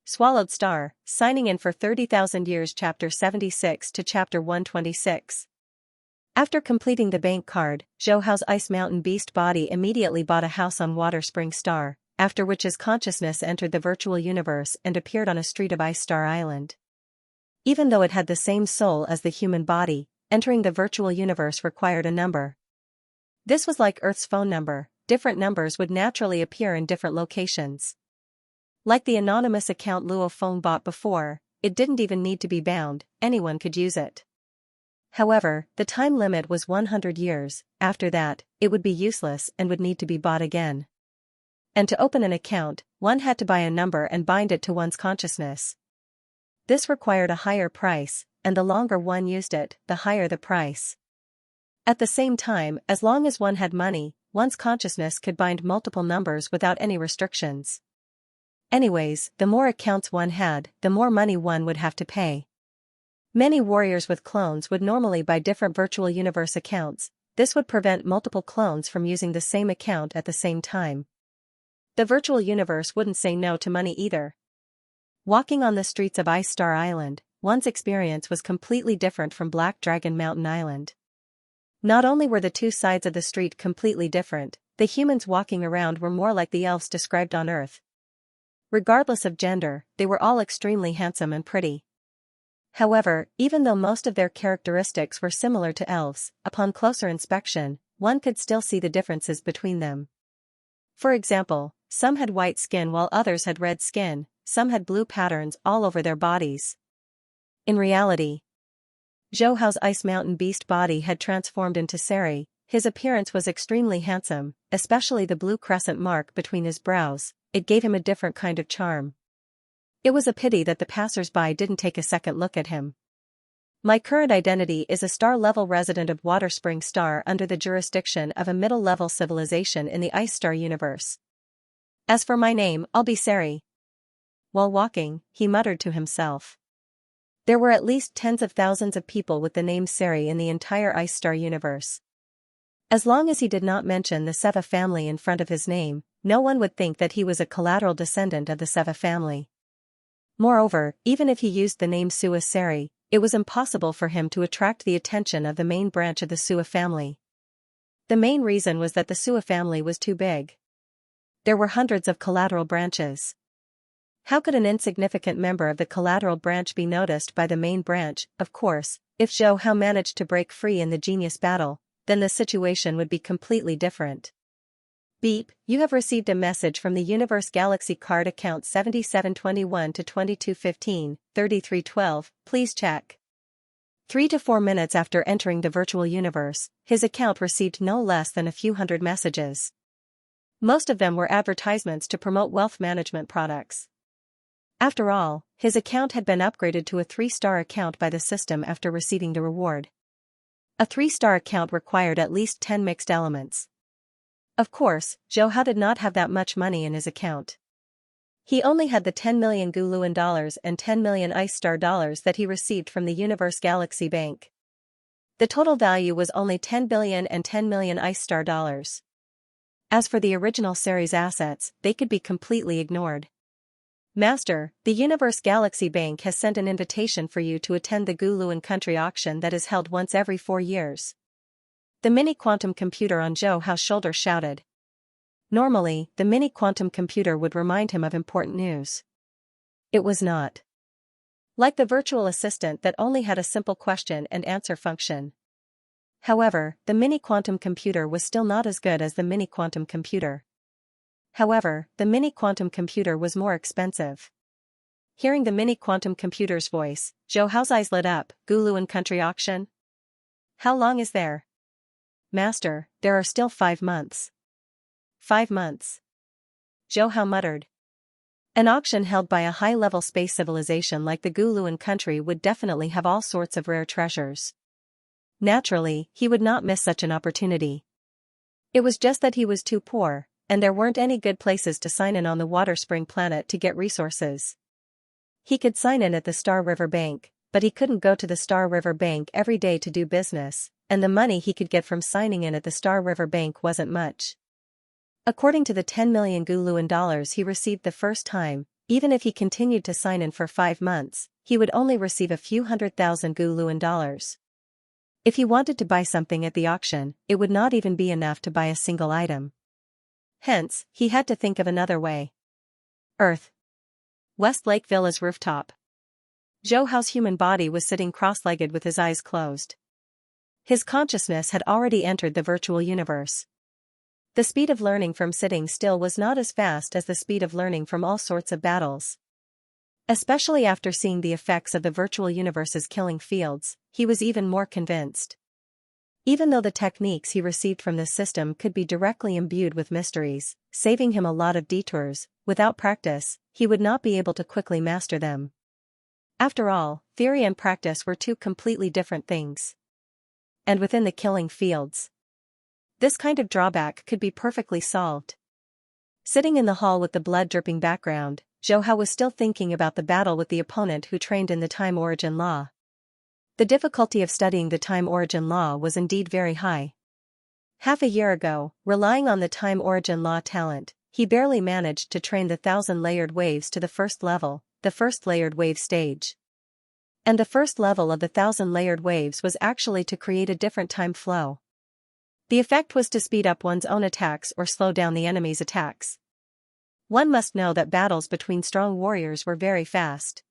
Swallowed Star, signing in for 30,000 years. Chapter 76 to Chapter 126. After completing the bank card, Zhou Hao's Ice Mountain Beast body immediately bought a house on Water Spring Star, after which his consciousness entered the virtual universe and appeared on a street of Ice Star Island. Even though it had the same soul as the human body, entering the virtual universe required a number. This was like Earth's phone number, different numbers would naturally appear in different locations. Like the anonymous account Luo Phone bought before, it didn't even need to be bound, anyone could use it. However, the time limit was 100 years, after that, it would be useless and would need to be bought again. And to open an account, one had to buy a number and bind it to one's consciousness. This required a higher price, and the longer one used it, the higher the price. At the same time, as long as one had money, one's consciousness could bind multiple numbers without any restrictions. Anyways, the more accounts one had, the more money one would have to pay. Many warriors with clones would normally buy different virtual universe accounts. This would prevent multiple clones from using the same account at the same time. The virtual universe wouldn't say no to money either. Walking on the streets of Ice Star Island, one's experience was completely different from Black Dragon Mountain Island. Not only were the two sides of the street completely different, the humans walking around were more like the elves described on Earth. Regardless of gender, they were all extremely handsome and pretty. However, even though most of their characteristics were similar to elves, upon closer inspection, one could still see the differences between them. For example, some had white skin while others had red skin, some had blue patterns all over their bodies. In reality, Zhou Hao's Ice Mountain Beast body had transformed into Seri. His appearance was extremely handsome, especially the blue crescent mark between his brows. It gave him a different kind of charm. It was a pity that the passers-by didn't take a second look at him. My current identity is a star-level resident of Water Spring Star under the jurisdiction of a middle-level civilization in the Ice Star universe. As for my name, I'll be Seri. While walking, he muttered to himself. There were at least tens of thousands of people with the name Seri in the entire Ice Star universe. As long as he did not mention the Seva family in front of his name, no one would think that he was a collateral descendant of the Seva family. Moreover, even if he used the name Sua Seri, it was impossible for him to attract the attention of the main branch of the Sua family. The main reason was that the Sua family was too big. There were hundreds of collateral branches. How could an insignificant member of the collateral branch be noticed by the main branch? Of course, if Zhou Hao managed to break free in the genius battle, then the situation would be completely different. Beep, you have received a message from the Universe Galaxy card account 7721 to 2215, 3312, please check. 3 to 4 minutes after entering the virtual universe, his account received no less than a few hundred messages. Most of them were advertisements to promote wealth management products. After all, his account had been upgraded to a 3-star account by the system after receiving the reward. A 3-star account required at least 10 mixed elements. Of course, Zhou Hao did not have that much money in his account. He only had the 10 million Guluan dollars and 10 million Ice Star dollars that he received from the Universe Galaxy Bank. The total value was only 10 billion and 10 million Ice Star dollars. As for the original Seri's assets, they could be completely ignored. Master, the Universe Galaxy Bank has sent an invitation for you to attend the Guluan Country auction that is held once every 4 years. The mini-quantum computer on Zhou Hao's shoulder shouted. Normally, the mini-quantum computer would remind him of important news. It was not. Like the virtual assistant that only had a simple question and answer function. However, the mini-quantum computer was still not as good as the mini-quantum computer. However, the mini-quantum computer was more expensive. Hearing the mini-quantum computer's voice, Zhou Hao's eyes lit up. Guluan Country auction? How long is there? Master, there are still 5 months. 5 months. Zhou Hao muttered. An auction held by a high-level space civilization like the Guluan country would definitely have all sorts of rare treasures. Naturally, he would not miss such an opportunity. It was just that he was too poor, and there weren't any good places to sign in on the Water Spring planet to get resources. He could sign in at the Star River Bank, but he couldn't go to the Star River Bank every day to do business, and the money he could get from signing in at the Star River Bank wasn't much. According to the 10 million Guluan dollars he received the first time, Even if he continued to sign in for 5 months, he would only receive a few $100,000 Guluan dollars. If he wanted to buy something at the auction, it would not even be enough to buy a single item. Hence, he had to think of another way. Earth. West Lake Villa's rooftop. Zhou Hao's human body was sitting cross-legged with his eyes closed. His consciousness had already entered the virtual universe. The speed of learning from sitting still was not as fast as the speed of learning from all sorts of battles. Especially after seeing the effects of the virtual universe's killing fields, he was even more convinced. Even though the techniques he received from this system could be directly imbued with mysteries, saving him a lot of detours, without practice, he would not be able to quickly master them. After all, theory and practice were two completely different things. And within the killing fields, this kind of drawback could be perfectly solved. Sitting in the hall with the blood-dripping background, Zhou Hao was still thinking about the battle with the opponent who trained in the time origin law. The difficulty of studying the time origin law was indeed very high. Half a year ago, relying on the time origin law talent, he barely managed to train the 1,000 layered waves to the first level, the first layered wave stage. And the first level of the 1,000 layered waves was actually to create a different time flow. The effect was to speed up one's own attacks or slow down the enemy's attacks. One must know that battles between strong warriors were very fast.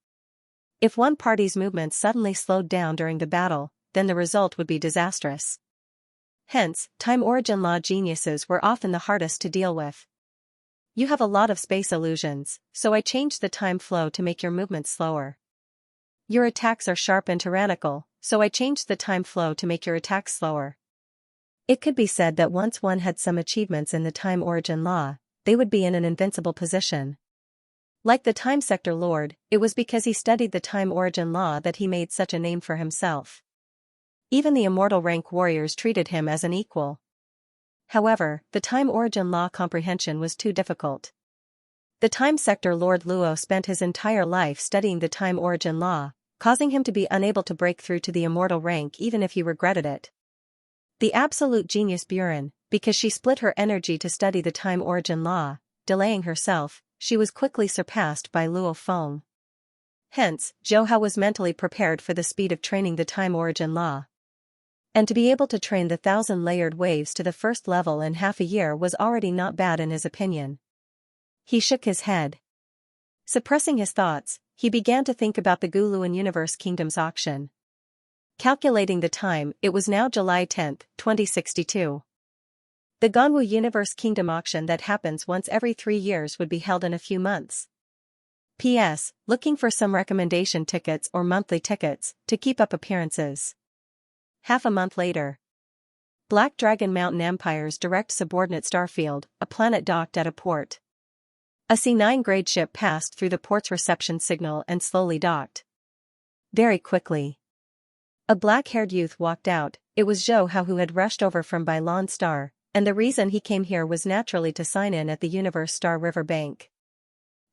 If one party's movements suddenly slowed down during the battle, then the result would be disastrous. Hence, time origin law geniuses were often the hardest to deal with. You have a lot of space illusions, so I changed the time flow to make your movements slower. Your attacks are sharp and tyrannical, so I changed the time flow to make your attacks slower. It could be said that once one had some achievements in the time origin law, they would be in an invincible position. Like the time sector lord, it was because he studied the time origin law that he made such a name for himself. Even the immortal rank warriors treated him as an equal. However, the time origin law comprehension was too difficult. The time sector lord Luo spent his entire life studying the time origin law, causing him to be unable to break through to the immortal rank even if he regretted it. The absolute genius Buren, because she split her energy to study the time origin law, delaying herself, she was quickly surpassed by Luo Feng. Hence, Zhou Hao was mentally prepared for the speed of training the time origin law. And to be able to train the 1,000 layered waves to the first level in half a year was already not bad in his opinion. He shook his head. Suppressing his thoughts, he began to think about the Guluan Universe Kingdom's auction. Calculating the time, it was now July 10, 2062. The Ganwu Universe Kingdom auction that happens once every 3 years would be held in a few months. P.S. Looking for some recommendation tickets or monthly tickets, to keep up appearances. Half a month later. Black Dragon Mountain Empire's direct subordinate starfield, a planet docked at a port. A C9 grade ship passed through the port's reception signal and slowly docked. Very quickly. A black-haired youth walked out. It was Zhou Hao who had rushed over from Bailan Star, and the reason he came here was naturally to sign in at the Universe Star River Bank.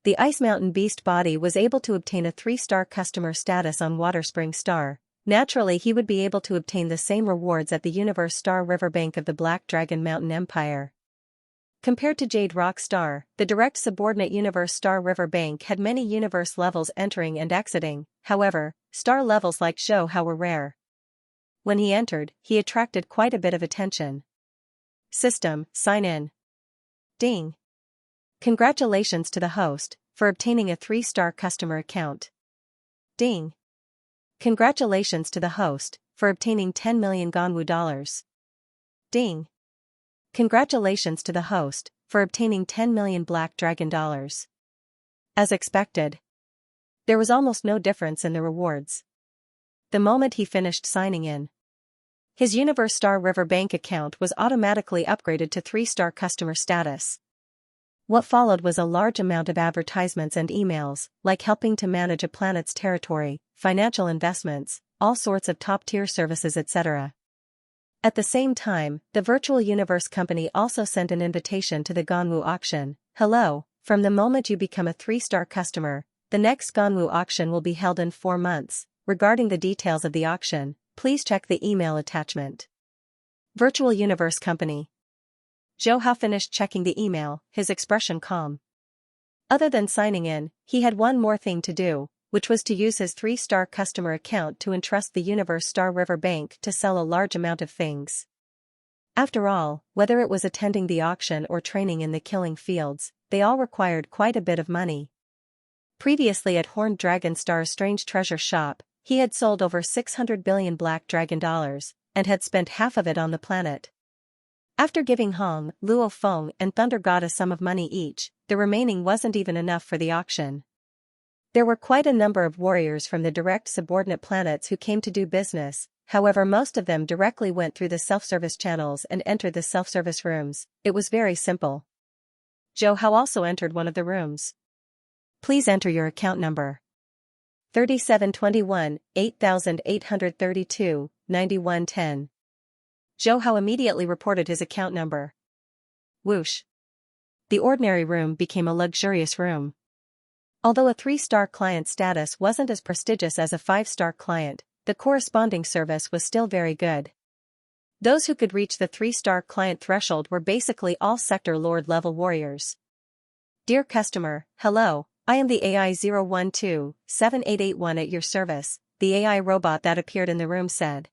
The Ice Mountain Beast body was able to obtain a 3-star customer status on Water Spring Star. Naturally he would be able to obtain the same rewards at the Universe Star River Bank of the Black Dragon Mountain Empire. Compared to Jade Rock Star, the direct subordinate Universe Star River Bank had many universe levels entering and exiting. However, star levels like Zhou Hao were rare. When he entered, he attracted quite a bit of attention. System, sign in. Ding. Congratulations to the host, for obtaining a 3-star customer account. Ding. Congratulations to the host, for obtaining 10 million Ganwu dollars. Ding. Congratulations to the host, for obtaining 10 million Black Dragon dollars. As expected. There was almost no difference in the rewards. The moment he finished signing in, his Universe Star River Bank account was automatically upgraded to 3-star customer status. What followed was a large amount of advertisements and emails, like helping to manage a planet's territory, financial investments, all sorts of top-tier services etc. At the same time, the Virtual Universe Company also sent an invitation to the Ganwu auction. Hello, from the moment you become a 3-star customer, the next Ganwu auction will be held in 4 months. Regarding the details of the auction, please check the email attachment. Virtual Universe Company. Zhou Hao finished checking the email, his expression calm. Other than signing in, he had one more thing to do, which was to use his 3-star customer account to entrust the Universe Star River Bank to sell a large amount of things. After all, whether it was attending the auction or training in the killing fields, they all required quite a bit of money. Previously at Horned Dragon Star's Strange Treasure Shop, he had sold over 600 billion Black Dragon dollars, and had spent half of it on the planet. After giving Hong, Luo Feng and Thunder God a sum of money each, the remaining wasn't even enough for the auction. There were quite a number of warriors from the direct subordinate planets who came to do business, however most of them directly went through the self-service channels and entered the self-service rooms. It was very simple. Zhou Hao also entered one of the rooms. Please enter your account number. 3721, 8832, 9110. Zhou Hao immediately reported his account number. Whoosh. The ordinary room became a luxurious room. Although a 3-star client status wasn't as prestigious as a 5-star client, the corresponding service was still very good. Those who could reach the 3-star client threshold were basically all sector lord level warriors. Dear customer, hello, I am the AI 012-7881 at your service, the AI robot that appeared in the room said.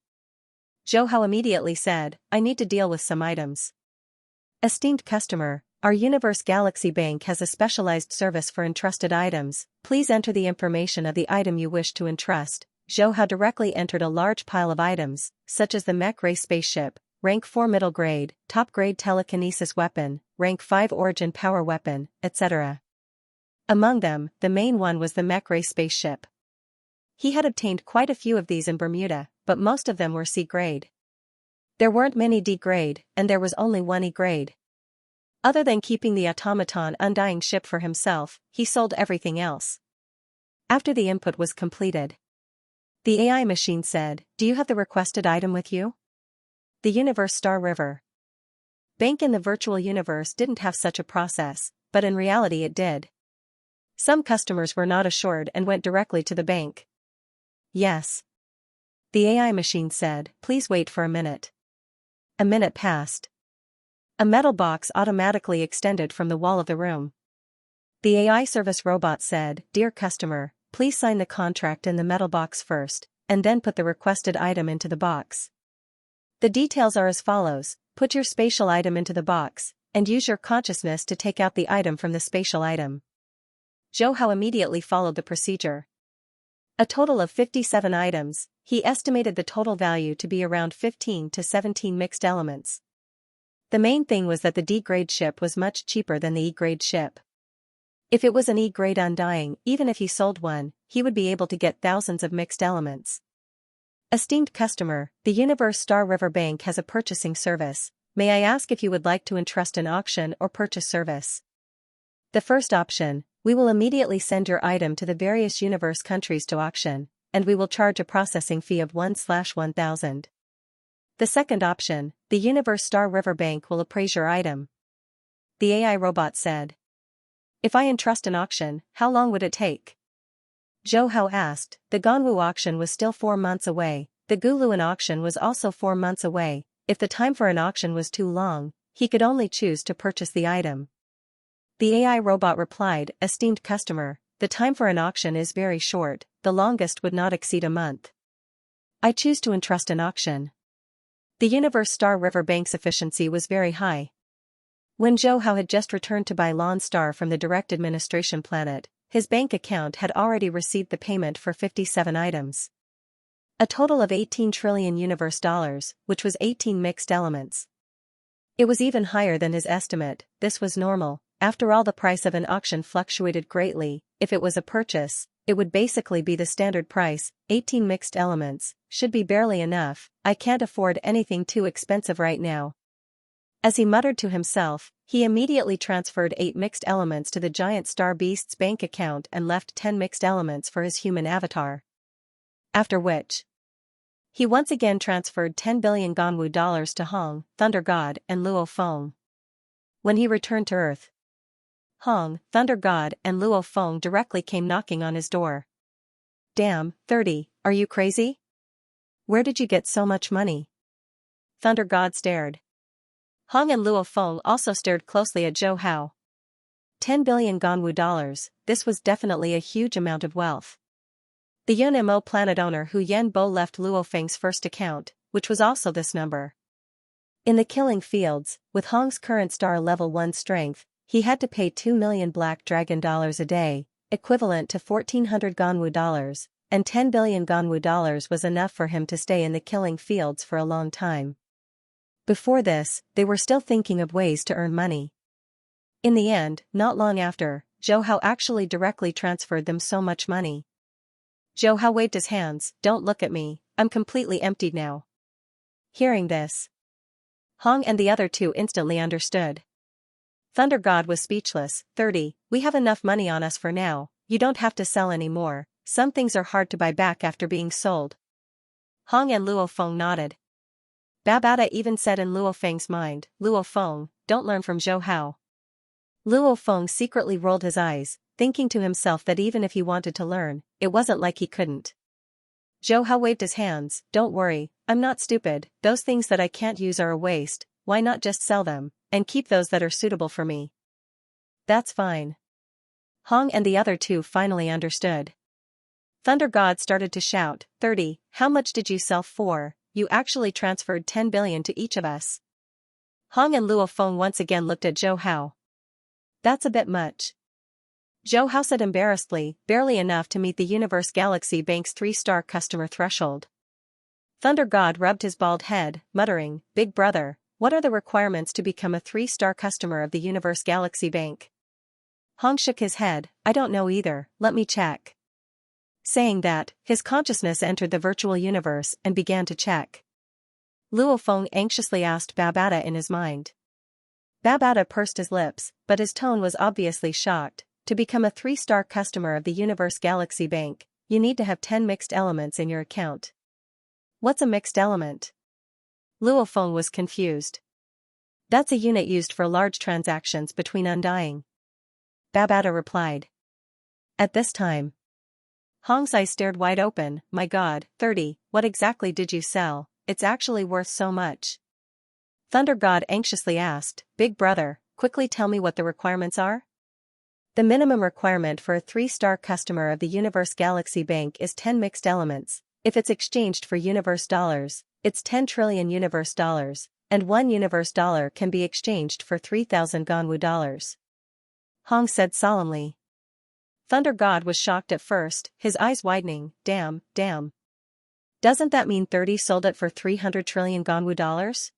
Zhou Hao immediately said, I need to deal with some items. Esteemed customer, our Universe Galaxy Bank has a specialized service for entrusted items. Please enter the information of the item you wish to entrust. Zhou Hao directly entered a large pile of items, such as the mech ray spaceship, rank 4 middle grade, top grade telekinesis weapon, rank 5 origin power weapon, etc. Among them, the main one was the mech ray spaceship. He had obtained quite a few of these in Bermuda, but most of them were C grade. There weren't many D grade, and there was only one E grade. Other than keeping the automaton Undying Ship for himself, he sold everything else. After the input was completed, the AI machine said, do you have the requested item with you? The Universe Star River Bank in the virtual universe didn't have such a process, but in reality it did. Some customers were not assured and went directly to the bank. Yes. The AI machine said, please wait for a minute. A minute passed. A metal box automatically extended from the wall of the room. The AI service robot said, dear customer, please sign the contract in the metal box first, and then put the requested item into the box. The details are as follows: put your spatial item into the box, and use your consciousness to take out the item from the spatial item. Zhou Hao immediately followed the procedure. A total of 57 items, he estimated the total value to be around 15 to 17 mixed elements. The main thing was that the D-grade ship was much cheaper than the E-grade ship. If it was an E-grade Undying, even if he sold one, he would be able to get thousands of mixed elements. Esteemed customer, the Universe Star River Bank has a purchasing service. May I ask if you would like to entrust an auction or purchase service? The first option, we will immediately send your item to the various universe countries to auction, and we will charge a processing fee of 1/1000. The second option, the Universe Star River Bank will appraise your item. The AI robot said. If I entrust an auction, how long would it take? Zhou Hao asked. The Ganwu auction was still 4 months away, the Guluan auction was also 4 months away. If the time for an auction was too long, he could only choose to purchase the item. The AI robot replied, esteemed customer, the time for an auction is very short, the longest would not exceed a month. I choose to entrust an auction. The Universe Star River Bank's efficiency was very high. When Zhou Hao had just returned to Bailon Star from the Direct Administration planet, his bank account had already received the payment for 57 items. A total of 18 trillion universe dollars, which was 18 mixed elements. It was even higher than his estimate. This was normal. After all, the price of an auction fluctuated greatly. If it was a purchase, it would basically be the standard price. 18 mixed elements should be barely enough. I can't afford anything too expensive right now. As he muttered to himself, he immediately transferred 8 mixed elements to the giant star beast's bank account and left 10 mixed elements for his human avatar. After which, he once again transferred 10 billion Ganwu dollars to Hong, Thunder God, and Luo Feng. When he returned to Earth, Hong, Thunder God, and Luo Feng directly came knocking on his door. Damn, 30, are you crazy? Where did you get so much money? Thunder God stared. Hong and Luo Feng also stared closely at Zhou Hao. 10 billion Ganwu dollars, this was definitely a huge amount of wealth. The Yunmo planet owner Hu Yanbo left Luo Feng's first account, which was also this number. In the killing fields, with Hong's current star level 1 strength, he had to pay 2 million black dragon dollars a day, equivalent to 1,400 Ganwu dollars, and 10 billion Ganwu dollars was enough for him to stay in the killing fields for a long time. Before this, they were still thinking of ways to earn money. In the end, not long after, Zhou Hao actually directly transferred them so much money. Zhou Hao waved his hands, "Don't look at me, I'm completely emptied now." Hearing this, Hong and the other two instantly understood. Thunder God was speechless. 30, we have enough money on us for now, you don't have to sell any more, some things are hard to buy back after being sold. Hong and Luo Feng nodded. Babada even said in Luo Feng's mind, "Luo Feng, don't learn from Zhou Hao." Luo Feng secretly rolled his eyes, thinking to himself that even if he wanted to learn, it wasn't like he couldn't. Zhou Hao waved his hands, "Don't worry, I'm not stupid, those things that I can't use are a waste, why not just sell them, and keep those that are suitable for me?" "That's fine." Hong and the other two finally understood. Thunder God started to shout, 30, how much did you sell for? You actually transferred 10 billion to each of us. Hong and Luo Feng once again looked at Zhou Hao. "That's a bit much." Zhou Hao said embarrassedly, "Barely enough to meet the Universe Galaxy Bank's 3-star customer threshold." Thunder God rubbed his bald head, muttering, "Big brother, what are the requirements to become a 3-star customer of the Universe Galaxy Bank?" Hong shook his head, "I don't know either, let me check." Saying that, his consciousness entered the virtual universe and began to check. Luo Feng anxiously asked Babada in his mind. Babada pursed his lips, but his tone was obviously shocked. To become a 3-star customer of the Universe Galaxy Bank, you need to have 10 mixed elements in your account. What's a mixed element? Luo Feng was confused. That's a unit used for large transactions between undying. Babada replied. At this time, Hong's eyes stared wide open. My God, 30, what exactly did you sell? It's actually worth so much. Thunder God anxiously asked, Big brother, quickly tell me what the requirements are? The minimum requirement for a 3-star customer of the Universe Galaxy Bank is 10 mixed elements. If it's exchanged for universe dollars, it's 10 trillion universe dollars, and 1 universe dollar can be exchanged for 3,000 Ganwu dollars. Hong said solemnly. Thunder God was shocked at first, his eyes widening. Damn. Doesn't that mean 30 sold it for 300 trillion Ganwu dollars?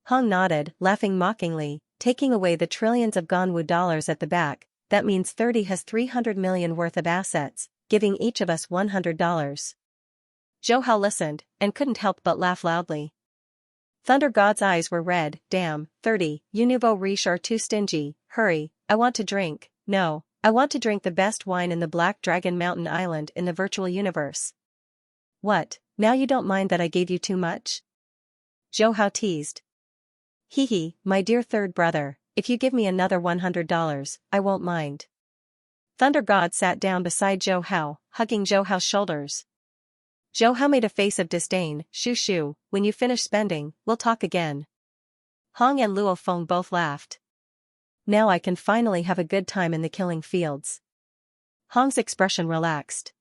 Hong nodded, laughing mockingly, taking away the trillions of Ganwu dollars at the back. That means 30 has 300 million worth of assets, giving each of us $100. Zhou Hao listened, and couldn't help but laugh loudly. Thunder God's eyes were red. Damn, 30, you nouveau riche are too stingy, hurry, I want to drink, no, I want to drink the best wine in the Black Dragon Mountain Island in the virtual universe. What, now you don't mind that I gave you too much? Zhou Hao teased. Hee, my dear third brother. If you give me another $100, I won't mind. Thunder God sat down beside Zhou Hao, hugging Zhou Hao's shoulders. Zhou Hao made a face of disdain. Shoo, when you finish spending, we'll talk again. Hong and Luo Feng both laughed. Now I can finally have a good time in the killing fields. Hong's expression relaxed.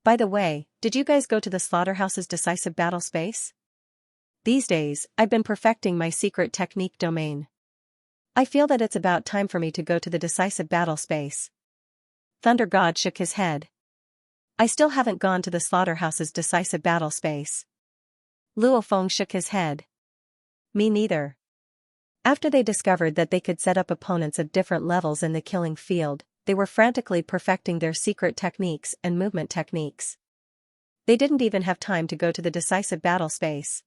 By the way, did you guys go to the slaughterhouse's decisive battle space? These days, I've been perfecting my secret technique domain. I feel that it's about time for me to go to the decisive battle space. Thunder God shook his head. I still haven't gone to the slaughterhouse's decisive battle space. Luo Feng shook his head. Me neither. After they discovered that they could set up opponents of different levels in the killing field, they were frantically perfecting their secret techniques and movement techniques. They didn't even have time to go to the decisive battle space.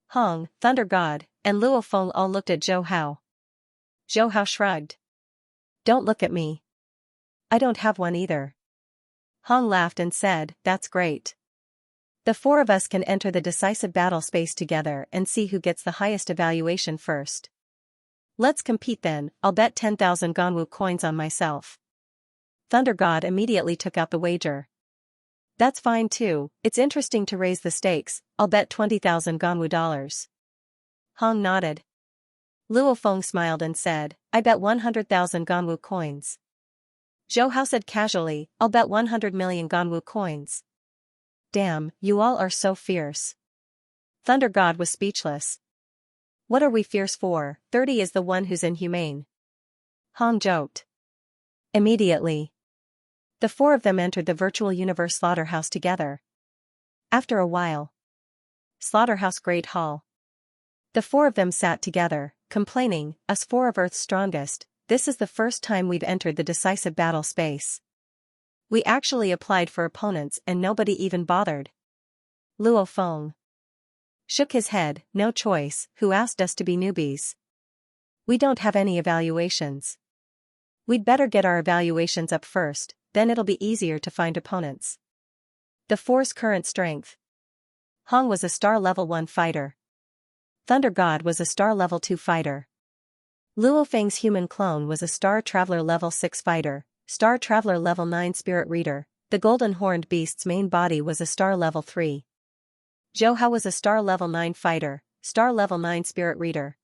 Hong, Thunder God, and Luo Feng all looked at Zhou Hao. Zhou Hao shrugged. Don't look at me. I don't have one either. Hong laughed and said, That's great. The 4 of us can enter the decisive battle space together and see who gets the highest evaluation first. Let's compete then, I'll bet 10,000 Ganwu coins on myself. Thunder God immediately took out the wager. That's fine too, it's interesting to raise the stakes, I'll bet 20,000 Ganwu dollars. Hong nodded. Luo Feng smiled and said, I bet 100,000 Ganwu coins. Zhou Hao said casually, I'll bet 100 million Ganwu coins. Damn, you all are so fierce. Thunder God was speechless. What are we fierce for? 30 is the one who's inhumane. Hong joked. Immediately, the four of them entered the virtual universe slaughterhouse together. After a while, Slaughterhouse Great Hall. The four of them sat together, complaining, us four of Earth's strongest, this is the first time we've entered the decisive battle space. We actually applied for opponents and nobody even bothered. Luo Feng shook his head, no choice, who asked us to be newbies? We don't have any evaluations. We'd better get our evaluations up first, then it'll be easier to find opponents. The four's current strength. Hong was a star level 1 fighter. Thunder God was a star level 2 fighter. Luo Feng's human clone was a Star Traveler level 6 fighter, Star Traveler level 9 spirit reader. The golden horned beast's main body was a star level 3. Zhou Hao was a star level 9 fighter, star level 9 spirit reader.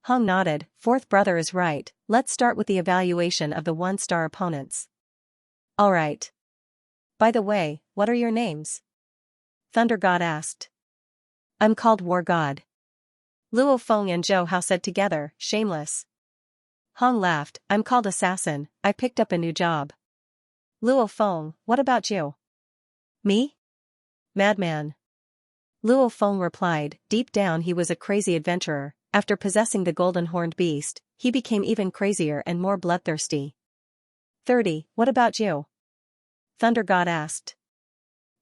Hong nodded, fourth brother is right, let's start with the evaluation of the 1-star opponents. Alright. By the way, what are your names? Thunder God asked. I'm called War God. Luo Feng and Zhou Hao said together, shameless. Hong laughed, I'm called Assassin, I picked up a new job. Luo Feng, what about you? Me? Madman. Luo Feng replied, deep down he was a crazy adventurer. After possessing the golden horned beast, he became even crazier and more bloodthirsty. 30, what about you? Thunder God asked.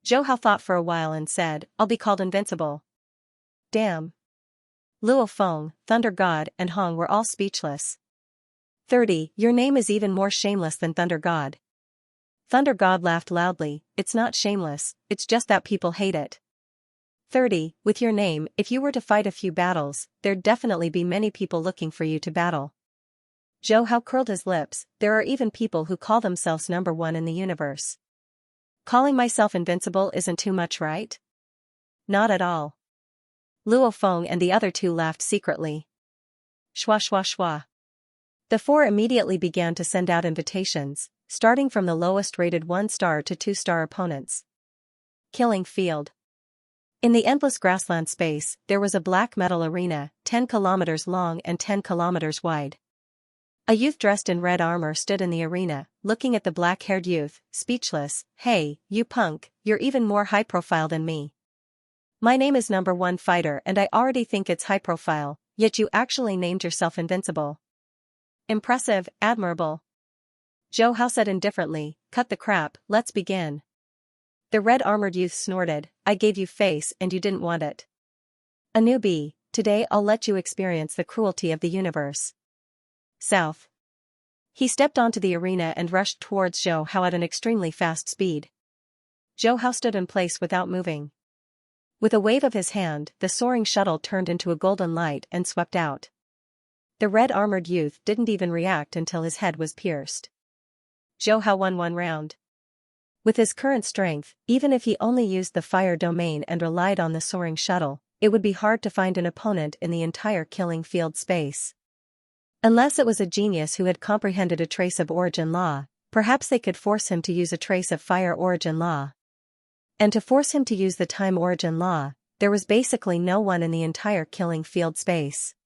Zhou Hao thought for a while and said, I'll be called Invincible. Damn. Luo Feng, Thunder God, and Hong were all speechless. 30, your name is even more shameless than Thunder God. Thunder God laughed loudly, it's not shameless, it's just that people hate it. 30, with your name, if you were to fight a few battles, there'd definitely be many people looking for you to battle. Zhou Hao curled his lips, there are even people who call themselves number 1 in the universe. Calling myself invincible isn't too much, right? Not at all. Luo Feng and the other two laughed secretly. Shwa shwa shwa. The four immediately began to send out invitations, starting from the lowest rated 1-star to 2-star opponents. Killing field. In the endless grassland space, there was a black metal arena, 10 kilometers long and 10 kilometers wide. A youth dressed in red armor stood in the arena, looking at the black-haired youth, speechless. Hey, you punk, you're even more high-profile than me. My name is number 1 fighter and I already think it's high-profile, yet you actually named yourself invincible. Impressive, admirable. Zhou Hao said indifferently, cut the crap, let's begin. The red-armored youth snorted, I gave you face and you didn't want it. A newbie, today I'll let you experience the cruelty of the universe. South. He stepped onto the arena and rushed towards Zhou Hao at an extremely fast speed. Zhou Hao stood in place without moving. With a wave of his hand, the soaring shuttle turned into a golden light and swept out. The red-armored youth didn't even react until his head was pierced. Zhou Hao won 1 round. With his current strength, even if he only used the fire domain and relied on the soaring shuttle, it would be hard to find an opponent in the entire killing field space. Unless it was a genius who had comprehended a trace of origin law, perhaps they could force him to use a trace of fire origin law. And to force him to use the time origin law, there was basically no one in the entire killing field space.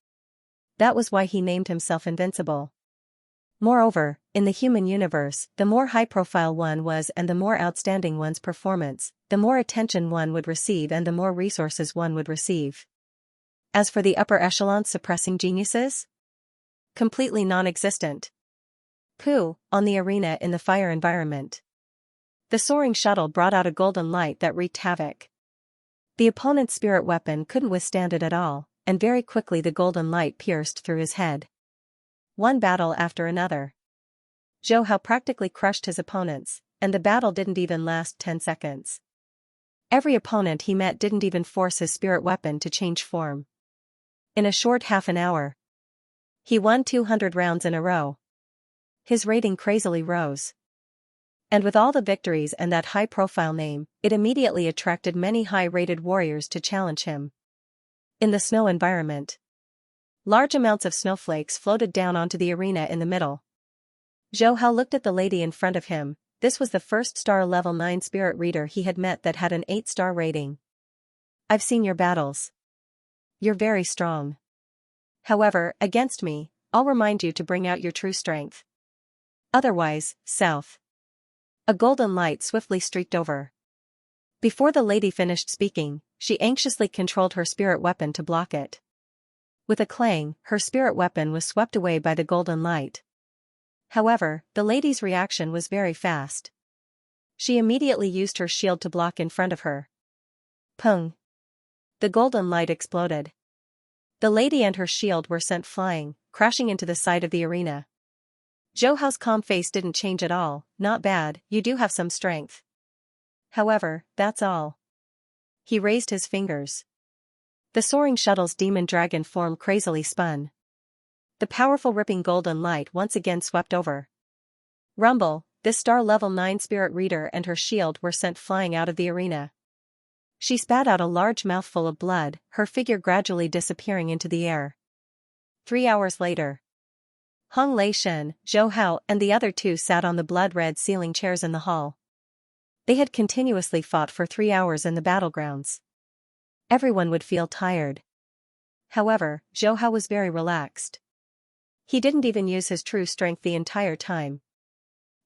That was why he named himself invincible. Moreover, in the human universe, the more high-profile one was and the more outstanding one's performance, the more attention one would receive and the more resources one would receive. As for the upper echelon suppressing geniuses? Completely non-existent. Pooh, on the arena in the fire environment. The soaring shuttle brought out a golden light that wreaked havoc. The opponent's spirit weapon couldn't withstand it at all, and very quickly the golden light pierced through his head. One battle after another. Zhou Hao practically crushed his opponents, and the battle didn't even last 10 seconds. Every opponent he met didn't even force his spirit weapon to change form. In a short half an hour, he won 200 rounds in a row. His rating crazily rose. And with all the victories and that high-profile name, it immediately attracted many high-rated warriors to challenge him. In the snow environment, Large amounts of snowflakes floated down onto the arena in the middle. Zhou Hao looked at the lady in front of him. This was the first star level 9 spirit reader he had met that had an 8-star rating. I've seen your battles. You're very strong. However, against me, I'll remind you to bring out your true strength. Otherwise, south. A golden light swiftly streaked over. Before the lady finished speaking, she anxiously controlled her spirit weapon to block it. With a clang, her spirit weapon was swept away by the golden light. However, the lady's reaction was very fast. She immediately used her shield to block in front of her. Pung! The golden light exploded. The lady and her shield were sent flying, crashing into the side of the arena. Zhou Hao's calm face didn't change at all. Not bad, you do have some strength. However, that's all. He raised his fingers. The soaring shuttle's demon dragon form crazily spun. The powerful ripping golden light once again swept over. Rumble, this star level 9 spirit reader and her shield were sent flying out of the arena. She spat out a large mouthful of blood, her figure gradually disappearing into the air. 3 hours later. Hong Lei Shen, Zhou Hao and the other two sat on the blood-red ceiling chairs in the hall. They had continuously fought for 3 hours in the battlegrounds. Everyone would feel tired. However, Zhou Hao was very relaxed. He didn't even use his true strength the entire time.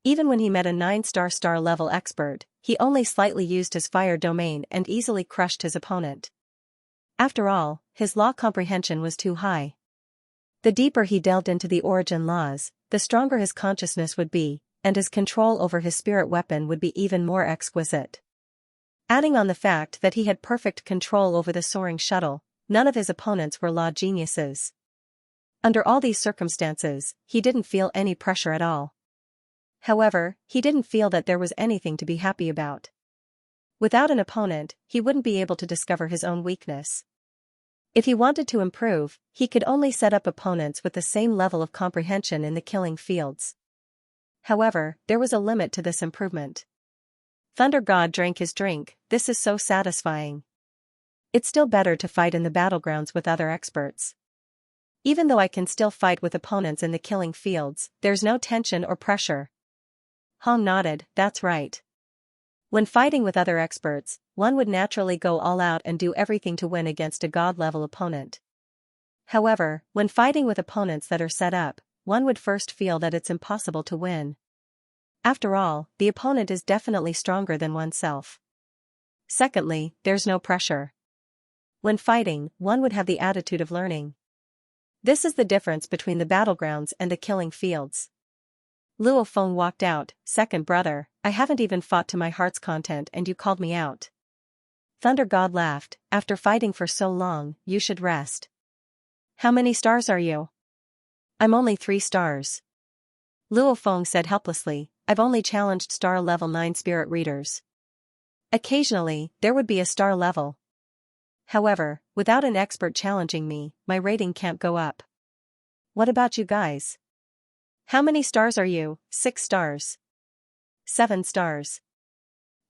Even when he met a 9-star level expert, he only slightly used his fire domain and easily crushed his opponent. After all, his law comprehension was too high. The deeper he delved into the origin laws, the stronger his consciousness would be, and his control over his spirit weapon would be even more exquisite. Adding on the fact that he had perfect control over the soaring shuttle, none of his opponents were law geniuses. Under all these circumstances, he didn't feel any pressure at all. However, he didn't feel that there was anything to be happy about. Without an opponent, he wouldn't be able to discover his own weakness. If he wanted to improve, he could only set up opponents with the same level of comprehension in the killing fields. However, there was a limit to this improvement. Thunder God drank his drink. This is so satisfying. It's still better to fight in the battlegrounds with other experts. Even though I can still fight with opponents in the killing fields, there's no tension or pressure. Hong nodded, that's right. When fighting with other experts, one would naturally go all out and do everything to win against a god-level opponent. However, when fighting with opponents that are set up, one would first feel that it's impossible to win. After all, the opponent is definitely stronger than oneself. Secondly, there's no pressure. When fighting, one would have the attitude of learning. This is the difference between the battlegrounds and the killing fields. Luo Feng walked out, second brother, I haven't even fought to my heart's content and you called me out. Thunder God laughed, after fighting for so long, you should rest. How many stars are you? I'm only 3 stars. Luo Feng said helplessly, I've only challenged star level 9 spirit readers. Occasionally, there would be a star level. However, without an expert challenging me, my rating can't go up. What about you guys? How many stars are you? 6 stars. 7 stars.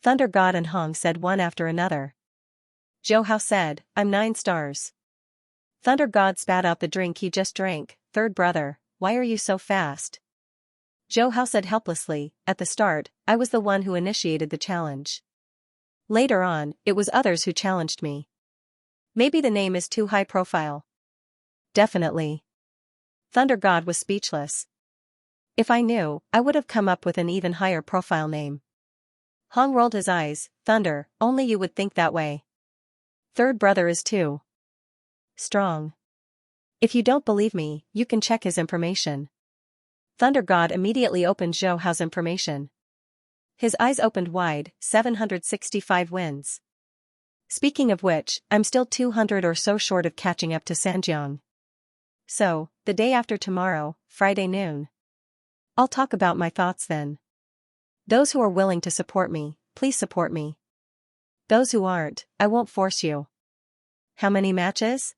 Thunder God and Hong said one after another. Zhou Hao said, I'm 9 stars. Thunder God spat out the drink he just drank, third brother, why are you so fast? Zhou Hao said helplessly, at the start, I was the one who initiated the challenge. Later on, it was others who challenged me. Maybe the name is too high profile. Definitely. Thunder God was speechless. If I knew, I would have come up with an even higher profile name. Hong rolled his eyes, Thunder, only you would think that way. Third brother is too strong. If you don't believe me, you can check his information. Thunder God immediately opened Zhou Hao's information. His eyes opened wide, 765 wins. Speaking of which, I'm still 200 or so short of catching up to Sanjiang. So, the day after tomorrow, Friday noon. I'll talk about my thoughts then. Those who are willing to support me, please support me. Those who aren't, I won't force you. How many matches?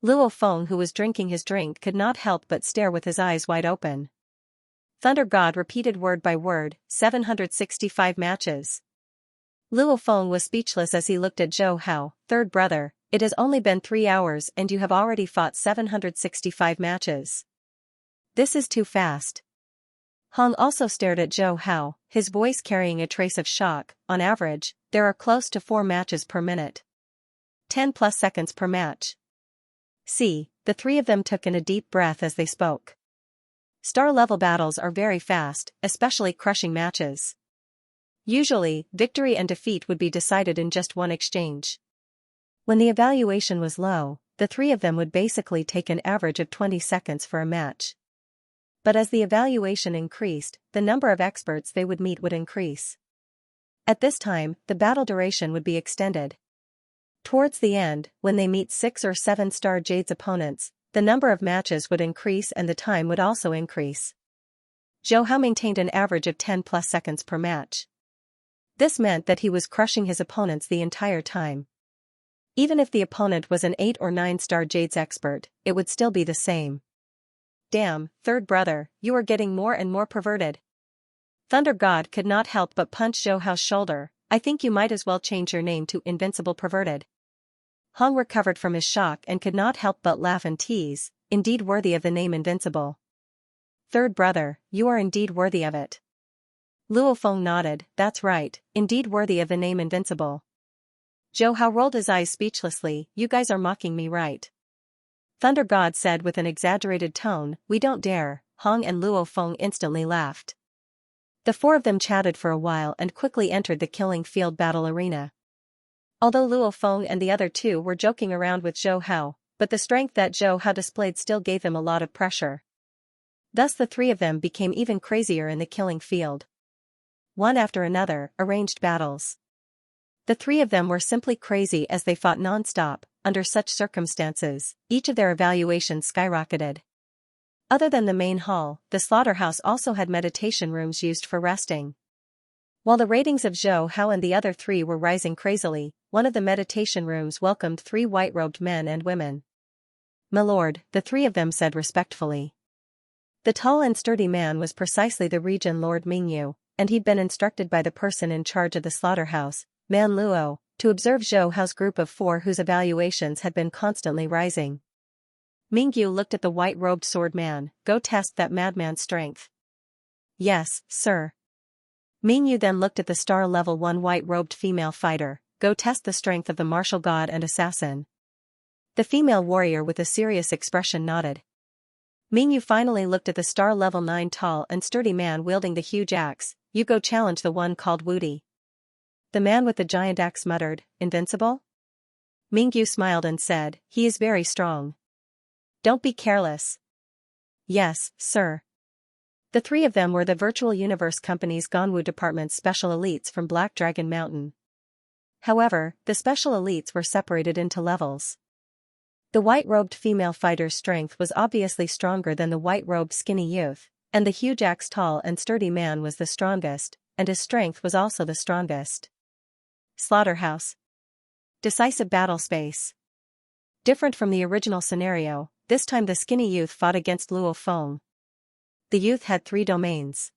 Luo Feng, who was drinking his drink, could not help but stare with his eyes wide open. Thunder God repeated word by word, 765 matches. Luo Feng was speechless as he looked at Zhou Hao, third brother. It has only been 3 hours and you have already fought 765 matches. This is too fast. Hong also stared at Zhou Hao, his voice carrying a trace of shock. On average, there are close to 4 matches per minute. 10 plus seconds per match. See, the three of them took in a deep breath as they spoke. Star-level battles are very fast, especially crushing matches. Usually, victory and defeat would be decided in just one exchange. When the evaluation was low, the three of them would basically take an average of 20 seconds for a match. But as the evaluation increased, the number of experts they would meet would increase. At this time, the battle duration would be extended. Towards the end, when they meet 6 or 7 Star Jade's opponents, the number of matches would increase and the time would also increase. Zhou Hao maintained an average of 10 plus seconds per match. This meant that he was crushing his opponents the entire time. Even if the opponent was an 8 or 9 Star Jade's expert, it would still be the same. Damn, third brother, you are getting more and more perverted. Thunder God could not help but punch Zhou Hao's shoulder. I think you might as well change your name to Invincible Perverted. Hong recovered from his shock and could not help but laugh and tease, indeed worthy of the name Invincible. Third brother, you are indeed worthy of it. Luo Feng nodded, that's right, indeed worthy of the name Invincible. Zhou Hao rolled his eyes speechlessly, you guys are mocking me, right? Thunder God said with an exaggerated tone, we don't dare. Hong and Luo Feng instantly laughed. The four of them chatted for a while and quickly entered the killing field battle arena. Although Luo Feng and the other two were joking around with Zhou Hao, but the strength that Zhou Hao displayed still gave them a lot of pressure. Thus the three of them became even crazier in the killing field. One after another, arranged battles. The three of them were simply crazy as they fought non-stop. Under such circumstances, each of their evaluations skyrocketed. Other than the main hall, the slaughterhouse also had meditation rooms used for resting. While the ratings of Zhou Hao and the other three were rising crazily, one of the meditation rooms welcomed 3 white-robed men and women. My lord, the three of them said respectfully. The tall and sturdy man was precisely the Regent Lord Mingyu, and he'd been instructed by the person in charge of the slaughterhouse, Man Luo, to observe Zhou Hao's group of 4 whose evaluations had been constantly rising. Mingyu looked at the white-robed sword man, go test that madman's strength. Yes, sir. Mingyu then looked at the star level 1 white-robed female fighter, go test the strength of the martial god and assassin. The female warrior with a serious expression nodded. Mingyu finally looked at the star level 9 tall and sturdy man wielding the huge axe, you go challenge the one called Wudi. The man with the giant axe muttered, invincible? Mingyu smiled and said, he is very strong. Don't be careless. Yes, sir. The three of them were the Virtual Universe Company's Ganwu Department's special elites from Black Dragon Mountain. However, the special elites were separated into levels. The white-robed female fighter's strength was obviously stronger than the white-robed skinny youth, and the huge axe tall and sturdy man was the strongest, and his strength was also the strongest. Slaughterhouse. Decisive battle space. Different from the original scenario, this time the skinny youth fought against Luo Feng. The youth had 3 domains.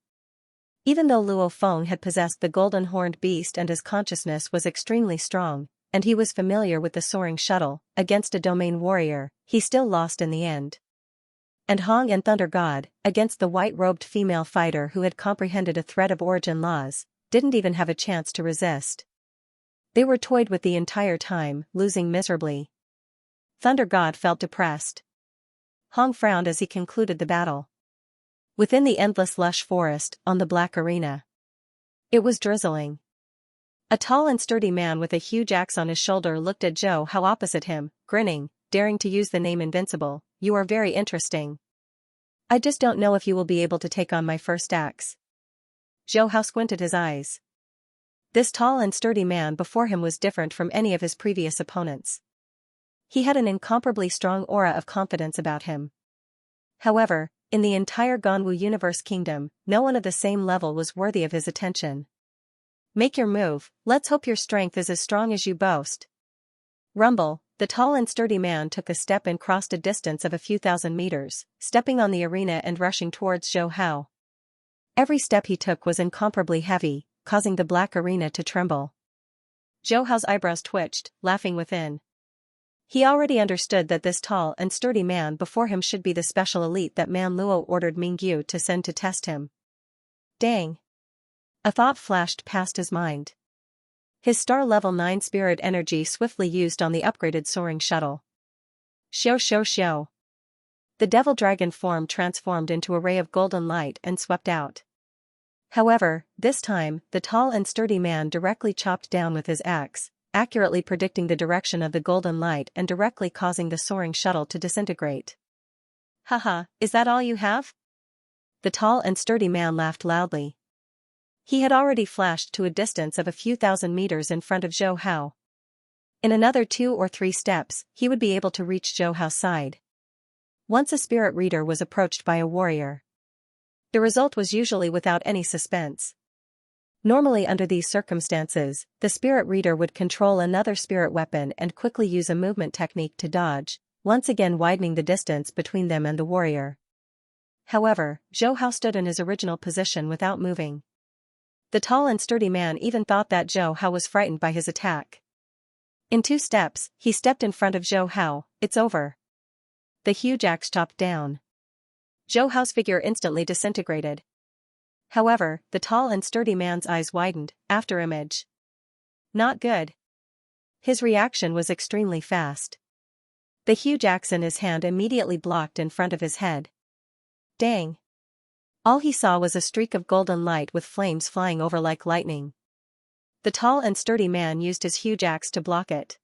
Even though Luo Feng had possessed the golden horned beast and his consciousness was extremely strong, and he was familiar with the soaring shuttle, against a domain warrior, he still lost in the end. And Hong and Thunder God, against the white-robed female fighter who had comprehended a thread of origin laws, didn't even have a chance to resist. They were toyed with the entire time, losing miserably. Thunder God felt depressed. Hong frowned as he concluded the battle. Within the endless lush forest, on the black arena. It was drizzling. A tall and sturdy man with a huge axe on his shoulder looked at Zhou Hao opposite him, grinning, daring to use the name Invincible, you are very interesting. I just don't know if you will be able to take on my first axe. Zhou Hao squinted his eyes. This tall and sturdy man before him was different from any of his previous opponents. He had an incomparably strong aura of confidence about him. However, in the entire Ganwu Universe Kingdom, no one of the same level was worthy of his attention. Make your move, let's hope your strength is as strong as you boast. Rumble, the tall and sturdy man took a step and crossed a distance of a few thousand meters, stepping on the arena and rushing towards Zhou Hao. Every step he took was incomparably heavy, causing the black arena to tremble. Zhou Hao's eyebrows twitched, laughing within. He already understood that this tall and sturdy man before him should be the special elite that Man Luo ordered Mingyu to send to test him. Dang! A thought flashed past his mind. His star level 9 spirit energy swiftly used on the upgraded soaring shuttle. Xiao xiao xiao. The devil dragon form transformed into a ray of golden light and swept out. However, this time, the tall and sturdy man directly chopped down with his axe, accurately predicting the direction of the golden light and directly causing the soaring shuttle to disintegrate. Haha, is that all you have? The tall and sturdy man laughed loudly. He had already flashed to a distance of a few thousand meters in front of Zhou Hao. In another 2 or 3 steps, he would be able to reach Zhou Hao's side. Once a spirit reader was approached by a warrior, the result was usually without any suspense. Normally under these circumstances, the spirit reader would control another spirit weapon and quickly use a movement technique to dodge, once again widening the distance between them and the warrior. However, Zhou Hao stood in his original position without moving. The tall and sturdy man even thought that Zhou Hao was frightened by his attack. In 2 steps, he stepped in front of Zhou Hao. It's over. The huge axe chopped down. Zhou Hao's figure instantly disintegrated. However, the tall and sturdy man's eyes widened. After image. Not good. His reaction was extremely fast. The huge axe in his hand immediately blocked in front of his head. Dang. All he saw was a streak of golden light with flames flying over like lightning. The tall and sturdy man used his huge axe to block it.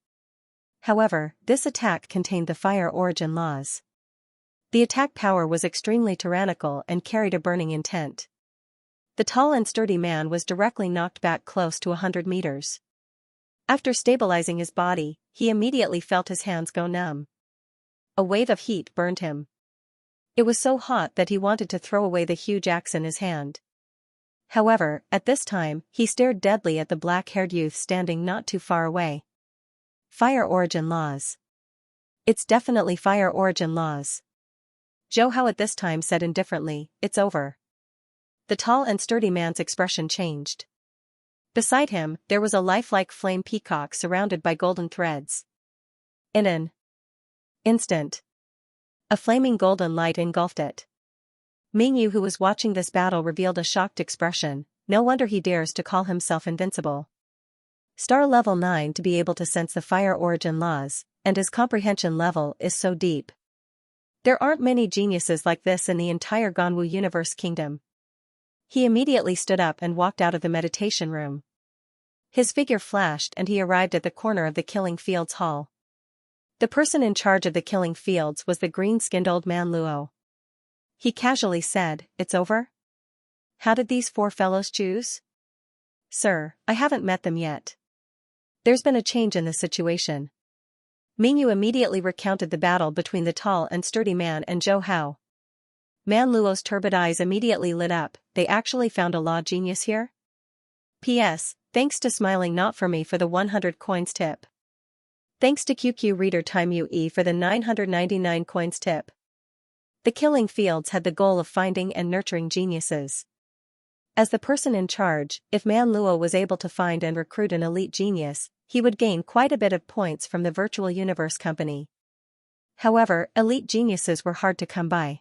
However, this attack contained the fire origin laws. The attack power was extremely tyrannical and carried a burning intent. The tall and sturdy man was directly knocked back close to 100 meters. After stabilizing his body, he immediately felt his hands go numb. A wave of heat burned him. It was so hot that he wanted to throw away the huge axe in his hand. However, at this time, he stared deadly at the black-haired youth standing not too far away. Fire origin laws. It's definitely fire origin laws. Zhou Hao at this time said indifferently, it's over. The tall and sturdy man's expression changed. Beside him, there was a lifelike flame peacock surrounded by golden threads. In an instant, a flaming golden light engulfed it. Mingyu, who was watching this battle, revealed a shocked expression. No wonder he dares to call himself invincible. Star level 9 to be able to sense the fire origin laws, and his comprehension level is so deep. There aren't many geniuses like this in the entire Ganwu universe kingdom. He immediately stood up and walked out of the meditation room. His figure flashed and he arrived at the corner of the Killing Fields hall. The person in charge of the Killing Fields was the green-skinned old man Luo. He casually said, it's over? How did these 4 fellows choose? Sir, I haven't met them yet. There's been a change in the situation. Mingyu immediately recounted the battle between the tall and sturdy man and Zhou Hao. Man Luo's turbid eyes immediately lit up. They actually found a law genius here? P.S. Thanks to Smiling Not For Me for the 100 coins tip. Thanks to QQ Reader Time UE for the 999 coins tip. The Killing Fields had the goal of finding and nurturing geniuses. As the person in charge, if Man Luo was able to find and recruit an elite genius, he would gain quite a bit of points from the Virtual Universe Company. However, elite geniuses were hard to come by.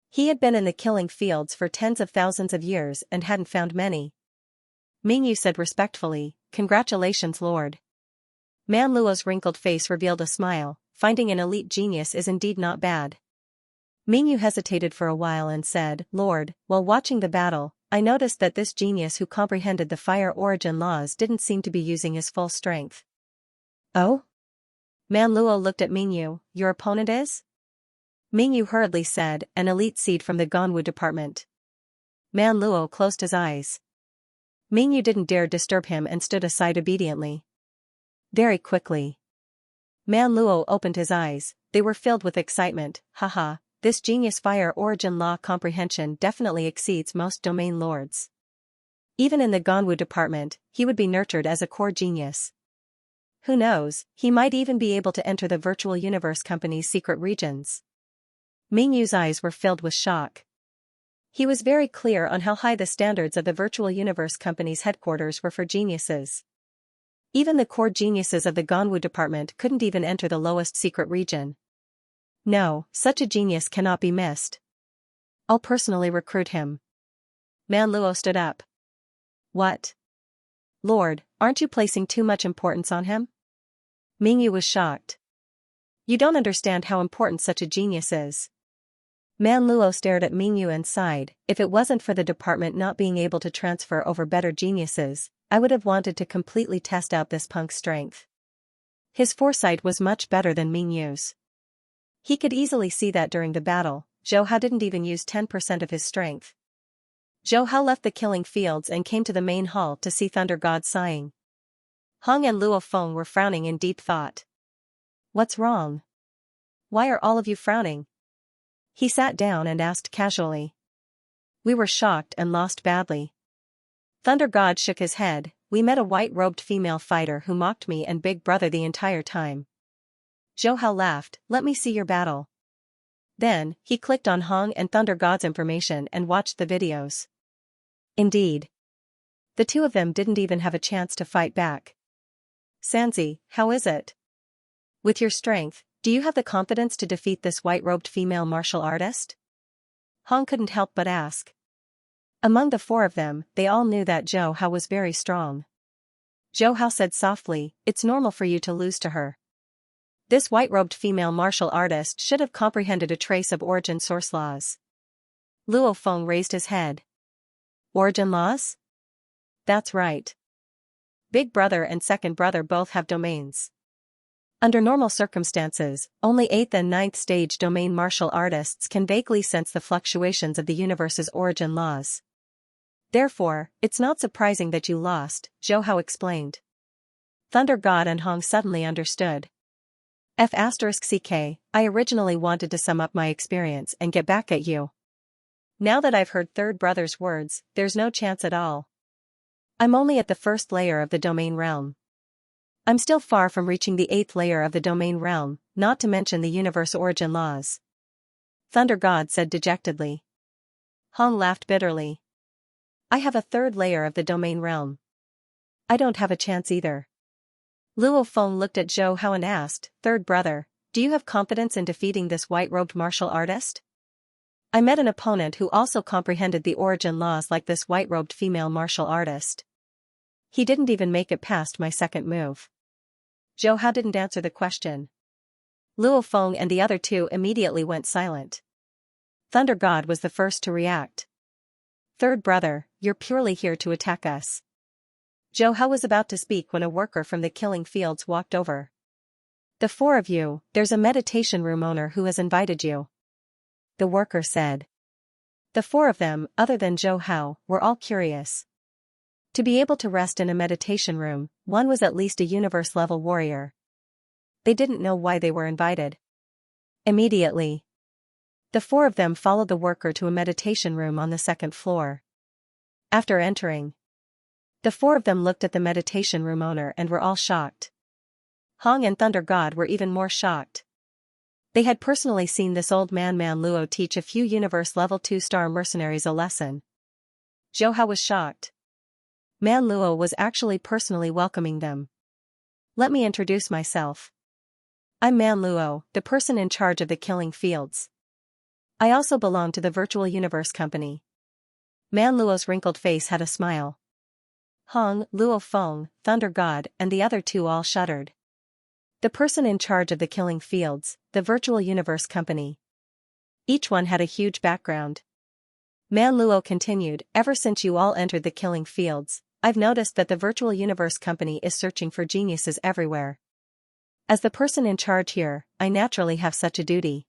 He had been in the Killing Fields for tens of thousands of years and hadn't found many. Mingyu said respectfully, congratulations, Lord. Man Luo's wrinkled face revealed a smile. Finding an elite genius is indeed not bad. Mingyu hesitated for a while and said, Lord, while watching the battle, I noticed that this genius who comprehended the fire origin laws didn't seem to be using his full strength. Oh? Man Luo looked at Mingyu. Your opponent is? Mingyu hurriedly said, an elite seed from the Ganwu department. Man Luo closed his eyes. Mingyu didn't dare disturb him and stood aside obediently. Very quickly, Man Luo opened his eyes. They were filled with excitement. Haha. This genius fire origin law comprehension definitely exceeds most domain lords. Even in the Ganwu department, he would be nurtured as a core genius. Who knows, he might even be able to enter the Virtual Universe Company's secret regions. Mingyu's eyes were filled with shock. He was very clear on how high the standards of the Virtual Universe Company's headquarters were for geniuses. Even the core geniuses of the Ganwu department couldn't even enter the lowest secret region. No, such a genius cannot be missed. I'll personally recruit him. Man Luo stood up. What? Lord, aren't you placing too much importance on him? Mingyu was shocked. You don't understand how important such a genius is. Man Luo stared at Mingyu and sighed. If it wasn't for the department not being able to transfer over better geniuses, I would have wanted to completely test out this punk's strength. His foresight was much better than Mingyu's. He could easily see that during the battle, Zhou Hao didn't even use 10% of his strength. Zhou Hao left the killing fields and came to the main hall to see Thunder God sighing. Hong and Luo Feng were frowning in deep thought. What's wrong? Why are all of you frowning? He sat down and asked casually. We were shocked and lost badly. Thunder God shook his head. We met a white-robed female fighter who mocked me and Big Brother the entire time. Zhou Hao laughed. Let me see your battle. Then, he clicked on Hong and Thunder God's information and watched the videos. Indeed. The two of them didn't even have a chance to fight back. Sanzi, how is it? With your strength, do you have the confidence to defeat this white-robed female martial artist? Hong couldn't help but ask. Among the four of them, they all knew that Zhou Hao was very strong. Zhou Hao said softly, it's normal for you to lose to her. This white-robed female martial artist should have comprehended a trace of origin source laws. Luo Feng raised his head. Origin laws? That's right. Big Brother and Second Brother both have domains. Under normal circumstances, only 8th and 9th stage domain martial artists can vaguely sense the fluctuations of the universe's origin laws. Therefore, it's not surprising that you lost, Zhou Hao explained. Thunder God and Hong suddenly understood. F*CK, I originally wanted to sum up my experience and get back at you. Now that I've heard Third Brother's words, there's no chance at all. I'm only at the first layer of the domain realm. I'm still far from reaching the 8th layer of the domain realm, not to mention the universe origin laws. Thunder God said dejectedly. Hong laughed bitterly. I have a 3rd layer of the domain realm. I don't have a chance either. Luo Feng looked at Zhou Hao and asked, Third Brother, do you have confidence in defeating this white-robed martial artist? I met an opponent who also comprehended the origin laws like this white-robed female martial artist. He didn't even make it past my second move. Zhou Hao didn't answer the question. Luo Feng and the other two immediately went silent. Thunder God was the first to react. Third Brother, you're purely here to attack us. Zhou Hao was about to speak when a worker from the killing fields walked over. The four of you, there's a meditation room owner who has invited you. The worker said. The four of them, other than Zhou Hao, were all curious. To be able to rest in a meditation room, one was at least a universe-level warrior. They didn't know why they were invited. Immediately, the four of them followed the worker to a meditation room on the 2nd floor. After entering, the four of them looked at the meditation room owner and were all shocked. Hong and Thunder God were even more shocked. They had personally seen this old man Luo teach a few universe-level 2-star mercenaries a lesson. Zhou Hao was shocked. Man Luo was actually personally welcoming them. Let me introduce myself. I'm Man Luo, the person in charge of the killing fields. I also belong to the Virtual Universe Company. Man Luo's wrinkled face had a smile. Hong, Luo Feng, Thunder God, and the other two all shuddered. The person in charge of the killing fields, the Virtual Universe Company. Each one had a huge background. Man Luo continued, ever since you all entered the killing fields, I've noticed that the Virtual Universe Company is searching for geniuses everywhere. As the person in charge here, I naturally have such a duty.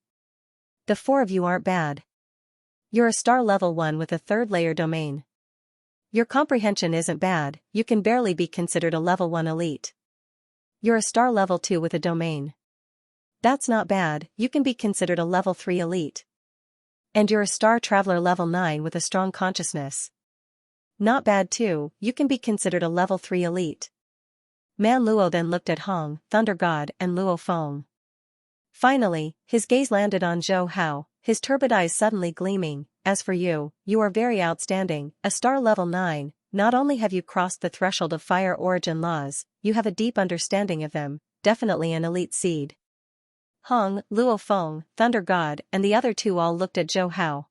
The four of you aren't bad. You're a star level 1 with a 3rd layer domain. Your comprehension isn't bad, you can barely be considered a level 1 elite. You're a star level 2 with a domain. That's not bad, you can be considered a level 3 elite. And you're a star traveler level 9 with a strong consciousness. Not bad too, you can be considered a level 3 elite. Man Luo then looked at Hong, Thunder God, and Luo Feng. Finally, his gaze landed on Zhou Hao, his turbid eyes suddenly gleaming. As for you, you are very outstanding, a star level 9, not only have you crossed the threshold of fire origin laws, you have a deep understanding of them, definitely an elite seed. Hong, Luo Feng, Thunder God, and the other two all looked at Zhou Hao.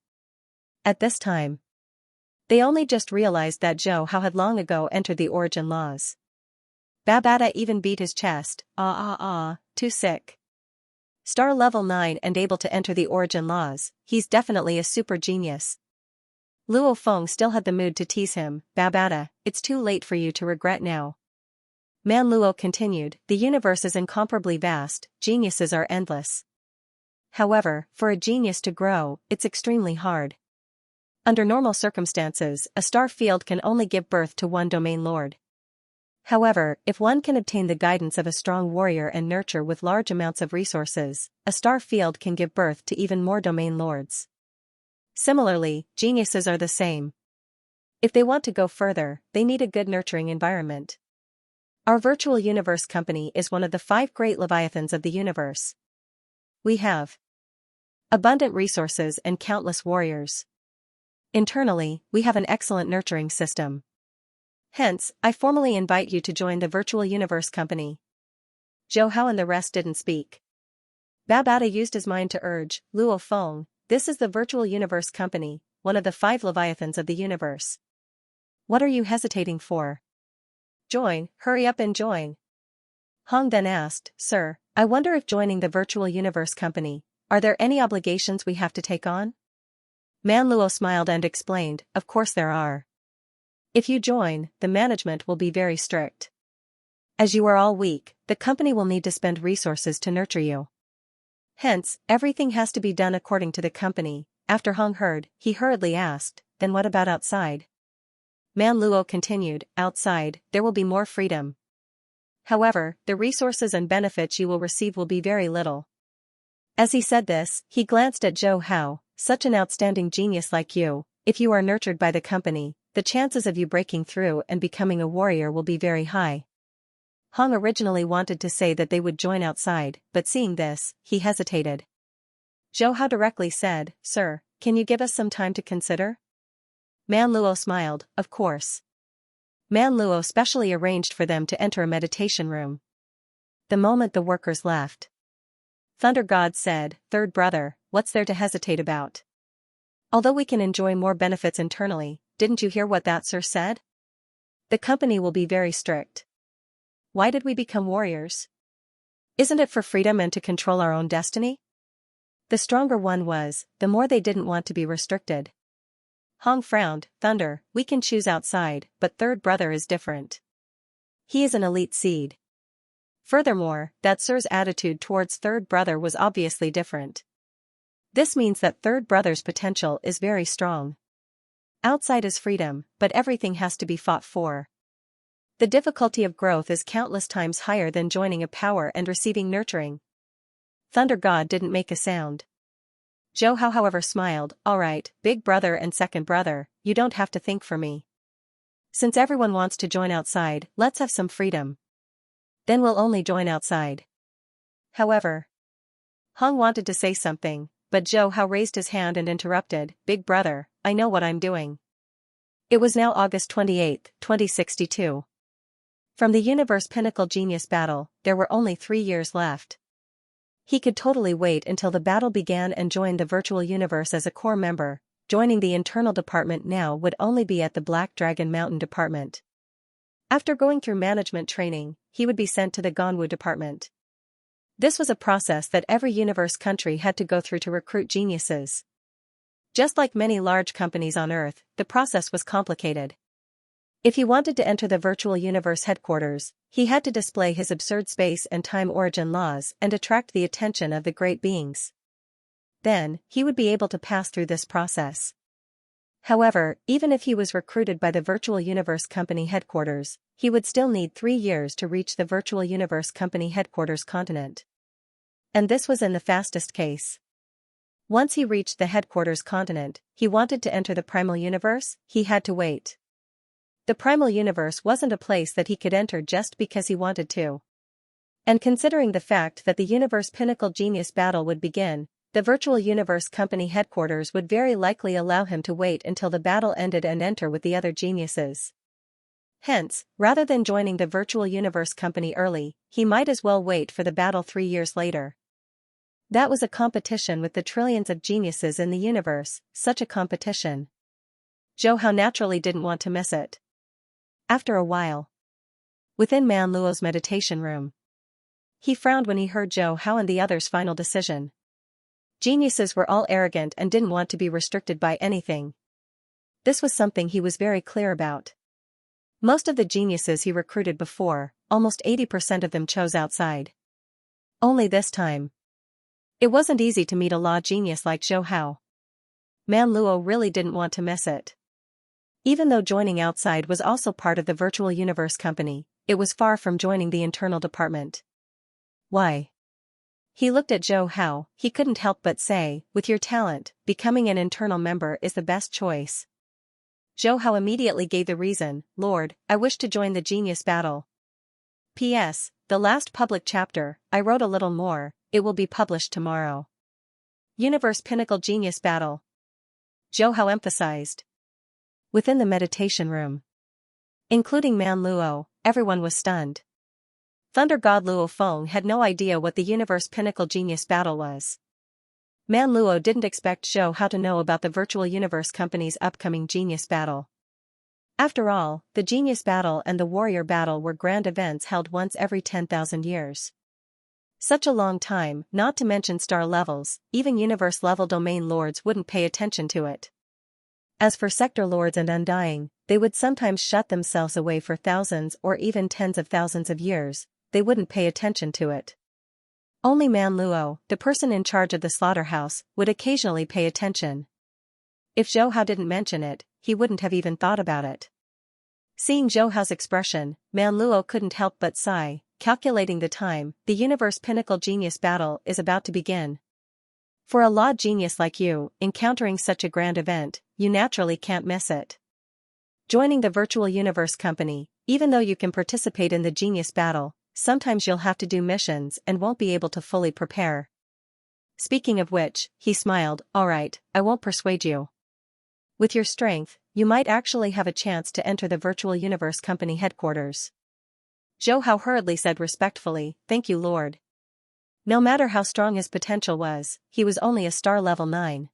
At this time, they only just realized that Zhou Hao had long ago entered the origin laws. Babada even beat his chest, too sick. Star level 9 and able to enter the origin laws, he's definitely a super genius. Luo Feng still had the mood to tease him, Babada, it's too late for you to regret now. Man Luo continued, the universe is incomparably vast, geniuses are endless. However, for a genius to grow, it's extremely hard. Under normal circumstances, a star field can only give birth to one domain lord. However, if one can obtain the guidance of a strong warrior and nurture with large amounts of resources, a star field can give birth to even more domain lords. Similarly, geniuses are the same. If they want to go further, they need a good nurturing environment. Our virtual universe company is one of the 5 great leviathans of the universe. We have abundant resources and countless warriors. Internally, we have an excellent nurturing system. Hence, I formally invite you to join the virtual universe company. Zhou Hao and the rest didn't speak. Babada used his mind to urge, Luo Feng, this is the virtual universe company, one of the 5 leviathans of the universe. What are you hesitating for? Join, hurry up and join. Hong then asked, Sir, I wonder if joining the virtual universe company, are there any obligations we have to take on? Man Luo smiled and explained, of course there are. If you join, the management will be very strict. As you are all weak, the company will need to spend resources to nurture you. Hence, everything has to be done according to the company. After Hong heard, he hurriedly asked, then what about outside? Man Luo continued, outside, there will be more freedom. However, the resources and benefits you will receive will be very little. As he said this, he glanced at Zhou Hao, such an outstanding genius like you, if you are nurtured by the company, the chances of you breaking through and becoming a warrior will be very high. Hong originally wanted to say that they would join outside, but seeing this, he hesitated. Zhou Hao directly said, Sir, can you give us some time to consider? Man Luo smiled, of course. Man Luo specially arranged for them to enter a meditation room. The moment the workers left, Thunder God said, Third brother, what's there to hesitate about? Although we can enjoy more benefits internally, didn't you hear what that sir said? The company will be very strict. Why did we become warriors? Isn't it for freedom and to control our own destiny? The stronger one was, the more they didn't want to be restricted. Hong frowned, Thunder, we can choose outside, but third brother is different. He is an elite seed. Furthermore, that sir's attitude towards third brother was obviously different. This means that third brother's potential is very strong. Outside is freedom, but everything has to be fought for. The difficulty of growth is countless times higher than joining a power and receiving nurturing. Thunder God didn't make a sound. Zhou Hao however smiled, all right, big brother and second brother, you don't have to think for me. Since everyone wants to join outside, let's have some freedom. Then we'll only join outside. However, Hong wanted to say something, but Zhou Hao raised his hand and interrupted, big brother, I know what I'm doing. It was now August 28, 2062. From the Universe Pinnacle Genius Battle, there were only 3 years left. He could totally wait until the battle began and join the virtual universe as a core member. Joining the internal department now would only be at the Black Dragon Mountain department. After going through management training, he would be sent to the Ganwu department. This was a process that every universe country had to go through to recruit geniuses. Just like many large companies on Earth, the process was complicated. If he wanted to enter the virtual universe headquarters, he had to display his absurd space and time origin laws and attract the attention of the great beings. Then, he would be able to pass through this process. However, even if he was recruited by the virtual universe company headquarters, he would still need 3 years to reach the virtual universe company headquarters continent. And this was in the fastest case. Once he reached the headquarters continent, he wanted to enter the primal universe, he had to wait. The primal universe wasn't a place that he could enter just because he wanted to. And considering the fact that the Universe Pinnacle Genius Battle would begin, the virtual universe company headquarters would very likely allow him to wait until the battle ended and enter with the other geniuses. Hence, rather than joining the virtual universe company early, he might as well wait for the battle 3 years later. That was a competition with the trillions of geniuses in the universe, such a competition. Zhou Hao naturally didn't want to miss it. After a while, within Man Luo's meditation room, he frowned when he heard Zhou Hao and the others' final decision. Geniuses were all arrogant and didn't want to be restricted by anything. This was something he was very clear about. Most of the geniuses he recruited before, almost 80% of them chose outside. Only this time, it wasn't easy to meet a law genius like Zhou Hao. Man Luo really didn't want to miss it. Even though joining outside was also part of the virtual universe company, it was far from joining the internal department. Why? He looked at Zhou Hao. He couldn't help but say, with your talent, becoming an internal member is the best choice. Zhou Hao immediately gave the reason, Lord, I wish to join the genius battle. P.S. The last public chapter, I wrote a little more, it will be published tomorrow. Universe Pinnacle Genius Battle. Zhou Hao emphasized. Within the meditation room, including Man Luo, everyone was stunned. Thunder God Luo Feng had no idea what the Universe Pinnacle Genius Battle was. Man Luo didn't expect Zhou Hao to know about the Virtual Universe Company's upcoming Genius Battle. After all, the Genius Battle and the Warrior Battle were grand events held once every 10,000 years. Such a long time, not to mention star levels, even universe-level domain lords wouldn't pay attention to it. As for sector lords and undying, they would sometimes shut themselves away for thousands or even tens of thousands of years, they wouldn't pay attention to it. Only Man Luo, the person in charge of the slaughterhouse, would occasionally pay attention. If Zhou Hao didn't mention it, he wouldn't have even thought about it. Seeing Zhou Hao's expression, Man Luo couldn't help but sigh, calculating the time, the Universe Pinnacle Genius Battle is about to begin. For a law genius like you, encountering such a grand event, you naturally can't miss it. Joining the Virtual Universe Company, even though you can participate in the Genius Battle, sometimes you'll have to do missions and won't be able to fully prepare. Speaking of which, he smiled, alright, I won't persuade you. With your strength, you might actually have a chance to enter the Virtual Universe Company headquarters. Zhou Hao hurriedly said respectfully, thank you Lord. No matter how strong his potential was, he was only a star level 9.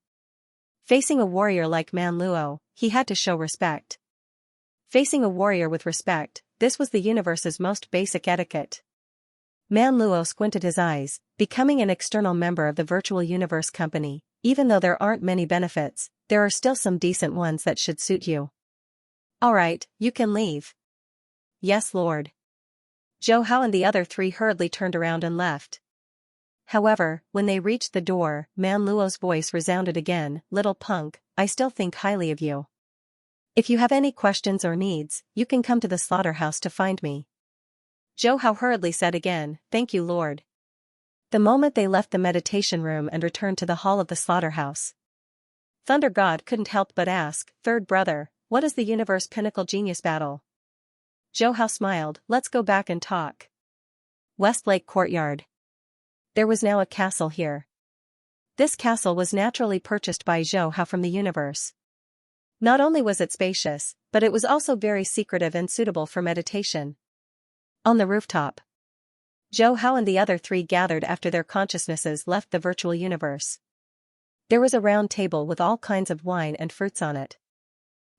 Facing a warrior like Man Luo, he had to show respect. Facing a warrior with respect, this was the universe's most basic etiquette. Man Luo squinted his eyes, becoming an external member of the Virtual Universe Company, even though there aren't many benefits, there are still some decent ones that should suit you. Alright, you can leave. Yes Lord. Zhou Hao and the other 3 hurriedly turned around and left. However, when they reached the door, Man Luo's voice resounded again, little punk, I still think highly of you. If you have any questions or needs, you can come to the slaughterhouse to find me. Zhou Hao hurriedly said again, thank you Lord. The moment they left the meditation room and returned to the hall of the slaughterhouse, Thunder God couldn't help but ask, third brother, what is the Universe Pinnacle Genius Battle? Zhou Hao smiled, let's go back and talk. Westlake Courtyard. There was now a castle here. This castle was naturally purchased by Zhou Hao from the universe. Not only was it spacious, but it was also very secretive and suitable for meditation. On the rooftop, Zhou Hao and the other 3 gathered after their consciousnesses left the virtual universe. There was a round table with all kinds of wine and fruits on it.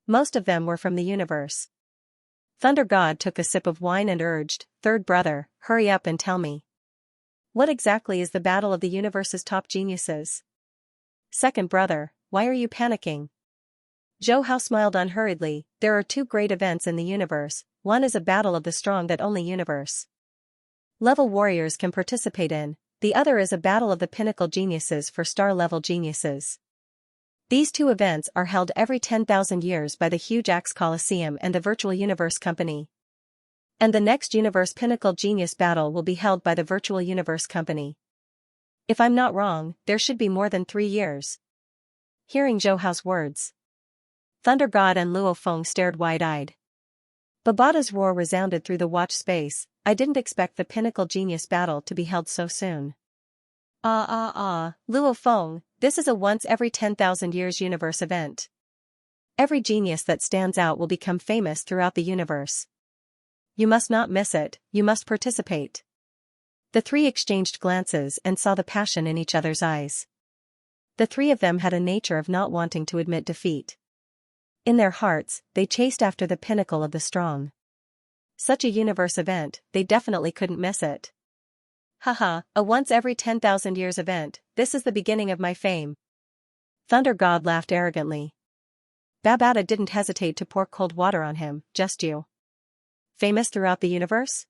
Most of them were from the universe. Thunder God took a sip of wine and urged, third brother, hurry up and tell me. What exactly is the battle of the universe's top geniuses? Second brother, why are you panicking? Zhou Hao smiled unhurriedly, there are 2 great events in the universe, one is a battle of the strong that only universe level warriors can participate in, the other is a battle of the pinnacle geniuses for star-level geniuses. These 2 events are held every 10,000 years by the huge Axe Coliseum and the Virtual Universe Company. And the next Universe Pinnacle Genius Battle will be held by the Virtual Universe Company. If I'm not wrong, there should be more than 3 years. Hearing Zhou Hao's words, Thunder God and Luo Feng stared wide-eyed. Babada's roar resounded through the watch space, I didn't expect the Pinnacle Genius Battle to be held so soon. Luo Feng, this is a once every 10,000 years universe event. Every genius that stands out will become famous throughout the universe. You must not miss it, you must participate. The three exchanged glances and saw the passion in each other's eyes. The three of them had a nature of not wanting to admit defeat. In their hearts, they chased after the pinnacle of the strong. Such a universe event, they definitely couldn't miss it. Haha, a once every 10,000 years event, this is the beginning of my fame. Thunder God laughed arrogantly. Babata didn't hesitate to pour cold water on him. Just you. Famous throughout the universe?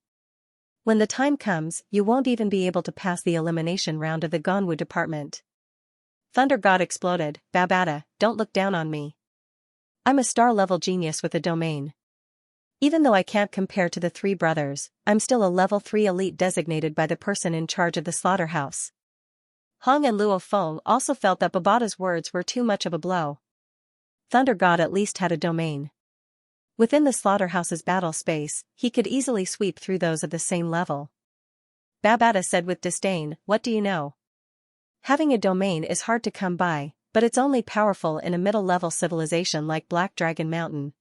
When the time comes, you won't even be able to pass the elimination round of the Ganwu department. Thunder God exploded. Babata, don't look down on me. I'm a star-level genius with a domain. Even though I can't compare to the three brothers, I'm still a level 3 elite designated by the person in charge of the slaughterhouse. Hong and Luo Feng also felt that Babata's words were too much of a blow. Thunder God at least had a domain. Within the slaughterhouse's battle space, he could easily sweep through those of the same level. Babata said with disdain, what do you know? Having a domain is hard to come by, but it's only powerful in a middle-level civilization like Black Dragon Mountain.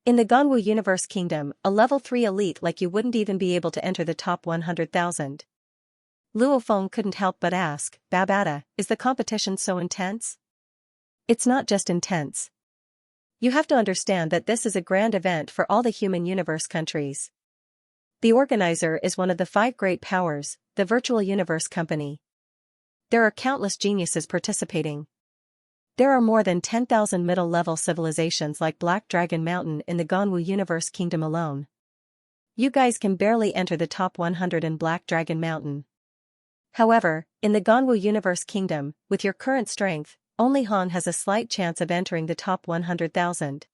In the Ganwu Universe Kingdom, a level 3 elite like you wouldn't even be able to enter the top 100,000. Luo Feng couldn't help but ask, Babata, is the competition so intense? It's not just intense. You have to understand that this is a grand event for all the human universe countries. The organizer is one of the 5 great powers, the Virtual Universe Company. There are countless geniuses participating. There are more than 10,000 middle-level civilizations like Black Dragon Mountain in the Ganwu Universe Kingdom alone. You guys can barely enter the top 100 in Black Dragon Mountain. However, in the Ganwu Universe Kingdom, with your current strength, only Han has a slight chance of entering the top 100,000.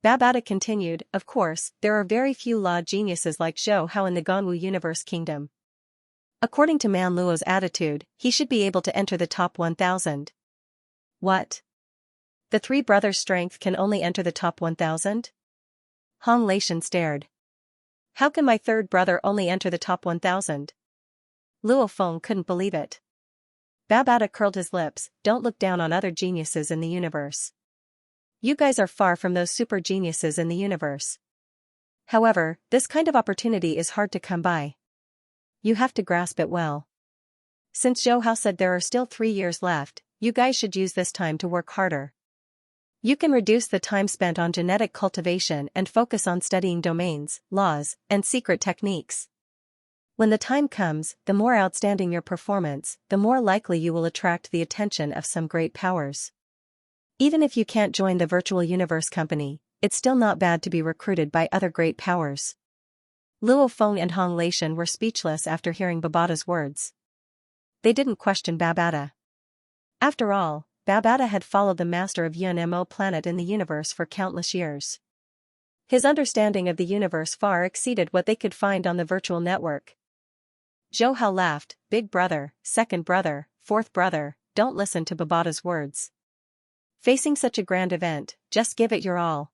Babata continued, of course, there are very few law geniuses like Zhou Hao in the Ganwu Universe Kingdom. According to Man Luo's attitude, he should be able to enter the top 1,000. What? The three brothers' strength can only enter the top 1,000? Hong Leishan stared. How can my third brother only enter the top 1,000? Luo Feng couldn't believe it. Babata curled his lips, don't look down on other geniuses in the universe. You guys are far from those super geniuses in the universe. However, this kind of opportunity is hard to come by. You have to grasp it well. Since Zhou Hao said there are still 3 years left, you guys should use this time to work harder. You can reduce the time spent on genetic cultivation and focus on studying domains, laws, and secret techniques. When the time comes, the more outstanding your performance, the more likely you will attract the attention of some great powers. Even if you can't join the Virtual Universe Company, it's still not bad to be recruited by other great powers. Luo Feng and Hong Leishan were speechless after hearing Babata's words. They didn't question Babata. After all, Babata had followed the master of Yunmo planet in the universe for countless years. His understanding of the universe far exceeded what they could find on the virtual network. Zhou Hao laughed, big brother, second brother, fourth brother, don't listen to Babata's words. Facing such a grand event, just give it your all.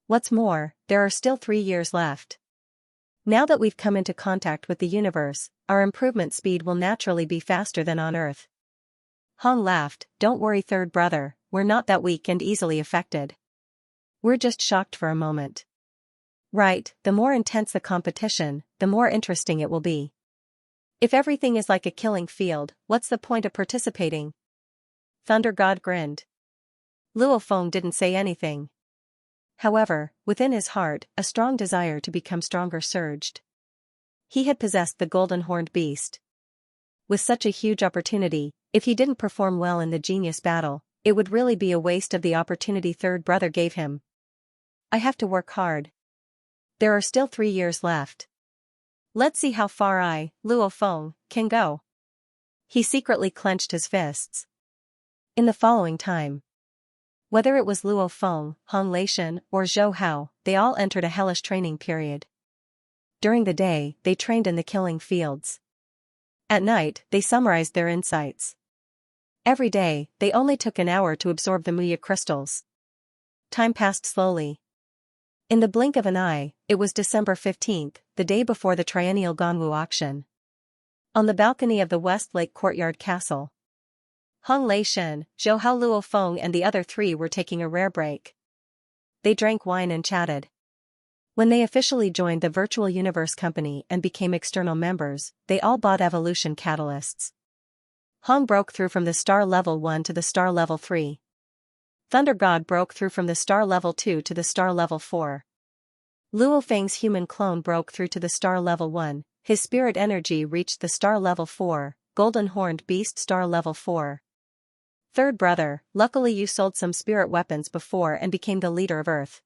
What's more, there are still 3 years left. Now that we've come into contact with the universe, our improvement speed will naturally be faster than on Earth. Hong laughed, don't worry third brother, we're not that weak and easily affected. We're just shocked for a moment. Right, the more intense the competition, the more interesting it will be. If everything is like a killing field, what's the point of participating? Thunder God grinned. Luo Feng didn't say anything. However, within his heart, a strong desire to become stronger surged. He had possessed the golden horned beast. With such a huge opportunity, if he didn't perform well in the genius battle, it would really be a waste of the opportunity third brother gave him. I have to work hard. There are still 3 years left. Let's see how far I, Luo Feng, can go. He secretly clenched his fists. In the following time, whether it was Luo Feng, Hong Leishan, or Zhou Hao, they all entered a hellish training period. During the day, they trained in the killing fields. At night, they summarized their insights. Every day, they only took an hour to absorb the Muya crystals. Time passed slowly. In the blink of an eye, it was December 15th, the day before the triennial Ganwu auction. On the balcony of the West Lake Courtyard Castle, Hong Leishan, Zhou Hao, Luo Feng and the other 3 were taking a rare break. They drank wine and chatted. When they officially joined the Virtual Universe Company and became external members, they all bought evolution catalysts. Hong broke through from the star level 1 to the star level 3. Thunder God broke through from the star level 2 to the star level 4. Luo Feng's human clone broke through to the star level 1, his spirit energy reached the star level 4, Golden Horned Beast star level 4. Third brother, luckily you sold some spirit weapons before and became the leader of Earth.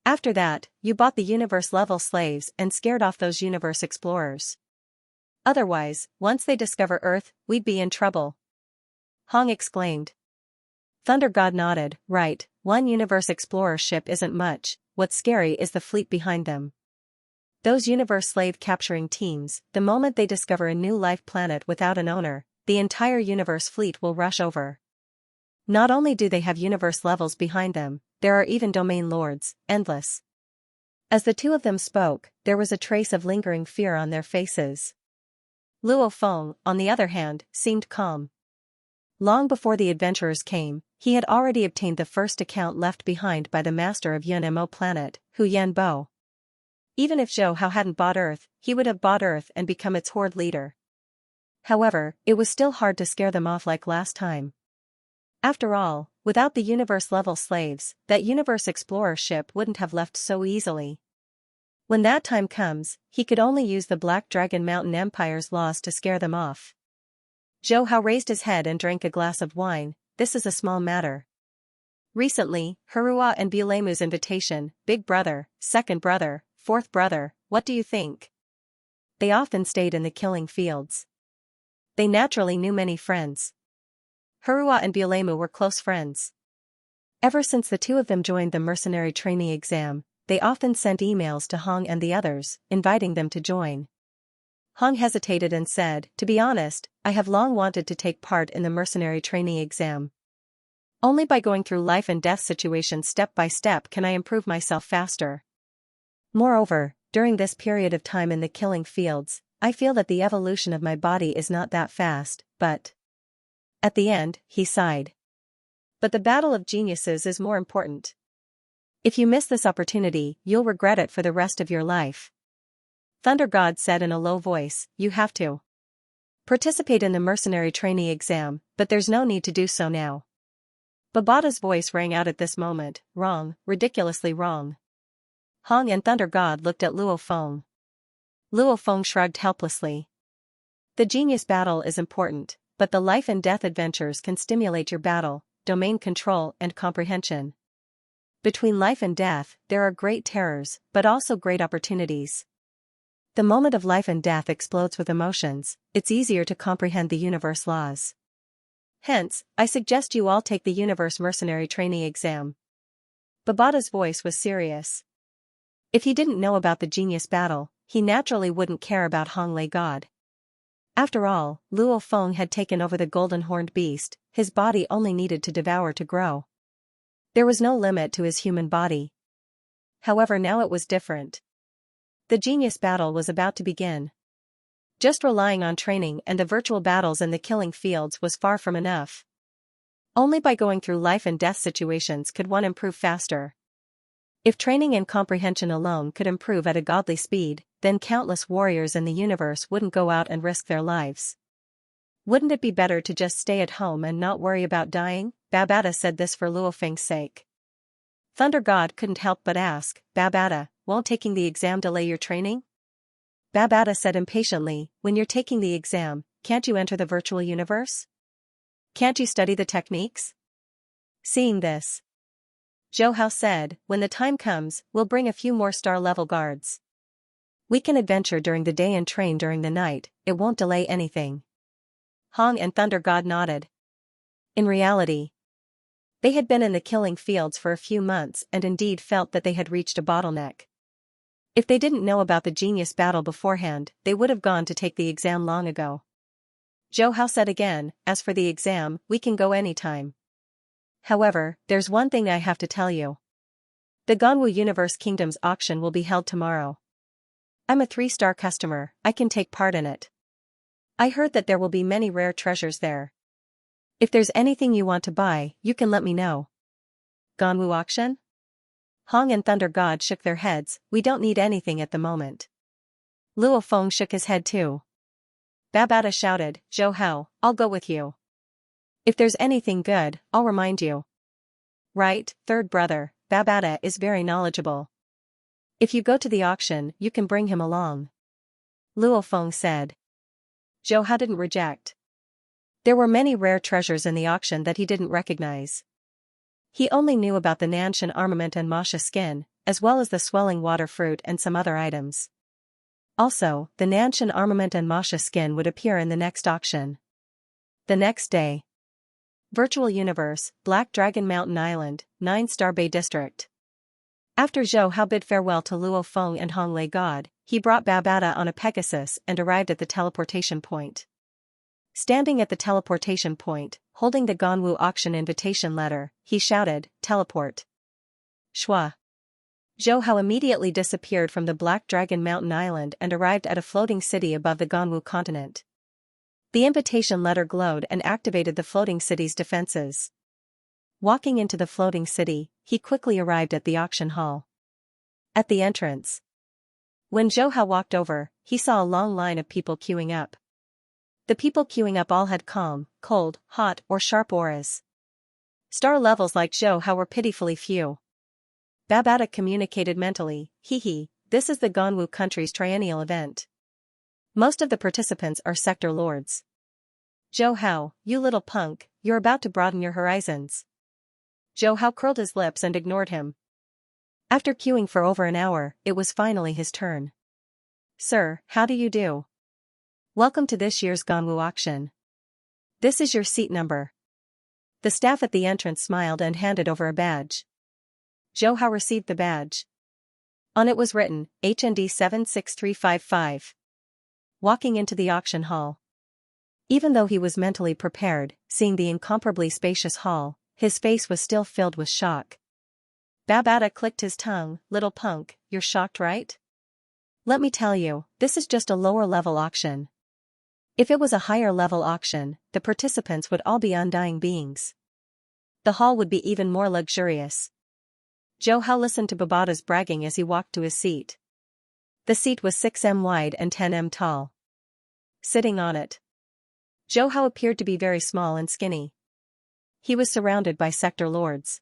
After that, you bought the universe-level slaves and scared off those universe explorers. Otherwise, once they discover Earth, we'd be in trouble. Hong exclaimed. Thunder God nodded, right, one universe explorer ship isn't much, what's scary is the fleet behind them. Those universe slave capturing teams, the moment they discover a new life planet without an owner, the entire universe fleet will rush over. Not only do they have universe levels behind them, there are even domain lords, endless. As the two of them spoke, there was a trace of lingering fear on their faces. Luo Feng, on the other hand, seemed calm. Long before the adventurers came, he had already obtained the first account left behind by the master of Yun Mo planet, Hu Yanbo. Even if Zhou Hao hadn't bought Earth, he would have bought Earth and become its horde leader. However, it was still hard to scare them off like last time. After all, without the universe-level slaves, that universe explorer ship wouldn't have left so easily. When that time comes, he could only use the Black Dragon Mountain Empire's laws to scare them off. Zhou Hao raised his head and drank a glass of wine. This is a small matter. Recently, Hurua and Bulemu's invitation, big brother, second brother, fourth brother, what do you think? They often stayed in the killing fields. They naturally knew many friends. Hurua and Bulemu were close friends. Ever since the two of them joined the mercenary trainee exam, they often sent emails to Hong and the others, inviting them to join. Hong hesitated and said, to be honest, I have long wanted to take part in the mercenary trainee exam. Only by going through life and death situations step by step can I improve myself faster. Moreover, during this period of time in the killing fields, I feel that the evolution of my body is not that fast, but... At the end, he sighed. But the battle of geniuses is more important. If you miss this opportunity, you'll regret it for the rest of your life. Thunder God said in a low voice, you have to participate in the mercenary trainee exam, but there's no need to do so now. Babata's voice rang out at this moment, wrong, ridiculously wrong. Hong and Thunder God looked at Luo Feng. Luo Feng shrugged helplessly. The genius battle is important, but the life and death adventures can stimulate your battle, domain control and comprehension. Between life and death, there are great terrors, but also great opportunities. The moment of life and death explodes with emotions, it's easier to comprehend the universe laws. Hence, I suggest you all take the universe mercenary trainee exam. Babata's voice was serious. If he didn't know about the genius battle, he naturally wouldn't care about Hong Lei God. After all, Luo Feng had taken over the golden horned beast, his body only needed to devour to grow. There was no limit to his human body. However, now it was different. The genius battle was about to begin. Just relying on training and the virtual battles in the killing fields was far from enough. Only by going through life and death situations could one improve faster. If training and comprehension alone could improve at a godly speed, then countless warriors in the universe wouldn't go out and risk their lives. Wouldn't it be better to just stay at home and not worry about dying? Babata said this for Luo Feng's sake. Thunder God couldn't help but ask, Babata, won't taking the exam delay your training? Babata said impatiently, when you're taking the exam, can't you enter the virtual universe? Can't you study the techniques? Seeing this, Zhou Hao said, when the time comes, we'll bring a few more star-level guards. We can adventure during the day and train during the night, it won't delay anything. Hong and Thunder God nodded. In reality, they had been in the killing fields for a few months and indeed felt that they had reached a bottleneck. If they didn't know about the genius battle beforehand, they would have gone to take the exam long ago. Zhou Hao said again, as for the exam, we can go anytime. However, there's one thing I have to tell you. The Ganwu Universe Kingdom's auction will be held tomorrow. I'm a 3-star customer, I can take part in it. I heard that there will be many rare treasures there. If there's anything you want to buy, you can let me know. Ganwu auction? Hong and Thunder God shook their heads. We don't need anything at the moment. Luo Feng shook his head too. Babata shouted, Zhou Hao, I'll go with you. If there's anything good, I'll remind you. Right, third brother, Babata is very knowledgeable. If you go to the auction, you can bring him along. Luo Feng said. Zhou Hao didn't reject. There were many rare treasures in the auction that he didn't recognize. He only knew about the Nanshan armament and Masha skin, as well as the swelling water fruit and some other items. Also, the Nanshan armament and Masha skin would appear in the next auction. The next day. Virtual Universe, Black Dragon Mountain Island, 9-Star Bay District. After Zhou Hao bid farewell to Luo Feng and Hong Lei God, he brought Babata on a Pegasus and arrived at the teleportation point. Standing at the teleportation point, holding the Ganwu auction invitation letter, he shouted, Teleport. Shua. Zhou Hao immediately disappeared from the Black Dragon Mountain Island and arrived at a floating city above the Ganwu continent. The invitation letter glowed and activated the floating city's defenses. Walking into the floating city, he quickly arrived at the auction hall. At the entrance. When Zhou Hao walked over, he saw a long line of people queuing up. The people queuing up all had calm, cold, hot, or sharp auras. Star levels like Zhou Hao were pitifully few. Babata communicated mentally, this is the Ganwu country's triennial event. Most of the participants are sector lords. Zhou Hao, you little punk, you're about to broaden your horizons. Zhou Hao curled his lips and ignored him. After queuing for over an hour, it was finally his turn. Sir, how do you do? Welcome to this year's Ganwu auction. This is your seat number. The staff at the entrance smiled and handed over a badge. Zhou Hao received the badge. On it was written, HND 76355. Walking into the auction hall. Even though he was mentally prepared, seeing the incomparably spacious hall, his face was still filled with shock. Babata clicked his tongue, little punk, you're shocked, right? Let me tell you, this is just a lower-level auction. If it was a higher-level auction, the participants would all be undying beings. The hall would be even more luxurious. Zhou Hao listened to Babata's bragging as he walked to his seat. The seat was 6 m wide and 10 m tall. Sitting on it, Zhou Hao appeared to be very small and skinny. He was surrounded by sector lords.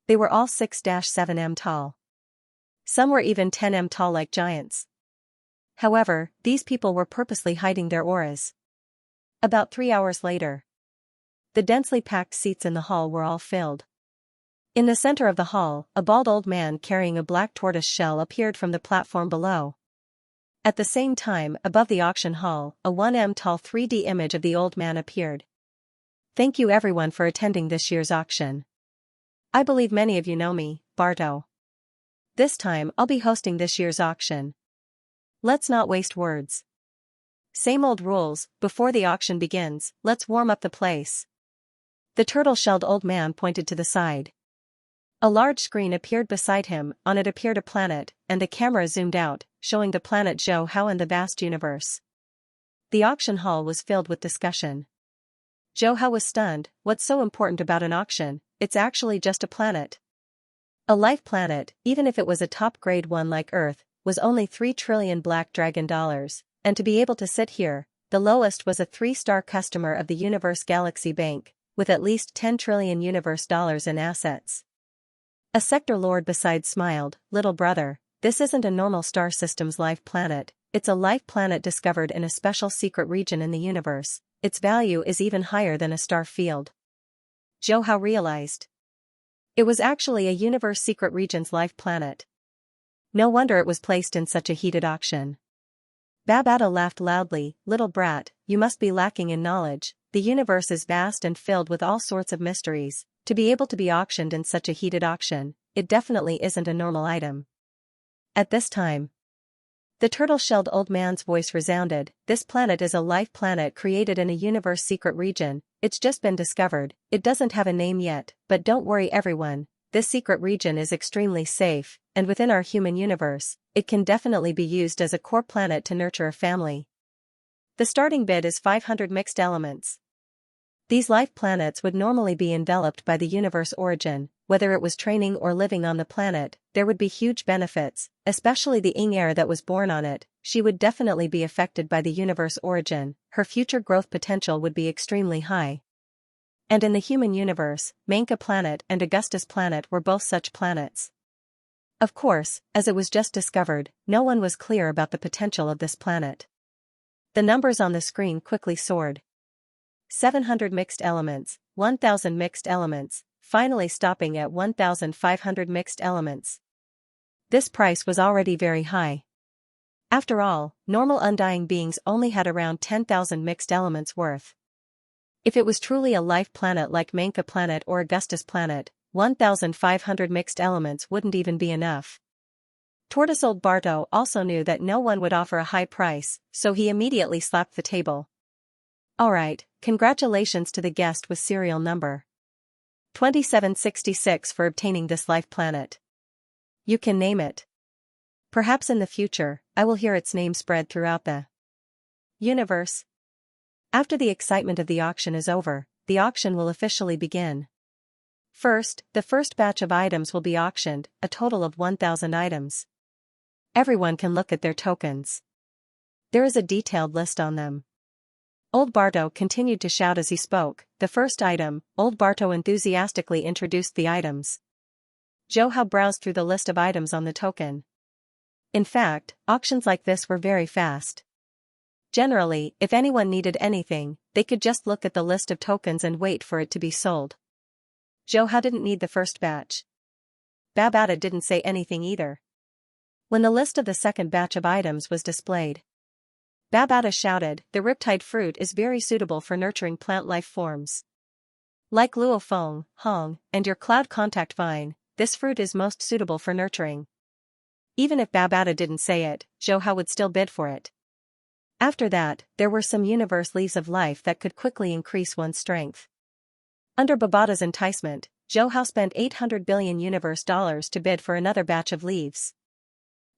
They were all 6-7 m tall. Some were even 10 m tall like giants. However, these people were purposely hiding their auras. About 3 hours later, the densely packed seats in the hall were all filled. In the center of the hall, a bald old man carrying a black tortoise shell appeared from the platform below. At the same time, above the auction hall, a 1 m tall 3D image of the old man appeared. Thank you everyone for attending this year's auction. I believe many of you know me, Barto. This time I'll be hosting this year's auction. Let's not waste words. Same old rules, before the auction begins, let's warm up the place. The turtle-shelled old man pointed to the side. A large screen appeared beside him, on it appeared a planet, and the camera zoomed out, showing the planet Zhou Hao and the vast universe. The auction hall was filled with discussion. Zhou Hao was stunned, what's so important about an auction? It's actually just a planet. A life planet, even if it was a top-grade one like Earth, was only 3 trillion black dragon dollars, and to be able to sit here, the lowest was a 3-star customer of the Universe Galaxy Bank, with at least 10 trillion universe dollars in assets. A sector lord beside smiled, little brother, this isn't a normal star system's life planet, it's a life planet discovered in a special secret region in the universe, its value is even higher than a star field. Zhou Hao realized. It was actually a universe secret region's life planet. No wonder it was placed in such a heated auction. Babata laughed loudly, little brat, you must be lacking in knowledge, the universe is vast and filled with all sorts of mysteries. To be able to be auctioned in such a heated auction, it definitely isn't a normal item. At this time, the turtle-shelled old man's voice resounded, this planet is a life planet created in a universe secret region, it's just been discovered, it doesn't have a name yet, but don't worry everyone, this secret region is extremely safe, and within our human universe, it can definitely be used as a core planet to nurture a family. The starting bid is 500 mixed elements. These life planets would normally be enveloped by the universe origin, whether it was training or living on the planet, there would be huge benefits, especially the Ing heir that was born on it. She would definitely be affected by the universe origin, her future growth potential would be extremely high. And in the human universe, Xianxia planet and Augustus planet were both such planets. Of course, as it was just discovered, no one was clear about the potential of this planet. The numbers on the screen quickly soared. 700 mixed elements, 1,000 mixed elements, finally stopping at 1,500 mixed elements. This price was already very high. After all, normal undying beings only had around 10,000 mixed elements worth. If it was truly a life planet like Xianxia planet or Augustus planet, 1,500 mixed elements wouldn't even be enough. Tortoise old Barto also knew that no one would offer a high price, so he immediately slapped the table. Alright, congratulations to the guest with serial number 2766 for obtaining this life planet. You can name it. Perhaps in the future, I will hear its name spread throughout the universe. After the excitement of the auction is over, the auction will officially begin. First, the first batch of items will be auctioned, a total of 1,000 items. Everyone can look at their tokens. There is a detailed list on them. Old Barto continued to shout as he spoke. The first item, Old Barto enthusiastically introduced the items. Zhou Hao browsed through the list of items on the token. In fact, auctions like this were very fast. Generally, if anyone needed anything, they could just look at the list of tokens and wait for it to be sold. Zhou Hao didn't need the first batch. Babata didn't say anything either. When the list of the second batch of items was displayed, Babata shouted, "The riptide fruit is very suitable for nurturing plant life forms. Like Luo Feng, Hong, and your cloud contact vine, this fruit is most suitable for nurturing." Even if Babata didn't say it, Zhou Hao would still bid for it. After that, there were some universe leaves of life that could quickly increase one's strength. Under Babata's enticement, Zhou Hao spent 800 billion universe dollars to bid for another batch of leaves.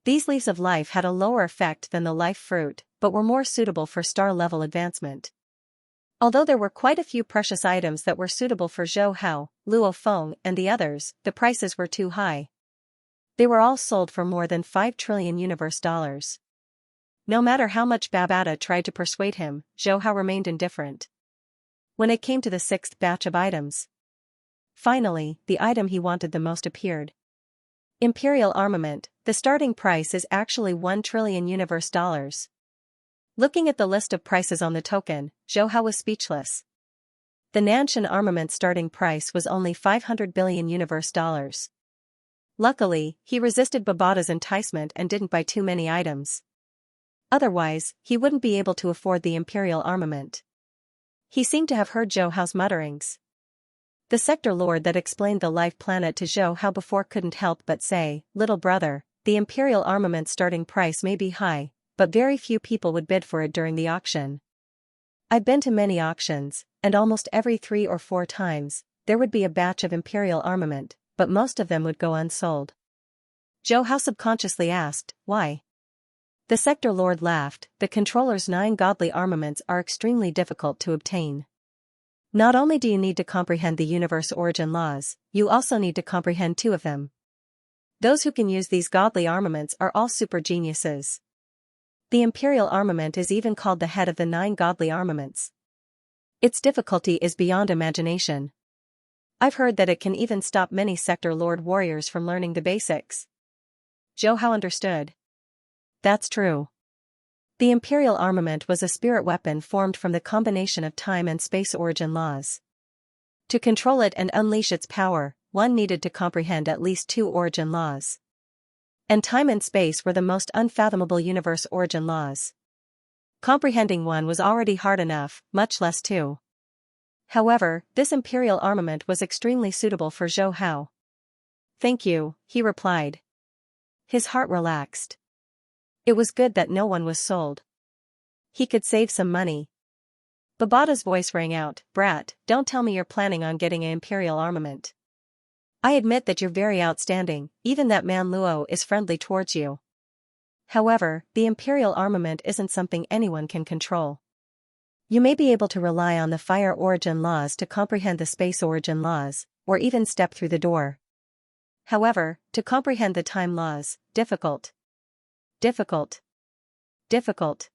These leaves of life had a lower effect than the life fruit, but were more suitable for star-level advancement. Although there were quite a few precious items that were suitable for Zhou Hao, Luo Feng, and the others, the prices were too high. They were all sold for more than 5 trillion universe dollars. No matter how much Babata tried to persuade him, Zhou Hao remained indifferent. When it came to the sixth batch of items, finally, the item he wanted the most appeared. Imperial armament. The starting price is actually 1 trillion universe dollars. Looking at the list of prices on the token, Zhou Hao was speechless. The Nanshan armament starting price was only 500 billion universe dollars. Luckily, he resisted Babata's enticement and didn't buy too many items. Otherwise, he wouldn't be able to afford the Imperial armament. He seemed to have heard Zhou Hao's mutterings. The sector lord that explained the life planet to Zhou Hao before couldn't help but say, "Little brother, the Imperial armament starting price may be high, but very few people would bid for it during the auction. I've been to many auctions, and almost every 3 or 4 times, there would be a batch of Imperial armament, but most of them would go unsold." Zhou Hao subconsciously asked, "Why?" The sector lord laughed. The controller's 9 godly armaments are extremely difficult to obtain. Not only do you need to comprehend the universe origin laws, you also need to comprehend 2 of them. Those who can use these godly armaments are all super geniuses. The Imperial armament is even called the head of the 9 godly armaments. Its difficulty is beyond imagination. I've heard that it can even stop many sector lord warriors from learning the basics. Zhou Hao understood. That's true. The Imperial armament was a spirit weapon formed from the combination of time and space origin laws. To control it and unleash its power, one needed to comprehend at least 2 origin laws. And time and space were the most unfathomable universe origin laws. Comprehending one was already hard enough, much less 2. However, this Imperial armament was extremely suitable for Zhou Hao. "Thank you," he replied. His heart relaxed. It was good that no one was sold. He could save some money. Babata's voice rang out, "Brat, don't tell me you're planning on getting an Imperial armament. I admit that you're very outstanding, even that man Luo is friendly towards you. However, the Imperial armament isn't something anyone can control. You may be able to rely on the fire origin laws to comprehend the space origin laws, or even step through the door. However, to comprehend the time laws, difficult. Difficult. Difficult.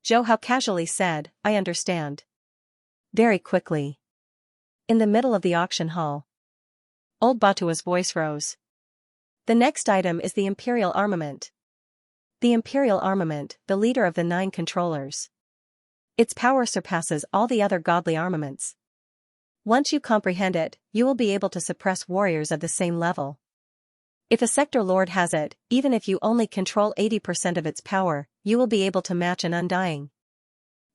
Zhou Hao casually said, I understand. Very quickly. In the middle of the auction hall, old Batua's voice rose. The next item is the Imperial Armament. The Imperial Armament, the leader of the 9 controllers. Its power surpasses all the other godly armaments. Once you comprehend it, you will be able to suppress warriors of the same level. If a sector lord has it, even if you only control 80% of its power, you will be able to match an undying.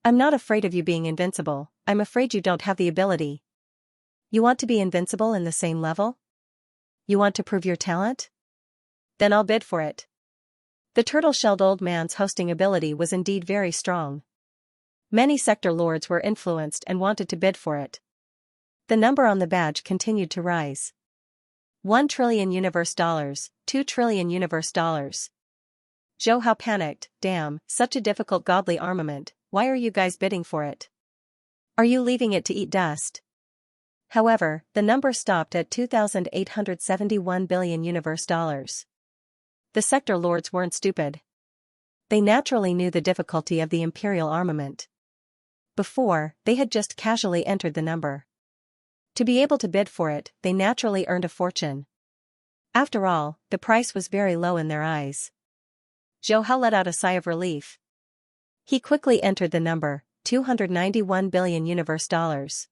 I'm not afraid of you being invincible, I'm afraid you don't have the ability. You want to be invincible in the same level? You want to prove your talent? Then I'll bid for it. The turtle-shelled old man's hosting ability was indeed very strong. Many sector lords were influenced and wanted to bid for it. The number on the badge continued to rise. 1 trillion universe dollars, 2 trillion universe dollars. Zhou Hao panicked, damn, such a difficult godly armament, why are you guys bidding for it? Are you leaving it to eat dust? However, the number stopped at 2,871 billion universe dollars. The sector lords weren't stupid. They naturally knew the difficulty of the Imperial armament. Before, they had just casually entered the number. To be able to bid for it, they naturally earned a fortune. After all, the price was very low in their eyes. Zhou Hao let out a sigh of relief. He quickly entered the number, 291 billion universe dollars.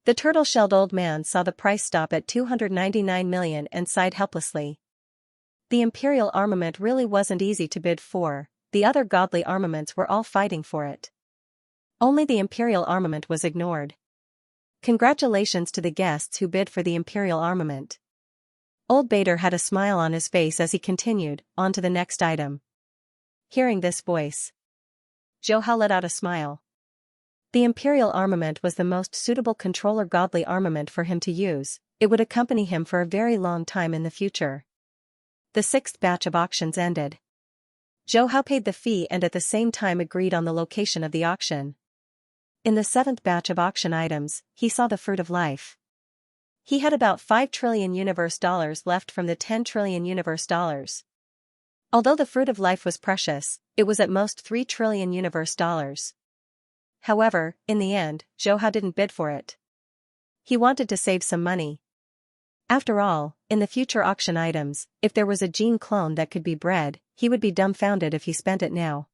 The turtle-shelled old man saw the price stop at 299 million and sighed helplessly. The Imperial armament really wasn't easy to bid for, the other godly armaments were all fighting for it. Only the Imperial armament was ignored. Congratulations to the guests who bid for the Imperial armament. Old Bader had a smile on his face as he continued, on to the next item. Hearing this voice, Zhou Hao let out a smile. The Imperial armament was the most suitable controller godly armament for him to use, it would accompany him for a very long time in the future. The 6th batch of auctions ended. Zhou Hao paid the fee and at the same time agreed on the location of the auction. In the 7th batch of auction items, he saw the fruit of life. He had about 5 trillion universe dollars left from the 10 trillion universe dollars. Although the fruit of life was precious, it was at most 3 trillion universe dollars. However, in the end, Zhou Hao didn't bid for it. He wanted to save some money. After all, in the future auction items, if there was a gene clone that could be bred, he would be dumbfounded if he spent it now.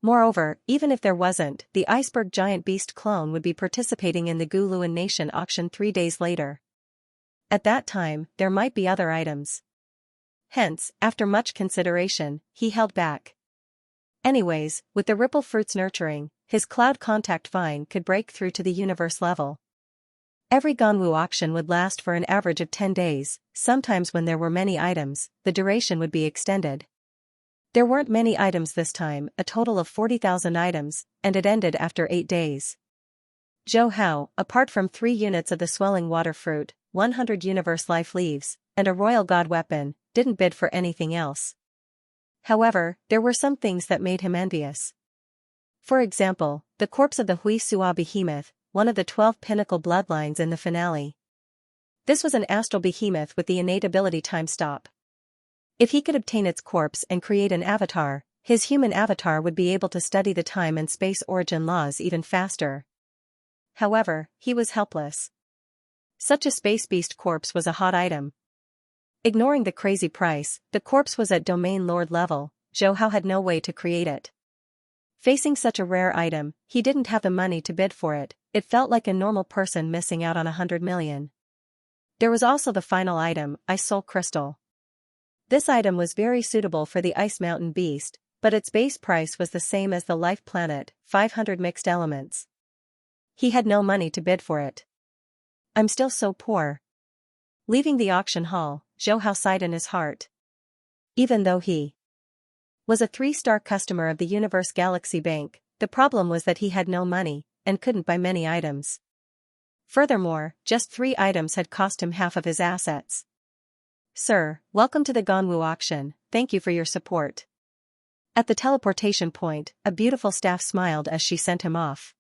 Moreover, even if there wasn't, the iceberg giant beast clone would be participating in the Guluan Nation auction 3 days later. At that time, there might be other items. Hence, after much consideration, he held back. Anyways, with the ripple fruits nurturing, his cloud contact vine could break through to the universe level. Every Ganwu auction would last for an average of 10 days, sometimes when there were many items, the duration would be extended. There weren't many items this time, a total of 40,000 items, and it ended after 8 days. Zhou Hao, apart from 3 units of the swelling water fruit, 100 universe life leaves, and a royal god weapon, didn't bid for anything else. However, there were some things that made him envious. For example, the corpse of the Hui Sua behemoth, one of the 12 pinnacle bloodlines in the finale. This was an astral behemoth with the innate ability time stop. If he could obtain its corpse and create an avatar, his human avatar would be able to study the time and space origin laws even faster. However, he was helpless. Such a space beast corpse was a hot item. Ignoring the crazy price, the corpse was at domain lord level, Zhou Hao had no way to create it. Facing such a rare item, he didn't have the money to bid for it, it felt like a normal person missing out on 100 million. There was also the final item, Ice Soul Crystal. This item was very suitable for the Ice Mountain Beast, but its base price was the same as the Life Planet, 500 mixed elements. He had no money to bid for it. I'm still so poor. Leaving the auction hall, Zhou Hao sighed in his heart. Even though he was a 3-star customer of the Universe Galaxy Bank, the problem was that he had no money, and couldn't buy many items. Furthermore, just 3 items had cost him half of his assets. Sir, welcome to the Ganwu auction, thank you for your support. At the teleportation point, a beautiful staff smiled as she sent him off.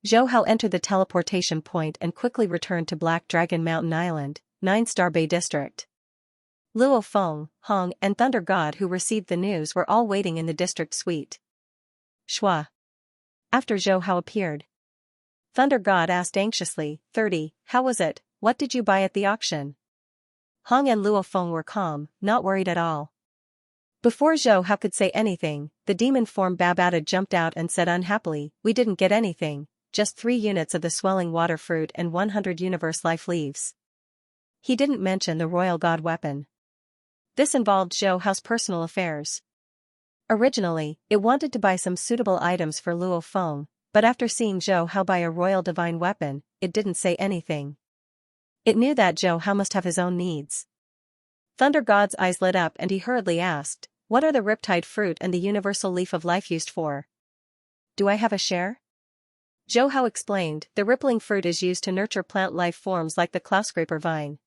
Zhou Hao entered the teleportation point and quickly returned to Black Dragon Mountain Island, 9-Star Bay District. Luo Feng, Hong, and Thunder God who received the news were all waiting in the district suite. Shua. After Zhou Hao appeared, Thunder God asked anxiously, 30, how was it, what did you buy at the auction? Hong and Luo Feng were calm, not worried at all. Before Zhou Hao could say anything, the demon form Babata jumped out and said unhappily, we didn't get anything, just 3 units of the swelling water fruit and 100 universe life leaves. He didn't mention the royal god weapon. This involved Zhou Hao's personal affairs. Originally, it wanted to buy some suitable items for Luo Feng, but after seeing Zhou Hao buy a royal divine weapon, it didn't say anything. It knew that Zhou Hao must have his own needs. Thunder God's eyes lit up and he hurriedly asked, what are the riptide fruit and the universal leaf of life used for? Do I have a share? Zhou Hao explained, the rippling fruit is used to nurture plant life forms like the clouscraper vine.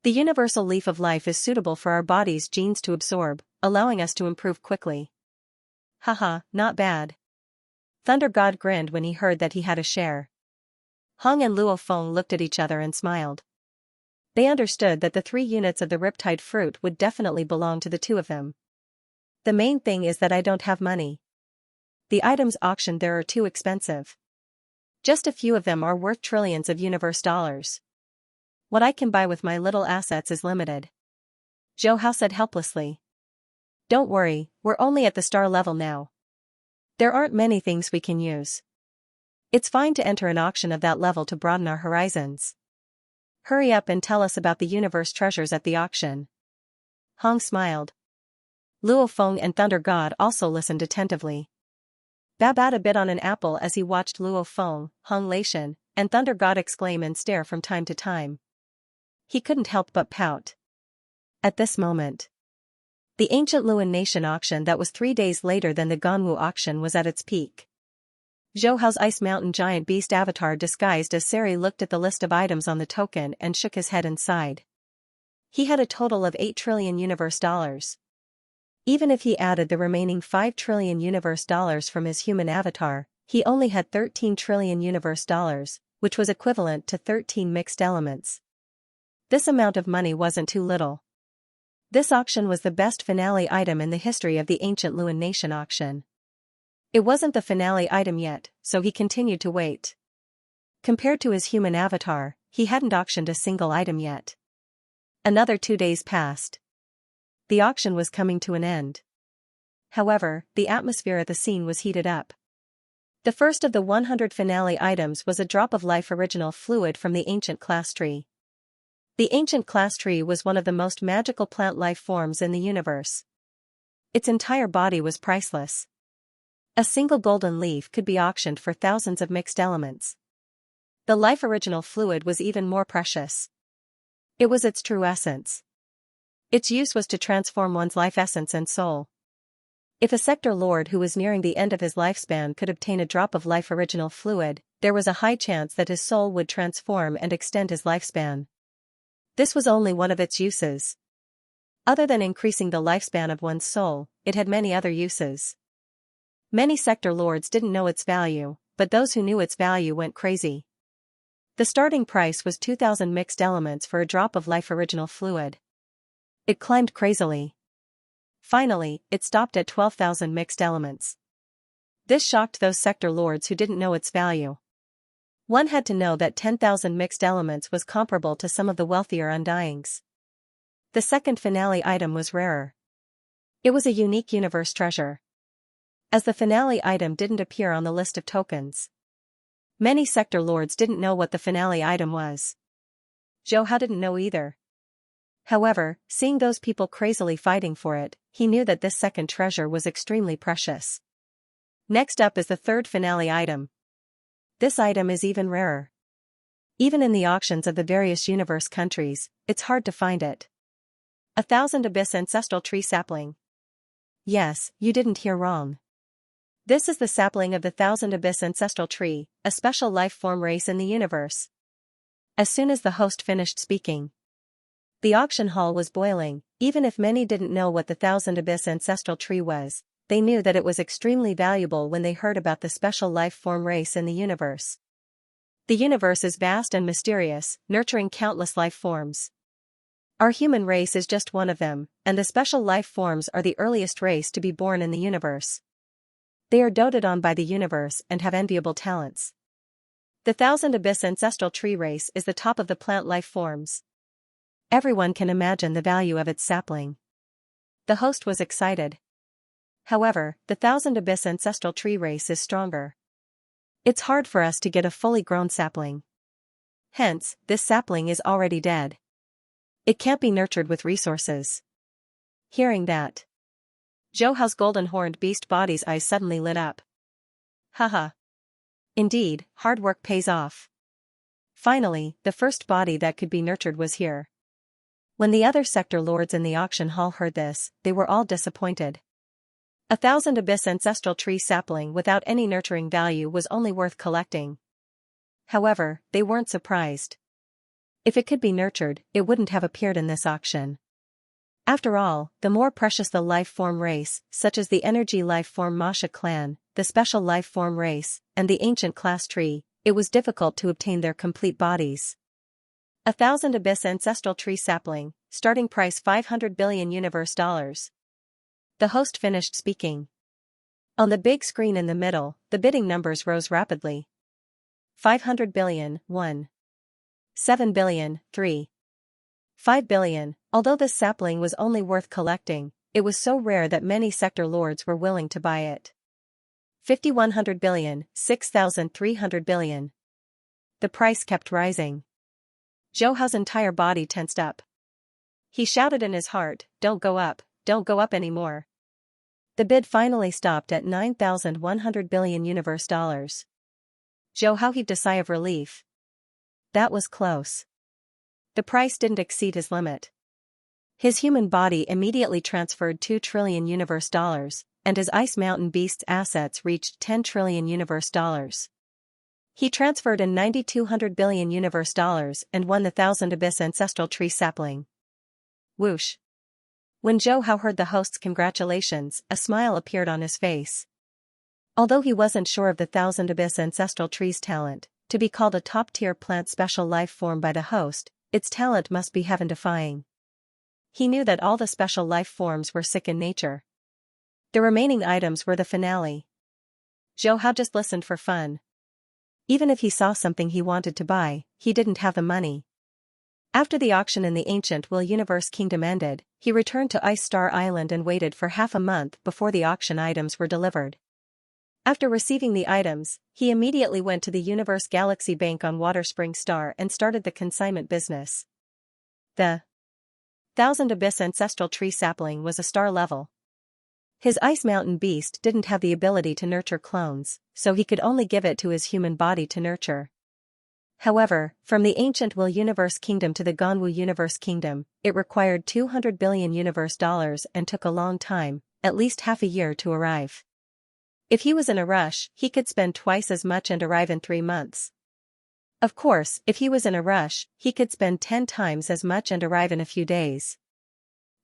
The universal leaf of life is suitable for our body's genes to absorb, allowing us to improve quickly. Haha, not bad. Thunder God grinned when he heard that he had a share. Hong and Luo Feng looked at each other and smiled. They understood that the 3 units of the riptide fruit would definitely belong to the 2 of them. The main thing is that I don't have money. The items auctioned there are too expensive. Just a few of them are worth trillions of universe dollars. What I can buy with my little assets is limited. Zhou Hao said helplessly. Don't worry, we're only at the star level now. There aren't many things we can use. It's fine to enter an auction of that level to broaden our horizons. Hurry up and tell us about the universe treasures at the auction. Hong smiled. Luo Feng and Thunder God also listened attentively. Babata bit on an apple as he watched Luo Feng, Hong Leishan, and Thunder God exclaim and stare from time to time. He couldn't help but pout. At this moment, the ancient Luan Nation auction that was 3 days later than the Ganwu auction was at its peak. Zhou Hao's Ice Mountain giant beast avatar disguised as Sari looked at the list of items on the token and shook his head and sighed. He had a total of 8 trillion universe dollars. Even if he added the remaining 5 trillion universe dollars from his human avatar, he only had 13 trillion universe dollars, which was equivalent to 13 mixed elements. This amount of money wasn't too little. This auction was the best finale item in the history of the ancient Luan Nation auction. It wasn't the finale item yet, so he continued to wait. Compared to his human avatar, he hadn't auctioned a single item yet. Another 2 days passed. The auction was coming to an end. However, the atmosphere at the scene was heated up. The first of the 100 finale items was a drop of life original fluid from the ancient class tree. The ancient class tree was one of the most magical plant life forms in the universe. Its entire body was priceless. A single golden leaf could be auctioned for thousands of mixed elements. The life original fluid was even more precious. It was its true essence. Its use was to transform one's life essence and soul. If a sector lord who was nearing the end of his lifespan could obtain a drop of life original fluid, there was a high chance that his soul would transform and extend his lifespan. This was only one of its uses. Other than increasing the lifespan of one's soul, it had many other uses. Many sector lords didn't know its value, but those who knew its value went crazy. The starting price was 2,000 mixed elements for a drop of life original fluid. It climbed crazily. Finally, it stopped at 12,000 mixed elements. This shocked those sector lords who didn't know its value. One had to know that 10,000 mixed elements was comparable to some of the wealthier undyings. The second finale item was rarer. It was a unique universe treasure. As the finale item didn't appear on the list of tokens, many sector lords didn't know what the finale item was. Zhou Hao didn't know either. However, seeing those people crazily fighting for it, he knew that this second treasure was extremely precious. Next up is the third finale item. This item is even rarer. Even in the auctions of the various universe countries, it's hard to find it. 1,000 Abyss Ancestral Tree Sapling. Yes, you didn't hear wrong. This is the sapling of the 1,000 Abyss Ancestral Tree, a special life form race in the universe. As soon as the host finished speaking, the auction hall was boiling. Even if many didn't know what the 1,000 Abyss Ancestral Tree was, they knew that it was extremely valuable when they heard about the special life form race in the universe. The universe is vast and mysterious, nurturing countless life forms. Our human race is just one of them, and the special life forms are the earliest race to be born in the universe. They are doted on by the universe and have enviable talents. The Thousand Abyss ancestral tree race is the top of the plant life forms. Everyone can imagine the value of its sapling. The host was excited. However, the Thousand Abyss ancestral tree race is stronger. It's hard for us to get a fully grown sapling. Hence, this sapling is already dead. It can't be nurtured with resources. Hearing that, Zhou Hao's golden-horned beast body's eyes suddenly lit up. Haha. Indeed, hard work pays off. Finally, the first body that could be nurtured was here. When the other sector lords in the auction hall heard this, they were all disappointed. A Thousand Abyss ancestral tree sapling without any nurturing value was only worth collecting. However, they weren't surprised. If it could be nurtured, it wouldn't have appeared in this auction. After all, the more precious the life form race, such as the energy life form Masha clan, the special life form race, and the ancient class tree, it was difficult to obtain their complete bodies. A Thousand Abyss ancestral tree sapling, starting price 500 billion universe dollars. The host finished speaking. On the big screen in the middle, the bidding numbers rose rapidly. 500 billion, 1. 7 billion, 3. 5 billion, although this sapling was only worth collecting, it was so rare that many sector lords were willing to buy it. 5,100 billion, 6,300 billion. The price kept rising. Zhou Hao's entire body tensed up. He shouted in his heart, "Don't go up anymore." The bid finally stopped at 9,100 billion universe dollars. Zhou Hao heaved a sigh of relief. That was close. The price didn't exceed his limit. His human body immediately transferred 2 trillion universe dollars, and his Ice Mountain Beast's assets reached 10 trillion universe dollars. He transferred in 9,200 billion universe dollars and won the Thousand Abyss ancestral tree sapling. Whoosh. When Zhou Hao heard the host's congratulations, a smile appeared on his face. Although he wasn't sure of the Thousand Abyss ancestral tree's talent, to be called a top-tier plant special life form by the host, its talent must be heaven-defying. He knew that all the special life forms were sick in nature. The remaining items were the finale. Zhou Hao just listened for fun. Even if he saw something he wanted to buy, he didn't have the money. After the auction in the ancient Will Universe Kingdom ended, he returned to Ice Star Island and waited for half a month before the auction items were delivered. After receiving the items, he immediately went to the Universe Galaxy Bank on Water Spring Star and started the consignment business. The Thousand Abyss ancestral tree sapling was a star level. His Ice Mountain Beast didn't have the ability to nurture clones, so he could only give it to his human body to nurture. However, from the ancient Will Universe Kingdom to the Ganwu Universe Kingdom, it required 200 billion universe dollars and took a long time, at least half a year to arrive. If he was in a rush, he could spend twice as much and arrive in 3 months. Of course, if he was in a rush, he could spend 10 times as much and arrive in a few days.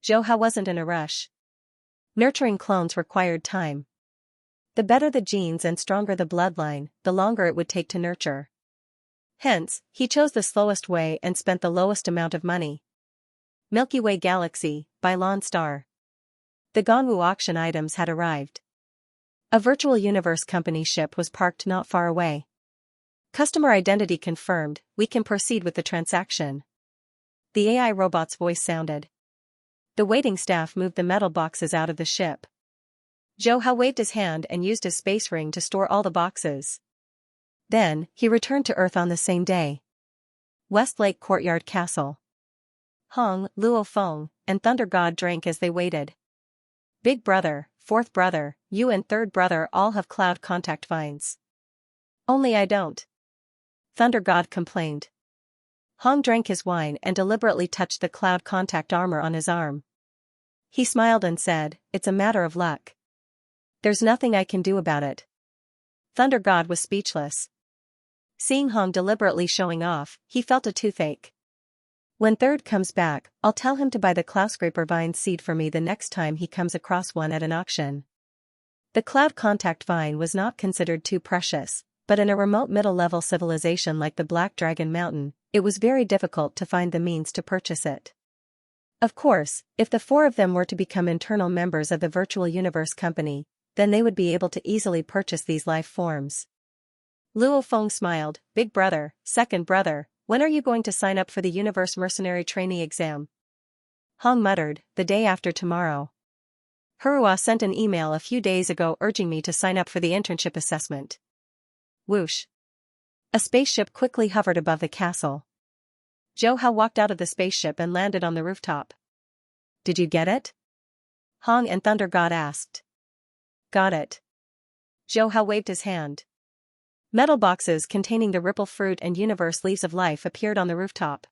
Zhou Hao wasn't in a rush. Nurturing clones required time. The better the genes and stronger the bloodline, the longer it would take to nurture. Hence, he chose the slowest way and spent the lowest amount of money. Milky Way Galaxy, by Lon Star. The Ganwu auction items had arrived. A virtual universe company ship was parked not far away. Customer identity confirmed, we can proceed with the transaction. The AI robot's voice sounded. The waiting staff moved the metal boxes out of the ship. Zhou Hao waved his hand and used his space ring to store all the boxes. Then, he returned to Earth on the same day. Westlake Courtyard Castle. Hong, Luo Feng, and Thunder God drank as they waited. Big brother, fourth brother, you and third brother all have cloud contact vines. Only I don't. Thunder God complained. Hong drank his wine and deliberately touched the cloud contact armor on his arm. He smiled and said, "It's a matter of luck. There's nothing I can do about it." Thunder God was speechless. Seeing Hong deliberately showing off, he felt a toothache. When third comes back, I'll tell him to buy the Cloud Scraper vine seed for me the next time he comes across one at an auction. The cloud contact vine was not considered too precious, but in a remote middle-level civilization like the Black Dragon Mountain, it was very difficult to find the means to purchase it. Of course, if the four of them were to become internal members of the Virtual Universe Company, then they would be able to easily purchase these life forms. Luo Feng smiled. Big brother, second brother, when are you going to sign up for the Universe Mercenary Trainee exam? Hong muttered, the day after tomorrow. Hurua sent an email a few days ago urging me to sign up for the internship assessment. Whoosh. A spaceship quickly hovered above the castle. Zhou Hao walked out of the spaceship and landed on the rooftop. Did you get it? Hong and Thunder God asked. Got it. Zhou Hao waved his hand. Metal boxes containing the ripple fruit and universe leaves of life appeared on the rooftop.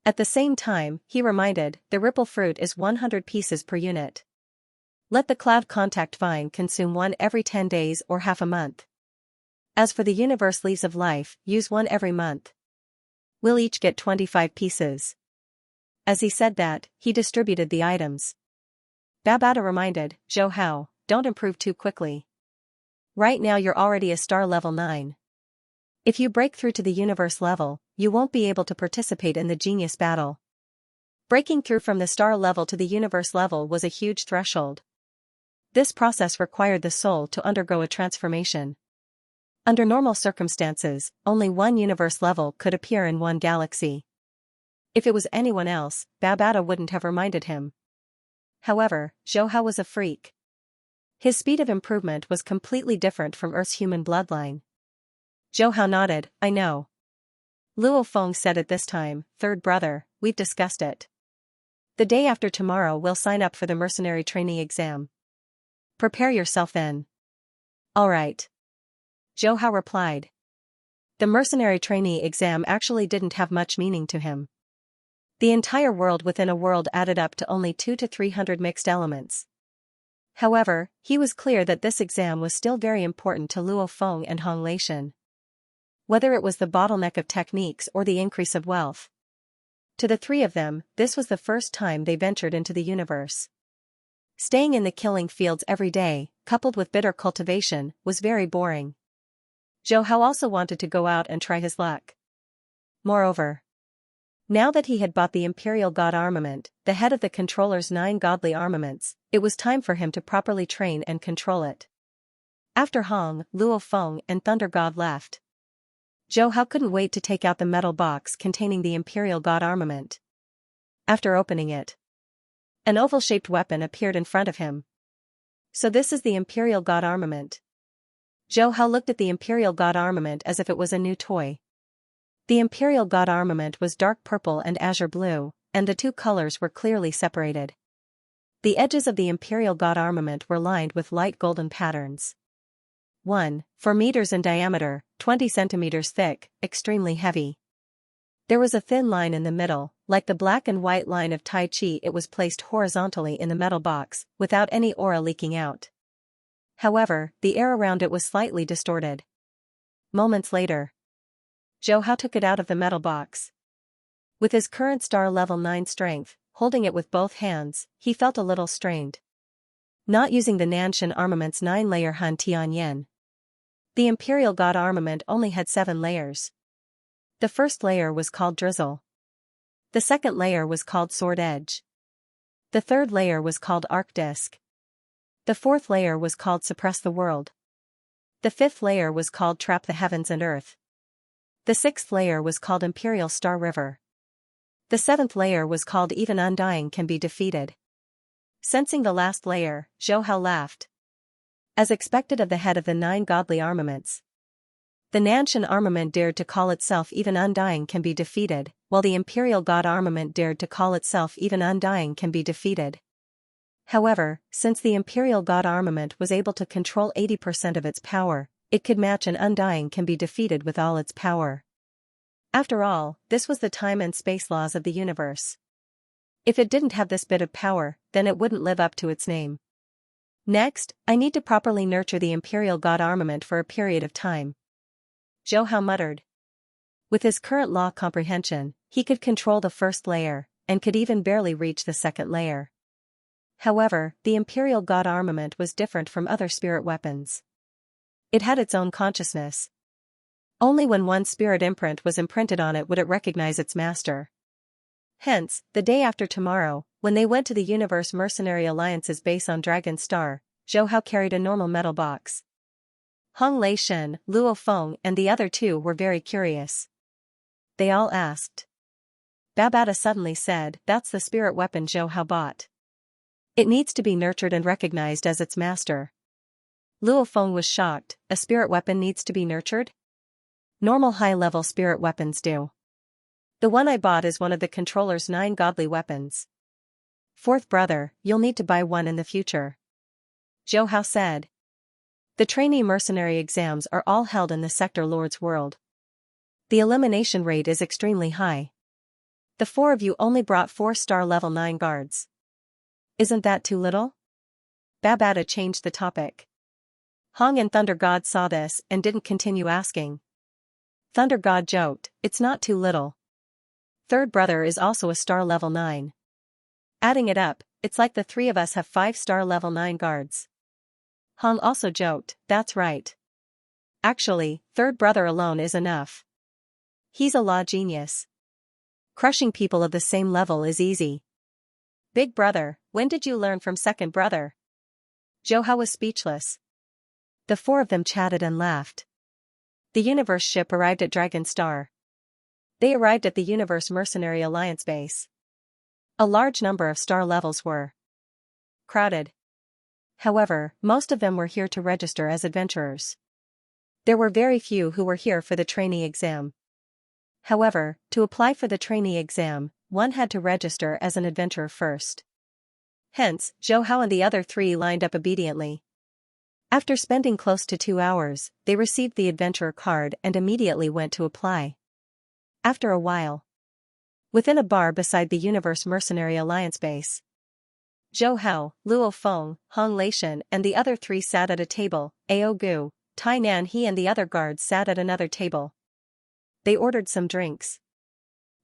At the same time, he reminded, the ripple fruit is 100 pieces per unit. Let the cloud contact vine consume one every 10 days or half a month. As for the universe leaves of life, use one every month. We'll each get 25 pieces. As he said that, he distributed the items. Babata reminded, Zhou Hao, don't improve too quickly. Right now you're already a star level 9. If you break through to the universe level, you won't be able to participate in the genius battle. Breaking through from the star level to the universe level was a huge threshold. This process required the soul to undergo a transformation. Under normal circumstances, only one universe level could appear in one galaxy. If it was anyone else, Babata wouldn't have reminded him. However, Zhou Hao was a freak. His speed of improvement was completely different from Earth's human bloodline. Zhou Hao nodded, I know. Luo Feng said at this time, third brother, we've discussed it. The day after tomorrow we'll sign up for the mercenary trainee exam. Prepare yourself then. All right. Zhou Hao replied. The mercenary trainee exam actually didn't have much meaning to him. The entire world within a world added up to only 200 to 300 mixed elements. However, he was clear that this exam was still very important to Luo Feng and Hong Leishan. Whether it was the bottleneck of techniques or the increase of wealth. To the three of them, this was the first time they ventured into the universe. Staying in the killing fields every day, coupled with bitter cultivation, was very boring. Zhou Hao also wanted to go out and try his luck. Moreover, now that he had bought the Imperial God armament, the head of the controller's 9 godly armaments, it was time for him to properly train and control it. After Hong, Luo Feng and Thunder God left, Zhou Hao couldn't wait to take out the metal box containing the Imperial God armament. After opening it, an oval-shaped weapon appeared in front of him. So this is the Imperial God armament. Zhou Hao looked at the Imperial God armament as if it was a new toy. The Imperial God armament was dark purple and azure blue, and the two colors were clearly separated. The edges of the Imperial God armament were lined with light golden patterns. 4 meters in diameter, 20 centimeters thick, extremely heavy. There was a thin line in the middle, like the black and white line of Tai Chi. It was placed horizontally in the metal box, without any aura leaking out. However, the air around it was slightly distorted. Moments later, Zhou Hao took it out of the metal box. With his current star level 9 strength, holding it with both hands, he felt a little strained. Not using the Nanshan armament's 9-layer Han Tianyan. The Imperial God armament only had 7 layers. The first layer was called Drizzle. The second layer was called Sword Edge. The third layer was called Arc Disc. The fourth layer was called Suppress the World. The fifth layer was called Trap the Heavens and Earth. The sixth layer was called Imperial Star River. The seventh layer was called Even Undying Can Be Defeated. Sensing the last layer, Zhou Hao laughed. As expected of the head of the 9 godly armaments, the Nanshan armament dared to call itself Even Undying Can Be Defeated, while the Imperial God armament dared to call itself Even Undying Can Be Defeated. However, since the Imperial God armament was able to control 80% of its power, it could match an Undying Can Be Defeated with all its power. After all, this was the time and space laws of the universe. If it didn't have this bit of power, then it wouldn't live up to its name. Next, I need to properly nurture the Imperial God armament for a period of time. Zhou Hao muttered. With his current law comprehension, he could control the first layer, and could even barely reach the second layer. However, the Imperial God armament was different from other spirit weapons. It had its own consciousness. Only when one's spirit imprint was imprinted on it would it recognize its master. Hence, the day after tomorrow, when they went to the Universe Mercenary Alliance's base on Dragon Star, Zhou Hao carried a normal metal box. Hong Lei-shen, Luo Feng and the other two were very curious. They all asked. Babata suddenly said, "That's the spirit weapon Zhou Hao bought. It needs to be nurtured and recognized as its master." Luo Feng was shocked. "A spirit weapon needs to be nurtured? Normal high-level spirit weapons do. The one I bought is one of the controller's 9 godly weapons. Fourth brother, you'll need to buy one in the future," Zhou Hao said. The trainee mercenary exams are all held in the Sector Lord's world. The elimination rate is extremely high. The 4 of you only brought 4-star level 9 guards. Isn't that too little? Babata changed the topic. Hong and Thunder God saw this and didn't continue asking. Thunder God joked, "It's not too little. Third brother is also a star level 9. Adding it up, it's like the 3 of us have 5-star level 9 guards." Hong also joked, "That's right. Actually, third brother alone is enough. He's a law genius. Crushing people of the same level is easy." "Big brother, when did you learn from second brother?" Zhou Hao was speechless. The 4 of them chatted and laughed. The Universe ship arrived at Dragon Star. They arrived at the Universe Mercenary Alliance base. A large number of star levels were crowded. However, most of them were here to register as adventurers. There were very few who were here for the trainee exam. However, to apply for the trainee exam, one had to register as an adventurer first. Hence, Zhou Hao and the other 3 lined up obediently. After spending close to 2 hours, they received the adventurer card and immediately went to apply. After a while, within a bar beside the Universe Mercenary Alliance base, Zhou Hao, Luo Feng, Hong Lei-shen and the other 3 sat at a table. Ao Gu, Tai Nan He and the other guards sat at another table. They ordered some drinks.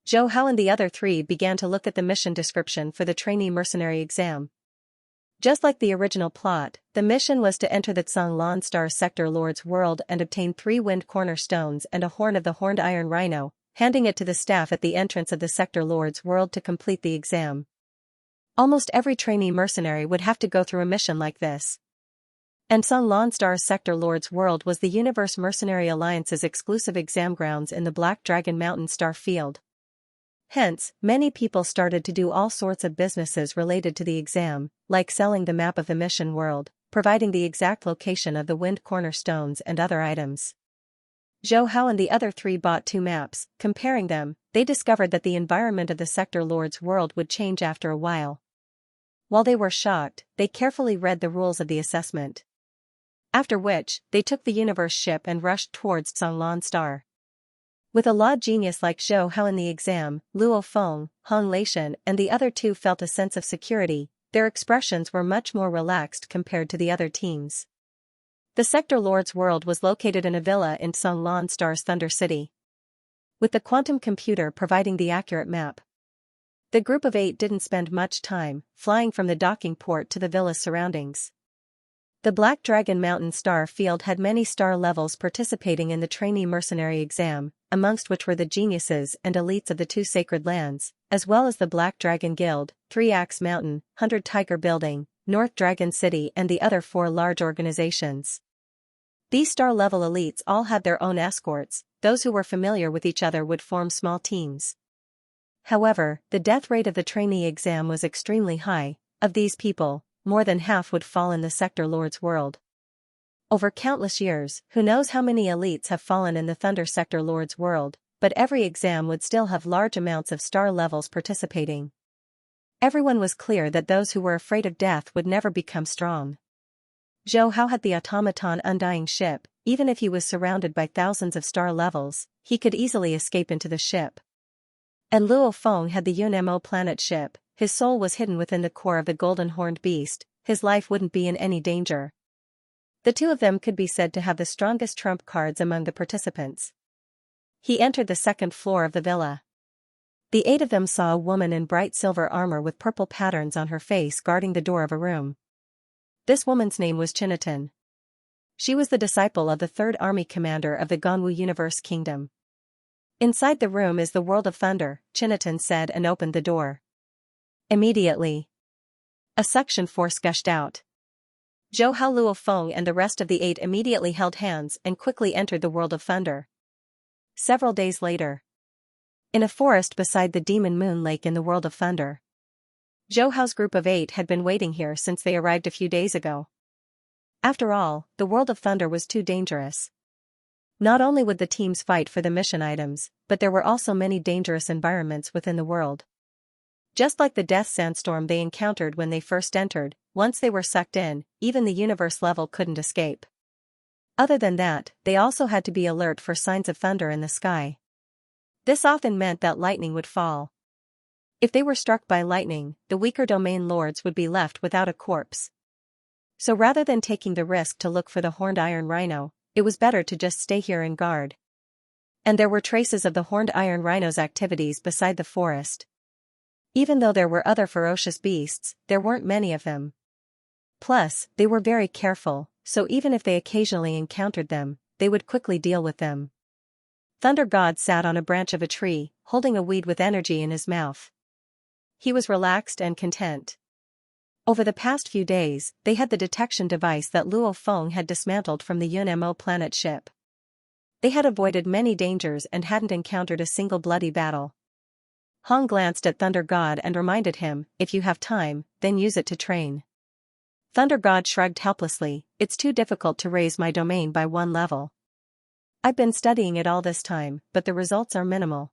Zhou Hao and the other 3 began to look at the mission description for the trainee mercenary exam. Just like the original plot, the mission was to enter the Tsang Star Sector Lord's world and obtain 3 wind corner stones and a horn of the horned iron rhino, handing it to the staff at the entrance of the Sector Lord's world to complete the exam. Almost every trainee mercenary would have to go through a mission like this. And Tsang Star Sector Lord's world was the Universe Mercenary Alliance's exclusive exam grounds in the Black Dragon Mountain star field. Hence, many people started to do all sorts of businesses related to the exam, like selling the map of the mission world, providing the exact location of the wind corner stones and other items. Zhou Hao and the other 3 bought 2 maps. Comparing them, they discovered that the environment of the Sector Lord's world would change after a while. While they were shocked, they carefully read the rules of the assessment. After which, they took the Universe ship and rushed towards Tsang Star. With a law genius like Zhou Hao in the exam, Luo Feng, Hong Lei-shen and the other 2 felt a sense of security. Their expressions were much more relaxed compared to the other teams. The Sector Lord's world was located in a villa in Tsang Star's Thunder City, with the quantum computer providing the accurate map. The group of 8 didn't spend much time flying from the docking port to the villa's surroundings. The Black Dragon Mountain star field had many star levels participating in the trainee mercenary exam, amongst which were the geniuses and elites of the 2 sacred lands, as well as the Black Dragon Guild, 3 Axe Mountain, 100 Tiger Building, North Dragon City and the other 4 large organizations. These star-level elites all had their own escorts. Those who were familiar with each other would form small teams. However, the death rate of the trainee exam was extremely high. Of these people, more than half would fall in the Sector Lord's world. Over countless years, who knows how many elites have fallen in the Thunder Sector Lord's world, but every exam would still have large amounts of star levels participating. Everyone was clear that those who were afraid of death would never become strong. Zhou Hao had the automaton Undying ship. Even if he was surrounded by thousands of star levels, he could easily escape into the ship. And Luo Feng had the Yunmo planet ship. His soul was hidden within the core of the golden horned beast. His life wouldn't be in any danger. The 2 of them could be said to have the strongest trump cards among the participants. He entered the 2nd floor of the villa. The 8 of them saw a woman in bright silver armor with purple patterns on her face guarding the door of a room. This woman's name was Chinatan. She was the disciple of the 3rd Army Commander of the Ganwu Universe Kingdom. "Inside the room is the World of Thunder," Chinatan said and opened the door. Immediately, a suction force gushed out. Zhou Hao, Luo Feng and the rest of the 8 immediately held hands and quickly entered the World of Thunder. Several days later, in a forest beside the Demon Moon Lake in the World of Thunder, Zhou Hao's group of 8 had been waiting here since they arrived a few days ago. After all, the World of Thunder was too dangerous. Not only would the teams fight for the mission items, but there were also many dangerous environments within the world. Just like the death sandstorm they encountered when they first entered, once they were sucked in, even the universe level couldn't escape. Other than that, they also had to be alert for signs of thunder in the sky. This often meant that lightning would fall. If they were struck by lightning, the weaker domain lords would be left without a corpse. So rather than taking the risk to look for the horned iron rhino, it was better to just stay here and guard. And there were traces of the horned iron rhino's activities beside the forest. Even though there were other ferocious beasts, there weren't many of them. Plus, they were very careful, so even if they occasionally encountered them, they would quickly deal with them. Thunder God sat on a branch of a tree, holding a weed with energy in his mouth. He was relaxed and content. Over the past few days, they had the detection device that Luo Feng had dismantled from the Yun-Mo planet ship. They had avoided many dangers and hadn't encountered a single bloody battle. Hong glanced at Thunder God and reminded him, "If you have time, then use it to train." Thunder God shrugged helplessly, "It's too difficult to raise my domain by 1 level. I've been studying it all this time, but the results are minimal."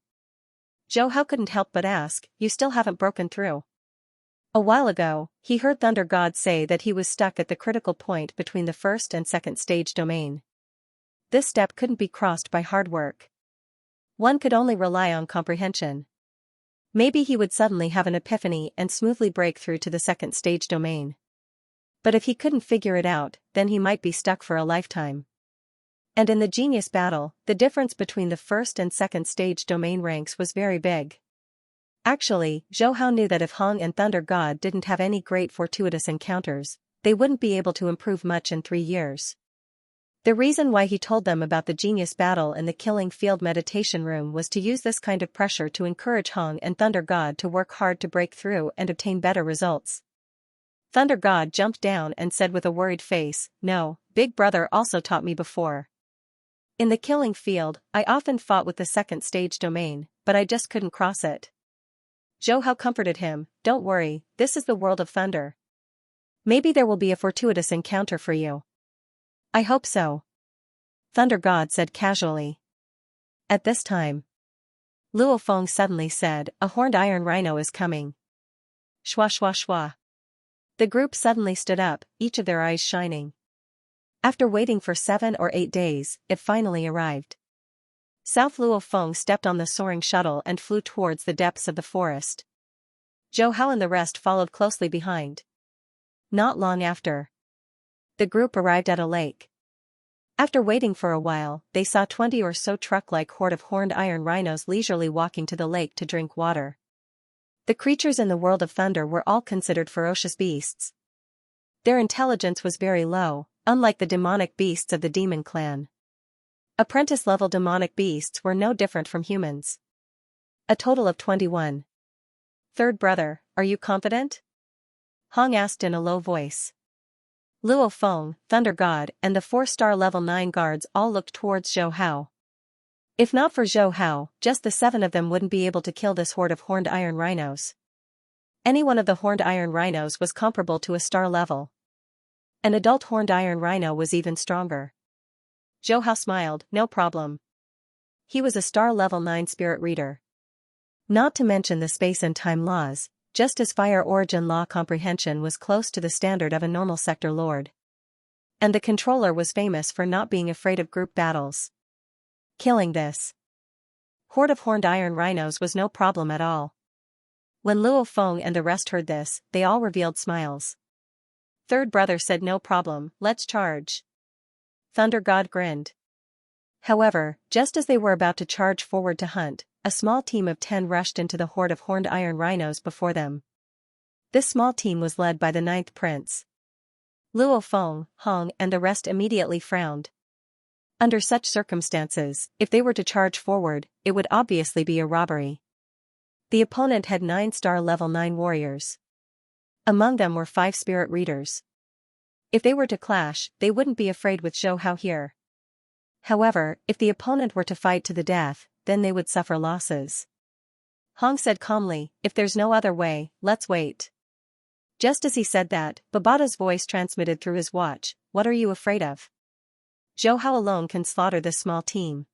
Zhou Hao couldn't help but ask, "You still haven't broken through?" A while ago, he heard Thunder God say that he was stuck at the critical point between the 1st and 2nd stage domain. This step couldn't be crossed by hard work. One could only rely on comprehension. Maybe he would suddenly have an epiphany and smoothly break through to the 2nd stage domain. But if he couldn't figure it out, then he might be stuck for a lifetime. And in the genius battle, the difference between the 1st and 2nd stage domain ranks was very big. Actually, Zhou Hao knew that if Hong and Thunder God didn't have any great fortuitous encounters, they wouldn't be able to improve much in 3 years. The reason why he told them about the genius battle in the killing field meditation room was to use this kind of pressure to encourage Hong and Thunder God to work hard to break through and obtain better results. Thunder God jumped down and said with a worried face, "No, Big Brother also taught me before. In the killing field, I often fought with the 2nd stage domain, but I just couldn't cross it." Zhou Hao comforted him, "Don't worry, this is the World of Thunder. Maybe there will be a fortuitous encounter for you." "I hope so," Thunder God said casually. At this time, Luo Feng suddenly said, "A horned iron rhino is coming." Shwa shwa shwa. The group suddenly stood up, each of their eyes shining. After waiting for 7 or 8 days, it finally arrived. South Luo Feng stepped on the soaring shuttle and flew towards the depths of the forest. Zhou Hao and the rest followed closely behind. Not long after, the group arrived at a lake. After waiting for a while, they saw 20 or so truck-like horde of horned iron rhinos leisurely walking to the lake to drink water. The creatures in the World of Thunder were all considered ferocious beasts. Their intelligence was very low, unlike the demonic beasts of the demon clan. Apprentice-level demonic beasts were no different from humans. A total of 21. "Third brother, are you confident?" Hong asked in a low voice. Luo Feng, Thunder God, and the 4-star level 9 guards all looked towards Zhou Hao. If not for Zhou Hao, just the 7 of them wouldn't be able to kill this horde of horned iron rhinos. Any one of the horned iron rhinos was comparable to a star level. An adult horned iron rhino was even stronger. Zhou Hao smiled, "No problem." He was a star level 9 spirit reader. Not to mention the space and time laws, just as fire origin law comprehension was close to the standard of a normal sector lord. And the controller was famous for not being afraid of group battles. Killing this horde of horned iron rhinos was no problem at all. When Luo Feng and the rest heard this, they all revealed smiles. Third brother said, "No problem, let's charge." Thunder God grinned. However, just as they were about to charge forward to hunt, a small team of 10 rushed into the horde of horned iron rhinos before them. This small team was led by the ninth prince. Luo Feng, Hong and the rest immediately frowned. Under such circumstances, if they were to charge forward, it would obviously be a robbery. The opponent had 9-star level 9 warriors. Among them were 5 spirit readers. If they were to clash, they wouldn't be afraid with Zhou Hao here. However, if the opponent were to fight to the death, then they would suffer losses. Hong said calmly, "If there's no other way, let's wait." Just as he said that, Babata's voice transmitted through his watch, "What are you afraid of? Zhou Hao alone can slaughter this small team.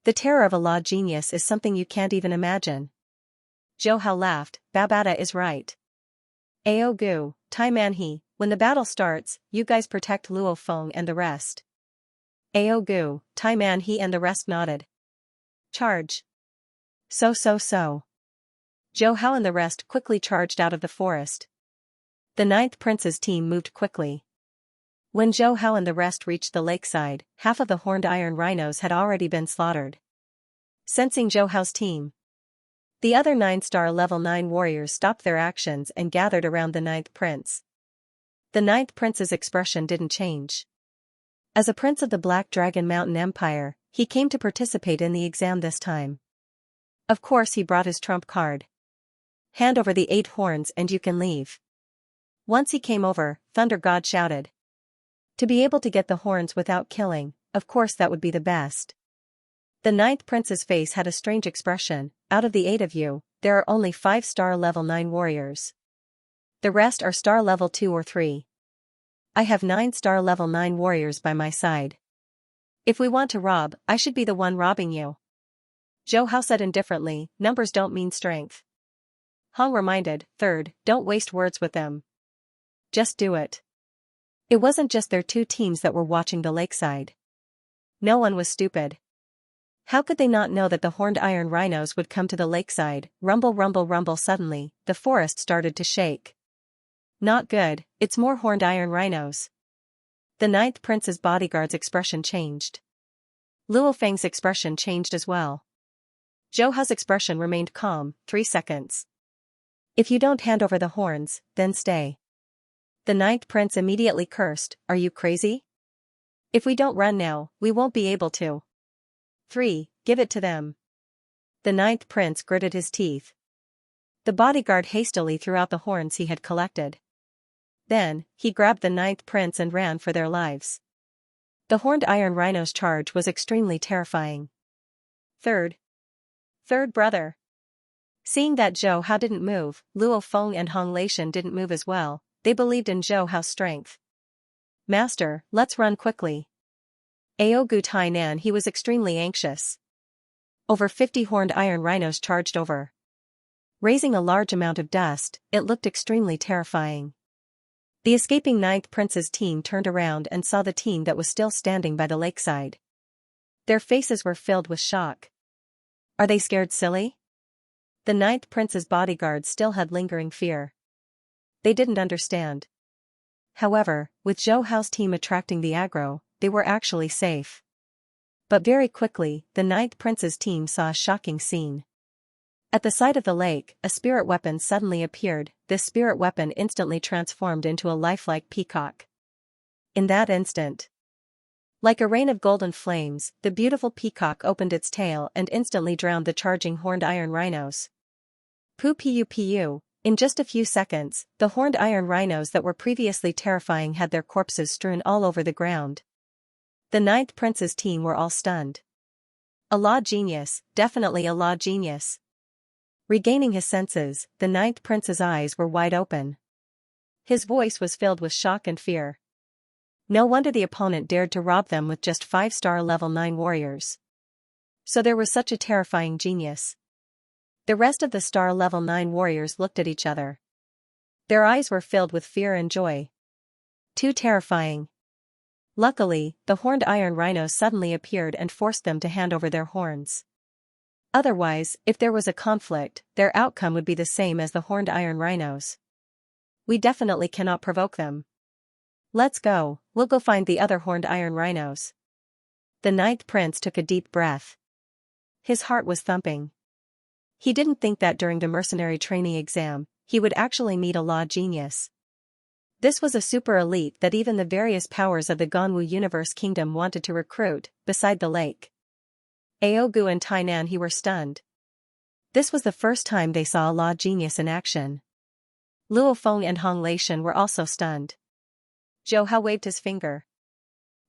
The terror of a law genius is something you can't even imagine." Zhou Hao laughed, "Babata is right. Ao Gu, Tai Man He, when the battle starts, you guys protect Luo Feng and the rest." Ao Gu, Tai Man He and the rest nodded. "Charge." So. Zhou Hao and the rest quickly charged out of the forest. The ninth prince's team moved quickly. When Zhou Hao and the rest reached the lakeside, half of the horned iron rhinos had already been slaughtered. Sensing Zhou Hao's team, the other 9-star level 9 warriors stopped their actions and gathered around the ninth prince. The ninth prince's expression didn't change. As a prince of the Black Dragon Mountain Empire, he came to participate in the exam this time. Of course he brought his trump card. "Hand over the 8 horns and you can leave." Once he came over, Thunder God shouted. To be able to get the horns without killing, of course that would be the best. The ninth prince's face had a strange expression. "Out of the 8 of you, there are only 5-star level 9 warriors. The rest are star level 2 or 3. I have 9-star level 9 warriors by my side. If we want to rob, I should be the one robbing you." Zhou Hao said indifferently, "Numbers don't mean strength." Hong reminded, "Third, don't waste words with them. Just do it." It wasn't just their 2 teams that were watching the lakeside. No one was stupid. How could they not know that the horned iron rhinos would come to the lakeside? Rumble, rumble, rumble. Suddenly, the forest started to shake. "Not good, it's more horned iron rhinos." The ninth prince's bodyguard's expression changed. Luo Feng's expression changed as well. Zhou Hao's expression remained calm. 3 seconds. "If you don't hand over the horns, then stay." The ninth prince immediately cursed, "Are you crazy? If we don't run now, we won't be able to." 3, give it to them. The ninth prince gritted his teeth. The bodyguard hastily threw out the horns he had collected. Then, he grabbed the ninth prince and ran for their lives. The horned iron rhino's charge was extremely terrifying. Third brother. Seeing that Zhou Hao didn't move, Luo Feng and Hong Leishan didn't move as well. They believed in Zhou Hao's strength. "Master, let's run quickly." Ao Gu Tai Nan he was extremely anxious. Over 50 horned iron rhinos charged over. Raising a large amount of dust, it looked extremely terrifying. The escaping ninth prince's team turned around and saw the team that was still standing by the lakeside. Their faces were filled with shock. Are they scared silly? The ninth prince's bodyguards still had lingering fear. They didn't understand. However, with Zhou Hao's team attracting the aggro, they were actually safe. But very quickly, the ninth prince's team saw a shocking scene. At the side of the lake, a spirit weapon suddenly appeared. This spirit weapon instantly transformed into a lifelike peacock. In that instant, like a rain of golden flames, the beautiful peacock opened its tail and instantly drowned the charging horned iron rhinos. Pu. In just a few seconds, the horned iron rhinos that were previously terrifying had their corpses strewn all over the ground. The ninth prince's team were all stunned. A law genius, definitely a law genius. Regaining his senses, the ninth prince's eyes were wide open. His voice was filled with shock and fear. No wonder the opponent dared to rob them with just 5-star level 9 warriors. So there was such a terrifying genius. The rest of the star level 9 warriors looked at each other. Their eyes were filled with fear and joy. Too terrifying. Luckily, the horned iron rhinos suddenly appeared and forced them to hand over their horns. Otherwise, if there was a conflict, their outcome would be the same as the horned iron rhinos. We definitely cannot provoke them. Let's go, we'll go find the other horned iron rhinos. The ninth prince took a deep breath. His heart was thumping. He didn't think that during the mercenary training exam, he would actually meet a law genius. This was a super elite that even the various powers of the Ganwu Universe Kingdom wanted to recruit. Beside the lake, Aogu and Tainan he were stunned. This was the first time they saw a law genius in action. Luo Feng and Hong Leishan were also stunned. Zhou Hao waved his finger.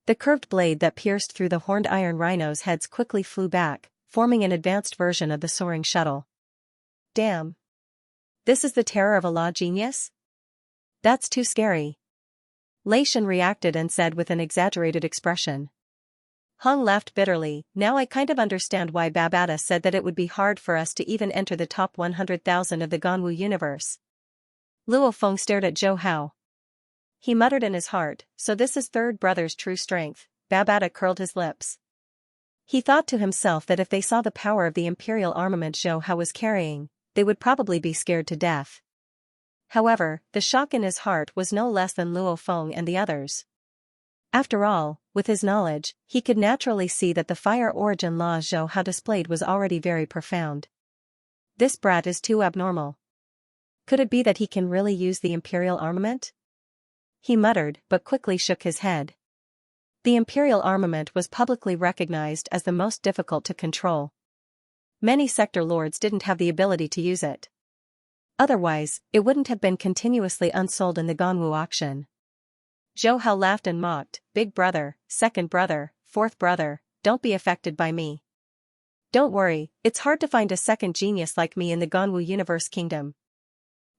The curved blade that pierced through the horned iron rhinos' heads quickly flew back, forming an advanced version of the soaring shuttle. Damn! This is the terror of a law genius? That's too scary. Leishan reacted and said with an exaggerated expression. Hong laughed bitterly. Now I kind of understand why Babata said that it would be hard for us to even enter the top 100,000 of the Ganwu universe. Luo Feng stared at Zhou Hao. He muttered in his heart, so this is third brother's true strength. Babata curled his lips. He thought to himself that if they saw the power of the imperial armament Zhou Hao was carrying, they would probably be scared to death. However, the shock in his heart was no less than Luo Feng and the others. After all, with his knowledge, he could naturally see that the fire origin law Zhou Hao displayed was already very profound. This brat is too abnormal. Could it be that he can really use the imperial armament? He muttered, but quickly shook his head. The imperial armament was publicly recognized as the most difficult to control. Many sector lords didn't have the ability to use it. Otherwise, it wouldn't have been continuously unsold in the Ganwu auction. Zhou Hao laughed and mocked, "Big brother, second brother, fourth brother, don't be affected by me. Don't worry, it's hard to find a second genius like me in the Ganwu Universe Kingdom.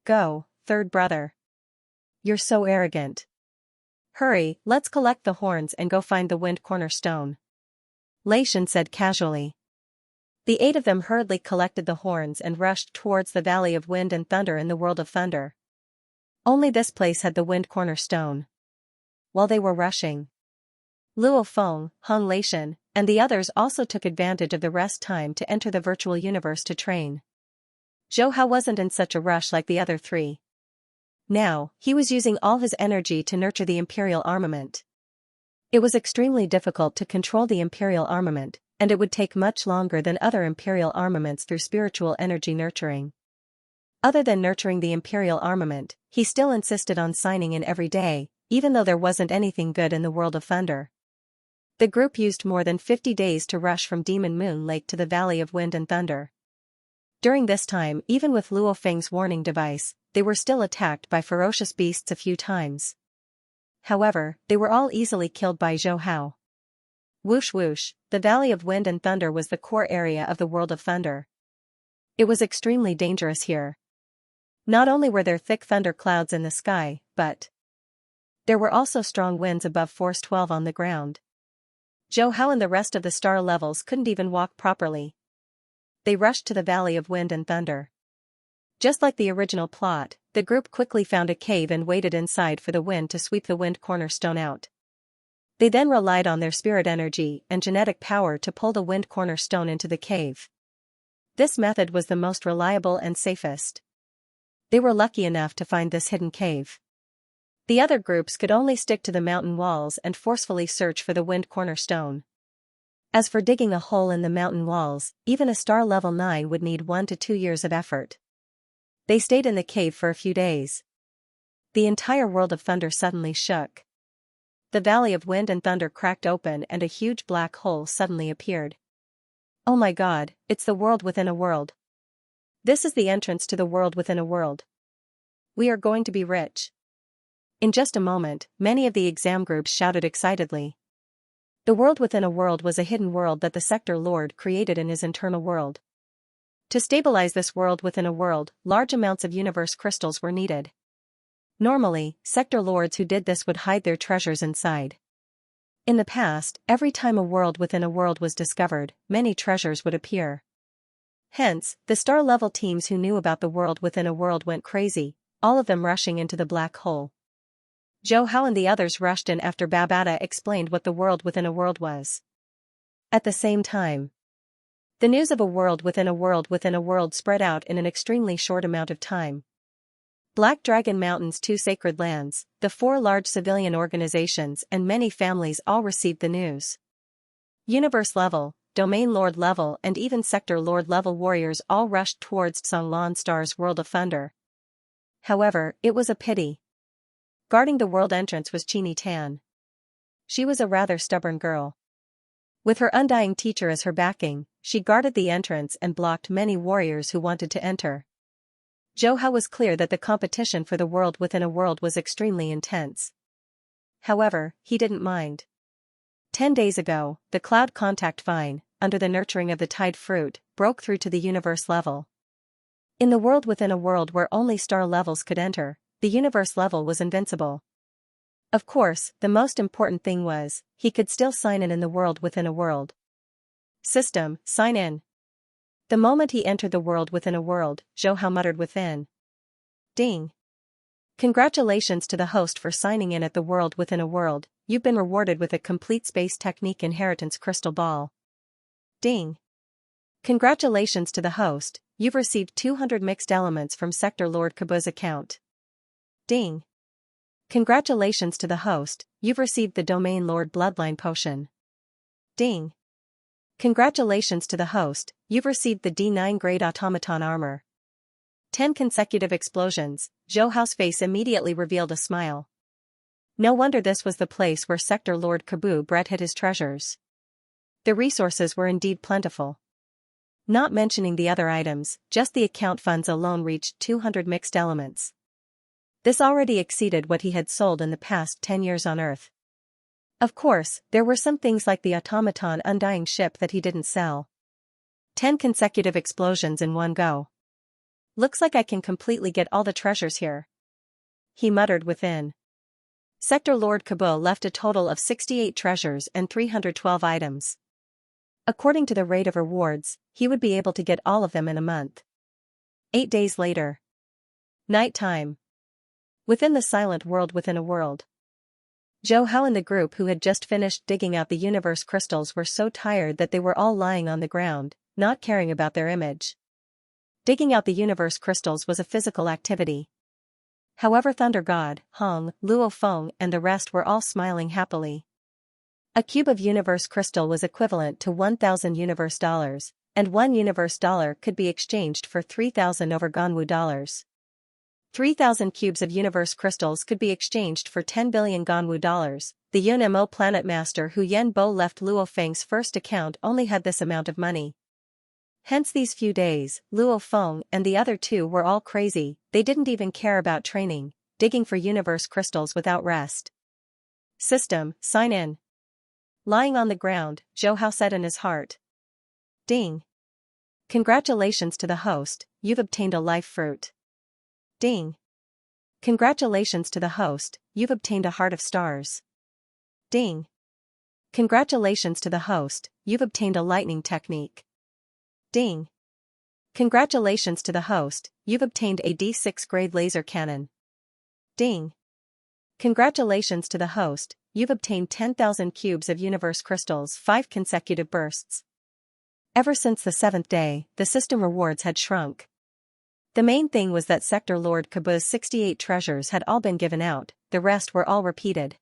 Go, third brother. You're so arrogant. Hurry, let's collect the horns and go find the wind cornerstone." Leishan said casually. The 8 of them hurriedly collected the horns and rushed towards the Valley of Wind and Thunder in the World of Thunder. Only this place had the wind cornerstone. While they were rushing, Luo Feng, Hong Leishan, and the others also took advantage of the rest time to enter the virtual universe to train. Zhou Hao wasn't in such a rush like the other 3. Now, he was using all his energy to nurture the imperial armament. It was extremely difficult to control the imperial armament, and it would take much longer than other imperial armaments through spiritual energy nurturing. Other than nurturing the imperial armament, he still insisted on signing in every day, even though there wasn't anything good in the World of Thunder. The group used more than 50 days to rush from Demon Moon Lake to the Valley of Wind and Thunder. During this time, even with Luo Feng's warning device, they were still attacked by ferocious beasts a few times. However, they were all easily killed by Zhou Hao. Whoosh whoosh, the Valley of Wind and Thunder was the core area of the World of Thunder. It was extremely dangerous here. Not only were there thick thunder clouds in the sky, but there were also strong winds above force 12 on the ground. Zhou Hao and the rest of the star levels couldn't even walk properly. They rushed to the Valley of Wind and Thunder. Just like the original plot, the group quickly found a cave and waited inside for the wind to sweep the wind cornerstone out. They then relied on their spirit energy and genetic power to pull the wind cornerstone into the cave. This method was the most reliable and safest. They were lucky enough to find this hidden cave. The other groups could only stick to the mountain walls and forcefully search for the wind cornerstone. As for digging a hole in the mountain walls, even a star level 9 would need 1 to 2 years of effort. They stayed in the cave for a few days. The entire World of Thunder suddenly shook. The Valley of Wind and Thunder cracked open and a huge black hole suddenly appeared. Oh my god, it's the world within a world. This is the entrance to the world within a world. We are going to be rich. In just a moment, many of the exam groups shouted excitedly. The world within a world was a hidden world that the Sector Lord created in his internal world. To stabilize this world within a world, large amounts of universe crystals were needed. Normally, Sector Lords who did this would hide their treasures inside. In the past, every time a world within a world was discovered, many treasures would appear. Hence, the star-level teams who knew about the world within a world went crazy, all of them rushing into the black hole. Zhou Hao and the others rushed in after Babata explained what the world within a world was. At the same time, the news of a world within a world spread out in an extremely short amount of time. Black Dragon Mountain's 2 sacred lands, the 4 large civilian organizations and many families all received the news. Universe level, Domain Lord level and even Sector Lord level warriors all rushed towards Songlan Star's World of Thunder. However, it was a pity. Guarding the world entrance was Chini Tan. She was a rather stubborn girl. With her undying teacher as her backing, she guarded the entrance and blocked many warriors who wanted to enter. Zhou Hao was clear that the competition for the world within a world was extremely intense. However, he didn't mind. 10 days ago, the cloud contact vine, under the nurturing of the tide fruit, broke through to the universe level. In the world within a world where only star levels could enter, the universe level was invincible. Of course, the most important thing was, he could still sign in the world within a world. System, sign in. The moment he entered the world within a world, Zhou Hao muttered within. Ding. Congratulations to the host for signing in at the world within a world, you've been rewarded with a complete space technique inheritance crystal ball. Ding. Congratulations to the host, you've received 200 mixed elements from Sector Lord Kabu's account. Ding. Congratulations to the host, you've received the Domain Lord Bloodline Potion. Ding. Congratulations to the host, you've received the D9 Grade Automaton Armor. 10 consecutive explosions, Zhou Hao's face immediately revealed a smile. No wonder this was the place where Sector Lord Kabu Brett hid his treasures. The resources were indeed plentiful. Not mentioning the other items, just the account funds alone reached 200 mixed elements. This already exceeded what he had sold in the past 10 years on Earth. Of course, there were some things like the automaton undying ship that he didn't sell. 10 consecutive explosions in one go. Looks like I can completely get all the treasures here. He muttered within. Sector Lord Kabu left a total of 68 treasures and 312 items. According to the rate of rewards, he would be able to get all of them in a month. 8 days later. Night time. Within the silent world within a world. Zhou Hao and the group who had just finished digging out the universe crystals were so tired that they were all lying on the ground, not caring about their image. Digging out the universe crystals was a physical activity. However, Thunder God, Hong, Luo Feng and the rest were all smiling happily. A cube of universe crystal was equivalent to 1,000 universe dollars, and 1 universe dollar could be exchanged for 3,000 over Ganwu dollars. 3,000 cubes of universe crystals could be exchanged for 10 billion Ganwu dollars. The Yun Mo planet master Hu Yenbo left Luo Feng's first account only had this amount of money. Hence these few days, Luo Feng and the other two were all crazy, they didn't even care about training, digging for universe crystals without rest. System, sign in. Lying on the ground, Zhou Hao said in his heart. Ding. Congratulations to the host, you've obtained a life fruit. Ding. Congratulations to the host, you've obtained a heart of stars. Ding. Congratulations to the host, you've obtained a lightning technique. Ding. Congratulations to the host, you've obtained a D6 grade laser cannon. Ding. Congratulations to the host, you've obtained 10,000 cubes of universe crystals 5 consecutive bursts. Ever since the 7th day, the system rewards had shrunk. The main thing was that Sector Lord Kabu's 68 treasures had all been given out, the rest were all repeated.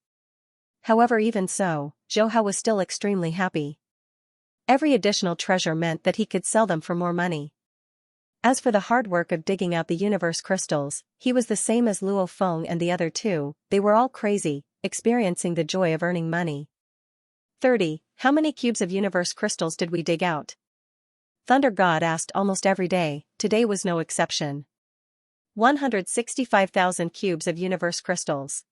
However, even so, Zhou Hao was still extremely happy. Every additional treasure meant that he could sell them for more money. As for the hard work of digging out the universe crystals, he was the same as Luo Feng and the other two, they were all crazy, experiencing the joy of earning money. 30. How many cubes of universe crystals did we dig out? Thunder God asked almost every day, today was no exception. 165,000 cubes of universe crystals.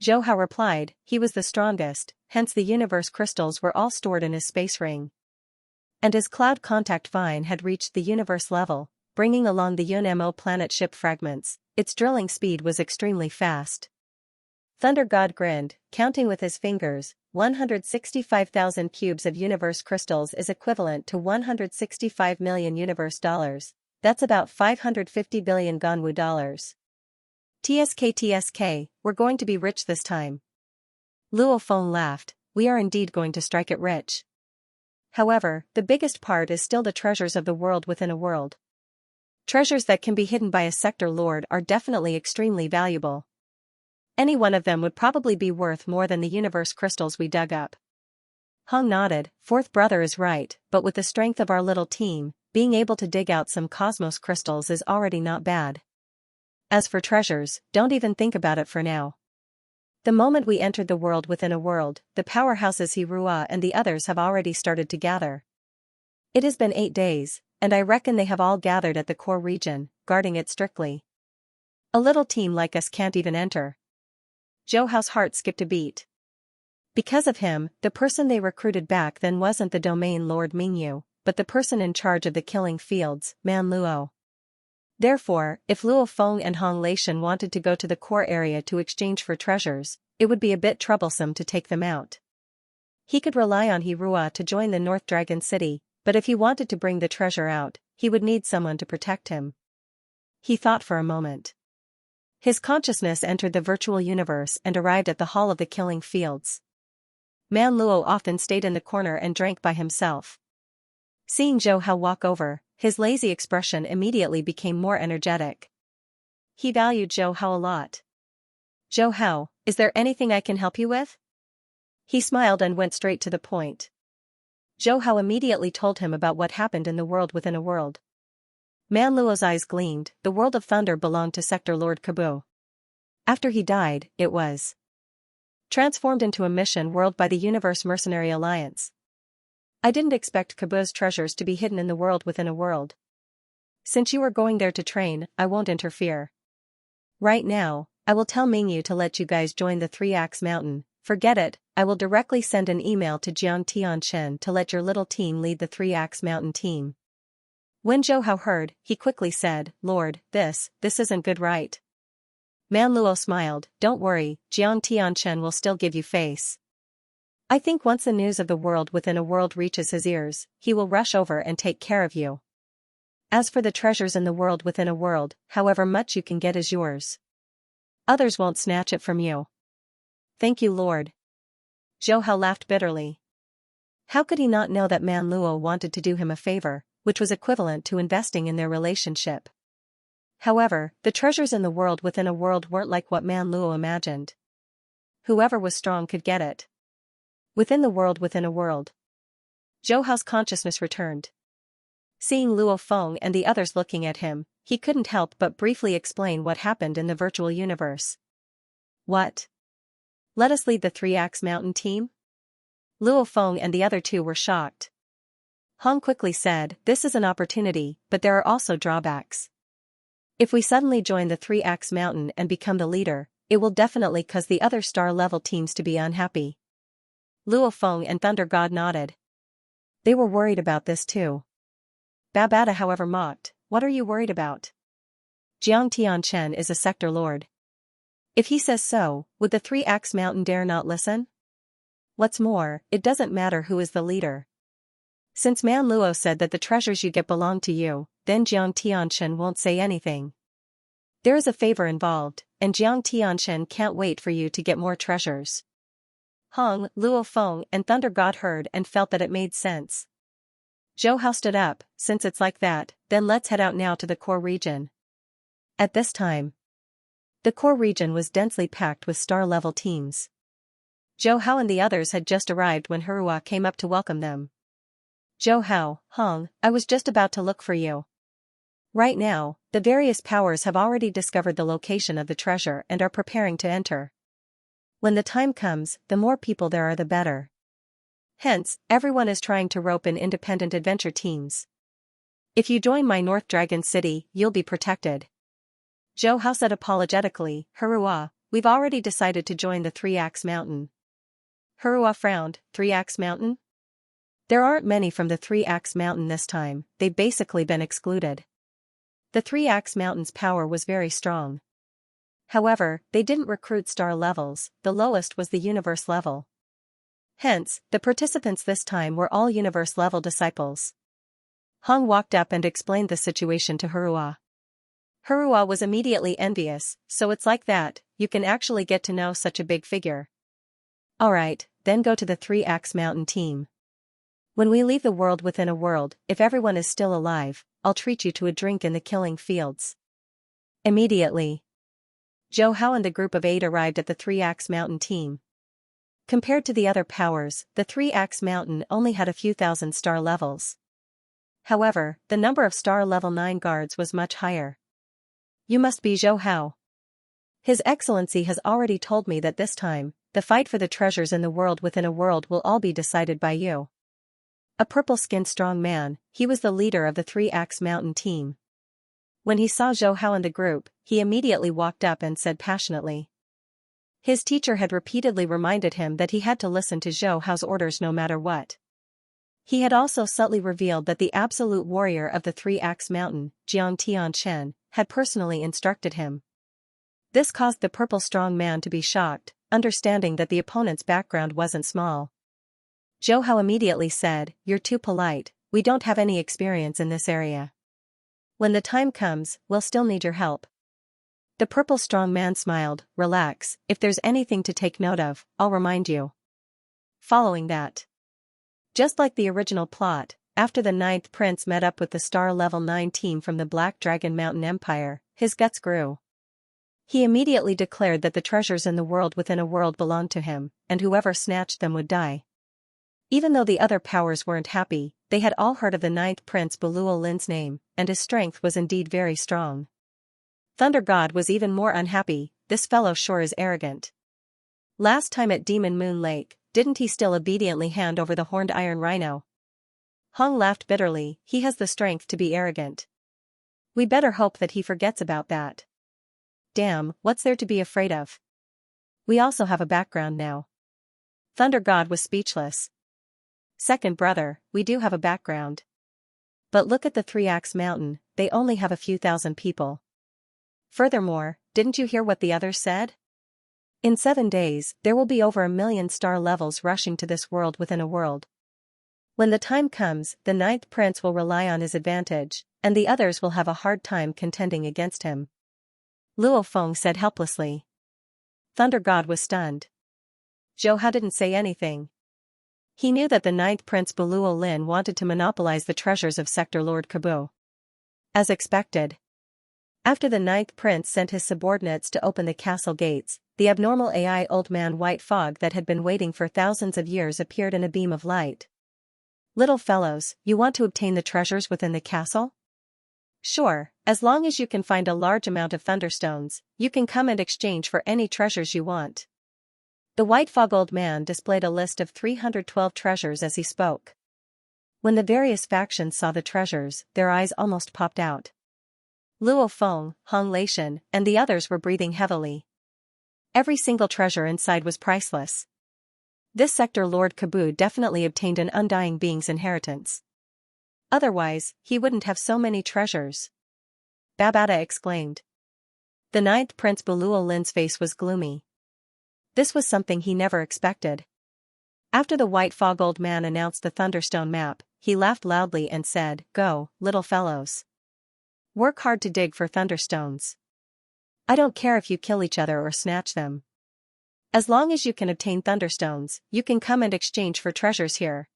Zhou Hao replied, he was the strongest, hence the universe crystals were all stored in his space ring. And his cloud contact vine had reached the universe level, bringing along the Yun Mo planet ship fragments, its drilling speed was extremely fast. Thunder God grinned, counting with his fingers, 165,000 cubes of universe crystals is equivalent to 165 million universe dollars, that's about 550 billion Ganwu dollars. TSK, we're going to be rich this time. Luo Feng laughed, we are indeed going to strike it rich. However, the biggest part is still the treasures of the world within a world. Treasures that can be hidden by a sector lord are definitely extremely valuable. Any one of them would probably be worth more than the universe crystals we dug up. Hong nodded. Fourth brother is right, but with the strength of our little team, being able to dig out some cosmos crystals is already not bad. As for treasures, don't even think about it for now. The moment we entered the world within a world, the powerhouses Hirua and the others have already started to gather. It has been 8 days, and I reckon they have all gathered at the core region, guarding it strictly. A little team like us can't even enter. Zhou Hao's heart skipped a beat. Because of him, the person they recruited back then wasn't the domain lord Mingyu, but the person in charge of the killing fields, Man Luo. Therefore, if Luo Feng and Hong Leishan wanted to go to the core area to exchange for treasures, it would be a bit troublesome to take them out. He could rely on Hirua to join the North Dragon City, but if he wanted to bring the treasure out, he would need someone to protect him. He thought for a moment. His consciousness entered the virtual universe and arrived at the Hall of the Killing Fields. Man Luo often stayed in the corner and drank by himself. Seeing Zhou Hao walk over, his lazy expression immediately became more energetic. He valued Zhou Hao a lot. Zhou Hao, is there anything I can help you with? He smiled and went straight to the point. Zhou Hao immediately told him about what happened in the world within a world. Man Luo's eyes gleamed. The world of thunder belonged to Sector Lord Kabu. After he died, it was transformed into a mission world by the Universe Mercenary Alliance. I didn't expect Kabu's treasures to be hidden in the world within a world. Since you are going there to train, I won't interfere. Right now, I will tell Mingyu to let you guys join the Three Axe Mountain. Forget it, I will directly send an email to Jiang Tianchen to let your little team lead the Three Axe Mountain team. When Zhou Hao heard, he quickly said, Lord, this isn't good, right? Man Luo smiled. Don't worry, Jiang Tianchen will still give you face. I think once the news of the world within a world reaches his ears, he will rush over and take care of you. As for the treasures in the world within a world, however much you can get is yours. Others won't snatch it from you. Thank you, Lord. Zhou Hao laughed bitterly. How could he not know that Man Luo wanted to do him a favor, which was equivalent to investing in their relationship? However, the treasures in the world within a world weren't like what Man Luo imagined. Whoever was strong could get it. Within the world within a world. Zhou Hao's consciousness returned. Seeing Luo Feng and the others looking at him, he couldn't help but briefly explain what happened in the virtual universe. What? Let us lead the Three Axe Mountain team? Luo Feng and the other two were shocked. Hong quickly said, this is an opportunity, but there are also drawbacks. If we suddenly join the Three Axe Mountain and become the leader, it will definitely cause the other star-level teams to be unhappy. Luo Feng and Thunder God nodded. They were worried about this too. Babata however mocked, what are you worried about? Jiang Tianchen is a sector lord. If he says so, would the Three Axe Mountain dare not listen? What's more, it doesn't matter who is the leader. Since Man Luo said that the treasures you get belong to you, then Jiang Tianchen won't say anything. There is a favor involved, and Jiang Tianchen can't wait for you to get more treasures. Hong, Luo Feng, and Thunder God heard and felt that it made sense. Zhou Hao stood up, since it's like that, then let's head out now to the core region. At this time, the core region was densely packed with star-level teams. Zhou Hao and the others had just arrived when Hirua came up to welcome them. Zhou Hao, Hong, I was just about to look for you. Right now, the various powers have already discovered the location of the treasure and are preparing to enter. When the time comes, the more people there are the better. Hence, everyone is trying to rope in independent adventure teams. If you join my North Dragon City, you'll be protected. Zhou Hao said apologetically, Hirua, we've already decided to join the Three Axe Mountain. Hirua frowned, Three Axe Mountain? There aren't many from the Three Axe Mountain this time, they've basically been excluded. The Three Axe Mountain's power was very strong. However, they didn't recruit star levels, the lowest was the universe level. Hence, the participants this time were all universe level disciples. Hong walked up and explained the situation to Hirua. Hirua was immediately envious, so it's like that, you can actually get to know such a big figure. Alright, then go to the Three Axe Mountain team. When we leave the world within a world, if everyone is still alive, I'll treat you to a drink in the killing fields. Immediately, Zhou Hao and the group of 8 arrived at the Three Axe Mountain team. Compared to the other powers, the Three-Axe Mountain only had a few thousand star levels. However, the number of star level 9 guards was much higher. You must be Zhou Hao. His Excellency has already told me that this time, the fight for the treasures in the world within a world will all be decided by you. A purple-skinned strong man, he was the leader of the Three-Axe Mountain team. When he saw Zhou Hao in the group, he immediately walked up and said passionately. His teacher had repeatedly reminded him that he had to listen to Zhou Hao's orders no matter what. He had also subtly revealed that the absolute warrior of the Three-Axe Mountain, Jiang Tianchen, had personally instructed him. This caused the purple strong man to be shocked, understanding that the opponent's background wasn't small. Zhou Hao immediately said, "You're too polite, we don't have any experience in this area. When the time comes, we'll still need your help." The purple strong man smiled, "Relax, if there's anything to take note of, I'll remind you." Following that, just like the original plot, after the 9th prince met up with the star level 9 team from the Black Dragon Mountain Empire, his guts grew. He immediately declared that the treasures in the world within a world belonged to him, and whoever snatched them would die. Even though the other powers weren't happy, they had all heard of the 9th prince Buluo Lin's name, and his strength was indeed very strong. Thunder God was even more unhappy. "This fellow sure is arrogant. Last time at Demon Moon Lake, didn't he still obediently hand over the horned iron rhino?" Hong laughed bitterly. "He has the strength to be arrogant. We better hope that he forgets about that. Damn, what's there to be afraid of? We also have a background now." Thunder God was speechless. "Second brother, we do have a background. But look at the Three-Axe Mountain, they only have a few thousand people. Furthermore, didn't you hear what the others said? In 7 days, there will be over 1,000,000 star levels rushing to this world within a world. When the time comes, the 9th prince will rely on his advantage, and the others will have a hard time contending against him." Luo Feng said helplessly. Thunder God was stunned. Zhou Hao didn't say anything. He knew that the 9th prince Buluo Lin wanted to monopolize the treasures of Sector Lord Kabu. As expected, after the 9th prince sent his subordinates to open the castle gates, the abnormal AI old man white fog that had been waiting for thousands of years appeared in a beam of light. "Little fellows, you want to obtain the treasures within the castle? Sure, as long as you can find a large amount of thunderstones, you can come and exchange for any treasures you want." The white fog old man displayed a list of 312 treasures as he spoke. When the various factions saw the treasures, their eyes almost popped out. Luo Feng, Hong Leishan, and the others were breathing heavily. Every single treasure inside was priceless. This sector Lord Kabu definitely obtained an undying being's inheritance. Otherwise, he wouldn't have so many treasures. Babada exclaimed. The 9th prince Buluo Lin's face was gloomy. This was something he never expected. After the white fog old man announced the Thunderstone map, he laughed loudly and said, "Go, little fellows. Work hard to dig for thunderstones. I don't care if you kill each other or snatch them. As long as you can obtain thunderstones, you can come and exchange for treasures here."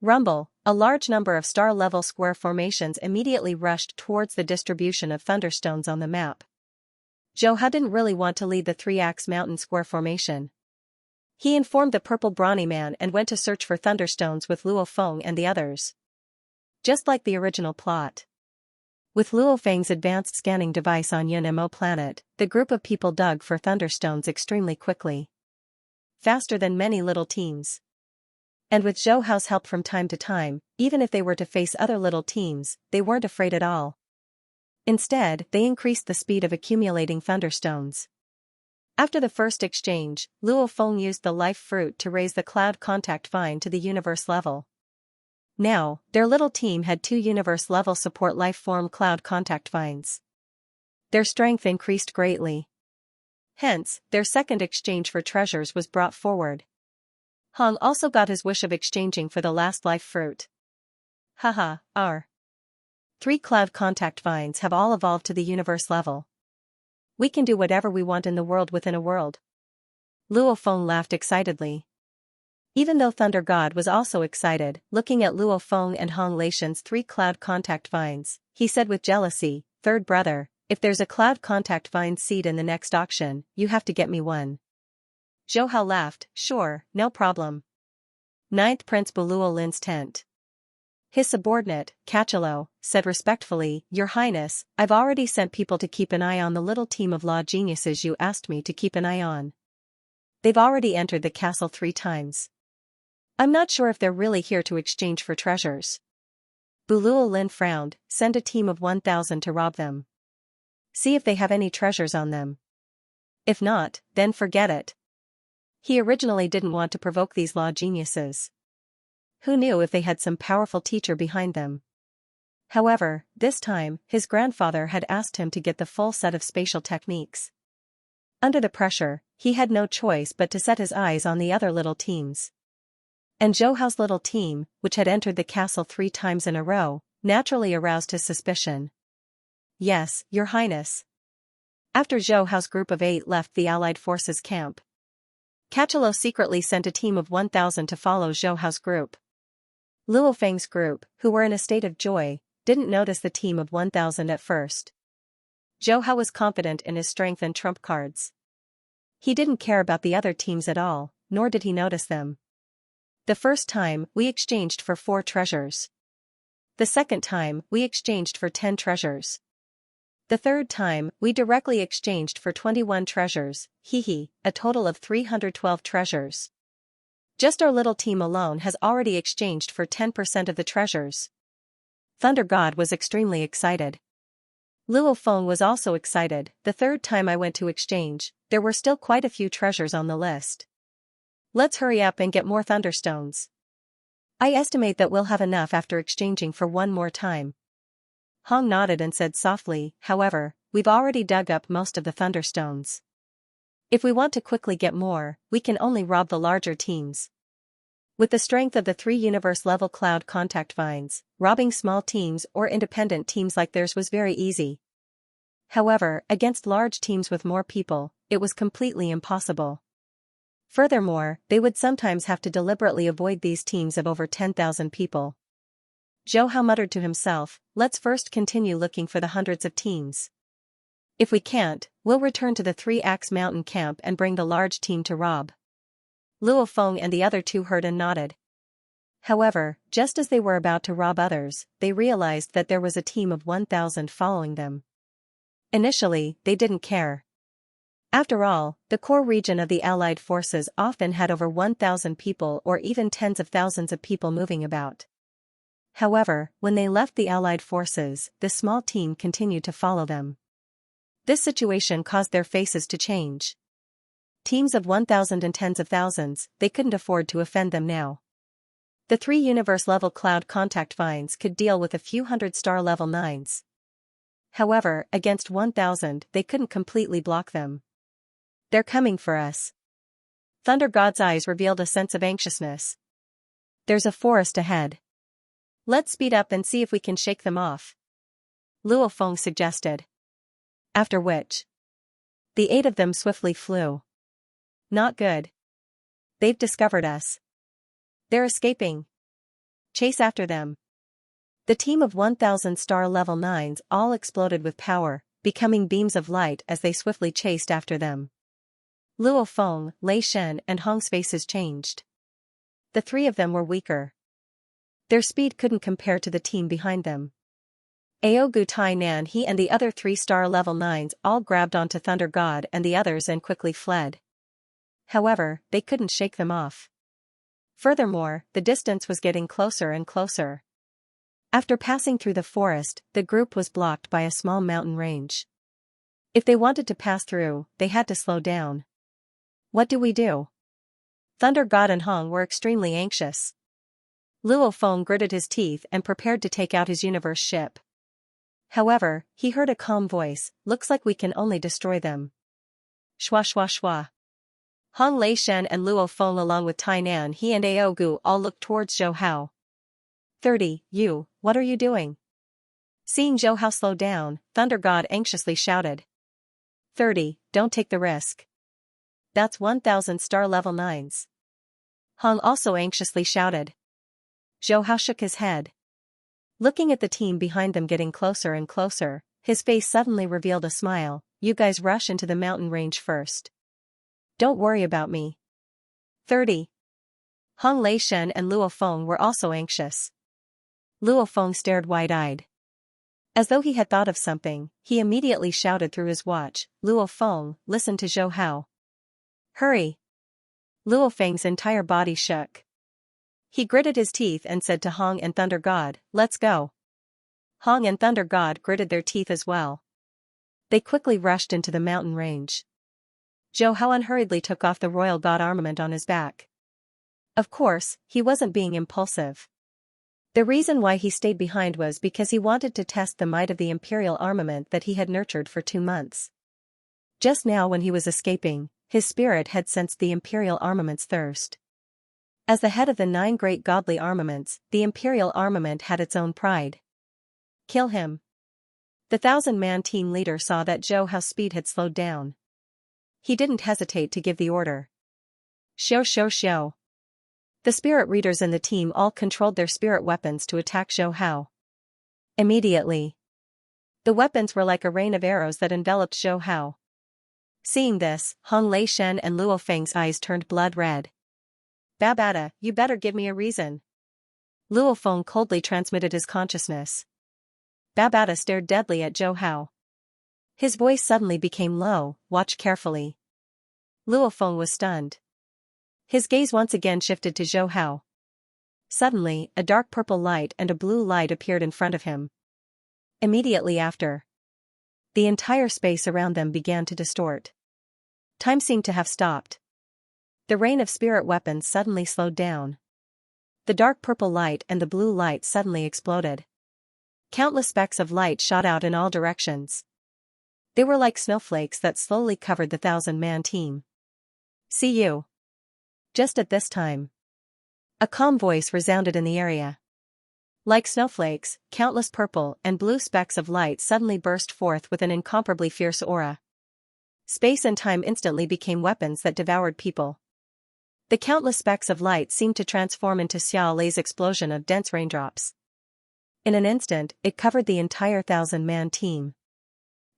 Rumble, a large number of star-level square formations immediately rushed towards the distribution of thunderstones on the map. Zhou Hao didn't really want to lead the Three-Axe Mountain square formation. He informed the purple brawny man and went to search for thunderstones with Luo Feng and the others. Just like the original plot. With Luo Feng's advanced scanning device on Yun-Mo planet, the group of people dug for thunderstones extremely quickly. Faster than many little teams. And with Zhou Hao's help from time to time, even if they were to face other little teams, they weren't afraid at all. Instead, they increased the speed of accumulating thunderstones. After the first exchange, Luo Feng used the life fruit to raise the cloud contact vine to the universe level. Now, their little team had 2 universe-level support life-form cloud contact vines. Their strength increased greatly. Hence, their second exchange for treasures was brought forward. Hong also got his wish of exchanging for the last life fruit. Haha, our 3 cloud contact vines have all evolved to the universe level. We can do whatever we want in the world within a world. Luo Feng laughed excitedly. Even though Thunder God was also excited, looking at Luo Feng and Hong Leishan's 3 cloud contact vines, he said with jealousy, "Third brother, if there's a cloud contact vine seed in the next auction, you have to get me one." Zhou Hao laughed, sure, no problem. Ninth Prince Buluo Lin's tent. His subordinate, Cachalo, said respectfully, Your Highness, I've already sent people to keep an eye on the little team of law geniuses you asked me to keep an eye on. They've already entered the castle 3 times. I'm not sure if they're really here to exchange for treasures. Buluo Lin frowned, send a team of 1,000 to rob them. See if they have any treasures on them. If not, then forget it. He originally didn't want to provoke these law geniuses. Who knew if they had some powerful teacher behind them? However, this time, his grandfather had asked him to get the full set of spatial techniques. Under the pressure, he had no choice but to set his eyes on the other little teams. And Zhou Hao's little team, which had entered the castle 3 times in a row, naturally aroused his suspicion. Yes, Your Highness. After Zhou Hao's group of 8 left the Allied forces camp, Cachalo secretly sent a team of 1,000 to follow Zhou Hao's group. Luo Feng's group, who were in a state of joy, didn't notice the team of 1,000 at first. Zhou Hao was confident in his strength and trump cards. He didn't care about the other teams at all, nor did he notice them. The first time, we exchanged for 4 treasures. The second time, we exchanged for 10 treasures. The third time, we directly exchanged for 21 treasures, a total of 312 treasures. Just our little team alone has already exchanged for 10% of the treasures. Thunder God was extremely excited. Luo Feng was also excited. The third time I went to exchange, there were still quite a few treasures on the list. Let's hurry up and get more thunderstones. I estimate that we'll have enough after exchanging for 1 more time. Hong nodded and said softly, however, we've already dug up most of the thunderstones. If we want to quickly get more, we can only rob the larger teams. With the strength of the 3 universe-level cloud contact vines, robbing small teams or independent teams like theirs was very easy. However, against large teams with more people, it was completely impossible. Furthermore, they would sometimes have to deliberately avoid these teams of over 10,000 people. Zhou Hao muttered to himself, let's first continue looking for the hundreds of teams. If we can't, we'll return to the 3-Axe Mountain camp and bring the large team to rob. Luo Feng and the other 2 heard and nodded. However, just as they were about to rob others, they realized that there was a team of 1,000 following them. Initially, they didn't care. After all, the core region of the Allied forces often had over 1,000 people or even tens of thousands of people moving about. However, when they left the Allied forces, the small team continued to follow them. This situation caused their faces to change. Teams of 1,000 and tens of thousands, they couldn't afford to offend them now. The 3 universe-level cloud contact vines could deal with a few hundred star level 9s. However, against 1,000, they couldn't completely block them. They're coming for us. Thunder God's eyes revealed a sense of anxiousness. There's a forest ahead. Let's speed up and see if we can shake them off. Luo Feng suggested. After which, the 8 of them swiftly flew. Not good. They've discovered us. They're escaping. Chase after them. The team of 1,000 star level 9s all exploded with power, becoming beams of light as they swiftly chased after them. Luo Feng, Lei Shen and Hong's faces changed. The 3 of them were weaker. Their speed couldn't compare to the team behind them. Aogu Tai Nan He and the other 3-star level 9s all grabbed onto Thunder God and the others and quickly fled. However, they couldn't shake them off. Furthermore, the distance was getting closer and closer. After passing through the forest, the group was blocked by a small mountain range. If they wanted to pass through, they had to slow down. What do we do? Thunder God and Hong were extremely anxious. Luo Feng gritted his teeth and prepared to take out his universe ship. However, he heard a calm voice, looks like we can only destroy them. Shwa shwa shwa. Hong Lei Shen and Luo Feng along with Tai Nan He and Aogu all looked towards Zhou Hao. 30, you, what are you doing? Seeing Zhou Hao slow down, Thunder God anxiously shouted. 30, don't take the risk. That's 1,000 star level 9s. Hong also anxiously shouted. Zhou Hao shook his head. Looking at the team behind them getting closer and closer, his face suddenly revealed a smile. You guys rush into the mountain range first. Don't worry about me. 30. Hong Leishen and Luo Feng were also anxious. Luo Feng stared wide-eyed. As though he had thought of something, he immediately shouted through his watch, "Luo Feng, listen to Zhou Hao. Hurry!" Luo Feng's entire body shook. He gritted his teeth and said to Hong and Thunder God, "Let's go." Hong and Thunder God gritted their teeth as well. They quickly rushed into the mountain range. Zhou Hao unhurriedly took off the royal god armament on his back. Of course, he wasn't being impulsive. The reason why he stayed behind was because he wanted to test the might of the imperial armament that he had nurtured for 2 months. Just now when he was escaping, his spirit had sensed the imperial armament's thirst. As the head of the 9 great godly armaments, the imperial armament had its own pride. Kill him. The 1,000-man team leader saw that Zhou Hao's speed had slowed down. He didn't hesitate to give the order. Xiao. The spirit readers in the team all controlled their spirit weapons to attack Zhou Hao. Immediately, the weapons were like a rain of arrows that enveloped Zhou Hao. Seeing this, Hong Leishen and Luo Feng's eyes turned blood red. "Babada, you better give me a reason." Luo Feng coldly transmitted his consciousness. Babada stared deadly at Zhou Hao. His voice suddenly became low, "Watch carefully." Luo Feng was stunned. His gaze once again shifted to Zhou Hao. Suddenly, a dark purple light and a blue light appeared in front of him. Immediately after, the entire space around them began to distort. Time seemed to have stopped. The rain of spirit weapons suddenly slowed down. The dark purple light and the blue light suddenly exploded. Countless specks of light shot out in all directions. They were like snowflakes that slowly covered the 1,000-man team. "See you." Just at this time, a calm voice resounded in the area. Like snowflakes, countless purple and blue specks of light suddenly burst forth with an incomparably fierce aura. Space and time instantly became weapons that devoured people. The countless specks of light seemed to transform into Xiao Lei's explosion of dense raindrops. In an instant, it covered the entire 1,000-man team.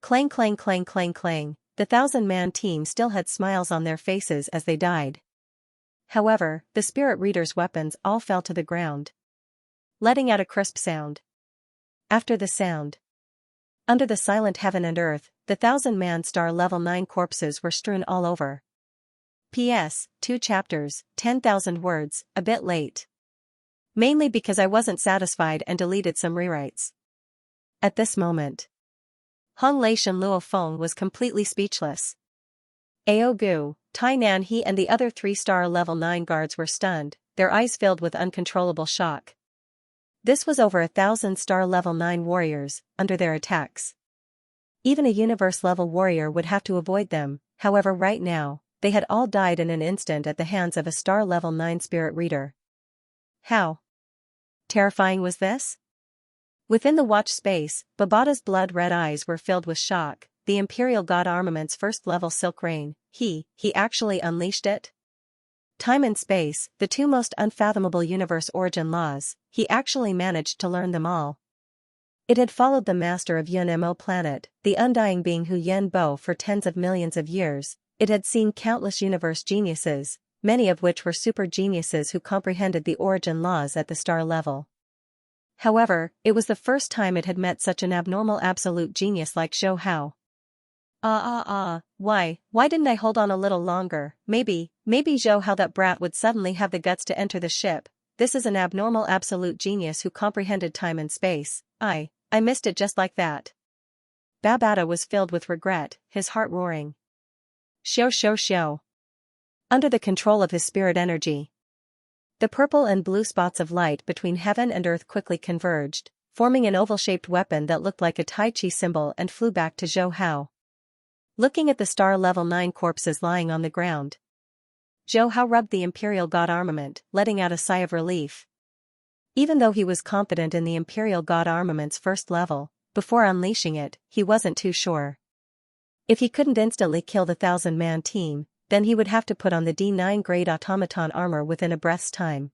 Clang clang clang clang clang, the 1,000-man team still had smiles on their faces as they died. However, the spirit reader's weapons all fell to the ground, letting out a crisp sound. After the sound, under the silent heaven and earth, the 1,000-man star level 9 corpses were strewn all over. P.S. 2 chapters, 10,000 words, a bit late. Mainly because I wasn't satisfied and deleted some rewrites. At this moment, Hong Leishen Luo Feng was completely speechless. Ao Gu, Tai Nan He and the other 3-star level 9 guards were stunned, their eyes filled with uncontrollable shock. This was over 1,000-star level 9 warriors, under their attacks. Even a universe-level warrior would have to avoid them, however right now, they had all died in an instant at the hands of a star level 9 spirit reader. How terrifying was this? Within the watch space, Babada's blood-red eyes were filled with shock. The Imperial God Armament's first-level silk rain, he actually unleashed it? Time and space, the 2 most unfathomable universe origin laws, he actually managed to learn them all. It had followed the master of Yun Mo planet, the undying being Hu Yen Bo for tens of millions of years. It had seen countless universe geniuses, many of which were super geniuses who comprehended the origin laws at the star level. However, it was the first time it had met such an abnormal absolute genius like Zhou Hao. Why didn't I hold on a little longer? Maybe Zhou Hao, that brat, would suddenly have the guts to enter the ship. This is an abnormal absolute genius who comprehended time and space. I missed it just like that. Babada was filled with regret, his heart roaring. Xiao. Under the control of his spirit energy, the purple and blue spots of light between heaven and earth quickly converged, forming an oval-shaped weapon that looked like a Tai Chi symbol and flew back to Zhou Hao. Looking at the star level 9 corpses lying on the ground, Zhou Hao rubbed the Imperial God armament, letting out a sigh of relief. Even though he was confident in the Imperial God armament's first level, before unleashing it, he wasn't too sure. If he couldn't instantly kill the 1,000-man team, then he would have to put on the D9 grade automaton armor within a breath's time.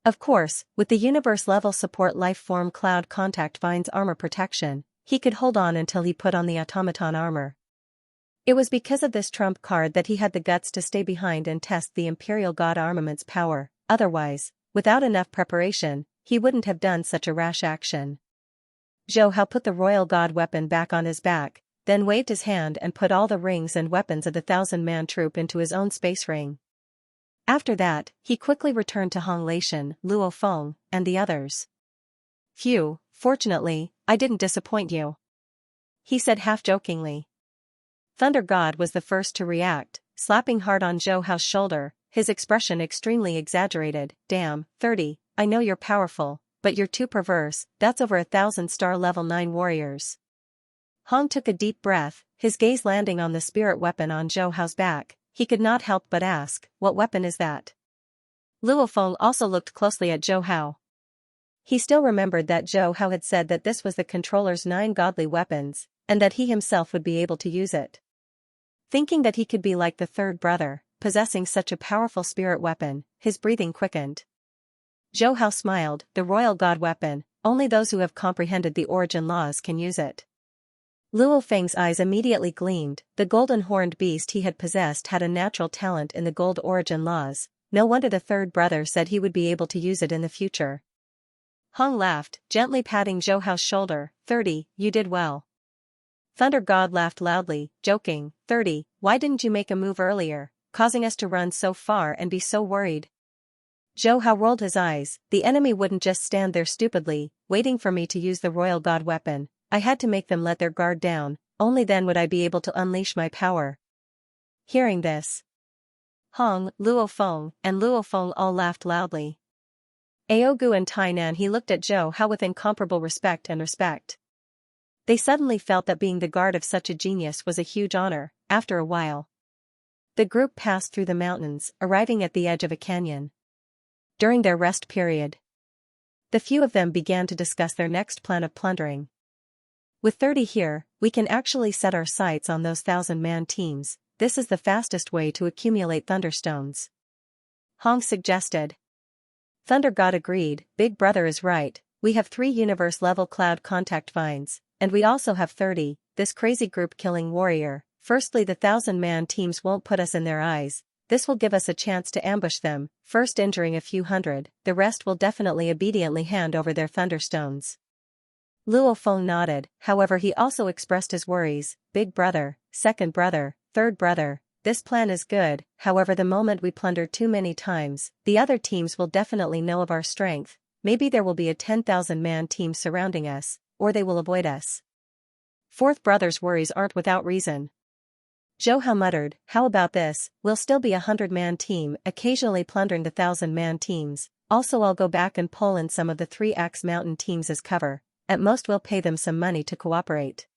Of course, with the universe-level support life-form Cloud Contact Vine's armor protection, he could hold on until he put on the automaton armor. It was because of this trump card that he had the guts to stay behind and test the Imperial God armament's power. Otherwise, without enough preparation, he wouldn't have done such a rash action. Zhou Hao put the royal god weapon back on his back, then waved his hand and put all the rings and weapons of the 1,000-man troop into his own space ring. After that, he quickly returned to Hong Leishan, Luo Feng, and the others. "Phew, fortunately, I didn't disappoint you," he said half-jokingly. Thunder God was the first to react, slapping hard on Zhou Hao's shoulder, his expression extremely exaggerated. "Damn, 30, I know you're powerful, but you're too perverse, that's over 1,000 star level 9 warriors." Hong took a deep breath, his gaze landing on the spirit weapon on Zhou Hao's back. He could not help but ask, "What weapon is that?" Luo Feng also looked closely at Zhou Hao. He still remembered that Zhou Hao had said that this was the controller's 9 godly weapons, and that he himself would be able to use it. Thinking that he could be like the third brother, possessing such a powerful spirit weapon, his breathing quickened. Zhou Hao smiled, "The royal god weapon, only those who have comprehended the origin laws can use it." Luo Feng's eyes immediately gleamed. The golden-horned beast he had possessed had a natural talent in the gold origin laws. No wonder the third brother said he would be able to use it in the future. Hong laughed, gently patting Zhou Hao's shoulder. 30, you did well." Thunder God laughed loudly, joking, 30, why didn't you make a move earlier, causing us to run so far and be so worried? Zhou Hao rolled his eyes. The enemy wouldn't just stand there stupidly, waiting for me to use the royal god weapon. I had to make them let their guard down, only then would I be able to unleash my power. Hearing this, Hong, Luo Feng, and Luo Feng all laughed loudly. Aogu and Tainan he looked at Zhou Hao with incomparable respect. They suddenly felt that being the guard of such a genius was a huge honor. After a while, the group passed through the mountains, arriving at the edge of a canyon. During their rest period, the few of them began to discuss their next plan of plundering. "With 30 here, we can actually set our sights on those 1,000-man teams. This is the fastest way to accumulate thunderstones," Hong suggested. Thunder God agreed, "Big Brother is right, we have 3 universe-level cloud contact vines, and we also have 30, this crazy group-killing warrior. Firstly, the 1,000-man teams won't put us in their eyes. This will give us a chance to ambush them, first injuring a few hundred, the rest will definitely obediently hand over their thunderstones." Luo Feng nodded, however he also expressed his worries. "Big Brother, second brother, third brother, this plan is good, however the moment we plunder too many times, the other teams will definitely know of our strength. Maybe there will be a 10,000-man team surrounding us, or they will avoid us. Fourth brother's worries aren't without reason." Zhou Hao muttered, "How about this, we'll still be a 100-man team, occasionally plundering the 1,000-man teams, also I'll go back and pull in some of the 3X mountain teams as cover, at most we'll pay them some money to cooperate."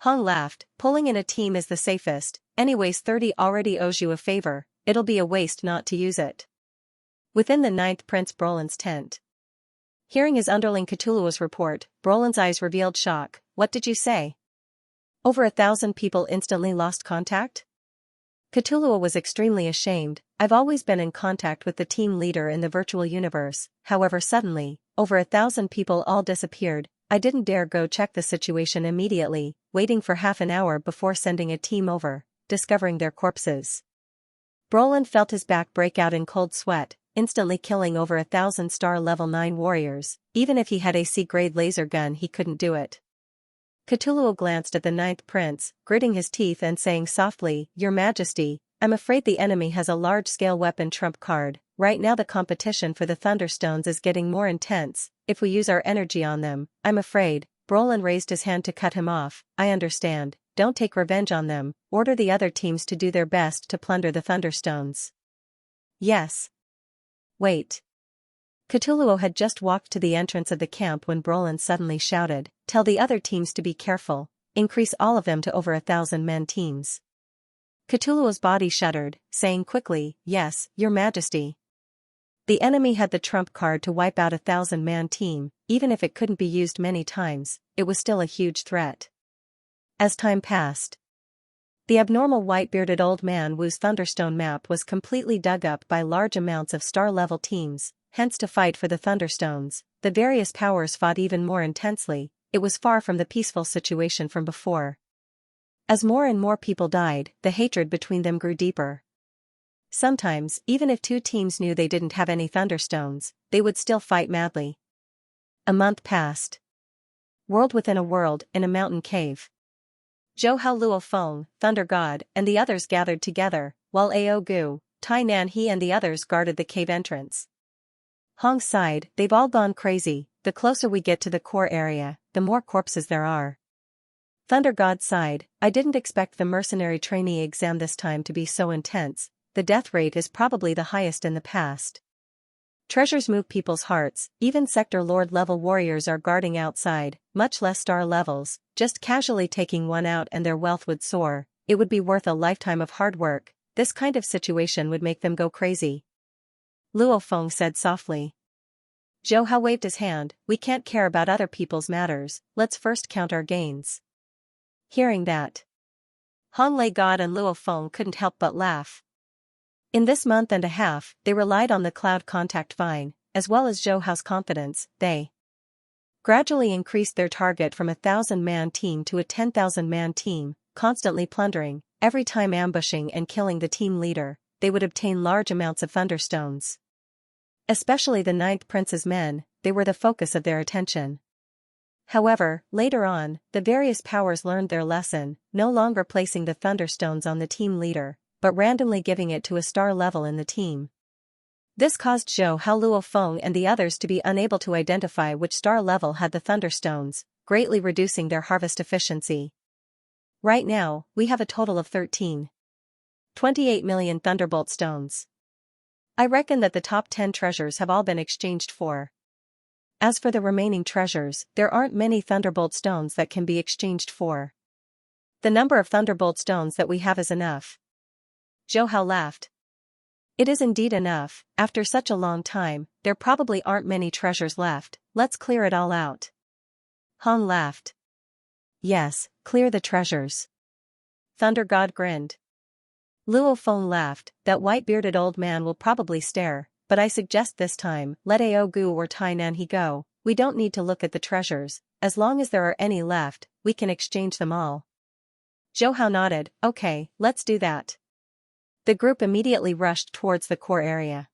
Hong laughed, "Pulling in a team is the safest, anyways 30 already owes you a favor, it'll be a waste not to use it." Within the 9th Prince Brolin's tent. Hearing his underling Cthulhu's report, Brolin's eyes revealed shock. "What did you say? Over 1,000 people instantly lost contact?" Cthulhu was extremely ashamed. "I've always been in contact with the team leader in the virtual universe, however suddenly, over 1,000 people all disappeared. I didn't dare go check the situation immediately, waiting for half an hour before sending a team over, discovering their corpses." Brolin felt his back break out in cold sweat, instantly killing over 1,000 star level 9 warriors. Even if he had a C-grade laser gun he couldn't do it. Cthulhu glanced at the 9th prince, gritting his teeth and saying softly, "Your Majesty, I'm afraid the enemy has a large-scale weapon trump card. Right now the competition for the Thunderstones is getting more intense. If we use our energy on them, I'm afraid." Brolin raised his hand to cut him off. "I understand, don't take revenge on them, order the other teams to do their best to plunder the Thunderstones." "Yes." "Wait." Cthulhu had just walked to the entrance of the camp when Brolin suddenly shouted, "Tell the other teams to be careful, increase all of them to over 1,000-men teams." Cthulhu's body shuddered, saying quickly, "Yes, Your Majesty." The enemy had the trump card to wipe out a 1,000-man team, even if it couldn't be used many times, it was still a huge threat. As time passed, the abnormal white-bearded old man Wu's Thunderstone map was completely dug up by large amounts of star-level teams, hence to fight for the Thunderstones, the various powers fought even more intensely. It was far from the peaceful situation from before. As more and more people died, the hatred between them grew deeper. Sometimes, even if two teams knew they didn't have any thunderstones, they would still fight madly. A month passed. World within a world, in a mountain cave. Zhou Hao, Luo Feng, Thunder God, and the others gathered together, while Ao Gu, Tai Nan He and the others guarded the cave entrance. Hong sighed, "They've all gone crazy. The closer we get to the core area, the more corpses there are." Thunder God sighed, "I didn't expect the mercenary trainee exam this time to be so intense. The death rate is probably the highest in the past. Treasures move people's hearts, even sector lord level warriors are guarding outside, much less star levels, just casually taking one out and their wealth would soar. It would be worth a lifetime of hard work. This kind of situation would make them go crazy." Luo Feng said softly. Zhou Hao waved his hand, "We can't care about other people's matters, let's first count our gains." Hearing that, Hong Lei God and Luo Feng couldn't help but laugh. In this month and a half, they relied on the cloud contact vine, as well as Zhou Hao's confidence. They gradually increased their target from a 1,000-man team to a 10,000-man team, constantly plundering. Every time ambushing and killing the team leader, they would obtain large amounts of thunderstones. Especially the Ninth Prince's men, they were the focus of their attention. However, later on, the various powers learned their lesson, no longer placing the thunderstones on the team leader, but randomly giving it to a star level in the team. This caused Zhou Hao, Luo Feng and the others to be unable to identify which star level had the thunderstones, greatly reducing their harvest efficiency. Right now, we have a total of 13.28 million thunderbolt stones. I reckon that the top 10 treasures have all been exchanged for. As for the remaining treasures, there aren't many thunderbolt stones that can be exchanged for. The number of thunderbolt stones that we have is enough." Zhou Hao laughed. "It is indeed enough. After such a long time, there probably aren't many treasures left. Let's clear it all out." Hong laughed. "Yes, clear the treasures." Thunder God grinned. Luo Feng laughed, "That white-bearded old man will probably stare, but I suggest this time, let Ao Gu or Tai Nan He go. We don't need to look at the treasures. As long as there are any left, we can exchange them all." Zhou Hao nodded, "Okay, let's do that." The group immediately rushed towards the core area.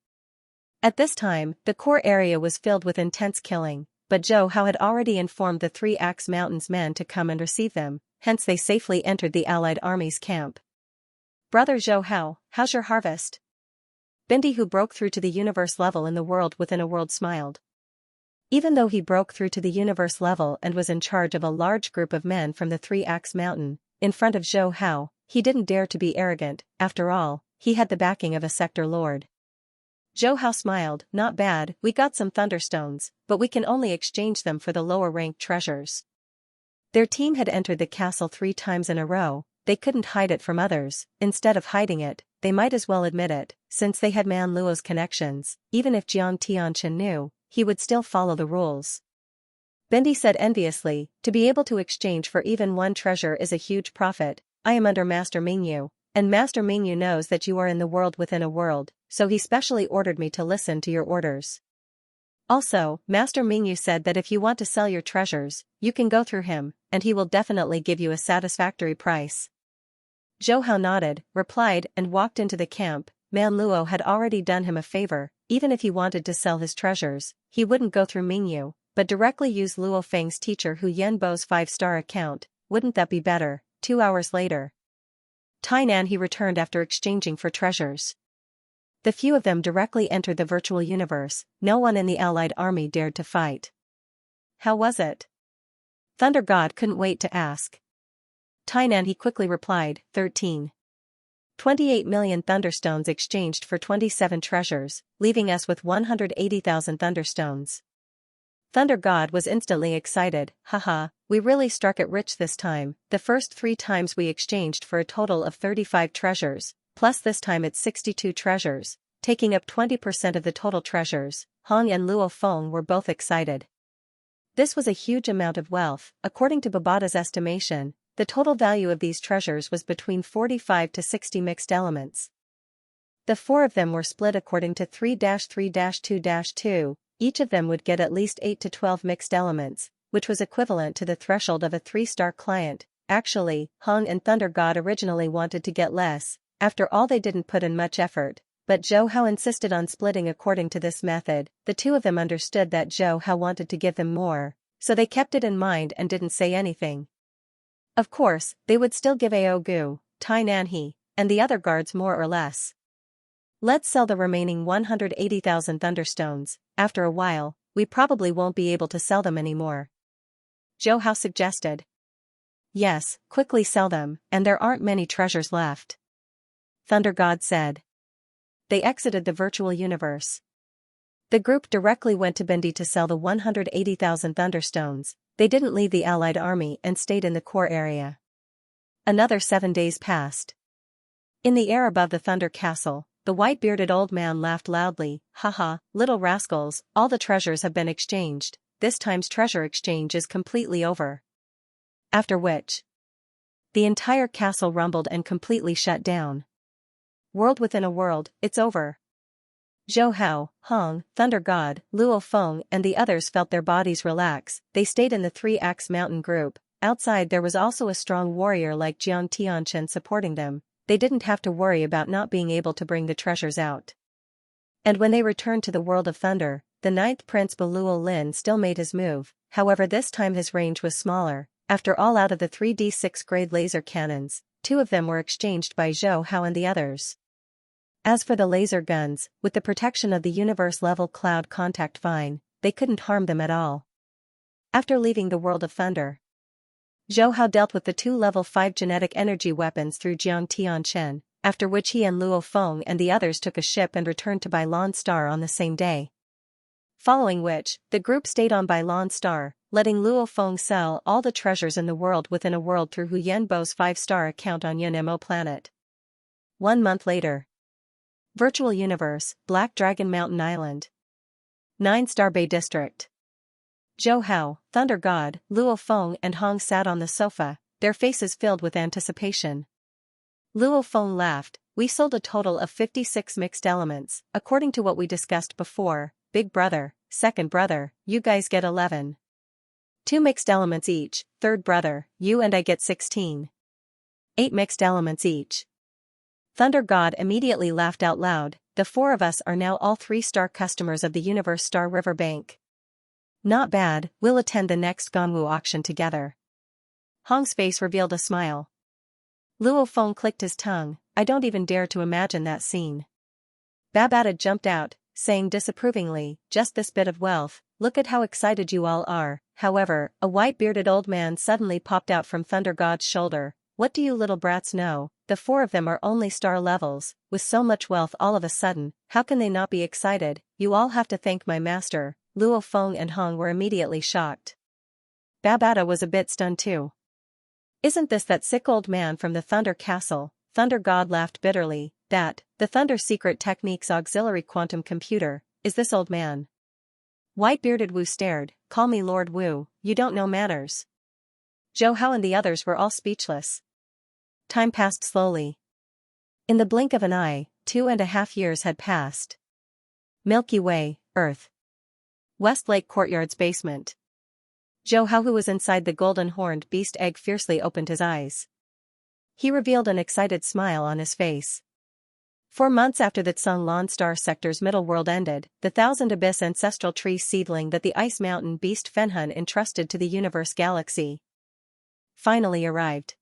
At this time, the core area was filled with intense killing, but Zhou Hao had already informed the Three Axe Mountains men to come and receive them, hence they safely entered the allied army's camp. "Brother Zhou Hao, how's your harvest?" Bindi, who broke through to the universe level in the world within a world, smiled. Even though he broke through to the universe level and was in charge of a large group of men from the Three Axe Mountain, in front of Zhou Hao, he didn't dare to be arrogant. After all, he had the backing of a sector lord. Zhou Hao smiled, "Not bad, we got some thunderstones, but we can only exchange them for the lower-ranked treasures." Their team had entered the castle 3 times in a row. They couldn't hide it from others. Instead of hiding it, they might as well admit it, since they had Man Luo's connections. Even if Jiang Tianchen knew, he would still follow the rules. Bindi said enviously, "To be able to exchange for even one treasure is a huge profit. I am under Master Mingyu, and Master Mingyu knows that you are in the world within a world, so he specially ordered me to listen to your orders. Also, Master Mingyu said that if you want to sell your treasures, you can go through him, and he will definitely give you a satisfactory price." Zhou Hao nodded, replied, and walked into the camp. Man Luo had already done him a favor. Even if he wanted to sell his treasures, he wouldn't go through Mingyu, but directly use Luo Feng's teacher Hu Yanbo's 5-star account. Wouldn't that be better? 2 hours later, Tai Nan He returned after exchanging for treasures. The few of them directly entered the virtual universe. No one in the allied army dared to fight. "How was it?" Thunder God couldn't wait to ask. Tai Nan He quickly replied, 13.28 million thunderstones exchanged for 27 treasures, leaving us with 180,000 thunderstones. Thunder God was instantly excited. "Haha, we really struck it rich this time. The first 3 times we exchanged for a total of 35 treasures, plus this time it's 62 treasures, taking up 20% of the total treasures." Hong and Luo Feng were both excited. This was a huge amount of wealth. According to Babada's estimation, the total value of these treasures was between 45 to 60 mixed elements. The 4 of them were split according to 3-3-2-2. Each of them would get at least 8 to 12 mixed elements, which was equivalent to the threshold of a 3-star client. Actually, Hong and Thunder God originally wanted to get less. After all, they didn't put in much effort. But Zhou Hao insisted on splitting according to this method. The two of them understood that Zhou Hao wanted to give them more, so they kept it in mind and didn't say anything. Of course, they would still give Ao Gu, Tai Nanhe, and the other guards more or less. Let's sell the remaining 180,000 thunderstones. After a while, we probably won't be able to sell them anymore. Zhou Hao suggested. Yes, quickly sell them, and there aren't many treasures left. Thunder God said. They exited the virtual universe. The group directly went to Bindi to sell the 180,000 thunderstones. They didn't leave the allied army and stayed in the core area. Another 7 days passed. In the air above the Thunder Castle, the white-bearded old man laughed loudly. Haha, little rascals, all the treasures have been exchanged. This time's treasure exchange is completely over. After which, the entire castle rumbled and completely shut down. World within a world, it's over. Zhou Hao, Hong, Thunder God, Luo Feng and the others felt their bodies relax. They stayed in the 3X mountain group. Outside there was also a strong warrior like Jiang Tianchen supporting them. They didn't have to worry about not being able to bring the treasures out. And when they returned to the world of thunder, the 9th Prince Beluo Lin still made his move. However, this time his range was smaller. After all, out of the 3D6 grade laser cannons, 2 of them were exchanged by Zhou Hao and the others. As for the laser guns, with the protection of the universe-level cloud contact vine, they couldn't harm them at all. After leaving the world of thunder, Zhou Hao dealt with the 2 level 5 genetic energy weapons through Jiang Tianchen, after which he and Luo Feng and the others took a ship and returned to Bailan Star on the same day. Following which, the group stayed on Bailan Star, letting Luo Feng sell all the treasures in the world within a world through Hu Yenbo's 5-star account on Yunmo planet. 1 month later. Virtual Universe, Black Dragon Mountain Island. 9-star Bay District. Zhou Hao, Thunder God, Luo Feng and Hong sat on the sofa, their faces filled with anticipation. Luo Feng laughed. We sold a total of 56 mixed elements, according to what we discussed before. Big brother, second brother, you guys get 11. 2 mixed elements each. Third brother, you and I get 16. 8 mixed elements each. Thunder God immediately laughed out loud. The 4 of us are now all 3-star customers of the Universe Star River Bank. Not bad, we'll attend the next Ganwu auction together. Hong's face revealed a smile. Luo Feng clicked his tongue. I don't even dare to imagine that scene. Babata jumped out, saying disapprovingly, just this bit of wealth, look at how excited you all are. However, a white-bearded old man suddenly popped out from Thunder God's shoulder. What do you little brats know? The 4 of them are only star levels. With so much wealth all of a sudden, how can they not be excited? You all have to thank my master. Luo Feng and Hong were immediately shocked. Babata was a bit stunned too. Isn't this that sick old man from the Thunder Castle? Thunder God laughed bitterly. That, the Thunder Secret Techniques Auxiliary Quantum Computer, is this old man. White-bearded Wu stared. Call me Lord Wu, you don't know manners. Zhou Hao and the others were all speechless. Time passed slowly. In the blink of an eye, 2.5 years had passed. Milky Way, Earth. Westlake Courtyard's basement. Zhou Hao, who was inside the golden-horned beast egg, fiercely opened his eyes. He revealed an excited smile on his face. 4 months after the Tsung-Lan Star Sector's middle world ended, the Thousand Abyss ancestral tree seedling that the Ice Mountain beast Fenhun entrusted to the Universe Galaxy finally arrived.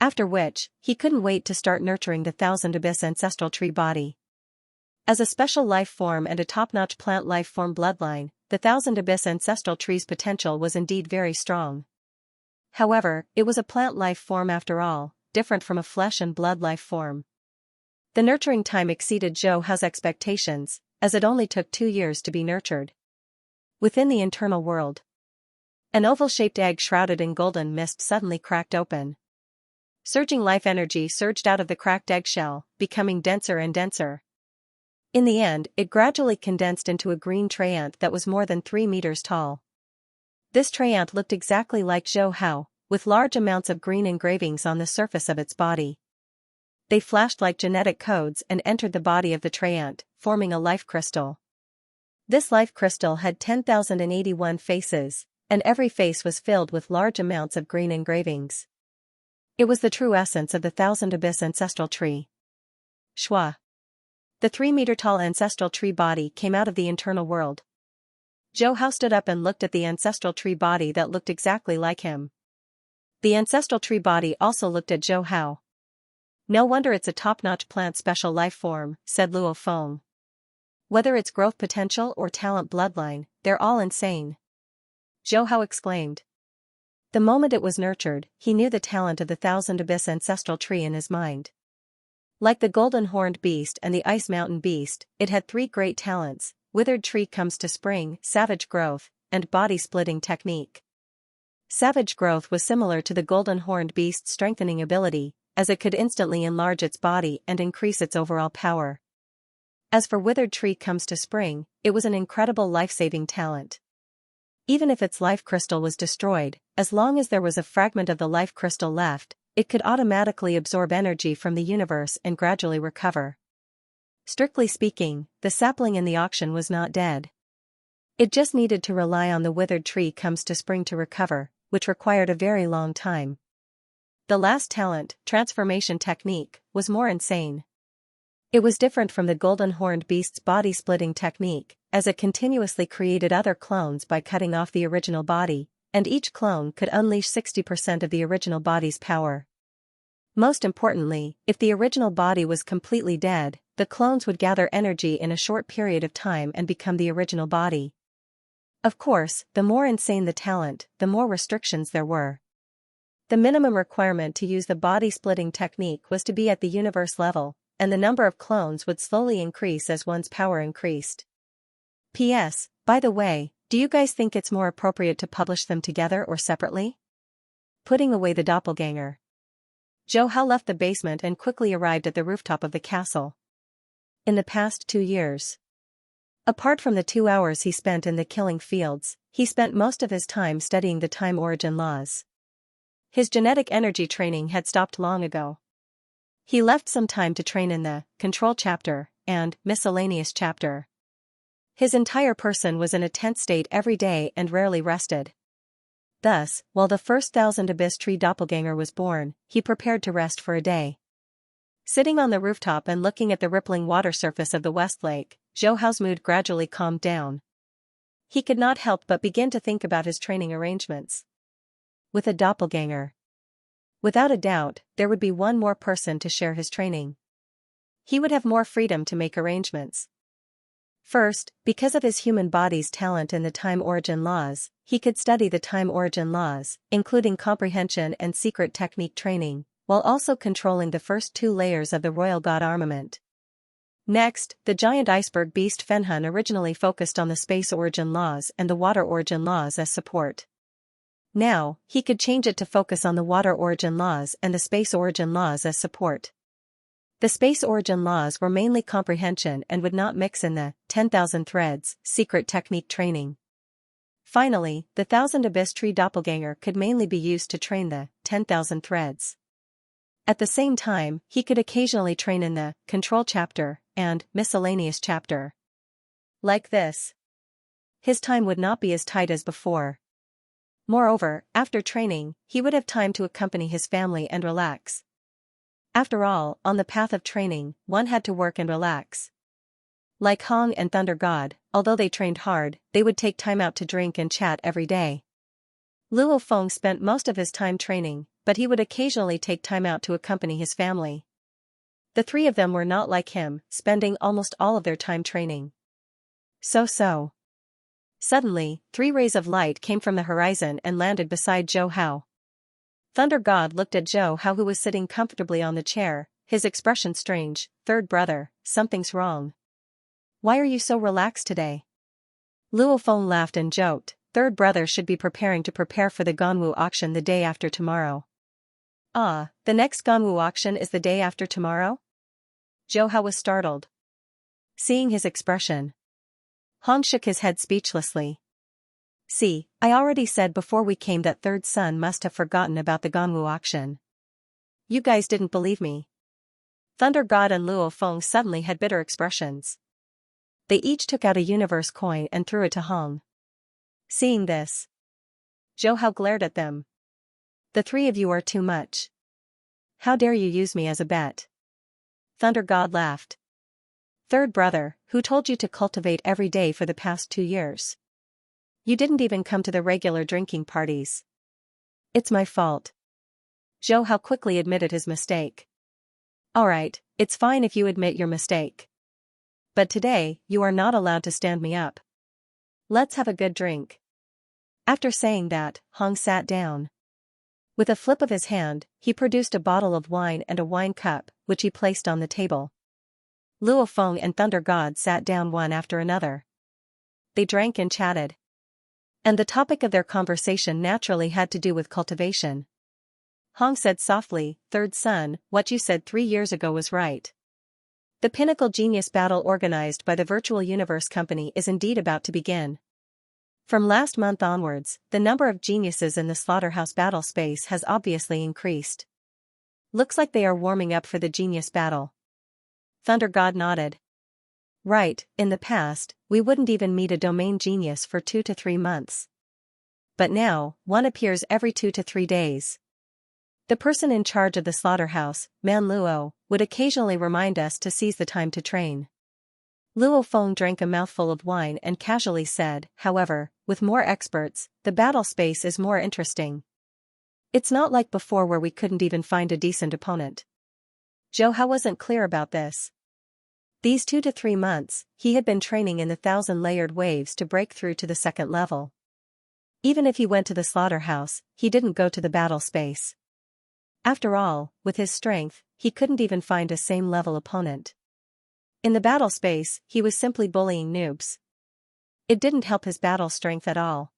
After which, he couldn't wait to start nurturing the Thousand Abyss ancestral tree body. As a special life form and a top-notch plant life form bloodline, the Thousand Abyss ancestral tree's potential was indeed very strong. However, it was a plant life form after all, different from a flesh and blood life form. The nurturing time exceeded Zhou Hao's expectations, as it only took 2 years to be nurtured. Within the internal world, an oval-shaped egg shrouded in golden mist suddenly cracked open. Surging life energy surged out of the cracked eggshell, becoming denser and denser. In the end, it gradually condensed into a green trayant that was more than 3 meters tall. This trayant looked exactly like Zhou Hao, with large amounts of green engravings on the surface of its body. They flashed like genetic codes and entered the body of the trayant, forming a life crystal. This life crystal had 10,081 faces, and every face was filled with large amounts of green engravings. It was the true essence of the Thousand Abyss ancestral tree. Shwa. The 3-meter-tall ancestral tree body came out of the internal world. Zhou Hao stood up and looked at the ancestral tree body that looked exactly like him. The ancestral tree body also looked at Zhou Hao. No wonder it's a top-notch plant special life form, said Luo Feng. Whether it's growth potential or talent bloodline, they're all insane. Zhou Hao exclaimed. The moment it was nurtured, he knew the talent of the Thousand Abyss ancestral tree in his mind. Like the golden horned beast and the ice mountain beast, it had 3 great talents: withered tree comes to spring, savage growth, and body splitting technique. Savage growth was similar to the golden horned beast's strengthening ability, as it could instantly enlarge its body and increase its overall power. As for withered tree comes to spring, it was an incredible life-saving talent. Even if its life crystal was destroyed, as long as there was a fragment of the life crystal left, it could automatically absorb energy from the universe and gradually recover. Strictly speaking, the sapling in the auction was not dead. It just needed to rely on the withered tree comes to spring to recover, which required a very long time. The last talent, transformation technique, was more insane. It was different from the golden horned beast's body-splitting technique, as it continuously created other clones by cutting off the original body, and each clone could unleash 60% of the original body's power. Most importantly, if the original body was completely dead, the clones would gather energy in a short period of time and become the original body. Of course, the more insane the talent, the more restrictions there were. The minimum requirement to use the body-splitting technique was to be at the universe level, and the number of clones would slowly increase as one's power increased. P.S. By the way, do you guys think it's more appropriate to publish them together or separately? Putting away the doppelganger. Zhou Hao left the basement and quickly arrived at the rooftop of the castle. In the past 2 years. Apart from the 2 hours he spent in the killing fields, he spent most of his time studying the time origin laws. His genetic energy training had stopped long ago. He left some time to train in the control chapter and miscellaneous chapter. His entire person was in a tense state every day and rarely rested. Thus, while the first Thousand Abyss tree doppelganger was born, he prepared to rest for a day. Sitting on the rooftop and looking at the rippling water surface of the West Lake, Zhou Hao's mood gradually calmed down. He could not help but begin to think about his training arrangements. With a doppelganger. Without a doubt, there would be one more person to share his training. He would have more freedom to make arrangements. First, because of his human body's talent in the time origin laws, he could study the time origin laws, including comprehension and secret technique training, while also controlling the first 2 layers of the royal god armament. Next, the giant iceberg beast Fenhun originally focused on the space origin laws and the water origin laws as support. Now, he could change it to focus on the water origin laws and the space origin laws as support. The space origin laws were mainly comprehension and would not mix in the 10,000 threads secret technique training. Finally, the Thousand Abyss tree doppelganger could mainly be used to train the 10,000 threads. At the same time, he could occasionally train in the control chapter and miscellaneous chapter. Like this. His time would not be as tight as before. Moreover, after training, he would have time to accompany his family and relax. After all, on the path of training, one had to work and relax. Like Hong and Thunder God, although they trained hard, they would take time out to drink and chat every day. Luo Feng spent most of his time training, but he would occasionally take time out to accompany his family. The 3 of them were not like him, spending almost all of their time training. So. Suddenly, 3 rays of light came from the horizon and landed beside Zhou Hao. Thunder God looked at Zhou Hao, who was sitting comfortably on the chair, his expression strange. "Third brother, something's wrong. Why are you so relaxed today?" Luo Feng laughed and joked, "Third brother should be preparing to prepare for the Ganwu auction the day after tomorrow." "Ah, the next Ganwu auction is the day after tomorrow?" Zhou Hao was startled. Seeing his expression, Hong shook his head speechlessly. "See, I already said before we came that third son must have forgotten about the Ganwu auction. You guys didn't believe me." Thunder God and Luo Feng suddenly had bitter expressions. They each took out a universe coin and threw it to Hong. Seeing this, Zhou Hao glared at them. "The 3 of you are too much. how dare you use me as a bet? Thunder God laughed. Third brother, who told you to cultivate every day for the past 2 years? You didn't even come to the regular drinking parties. It's my fault. Zhou Hao quickly admitted his mistake. Alright, it's fine if you admit your mistake. But today, you are not allowed to stand me up. Let's have a good drink. After saying that, Hong sat down. With a flip of his hand, he produced a bottle of wine and a wine cup, which he placed on the table. Luo Feng and Thunder God sat down one after another. They drank and chatted. And the topic of their conversation naturally had to do with cultivation. Hong said softly, "Third son, what you said 3 years ago was right. The pinnacle genius battle organized by the Virtual Universe Company is indeed about to begin. From last month onwards, the number of geniuses in the slaughterhouse battle space has obviously increased. Looks like they are warming up for the genius battle." Thunder God nodded. Right, in the past, we wouldn't even meet a domain genius for 2 to 3 months. But now, one appears every 2 to 3 days. The person in charge of the slaughterhouse, Man Luo, would occasionally remind us to seize the time to train. Luo Feng drank a mouthful of wine and casually said, "However, with more experts, the battle space is more interesting. It's not like before where we couldn't even find a decent opponent." Zhou Hao wasn't clear about this. These 2 to 3 months, he had been training in the 1,000-layered waves to break through to the second level. Even if he went to the slaughterhouse, he didn't go to the battle space. After all, with his strength, he couldn't even find a same-level opponent. In the battle space, he was simply bullying noobs. It didn't help his battle strength at all.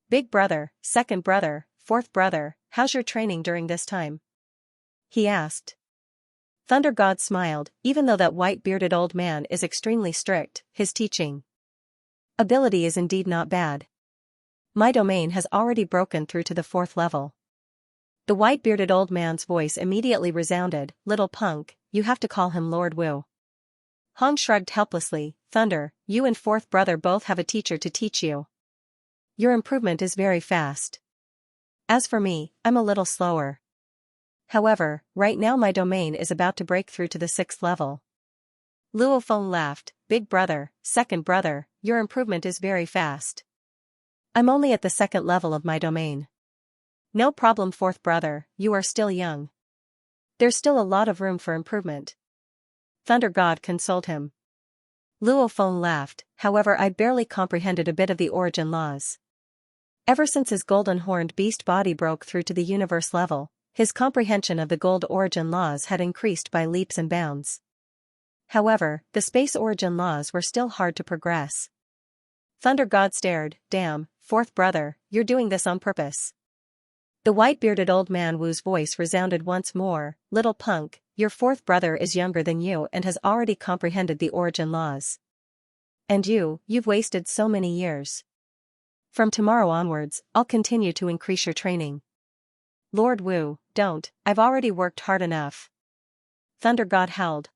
"Big brother, second brother, fourth brother, how's your training during this time?" he asked. Thunder God smiled. Even though that white-bearded old man is extremely strict, his teaching ability is indeed not bad. My domain has already broken through to the 4th level. The white-bearded old man's voice immediately resounded, "Little punk, you have to call him Lord Wu." Hong shrugged helplessly, "Thunder, you and fourth brother both have a teacher to teach you. Your improvement is very fast. As for me, I'm a little slower. However, right now my domain is about to break through to the 6th level." Luo Feng laughed, "Big brother, second brother, your improvement is very fast. I'm only at the 2nd level of my domain." "No problem, fourth brother, you are still young. There's still a lot of room for improvement." Thunder God consoled him. Luo Feng laughed, "However, I barely comprehended a bit of the origin laws. Ever since his golden-horned beast body broke through to the universe level, his comprehension of the gold origin laws had increased by leaps and bounds. However, the space origin laws were still hard to progress." Thunder God stared, "Damn, fourth brother, you're doing this on purpose." The white-bearded old man Wu's voice resounded once more, "Little punk, your fourth brother is younger than you and has already comprehended the origin laws. And you've wasted so many years. From tomorrow onwards, I'll continue to increase your training." "Lord Wu, don't, I've already worked hard enough." Thunder God howled.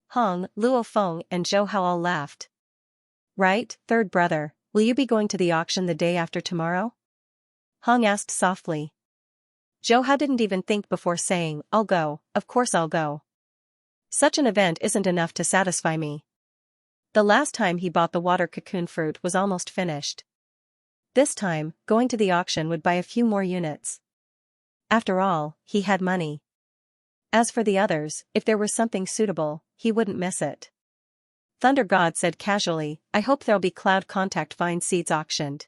Hong, Luo Feng and Zhou Hao all laughed. "Right, third brother, will you be going to the auction the day after tomorrow?" Hong asked softly. Zhou Hao didn't even think before saying, "I'll go, of course I'll go. Such an event isn't enough to satisfy me. The last time he bought the water cocoon fruit was almost finished. This time, going to the auction would buy a few more units. After all, he had money. As for the others, if there was something suitable, he wouldn't miss it." Thunder God said casually, "I hope there'll be cloud contact vine seeds auctioned."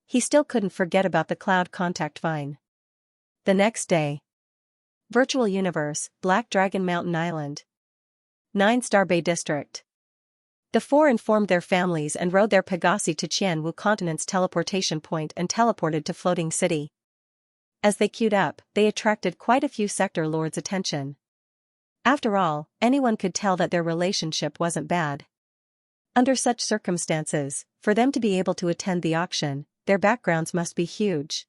He still couldn't forget about the cloud contact vine. The next day. Virtual Universe, Black Dragon Mountain Island. 9-Star Bay District. The 4 informed their families and rode their Pegasi to Qianwu Continent's teleportation point and teleported to Floating City. As they queued up, they attracted quite a few sector lords' attention. After all, anyone could tell that their relationship wasn't bad. Under such circumstances, for them to be able to attend the auction, their backgrounds must be huge.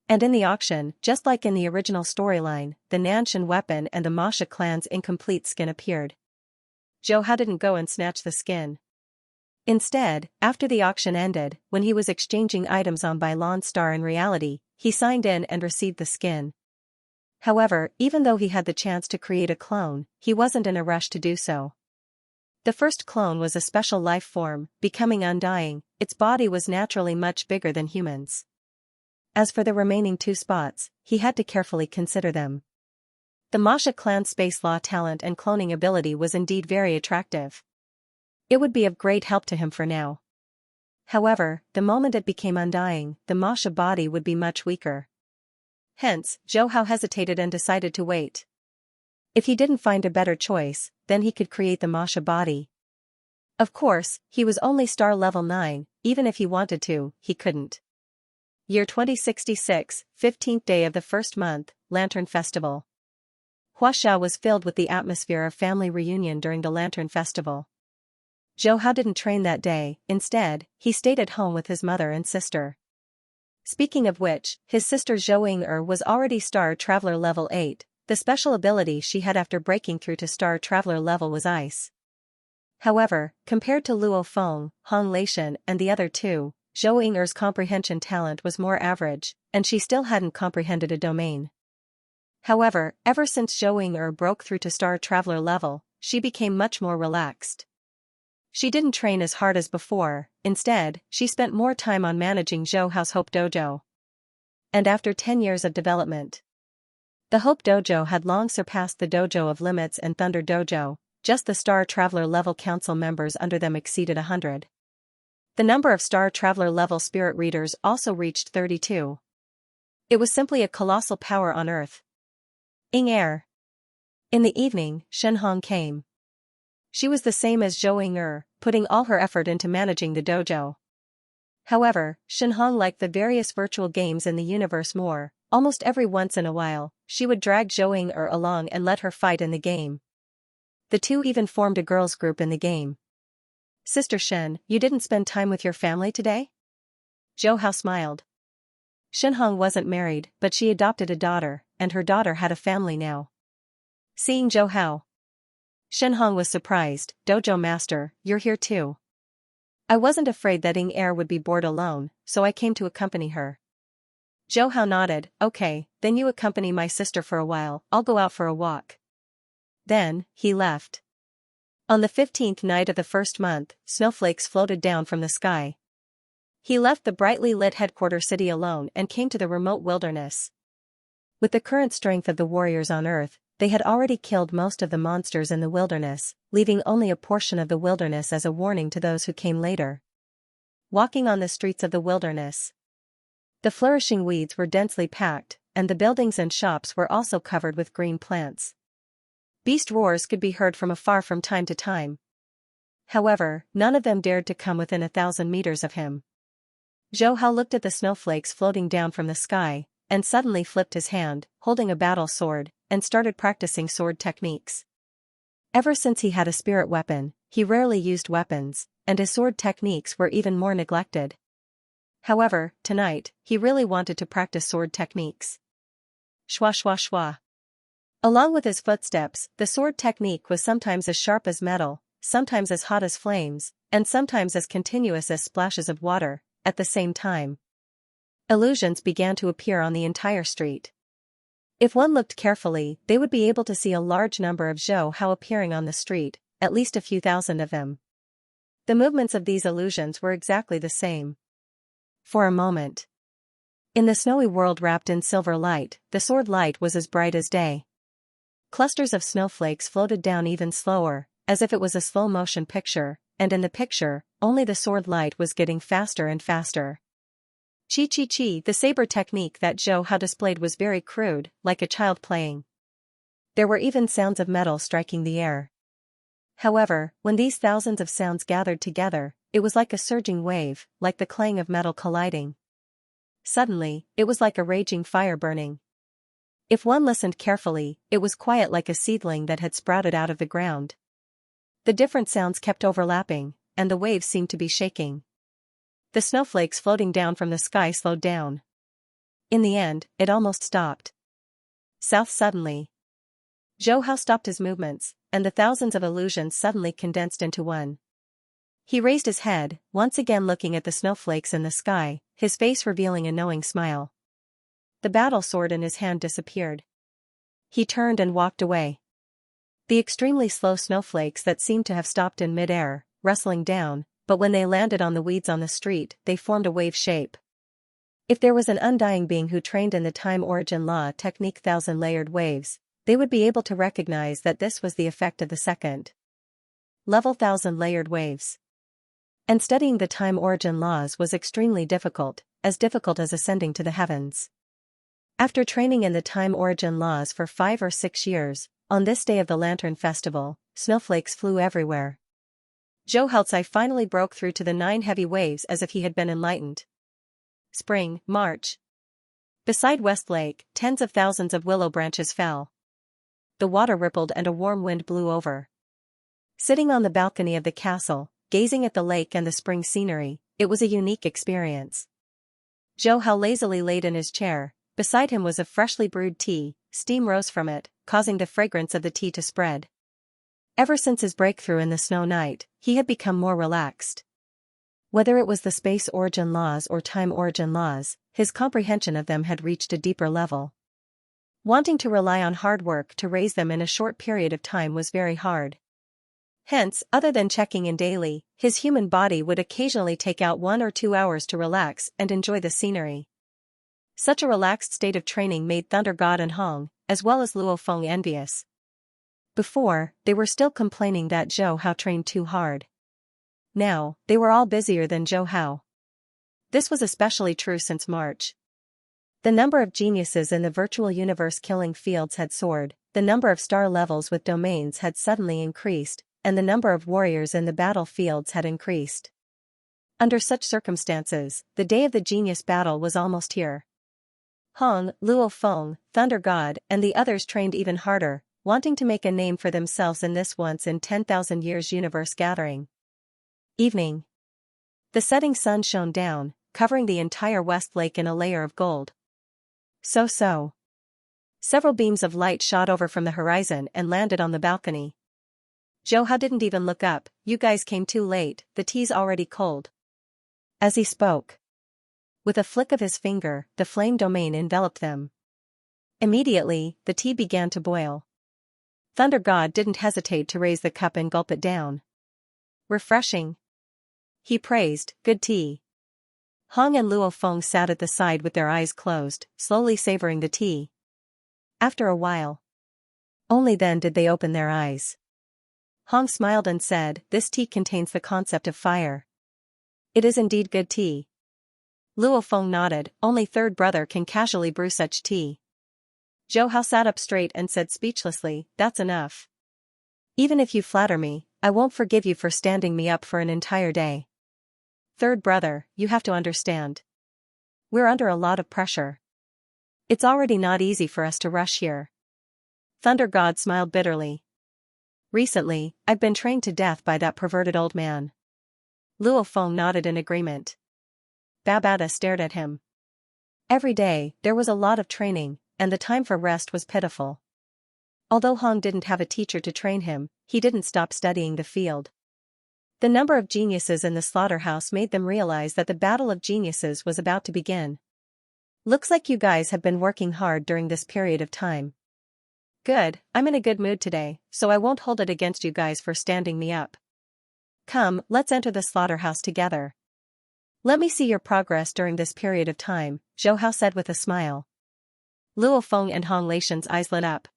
And in the auction, just like in the original storyline, the Nanshan weapon and the Masha clan's incomplete skin appeared. Zhou Hao didn't go and snatch the skin. Instead, after the auction ended, when he was exchanging items on Bailon Star in reality, he signed in and received the skin. However, even though he had the chance to create a clone, he wasn't in a rush to do so. The first clone was a special life form, becoming undying. Its body was naturally much bigger than humans. As for the remaining 2 spots, he had to carefully consider them. The Masha clan's space law talent and cloning ability was indeed very attractive. It would be of great help to him for now. However, the moment it became undying, the Masha body would be much weaker. Hence, Zhou Hao hesitated and decided to wait. If he didn't find a better choice, then he could create the Masha body. Of course, he was only star level 9, even if he wanted to, he couldn't. Year 2066, 15th day of the first month, Lantern Festival. Huaxia was filled with the atmosphere of family reunion during the Lantern Festival. Zhou Hao didn't train that day, instead, he stayed at home with his mother and sister. Speaking of which, his sister Zhou Ying'er was already Star Traveler level 8, the special ability she had after breaking through to Star Traveler level was Ice. However, compared to Luo Feng, Hong Leishan and the other 2, Zhou Ying'er's comprehension talent was more average, and she still hadn't comprehended a domain. However, ever since Zhou Ying'er broke through to Star Traveler level, she became much more relaxed. She didn't train as hard as before, instead, she spent more time on managing Zhou Hao's Hope Dojo. And after 10 years of development, the Hope Dojo had long surpassed the Dojo of Limits and Thunder Dojo, just the Star Traveler level council members under them exceeded 100. The number of Star Traveler level spirit readers also reached 32. It was simply a colossal power on Earth. Air. In the evening, Shen Hong came. She was the same as Zhou Ying'er, putting all her effort into managing the dojo. However, Shen Hong liked the various virtual games in the universe more. Almost every once in a while, she would drag Zhou Ying'er along and let her fight in the game. The 2 even formed a girls' group in the game. Sister Shen, you didn't spend time with your family today? Zhou Hao smiled. Shen Hong wasn't married, but she adopted a daughter, and her daughter had a family now. Seeing Zhou Hao, Shen Hong was surprised. Dojo master, you're here too. I wasn't afraid that Air would be bored alone, so I came to accompany her. Zhou Hao nodded. Okay, then you accompany my sister for a while, I'll go out for a walk. Then, he left. On the 15th night of the first month, snowflakes floated down from the sky. He left the brightly lit headquarters city alone and came to the remote wilderness. With the current strength of the warriors on Earth, they had already killed most of the monsters in the wilderness, leaving only a portion of the wilderness as a warning to those who came later. Walking on the streets of the wilderness, the flourishing weeds were densely packed, and the buildings and shops were also covered with green plants. Beast roars could be heard from afar from time to time. However, none of them dared to come within 1,000 meters of him. Zhou Hao looked at the snowflakes floating down from the sky, and suddenly flipped his hand, holding a battle sword, and started practicing sword techniques. Ever since he had a spirit weapon, he rarely used weapons, and his sword techniques were even more neglected. However, tonight, he really wanted to practice sword techniques. Shwa shwa shwa. Along with his footsteps, the sword technique was sometimes as sharp as metal, sometimes as hot as flames, and sometimes as continuous as splashes of water, at the same time. Illusions began to appear on the entire street. If one looked carefully, they would be able to see a large number of Zhou Hao appearing on the street, at least a few thousand of them. The movements of these illusions were exactly the same. For a moment, in the snowy world wrapped in silver light, the sword light was as bright as day. Clusters of snowflakes floated down even slower, as if it was a slow-motion picture, and in the picture, only the sword light was getting faster and faster. Chi chi chi, the saber technique that Zhou Hao displayed was very crude, like a child playing. There were even sounds of metal striking the air. However, when these thousands of sounds gathered together, it was like a surging wave, like the clang of metal colliding. Suddenly, it was like a raging fire burning. If one listened carefully, it was quiet like a seedling that had sprouted out of the ground. The different sounds kept overlapping, and the waves seemed to be shaking. The snowflakes floating down from the sky slowed down. In the end, it almost stopped. South suddenly. Zhou Hao stopped his movements, and the thousands of illusions suddenly condensed into one. He raised his head, once again looking at the snowflakes in the sky, his face revealing a knowing smile. The battle sword in his hand disappeared. He turned and walked away. The extremely slow snowflakes that seemed to have stopped in mid-air, rustling down, but when they landed on the weeds on the street, they formed a wave shape. If there was an undying being who trained in the time origin law technique thousand-layered waves, they would be able to recognize that this was the effect of the second level thousand-layered waves. And studying the time origin laws was extremely difficult as ascending to the heavens. After training in the time origin laws for 5 or 6 years, on this day of the Lantern Festival, snowflakes flew everywhere. Zhou Haozai finally broke through to the 9 heavy waves as if he had been enlightened. Spring, March. Beside West Lake, tens of thousands of willow branches fell. The water rippled and a warm wind blew over. Sitting on the balcony of the castle, gazing at the lake and the spring scenery, it was a unique experience. Zhou Hao lazily laid in his chair. Beside him was a freshly brewed tea. Steam rose from it, causing the fragrance of the tea to spread. Ever since his breakthrough in the snow night, he had become more relaxed. Whether it was the space origin laws or time origin laws, his comprehension of them had reached a deeper level. Wanting to rely on hard work to raise them in a short period of time was very hard. Hence, other than checking in daily, his human body would occasionally take out 1 or 2 hours to relax and enjoy the scenery. Such a relaxed state of training made Thunder God and Hong, as well as Luo Feng, envious. Before, they were still complaining that Zhou Hao trained too hard. Now, they were all busier than Zhou Hao. This was especially true since March. The number of geniuses in the virtual universe killing fields had soared, the number of star levels with domains had suddenly increased, and the number of warriors in the battlefields had increased. Under such circumstances, the day of the genius battle was almost here. Hong, Luo Feng, Thunder God, and the others trained even harder, wanting to make a name for themselves in this once in 10,000 years universe gathering. Evening. The setting sun shone down, covering the entire West Lake in a layer of gold. So. Several beams of light shot over from the horizon and landed on the balcony. Zhou Hao didn't even look up. You guys came too late, the tea's already cold. As he spoke. With a flick of his finger, the flame domain enveloped them. Immediately, the tea began to boil. Thunder God didn't hesitate to raise the cup and gulp it down. Refreshing. He praised, good tea. Hong and Luo Feng sat at the side with their eyes closed, slowly savoring the tea. After a while. Only then did they open their eyes. Hong smiled and said, this tea contains the concept of fire. It is indeed good tea. Luo Feng nodded, only third brother can casually brew such tea. Zhou Hao sat up straight and said speechlessly, that's enough. Even if you flatter me, I won't forgive you for standing me up for an entire day. Third brother, you have to understand. We're under a lot of pressure. It's already not easy for us to rush here. Thunder God smiled bitterly. Recently, I've been trained to death by that perverted old man. Luo Feng nodded in agreement. Babada stared at him. Every day, there was a lot of training, and the time for rest was pitiful. Although Hong didn't have a teacher to train him, he didn't stop studying the field. The number of geniuses in the slaughterhouse made them realize that the battle of geniuses was about to begin. Looks like you guys have been working hard during this period of time. Good, I'm in a good mood today, so I won't hold it against you guys for standing me up. Come, let's enter the slaughterhouse together. Let me see your progress during this period of time, Zhou Hao said with a smile. Luo Feng and Hong Leishan's eyes lit up.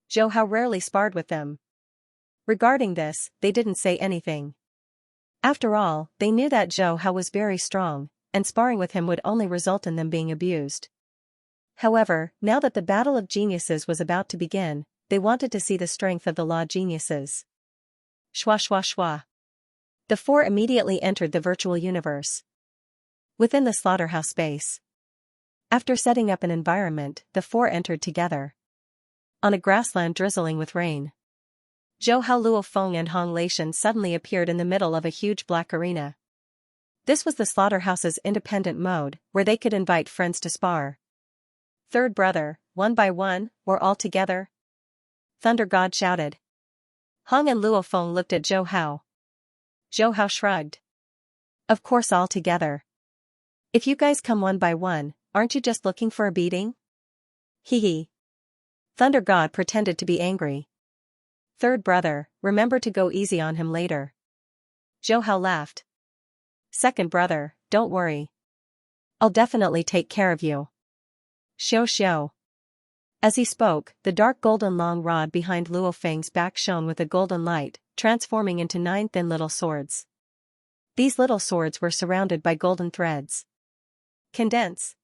Zhou Hao rarely sparred with them. Regarding this, they didn't say anything. After all, they knew that Zhou Hao was very strong, and sparring with him would only result in them being abused. However, now that the battle of geniuses was about to begin, they wanted to see the strength of the law geniuses. Shwa shwa shwa. The 4 immediately entered the virtual universe. Within the slaughterhouse space. After setting up an environment, the 4 entered together. On a grassland drizzling with rain. Zhou Hao, Luo Feng and Hong Leishan suddenly appeared in the middle of a huge black arena. This was the slaughterhouse's independent mode, where they could invite friends to spar. Third brother, one by one, or all together? Thunder God shouted. Hong and Luo Feng looked at Zhou Hao. Zhou Hao shrugged. Of course all together. If you guys come one by one, aren't you just looking for a beating? Hee hee. Thunder God pretended to be angry. Third brother, remember to go easy on him later. Zhou Hao laughed. Second brother, don't worry. I'll definitely take care of you. Xiao. As he spoke, the dark golden long rod behind Luo Feng's back shone with a golden light, transforming into 9 thin little swords. These little swords were surrounded by golden threads. Condense!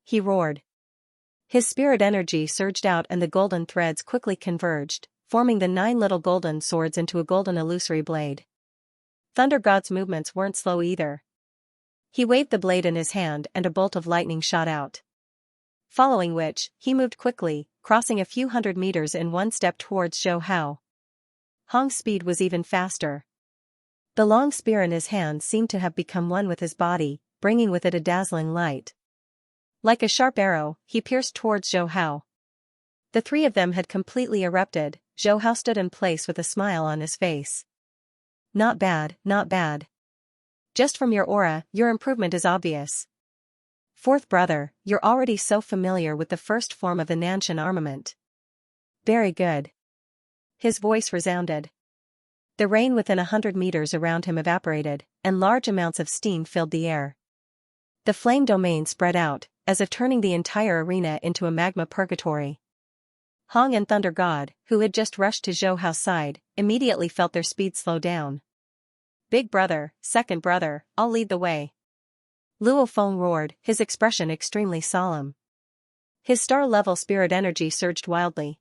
He roared. His spirit energy surged out and the golden threads quickly converged, forming the 9 little golden swords into a golden illusory blade. Thunder God's movements weren't slow either. He waved the blade in his hand and a bolt of lightning shot out. Following which, he moved quickly, crossing a few hundred meters in one step towards Zhou Hao. Hong's speed was even faster. The long spear in his hand seemed to have become one with his body, bringing with it a dazzling light. Like a sharp arrow, he pierced towards Zhou Hao. The 3 of them had completely erupted. Zhou Hao stood in place with a smile on his face. Not bad, not bad. Just from your aura, your improvement is obvious. Fourth brother, you're already so familiar with the first form of the Nanshan armament. Very good. His voice resounded. The rain within 100 meters around him evaporated, and large amounts of steam filled the air. The flame domain spread out, as if turning the entire arena into a magma purgatory. Hong and Thunder God, who had just rushed to Zhou Hao's side, immediately felt their speed slow down. Big brother, second brother, I'll lead the way. Luo Feng roared, his expression extremely solemn. His star-level spirit energy surged wildly.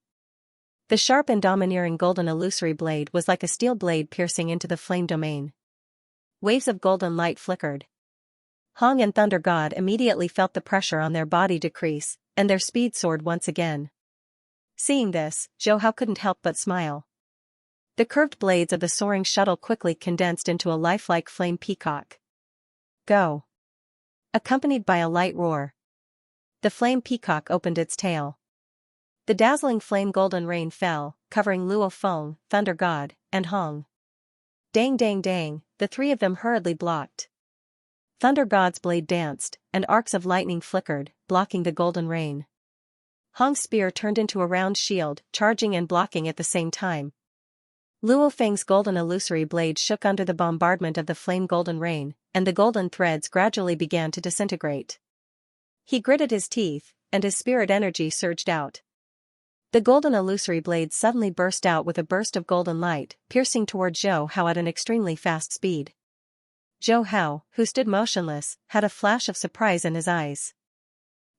The sharp and domineering golden illusory blade was like a steel blade piercing into the flame domain. Waves of golden light flickered. Hong and Thunder God immediately felt the pressure on their body decrease, and their speed soared once again. Seeing this, Zhou Hao couldn't help but smile. The curved blades of the soaring shuttle quickly condensed into a lifelike flame peacock. Go! Accompanied by a light roar. The flame peacock opened its tail. The dazzling flame golden rain fell, covering Luo Feng, Thunder God, and Hong. Dang dang dang, the 3 of them hurriedly blocked. Thunder God's blade danced, and arcs of lightning flickered, blocking the golden rain. Hong's spear turned into a round shield, charging and blocking at the same time. Luo Feng's golden illusory blade shook under the bombardment of the flame golden rain, and the golden threads gradually began to disintegrate. He gritted his teeth, and his spirit energy surged out. The golden illusory blade suddenly burst out with a burst of golden light, piercing toward Zhou Hao at an extremely fast speed. Zhou Hao, who stood motionless, had a flash of surprise in his eyes.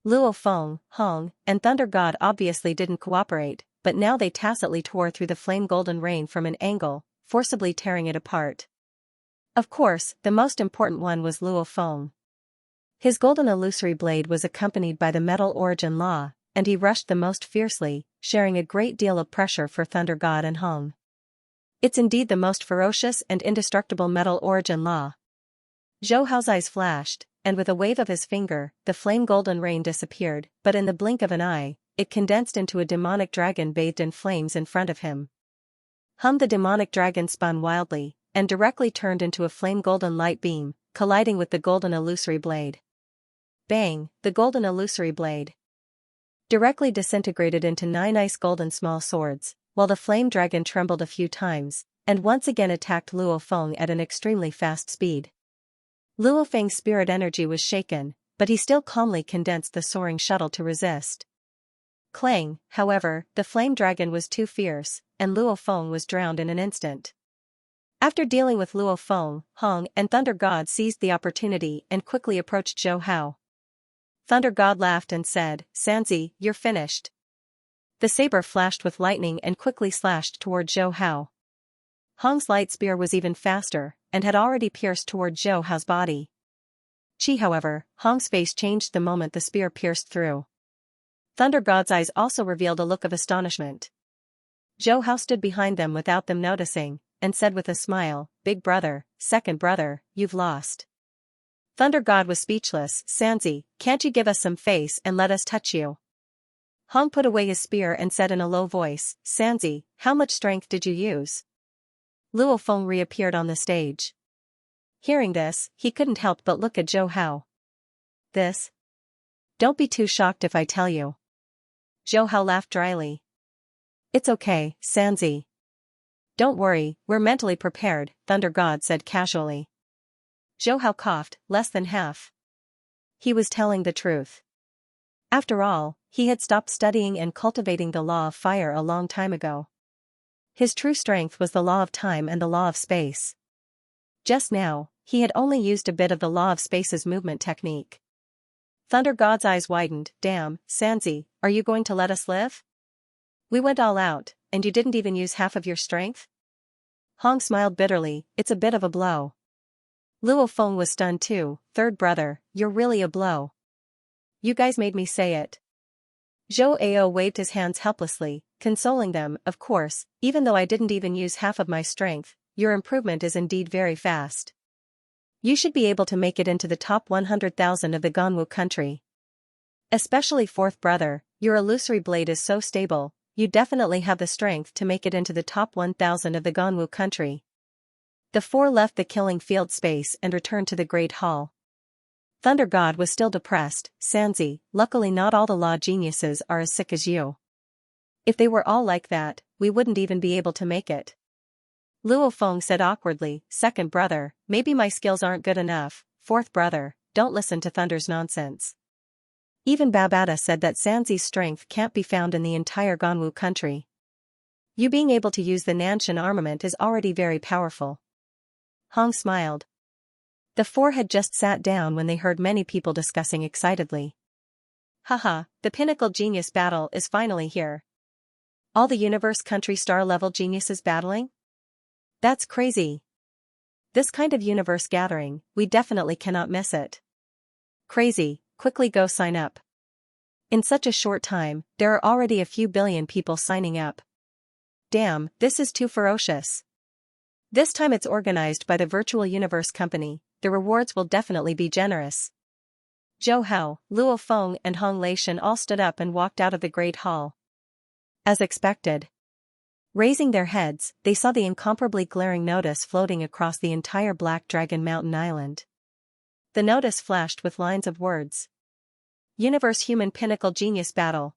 Luo Feng, Hong, and Thunder God obviously didn't cooperate, but now they tacitly tore through the flame golden rain from an angle, forcibly tearing it apart. Of course, the most important one was Luo Feng. His golden illusory blade was accompanied by the metal origin law, and he rushed the most fiercely, sharing a great deal of pressure for Thunder God and Hong. It's indeed the most ferocious and indestructible metal origin law. Zhou Hao's eyes flashed, and with a wave of his finger, the flame golden rain disappeared, but in the blink of an eye, it condensed into a demonic dragon bathed in flames in front of him. The demonic dragon spun wildly, and directly turned into a flame golden light beam, colliding with the golden illusory blade. Bang! The golden illusory blade directly disintegrated into 9 ice golden small swords, while the flame dragon trembled a few times, and once again attacked Luo Feng at an extremely fast speed. Luo Feng's spirit energy was shaken, but he still calmly condensed the soaring shuttle to resist. Clang, however, the flame dragon was too fierce, and Luo Feng was drowned in an instant. After dealing with Luo Feng, Hong and Thunder God seized the opportunity and quickly approached Zhou Hao. Thunder God laughed and said, "Xianxia, you're finished." The saber flashed with lightning and quickly slashed toward Zhou Hao. Hong's light spear was even faster, and had already pierced toward Zhou Hao's body. However, Hong's face changed the moment the spear pierced through. Thunder God's eyes also revealed a look of astonishment. Zhou Hao stood behind them without them noticing, and said with a smile, "Big brother, second brother, you've lost." Thunder God was speechless. "Xianxia, can't you give us some face and let us touch you?" Hong put away his spear and said in a low voice, "Xianxia, how much strength did you use?" Luo Feng reappeared on the stage. Hearing this, he couldn't help but look at Zhou Hao. "This? Don't be too shocked if I tell you." Zhou Hao laughed dryly. It's okay, Xianxia. Don't worry, we're mentally prepared, Thunder God said casually. Zhou Hao coughed, less than half. He was telling the truth. After all, he had stopped studying and cultivating the law of fire a long time ago. His true strength was the law of time and the law of space. Just now, he had only used a bit of the law of space's movement technique. Thunder God's eyes widened. Damn, Xianxia, are you going to let us live? We went all out, and you didn't even use half of your strength? Hong smiled bitterly. It's a bit of a blow. Luo Feng was stunned too. Third brother, you're really a blow. You guys made me say it. Zhou Ao waved his hands helplessly, consoling them. Of course, even though I didn't even use half of my strength, your improvement is indeed very fast. You should be able to make it into the top 100,000 of the Ganwu country. Especially fourth brother, your illusory blade is so stable, you definitely have the strength to make it into the top 1,000 of the Ganwu country. The four left the killing field space and returned to the Great Hall. Thunder God was still depressed. Xianxia, luckily not all the law geniuses are as sick as you. If they were all like that, we wouldn't even be able to make it. Luo Feng said awkwardly. Second brother, maybe my skills aren't good enough. Fourth brother, don't listen to Thunder's nonsense. Even Babata said that Xianxia's strength can't be found in the entire Ganwu country. You being able to use the Nanshan armament is already very powerful. Hong smiled. The four had just sat down when they heard many people discussing excitedly. Haha, the pinnacle genius battle is finally here. All the universe country star level geniuses battling? That's crazy. This kind of universe gathering, we definitely cannot miss it. Crazy, quickly go sign up. In such a short time, there are already a few billion people signing up. Damn, this is too ferocious. This time it's organized by the Virtual Universe Company, the rewards will definitely be generous. Zhou Hao, Luo Feng and Hong Leishan all stood up and walked out of the Great Hall. As expected. Raising their heads, they saw the incomparably glaring notice floating across the entire Black Dragon Mountain Island. The notice flashed with lines of words. Universe Human Pinnacle Genius Battle.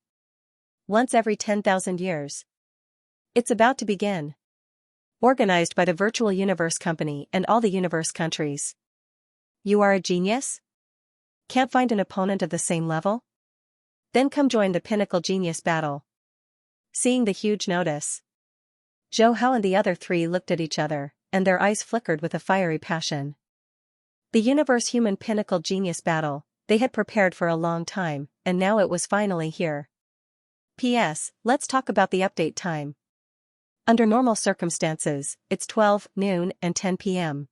Once every 10,000 years. It's about to begin. Organized by the Virtual Universe Company and all the universe countries. You are a genius? Can't find an opponent of the same level? Then come join the Pinnacle Genius Battle. Seeing the huge notice, Zhou Hao and the other three looked at each other, and their eyes flickered with a fiery passion. The Universe Human Pinnacle Genius Battle, they had prepared for a long time, and now it was finally here. P.S. Let's talk about the update time. Under normal circumstances, it's 12 noon and 10 p.m.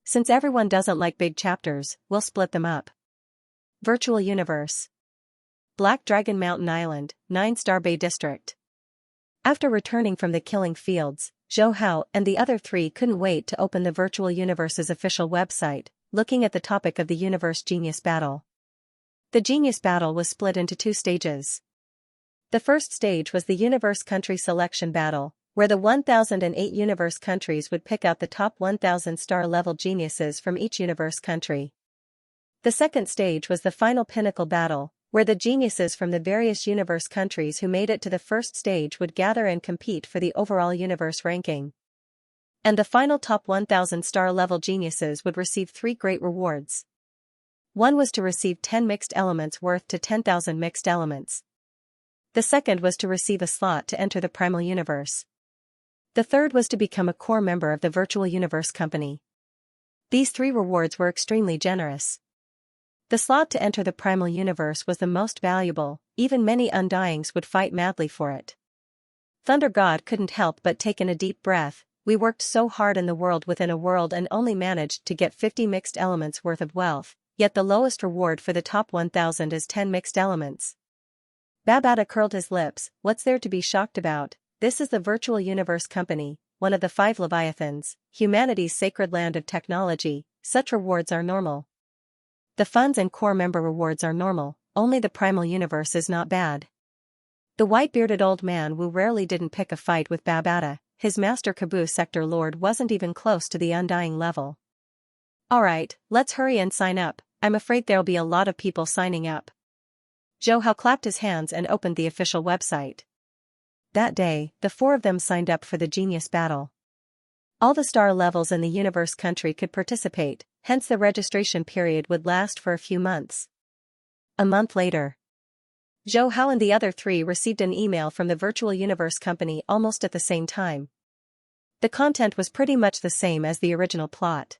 Since everyone doesn't like big chapters, we'll split them up. Virtual Universe. Black Dragon Mountain Island, 9-Star Bay District. After returning from the killing fields, Zhou Hao and the other three couldn't wait to open the Virtual Universe's official website, looking at the topic of the Universe Genius Battle. The Genius Battle was split into two stages. The first stage was the Universe Country Selection Battle, where the 1,008 universe countries would pick out the top 1,000 star-level geniuses from each universe country. The second stage was the final pinnacle battle, where the geniuses from the various universe countries who made it to the first stage would gather and compete for the overall universe ranking. And the final top 1,000 star-level geniuses would receive 3 great rewards. One was to receive 10 mixed elements worth to 10,000 mixed elements. The second was to receive a slot to enter the Primal Universe. The third was to become a core member of the Virtual Universe Company. These 3 rewards were extremely generous. The slot to enter the Primal Universe was the most valuable, even many Undyings would fight madly for it. Thunder God couldn't help but take in a deep breath. We worked so hard in the world within a world and only managed to get 50 mixed elements worth of wealth, yet the lowest reward for the top 1,000 is 10 mixed elements. Babata curled his lips. What's there to be shocked about? This is the Virtual Universe Company, one of the 5 Leviathans, humanity's sacred land of technology. Such rewards are normal. The funds and core member rewards are normal, only the Primal Universe is not bad. The white-bearded old man Wu rarely didn't pick a fight with Babata. His master Caboose Sector Lord wasn't even close to the Undying level. Alright, let's hurry and sign up. I'm afraid there'll be a lot of people signing up. Zhou Hao clapped his hands and opened the official website. That day, the four of them signed up for the genius battle. All the star levels in the universe country could participate, hence the registration period would last for a few months. A month later, Zhou Hao and the other three received an email from the virtual universe company almost at the same time. The content was pretty much the same as the original plot.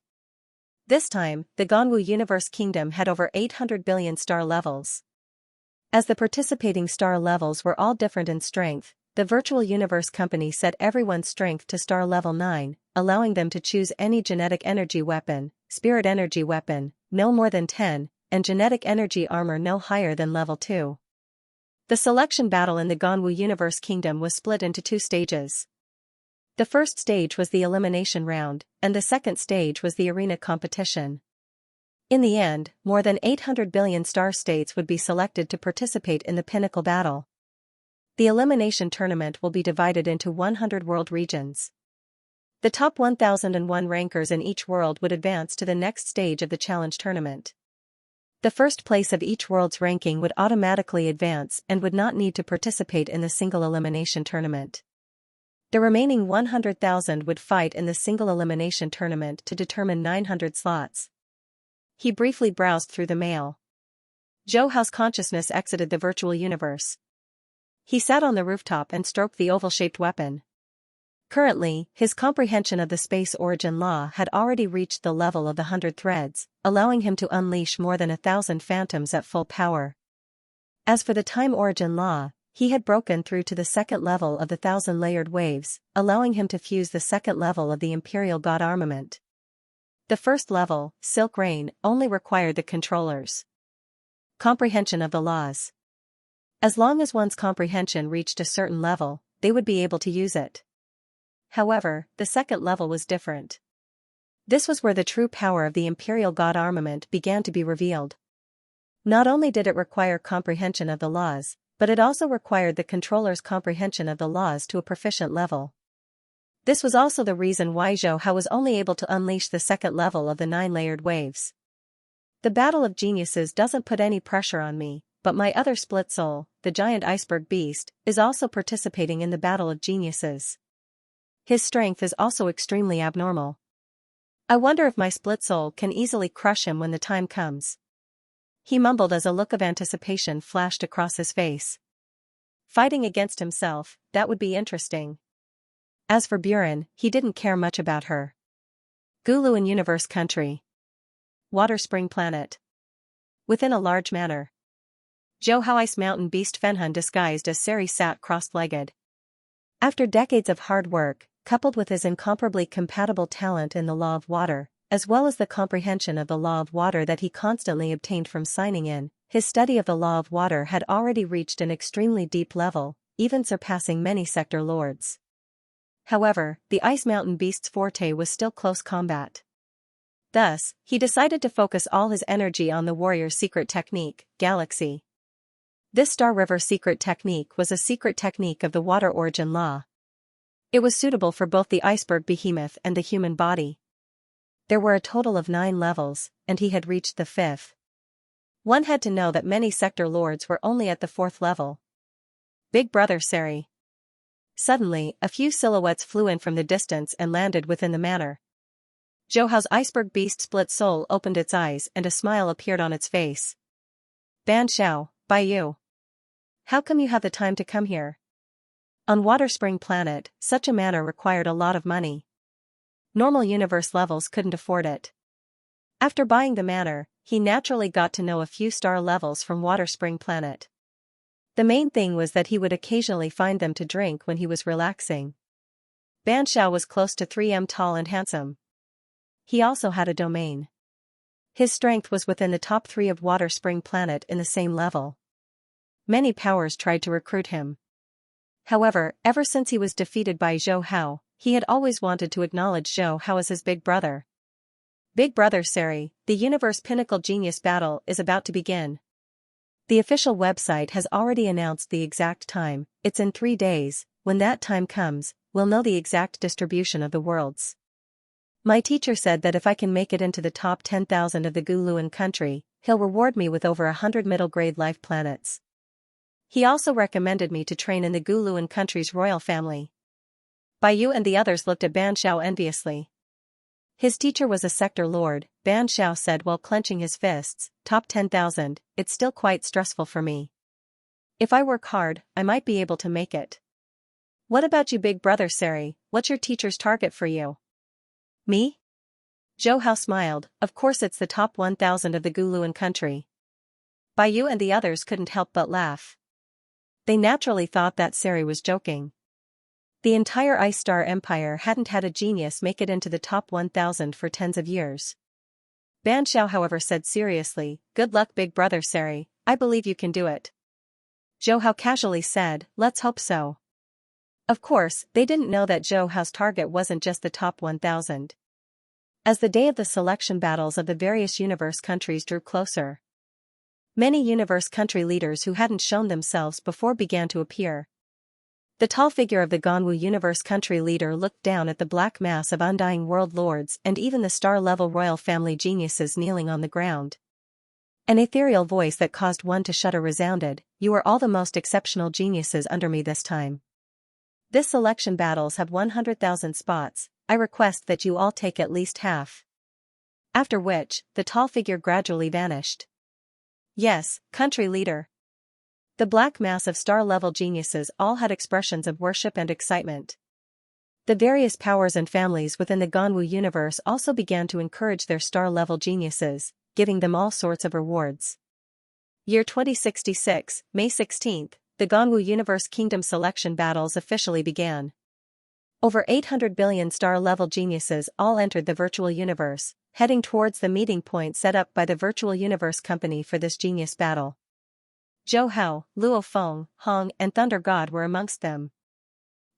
This time, the Ganwu Universe Kingdom had over 800 billion star levels. As the participating star levels were all different in strength, the virtual universe company set everyone's strength to star level 9, allowing them to choose any genetic energy weapon, spirit energy weapon, no more than 10, and genetic energy armor no higher than level 2. The selection battle in the Ganwu Universe Kingdom was split into 2 stages. The first stage was the elimination round, and the second stage was the arena competition. In the end, more than 800 billion star states would be selected to participate in the pinnacle battle. The elimination tournament will be divided into 100 world regions. The top 1001 rankers in each world would advance to the next stage of the challenge tournament. The first place of each world's ranking would automatically advance and would not need to participate in the single elimination tournament. The remaining 100,000 would fight in the single elimination tournament to determine 900 slots. He briefly browsed through the mail. Zhou Hao's consciousness exited the virtual universe. He sat on the rooftop and stroked the oval-shaped weapon. Currently, his comprehension of the space origin law had already reached the level of the 100 threads, allowing him to unleash more than 1,000 phantoms at full power. As for the time origin law, he had broken through to the second level of the 1,000-layered waves, allowing him to fuse the second level of the Imperial God armament. The first level, Silk Rain, only required the controller's comprehension of the laws. As long as one's comprehension reached a certain level, they would be able to use it. However, the second level was different. This was where the true power of the Imperial God armament began to be revealed. Not only did it require comprehension of the laws, but it also required the controller's comprehension of the laws to a proficient level. This was also the reason why Zhou Hao was only able to unleash the second level of the 9-layered waves. The battle of geniuses doesn't put any pressure on me, but my other split soul, the giant iceberg beast, is also participating in the battle of geniuses. His strength is also extremely abnormal. I wonder if my split soul can easily crush him when the time comes. He mumbled as a look of anticipation flashed across his face. Fighting against himself, that would be interesting. As for Buren, he didn't care much about her. Guluan Universe Country. Water Spring Planet. Within a large manor. Zhou Hao Ice Mountain Beast Fenhun disguised as Sari sat cross-legged. After decades of hard work, coupled with his incomparably compatible talent in the law of water, as well as the comprehension of the law of water that he constantly obtained from signing in, his study of the law of water had already reached an extremely deep level, even surpassing many sector lords. However, the Ice Mountain Beast's forte was still close combat. Thus, he decided to focus all his energy on the warrior's secret technique, Galaxy. This Star River secret technique was a secret technique of the water origin law. It was suitable for both the iceberg behemoth and the human body. There were a total of 9 levels, and he had reached the 5th. One had to know that many sector lords were only at the 4th level. Big Brother Sari. Suddenly, a few silhouettes flew in from the distance and landed within the manor. Zhou Hao's iceberg beast split soul opened its eyes and a smile appeared on its face. Ban Xiao, by you. How come you have the time to come here? On Water Spring Planet, such a manor required a lot of money. Normal universe levels couldn't afford it. After buying the manor, he naturally got to know a few star levels from Water Spring Planet. The main thing was that he would occasionally find them to drink when he was relaxing. Ban Xiao was close to 3M tall and handsome. He also had a domain. His strength was within the top 3 of Water Spring Planet in the same level. Many powers tried to recruit him. However, ever since he was defeated by Zhou Hao, he had always wanted to acknowledge Zhou Hao as his big brother. Big Brother Sari, the Universe Pinnacle Genius Battle is about to begin. The official website has already announced the exact time. It's in 3 days. When that time comes, we'll know the exact distribution of the worlds. My teacher said that if I can make it into the top 10,000 of the Guluan country, he'll reward me with over 100 middle-grade life planets. He also recommended me to train in the Guluan country's royal family. Bai Yu and the others looked at Ban Xiao enviously. His teacher was a sector lord, Ban Xiao said while clenching his fists. Top 10,000, it's still quite stressful for me. If I work hard, I might be able to make it. What about you, big brother Sari? What's your teacher's target for you? Me? Zhou Hao smiled. Of course it's the top 1,000 of the Guluan country. Bai Yu and the others couldn't help but laugh. They naturally thought that Sari was joking. The entire Ice Star Empire hadn't had a genius make it into the top 1,000 for tens of years. Ban Xiao however said seriously, good luck big brother Sari, I believe you can do it. Zhou Hao casually said, let's hope so. Of course, they didn't know that Zhou Hao's target wasn't just the top 1,000. As the day of the selection battles of the various universe countries drew closer, many universe country leaders who hadn't shown themselves before began to appear. The tall figure of the Ganwu universe country leader looked down at the black mass of undying world lords and even the star-level royal family geniuses kneeling on the ground. An ethereal voice that caused one to shudder resounded, you are all the most exceptional geniuses under me this time. This selection battles have 100,000 spots, I request that you all take at least half. After which, the tall figure gradually vanished. Yes, country leader. The black mass of star-level geniuses all had expressions of worship and excitement. The various powers and families within the Ganwu universe also began to encourage their star-level geniuses, giving them all sorts of rewards. Year 2066, May 16th, the Ganwu Universe Kingdom selection battles officially began. Over 800 billion star-level geniuses all entered the virtual universe, heading towards the meeting point set up by the virtual universe company for this genius battle. Zhou Hao, Luo Feng, Hong and Thunder God were amongst them.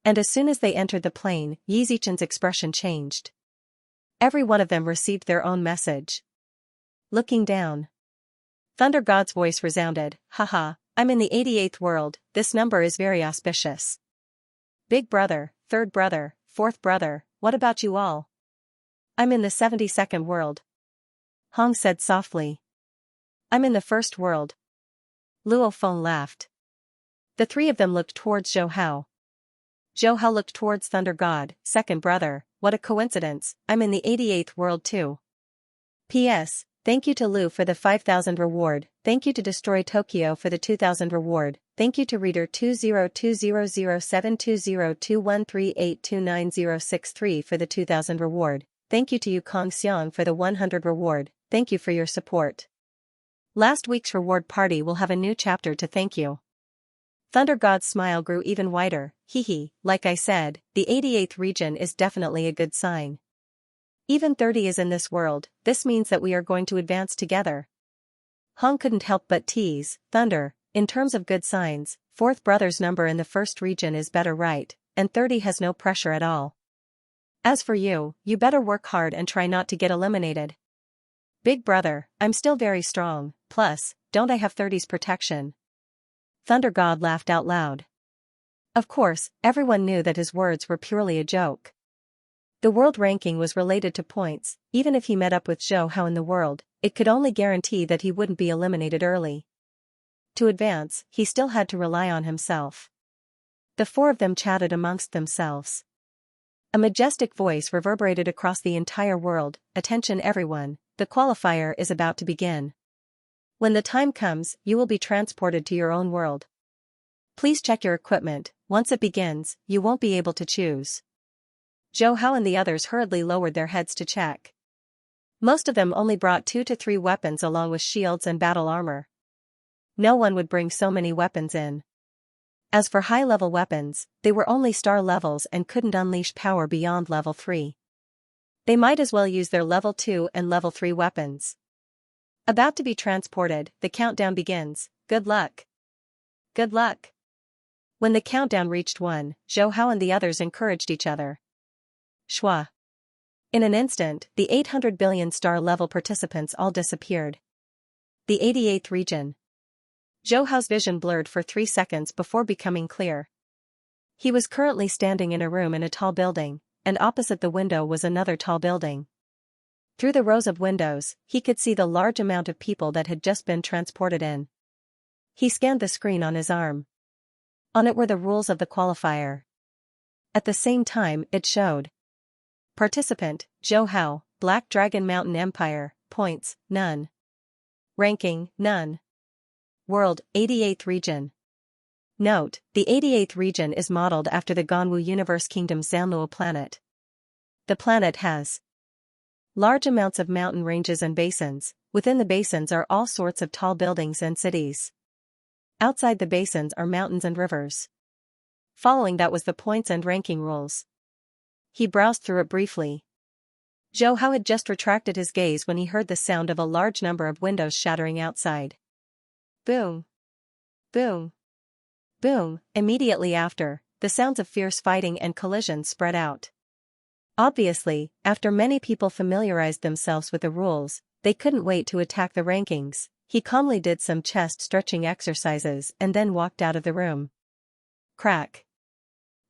And as soon as they entered the plane, Yi Zichen's expression changed. Every one of them received their own message. Looking down, Thunder God's voice resounded, haha, I'm in the 88th world, this number is very auspicious. Big brother, third brother, fourth brother, what about you all? I'm in the 72nd world. Hong said softly. I'm in the first world. Luo Feng laughed. The three of them looked towards Zhou Hao. Zhou Hao looked towards Thunder God, second brother, what a coincidence, I'm in the 88th world too. P.S. Thank you to Lu for the 5,000 reward, thank you to Destroy Tokyo for the 2,000 reward, thank you to Reader 2020072072138299063 for the 2,000 reward, thank you to Yukong Xiang for the 100 reward, thank you for your support. Last week's reward party will have a new chapter to thank you. Thunder God's smile grew even wider, hee, like I said, the 88th region is definitely a good sign. Even 30 is in this world, this means that we are going to advance together. Hong couldn't help but tease, Thunder, in terms of good signs, fourth brother's number in the first region is better right, and 30 has no pressure at all. As for you, you better work hard and try not to get eliminated. Big brother, I'm still very strong, plus, don't I have 30's protection? Thunder God laughed out loud. Of course, everyone knew that his words were purely a joke. The world ranking was related to points, even if he met up with Zhou Hao in the world, it could only guarantee that he wouldn't be eliminated early. To advance, he still had to rely on himself. The four of them chatted amongst themselves. A majestic voice reverberated across the entire world, attention everyone, the qualifier is about to begin. When the time comes, you will be transported to your own world. Please check your equipment, once it begins, you won't be able to choose. Zhou Hao and the others hurriedly lowered their heads to check. Most of them only brought 2 to 3 weapons along with shields and battle armor. No one would bring so many weapons in. As for high-level weapons, they were only star levels and couldn't unleash power beyond level 3. They might as well use their level 2 and level 3 weapons. About to be transported, the countdown begins, good luck. Good luck. When the countdown reached 1, Zhou Hao and the others encouraged each other. Shwa. In an instant, the 800 billion star-level participants all disappeared. The 88th region. Zhou Hao's vision blurred for 3 seconds before becoming clear. He was currently standing in a room in a tall building, and opposite the window was another tall building. Through the rows of windows, he could see the large amount of people that had just been transported in. He scanned the screen on his arm. On it were the rules of the qualifier. At the same time, it showed. Participant, Zhou Hao, Black Dragon Mountain Empire, points, none. Ranking, none. World, 88th region. Note, the 88th region is modeled after the Ganwu Universe Kingdom's Zanluo planet. The planet has large amounts of mountain ranges and basins. Within the basins are all sorts of tall buildings and cities. Outside the basins are mountains and rivers. Following that was the points and ranking rules. He browsed through it briefly. Zhou Hao had just retracted his gaze when he heard the sound of a large number of windows shattering outside. Boom. Boom. Boom. Immediately after, the sounds of fierce fighting and collisions spread out. Obviously, after many people familiarized themselves with the rules, they couldn't wait to attack the rankings. He calmly did some chest stretching exercises and then walked out of the room. Crack.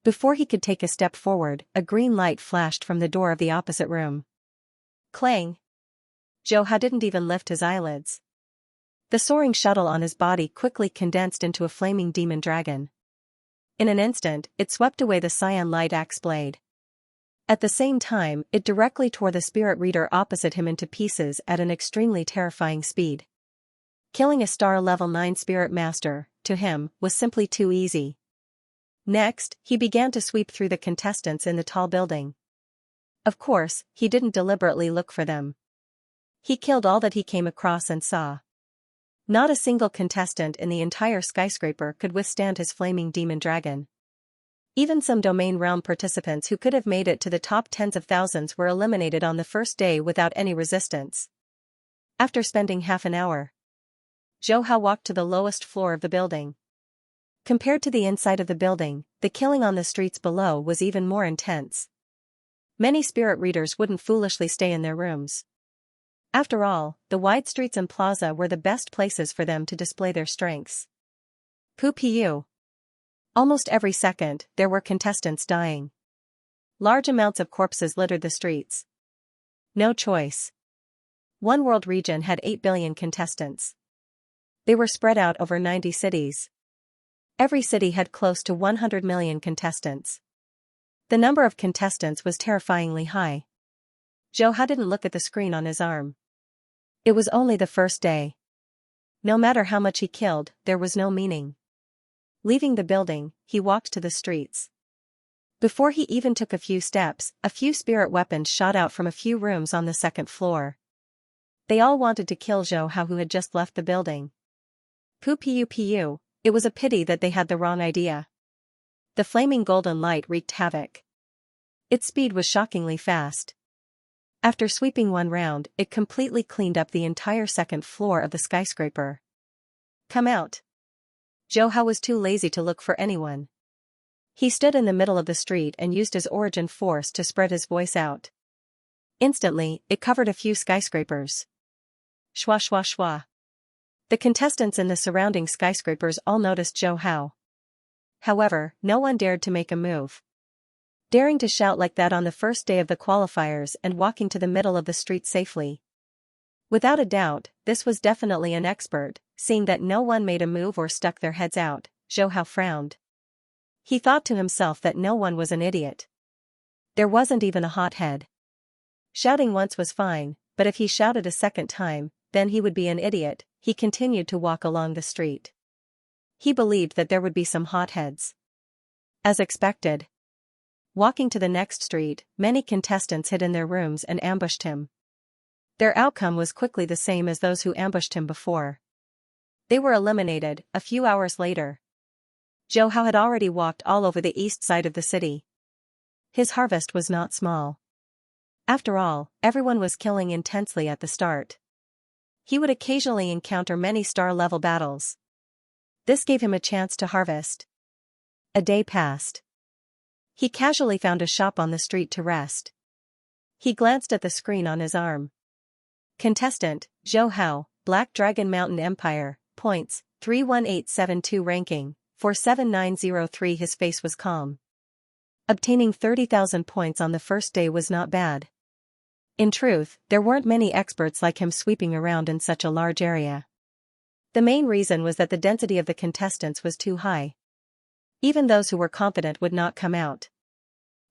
Before he could take a step forward, a green light flashed from the door of the opposite room. Clang. Zhou Hao didn't even lift his eyelids. The soaring shuttle on his body quickly condensed into a flaming demon dragon. In an instant, it swept away the cyan light axe blade. At the same time, it directly tore the spirit reader opposite him into pieces at an extremely terrifying speed. Killing a star level 9 spirit master, to him, was simply too easy. Next, he began to sweep through the contestants in the tall building. Of course, he didn't deliberately look for them. He killed all that he came across and saw. Not a single contestant in the entire skyscraper could withstand his flaming demon dragon. Even some domain realm participants who could have made it to the top tens of thousands were eliminated on the first day without any resistance. After spending half an hour, Zhou Hao walked to the lowest floor of the building. Compared to the inside of the building, the killing on the streets below was even more intense. Many spirit readers wouldn't foolishly stay in their rooms. After all, the wide streets and plaza were the best places for them to display their strengths. Pu. Almost every second, there were contestants dying. Large amounts of corpses littered the streets. No choice. One world region had 8 billion contestants. They were spread out over 90 cities. Every city had close to 100 million contestants. The number of contestants was terrifyingly high. Zhou Hao didn't look at the screen on his arm. It was only the first day. No matter how much he killed, there was no meaning. Leaving the building, he walked to the streets. Before he even took a few steps, a few spirit weapons shot out from a few rooms on the second floor. They all wanted to kill Zhou Hao, who had just left the building. Pu. It was a pity that they had the wrong idea. The flaming golden light wreaked havoc. Its speed was shockingly fast. After sweeping one round, it completely cleaned up the entire second floor of the skyscraper. Come out. Zhou Hao was too lazy to look for anyone. He stood in the middle of the street and used his origin force to spread his voice out. Instantly, it covered a few skyscrapers. Shwa shwa shwa. The contestants in the surrounding skyscrapers all noticed Zhou Hao. However, no one dared to make a move. Daring to shout like that on the first day of the qualifiers and walking to the middle of the street safely. Without a doubt, this was definitely an expert. Seeing that no one made a move or stuck their heads out, Zhou Hao frowned. He thought to himself that no one was an idiot. There wasn't even a hothead. Shouting once was fine, but if he shouted a second time, then he would be an idiot. He continued to walk along the street. He believed that there would be some hotheads. As expected. Walking to the next street, many contestants hid in their rooms and ambushed him. Their outcome was quickly the same as those who ambushed him before. They were eliminated a few hours later. Zhou Hao had already walked all over the east side of the city. His harvest was not small. After all, everyone was killing intensely at the start. He would occasionally encounter many star-level battles. This gave him a chance to harvest. A day passed. He casually found a shop on the street to rest. He glanced at the screen on his arm. Contestant, Zhou Hao, Black Dragon Mountain Empire, points, 31872 ranking, 47903. His face was calm. Obtaining 30,000 points on the first day was not bad. In truth, there weren't many experts like him sweeping around in such a large area. The main reason was that the density of the contestants was too high. Even those who were confident would not come out.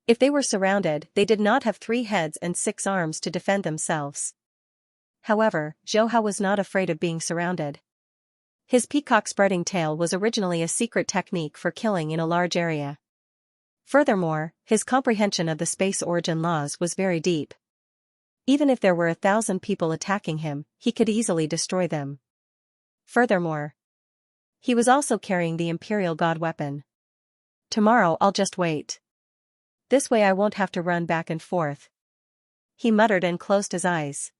If they were surrounded, they did not have 3 heads and 6 arms to defend themselves. However, Zhou Hao was not afraid of being surrounded. His peacock-spreading tail was originally a secret technique for killing in a large area. Furthermore, his comprehension of the space origin laws was very deep. Even if there were 1,000 people attacking him, he could easily destroy them. Furthermore, he was also carrying the Imperial God weapon. Tomorrow I'll just wait. This way I won't have to run back and forth. He muttered and closed his eyes.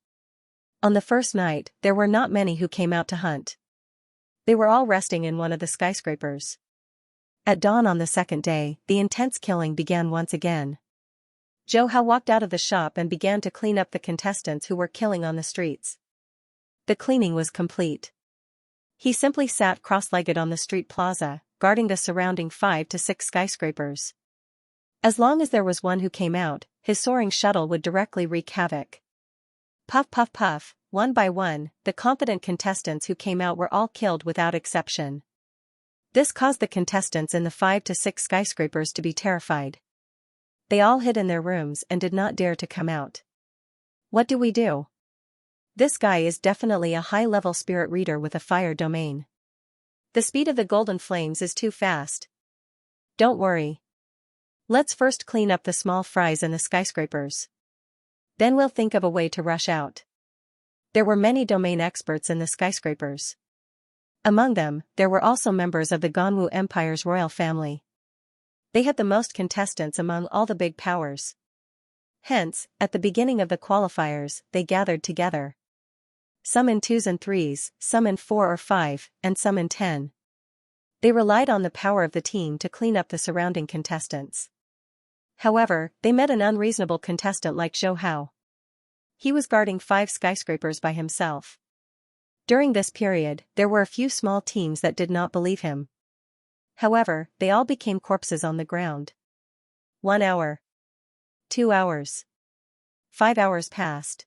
On the first night, there were not many who came out to hunt. They were all resting in one of the skyscrapers. At dawn on the second day, the intense killing began once again. Zhou Hao walked out of the shop and began to clean up the contestants who were killing on the streets. The cleaning was complete. He simply sat cross-legged on the street plaza, guarding the surrounding 5 to 6 skyscrapers. As long as there was one who came out, his soaring shuttle would directly wreak havoc. Puff puff puff, one by one, the confident contestants who came out were all killed without exception. This caused the contestants in the 5 to 6 skyscrapers to be terrified. They all hid in their rooms and did not dare to come out. What do we do? This guy is definitely a high-level spirit reader with a fire domain. The speed of the golden flames is too fast. Don't worry. Let's first clean up the small fries in the skyscrapers. Then we'll think of a way to rush out. There were many domain experts in the skyscrapers. Among them, there were also members of the Ganwu Empire's royal family. They had the most contestants among all the big powers. Hence, at the beginning of the qualifiers, they gathered together. Some in 2s and 3s, some in 4 or 5, and some in 10. They relied on the power of the team to clean up the surrounding contestants. However, they met an unreasonable contestant like Zhou Hao. He was guarding 5 skyscrapers by himself. During this period, there were a few small teams that did not believe him. However, they all became corpses on the ground. 1 hour. 2 hours. 5 hours passed.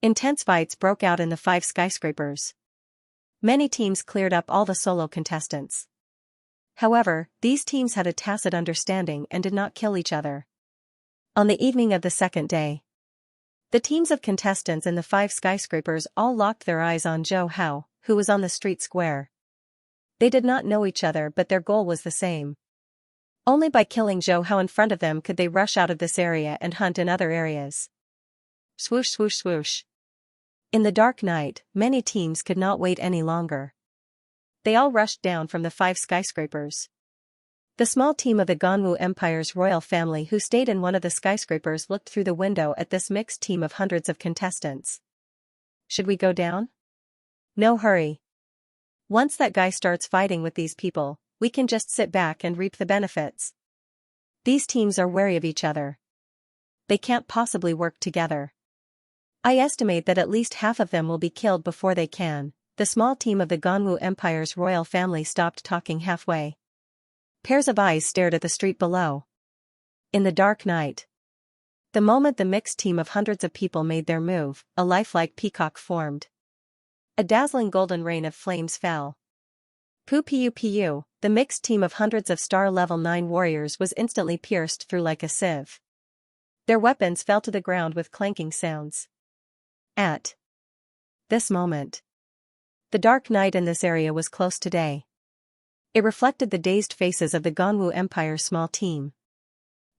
Intense fights broke out in the 5 skyscrapers. Many teams cleared up all the solo contestants. However, these teams had a tacit understanding and did not kill each other. On the evening of the second day, the teams of contestants in the 5 skyscrapers all locked their eyes on Zhou Hao, who was on the street square. They did not know each other, but their goal was the same. Only by killing Zhou Hao in front of them could they rush out of this area and hunt in other areas. Swoosh swoosh swoosh. In the dark night, many teams could not wait any longer. They all rushed down from the 5 skyscrapers. The small team of the Ganwu Empire's royal family who stayed in one of the skyscrapers looked through the window at this mixed team of hundreds of contestants. Should we go down? No hurry. Once that guy starts fighting with these people, we can just sit back and reap the benefits. These teams are wary of each other. They can't possibly work together. I estimate that at least half of them will be killed before they can. The small team of the Ganwu Empire's royal family stopped talking halfway. Pairs of eyes stared at the street below. In the dark night. The moment the mixed team of hundreds of people made their move, a lifelike peacock formed. A dazzling golden rain of flames fell. Pu pu pu, the mixed team of hundreds of star level 9 warriors was instantly pierced through like a sieve. Their weapons fell to the ground with clanking sounds. At this moment, the dark night in this area was close to day. It reflected the dazed faces of the Ganwu Empire's small team.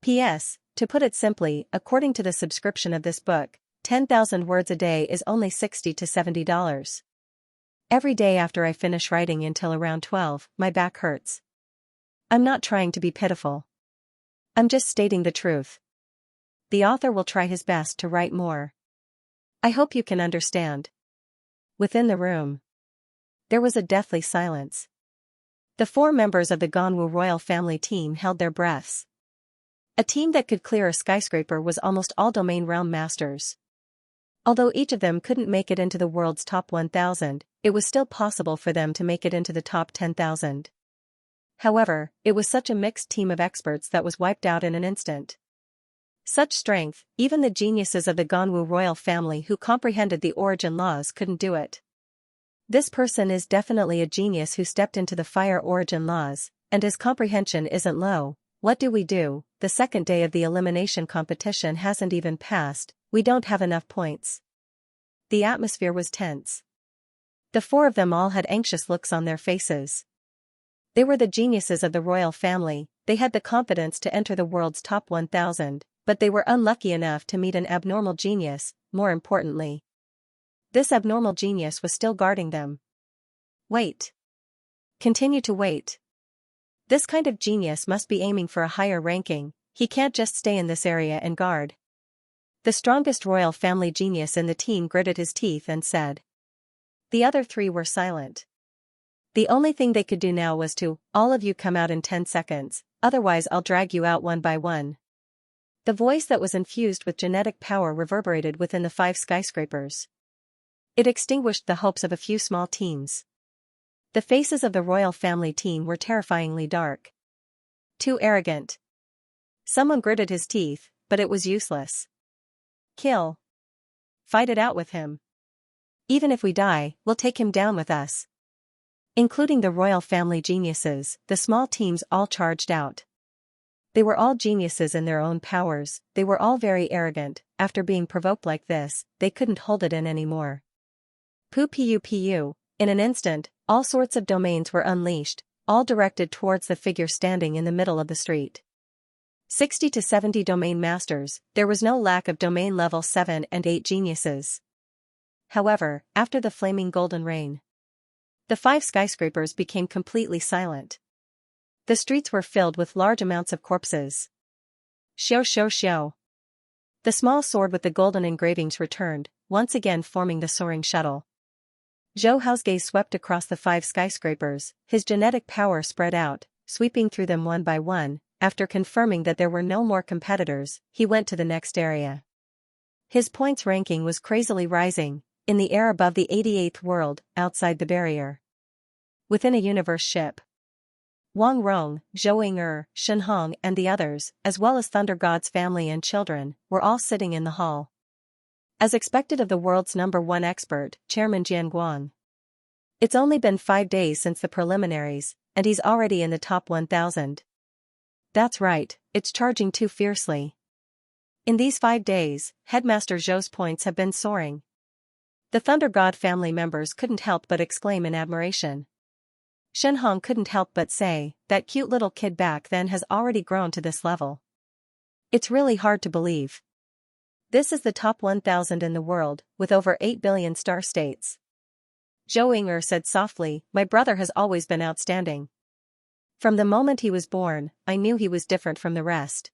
P.S. To put it simply, according to the subscription of this book, 10,000 words a day is only $60 to $70. Every day after I finish writing until around 12, my back hurts. I'm not trying to be pitiful. I'm just stating the truth. The author will try his best to write more. I hope you can understand. Within the room, there was a deathly silence. The 4 members of the Ganwu royal family team held their breaths. A team that could clear a skyscraper was almost all domain realm masters. Although each of them couldn't make it into the world's top 1,000, it was still possible for them to make it into the top 10,000. However, it was such a mixed team of experts that was wiped out in an instant. Such strength, even the geniuses of the Ganwu royal family who comprehended the origin laws couldn't do it. This person is definitely a genius who stepped into the fire origin laws, and his comprehension isn't low. What do we do? The second day of the elimination competition hasn't even passed, we don't have enough points. The atmosphere was tense. The four of them all had anxious looks on their faces. They were the geniuses of the royal family, they had the confidence to enter the world's top 1,000, but they were unlucky enough to meet an abnormal genius, more importantly. This abnormal genius was still guarding them. Wait. Continue to wait. This kind of genius must be aiming for a higher ranking, he can't just stay in this area and guard. The strongest royal family genius in the team gritted his teeth and said. The other three were silent. The only thing they could do now was to, all of you come out in 10 seconds, otherwise I'll drag you out one by one. The voice that was infused with genetic power reverberated within the 5 skyscrapers. It extinguished the hopes of a few small teams. The faces of the royal family team were terrifyingly dark. Too arrogant. Someone gritted his teeth, but it was useless. Kill. Fight it out with him. Even if we die, we'll take him down with us. Including the royal family geniuses, the small teams all charged out. They were all geniuses in their own powers, they were all very arrogant. After being provoked like this, they couldn't hold it in anymore. Pu. In an instant, all sorts of domains were unleashed, all directed towards the figure standing in the middle of the street. 60 to 70 domain masters, there was no lack of domain level 7 and 8 geniuses. However, after the flaming golden rain, the 5 skyscrapers became completely silent. The streets were filled with large amounts of corpses. Xiao. The small sword with the golden engravings returned, once again forming the soaring shuttle. Zhou Hao's gaze swept across the 5 skyscrapers, his genetic power spread out, sweeping through them one by one. After confirming that there were no more competitors, he went to the next area. His points ranking was crazily rising, in the air above the 88th world, outside the barrier. Within a universe ship. Wang Rong, Zhou Ying'er, Shen Hong and the others, as well as Thunder God's family and children, were all sitting in the hall. As expected of the world's #1 expert, Chairman Jian Guang. It's only been 5 days since the preliminaries, and he's already in the top 1,000. That's right, it's charging too fiercely. In these 5 days, Headmaster Zhou's points have been soaring. The Thunder God family members couldn't help but exclaim in admiration. Shen Hong couldn't help but say, that cute little kid back then has already grown to this level. It's really hard to believe. This is the top 1,000 in the world, with over 8 billion star states. Zhou Ying'er said softly, my brother has always been outstanding. From the moment he was born, I knew he was different from the rest.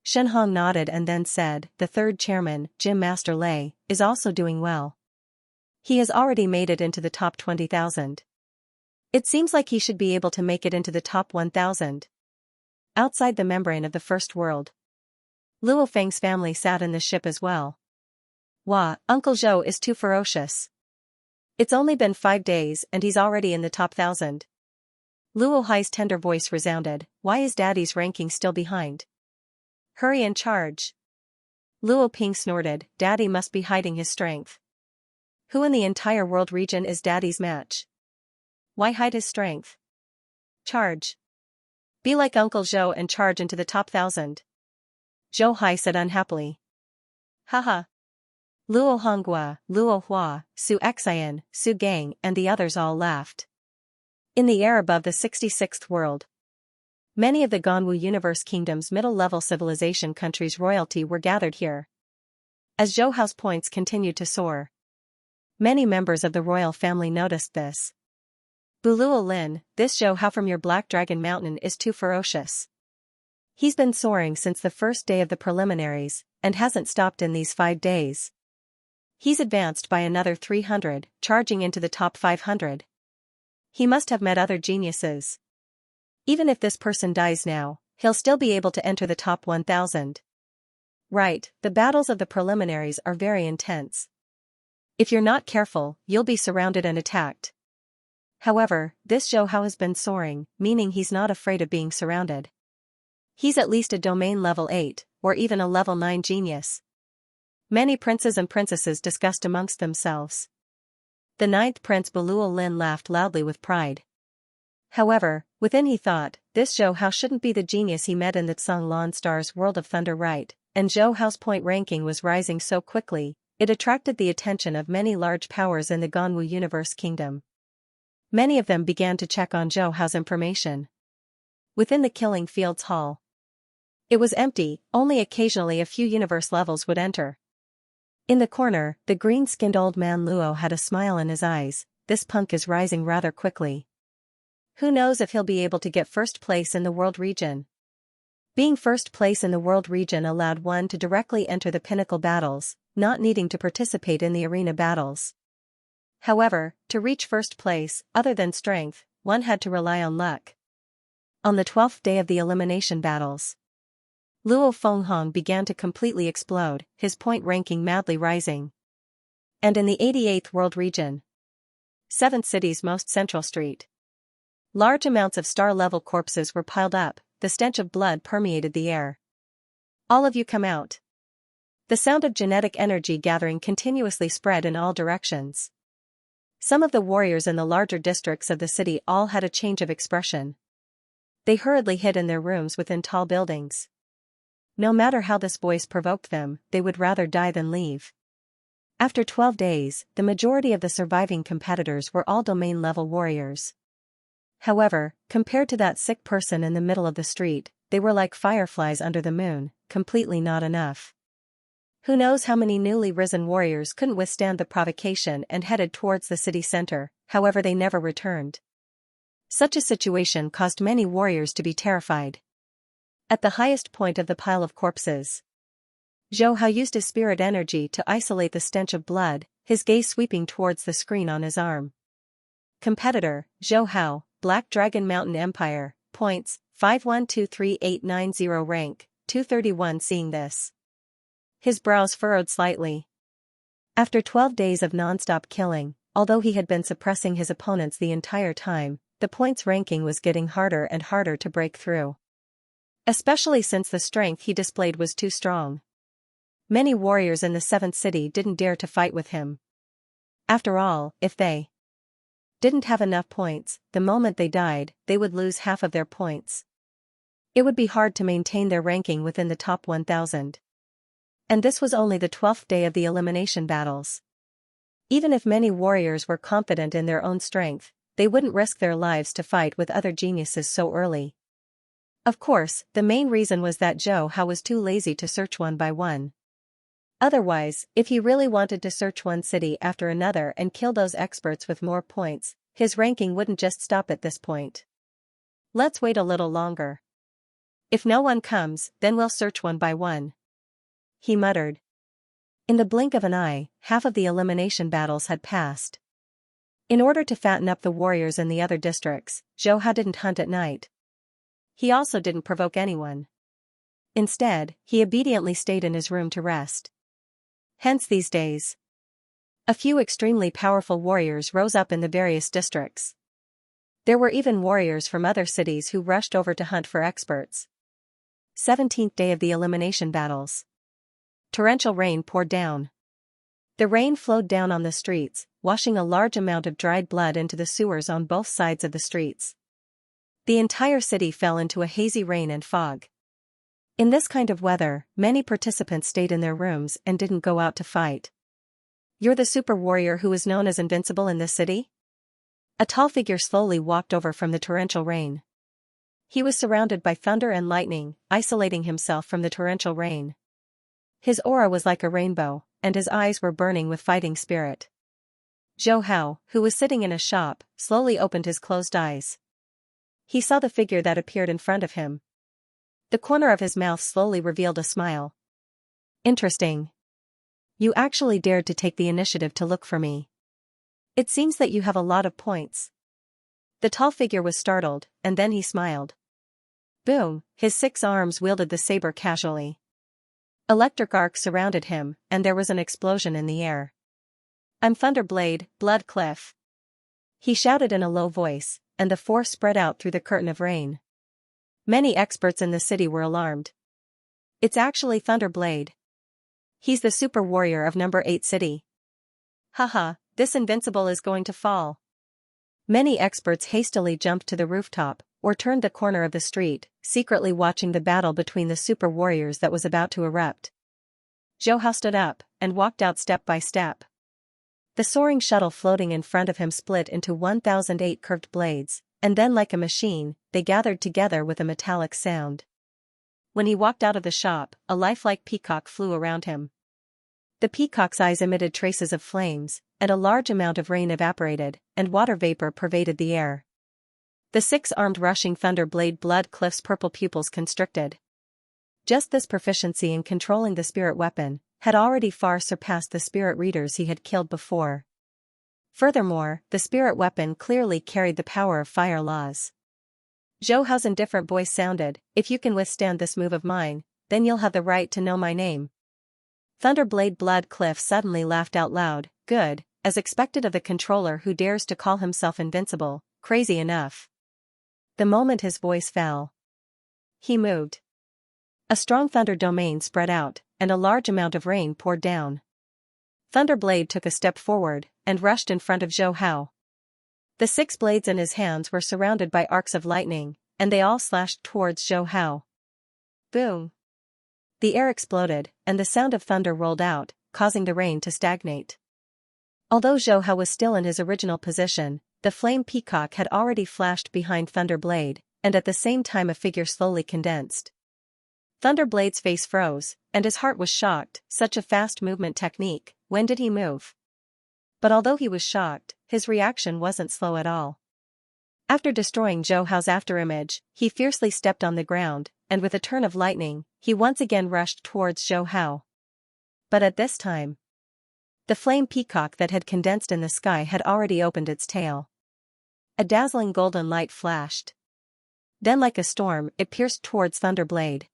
Shen Hong nodded and then said, the third chairman, Jim Master Lei, is also doing well. He has already made it into the top 20,000. It seems like he should be able to make it into the top 1,000. Outside the membrane of the first world, Luo Feng's family sat in the ship as well. Wah, Uncle Zhou is too ferocious. It's only been 5 days and he's already in the top 1,000. Luo Hai's tender voice resounded, why is Daddy's ranking still behind? Hurry and charge. Luo Ping snorted, Daddy must be hiding his strength. Who in the entire world region is Daddy's match? Why hide his strength? Charge. Be like Uncle Zhou and charge into the top 1,000. Zhou Hai said unhappily. Haha. Luo Honghua, Luo Hua, Su Xian, Su Gang and the others all laughed. In the air above the 66th world, many of the Ganwu Universe Kingdom's middle-level civilization countries' royalty were gathered here. As Zhou Hao's points continued to soar, many members of the royal family noticed this. Buluo Lin, this Zhou Hao from your Black Dragon Mountain is too ferocious. He's been soaring since the first day of the preliminaries, and hasn't stopped in these 5 days. He's advanced by another 300, charging into the top 500. He must have met other geniuses. Even if this person dies now, he'll still be able to enter the top 1,000. Right, the battles of the preliminaries are very intense. If you're not careful, you'll be surrounded and attacked. However, this Zhou Hao has been soaring, meaning he's not afraid of being surrounded. He's at least a domain level 8, or even a level 9 genius. Many princes and princesses discussed amongst themselves. The ninth prince Baluo Lin laughed loudly with pride. However, within he thought, this Zhou Hao shouldn't be the genius he met in the Tsang Star's World of Thunder, right? And Zhou Hao's point ranking was rising so quickly, it attracted the attention of many large powers in the Ganwu Universe Kingdom. Many of them began to check on Zhou Hao's information. Within the Killing Fields Hall, it was empty, only occasionally a few universe levels would enter. In the corner, the green-skinned old man Luo had a smile in his eyes. This punk is rising rather quickly. Who knows if he'll be able to get first place in the world region? Being first place in the world region allowed one to directly enter the pinnacle battles, not needing to participate in the arena battles. However, to reach first place, other than strength, one had to rely on luck. On the 12th day of the elimination battles, Luo Fenghong began to completely explode, his point ranking madly rising. And in the 88th world region, 7th city's most central street, large amounts of star-level corpses were piled up, the stench of blood permeated the air. All of you come out. The sound of genetic energy gathering continuously spread in all directions. Some of the warriors in the larger districts of the city all had a change of expression. They hurriedly hid in their rooms within tall buildings. No matter how this voice provoked them, they would rather die than leave. After 12 days, the majority of the surviving competitors were all domain-level warriors. However, compared to that sick person in the middle of the street, they were like fireflies under the moon, completely not enough. Who knows how many newly risen warriors couldn't withstand the provocation and headed towards the city center, however they never returned. Such a situation caused many warriors to be terrified. At the highest point of the pile of corpses, Zhou Hao used his spirit energy to isolate the stench of blood, his gaze sweeping towards the screen on his arm. Competitor, Zhou Hao, Black Dragon Mountain Empire, points, 51238890 rank, 231. Seeing this, his brows furrowed slightly. After 12 days of non-stop killing, although he had been suppressing his opponents the entire time, the points ranking was getting harder and harder to break through. Especially since the strength he displayed was too strong. Many warriors in the 7th city didn't dare to fight with him. After all, if they didn't have enough points, the moment they died, they would lose half of their points. It would be hard to maintain their ranking within the top 1,000. And this was only the 12th day of the elimination battles. Even if many warriors were confident in their own strength, they wouldn't risk their lives to fight with other geniuses so early. Of course, the main reason was that Zhou Hao was too lazy to search one by one. Otherwise, if he really wanted to search one city after another and kill those experts with more points, his ranking wouldn't just stop at this point. Let's wait a little longer. If no one comes, then we'll search one by one, he muttered. In the blink of an eye, half of the elimination battles had passed. In order to fatten up the warriors in the other districts, Zhou Hao didn't hunt at night. He also didn't provoke anyone. Instead, he obediently stayed in his room to rest. Hence these days, a few extremely powerful warriors rose up in the various districts. There were even warriors from other cities who rushed over to hunt for experts. 17th day of the elimination battles. Torrential rain poured down. The rain flowed down on the streets, washing a large amount of dried blood into the sewers on both sides of the streets. The entire city fell into a hazy rain and fog. In this kind of weather, many participants stayed in their rooms and didn't go out to fight. You're the super warrior who is known as invincible in this city? A tall figure slowly walked over from the torrential rain. He was surrounded by thunder and lightning, isolating himself from the torrential rain. His aura was like a rainbow, and his eyes were burning with fighting spirit. Zhou Hao, who was sitting in a shop, slowly opened his closed eyes. He saw the figure that appeared in front of him. The corner of his mouth slowly revealed a smile. Interesting. You actually dared to take the initiative to look for me. It seems that you have a lot of points. The tall figure was startled, and then he smiled. Boom, his 6 arms wielded the saber casually. Electric arcs surrounded him, and there was an explosion in the air. I'm Thunderblade, Blood Cliff. He shouted in a low voice, and the force spread out through the curtain of rain. Many experts in the city were alarmed. It's actually Thunderblade. He's the super warrior of number 8 city. Haha, This invincible is going to fall. Many experts hastily jumped to the rooftop, or turned the corner of the street, secretly watching the battle between the super warriors that was about to erupt. Zhou Hao stood up, and walked out step by step. The soaring shuttle floating in front of him split into 1008 curved blades, and then like a machine, they gathered together with a metallic sound. When he walked out of the shop, a lifelike peacock flew around him. The peacock's eyes emitted traces of flames, and a large amount of rain evaporated, and water vapor pervaded the air. The six-armed rushing thunder blade blood cliff's purple pupils constricted. Just this proficiency in controlling the spirit weapon had already far surpassed the spirit readers he had killed before. Furthermore, the spirit weapon clearly carried the power of fire laws. Zhou Hao's indifferent voice sounded, "If you can withstand this move of mine, then you'll have the right to know my name." Thunderblade Blood Cliff suddenly laughed out loud. Good, as expected of the controller who dares to call himself invincible, crazy enough. The moment his voice fell, he moved. A strong thunder domain spread out, and a large amount of rain poured down. Thunderblade took a step forward, and rushed in front of Zhou Hao. The 6 blades in his hands were surrounded by arcs of lightning, and they all slashed towards Zhou Hao. Boom! The air exploded, and the sound of thunder rolled out, causing the rain to stagnate. Although Zhou Hao was still in his original position, the flame peacock had already flashed behind Thunderblade, and at the same time a figure slowly condensed. Thunderblade's face froze, and his heart was shocked. Such a fast movement technique, when did he move? But although he was shocked, his reaction wasn't slow at all. After destroying Zhou Hao's afterimage, he fiercely stepped on the ground, and with a turn of lightning, he once again rushed towards Zhou Hao. But at this time, the flame peacock that had condensed in the sky had already opened its tail. A dazzling golden light flashed. Then like a storm, it pierced towards Thunderblade.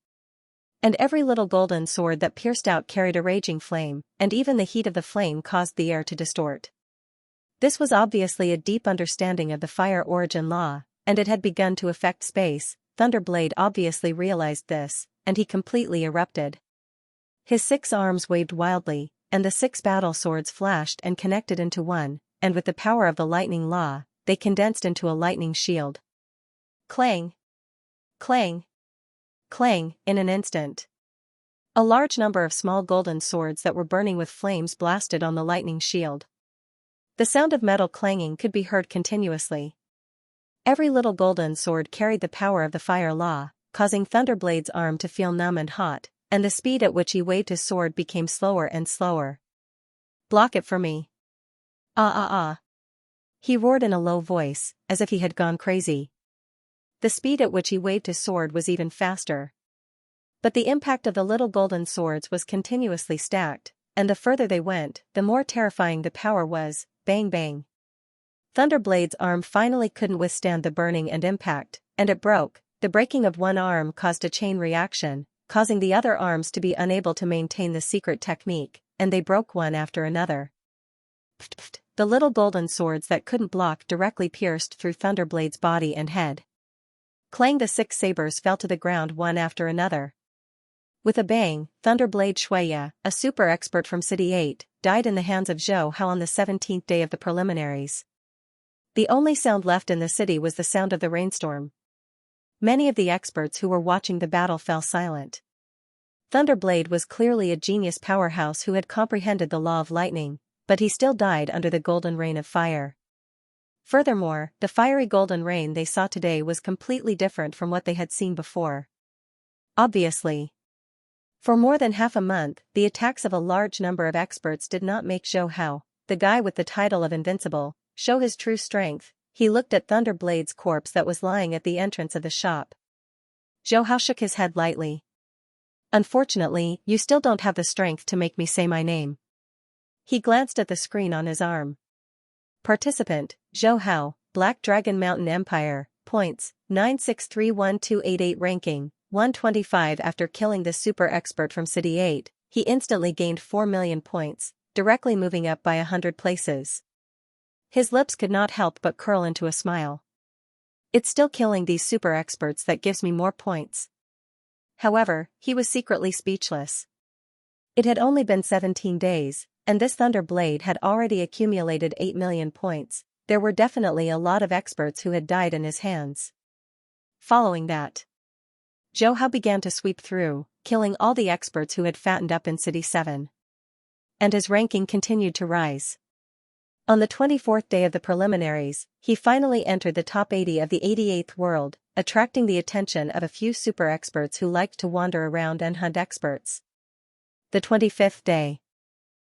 And every little golden sword that pierced out carried a raging flame, and even the heat of the flame caused the air to distort. This was obviously a deep understanding of the fire origin law, and it had begun to affect space. Thunderblade obviously realized this, and he completely erupted. His 6 arms waved wildly, and the 6 battle swords flashed and connected into one, and with the power of the lightning law, they condensed into a lightning shield. Clang! Clang! Clang, in an instant. A large number of small golden swords that were burning with flames blasted on the lightning shield. The sound of metal clanging could be heard continuously. Every little golden sword carried the power of the fire law, causing Thunderblade's arm to feel numb and hot, and the speed at which he waved his sword became slower and slower. "Block it for me." "Ah ah ah." He roared in a low voice, as if he had gone crazy. The speed at which he waved his sword was even faster. But the impact of the little golden swords was continuously stacked, and the further they went, the more terrifying the power was. Bang bang. Thunderblade's arm finally couldn't withstand the burning and impact, and it broke. The breaking of one arm caused a chain reaction, causing the other arms to be unable to maintain the secret technique, and they broke one after another. Pft, pft. The little golden swords that couldn't block directly pierced through Thunderblade's body and head. Clang! The 6 sabers fell to the ground one after another. With a bang, Thunderblade Xianxia, a super expert from City 8, died in the hands of Zhou Hao on the 17th day of the preliminaries. The only sound left in the city was the sound of the rainstorm. Many of the experts who were watching the battle fell silent. Thunderblade was clearly a genius powerhouse who had comprehended the law of lightning, but he still died under the golden rain of fire. Furthermore, the fiery golden rain they saw today was completely different from what they had seen before. Obviously. For more than half a month, the attacks of a large number of experts did not make Zhou Hao, the guy with the title of Invincible, show his true strength. He looked at Thunderblade's corpse that was lying at the entrance of the shop. Zhou Hao shook his head lightly. "Unfortunately, you still don't have the strength to make me say my name." He glanced at the screen on his arm. Participant, Zhou Hao, Black Dragon Mountain Empire, points, 9631288 ranking, 125. After killing the super expert from City 8, he instantly gained 4 million points, directly moving up by 100 places. His lips could not help but curl into a smile. "It's still killing these super experts that gives me more points." However, he was secretly speechless. It had only been 17 days, and this Thunder Blade had already accumulated 8 million points. There were definitely a lot of experts who had died in his hands. Following that, Zhou Hao began to sweep through, killing all the experts who had fattened up in City 7. And his ranking continued to rise. On the 24th day of the preliminaries, he finally entered the top 80 of the 88th world, attracting the attention of a few super experts who liked to wander around and hunt experts. The 25th day.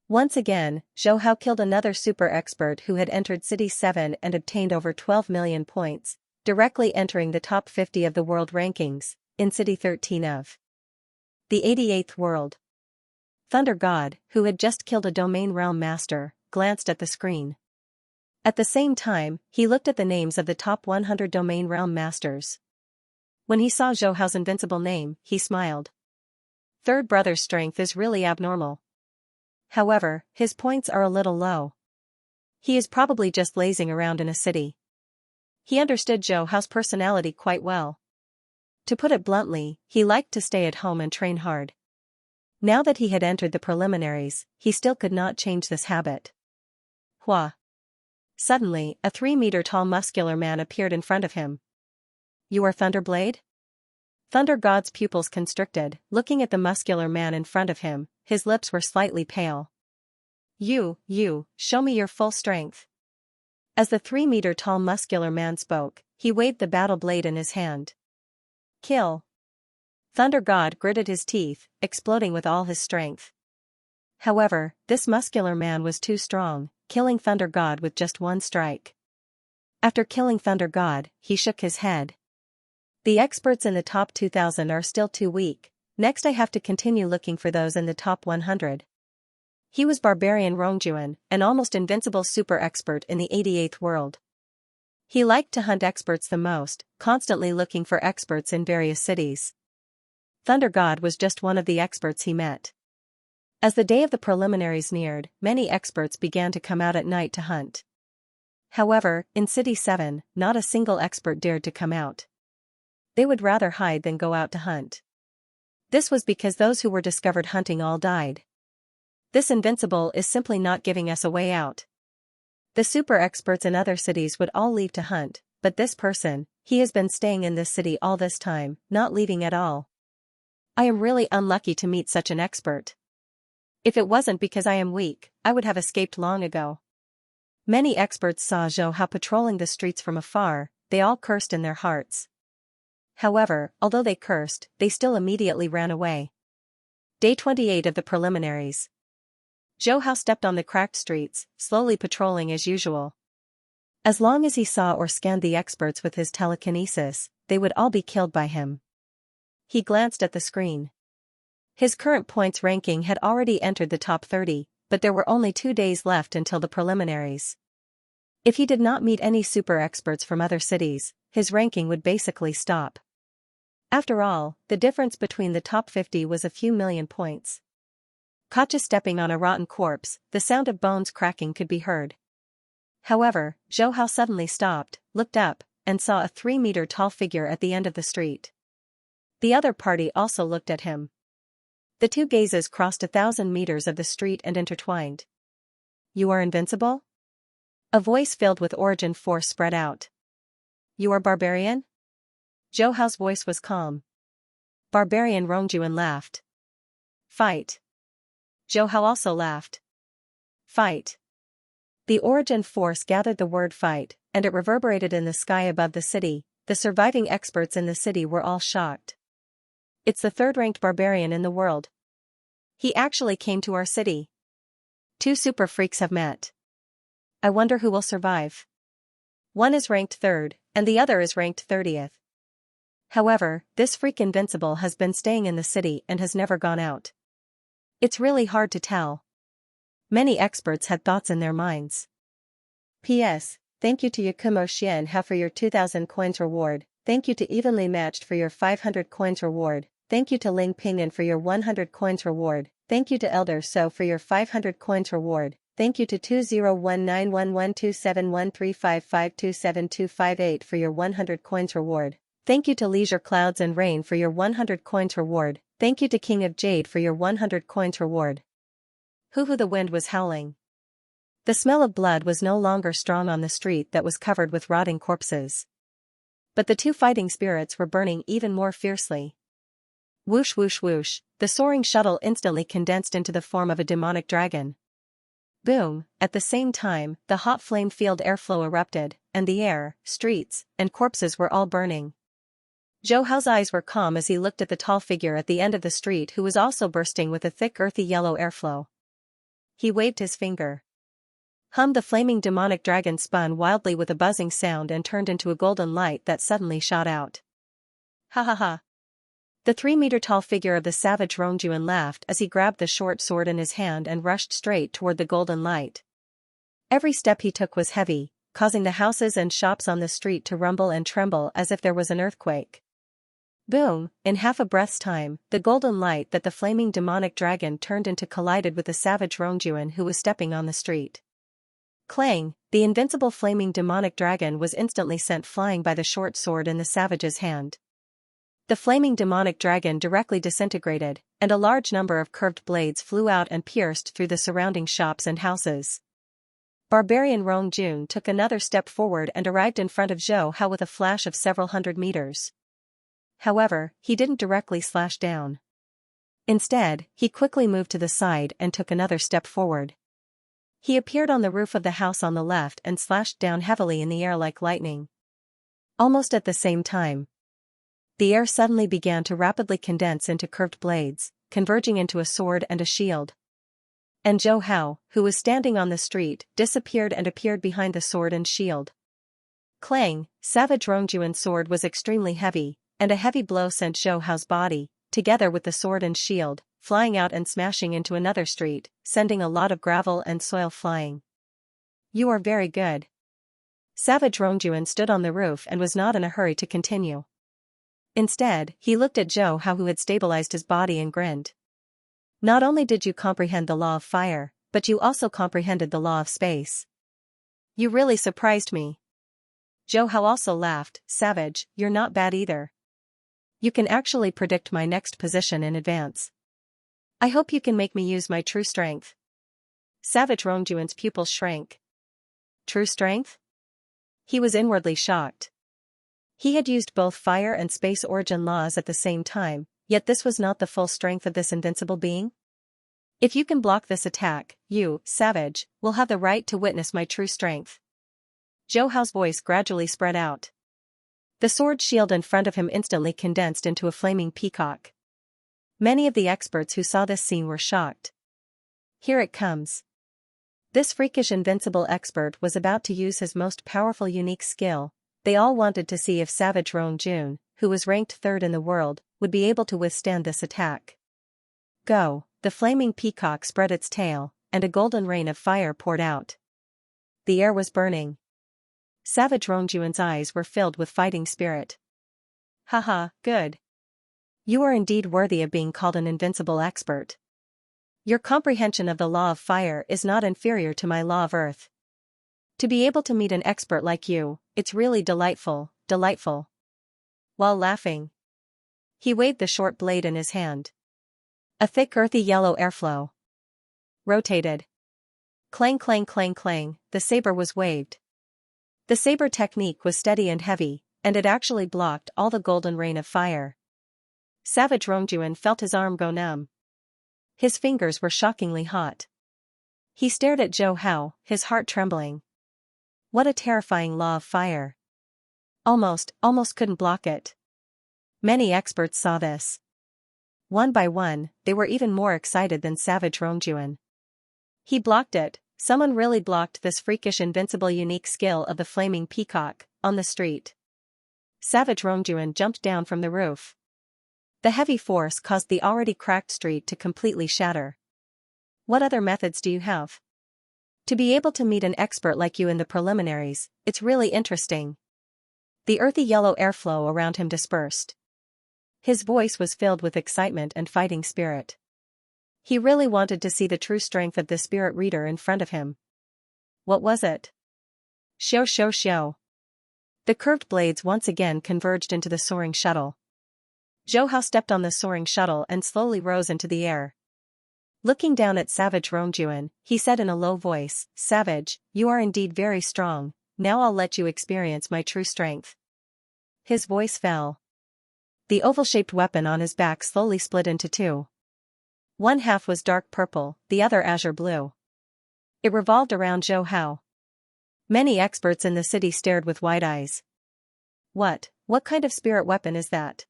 Once again, Zhou Hao killed another super expert who had entered City 7 and obtained over 12 million points, directly entering the top 50 of the world rankings, in City 13 of the 88th world. Thunder God, who had just killed a domain realm master, glanced at the screen. At the same time, he looked at the names of the top 100 domain realm masters. When he saw Zhou Hao's invincible name, he smiled. Third brother's strength is really abnormal. However, his points are a little low. He is probably just lazing around in a city. He understood Zhou Hao's personality quite well. To put it bluntly, he liked to stay at home and train hard. Now that he had entered the preliminaries, he still could not change this habit. Hua! Suddenly, a 3-meter-tall muscular man appeared in front of him. You are Thunderblade? Thunder God's pupils constricted, looking at the muscular man in front of him. His lips were slightly pale. You, show me your full strength. As the 3-meter-tall muscular man spoke, he waved the battle blade in his hand. Kill. Thunder God gritted his teeth, exploding with all his strength. However, this muscular man was too strong, killing Thunder God with just one strike. After killing Thunder God, he shook his head. The experts in the top 2000 are still too weak. Next I have to continue looking for those in the top 100. He was Barbarian Rongjuan, an almost invincible super expert in the 88th world. He liked to hunt experts the most, constantly looking for experts in various cities. Thunder God was just one of the experts he met. As the day of the preliminaries neared, many experts began to come out at night to hunt. However, in City 7, not a single expert dared to come out. They would rather hide than go out to hunt. This was because those who were discovered hunting all died. This invincible is simply not giving us a way out. The super experts in other cities would all leave to hunt, but this person, he has been staying in this city all this time, not leaving at all. I am really unlucky to meet such an expert. If it wasn't because I am weak, I would have escaped long ago. Many experts saw Zhou Hao patrolling the streets from afar. They all cursed in their hearts. However, although they cursed, they still immediately ran away. Day 28 of the preliminaries. Zhou Hao stepped on the cracked streets, slowly patrolling as usual. As long as he saw or scanned the experts with his telekinesis, they would all be killed by him. He glanced at the screen. His current points ranking had already entered the top 30, but there were only 2 days left until the preliminaries. If he did not meet any super experts from other cities, his ranking would basically stop. After all, the difference between the top 50 was a few million points. Katja stepping on a rotten corpse, the sound of bones cracking could be heard. However, Zhou Hao suddenly stopped, looked up, and saw a 3-meter-tall figure at the end of the street. The other party also looked at him. The two gazes crossed 1,000 meters of the street and intertwined. You are invincible? A voice filled with origin force spread out. You are barbarian? Zhou Hao's voice was calm. Barbarian Rongjuan laughed. Fight. Zhou Hao also laughed. Fight. The origin force gathered the word fight, and it reverberated in the sky above the city. The surviving experts in the city were all shocked. It's the third-ranked barbarian in the world. He actually came to our city. 2 super freaks have met. I wonder who will survive. One is ranked 3rd, and the other is ranked 30th. However, this freak invincible has been staying in the city and has never gone out. It's really hard to tell. Many experts had thoughts in their minds. P.S. Thank you to Yakumo Xianxia for your 2,000 coins reward. Thank you to Evenly Matched for your 500 coins reward. Thank you to Ling Pingyan for your 100 coins reward. Thank you to Elder So for your 500 coins reward. Thank you to 201911271355272558 for your 100 coins reward. Thank you to Leisure Clouds and Rain for your 100 coins reward. Thank you to King of Jade for your 100 coins reward. Hoo-hoo, the wind was howling. The smell of blood was no longer strong on the street that was covered with rotting corpses. But the two fighting spirits were burning even more fiercely. Whoosh whoosh whoosh, the soaring shuttle instantly condensed into the form of a demonic dragon. Boom, at the same time, the hot flame-filled airflow erupted, and the air, streets, and corpses were all burning. Zhou Hao's eyes were calm as he looked at the tall figure at the end of the street who was also bursting with a thick earthy yellow airflow. He waved his finger. The flaming demonic dragon spun wildly with a buzzing sound and turned into a golden light that suddenly shot out. Ha ha ha. The 3-meter-tall figure of the savage Rongjuan laughed as he grabbed the short sword in his hand and rushed straight toward the golden light. Every step he took was heavy, causing the houses and shops on the street to rumble and tremble as if there was an earthquake. Boom, in half a breath's time, the golden light that the flaming demonic dragon turned into collided with the savage Rongjuan who was stepping on the street. Clang, the invincible flaming demonic dragon was instantly sent flying by the short sword in the savage's hand. The flaming demonic dragon directly disintegrated, and a large number of curved blades flew out and pierced through the surrounding shops and houses. Barbarian Rongjun took another step forward and arrived in front of Zhou Hao with a flash of several hundred meters. However, he didn't directly slash down. Instead, he quickly moved to the side and took another step forward. He appeared on the roof of the house on the left and slashed down heavily in the air like lightning. Almost at the same time, the air suddenly began to rapidly condense into curved blades, converging into a sword and a shield. And Zhou Hao, who was standing on the street, disappeared and appeared behind the sword and shield. Clang, savage Rongjuan's sword was extremely heavy, and a heavy blow sent Zhou Hao's body, together with the sword and shield, flying out and smashing into another street, sending a lot of gravel and soil flying. You are very good. Savage Rongjuan stood on the roof and was not in a hurry to continue. Instead, he looked at Zhou Hao who had stabilized his body and grinned. Not only did you comprehend the law of fire, but you also comprehended the law of space. You really surprised me. Zhou Hao also laughed. Savage, you're not bad either. You can actually predict my next position in advance. I hope you can make me use my true strength. Savage Rongjuan's pupils shrank. True strength? He was inwardly shocked. He had used both fire and space origin laws at the same time, yet this was not the full strength of this invincible being. If you can block this attack, you, Savage, will have the right to witness my true strength. Zhou Hao's voice gradually spread out. The sword shield in front of him instantly condensed into a flaming peacock. Many of the experts who saw this scene were shocked. Here it comes. This freakish invincible expert was about to use his most powerful unique skill. They all wanted to see if Savage Rongjun, who was ranked 3rd in the world, would be able to withstand this attack. Go, the flaming peacock spread its tail, and a golden rain of fire poured out. The air was burning. Savage Rongjuan's eyes were filled with fighting spirit. Haha, good. You are indeed worthy of being called an invincible expert. Your comprehension of the law of fire is not inferior to my law of earth. To be able to meet an expert like you, it's really delightful, delightful. While laughing, he waved the short blade in his hand. A thick earthy yellow airflow rotated. Clang clang clang clang, the saber was waved. The saber technique was steady and heavy, and it actually blocked all the golden rain of fire. Savage Rongjuan felt his arm go numb. His fingers were shockingly hot. He stared at Zhou Hao, his heart trembling. What a terrifying law of fire. Almost couldn't block it. Many experts saw this. One by one, they were even more excited than Savage Rongjuan. He blocked it. Someone really blocked this freakish invincible unique skill of the flaming peacock, on the street. Savage Rongjuan jumped down from the roof. The heavy force caused the already cracked street to completely shatter. What other methods do you have? To be able to meet an expert like you in the preliminaries, it's really interesting. The earthy yellow airflow around him dispersed. His voice was filled with excitement and fighting spirit. He really wanted to see the true strength of the spirit reader in front of him. What was it? Xiao xiao xiao. The curved blades once again converged into the soaring shuttle. Zhou Hao stepped on the soaring shuttle and slowly rose into the air. Looking down at Savage Rongjuan, he said in a low voice, "Savage, you are indeed very strong, now I'll let you experience my true strength." His voice fell. The oval-shaped weapon on his back slowly split into two. One half was dark purple, the other azure blue. It revolved around Zhou Hao. Many experts in the city stared with wide eyes. What kind of spirit weapon is that?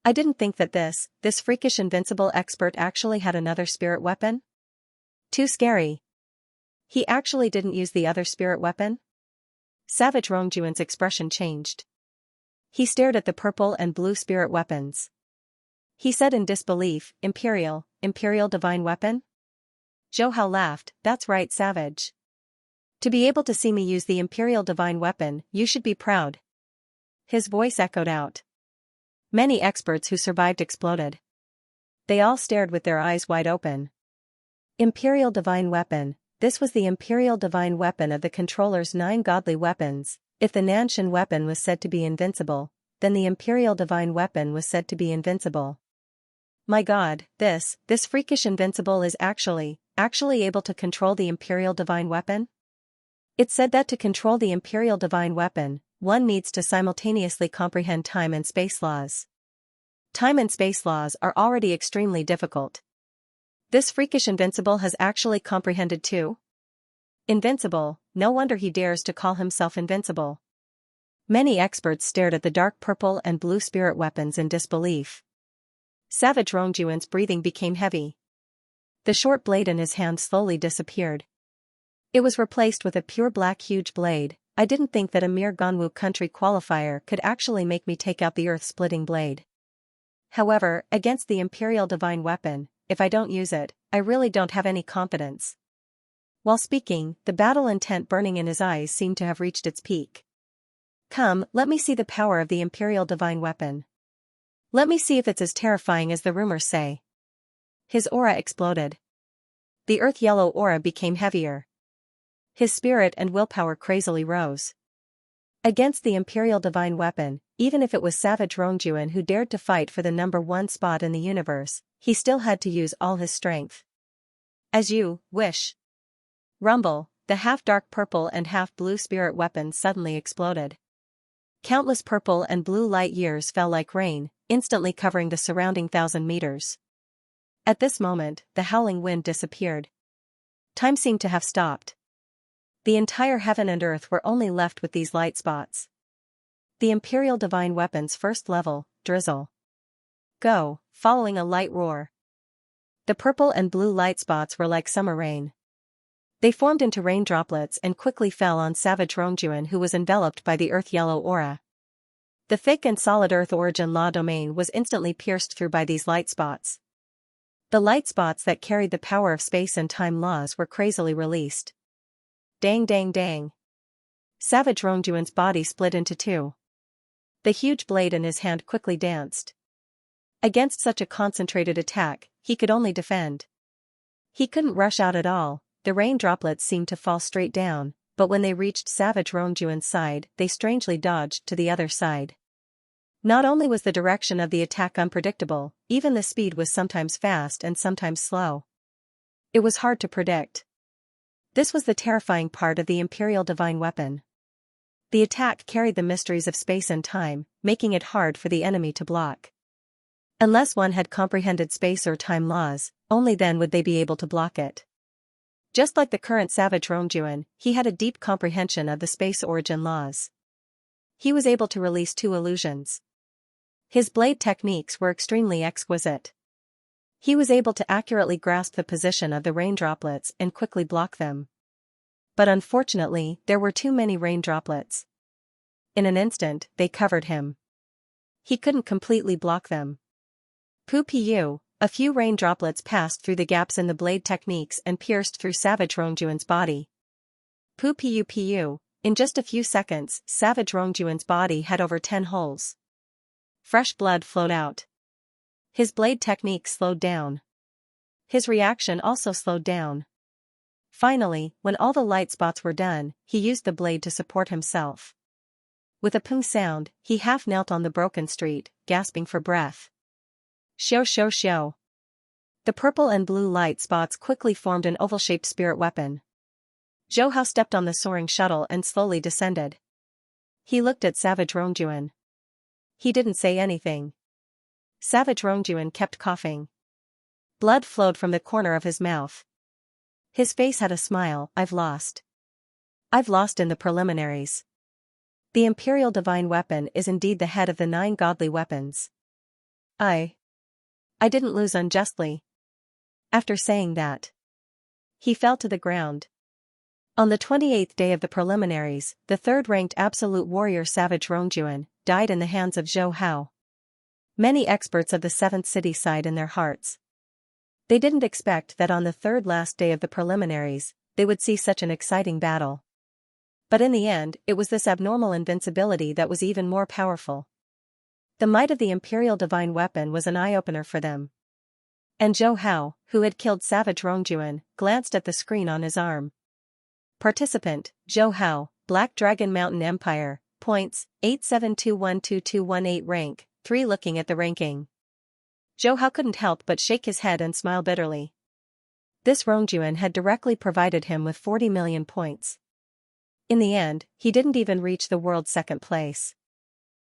I didn't think that this freakish invincible expert actually had another spirit weapon. Too scary. He actually didn't use the other spirit weapon? Savage Rongjuan's expression changed. He stared at the purple and blue spirit weapons. He said in disbelief, Imperial divine weapon? Zhou Hao laughed, "That's right, Savage. To be able to see me use the Imperial divine weapon, you should be proud." His voice echoed out. Many experts who survived exploded. They all stared with their eyes wide open. Imperial divine weapon. This was the Imperial divine weapon of the controller's 9 godly weapons. If the Nanshan weapon was said to be invincible, then the Imperial divine weapon was said to be invincible. My god, this freakish invincible is actually able to control the Imperial divine weapon? It said that to control the Imperial divine weapon, one needs to simultaneously comprehend time and space laws. Time and space laws are already extremely difficult. This freakish invincible has actually comprehended too? Invincible, no wonder he dares to call himself invincible. Many experts stared at the dark purple and blue spirit weapons in disbelief. Savage Rongjuan's breathing became heavy. The short blade in his hand slowly disappeared. It was replaced with a pure black huge blade. I didn't think that a mere Ganwu country qualifier could actually make me take out the earth-splitting blade. However, against the Imperial divine weapon, if I don't use it, I really don't have any confidence. While speaking, the battle intent burning in his eyes seemed to have reached its peak. Come, let me see the power of the Imperial divine weapon. Let me see if it's as terrifying as the rumors say. His aura exploded. The earth-yellow aura became heavier. His spirit and willpower crazily rose. Against the Imperial divine weapon, even if it was Savage Rongjuan who dared to fight for the #1 spot in the universe, he still had to use all his strength. As you wish. Rumble, the half-dark purple and half-blue spirit weapons suddenly exploded. Countless purple and blue light years fell like rain, instantly covering the surrounding 1,000 meters. At this moment, the howling wind disappeared. Time seemed to have stopped. The entire heaven and earth were only left with these light spots. The Imperial divine weapon's first level, drizzle. Go, following a light roar. The purple and blue light spots were like summer rain. They formed into rain droplets and quickly fell on Savage Rongjuan, who was enveloped by the earth-yellow aura. The thick and solid earth origin law domain was instantly pierced through by these light spots. The light spots that carried the power of space and time laws were crazily released. Dang dang dang. Savage Rongjuan's body split into two. The huge blade in his hand quickly danced. Against such a concentrated attack, he could only defend. He couldn't rush out at all. The rain droplets seemed to fall straight down, but when they reached Savage Rongjuan's side, they strangely dodged to the other side. Not only was the direction of the attack unpredictable, even the speed was sometimes fast and sometimes slow. It was hard to predict. This was the terrifying part of the Imperial divine weapon. The attack carried the mysteries of space and time, making it hard for the enemy to block. Unless one had comprehended space or time laws, only then would they be able to block it. Just like the current Savage Rongjuan, he had a deep comprehension of the space origin laws. He was able to release two illusions. His blade techniques were extremely exquisite. He was able to accurately grasp the position of the rain droplets and quickly block them. But unfortunately, there were too many rain droplets. In an instant, they covered him. He couldn't completely block them. Pu. A few rain droplets passed through the gaps in the blade techniques and pierced through Savage Rongjuan's body. Pu. In just a few seconds, Savage Rongjuan's body had over 10 holes. Fresh blood flowed out. His blade technique slowed down. His reaction also slowed down. Finally, when all the light spots were done, he used the blade to support himself. With a pung sound, he half knelt on the broken street, gasping for breath. Shoo. The purple and blue light spots quickly formed an oval-shaped spirit weapon. Zhou Hao stepped on the soaring shuttle and slowly descended. He looked at Savage Rongjuan. He didn't say anything. Savage Rongjuan kept coughing. Blood flowed from the corner of his mouth. His face had a smile. I've lost. I've lost in the preliminaries. The Imperial Divine Weapon is indeed the head of the 9 godly weapons. I didn't lose unjustly. After saying that, he fell to the ground. On the 28th day of the preliminaries, the 3rd-ranked absolute warrior Savage Rongjuan died in the hands of Zhou Hao. Many experts of the 7th city sighed in their hearts. They didn't expect that on the 3rd last day of the preliminaries, they would see such an exciting battle. But in the end, it was this abnormal invincibility that was even more powerful. The might of the Imperial Divine Weapon was an eye-opener for them. And Zhou Hao, who had killed Savage Rongjuan, glanced at the screen on his arm. Participant, Zhou Hao, Black Dragon Mountain Empire, points, 87212218 rank, 3. Looking at the ranking, Zhou Hao couldn't help but shake his head and smile bitterly. This Rongjuan had directly provided him with 40 million points. In the end, he didn't even reach the world's 2nd place.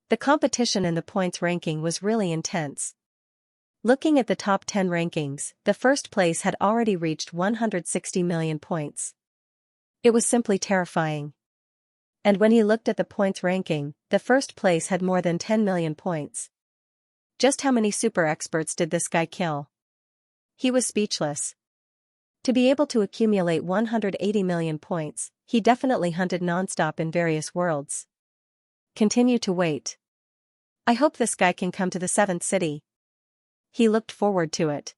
The competition in the points ranking was really intense. Looking at the top 10 rankings, the 1st place had already reached 160 million points. It was simply terrifying. And when he looked at the points ranking, the 1st place had more than 10 million points. Just how many super experts did this guy kill? He was speechless. To be able to accumulate 180 million points, he definitely hunted non-stop in various worlds. Continue to wait. I hope this guy can come to the 7th city. He looked forward to it.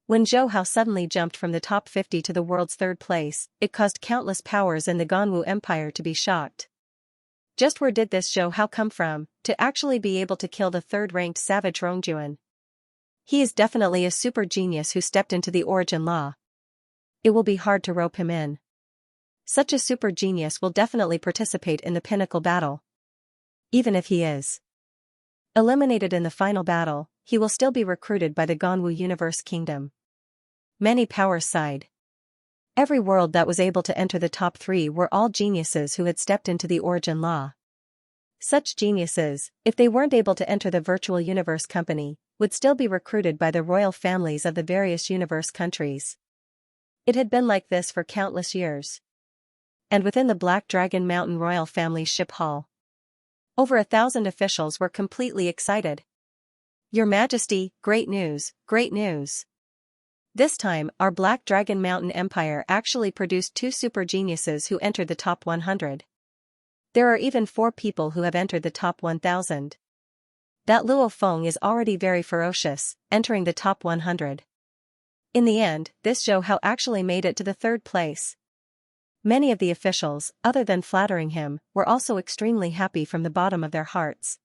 When Zhou Hao suddenly jumped from the top 50 to the world's 3rd place, it caused countless powers in the Ganwu Empire to be shocked. Just where did this Zhou Hao come from, to actually be able to kill the 3rd-ranked Savage Rongjuan? He is definitely a super genius who stepped into the origin law. It will be hard to rope him in. Such a super genius will definitely participate in the pinnacle battle. Even if he is eliminated in the final battle, he will still be recruited by the Ganwu Universe Kingdom. Many powers sighed. Every world that was able to enter the top 3 were all geniuses who had stepped into the origin law. Such geniuses, if they weren't able to enter the virtual universe company, would still be recruited by the royal families of the various universe countries. It had been like this for countless years. And within the Black Dragon Mountain royal family's ship hall, over 1,000 officials were completely excited. Your Majesty, great news, great news. This time, our Black Dragon Mountain Empire actually produced 2 super geniuses who entered the top 100. There are even 4 people who have entered the top 1,000. That Luo Feng is already very ferocious, entering the top 100. In the end, this Zhou Hao actually made it to the 3rd place. Many of the officials, other than flattering him, were also extremely happy from the bottom of their hearts.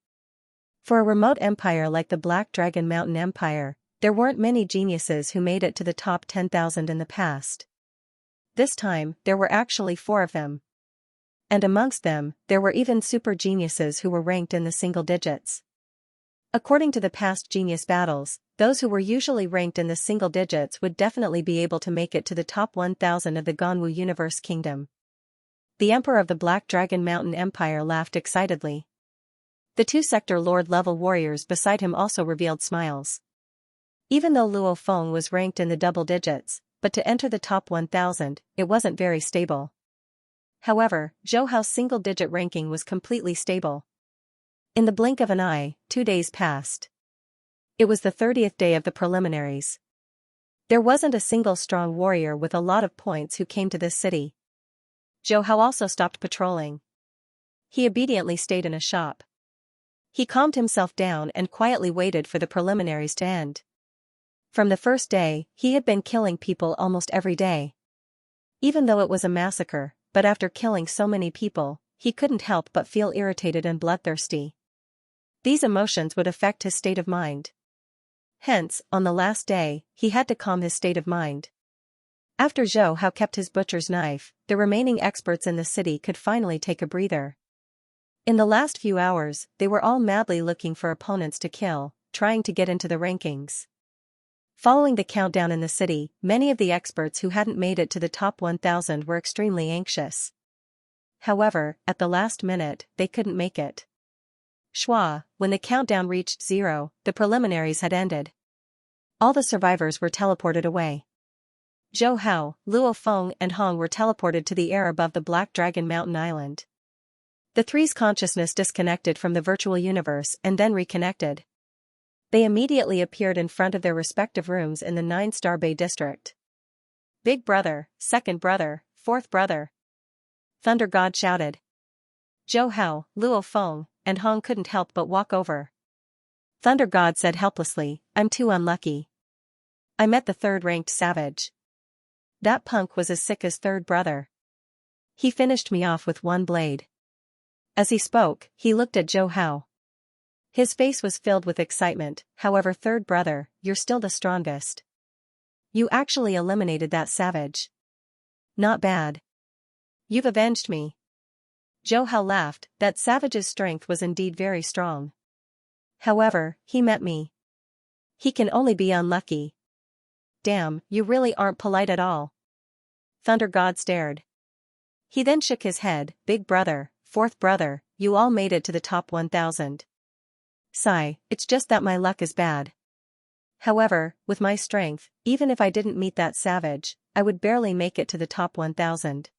For a remote empire like the Black Dragon Mountain Empire, there weren't many geniuses who made it to the top 10,000 in the past. This time, there were actually 4 of them. And amongst them, there were even super geniuses who were ranked in the single digits. According to the past genius battles, those who were usually ranked in the single digits would definitely be able to make it to the top 1,000 of the Ganwu Universe Kingdom. The Emperor of the Black Dragon Mountain Empire laughed excitedly. The 2 Sector Lord-level warriors beside him also revealed smiles. Even though Luo Feng was ranked in the double digits, but to enter the top 1,000, it wasn't very stable. However, Zhou Hao's single-digit ranking was completely stable. In the blink of an eye, 2 days passed. It was the 30th day of the preliminaries. There wasn't a single strong warrior with a lot of points who came to this city. Zhou Hao also stopped patrolling. He obediently stayed in a shop. He calmed himself down and quietly waited for the preliminaries to end. From the first day, he had been killing people almost every day. Even though it was a massacre, but after killing so many people, he couldn't help but feel irritated and bloodthirsty. These emotions would affect his state of mind. Hence, on the last day, he had to calm his state of mind. After Zhou Hao kept his butcher's knife, the remaining experts in the city could finally take a breather. In the last few hours, they were all madly looking for opponents to kill, trying to get into the rankings. Following the countdown in the city, many of the experts who hadn't made it to the top 1,000 were extremely anxious. However, at the last minute, they couldn't make it. When the countdown reached 0, the preliminaries had ended. All the survivors were teleported away. Zhou Hao, Luo Feng and Hong were teleported to the air above the Black Dragon Mountain Island. The three's consciousness disconnected from the virtual universe and then reconnected. They immediately appeared in front of their respective rooms in the 9-star Bay district. Big brother, second brother, fourth brother. Thunder God shouted. Zhou Hao, Luo Feng, and Hong couldn't help but walk over. Thunder God said helplessly, I'm too unlucky. I met the third-ranked savage. That punk was as sick as third brother. He finished me off with one blade. As he spoke, he looked at Zhou Hao. His face was filled with excitement. However, third brother, you're still the strongest. You actually eliminated that savage. Not bad. You've avenged me. Zhou Hao laughed. That savage's strength was indeed very strong. However, he met me. He can only be unlucky. Damn, you really aren't polite at all. Thunder God stared. He then shook his head. Big brother, fourth brother, you all made it to the top 1,000. Sigh, it's just that my luck is bad. However, with my strength, even if I didn't meet that savage, I would barely make it to the top 1,000.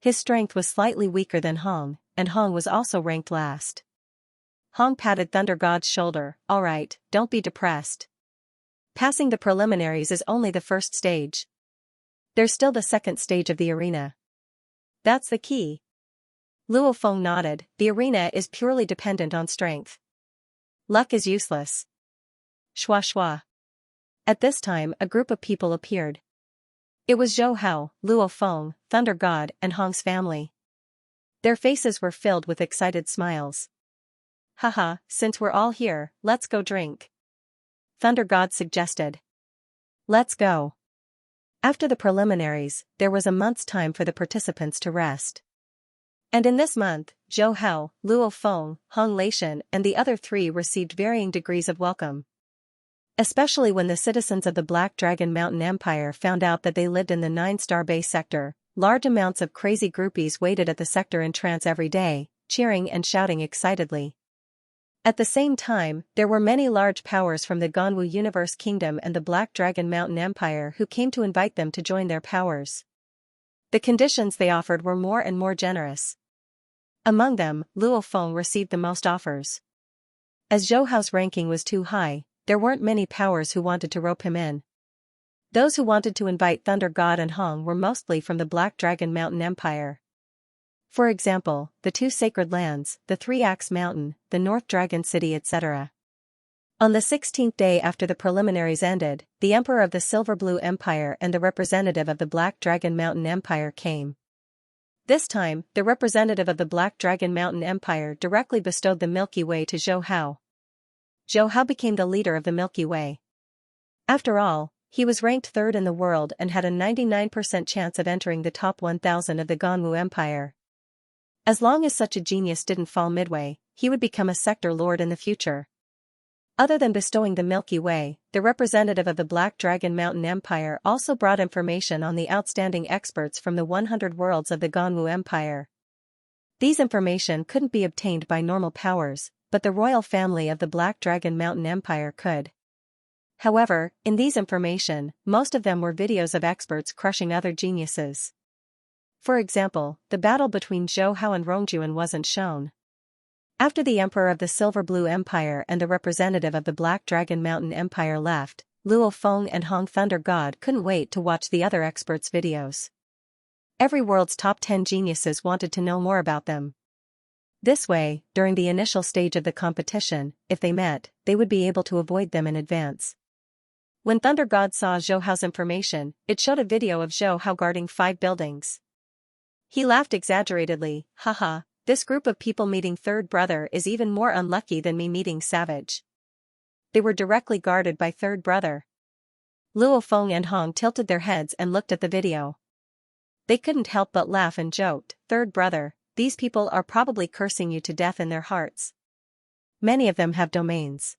His strength was slightly weaker than Hong, and Hong was also ranked last. Hong patted Thunder God's shoulder. Alright, don't be depressed. Passing the preliminaries is only the first stage. There's still the second stage of the arena. That's the key. Luo Feng nodded. The arena is purely dependent on strength. Luck is useless. Shua. At this time, a group of people appeared. It was Zhou Hao, Luo Feng, Thunder God, and Hong's family. Their faces were filled with excited smiles. Haha, since we're all here, let's go drink. Thunder God suggested. Let's go. After the preliminaries, there was a month's time for the participants to rest. And in this month, Zhou Hao, Luo Feng, Hong Leishan, and the other three received varying degrees of welcome. Especially when the citizens of the Black Dragon Mountain Empire found out that they lived in the 9-star Bay sector, large amounts of crazy groupies waited at the sector in trance every day, cheering and shouting excitedly. At the same time, there were many large powers from the Ganwu Universe Kingdom and the Black Dragon Mountain Empire who came to invite them to join their powers. The conditions they offered were more and more generous. Among them, Luo Feng received the most offers. As Zhou Hao's ranking was too high, there weren't many powers who wanted to rope him in. Those who wanted to invite Thunder God and Hong were mostly from the Black Dragon Mountain Empire. For example, the 2 sacred lands, the 3-Axe Mountain, the North Dragon City, etc. On the 16th day after the preliminaries ended, the Emperor of the Silver Blue Empire and the representative of the Black Dragon Mountain Empire came. This time, the representative of the Black Dragon Mountain Empire directly bestowed the Milky Way to Zhou Hao. Zhou Hao became the leader of the Milky Way. After all, he was ranked third in the world and had a 99% chance of entering the top 1,000 of the Ganwu Empire. As long as such a genius didn't fall midway, he would become a sector lord in the future. Other than bestowing the Milky Way, the representative of the Black Dragon Mountain Empire also brought information on the outstanding experts from the 100 worlds of the Ganwu Empire. These information couldn't be obtained by normal powers, but the royal family of the Black Dragon Mountain Empire could. However, in these information, most of them were videos of experts crushing other geniuses. For example, the battle between Zhou Hao and Rongjuan wasn't shown. After the Emperor of the Silver Blue Empire and the representative of the Black Dragon Mountain Empire left, Luo Feng and Hong Thunder God couldn't wait to watch the other experts' videos. Every world's top 10 geniuses wanted to know more about them. This way, during the initial stage of the competition, if they met, they would be able to avoid them in advance. When Thunder God saw Zhou Hao's information, it showed a video of Zhou Hao guarding 5 buildings. He laughed exaggeratedly. Haha, this group of people meeting third brother is even more unlucky than me meeting savage. They were directly guarded by third brother. Luo Feng and Hong tilted their heads and looked at the video. They couldn't help but laugh and joked. Third brother, these people are probably cursing you to death in their hearts. Many of them have domains.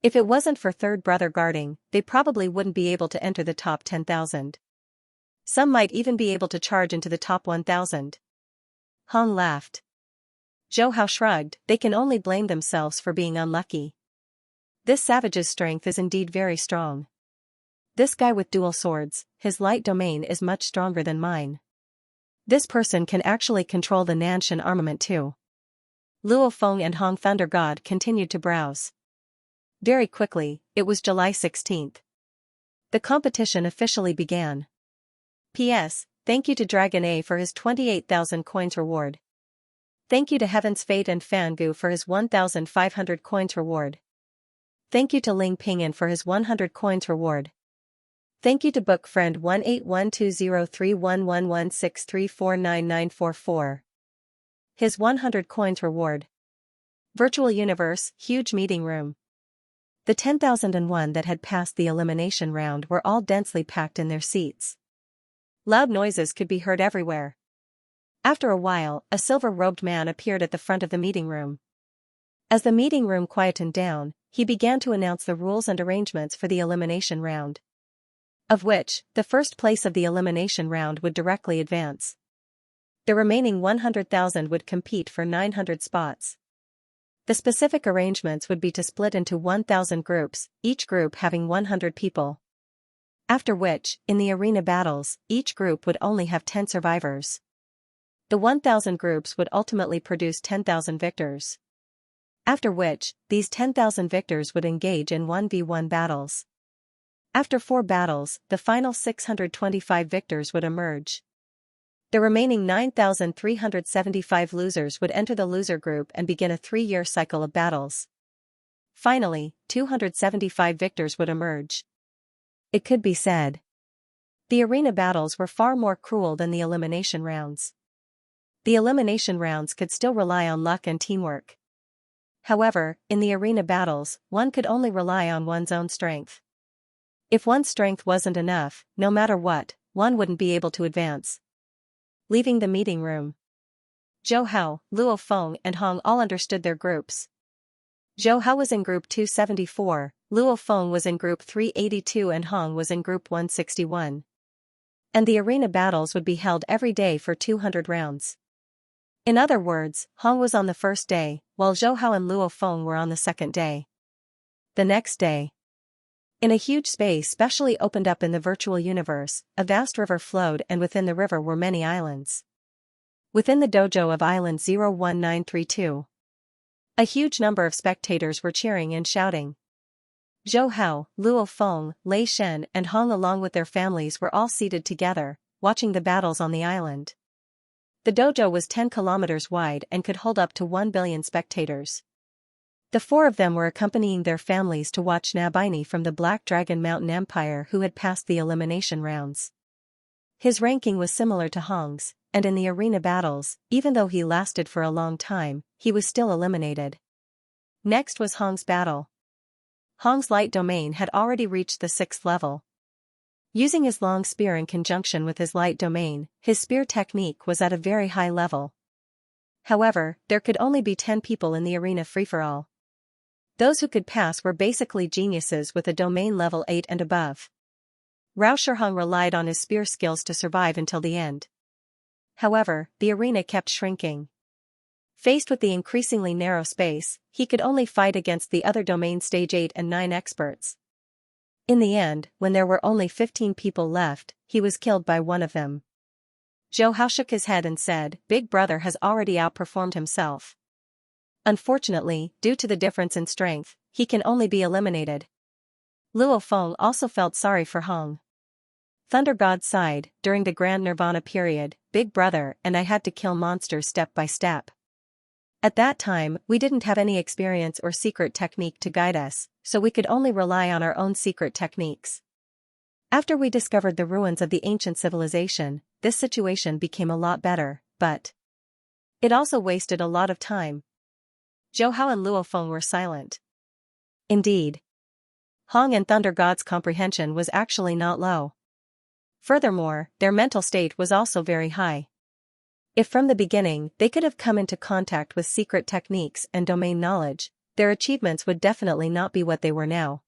If it wasn't for third brother guarding, they probably wouldn't be able to enter the top 10,000. Some might even be able to charge into the top 1,000. Hong laughed. Zhou Hao shrugged, they can only blame themselves for being unlucky. This savage's strength is indeed very strong. This guy with dual swords, his light domain is much stronger than mine. This person can actually control the Nanshan armament too. Luo Feng and Hong Thunder God continued to browse. Very quickly, it was July 16th. The competition officially began. P.S. Thank you to Dragon A for his 28,000 coins reward. Thank you to Heaven's Fate and Fangu for his 1,500 coins reward. Thank you to Ling Ping'an for his 100 coins reward. Thank you to Book Friend 18120311163499944. His 100 coins reward. Virtual Universe, huge meeting room. The 10,001 that had passed the elimination round were all densely packed in their seats. Loud noises could be heard everywhere. After a while, a silver-robed man appeared at the front of the meeting room. As the meeting room quietened down, he began to announce the rules and arrangements for the elimination round. Of which, the first place of the elimination round would directly advance. The remaining 100,000 would compete for 900 spots. The specific arrangements would be to split into 1,000 groups, each group having 100 people. After which, in the arena battles, each group would only have 10 survivors. The 1,000 groups would ultimately produce 10,000 victors. After which, these 10,000 victors would engage in 1v1 battles. After 4 battles, the final 625 victors would emerge. The remaining 9,375 losers would enter the loser group and begin a 3-year cycle of battles. Finally, 275 victors would emerge. It could be said. The arena battles were far more cruel than the elimination rounds. The elimination rounds could still rely on luck and teamwork. However, in the arena battles, one could only rely on one's own strength. If one's strength wasn't enough, no matter what, one wouldn't be able to advance. Leaving the meeting room. Zhou Hao, Luo Feng and Hong all understood their groups. Zhou Hao was in group 274, Luo Feng was in group 382 and Hong was in group 161. And the arena battles would be held every day for 200 rounds. In other words, Hong was on the first day, while Zhou Hao and Luo Feng were on the second day. The next day. In a huge space specially opened up in the virtual universe, a vast river flowed and within the river were many islands. Within the dojo of Island 01932. A huge number of spectators were cheering and shouting. Zhou Hao, Luo Feng, Lei Shen and Hong along with their families were all seated together, watching the battles on the island. The dojo was 10 kilometers wide and could hold up to 1 billion spectators. The 4 of them were accompanying their families to watch Nabini from the Black Dragon Mountain Empire who had passed the elimination rounds. His ranking was similar to Hong's, and in the arena battles, even though he lasted for a long time, he was still eliminated. Next was Hong's battle. Hong's light domain had already reached the 6th level. Using his long spear in conjunction with his light domain, his spear technique was at a very high level. However, there could only be 10 people in the arena free-for-all. Those who could pass were basically geniuses with a domain level 8 and above. Rao Shihong relied on his spear skills to survive until the end. However, the arena kept shrinking. Faced with the increasingly narrow space, he could only fight against the other domain stage 8 and 9 experts. In the end, when there were only 15 people left, he was killed by one of them. Zhou Hao shook his head and said, "Big brother has already outperformed himself. Unfortunately, due to the difference in strength, he can only be eliminated." Luo Feng also felt sorry for Hong. Thunder God sighed, "During the Grand Nirvana period, Big Brother and I had to kill monsters step by step. At that time, we didn't have any experience or secret technique to guide us, so we could only rely on our own secret techniques. After we discovered the ruins of the ancient civilization, this situation became a lot better, but it also wasted a lot of time." Zhou Hao and Luo Feng were silent. Indeed. Hong and Thunder God's comprehension was actually not low. Furthermore, their mental state was also very high. If from the beginning they could have come into contact with secret techniques and domain knowledge, their achievements would definitely not be what they were now.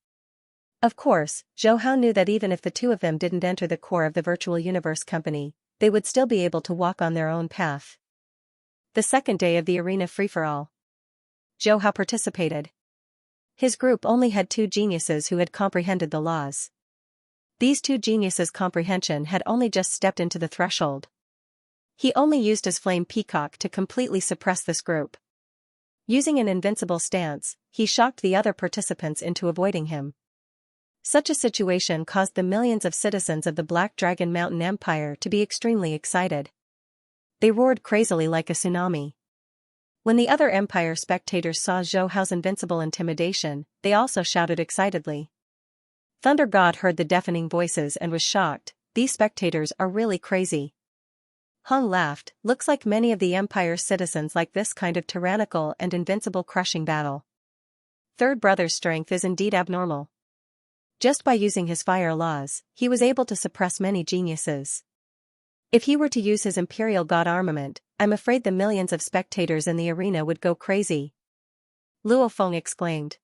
Of course, Zhou Hao knew that even if the two of them didn't enter the core of the virtual universe company, they would still be able to walk on their own path. The second day of the arena free-for-all. Zhou Hao participated. His group only had 2 geniuses who had comprehended the laws. These 2 geniuses' comprehension had only just stepped into the threshold. He only used his flame peacock to completely suppress this group. Using an invincible stance, he shocked the other participants into avoiding him. Such a situation caused the millions of citizens of the Black Dragon Mountain Empire to be extremely excited. They roared crazily like a tsunami. When the other empire spectators saw Zhou Hao's invincible intimidation, they also shouted excitedly. Thunder God heard the deafening voices and was shocked. These spectators are really crazy. Hong laughed. Looks like many of the empire's citizens like this kind of tyrannical and invincible crushing battle. Third brother's strength is indeed abnormal. Just by using his fire laws, he was able to suppress many geniuses. If he were to use his Imperial God armament, I'm afraid the millions of spectators in the arena would go crazy. Luo Feng exclaimed.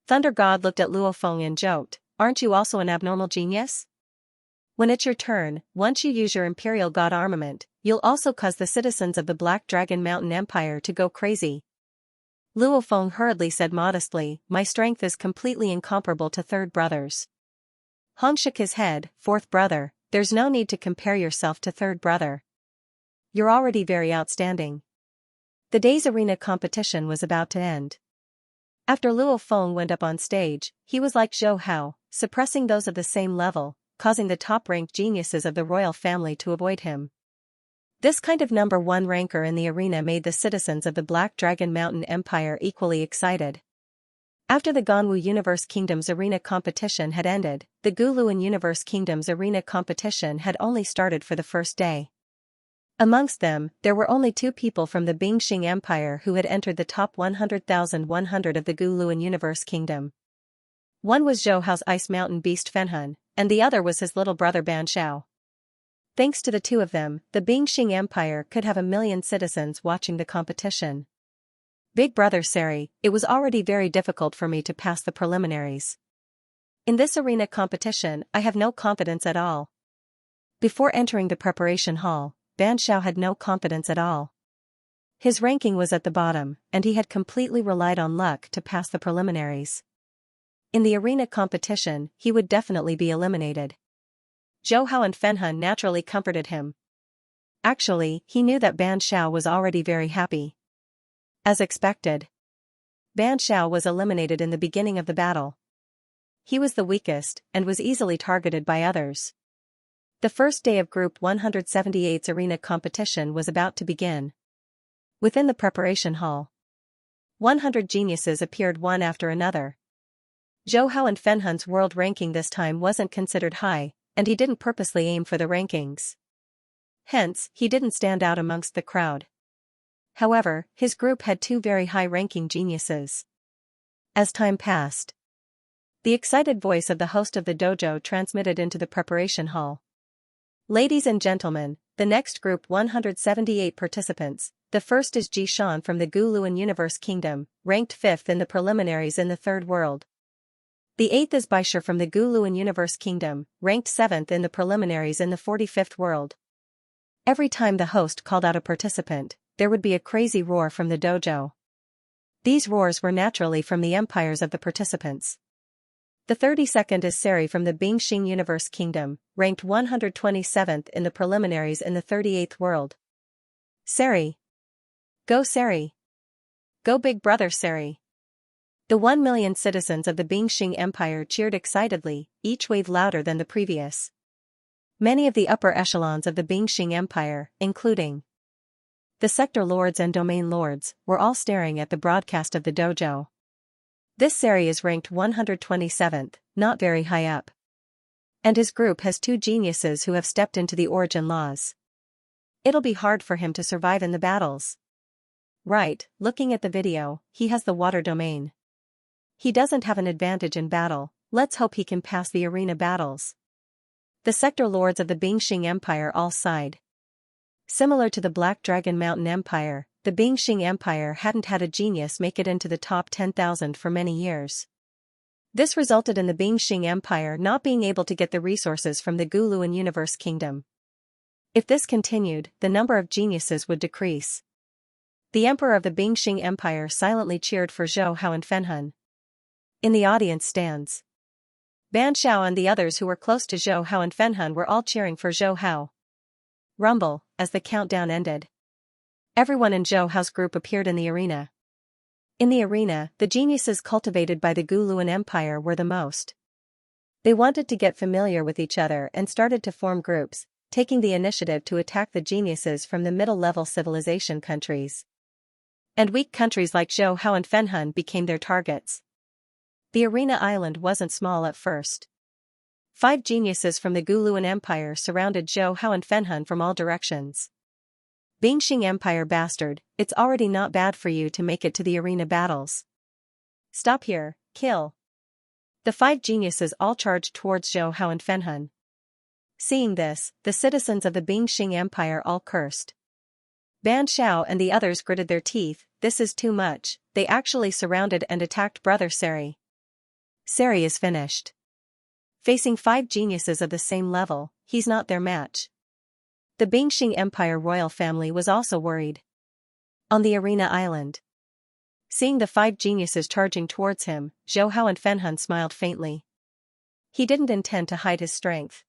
Thunder God looked at Luo Feng and joked, aren't you also an abnormal genius? When it's your turn, once you use your Imperial God armament, you'll also cause the citizens of the Black Dragon Mountain Empire to go crazy. Luo Feng hurriedly said modestly, my strength is completely incomparable to third brother's. Hong shook his head, fourth brother, there's no need to compare yourself to third brother. You're already very outstanding. The day's arena competition was about to end. After Luo Feng went up on stage, he was like Zhou Hao, suppressing those of the same level, causing the top-ranked geniuses of the royal family to avoid him. This kind of number 1 ranker in the arena made the citizens of the Black Dragon Mountain Empire equally excited. After the Ganwu Universe Kingdom's arena competition had ended, the Guluan Universe Kingdom's arena competition had only started for the first day. Amongst them, there were only 2 people from the Bingxing Empire who had entered the top 100,100 of the Guluan Universe Kingdom. One was Zhou Hao's Ice Mountain Beast Fenhun, and the other was his little brother Ban Shao. Thanks to the 2 of them, the Bingxing Empire could have 1 million citizens watching the competition. Big brother Sari, it was already very difficult for me to pass the preliminaries. In this arena competition, I have no confidence at all. Before entering the preparation hall, Ban Shao had no confidence at all. His ranking was at the bottom, and he had completely relied on luck to pass the preliminaries. In the arena competition, he would definitely be eliminated. Zhou Hao and Fenhun naturally comforted him. Actually, he knew that Ban Shao was already very happy. As expected, Ban Shao was eliminated in the beginning of the battle. He was the weakest, and was easily targeted by others. The first day of Group 178's arena competition was about to begin. Within the preparation hall, 100 geniuses appeared one after another. Zhou Hao and Fenhun's world ranking this time wasn't considered high, and he didn't purposely aim for the rankings. Hence, he didn't stand out amongst the crowd. However, his group had 2 very high-ranking geniuses. As time passed, the excited voice of the host of the dojo transmitted into the preparation hall. Ladies and gentlemen, the next Group 178 participants, the first is Ji Shan from the Guluan Universe Kingdom, ranked 5th in the preliminaries in the Third World. The 8th is Baisha from the Guluan Universe Kingdom, ranked 7th in the preliminaries in the 45th World. Every time the host called out a participant, there would be a crazy roar from the dojo. These roars were naturally from the empires of the participants. The 32nd is Sari from the Bingxing Universe Kingdom, ranked 127th in the preliminaries in the 38th World. Sari! Go Sari! Go big brother Sari! The 1 million citizens of the Bingxing Empire cheered excitedly, each wave louder than the previous. Many of the upper echelons of the Bingxing Empire, including the sector lords and domain lords, were all staring at the broadcast of the dojo. This Sari is ranked 127th, not very high up. And his group has 2 geniuses who have stepped into the origin laws. It'll be hard for him to survive in the battles. Right, looking at the video, he has the water domain. He doesn't have an advantage in battle, let's hope he can pass the arena battles. The sector lords of the Bingxing Empire all sighed. Similar to the Black Dragon Mountain Empire, the Bingxing Empire hadn't had a genius make it into the top 10,000 for many years. This resulted in the Bingxing Empire not being able to get the resources from the Guluan Universe Kingdom. If this continued, the number of geniuses would decrease. The emperor of the Bingxing Empire silently cheered for Zhou Hao and Fenhun. In the audience stands, Ban Xiao and the others who were close to Zhou Hao and Fenhun were all cheering for Zhou Hao. Rumble, as the countdown ended. Everyone in Zhou Hao's group appeared in the arena. In the arena, the geniuses cultivated by the Guluan Empire were the most. They wanted to get familiar with each other and started to form groups, taking the initiative to attack the geniuses from the middle-level civilization countries. And weak countries like Zhou Hao and Fenhun became their targets. The arena island wasn't small at first. 5 geniuses from the Guluan Empire surrounded Zhou Hao and Fenhun from all directions. Bingxing Empire bastard, it's already not bad for you to make it to the arena battles. Stop here, kill. The 5 geniuses all charged towards Zhou Hao and Fenhun. Seeing this, the citizens of the Bingxing Empire all cursed. Ban Xiao and the others gritted their teeth. This is too much. They actually surrounded and attacked Brother Seri. Seri is finished. Facing 5 geniuses of the same level, he's not their match. The Bingxing Empire royal family was also worried. On the arena island, seeing the 5 geniuses charging towards him, Zhou Hao and Fenhun smiled faintly. He didn't intend to hide his strength.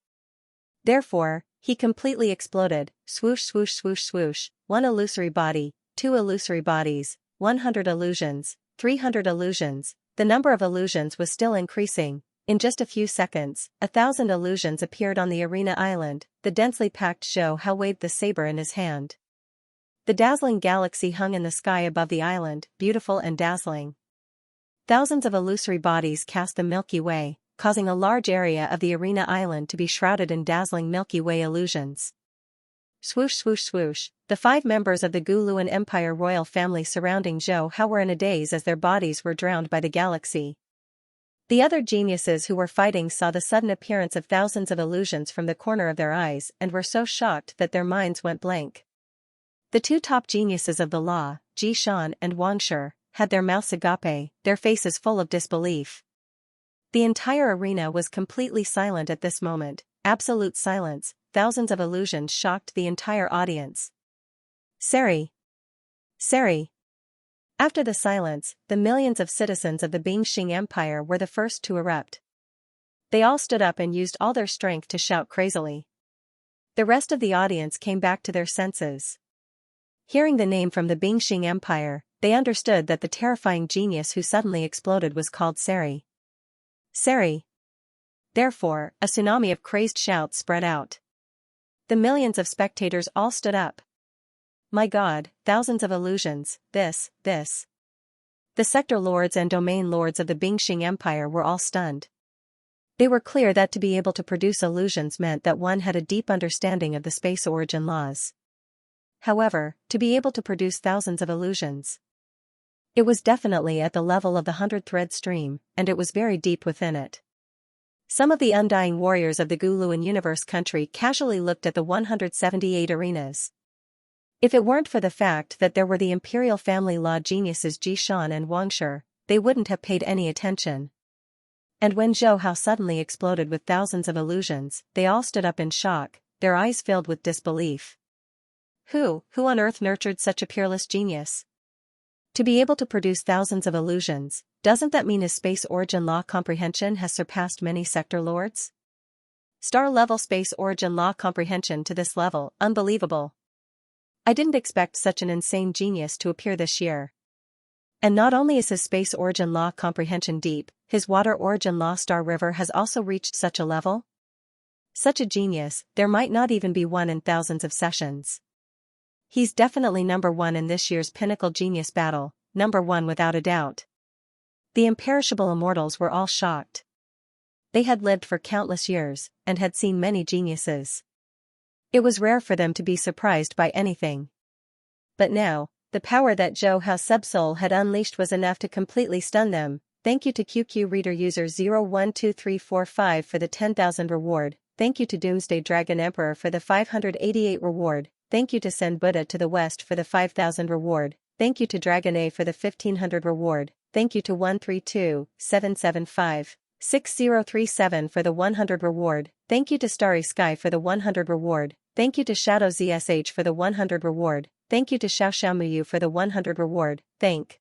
Therefore, he completely exploded. Swoosh swoosh swoosh swoosh, 1 illusory body, 2 illusory bodies, 100 illusions, 300 illusions. The number of illusions was still increasing. In just a few seconds, 1,000 illusions appeared on the arena island. The densely packed Zhou Hao waved the saber in his hand. The dazzling galaxy hung in the sky above the island, beautiful and dazzling. Thousands of illusory bodies cast the Milky Way, causing a large area of the arena island to be shrouded in dazzling Milky Way illusions. Swoosh swoosh swoosh, the 5 members of the Guluan Empire royal family surrounding Zhou Hao were in a daze as their bodies were drowned by the galaxy. The other geniuses who were fighting saw the sudden appearance of thousands of illusions from the corner of their eyes and were so shocked that their minds went blank. The 2 top geniuses of the law, Ji Shan and Wang Shi, had their mouths agape, their faces full of disbelief. The entire arena was completely silent at this moment, absolute silence. Thousands of illusions shocked the entire audience. Seri! Seri! After the silence, the millions of citizens of the Bingxing Empire were the first to erupt. They all stood up and used all their strength to shout crazily. The rest of the audience came back to their senses. Hearing the name from the Bingxing Empire, they understood that the terrifying genius who suddenly exploded was called Seri. Seri! Therefore, a tsunami of crazed shouts spread out. The millions of spectators all stood up. My God, thousands of illusions, this. The sector lords and domain lords of the Bingxing Empire were all stunned. They were clear that to be able to produce illusions meant that one had a deep understanding of the space origin laws. However, to be able to produce thousands of illusions, it was definitely at the level of the 100-thread stream, and it was very deep within it. Some of the undying warriors of the Guluan Universe country casually looked at the 178 arenas. If it weren't for the fact that there were the imperial family law geniuses Ji Shan and Wang Shi, they wouldn't have paid any attention. And when Zhou Hao suddenly exploded with thousands of illusions, they all stood up in shock, their eyes filled with disbelief. Who on earth nurtured such a peerless genius? To be able to produce thousands of illusions, doesn't that mean his space origin law comprehension has surpassed many sector lords? Star-level space origin law comprehension to this level, unbelievable. I didn't expect such an insane genius to appear this year. And not only is his space origin law comprehension deep, his water origin law Star River has also reached such a level? Such a genius, there might not even be one in thousands of sessions. He's definitely number 1 in this year's Pinnacle Genius Battle, number 1 without a doubt. The imperishable immortals were all shocked. They had lived for countless years, and had seen many geniuses. It was rare for them to be surprised by anything. But now, the power that Zhou Hao Subsoul had unleashed was enough to completely stun them. Thank you to QQ Reader user 012345 for the 10,000 reward. Thank you to Doomsday Dragon Emperor for the 588 reward. thank you to Send Buddha to the West for the 5,000 reward, thank you to Dragon A for the 1,500 reward, thank you to 132-775-6037 for the 100 reward, thank you to Starry Sky for the 100 reward, thank you to Shadow ZSH for the 100 reward, thank you to Xiao Muyu for the 100 reward, thank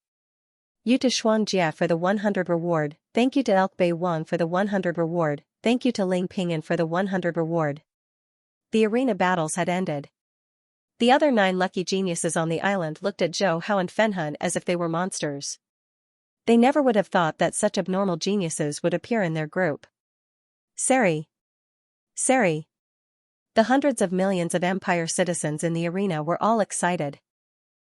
you to Xianxia for the 100 reward, thank you to Elk Bei Wang for the 100 reward, thank you to Ling Ping'an for the 100 reward. The arena battles had ended. The other 9 lucky geniuses on the island looked at Zhou Hao and Fenhun as if they were monsters. They never would have thought that such abnormal geniuses would appear in their group. Sari. Sari. The hundreds of millions of Empire citizens in the arena were all excited.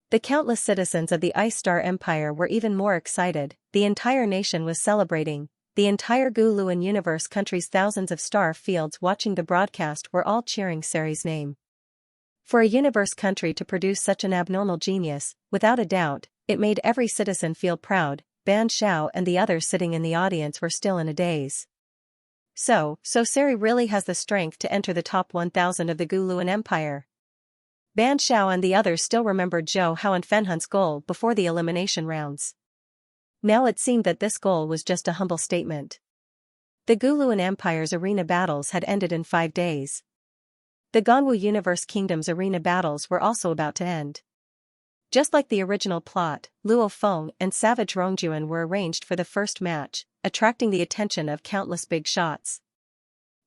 The countless citizens of the Ice Star Empire were even more excited. The entire nation was celebrating. The entire Guluan Universe country's thousands of star fields watching the broadcast were all cheering Sari's name. For a universe country to produce such an abnormal genius, without a doubt, it made every citizen feel proud. Ban Shao and the others sitting in the audience were still in a daze. So Sari really has the strength to enter the top 1,000 of the Guluan Empire. Ban Shao and the others still remembered Zhou Hao and Fenhun's goal before the elimination rounds. Now it seemed that this goal was just a humble statement. The Guluan Empire's arena battles had ended in 5 days. The Ganwu Universe Kingdom's arena battles were also about to end. Just like the original plot, Luo Feng and Savage Rongjuan were arranged for the first match, attracting the attention of countless big shots.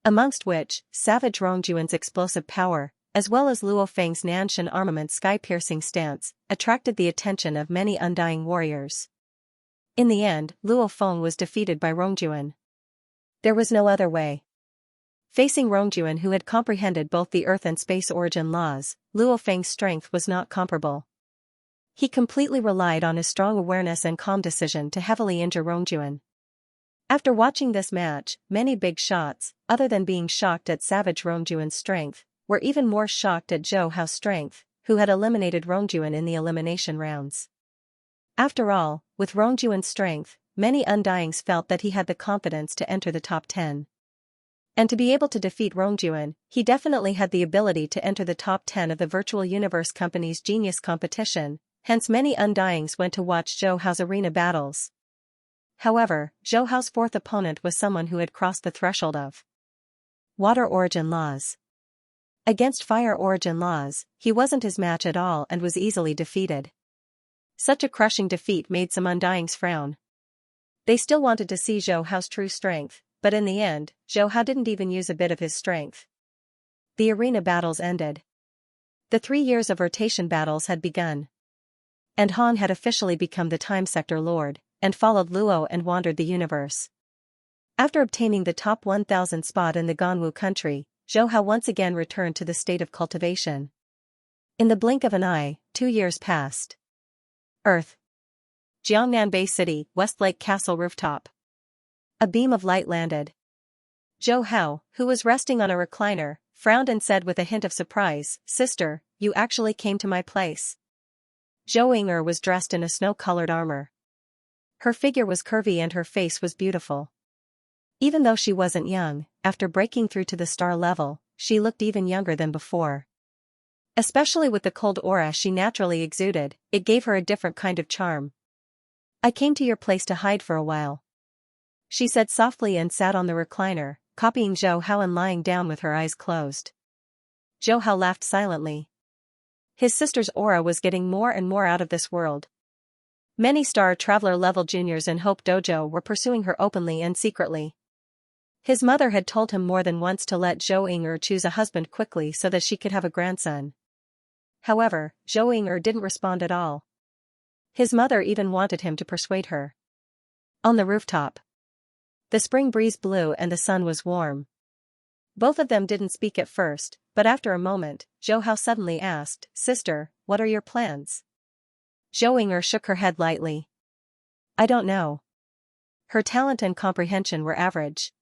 Amongst which, Savage Rongjuan's explosive power, as well as Luo Feng's Nanshan armament sky-piercing stance, attracted the attention of many undying warriors. In the end, Luo Feng was defeated by Rongjuan. There was no other way. Facing Rongjuan, who had comprehended both the earth and space origin laws, Luo Feng's strength was not comparable. He completely relied on his strong awareness and calm decision to heavily injure Rongjuan. After watching this match, many big shots, other than being shocked at Savage Rongjuan's strength, were even more shocked at Zhou Hao's strength, who had eliminated Rongjuan in the elimination rounds. After all, with Rongjuan's strength, many Undyings felt that he had the confidence to enter the top 10. And to be able to defeat Rongjuan, he definitely had the ability to enter the top 10 of the Virtual Universe Company's Genius Competition, hence many Undyings went to watch Zhou Hao's arena battles. However, Zhou Hao's fourth opponent was someone who had crossed the threshold of Water Origin Laws. Against Fire Origin Laws, he wasn't his match at all and was easily defeated. Such a crushing defeat made some Undyings frown. They still wanted to see Zhou Hao's true strength, but in the end, Zhou Hao didn't even use a bit of his strength. The arena battles ended. The 3 years of rotation battles had begun. And Han had officially become the Time Sector Lord, and followed Luo and wandered the universe. After obtaining the top 1,000 spot in the Ganwu country, Zhou Hao once again returned to the state of cultivation. In the blink of an eye, 2 years passed. Earth. Jiangnan Bay City, Westlake Castle rooftop. A beam of light landed. Zhou Hao, who was resting on a recliner, frowned and said with a hint of surprise, "Sister, you actually came to my place." Zhou Ying'er was dressed in a snow-colored armor. Her figure was curvy and her face was beautiful. Even though she wasn't young, after breaking through to the star level, she looked even younger than before. Especially with the cold aura she naturally exuded, it gave her a different kind of charm. "I came to your place to hide for a while," she said softly and sat on the recliner, copying Zhou Hao and lying down with her eyes closed. Zhou Hao laughed silently. His sister's aura was getting more and more out of this world. Many Star Traveler level juniors in Hope Dojo were pursuing her openly and secretly. His mother had told him more than once to let Zhou Ying'er choose a husband quickly so that she could have a grandson. However, Zhou Ying'er didn't respond at all. His mother even wanted him to persuade her. On the rooftop. The spring breeze blew and the sun was warm. Both of them didn't speak at first, but after a moment, Zhou Hao suddenly asked, "Sister, what are your plans?" Zhou Ying'er shook her head lightly. "I don't know." Her talent and comprehension were average.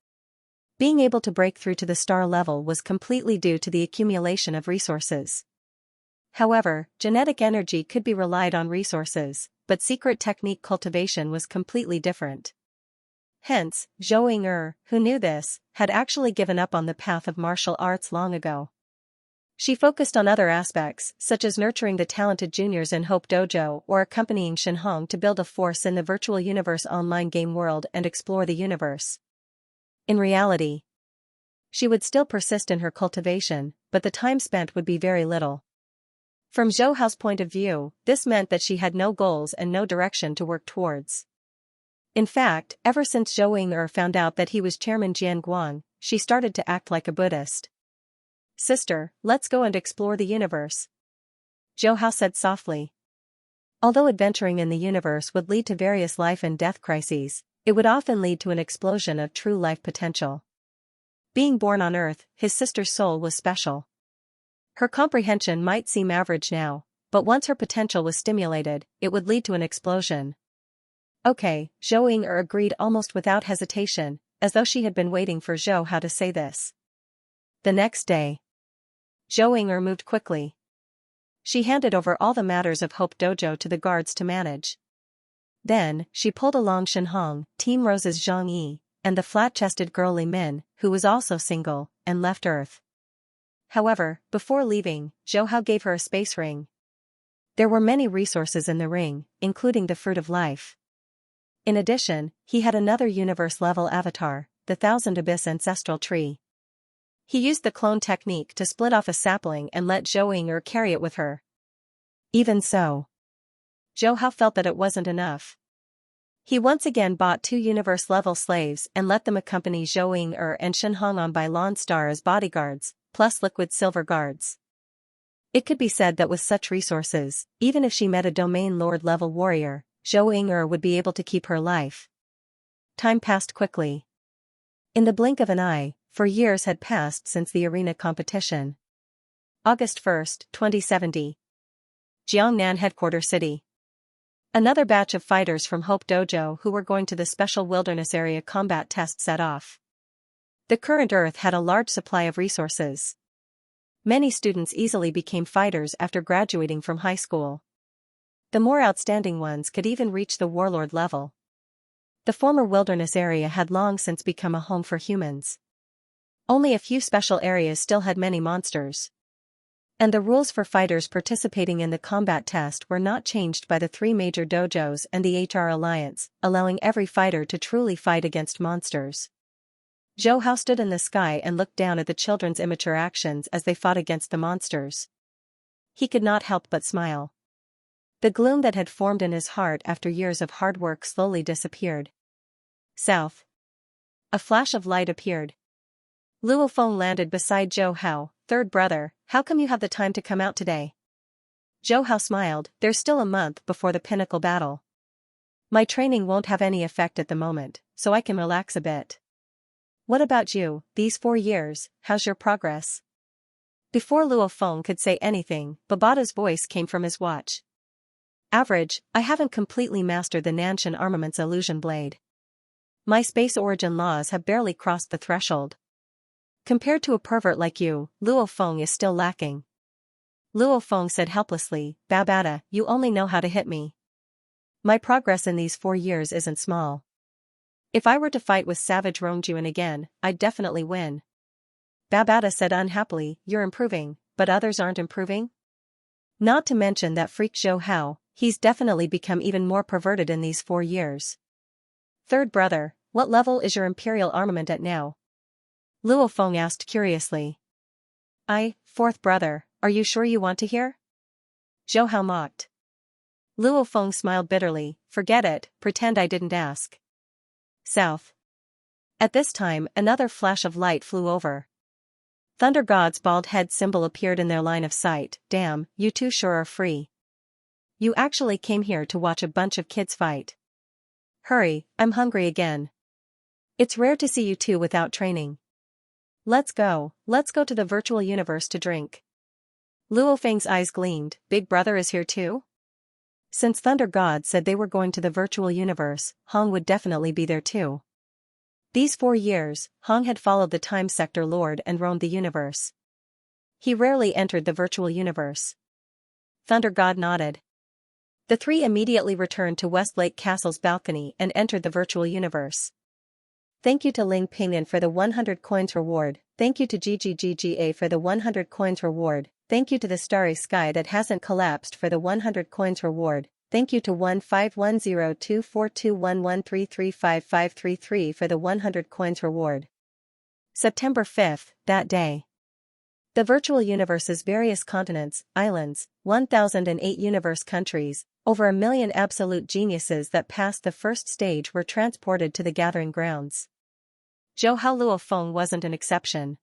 Being able to break through to the star level was completely due to the accumulation of resources. However, genetic energy could be relied on resources, but secret technique cultivation was completely different. Hence, Zhou Ying'er, who knew this, had actually given up on the path of martial arts long ago. She focused on other aspects, such as nurturing the talented juniors in Hope Dojo or accompanying Shinhong to build a force in the virtual universe online game world and explore the universe. In reality, she would still persist in her cultivation, but the time spent would be very little. From Zhou Hao's point of view, this meant that she had no goals and no direction to work towards. In fact, ever since Zhou Ying'er found out that he was Chairman Jian Guang, she started to act like a Buddhist. "Sister, let's go and explore the universe," Zhou Hao said softly. Although adventuring in the universe would lead to various life and death crises, it would often lead to an explosion of true life potential. Being born on Earth, his sister's soul was special. Her comprehension might seem average now, but once her potential was stimulated, it would lead to an explosion. Okay, Zhou Ying'er agreed almost without hesitation, as though she had been waiting for Zhou Hao to say this. The next day, Zhou Ying'er moved quickly. She handed over all the matters of Hope Dojo to the guards to manage. Then, she pulled along Shinhong, Team Rose's Zhang Yi, and the flat-chested girl Li Min, who was also single, and left Earth. However, before leaving, Zhou Hao gave her a space ring. There were many resources in the ring, including the Fruit of Life. In addition, he had another universe-level avatar, the Thousand Abyss Ancestral Tree. He used the clone technique to split off a sapling and let Zhou Ying'er carry it with her. Even so, Zhou Hao felt that it wasn't enough. He once again bought 2 universe-level slaves and let them accompany Zhou Ying'er and Shinhong on by Lon Star as bodyguards, plus liquid silver guards. It could be said that with such resources, even if she met a domain lord-level warrior, Zhou Ying'er would be able to keep her life. Time passed quickly. In the blink of an eye, 4 years had passed since the arena competition. August 1, 2070. Jiangnan Headquarter City. Another batch of fighters from Hope Dojo who were going to the special wilderness area combat test set off. The current Earth had a large supply of resources. Many students easily became fighters after graduating from high school. The more outstanding ones could even reach the warlord level. The former wilderness area had long since become a home for humans. Only a few special areas still had many monsters. And the rules for fighters participating in the combat test were not changed by the 3 major dojos and the HR Alliance, allowing every fighter to truly fight against monsters. Zhou Hao stood in the sky and looked down at the children's immature actions as they fought against the monsters. He could not help but smile. The gloom that had formed in his heart after years of hard work slowly disappeared. South. A flash of light appeared. Luo Feng landed beside Zhou Hao. "Third brother, how come you have the time to come out today?" Zhou Hao smiled. "There's still a month before the pinnacle battle. My training won't have any effect at the moment, so I can relax a bit. What about you, these 4 years, how's your progress?" Before Luo Feng could say anything, Babata's voice came from his watch. "Average, I haven't completely mastered the Nanshan Armaments illusion blade. My space origin laws have barely crossed the threshold. Compared to a pervert like you, Luo Feng is still lacking." Luo Feng said helplessly, "Babata, you only know how to hit me. My progress in these 4 years isn't small. If I were to fight with Savage Rongjuan again, I'd definitely win." Babata said unhappily, "You're improving, but others aren't improving? Not to mention that freak Zhou Hao, he's definitely become even more perverted in these 4 years. Third brother, what level is your imperial armament at now?" Luo Feng asked curiously. Fourth brother, are you sure you want to hear?" Zhou Hao mocked. Luo Feng smiled bitterly, "Forget it, pretend I didn't ask." South. At this time, another flash of light flew over. Thunder God's bald head symbol appeared in their line of sight. "Damn, you two sure are free. You actually came here to watch a bunch of kids fight. Hurry, I'm hungry again. It's rare to see you two without training. Let's go to the virtual universe to drink." Luo Feng's eyes gleamed. "Big brother is here too?" Since Thunder God said they were going to the virtual universe, Hong would definitely be there too. These 4 years, Hong had followed the Time Sector Lord and roamed the universe. He rarely entered the virtual universe. Thunder God nodded. The 3 immediately returned to Westlake Castle's balcony and entered the virtual universe. "Thank you to Ling Pingyan for the 100 coins reward," Thank you to GGGGA for the 100 coins reward. Thank you to the starry sky that hasn't collapsed for the 100 coins reward. Thank you to 1510242113355533 for the 100 coins reward. September 5th, that day. The virtual universe's various continents, islands, 1008 universe countries, over 1 million absolute geniuses that passed the first stage were transported to the gathering grounds. Zhou Hao Luo Feng wasn't an exception.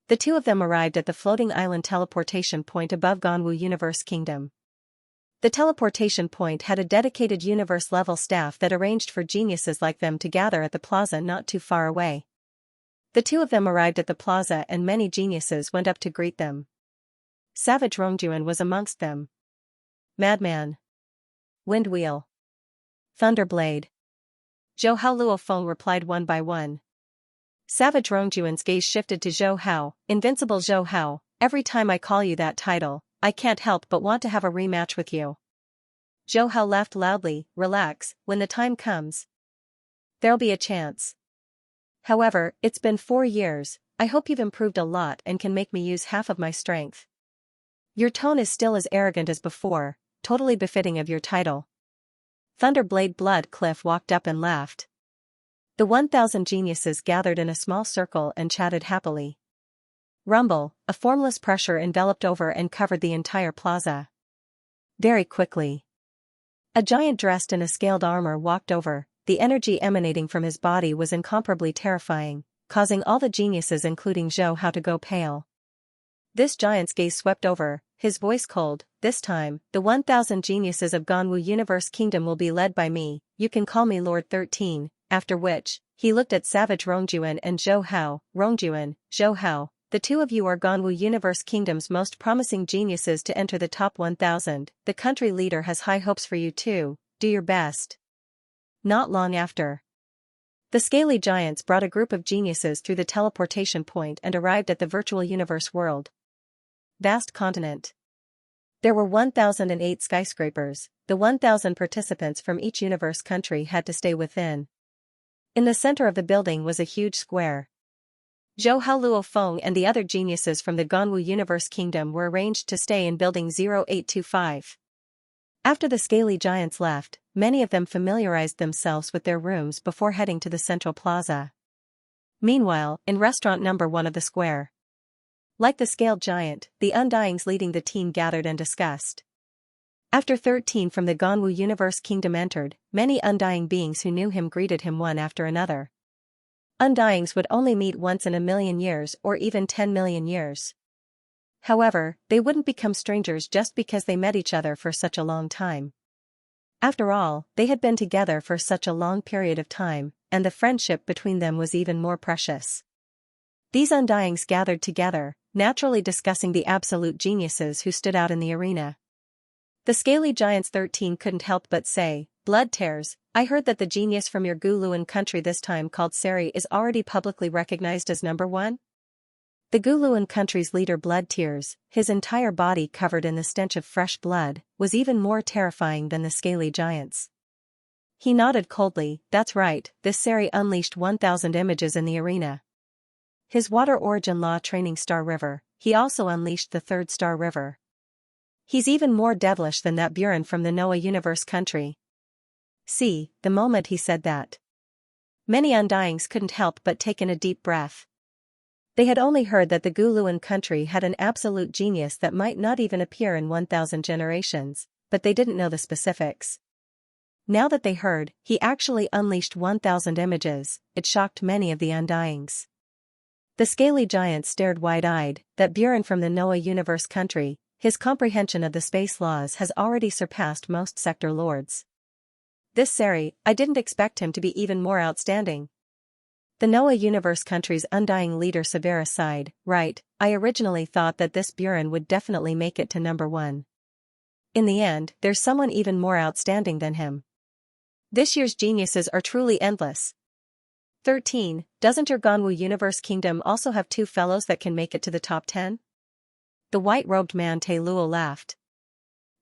The two of them arrived at the floating island teleportation point above Ganwu Universe Kingdom. The teleportation point had a dedicated universe-level staff that arranged for geniuses like them to gather at the plaza not too far away. The two of them arrived at the plaza and many geniuses went up to greet them. Savage Rongjuan was amongst them. Madman. Windwheel. Thunderblade. Zhou Hao Luo Feng replied one by one. Savage Rongjuan's gaze shifted to Zhou Hao. Invincible Zhou Hao, every time I call you that title, I can't help but want to have a rematch with you. Zhou Hao laughed loudly. Relax, when the time comes, there'll be a chance. However, it's been 4 years, I hope you've improved a lot and can make me use half of my strength. Your tone is still as arrogant as before, totally befitting of your title. Thunderblade Blood Cliff walked up and laughed. The 1,000 geniuses gathered in a small circle and chatted happily. Rumble, a formless pressure enveloped over and covered the entire plaza. Very quickly. A giant dressed in a scaled armor walked over. The energy emanating from his body was incomparably terrifying, causing all the geniuses including Zhou Hao to go pale. This giant's gaze swept over, his voice cold. This time, the 1,000 geniuses of Ganwu Universe Kingdom will be led by me, you can call me Lord 13, after which, he looked at Savage Rongjuan and Zhou Hao. Rongjuan, Zhou Hao, the two of you are Ganwu Universe Kingdom's most promising geniuses to enter the top 1,000, the country leader has high hopes for you too, do your best. Not long after, the scaly giants brought a group of geniuses through the teleportation point and arrived at the virtual universe world. Vast continent. There were 1,008 skyscrapers. The 1,000 participants from each universe country had to stay within. In the center of the building was a huge square. Zhou Hao Luo Feng and the other geniuses from the Ganwu Universe Kingdom were arranged to stay in Building 0825. After the scaly giants left, many of them familiarized themselves with their rooms before heading to the central plaza. Meanwhile, in restaurant number 1 of the square, like the scaled giant, the Undyings leading the team gathered and discussed. After 13 from the Ganwu Universe Kingdom entered, many Undying beings who knew him greeted him one after another. Undyings would only meet once in 1,000,000 years or even 10 million years. However, they wouldn't become strangers just because they met each other for such a long time. After all, they had been together for such a long period of time, and the friendship between them was even more precious. These Undyings gathered together, naturally discussing the absolute geniuses who stood out in the arena. The scaly giants 13 couldn't help but say, Blood Tears, I heard that the genius from your Guluan country this time called Sari is already publicly recognized as number 1? The Guluan country's leader Blood Tears, his entire body covered in the stench of fresh blood, was even more terrifying than the scaly giants. He nodded coldly. That's right, this Sari unleashed 1,000 images in the arena. His water origin law training Star River, he also unleashed the 3rd Star River. He's even more devilish than that Buren from the Noah Universe country. See, the moment he said that, many Undyings couldn't help but take in a deep breath. They had only heard that the Guluan country had an absolute genius that might not even appear in 1,000 generations, but they didn't know the specifics. Now that they heard, he actually unleashed 1,000 images, it shocked many of the Undyings. The scaly giant stared wide-eyed. That Buren from the Noah Universe country, his comprehension of the space laws has already surpassed most sector lords. This Sari, I didn't expect him to be even more outstanding. The Noah Universe country's Undying leader Severa sighed. Right, I originally thought that this Buren would definitely make it to number 1. In the end, there's someone even more outstanding than him. This year's geniuses are truly endless. 13, doesn't your Ganwu Universe Kingdom also have 2 fellows that can make it to the top 10? The white-robed man Te Luo laughed.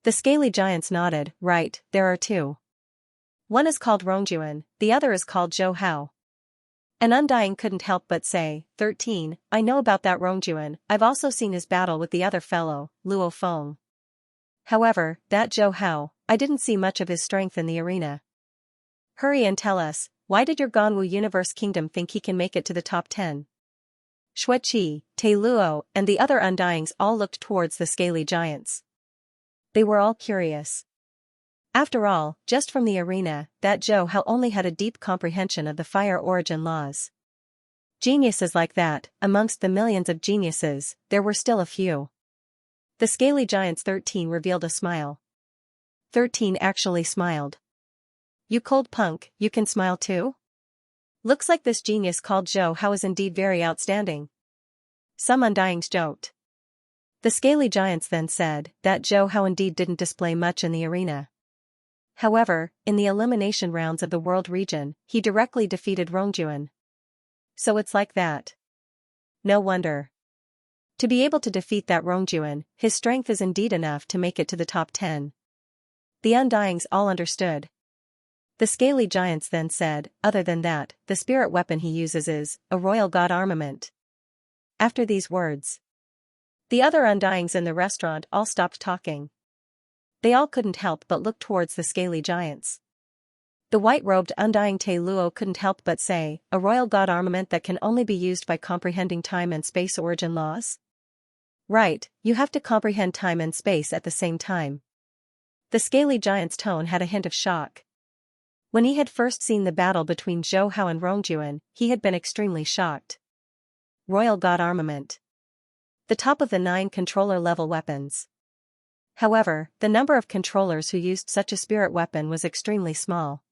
The scaly giants nodded. Right, there are 2. One is called Rongjuan, the other is called Zhou Hao. An Undying couldn't help but say, 13, I know about that Rongjuan, I've also seen his battle with the other fellow, Luo Feng. However, that Zhou Hao, I didn't see much of his strength in the arena. Hurry and tell us, why did your Ganwu Universe Kingdom think he can make it to the top 10? Xueqi, Tai Luo, and the other Undyings all looked towards the scaly giants. They were all curious. After all, just from the arena, that Zhou Hao only had a deep comprehension of the fire origin laws. Geniuses like that, amongst the millions of geniuses, there were still a few. The scaly giant's 13 revealed a smile. 13 actually smiled. You cold punk, you can smile too? Looks like this genius called Zhou Hao is indeed very outstanding. Some Undyings joked. The scaly giants then said that Zhou Hao indeed didn't display much in the arena. However, in the elimination rounds of the world region, he directly defeated Rongjuan. So it's like that. No wonder. To be able to defeat that Rongjuan, his strength is indeed enough to make it to the top 10. The Undyings all understood. The scaly giants then said, other than that, the spirit weapon he uses is a royal god armament. After these words, the other Undyings in the restaurant all stopped talking. They all couldn't help but look towards the scaly giants. The white-robed Undying Tai Luo couldn't help but say, a royal god armament that can only be used by comprehending time and space origin laws? Right, you have to comprehend time and space at the same time. The scaly giant's tone had a hint of shock. When he had first seen the battle between Zhou Hao and Rongjuan, he had been extremely shocked. Royal god armament. The top of the 9 controller-level weapons. However, the number of controllers who used such a spirit weapon was extremely small.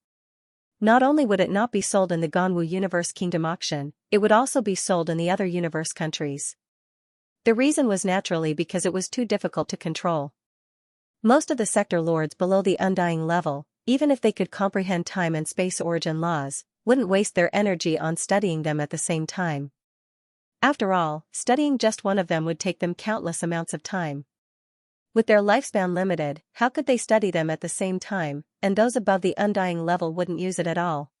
Not only would it not be sold in the Ganwu Universe Kingdom auction, it would also be sold in the other universe countries. The reason was naturally because it was too difficult to control. Most of the sector lords below the Undying level, even if they could comprehend time and space origin laws, wouldn't waste their energy on studying them at the same time. After all, studying just one of them would take them countless amounts of time. With their lifespan limited, how could they study them at the same time, and those above the Undying level wouldn't use it at all?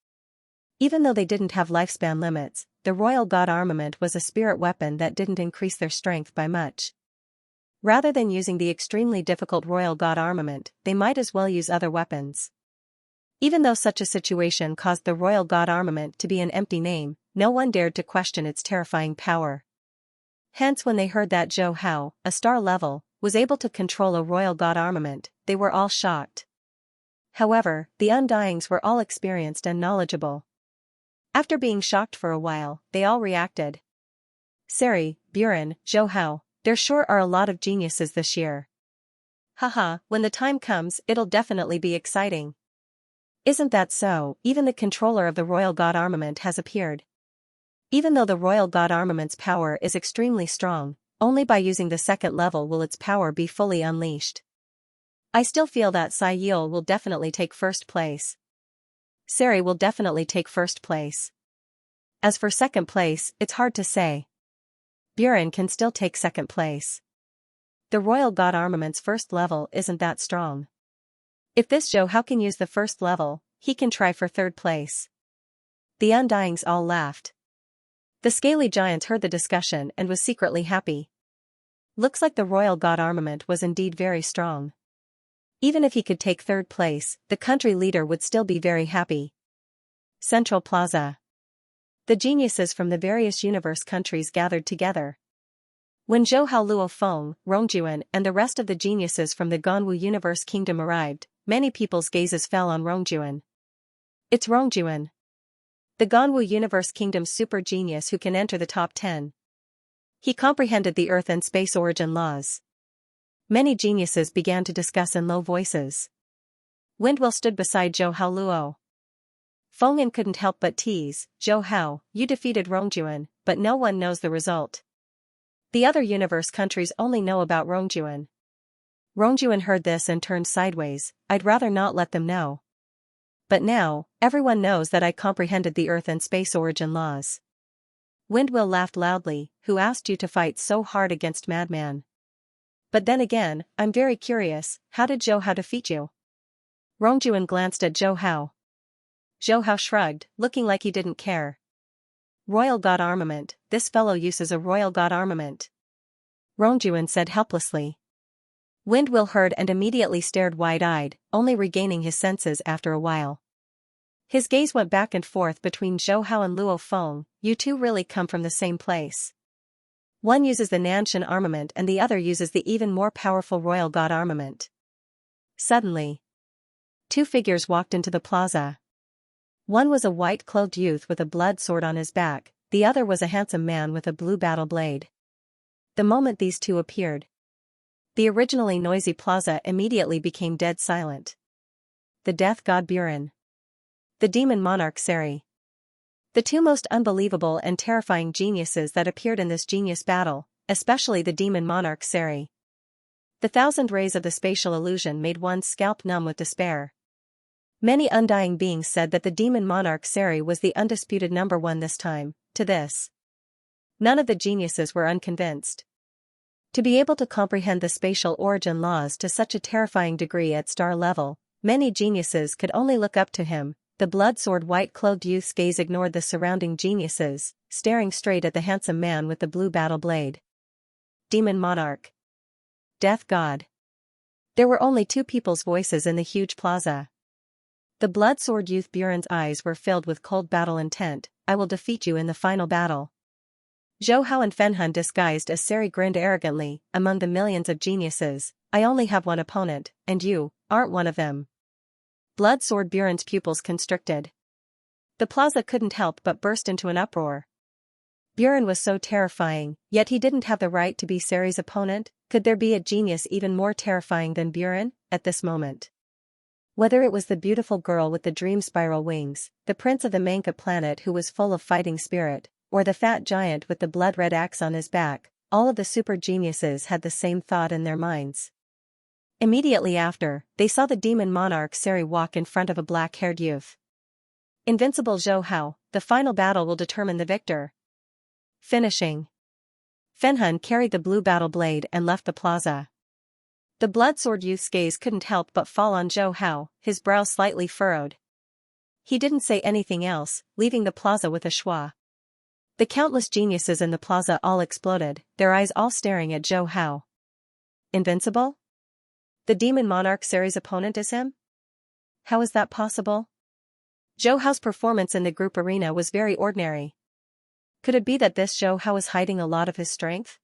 Even though they didn't have lifespan limits, the Royal God Armament was a spirit weapon that didn't increase their strength by much. Rather than using the extremely difficult Royal God Armament, they might as well use other weapons. Even though such a situation caused the Royal God Armament to be an empty name, no one dared to question its terrifying power. Hence when they heard that Zhou Hao, a star level, was able to control a royal god armament, they were all shocked. However, the Undyings were all experienced and knowledgeable. After being shocked for a while, they all reacted. Sari, Buren, Zhou Hao, there sure are a lot of geniuses this year. Haha, when the time comes, it'll definitely be exciting. Isn't that so? Even the controller of the royal god armament has appeared. Even though the royal god armament's power is extremely strong, only by using the second level will its power be fully unleashed. I still feel that Sai Yul will definitely take first place. Sari will definitely take first place. As for second place, it's hard to say. Buren can still take second place. The royal god armament's first level isn't that strong. If this Zhou Hao can use the first level, he can try for third place. The Undyings all laughed. The scaly giant heard the discussion and was secretly happy. Looks like the royal god armament was indeed very strong. Even if he could take third place, the country leader would still be very happy. Central Plaza. The geniuses from the various universe countries gathered together. When Zhou Hao, Luo Feng, Rongjuan, and the rest of the geniuses from the Ganwu Universe Kingdom arrived, many people's gazes fell on Rongjuan. It's Rongjuan, the Ganwu Universe Kingdom's super genius who can enter the top 10. He comprehended the Earth and space origin laws. Many geniuses began to discuss in low voices. Windwell stood beside Zhou Hao Luo. Fengyan couldn't help but tease, Zhou Hao, you defeated Rongjuan, but no one knows the result. The other universe countries only know about Rongjuan. Rongjuan heard this and turned sideways, I'd rather not let them know. But now, everyone knows that I comprehended the Earth and space origin laws. Windwell laughed loudly, who asked you to fight so hard against Madman? But then again, I'm very curious, how did Zhou Hao defeat you? Rongjuan glanced at Zhou Hao. Zhou Hao shrugged, looking like he didn't care. Royal God armament, this fellow uses a royal God armament. Rongjuan said helplessly. Windwheel heard and immediately stared wide-eyed, only regaining his senses after a while. His gaze went back and forth between Zhou Hao and Luo Feng. You two really come from the same place. One uses the Nanshan armament and the other uses the even more powerful Royal God armament. Suddenly, two figures walked into the plaza. One was a white-clothed youth with a blood sword on his back, the other was a handsome man with a blue battle blade. The moment these two appeared, the originally noisy plaza immediately became dead silent. The death god Buren. The demon monarch Seri. The two most unbelievable and terrifying geniuses that appeared in this genius battle, especially the demon monarch Seri. The 1,000 rays of the spatial illusion made one's scalp numb with despair. Many undying beings said that the demon monarch Seri was the undisputed number one this time. To this, none of the geniuses were unconvinced. To be able to comprehend the spatial origin laws to such a terrifying degree at star level, many geniuses could only look up to him. The blood-sword white-clothed youth's gaze ignored the surrounding geniuses, staring straight at the handsome man with the blue battle blade. Demon monarch. Death god. There were only two people's voices in the huge plaza. The blood-sword youth Buren's eyes were filled with cold battle intent. I will defeat you in the final battle. Zhou Hao and Fenhun disguised as Seri grinned arrogantly. Among the millions of geniuses, I only have one opponent, and you aren't one of them. Blood-sword Buren's pupils constricted. The plaza couldn't help but burst into an uproar. Buren was so terrifying, yet he didn't have the right to be Seri's opponent. Could there be a genius even more terrifying than Buren, at this moment? Whether it was the beautiful girl with the dream spiral wings, the prince of the Manka planet who was full of fighting spirit, or the fat giant with the blood-red axe on his back, all of the super geniuses had the same thought in their minds. Immediately after, they saw the demon monarch Seri walk in front of a black-haired youth. Invincible Zhou Hao, the final battle will determine the victor. Finishing. Fenhun carried the blue battle blade and left the plaza. The blood-sword youth's gaze couldn't help but fall on Zhou Hao, his brow slightly furrowed. He didn't say anything else, leaving the plaza with a schwa. The countless geniuses in the plaza all exploded, their eyes all staring at Zhou Hao. Invincible? The demon monarch Seri's opponent is him? How is that possible? Zhou Hao's performance in the group arena was very ordinary. Could it be that this Zhou Hao is hiding a lot of his strength?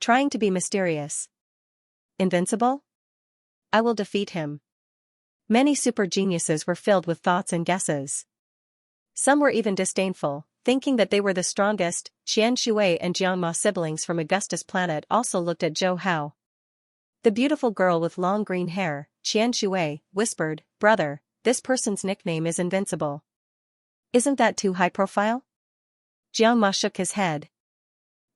Trying to be mysterious. Invincible? I will defeat him. Many super geniuses were filled with thoughts and guesses. Some were even disdainful, thinking that they were the strongest. Xianxia and Jiangma siblings from Augustus planet also looked at Zhou Hao. The beautiful girl with long green hair, Xianxia, whispered, "Brother, this person's nickname is Invincible. Isn't that too high profile?" Jiangma shook his head.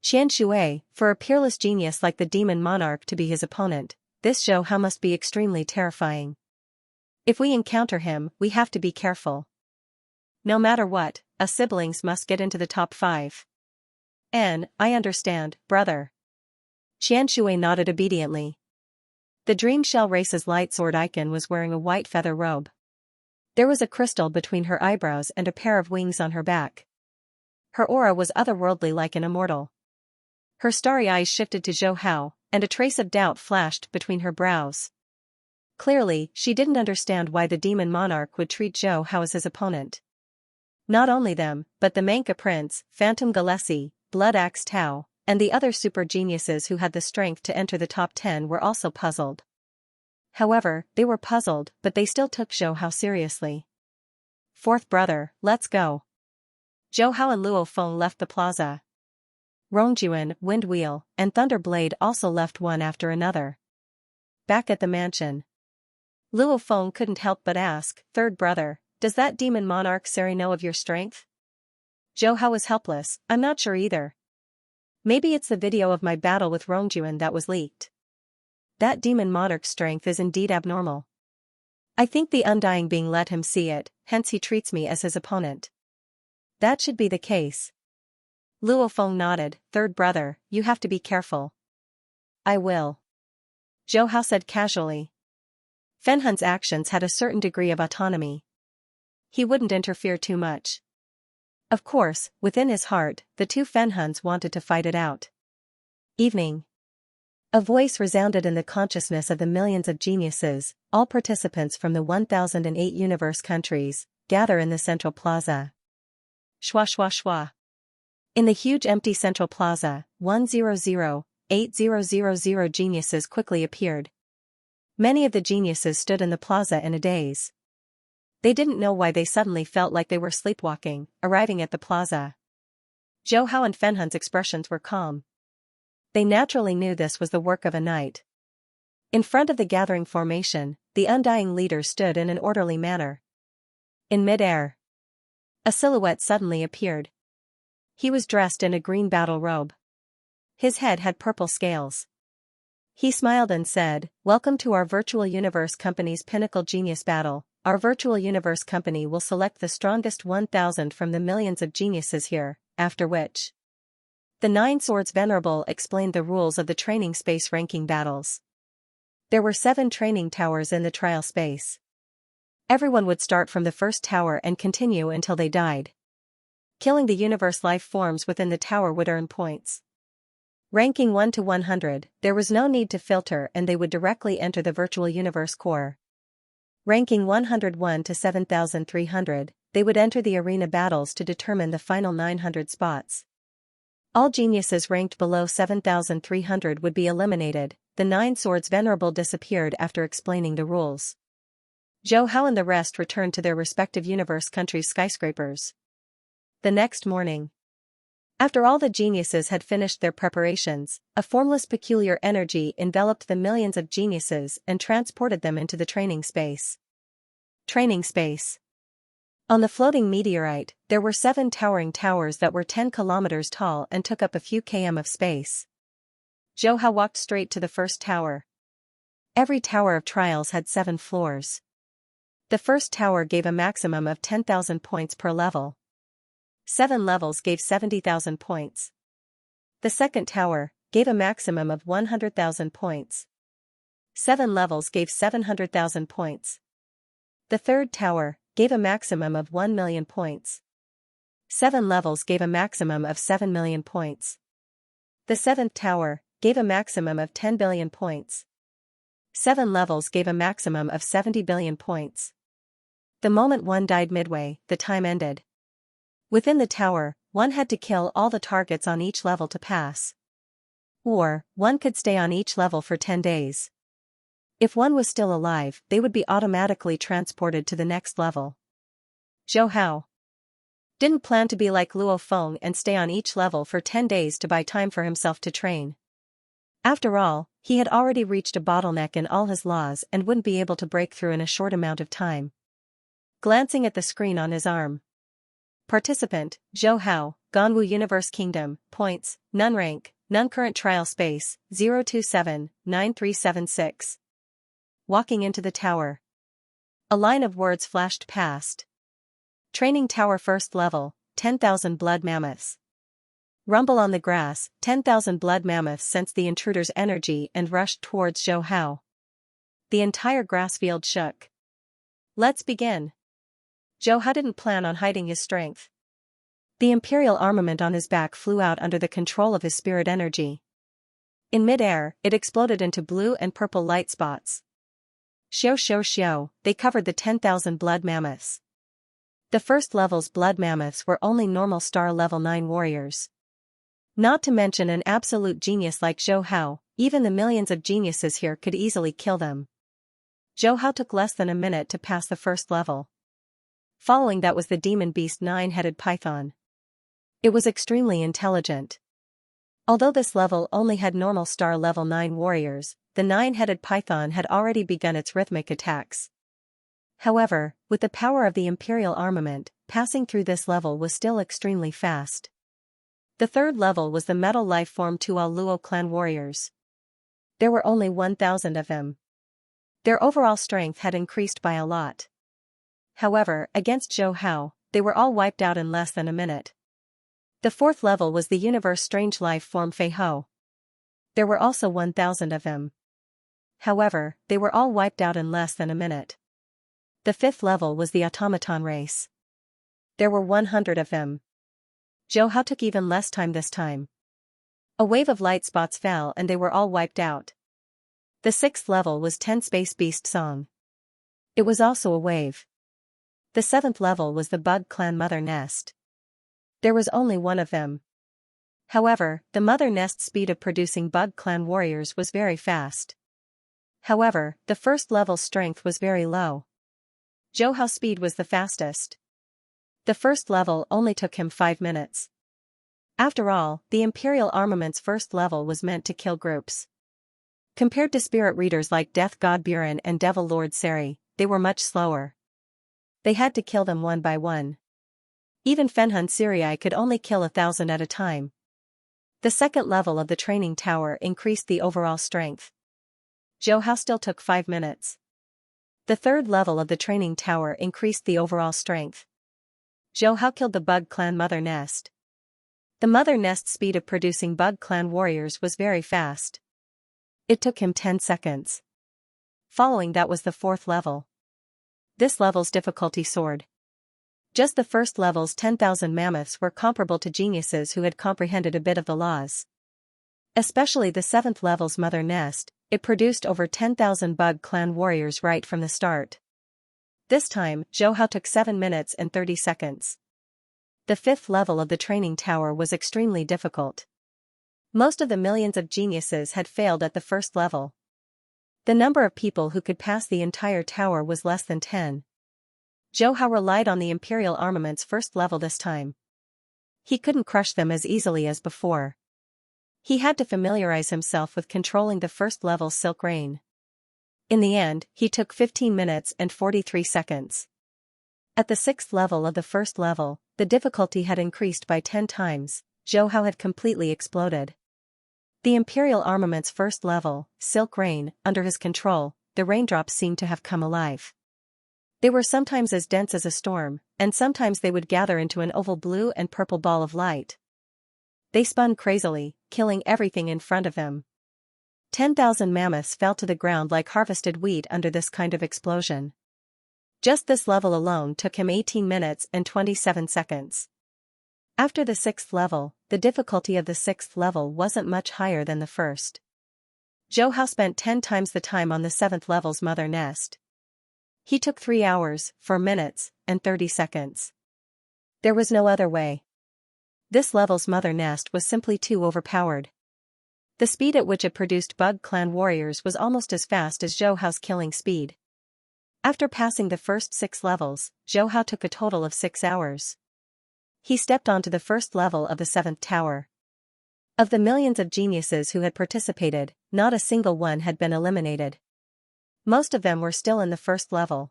Xianxia, for a peerless genius like the demon monarch to be his opponent, this Zhou Hao must be extremely terrifying. If we encounter him, we have to be careful. No matter what, us siblings must get into the top 5. I understand, brother. Xianxia nodded obediently. The Dream Shell Race's light sword icon was wearing a white feather robe. There was a crystal between her eyebrows and a pair of wings on her back. Her aura was otherworldly like an immortal. Her starry eyes shifted to Zhou Hao, and a trace of doubt flashed between her brows. Clearly, she didn't understand why the demon monarch would treat Zhou Hao as his opponent. Not only them, but the Manka Prince, Phantom Galesi, Blood Axe Tao, and the other super geniuses who had the strength to enter the top 10 were also puzzled. However, they were puzzled, but they still took Zhou Hao seriously. Fourth brother, let's go. Zhou Hao and Luo Feng left the plaza. Rongjuan, Windwheel, and Thunderblade also left one after another. Back at the mansion, Luo Feng couldn't help but ask, "Third brother, does that demon monarch Seri know of your strength?" Zhou Hao was helpless, "I'm not sure either. Maybe it's the video of my battle with Rongjuan that was leaked. That demon monarch's strength is indeed abnormal. I think the undying being let him see it, hence he treats me as his opponent." That should be the case. Luo Feng nodded, "Third brother, you have to be careful." "I will." Zhou Hao said casually. Fenhun's actions had a certain degree of autonomy. He wouldn't interfere too much. Of course, within his heart, the two Fenhuns wanted to fight it out. Evening. A voice resounded in the consciousness of the millions of geniuses, all participants from the 1008 universe countries, gather in the central plaza. Shwa shwa shwa. In the huge empty central plaza, 100,8000 geniuses quickly appeared. Many of the geniuses stood in the plaza in a daze. They didn't know why they suddenly felt like they were sleepwalking, arriving at the plaza. Zhou Hao and Fenhun's expressions were calm. They naturally knew this was the work of a night. In front of the gathering formation, the undying leader stood in an orderly manner. In mid-air, a silhouette suddenly appeared. He was dressed in a green battle robe. His head had purple scales. He smiled and said, "Welcome to our Virtual Universe Company's Pinnacle Genius Battle. Our Virtual Universe Company will select the strongest 1,000 from the millions of geniuses here, after which." The Nine Swords Venerable explained the rules of the training space ranking battles. There were 7 training towers in the trial space. Everyone would start from the first tower and continue until they died. Killing the universe life forms within the tower would earn points. Ranking 1 to 100, there was no need to filter and they would directly enter the virtual universe core. Ranking 101 to 7,300, they would enter the arena battles to determine the final 900 spots. All geniuses ranked below 7,300 would be eliminated. The Nine Swords Venerable disappeared after explaining the rules. Zhou Hao and the rest returned to their respective universe countries' skyscrapers. The next morning, after all the geniuses had finished their preparations, a formless peculiar energy enveloped the millions of geniuses and transported them into the training space. Training space. On the floating meteorite, there were 7 towering towers that were 10 kilometers tall and took up a few km of space. Zhou Hao walked straight to the first tower. Every tower of trials had 7 floors. The first tower gave a maximum of 10,000 points per level. 7 levels gave 70,000 points. The second tower gave a maximum of 100,000 points. 7 levels gave 700,000 points. The third tower gave a maximum of 1 million points. 7 levels gave a maximum of 7 million points. The seventh tower gave a maximum of 10 billion points. 7 levels gave a maximum of 70 billion points. The moment one died midway, the time ended. Within the tower, one had to kill all the targets on each level to pass. Or, one could stay on each level for 10 days. If one was still alive, they would be automatically transported to the next level. Zhou Hao didn't plan to be like Luo Feng and stay on each level for 10 days to buy time for himself to train. After all, he had already reached a bottleneck in all his laws and wouldn't be able to break through in a short amount of time. Glancing at the screen on his arm. Participant, Zhou Hao, Ganwu Universe Kingdom, points, none rank, none current trial space, 027-9376. Walking into the tower. A line of words flashed past. Training tower first level, 10,000 blood mammoths. Rumble on the grass, 10,000 blood mammoths sensed the intruder's energy and rushed towards Zhou Hao. The entire grass field shook. Let's begin. Zhou Hao didn't plan on hiding his strength. The imperial armament on his back flew out under the control of his spirit energy. In mid-air, it exploded into blue and purple light spots. Xiao xiao xiao, they covered the 10,000 blood mammoths. The first level's blood mammoths were only normal star level 9 warriors. Not to mention an absolute genius like Zhou Hao, even the millions of geniuses here could easily kill them. Zhou Hao took less than a minute to pass the first level. Following that was the demon beast 9-headed python. It was extremely intelligent. Although this level only had normal star level 9 warriors, the 9-headed python had already begun its rhythmic attacks. However, with the power of the imperial armament, passing through this level was still extremely fast. The third level was the metal life form Tuo Luo clan warriors. There were only 1,000 of them. Their overall strength had increased by a lot. However, against Zhou Hao, they were all wiped out in less than a minute. The fourth level was the universe strange life form Fei Ho. There were also 1,000 of them. However, they were all wiped out in less than a minute. The fifth level was the automaton race. There were 100 of them. Zhou Hao took even less time this time. A wave of light spots fell and they were all wiped out. The 6th level was 10 Space Beast Song. It was also a wave. The 7th level was the Bug Clan Mother Nest. There was only one of them. However, the Mother Nest's speed of producing Bug Clan warriors was very fast. However, the 1st level's strength was very low. Zhou Hao's speed was the fastest. The 1st level only took him 5 minutes. After all, the Imperial Armament's 1st level was meant to kill groups. Compared to spirit readers like Death God Buren and Devil Lord Seri, they were much slower. They had to kill them one by one. Even Fenhun Sirii could only kill 1,000 at a time. The 2nd level of the training tower increased the overall strength. Zhou Hao still took 5 minutes. The 3rd level of the training tower increased the overall strength. Zhou Hao killed the Bug Clan Mother Nest. The Mother Nest's speed of producing Bug Clan warriors was very fast. It took him 10 seconds. Following that was the 4th level. This level's difficulty soared. Just the 1st level's 10,000 mammoths were comparable to geniuses who had comprehended a bit of the laws. Especially the 7th level's Mother Nest, it produced over 10,000 Bug Clan warriors right from the start. This time, Zhou Hao took 7 minutes and 30 seconds. The 5th level of the training tower was extremely difficult. Most of the millions of geniuses had failed at the 1st level. The number of people who could pass the entire tower was less than 10. Zhou Hao relied on the Imperial Armament's 1st level this time. He couldn't crush them as easily as before. He had to familiarize himself with controlling the 1st level's Silk Rain. In the end, he took 15 minutes and 43 seconds. At the 6th level of the 1st level, the difficulty had increased by 10 times, Zhou Hao had completely exploded. The Imperial Armament's 1st level, Silk Rain, under his control, the raindrops seemed to have come alive. They were sometimes as dense as a storm, and sometimes they would gather into an oval blue and purple ball of light. They spun crazily, killing everything in front of them. 10,000 mammoths fell to the ground like harvested wheat under this kind of explosion. Just this level alone took him 18 minutes and 27 seconds. After the 6th level, the difficulty of the 6th level wasn't much higher than the 1st. Zhou Hao spent 10 times the time on the 7th level's Mother Nest. He took 3 hours, 4 minutes, and 30 seconds. There was no other way. This level's Mother Nest was simply too overpowered. The speed at which it produced Bug Clan warriors was almost as fast as Zhou Hao's killing speed. After passing the first 6 levels, Zhou Hao took a total of 6 hours. He stepped onto the 1st level of the 7th tower. Of the millions of geniuses who had participated, not a single one had been eliminated. Most of them were still in the 1st level.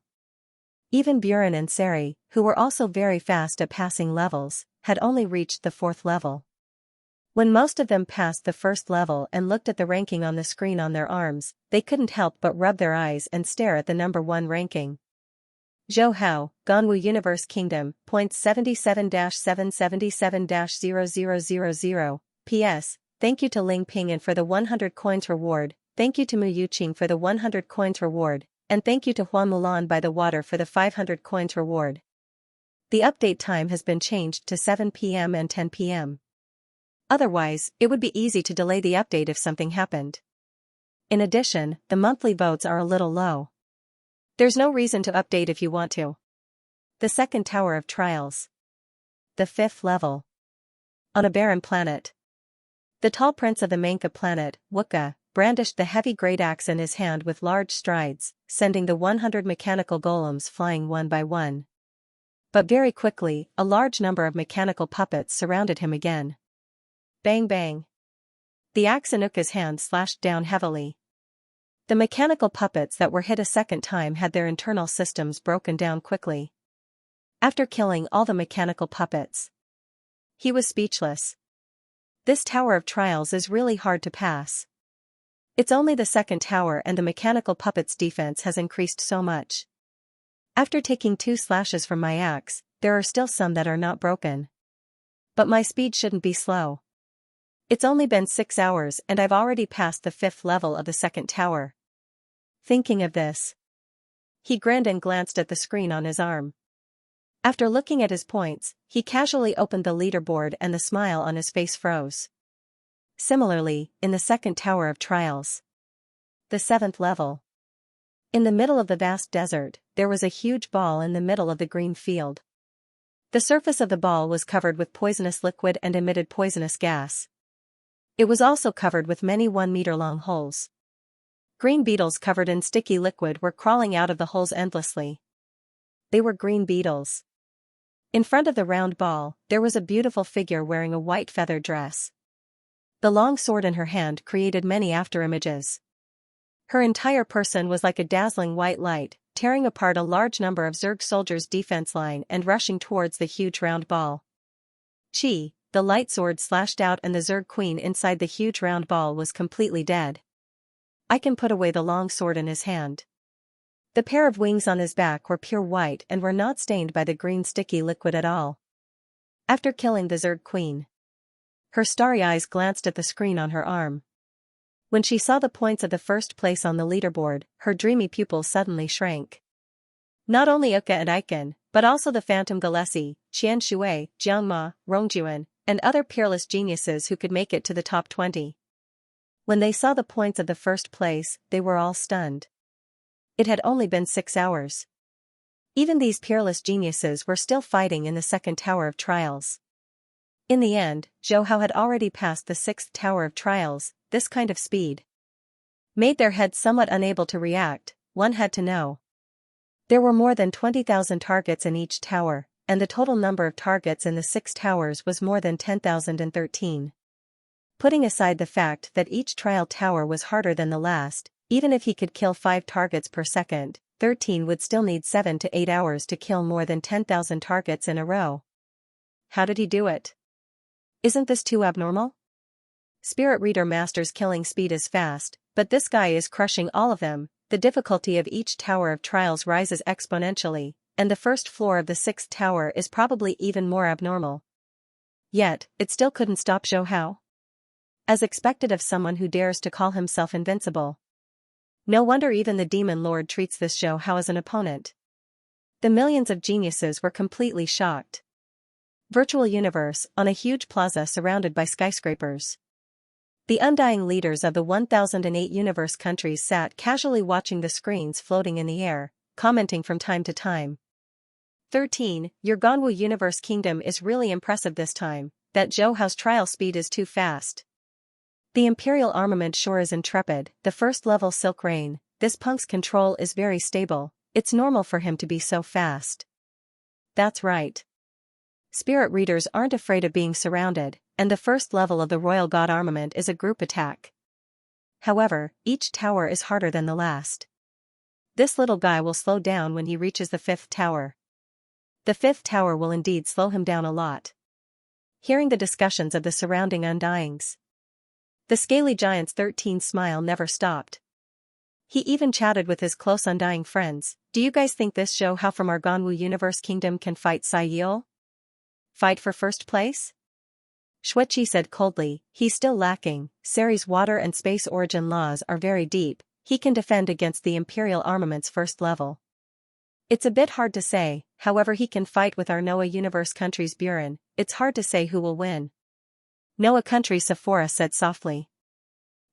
Even Buren and Seri, who were also very fast at passing levels, had only reached the 4th level. When most of them passed the 1st level and looked at the ranking on the screen on their arms, they couldn't help but rub their eyes and stare at the number 1 ranking. Zhou Hao, Ganwu Universe Kingdom, points 77-777-0000. P.S. Thank you to Ling Ping'an for the 100 coins reward, thank you to Mu Yuqing for the 100 coins reward, and thank you to Huan Mulan by the water for the 500 coins reward. The update time has been changed to 7 p.m. and 10 p.m. Otherwise, it would be easy to delay the update if something happened. In addition, the monthly votes are a little low. There's no reason to update if you want to. The 2nd Tower of Trials. The 5th level. On a barren planet. The tall prince of the Manka planet, Wuka, brandished the heavy great axe in his hand with large strides, sending the 100 mechanical golems flying one by one. But very quickly, a large number of mechanical puppets surrounded him again. Bang bang. The axe in Wuka's hand slashed down heavily. The mechanical puppets that were hit a second time had their internal systems broken down quickly. After killing all the mechanical puppets, he was speechless. This Tower of Trials is really hard to pass. It's only the 2nd tower and the mechanical puppets' defense has increased so much. After taking 2 slashes from my axe, there are still some that are not broken. But my speed shouldn't be slow. It's only been 6 hours and I've already passed the 5th level of the 2nd tower. Thinking of this, he grinned and glanced at the screen on his arm. After looking at his points, he casually opened the leaderboard and the smile on his face froze. Similarly, in the second tower of trials. The 7th level. In the middle of the vast desert, there was a huge ball in the middle of the green field. The surface of the ball was covered with poisonous liquid and emitted poisonous gas. It was also covered with many 1-meter-long holes. Green beetles covered in sticky liquid were crawling out of the holes endlessly. They were green beetles. In front of the round ball, there was a beautiful figure wearing a white feather dress. The long sword in her hand created many afterimages. Her entire person was like a dazzling white light, tearing apart a large number of Zerg soldiers' defense line and rushing towards the huge round ball. Chi, the light sword slashed out and the Zerg queen inside the huge round ball was completely dead. I can put away the long sword in his hand. The pair of wings on his back were pure white and were not stained by the green sticky liquid at all. After killing the Zerg queen, her starry eyes glanced at the screen on her arm. When she saw the points of the first place on the leaderboard, her dreamy pupils suddenly shrank. Not only Uka and Aiken, but also the Phantom Galesi, Xianxia, Jiangma, Rongjuan, and other peerless geniuses who could make it to the top 20. When they saw the points of the first place, they were all stunned. It had only been 6 hours. Even these peerless geniuses were still fighting in the second tower of trials. In the end, Zhou Hao had already passed the 6th tower of trials. This kind of speed made their heads somewhat unable to react. One had to know. There were more than 20,000 targets in each tower, and the total number of targets in the 6 towers was more than 10,013. Putting aside the fact that each trial tower was harder than the last, even if he could kill 5 targets per second, 13 would still need 7 to 8 hours to kill more than 10,000 targets in a row. How did he do it? Isn't this too abnormal? Spirit Reader Master's killing speed is fast, but this guy is crushing all of them. The difficulty of each tower of trials rises exponentially, and the first floor of the 6th tower is probably even more abnormal. Yet, it still couldn't stop Zhou Hao. As expected of someone who dares to call himself invincible. No wonder even the Demon Lord treats this Zhou Hao as an opponent. The millions of geniuses were completely shocked. Virtual universe, on a huge plaza surrounded by skyscrapers. The undying leaders of the 1008 universe countries sat casually watching the screens floating in the air, commenting from time to time. 13. Your Ganwu universe kingdom is really impressive this time. That Zhou Hao's trial speed is too fast. The Imperial armament sure is intrepid. The first level Silk Rain. This punk's control is very stable. It's normal for him to be so fast. That's right. Spirit readers aren't afraid of being surrounded, and the first level of the Royal God armament is a group attack. However, each tower is harder than the last. This little guy will slow down when he reaches the 5th tower. The 5th tower will indeed slow him down a lot. Hearing the discussions of the surrounding Undyings, the scaly giant's 13 smile never stopped. He even chatted with his close Undying friends. Do you guys think this Zhou Hao from our Ganwu universe kingdom can fight Sai Yil? Fight for first place? Xueqi said coldly, he's still lacking. Sari's water and space origin laws are very deep. He can defend against the Imperial armament's first level. It's a bit hard to say, however he can fight with our Noah universe country's Buren. It's hard to say who will win. Noah country Sephora said softly.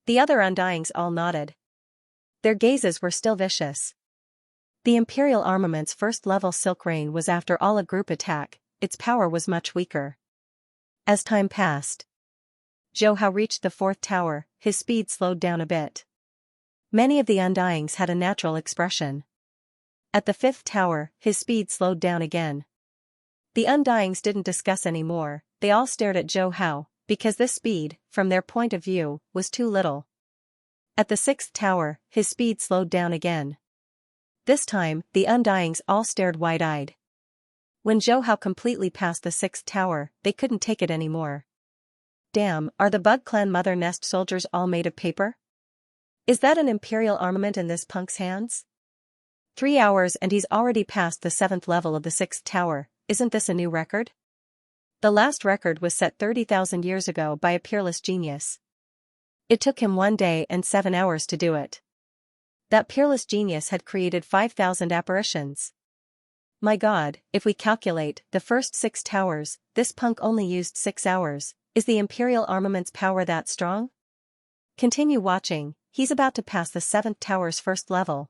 The other Undyings all nodded. Their gazes were still vicious. The Imperial armament's first level Silk Rain was after all a group attack. Its power was much weaker. As time passed, Zhou Hao reached the 4th tower. His speed slowed down a bit. Many of the Undyings had a natural expression. At the 5th tower, his speed slowed down again. The Undyings didn't discuss anymore. They all stared at Zhou Hao, because this speed, from their point of view, was too little. At the 6th tower, his speed slowed down again. This time, the Undyings all stared wide-eyed. When Zhou Hao completely passed the 6th tower, they couldn't take it anymore. Damn, are the Bug Clan Mother Nest soldiers all made of paper? Is that an Imperial armament in this punk's hands? 3 hours and he's already passed the 7th level of the 6th tower. Isn't this a new record? The last record was set 30,000 years ago by a peerless genius. It took him 1 day and 7 hours to do it. That peerless genius had created 5,000 apparitions. My god, if we calculate the first 6 towers, this punk only used 6 hours. Is the Imperial armament's power that strong? Continue watching, he's about to pass the 7th tower's first level.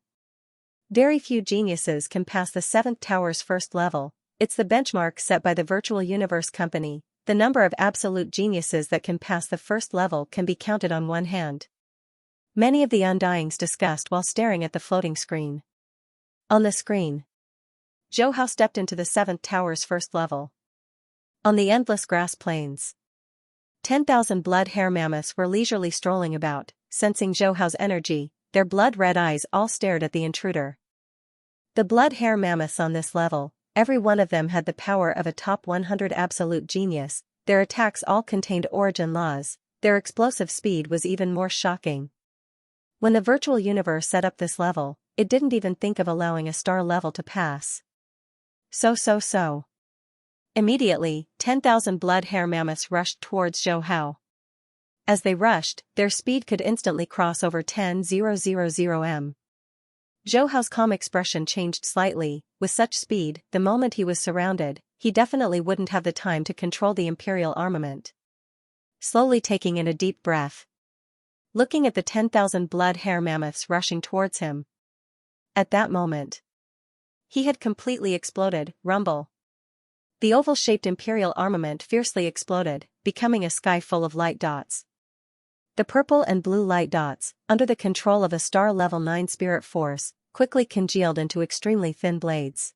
Very few geniuses can pass the 7th tower's first level. It's the benchmark set by the Virtual Universe Company. The number of absolute geniuses that can pass the first level can be counted on one hand. Many of the Undyings discussed while staring at the floating screen. On the screen, Zhou Hao stepped into the 7th tower's first level. On the endless grass plains, 10,000 blood hair mammoths were leisurely strolling about, sensing Zhou Hao's energy. Their blood-red eyes all stared at the intruder. The blood hair mammoths on this level, every one of them had the power of a top 100 absolute genius. Their attacks all contained origin laws. Their explosive speed was even more shocking. When the virtual universe set up this level, it didn't even think of allowing a star level to pass. So. Immediately, 10,000 blood hair mammoths rushed towards Zhou Hao. As they rushed, their speed could instantly cross over 10,000 m. Zhou Hao's calm expression changed slightly. With such speed, the moment he was surrounded, he definitely wouldn't have the time to control the Imperial armament. Slowly taking in a deep breath, looking at the 10,000 blood hair mammoths rushing towards him. At that moment, he had completely exploded. Rumble. The oval-shaped Imperial armament fiercely exploded, becoming a sky full of light dots. The purple and blue light dots, under the control of a star level 9 spirit force, quickly congealed into extremely thin blades.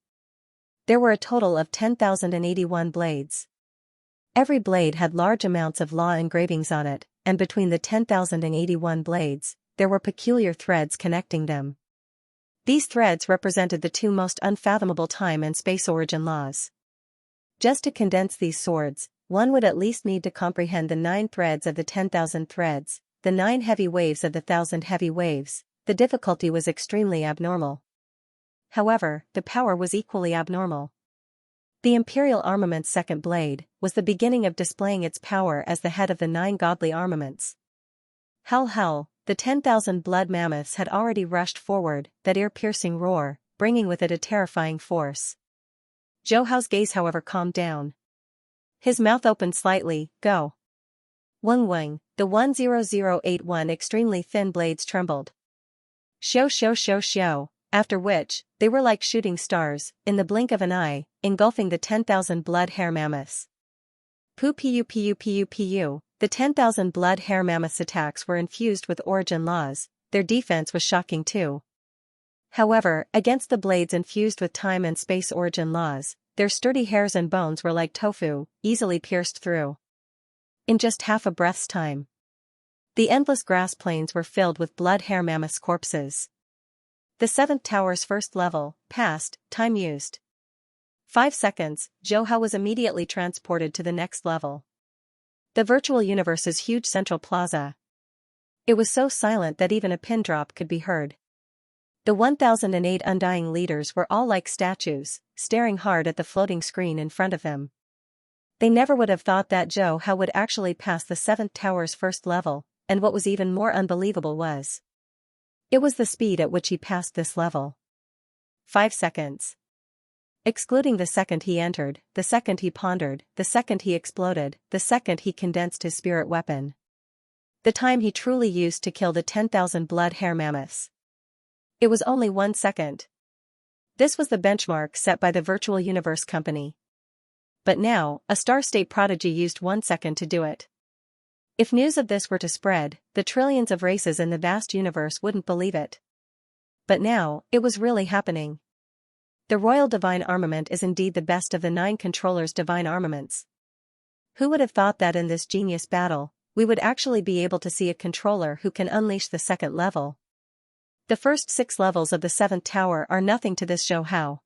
There were a total of 10,081 blades. Every blade had large amounts of law engravings on it, and between the 10,081 blades, there were peculiar threads connecting them. These threads represented the 2 most unfathomable time and space origin laws. Just to condense these swords, one would at least need to comprehend the 9 threads of the 10,000 threads, the 9 heavy waves of the 1,000 heavy waves. The difficulty was extremely abnormal. However, the power was equally abnormal. The Imperial armament's second blade was the beginning of displaying its power as the head of the 9 godly armaments. Hell, the 10,000 blood mammoths had already rushed forward, that ear-piercing roar, bringing with it a terrifying force. Zhou Hao's gaze however calmed down. His mouth opened slightly. Go. Weng, the 10081 extremely thin blades trembled. Shoo, after which, they were like shooting stars, in the blink of an eye, engulfing the 10,000 blood hair mammoths. Pu, the 10,000 blood hair mammoths' attacks were infused with origin laws. Their defense was shocking too. However, against the blades infused with time and space origin laws, their sturdy hairs and bones were like tofu, easily pierced through. In just half a breath's time, the endless grass plains were filled with blood hair mammoths' corpses. The 7th tower's first level, passed, time used. 5 seconds, Zhou Hao was immediately transported to the next level. The virtual universe's huge central plaza. It was so silent that even a pin drop could be heard. The 1008 Undying leaders were all like statues, staring hard at the floating screen in front of them. They never would have thought that Zhou Hao would actually pass the 7th tower's first level, and what was even more unbelievable was, it was the speed at which he passed this level. 5 seconds. Excluding the second he entered, the second he pondered, the second he exploded, the second he condensed his spirit weapon. The time he truly used to kill the 10,000 blood hair mammoths. It was only 1 second. This was the benchmark set by the Virtual Universe Company. But now, a star-state prodigy used 1 second to do it. If news of this were to spread, the trillions of races in the vast universe wouldn't believe it. But now, it was really happening. The Royal Divine Armament is indeed the best of the 9 controllers' divine armaments. Who would have thought that in this genius battle, we would actually be able to see a controller who can unleash the 2nd level? The first 6 levels of the 7th tower are nothing to this Zhou Hao.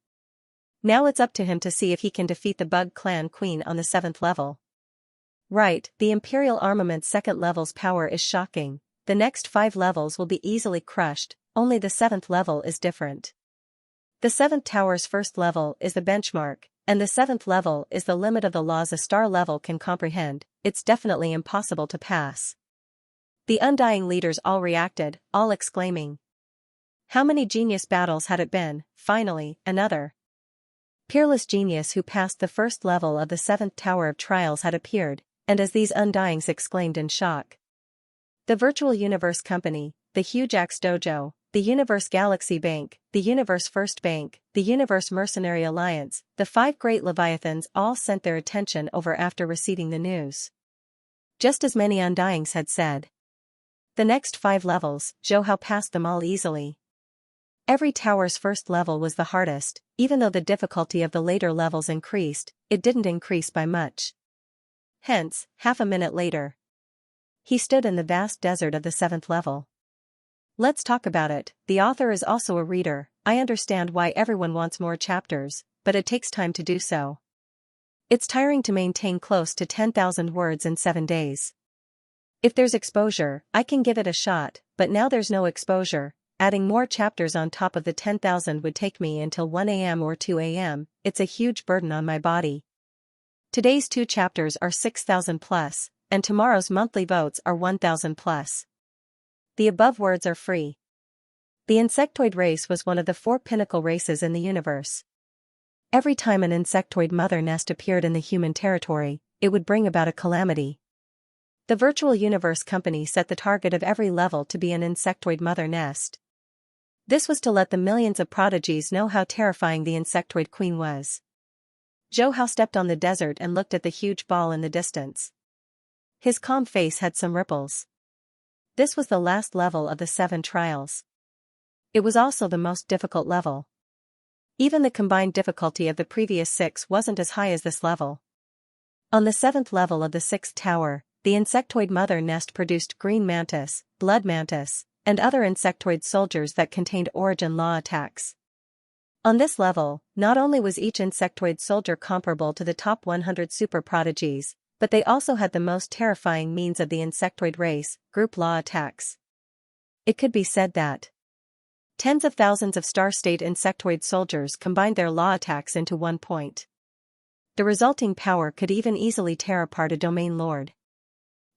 Now it's up to him to see if he can defeat the Bug Clan Queen on the 7th level. Right, the Imperial Armament's 2nd level's power is shocking. The next 5 levels will be easily crushed, only the 7th level is different. The 7th tower's first level is the benchmark, and the 7th level is the limit of the laws a star level can comprehend. It's definitely impossible to pass. The Undying leaders all reacted, all exclaiming. How many genius battles had it been? Finally, another. Peerless genius who passed the first level of the seventh tower of trials had appeared, and as these undyings exclaimed in shock. The Virtual Universe Company, the Huge Axe Dojo, the Universe Galaxy Bank, the Universe First Bank, the Universe Mercenary Alliance, the 5 great Leviathans all sent their attention over after receiving the news. Just as many undyings had said. The next 5 levels, Zhou Hao passed them all easily. Every tower's first level was the hardest, even though the difficulty of the later levels increased, it didn't increase by much. Hence, half a minute later, he stood in the vast desert of the 7th level. Let's talk about it. The author is also a reader. I understand why everyone wants more chapters, but it takes time to do so. It's tiring to maintain close to 10,000 words in 7 days. If there's exposure, I can give it a shot, but now there's no exposure. Adding more chapters on top of the 10,000 would take me until 1 a.m. or 2 a.m. It's a huge burden on my body. Today's 2 chapters are 6,000 plus, and tomorrow's monthly votes are 1,000 plus. The above words are free. The insectoid race was one of the 4 pinnacle races in the universe. Every time an insectoid mother nest appeared in the human territory, it would bring about a calamity. The Virtual Universe Company set the target of every level to be an insectoid mother nest. This was to let the millions of prodigies know how terrifying the insectoid queen was. Zhou Hao stepped on the desert and looked at the huge ball in the distance. His calm face had some ripples. This was the last level of the 7 trials. It was also the most difficult level. Even the combined difficulty of the previous 6 wasn't as high as this level. On the 7th level of the 6th tower, the insectoid mother nest produced green mantis, blood mantis, and other insectoid soldiers that contained origin law attacks. On this level, not only was each insectoid soldier comparable to the top 100 super prodigies, but they also had the most terrifying means of the insectoid race, group law attacks. It could be said that tens of thousands of star-state insectoid soldiers combined their law attacks into one point. The resulting power could even easily tear apart a domain lord.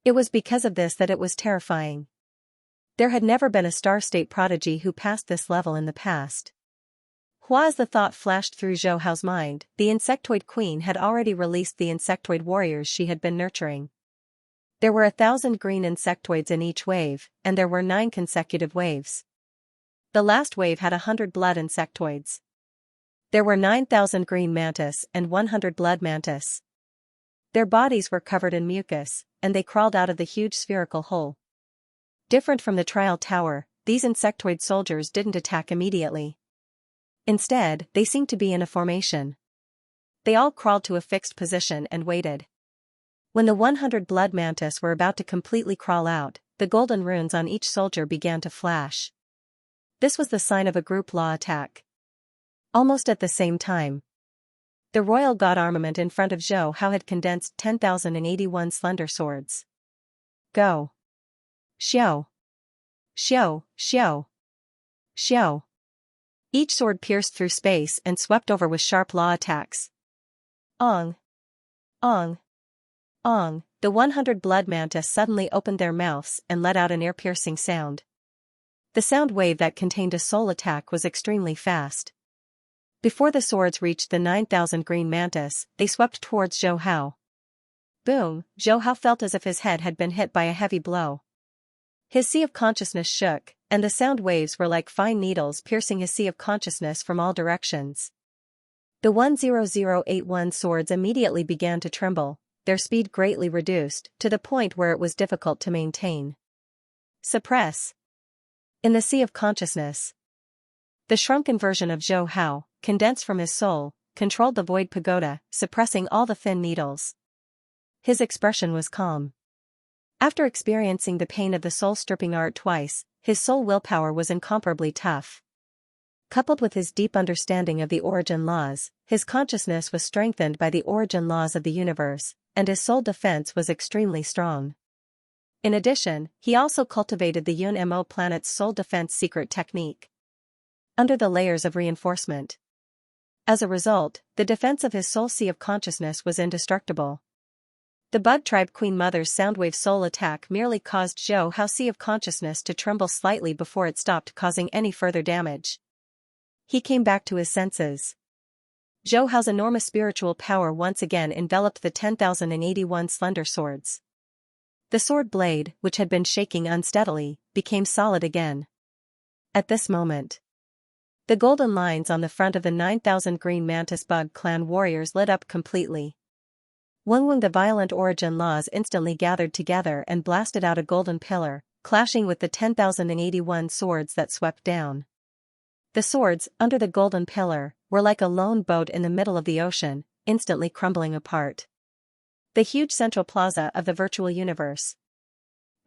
It was because of this that it was terrifying. There had never been a star-state prodigy who passed this level in the past. As the thought flashed through Zhou Hao's mind, the insectoid queen had already released the insectoid warriors she had been nurturing. There were 1,000 green insectoids in each wave, and there were 9 consecutive waves. The last wave had 100 blood insectoids. There were 9,000 green mantis and 100 blood mantis. Their bodies were covered in mucus, and they crawled out of the huge spherical hole. Different from the trial tower, these insectoid soldiers didn't attack immediately. Instead, they seemed to be in a formation. They all crawled to a fixed position and waited. When the 100 blood mantis were about to completely crawl out, the golden runes on each soldier began to flash. This was the sign of a group law attack. Almost at the same time, the royal god armament in front of Zhou Hao had condensed 10,081 slender swords. Go! Xiao! Xiao! Xiao! Xiao! Each sword pierced through space and swept over with sharp law attacks. Ong! Ong! Ong! The 100 blood mantis suddenly opened their mouths and let out an ear-piercing sound. The sound wave that contained a soul attack was extremely fast. Before the swords reached the 9,000 green mantis, they swept towards Zhou Hao. Boom! Zhou Hao felt as if his head had been hit by a heavy blow. His sea of consciousness shook, and the sound waves were like fine needles piercing his sea of consciousness from all directions. The 10081 swords immediately began to tremble, their speed greatly reduced, to the point where it was difficult to maintain. Suppress. In the sea of consciousness, the shrunken version of Zhou Hao, condensed from his soul, controlled the void pagoda, suppressing all the thin needles. His expression was calm. After experiencing the pain of the soul-stripping art twice, his soul willpower was incomparably tough. Coupled with his deep understanding of the origin laws, his consciousness was strengthened by the origin laws of the universe, and his soul defense was extremely strong. In addition, he also cultivated the Yun Mo planet's soul defense secret technique. Under the layers of reinforcement. As a result, the defense of his soul sea of consciousness was indestructible. The Bug Tribe Queen Mother's soundwave soul attack merely caused Zhou Hao's sea of consciousness to tremble slightly before it stopped causing any further damage. He came back to his senses. Zhou Hao's enormous spiritual power once again enveloped the 10,081 slender swords. The sword blade, which had been shaking unsteadily, became solid again. At this moment, the golden lines on the front of the 9,000 green mantis bug clan warriors lit up completely. Weng the violent origin laws instantly gathered together and blasted out a golden pillar, clashing with the 10,081 swords that swept down. The swords, under the golden pillar, were like a lone boat in the middle of the ocean, instantly crumbling apart. The huge central plaza of the virtual universe.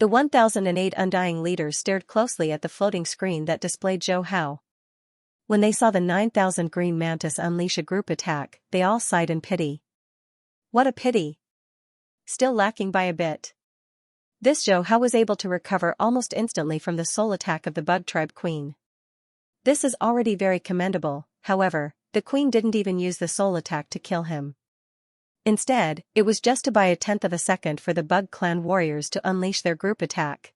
The 1008 undying leaders stared closely at the floating screen that displayed Zhou Hao. When they saw the 9,000 green mantis unleash a group attack, they all sighed in pity. What a pity! Still lacking by a bit. This Zhou Hao was able to recover almost instantly from the soul attack of the bug tribe queen. This is already very commendable. However, the queen didn't even use the soul attack to kill him. Instead, it was just to buy a tenth of a second for the bug clan warriors to unleash their group attack.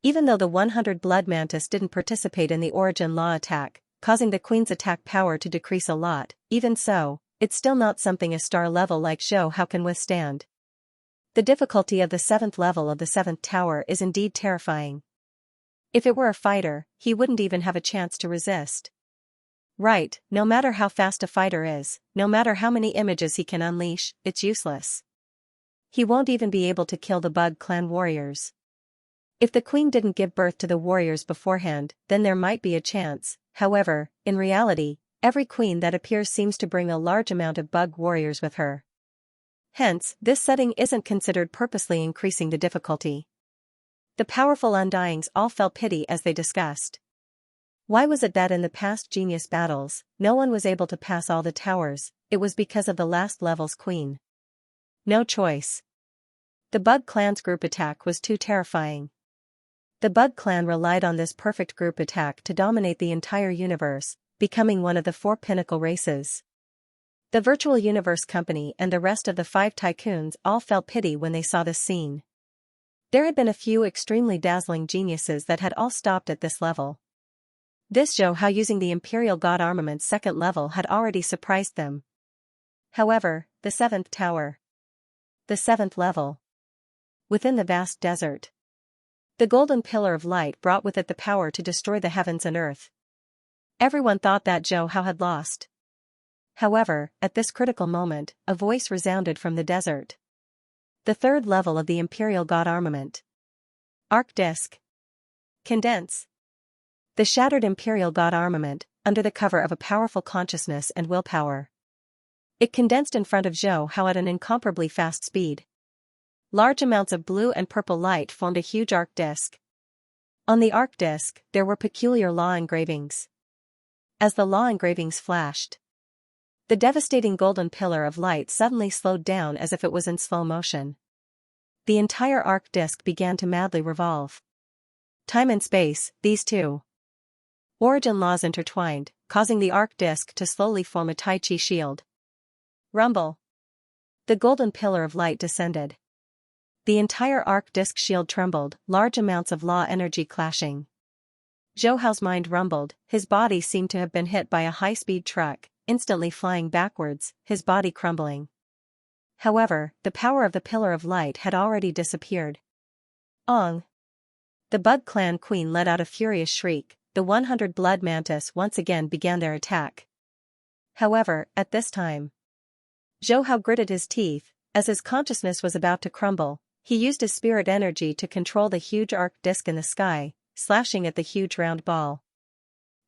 Even though the 100 blood mantis didn't participate in the origin law attack, causing the queen's attack power to decrease a lot, even so, it's still not something a star level like Zhou Hao can withstand. The difficulty of the 7th level of the 7th tower is indeed terrifying. If it were a fighter, he wouldn't even have a chance to resist. Right, no matter how fast a fighter is, no matter how many images he can unleash, it's useless. He won't even be able to kill the bug clan warriors. If the queen didn't give birth to the warriors beforehand, then there might be a chance. However, in reality, every queen that appears seems to bring a large amount of bug warriors with her. Hence, this setting isn't considered purposely increasing the difficulty. The powerful Undyings all felt pity as they discussed. Why was it that in the past genius battles, no one was able to pass all the towers? It was because of the last level's queen. No choice. The Bug Clan's group attack was too terrifying. The Bug Clan relied on this perfect group attack to dominate the entire universe, becoming one of the 4 pinnacle races. The Virtual Universe Company and the rest of the 5 tycoons all felt pity when they saw this scene. There had been a few extremely dazzling geniuses that had all stopped at this level. This Zhou Hao using the Imperial God Armament's 2nd level had already surprised them. However, the 7th tower. The 7th level. Within the vast desert. The golden pillar of light brought with it the power to destroy the heavens and earth. Everyone thought that Zhou Hao had lost. However, at this critical moment, a voice resounded from the desert. The 3rd level of the Imperial God Armament. Arc Disk. Condense. The shattered Imperial God Armament, under the cover of a powerful consciousness and willpower. It condensed in front of Zhou Hao at an incomparably fast speed. Large amounts of blue and purple light formed a huge arc disk. On the arc disk, there were peculiar law engravings. As the law engravings flashed, the devastating golden pillar of light suddenly slowed down as if it was in slow motion. The entire arc disk began to madly revolve. Time and space, these two origin laws intertwined, causing the arc disk to slowly form a Tai Chi shield. Rumble. The golden pillar of light descended. The entire arc disk shield trembled, large amounts of law energy clashing. Zhou Hao's mind rumbled, his body seemed to have been hit by a high-speed truck, instantly flying backwards, his body crumbling. However, the power of the pillar of light had already disappeared. Ong! The Bug Clan queen let out a furious shriek. The 100 blood mantis once again began their attack. However, at this time, Zhou Hao gritted his teeth. As his consciousness was about to crumble, he used his spirit energy to control the huge arc disk in the sky, slashing at the huge round ball.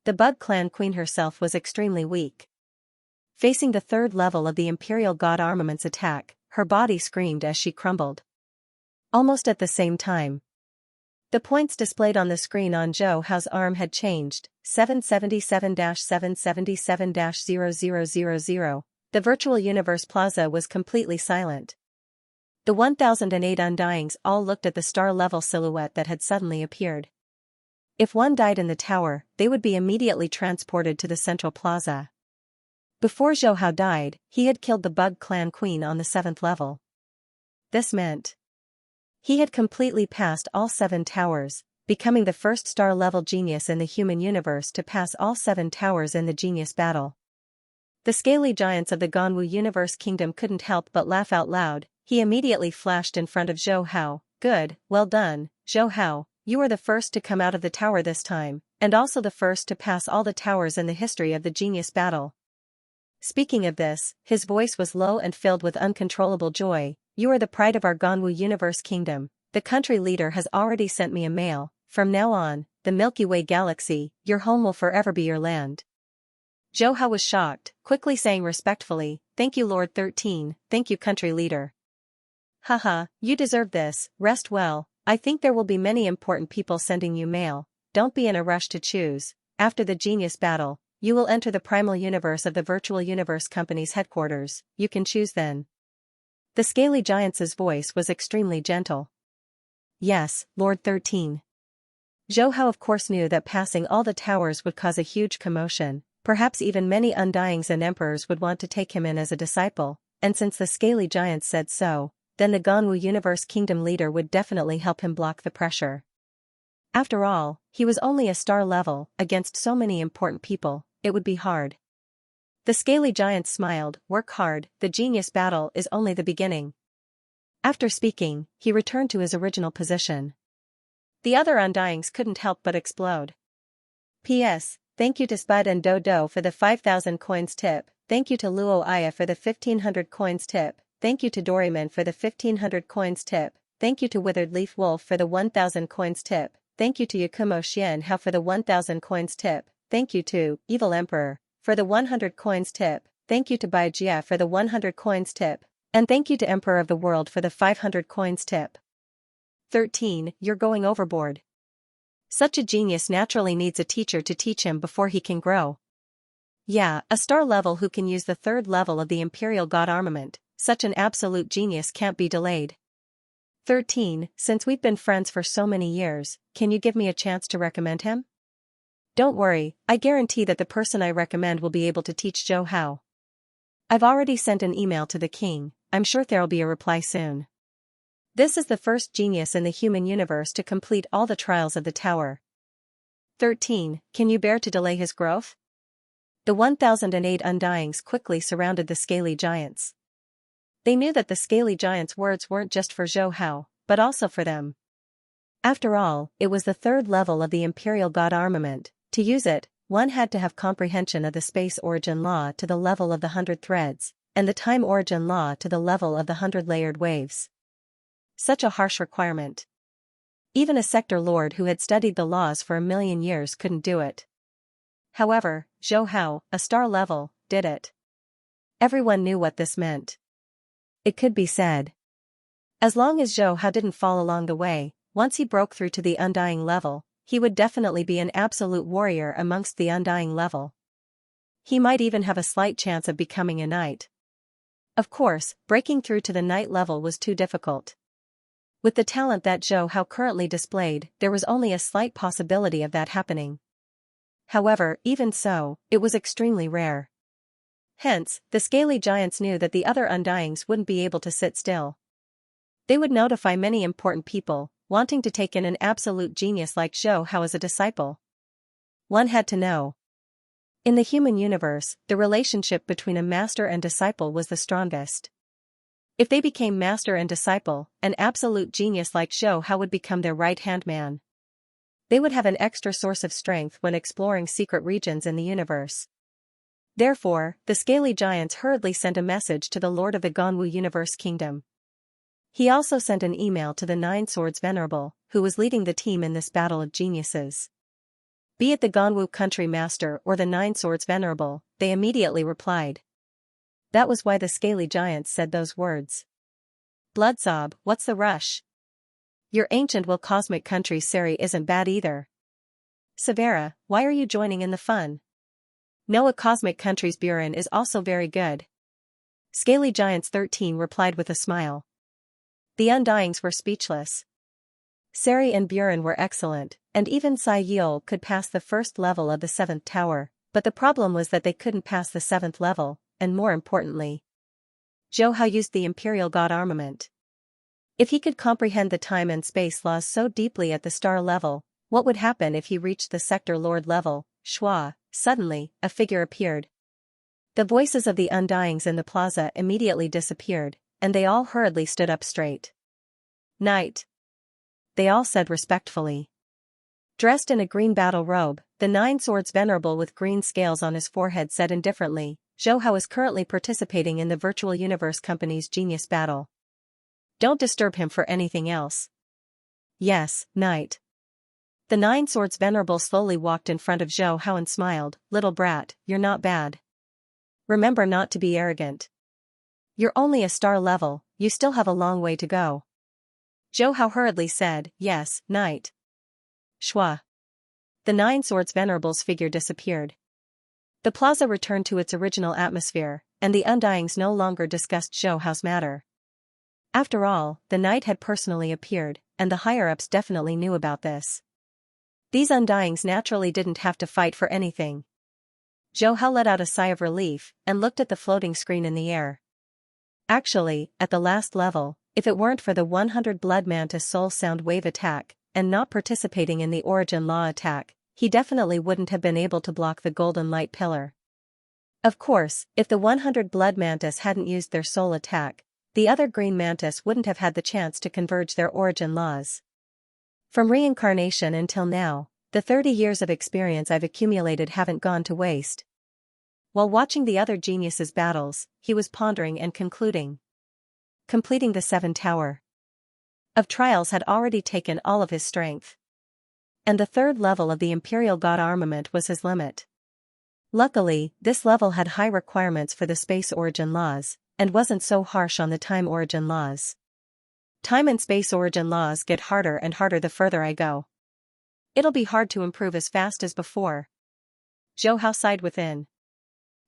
The Bug Clan queen herself was extremely weak. Facing the 3rd level of the Imperial God Armament's attack, her body screamed as she crumbled. Almost at the same time, the points displayed on the screen on Zhou Hao's arm had changed. 777-777-0000. The virtual universe plaza was completely silent. The 1008 Undyings all looked at the star-level silhouette that had suddenly appeared. If one died in the tower, they would be immediately transported to the central plaza. Before Zhou Hao died, he had killed the Bug Clan queen on the 7th level. This meant he had completely passed all 7 towers, becoming the first star-level genius in the human universe to pass all 7 towers in the genius battle. The scaly giants of the Ganwu Universe Kingdom couldn't help but laugh out loud. He immediately flashed in front of Zhou Hao. Good, well done, Zhou Hao, you were the first to come out of the tower this time, and also the first to pass all the towers in the history of the genius battle. Speaking of this, his voice was low and filled with uncontrollable joy. You are the pride of our Ganwu Universe Kingdom. The country leader has already sent me a mail. From now on, the Milky Way galaxy, your home will forever be your land. Zhou Hao was shocked, quickly saying respectfully, thank you Lord 13, thank you country leader. Haha, you deserve this, rest well, I think there will be many important people sending you mail, don't be in a rush to choose. After the genius battle, you will enter the primal universe of the Virtual Universe Company's headquarters, you can choose then. The scaly giant's voice was extremely gentle. Yes, Lord 13. Zhou Hao of course knew that passing all the towers would cause a huge commotion, perhaps even many undyings and emperors would want to take him in as a disciple, and since the scaly giants said so, then the Ganwu Universe Kingdom leader would definitely help him block the pressure. After all, he was only a star level, against so many important people, it would be hard. The scaly giant smiled, work hard, the genius battle is only the beginning. After speaking, he returned to his original position. The other undyings couldn't help but explode. P.S. Thank you to Spud and Dodo for the 5,000 coins tip, thank you to Luo Aya for the 1,500 coins tip, thank you to Doryman for the 1,500 coins tip, thank you to Withered Leaf Wolf for the 1,000 coins tip, thank you to Yakumo Xian Hao for the 1,000 coins tip, thank you to Evil Emperor for the 100 coins tip, thank you to Bai Jia for the 100 coins tip, and thank you to Emperor of the World for the 500 coins tip. 13. You're going overboard. Such a genius naturally needs a teacher to teach him before he can grow. Yeah, a star level who can use the third level of the Imperial God armament, such an absolute genius can't be delayed. 13. Since we've been friends for so many years, can you give me a chance to recommend him? Don't worry, I guarantee that the person I recommend will be able to teach Zhou Hao. I've already sent an email to the king, I'm sure there'll be a reply soon. This is the first genius in the human universe to complete all the trials of the tower. 13. Can you bear to delay his growth? The 1008 undyings quickly surrounded the scaly giants. They knew that the scaly giants' words weren't just for Zhou Hao, but also for them. After all, it was the third level of the Imperial God armament. To use it, one had to have comprehension of the space origin law to the level of the 100 threads, and the time origin law to the level of the 100 layered waves. Such a harsh requirement. Even a sector lord who had studied the laws for 1,000,000 years couldn't do it. However, Zhou Hao, a star level, did it. Everyone knew what this meant. It could be said. As long as Zhou Hao didn't fall along the way, once he broke through to the undying level, he would definitely be an absolute warrior amongst the undying level. He might even have a slight chance of becoming a knight. Of course, breaking through to the knight level was too difficult. With the talent that Zhou Hao currently displayed, there was only a slight possibility of that happening. However, even so, it was extremely rare. Hence, the scaly giants knew that the other undyings wouldn't be able to sit still. They would notify many important people, wanting to take in an absolute genius like Zhou Hao as a disciple. One had to know. In the human universe, the relationship between a master and disciple was the strongest. If they became master and disciple, an absolute genius like Zhou Hao would become their right-hand man. They would have an extra source of strength when exploring secret regions in the universe. Therefore, the scaly giants hurriedly sent a message to the Lord of the Ganwu Universe Kingdom. He also sent an email to the Nine Swords Venerable, who was leading the team in this battle of geniuses. Be it the Ganwu Country Master or the Nine Swords Venerable, they immediately replied. That was why the scaly giants said those words. Bloodsob, what's the rush? Your ancient will cosmic country Seri isn't bad either. Severa, why are you joining in the fun? Noah Cosmic Country's Buren is also very good. Scaly Giants 13 replied with a smile. The undyings were speechless. Seri and Buren were excellent, and even Sai Yul could pass the first level of the 7th tower, but the problem was that they couldn't pass the 7th level, and more importantly, Zhou Hao used the Imperial God armament. If he could comprehend the time and space laws so deeply at the star level, what would happen if he reached the sector lord level? Shua, suddenly, a figure appeared. The voices of the Undyings in the plaza immediately disappeared, and they all hurriedly stood up straight. "Knight," they all said respectfully. Dressed in a green battle robe, the 9 Swords Venerable with green scales on his forehead said indifferently, "Zhou Hao is currently participating in the Virtual Universe Company's Genius Battle. Don't disturb him for anything else." "Yes, Knight." The 9 Swords Venerable slowly walked in front of Zhou Hao and smiled, "Little brat, you're not bad. Remember not to be arrogant. You're only a star level, you still have a long way to go." Zhou Hao hurriedly said, "Yes, Knight." Shwa. The 9 Swords Venerable's figure disappeared. The plaza returned to its original atmosphere, and the Undyings no longer discussed Zhou Hao's matter. After all, the knight had personally appeared, and the higher-ups definitely knew about this. These Undyings naturally didn't have to fight for anything. Zhou Hao let out a sigh of relief, and looked at the floating screen in the air. Actually, at the last level, if it weren't for the 100 Blood Mantis Soul Sound Wave attack, and not participating in the Origin Law attack, he definitely wouldn't have been able to block the Golden Light Pillar. Of course, if the 100 Blood Mantis hadn't used their soul attack, the other Green Mantis wouldn't have had the chance to converge their Origin Laws. From reincarnation until now, the 30 years of experience I've accumulated haven't gone to waste. While watching the other geniuses' battles, he was pondering and concluding. Completing the 7th tower of trials had already taken all of his strength. And the 3rd level of the Imperial God armament was his limit. Luckily, this level had high requirements for the space origin laws, and wasn't so harsh on the time origin laws. Time and space origin laws get harder and harder the further I go. It'll be hard to improve as fast as before. Zhou Hao sighed within.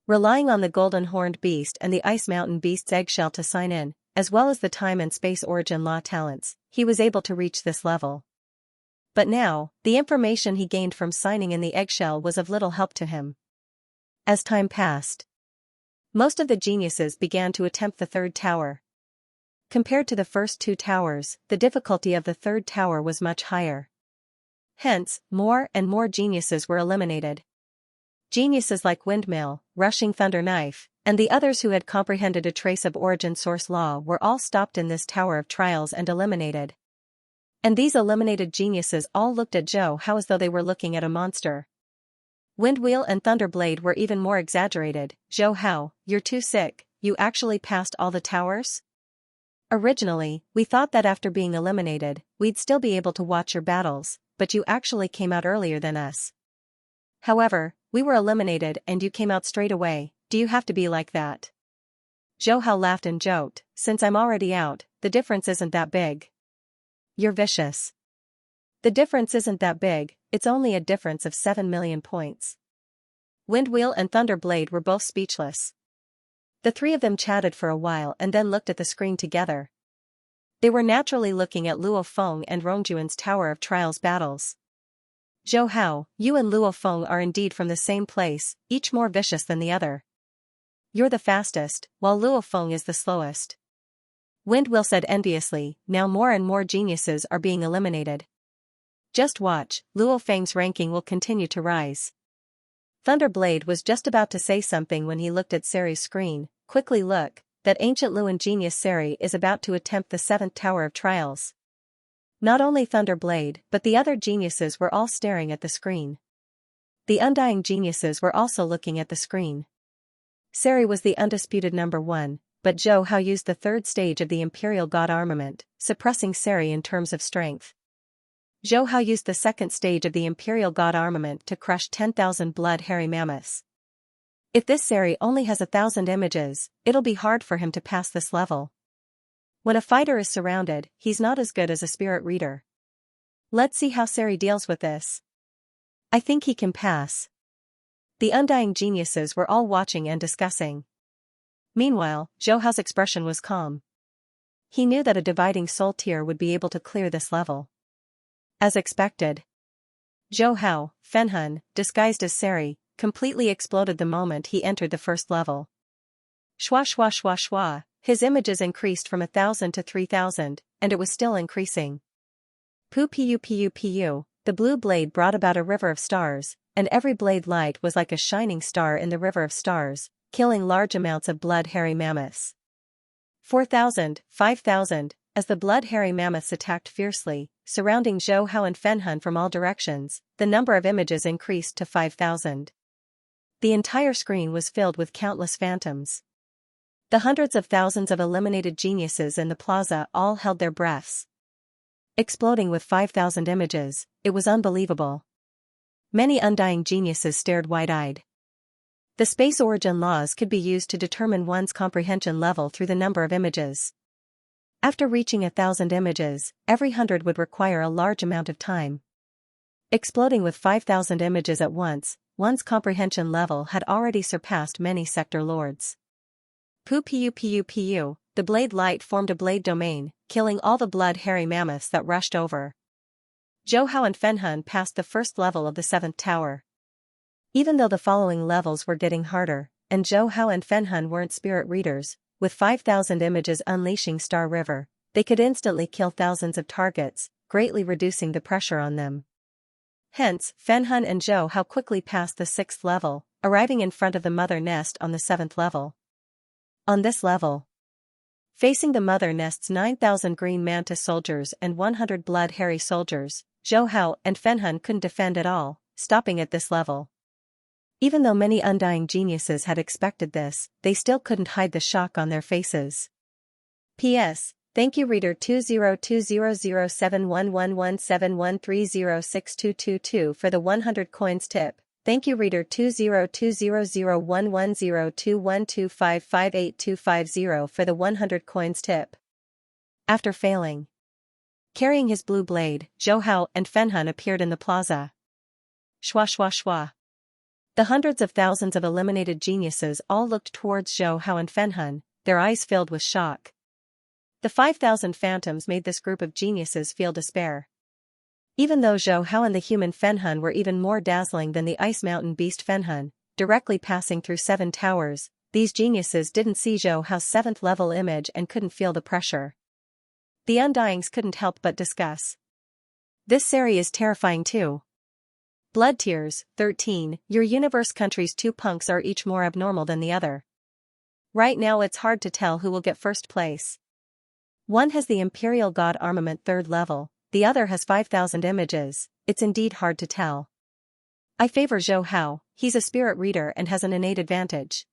Relying on the Golden Horned Beast and the Ice Mountain Beast's eggshell to sign in, as well as the time and space origin law talents, he was able to reach this level. But now, the information he gained from signing in the eggshell was of little help to him. As time passed, most of the geniuses began to attempt the 3rd tower. Compared to the first 2 towers, the difficulty of the 3rd tower was much higher. Hence, more and more geniuses were eliminated. Geniuses like Windmill, Rushing Thunder Knife, and the others who had comprehended a trace of origin source law were all stopped in this tower of trials and eliminated. And these eliminated geniuses all looked at Zhou Hao as though they were looking at a monster. Windwheel and Thunderblade were even more exaggerated. "Zhou Hao, you're too sick, you actually passed all the towers? Originally, we thought that after being eliminated, we'd still be able to watch your battles, but you actually came out earlier than us. However, we were eliminated and you came out straight away. Do you have to be like that?" Zhou Hao laughed and joked, "Since I'm already out, the difference isn't that big." "You're vicious." "The difference isn't that big, it's only a difference of 7 million points." Windwheel and Thunderblade were both speechless. The 3 of them chatted for a while and then looked at the screen together. They were naturally looking at Luo Feng and Rongjuan's Tower of Trials battles. "Zhou Hao, you and Luo Feng are indeed from the same place, each more vicious than the other. You're the fastest, while Luo Feng is the slowest." Windwheel said enviously, "Now more and more geniuses are being eliminated. Just watch, Luo Feng's ranking will continue to rise." Thunderblade was just about to say something when he looked at Sari's screen. "Quickly look, that ancient Luan genius Sari is about to attempt the 7th tower of trials." Not only Thunderblade, but the other geniuses were all staring at the screen. The Undying geniuses were also looking at the screen. Sari was the undisputed number 1, but Zhou Hao used the 3rd stage of the Imperial God armament, suppressing Sari in terms of strength. Zhou Hao used the 2nd stage of the Imperial God armament to crush 10,000 blood hairy mammoths. If this Sari only has 1,000 images, it'll be hard for him to pass this level. When a fighter is surrounded, he's not as good as a spirit reader. Let's see how Sari deals with this. I think he can pass. The Undying geniuses were all watching and discussing. Meanwhile, Zhou Hao's expression was calm. He knew that a dividing soul tier would be able to clear this level. As expected, Zhou Hao, Fenhun, disguised as Sari, completely exploded the moment he entered the 1st level. Shwa shwa shwa shwa, his images increased from 1,000 to 3,000, and it was still increasing. Pu pu pu pu, the blue blade brought about a river of stars, and every blade light was like a shining star in the river of stars, killing large amounts of blood hairy mammoths. 4,000, 5,000, as the blood hairy mammoths attacked fiercely, surrounding Zhou Hao and Fen Hun from all directions, the number of images increased to 5,000. The entire screen was filled with countless phantoms. The hundreds of thousands of eliminated geniuses in the plaza all held their breaths. Exploding with 5,000 images, it was unbelievable. Many undying geniuses stared wide-eyed. The space origin laws could be used to determine one's comprehension level through the number of images. After reaching 1,000 images, every 100 would require a large amount of time. Exploding with 5,000 images at once, one's comprehension level had already surpassed many sector lords. Pu, the blade light formed a blade domain, killing all the blood hairy mammoths that rushed over. Zhou Hao and Fen Hun passed the first level of the 7th tower. Even though the following levels were getting harder, and Zhou Hao and Fen Hun weren't spirit readers, with 5,000 images unleashing Star River, they could instantly kill thousands of targets, greatly reducing the pressure on them. Hence, Fen Hun and Zhou Hao quickly passed the 6th level, arriving in front of the mother nest on the 7th level. On this level, facing the mother nest's 9,000 green mantis soldiers and 100 blood hairy soldiers, Zhou Hao and Fen Hun couldn't defend at all, stopping at this level. Even though many undying geniuses had expected this, they still couldn't hide the shock on their faces. P.S. Thank you reader 20200711171306222 for the 100 coins tip. Thank you reader 20200110212558250 for the 100 coins tip. After failing, carrying his blue blade, Zhou Hao and Fen Hun appeared in the plaza. Shwa shwa shwa. The hundreds of thousands of eliminated geniuses all looked towards Zhou Hao and Fen Hun, their eyes filled with shock. The 5,000 phantoms made this group of geniuses feel despair. Even though Zhou Hao and the human Fen Hun were even more dazzling than the ice mountain beast Fen Hun, directly passing through 7 towers, these geniuses didn't see Zhou Hao's 7th level image and couldn't feel the pressure. The Undyings couldn't help but discuss. This Sari is terrifying too. Blood Tears, 13, your universe country's 2 punks are each more abnormal than the other. Right now it's hard to tell who will get first place. One has the Imperial God armament 3rd level, the other has 5,000 images, it's indeed hard to tell. I favor Zhou Hao, he's a spirit reader and has an innate advantage.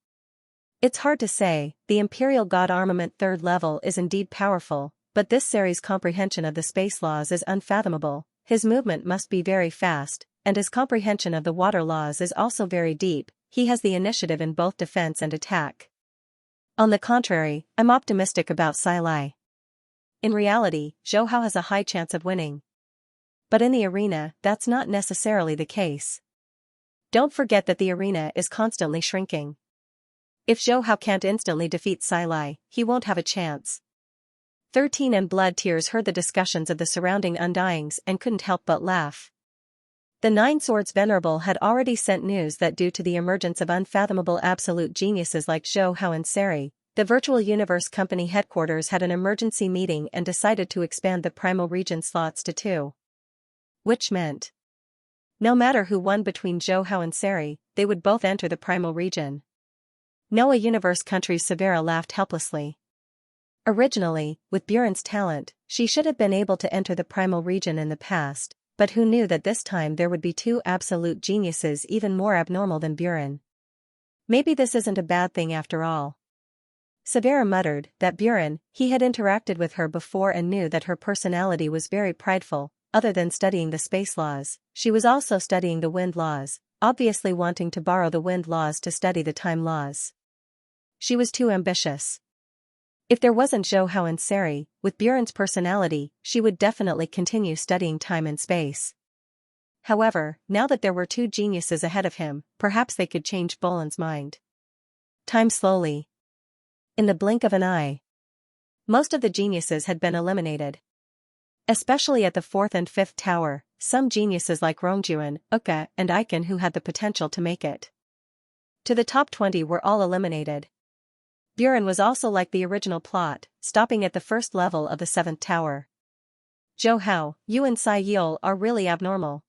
It's hard to say, the Imperial God armament 3rd level is indeed powerful, but this Sari's comprehension of the space laws is unfathomable, his movement must be very fast, and his comprehension of the water laws is also very deep, he has the initiative in both defense and attack. On the contrary, I'm optimistic about Sai Lai. In reality, Zhou Hao has a high chance of winning. But in the arena, that's not necessarily the case. Don't forget that the arena is constantly shrinking. If Zhou Hao can't instantly defeat Sai Lai, he won't have a chance. 13 and Blood Tears heard the discussions of the surrounding Undyings and couldn't help but laugh. The 9 Swords Venerable had already sent news that due to the emergence of unfathomable absolute geniuses like Zhou Hao and Sari, the Virtual Universe Company headquarters had an emergency meeting and decided to expand the Primal Region slots to 2. Which meant, no matter who won between Zhou Hao and Sari, they would both enter the Primal Region. Noah Universe Country's Severa laughed helplessly. Originally, with Buren's talent, she should have been able to enter the Primal Region in the past, but who knew that this time there would be 2 absolute geniuses even more abnormal than Buren. Maybe this isn't a bad thing after all. Severa muttered that Buren, he had interacted with her before and knew that her personality was very prideful. Other than studying the space laws, she was also studying the wind laws, obviously wanting to borrow the wind laws to study the time laws. She was too ambitious. If there wasn't Zhou Hao and Sari, with Buren's personality, she would definitely continue studying time and space. However, now that there were 2 geniuses ahead of him, perhaps they could change Bolan's mind. Time slowly. In the blink of an eye, most of the geniuses had been eliminated. Especially at the 4th and 5th tower, some geniuses like Rongjuan, Uka, and Aiken who had the potential to make it to the top 20 were all eliminated. Buren was also like the original plot, stopping at the 1st level of the 7th tower. Zhou Hao, you and Sai Yul are really abnormal.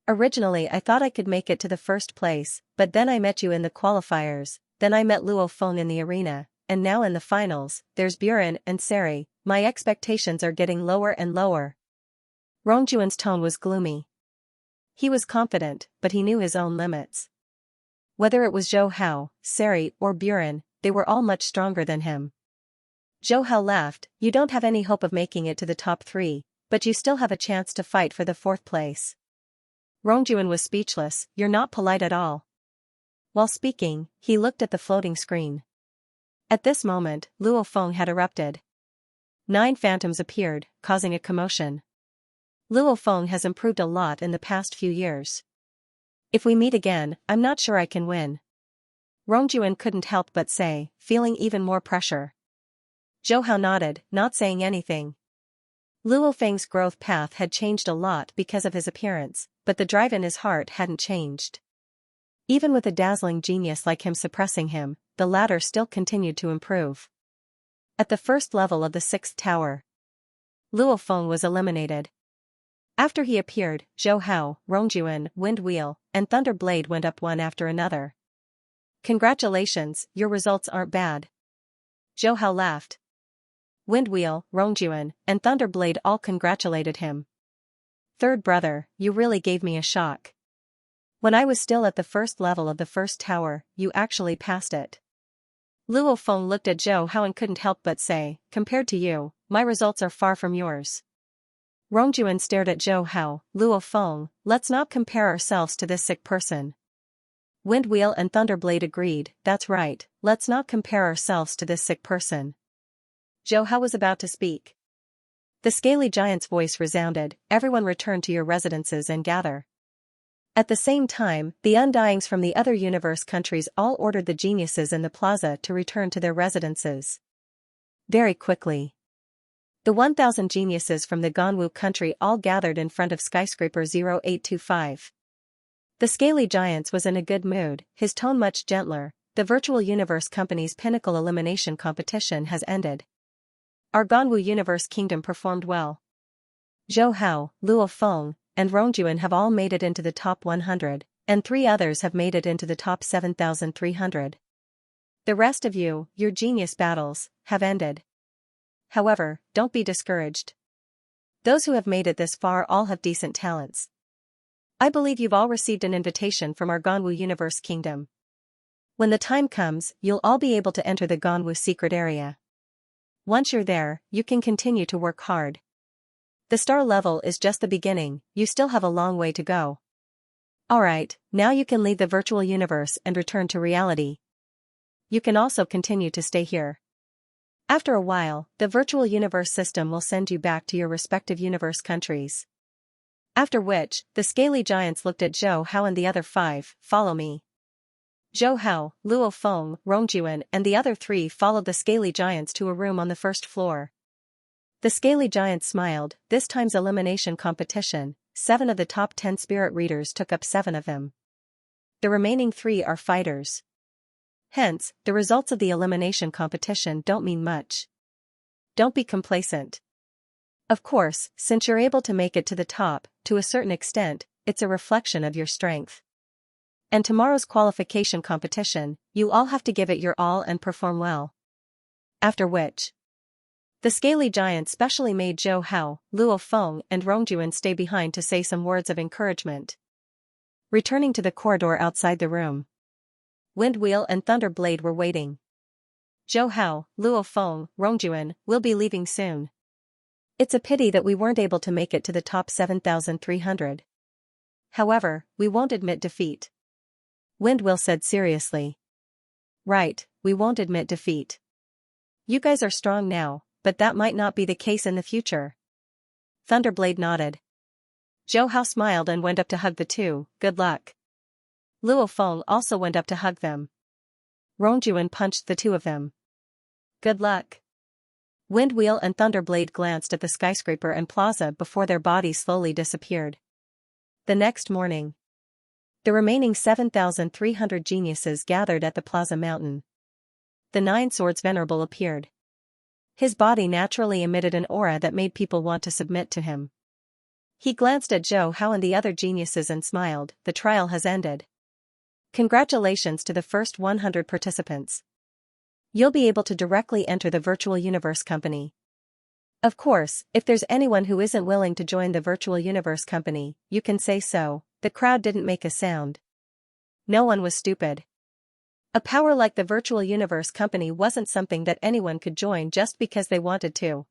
Originally I thought I could make it to the 1st place, but then I met you in the qualifiers, then I met Luo Feng in the arena, and now in the finals, there's Buren and Seri. My expectations are getting lower and lower. Rongjuan's tone was gloomy. He was confident, but he knew his own limits. Whether it was Zhou Hao, Seri, or Buren, they were all much stronger than him. Zhou Hao laughed. You don't have any hope of making it to the top 3, but you still have a chance to fight for the 4th place. Rongjuan was speechless. You're not polite at all. While speaking, he looked at the floating screen. At this moment, Luo Feng had erupted. 9 phantoms appeared, causing a commotion. Luo Feng has improved a lot in the past few years. If we meet again, I'm not sure I can win. Rongjuan couldn't help but say, feeling even more pressure. Zhou Hao nodded, not saying anything. Luo Feng's growth path had changed a lot because of his appearance, but the drive in his heart hadn't changed. Even with a dazzling genius like him suppressing him, the latter still continued to improve. At the first level of the 6th tower, Luo Feng was eliminated. After he appeared, Zhou Hao, Rongjuan, Wind Wheel, and Thunder Blade went up one after another. Congratulations, your results aren't bad. Zhou Hao laughed. Wind Wheel, Rongjuan, and Thunder Blade all congratulated him. Third brother, you really gave me a shock. When I was still at the first level of the 1st tower, you actually passed it. Luo Feng looked at Zhou Hao and couldn't help but say, compared to you, my results are far from yours. Rongjuan stared at Zhou Hao. Luo Feng, let's not compare ourselves to this sick person. Wind Wheel and Thunder Blade agreed, that's right, let's not compare ourselves to this sick person. Zhou Hao was about to speak. The scaly giant's voice resounded, everyone return to your residences and gather. At the same time, the Undyings from the other universe countries all ordered the geniuses in the plaza to return to their residences. Very quickly. The 1,000 geniuses from the Ganwu country all gathered in front of skyscraper 0825. The scaly giant was in a good mood, his tone much gentler. The virtual universe company's pinnacle elimination competition has ended. Our Ganwu universe kingdom performed well. Zhou Hao, Luo Feng, and Rongjuan have all made it into the top 100, and 3 others have made it into the top 7,300. The rest of you, your genius battles, have ended. However, don't be discouraged. Those who have made it this far all have decent talents. I believe you've all received an invitation from our Ganwu universe kingdom. When the time comes, you'll all be able to enter the Ganwu secret area. Once you're there, you can continue to work hard. The star level is just the beginning, you still have a long way to go. Alright, now you can leave the virtual universe and return to reality. You can also continue to stay here. After a while, the virtual universe system will send you back to your respective universe countries. After which, the scaly giants looked at Zhou Hao and the other 5, follow me. Zhou Hao, Luo Feng, Rongjuan and the other 3 followed the scaly giants to a room on the 1st floor. The scaly giant smiled. This time's elimination competition, 7 of the top 10 spirit readers took up 7 of them. The remaining 3 are fighters. Hence, the results of the elimination competition don't mean much. Don't be complacent. Of course, since you're able to make it to the top, to a certain extent, it's a reflection of your strength. And tomorrow's qualification competition, you all have to give it your all and perform well. After which, the scaly giant specially made Zhou Hao, Luo Feng and Rongjuan stay behind to say some words of encouragement. Returning to the corridor outside the room, Wind Wheel and Thunder Blade were waiting. Zhou Hao, Luo Feng, Rongjuan, we'll be leaving soon. It's a pity that we weren't able to make it to the top 7,300. However, we won't admit defeat. Wind Wheel said seriously. Right, we won't admit defeat. You guys are strong now, but that might not be the case in the future. Thunderblade nodded. Zhou Hao smiled and went up to hug the 2, good luck. Luo Feng also went up to hug them. Rongjuan punched the 2 of them. Good luck. Wind Wheel and Thunderblade glanced at the skyscraper and plaza before their bodies slowly disappeared. The next morning, the remaining 7,300 geniuses gathered at the Plaza Mountain. The 9 Swords Venerable appeared. His body naturally emitted an aura that made people want to submit to him. He glanced at Zhou Hao and the other geniuses and smiled, the trial has ended. Congratulations to the first 100 participants. You'll be able to directly enter the virtual universe company. Of course, if there's anyone who isn't willing to join the virtual universe company, you can say so. The crowd didn't make a sound. No one was stupid. A power like the virtual universe company wasn't something that anyone could join just because they wanted to.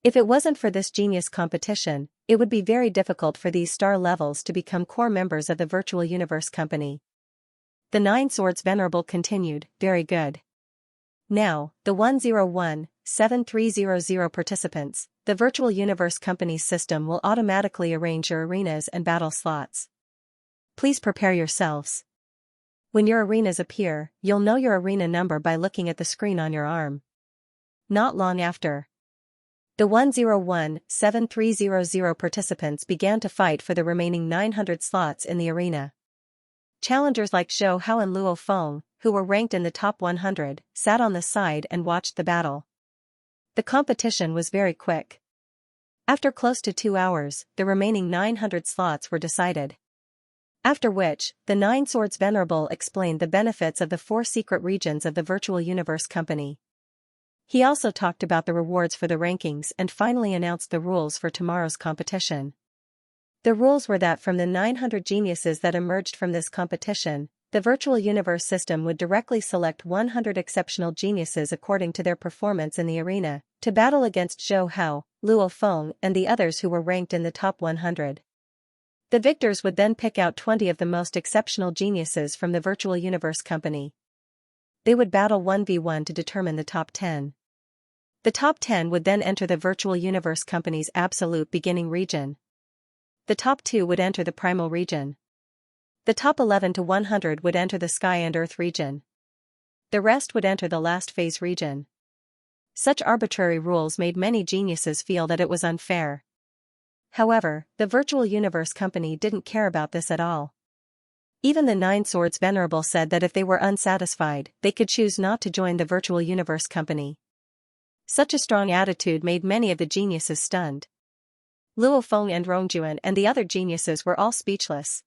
If it wasn't for this genius competition, it would be very difficult for these star levels to become core members of the virtual universe company. The Nine Swords Venerable continued, very good. Now, the 101-7300 participants, the virtual universe company's system will automatically arrange your arenas and battle slots. Please prepare yourselves. When your arenas appear, you'll know your arena number by looking at the screen on your arm. Not long after, the 101-7300 participants began to fight for the remaining 900 slots in the arena. Challengers like Zhou Hao and Luo Feng, who were ranked in the top 100, sat on the side and watched the battle. The competition was very quick. After close to 2 hours, the remaining 900 slots were decided. After which, the Nine Swords Venerable explained the benefits of the 4 secret regions of the Virtual Universe Company. He also talked about the rewards for the rankings and finally announced the rules for tomorrow's competition. The rules were that from the 900 geniuses that emerged from this competition, the Virtual Universe system would directly select 100 exceptional geniuses according to their performance in the arena, to battle against Zhou Hao, Luo Feng and the others who were ranked in the top 100. The victors would then pick out 20 of the most exceptional geniuses from the Virtual Universe Company. They would battle 1v1 to determine the top 10. The top 10 would then enter the Virtual Universe Company's absolute beginning region. The top 2 would enter the primal region. The top 11 to 100 would enter the sky and earth region. The rest would enter the last phase region. Such arbitrary rules made many geniuses feel that it was unfair. However, the Virtual Universe Company didn't care about this at all. Even the Nine Swords Venerable said that if they were unsatisfied, they could choose not to join the Virtual Universe Company. Such a strong attitude made many of the geniuses stunned. Luo Feng and Rongjuan and the other geniuses were all speechless.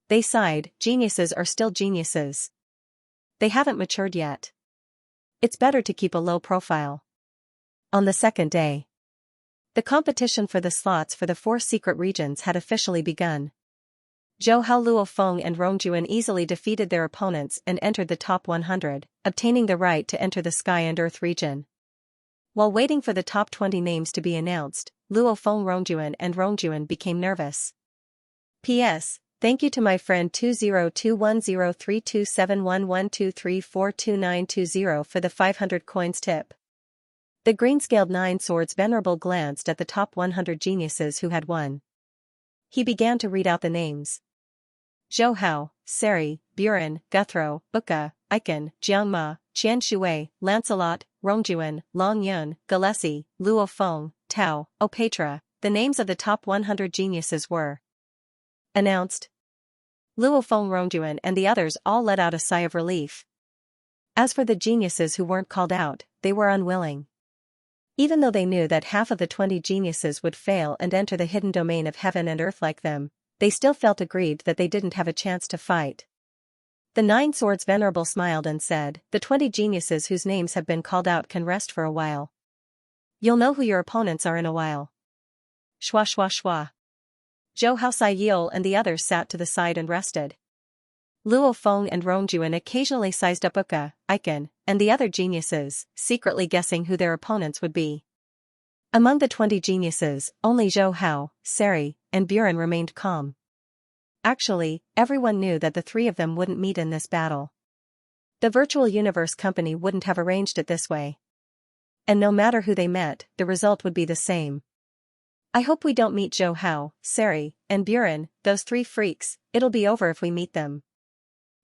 They sighed, geniuses are still geniuses. They haven't matured yet. It's better to keep a low profile. On the second day, the competition for the slots for the 4 secret regions had officially begun. Zhou Hao, Luo Feng and Rongjuan easily defeated their opponents and entered the top 100, obtaining the right to enter the sky and earth region. While waiting for the top 20 names to be announced, Luo Feng, Rongjuan became nervous. P.S. Thank you to my friend 20210327112342920 for the 500 coins tip. The green-scaled Nine Swords Venerable glanced at the top 100 geniuses who had won. He began to read out the names. Zhou Hao, Seri, Buren, Guthro, Uka, Icon, Jiangma, Qian Shui, Lancelot, Rongjuan, Long Yun, Gillespie, Luo Feng, Tao, Opetra. The names of the top 100 geniuses were announced. Luo Feng, Rongjuan and the others all let out a sigh of relief. As for the geniuses who weren't called out, they were unwilling. Even though they knew that half of the 20 geniuses would fail and enter the hidden domain of heaven and earth like them, they still felt aggrieved that they didn't have a chance to fight. The Nine Swords Venerable smiled and said, the 20 geniuses whose names have been called out can rest for a while. You'll know who your opponents are in a while. Shwa shwa shwa. Zhou Hao, Sai Yiol and the others sat to the side and rested. Luo Feng and Rongjuan occasionally sized up Uka, Icon, and the other geniuses, secretly guessing who their opponents would be. Among the 20 geniuses, only Zhou Hao, Seri, and Buren remained calm. Actually, everyone knew that the 3 of them wouldn't meet in this battle. The Virtual Universe Company wouldn't have arranged it this way. And no matter who they met, the result would be the same. I hope we don't meet Zhou Hao, Seri, and Buren, those 3 freaks. It'll be over if we meet them.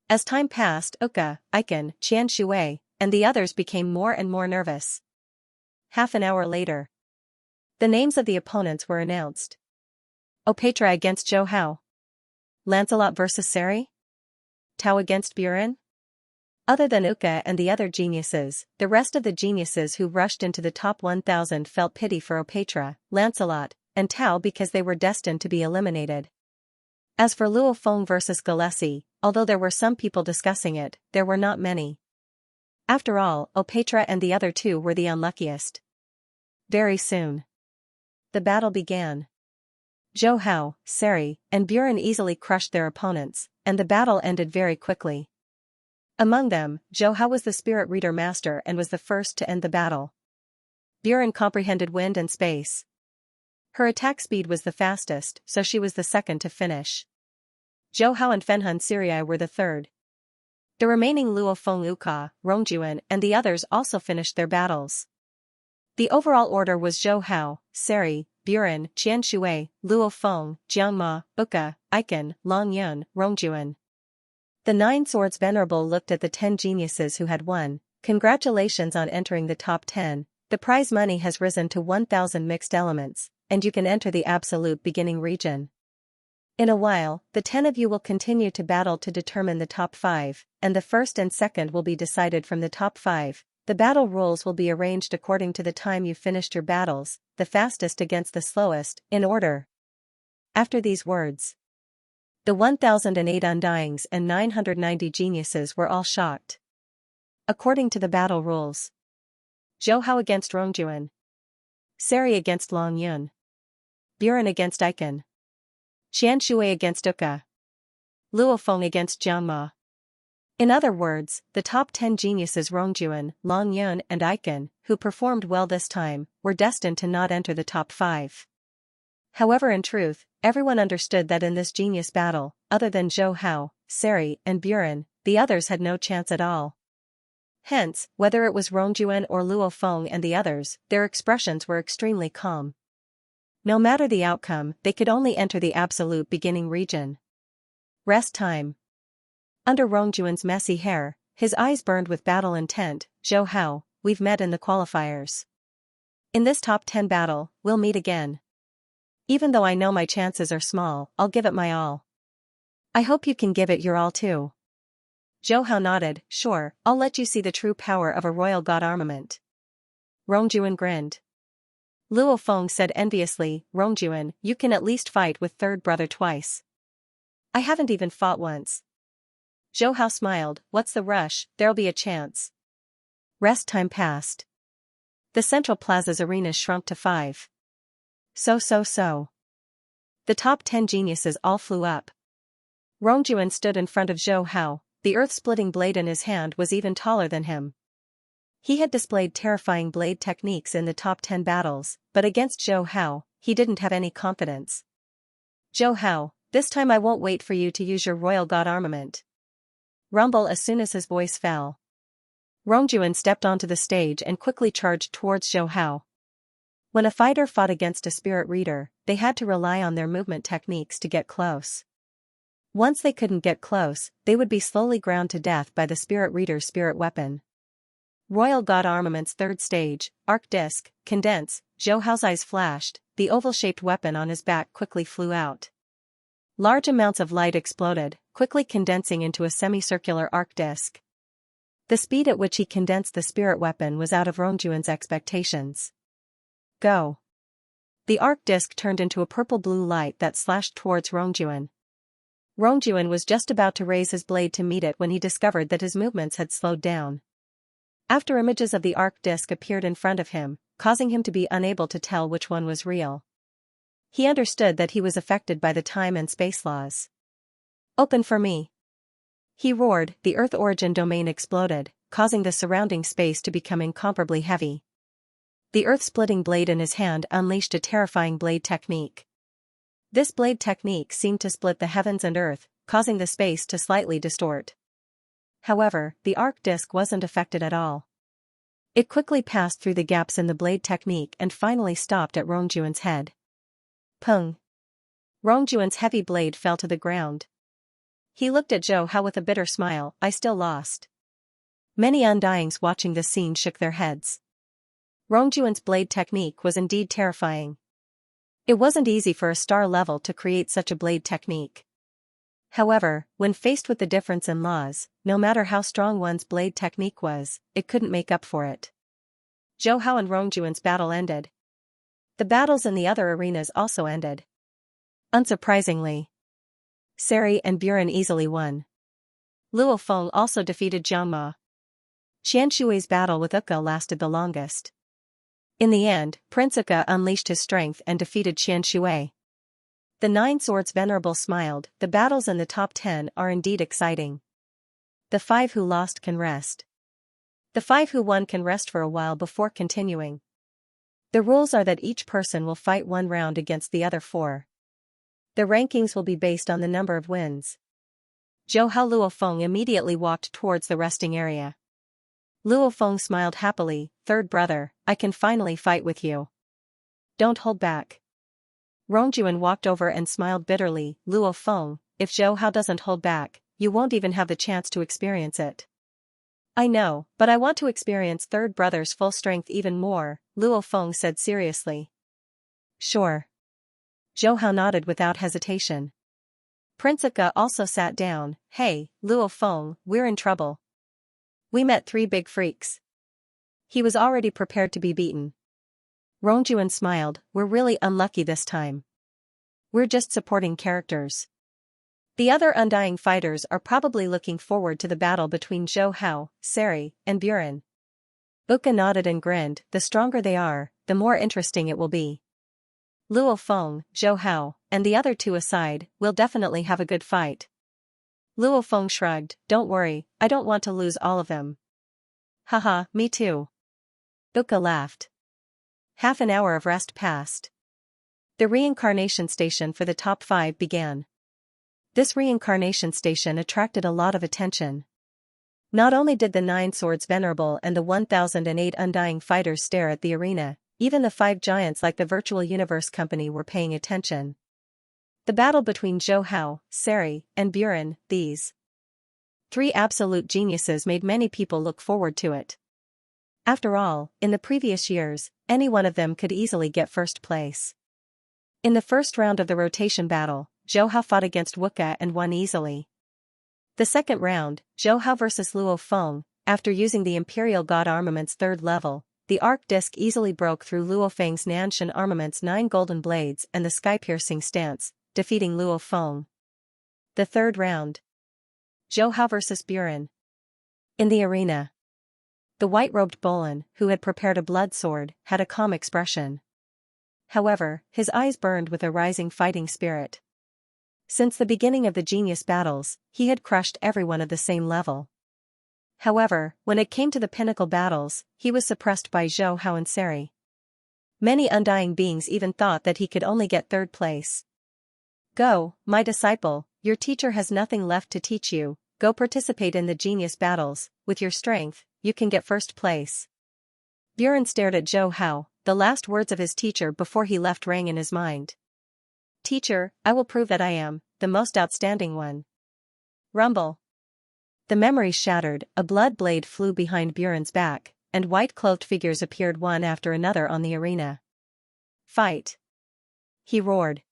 As time passed, Uka, Icon, Qian Shui, and the others became more and more nervous. Half an hour later, the names of the opponents were announced. Opetra against Zhou Hao. Lancelot versus Seri? Tao against Buren? Other than Uka and the other geniuses, the rest of the geniuses who rushed into the top 1,000 felt pity for Opetra, Lancelot, and Tao because they were destined to be eliminated. As for Luo Feng versus Gillespie, although there were some people discussing it, there were not many. After all, Opatra and the other two were the unluckiest. Very soon, the battle began. Zhou Hao, Sari, and Buren easily crushed their opponents, and the battle ended very quickly. Among them, Zhou Hao was the spirit reader master and was the first to end the battle. Buren comprehended wind and space. Her attack speed was the fastest, so she was the second to finish. Zhou Hao and Fenhun Sirii were the third. The remaining Luo Feng Uka, Rongjuan, and the others also finished their battles. The overall order was Zhou Hao, Sari, Buren, Qianshui, Luo Feng, Jiangma, Uka, Aiken, Long Yun, Rongjuan. The 9 Swords Venerable looked at the 10 geniuses who had won. Congratulations on entering the top 10. The prize money has risen to 1,000 mixed elements, and you can enter the absolute beginning region. In a while, the 10 of you will continue to battle to determine the top 5, and the first and second will be decided from the top 5. The battle rules will be arranged according to the time you finished your battles, the fastest against the slowest, in order. After these words, the 1,008 Undyings and 990 geniuses were all shocked. According to the battle rules, Zhou Hao against Rongjuan, Sari against Long Yun, Buren against Aiken, Xianxia against Uka, Luo Feng against Jiangma. In other words, the top 10 geniuses Rongjuan, Long Yun and Aiken, who performed well this time, were destined to not enter the top 5. However, in truth, everyone understood that in this genius battle, other than Zhou Hao, Sari, and Buren, the others had no chance at all. Hence, whether it was Rongjuan or Luo Feng and the others, their expressions were extremely calm. No matter the outcome, they could only enter the absolute beginning region. Rest time. Under Rongjuan's messy hair, his eyes burned with battle intent. Zhou Hao, we've met in the qualifiers. In this top 10 battle, we'll meet again. Even though I know my chances are small, I'll give it my all. I hope you can give it your all too. Zhou Hao nodded. Sure, I'll let you see the true power of a royal god armament. Rongjuan grinned. Luo Feng said enviously, Rongjuan, you can at least fight with third brother twice. I haven't even fought once. Zhou Hao smiled. What's the rush, there'll be a chance. Rest time passed. The central plaza's arenas shrunk to 5. So. The top 10 geniuses all flew up. Rongjuan stood in front of Zhou Hao. The earth-splitting blade in his hand was even taller than him. He had displayed terrifying blade techniques in the top 10 battles, but against Zhou Hao, he didn't have any confidence. Zhou Hao, this time I won't wait for you to use your royal god armament. Rumble as soon as his voice fell. Rongjuan stepped onto the stage and quickly charged towards Zhou Hao. When a fighter fought against a spirit reader, they had to rely on their movement techniques to get close. Once they couldn't get close, they would be slowly ground to death by the spirit reader's spirit weapon. Royal God Armament's third stage, Arc Disc, Condense. Zhou Hao's eyes flashed, the oval-shaped weapon on his back quickly flew out. Large amounts of light exploded, quickly condensing into a semicircular arc disc. The speed at which he condensed the spirit weapon was out of Rongjuan's expectations. Go! The arc disc turned into a purple-blue light that slashed towards Rongjuan. Rongjuan was just about to raise his blade to meet it when he discovered that his movements had slowed down. After images of the arc disc appeared in front of him, causing him to be unable to tell which one was real. He understood that he was affected by the time and space laws. Open for me! He roared. The Earth origin domain exploded, causing the surrounding space to become incomparably heavy. The earth-splitting blade in his hand unleashed a terrifying blade technique. This blade technique seemed to split the heavens and earth, causing the space to slightly distort. However, the arc disc wasn't affected at all. It quickly passed through the gaps in the blade technique and finally stopped at Rongjuan's head. Pung! Rongjuan's heavy blade fell to the ground. He looked at Zhou Hao with a bitter smile. I still lost. Many Undyings watching this scene shook their heads. Rongjuan's blade technique was indeed terrifying. It wasn't easy for a star level to create such a blade technique. However, when faced with the difference in laws, no matter how strong one's blade technique was, it couldn't make up for it. Zhou Hao and Rongjuan's battle ended. The battles in the other arenas also ended. Unsurprisingly, Sari and Buren easily won. Luo Feng also defeated Jiang Ma. Xianshui's battle with Uka lasted the longest. In the end, Prince Uka unleashed his strength and defeated Xianshui. The Nine Swords Venerable smiled. The battles in the top 10 are indeed exciting. The 5 who lost can rest. The 5 who won can rest for a while before continuing. The rules are that each person will fight 1 round against the other 4. The rankings will be based on the number of wins. Zhou Hao Luo Feng immediately walked towards the resting area. Luo Feng smiled happily. Third brother, I can finally fight with you. Don't hold back. Rongjuan walked over and smiled bitterly. Luo Feng, if Zhou Hao doesn't hold back, you won't even have the chance to experience it. I know, but I want to experience third brother's full strength even more, Luo Feng said seriously. Sure. Zhou Hao nodded without hesitation. Prince Uka also sat down. Hey, Luo Feng, we're in trouble. We met 3 big freaks. He was already prepared to be beaten. Rongjuan smiled. We're really unlucky this time. We're just supporting characters. The other Undying fighters are probably looking forward to the battle between Zhou Hao, Seri, and Buren. Uka nodded and grinned. The stronger they are, the more interesting it will be. Luo Feng, Zhou Hao, and the other 2 aside, will definitely have a good fight. Luo Feng shrugged. Don't worry, I don't want to lose all of them. Haha, me too. Uka laughed. Half an hour of rest passed. The reincarnation station for the top 5 began. This reincarnation station attracted a lot of attention. Not only did the 9 Swords Venerable and the 1008 Undying fighters stare at the arena, even the 5 giants like the Virtual Universe Company were paying attention. The battle between Zhou Hao, Seri, and Buren, these 3 absolute geniuses made many people look forward to it. After all, in the previous years, any one of them could easily get first place. In the first round of the rotation battle, Zhou Hao fought against Wuka and won easily. The second round, Zhou Hao vs Luo Feng, after using the Imperial God Armament's 3rd level, the arc disc easily broke through Luo Feng's Nanshan Armament's 9 golden blades and the sky-piercing stance, defeating Luo Feng. The third round. Zhou Hao vs Buren. In the arena. The white-robed Bolin, who had prepared a blood sword, had a calm expression. However, his eyes burned with a rising fighting spirit. Since the beginning of the genius battles, he had crushed everyone of the same level. However, when it came to the pinnacle battles, he was suppressed by Zhou Hao and Seri. Many Undying beings even thought that he could only get 3rd place. Go, my disciple, your teacher has nothing left to teach you, go participate in the genius battles, with your strength, you can get 1st place. Buren stared at Zhou Hao, the last words of his teacher before he left rang in his mind. Teacher, I will prove that I am the most outstanding one. Rumble. The memories shattered, a blood blade flew behind Buren's back, and white-cloaked figures appeared one after another on the arena. Fight! He roared.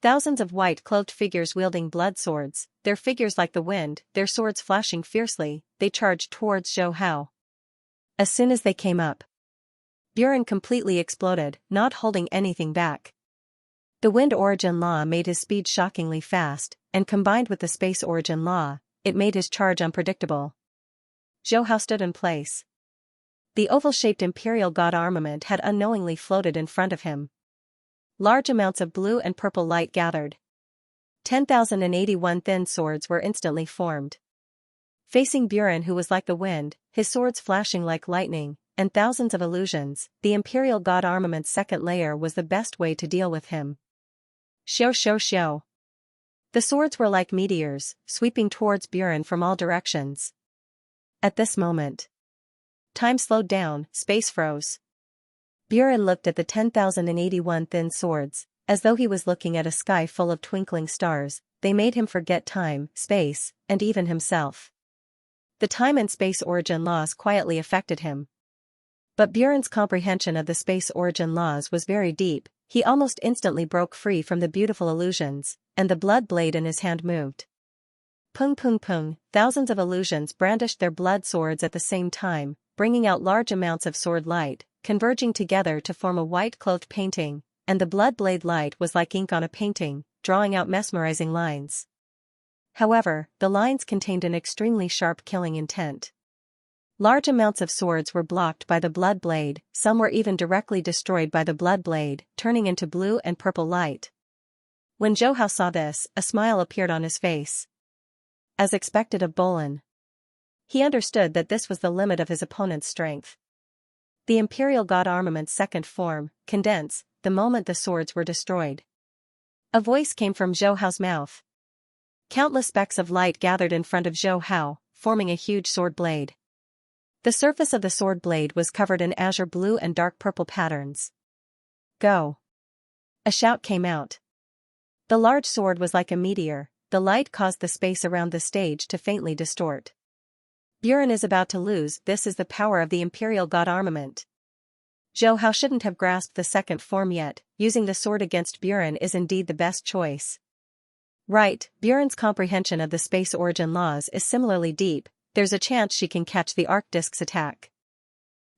Thousands of white-cloaked figures wielding blood swords, their figures like the wind, their swords flashing fiercely, they charged towards Zhou Hao. As soon as they came up, Buren completely exploded, not holding anything back. The wind origin law made his speed shockingly fast, and combined with the space origin law, it made his charge unpredictable. Zhou Hao stood in place. The oval-shaped Imperial God armament had unknowingly floated in front of him. Large amounts of blue and purple light gathered. 10,081 thin swords were instantly formed. Facing Buren, who was like the wind, his swords flashing like lightning, and thousands of illusions, the Imperial God armament's 2nd layer was the best way to deal with him. Xiao xiao xiao. The swords were like meteors, sweeping towards Buren from all directions. At this moment, time slowed down, space froze. Buren looked at the 10,081 thin swords, as though he was looking at a sky full of twinkling stars. They made him forget time, space, and even himself. The time and space origin laws quietly affected him. But Buren's comprehension of the space origin laws was very deep. He almost instantly broke free from the beautiful illusions, and the blood blade in his hand moved. Pung pung pung, thousands of illusions brandished their blood swords at the same time, bringing out large amounts of sword light, converging together to form a white-clothed painting, and the blood blade light was like ink on a painting, drawing out mesmerizing lines. However, the lines contained an extremely sharp killing intent. Large amounts of swords were blocked by the blood blade, some were even directly destroyed by the blood blade, turning into blue and purple light. When Zhou Hao saw this, a smile appeared on his face. As expected of Bolin, he understood that this was the limit of his opponent's strength. The Imperial God Armament's second form, condense, the moment the swords were destroyed. A voice came from Zhou Hao's mouth. Countless specks of light gathered in front of Zhou Hao, forming a huge sword blade. The surface of the sword blade was covered in azure blue and dark purple patterns. Go! A shout came out. The large sword was like a meteor, the light caused the space around the stage to faintly distort. Buren is about to lose, this is the power of the Imperial God Armament. Zhou Hao shouldn't have grasped the second form yet, using the sword against Buren is indeed the best choice. Right, Buren's comprehension of the space origin laws is similarly deep, there's a chance she can catch the arc disk's attack.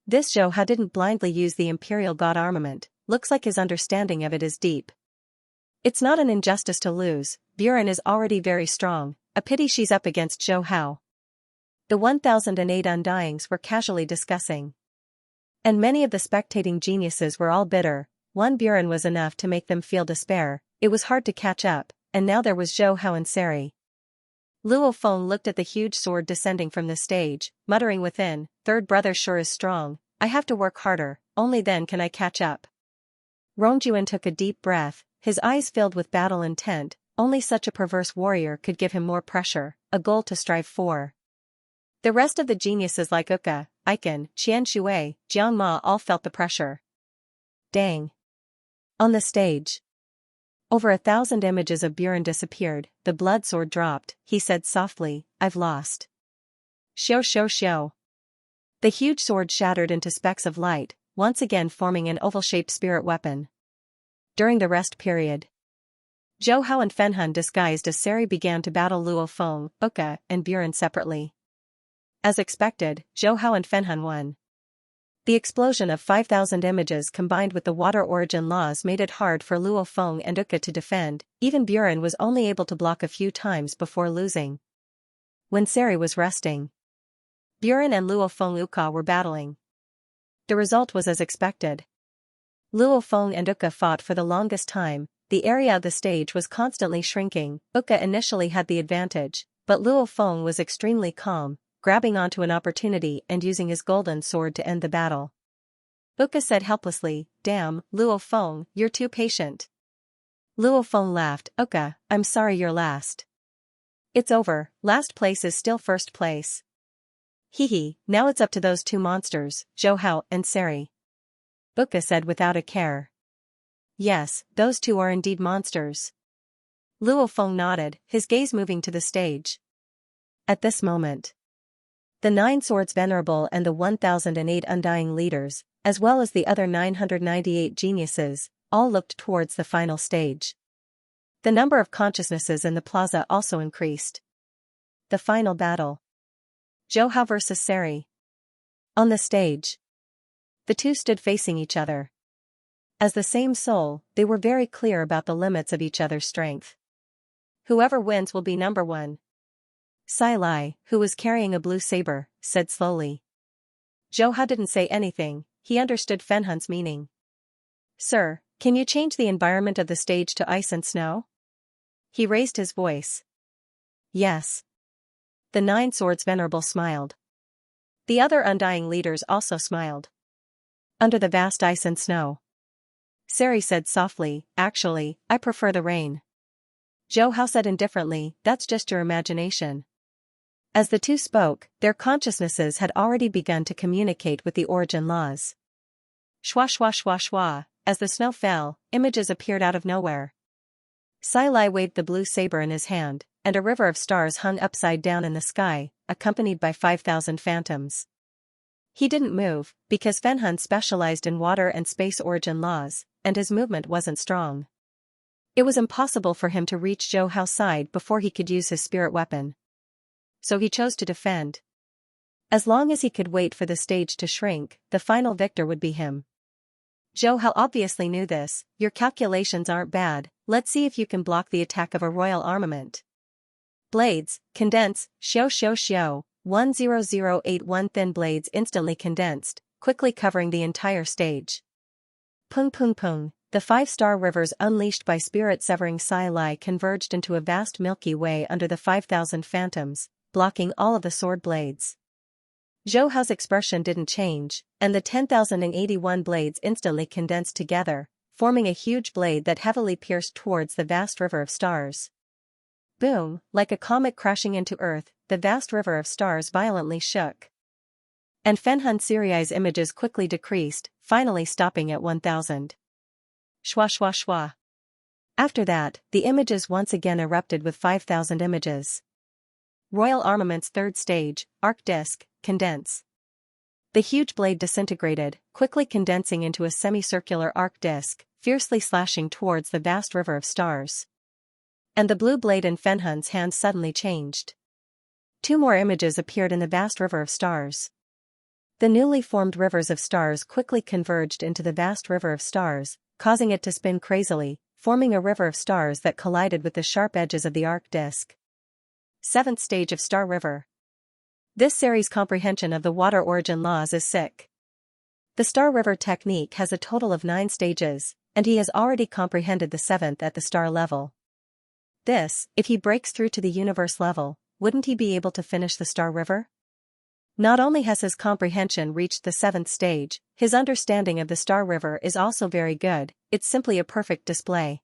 This Zhou Hao didn't blindly use the Imperial God Armament, looks like his understanding of it is deep. It's not an injustice to lose, Buren is already very strong, a pity she's up against Zhou Hao. The 1008 Undyings were casually discussing. And many of the spectating geniuses were all bitter, one Buren was enough to make them feel despair, it was hard to catch up, and now there was Zhou Hao and Seri. Luo Feng looked at the huge sword descending from the stage, muttering within, third brother sure is strong, I have to work harder, only then can I catch up. Rongjuan took a deep breath, his eyes filled with battle intent, only such a perverse warrior could give him more pressure, a goal to strive for. The rest of the geniuses like Uka, Aiken, Qian Shui, Jiang Ma all felt the pressure. Dang! On the stage. Over 1,000 images of Buren disappeared, the blood sword dropped, he said softly, I've lost. Xiao xiao xiao. The huge sword shattered into specks of light, once again forming an oval-shaped spirit weapon. During the rest period, Zhou Hao and Fenhan disguised as Seri began to battle Luo Feng, Uka, and Buren separately. As expected, Zhou Hao and Fenhan won. The explosion of 5,000 images combined with the water origin laws made it hard for Luo Feng and Uka to defend, even Buren was only able to block a few times before losing. When Seri was resting, Buren and Luo Feng Uka were battling. The result was as expected. Luo Feng and Uka fought for the longest time, the area of the stage was constantly shrinking, Uka initially had the advantage, but Luo Feng was extremely calm, grabbing onto an opportunity and using his golden sword to end the battle. Uka said helplessly, damn, Luo Feng, you're too patient. Luo Feng laughed, Uka, I'm sorry you're last. It's over, last place is still first place. Hee, now it's up to those two monsters, Zhou Hao and Seri. Uka said without a care. Yes, those two are indeed monsters. Luo Feng nodded, his gaze moving to the stage. At this moment, the 9 Swords Venerable and the 1008 Undying leaders, as well as the other 998 geniuses, all looked towards the final stage. The number of consciousnesses in the plaza also increased. The final battle. Zhou Hao vs. Seri. On the stage, the two stood facing each other. As the same soul, they were very clear about the limits of each other's strength. Whoever wins will be number one. Sai Lai, who was carrying a blue saber, said slowly. Zhou Hao didn't say anything, he understood Fenhan's meaning. Sir, can you change the environment of the stage to ice and snow? He raised his voice. Yes. The 9 Swords Venerable smiled. The other Undying leaders also smiled. Under the vast ice and snow. Seri said softly, actually, I prefer the rain. Zhou Hao said indifferently, that's just your imagination. As the two spoke, their consciousnesses had already begun to communicate with the origin laws. Shwa shwa shwa shwa, as the snow fell, images appeared out of nowhere. Sai Lai waved the blue saber in his hand, and a river of stars hung upside down in the sky, accompanied by 5,000 phantoms. He didn't move, because Fenhan specialized in water and space origin laws, and his movement wasn't strong. It was impossible for him to reach Zhou Hao's side before he could use his spirit weapon. So he chose to defend. As long as he could wait for the stage to shrink, the final victor would be him. Zhou Hao obviously knew this, your calculations aren't bad, let's see if you can block the attack of a royal armament. Blades, condense, xiao. 10081 thin blades instantly condensed, quickly covering the entire stage. Pung. The 5-star rivers unleashed by spirit-severing Sai Lai converged into a vast Milky Way under the 5,000 phantoms, blocking all of the sword blades. Zhou Hao's expression didn't change, and the 10,081 blades instantly condensed together, forming a huge blade that heavily pierced towards the vast river of stars. Boom, like a comet crashing into Earth, the vast river of stars violently shook. And Fenhun Siriai's images quickly decreased, finally stopping at 1,000. Shwa. After that, the images once again erupted with 5,000 images. Royal Armament's third stage, Arc Disc, condense. The huge blade disintegrated, quickly condensing into a semicircular arc disc, fiercely slashing towards the vast river of stars. And the blue blade in Fenhun's hand suddenly changed. 2 more images appeared in the vast river of stars. The newly formed rivers of stars quickly converged into the vast river of stars, causing it to spin crazily, forming a river of stars that collided with the sharp edges of the arc disc. 7th stage of Star River. This series' comprehension of the water origin laws is sick. The Star River technique has a total of 9 stages, and he has already comprehended the 7th at the star level. This, if he breaks through to the universe level, wouldn't he be able to finish the Star River? Not only has his comprehension reached the 7th stage, his understanding of the Star River is also very good, it's simply a perfect display.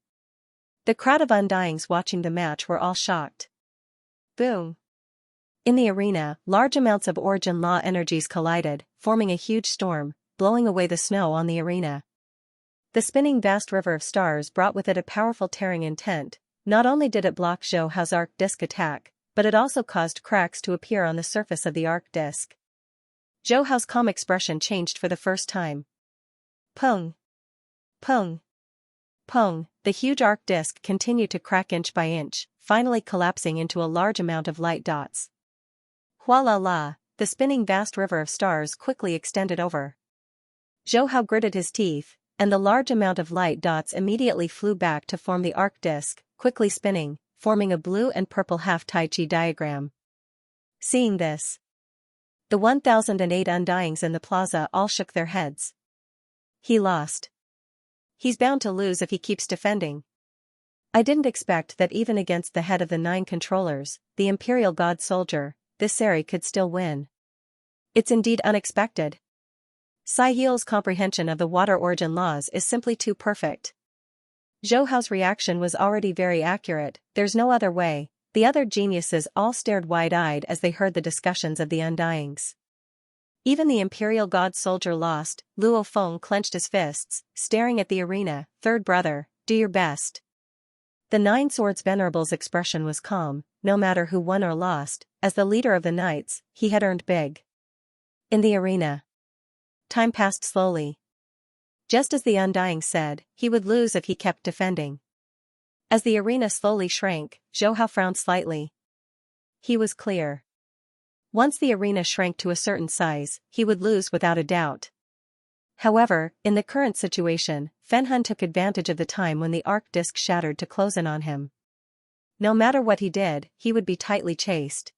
The crowd of Undyings watching the match were all shocked. Boom. In the arena, large amounts of origin law energies collided, forming a huge storm, blowing away the snow on the arena. The spinning vast river of stars brought with it a powerful tearing intent. Not only did it block Zhou Hao's arc disc attack, but it also caused cracks to appear on the surface of the arc disc. Zhou Hao's calm expression changed for the first time. Pung. The huge arc disc continued to crack inch by inch, finally collapsing into a large amount of light dots. Huala, the spinning vast river of stars quickly extended over. Zhou Hao gritted his teeth, and the large amount of light dots immediately flew back to form the arc disc, quickly spinning, forming a blue and purple half-Tai Chi diagram. Seeing this, the 1,008 Undyings in the plaza all shook their heads. He lost. He's bound to lose if he keeps defending. I didn't expect that even against the head of the 9 controllers, the Imperial God Soldier, this Seri could still win. It's indeed unexpected. Sai Yiel's comprehension of the water origin laws is simply too perfect. Zhou Hao's reaction was already very accurate, there's no other way. The other geniuses all stared wide-eyed as they heard the discussions of the Undyings. Even the Imperial God Soldier lost. Luo Feng clenched his fists, staring at the arena. Third brother, do your best. The 9 Swords Venerable's expression was calm, no matter who won or lost, as the leader of the knights, he had earned big. In the arena, time passed slowly. Just as the Undying said, he would lose if he kept defending. As the arena slowly shrank, Zhou Hao frowned slightly. He was clear. Once the arena shrank to a certain size, he would lose without a doubt. However, in the current situation, Fenhun took advantage of the time when the arc disc shattered to close in on him. No matter what he did, he would be tightly chased.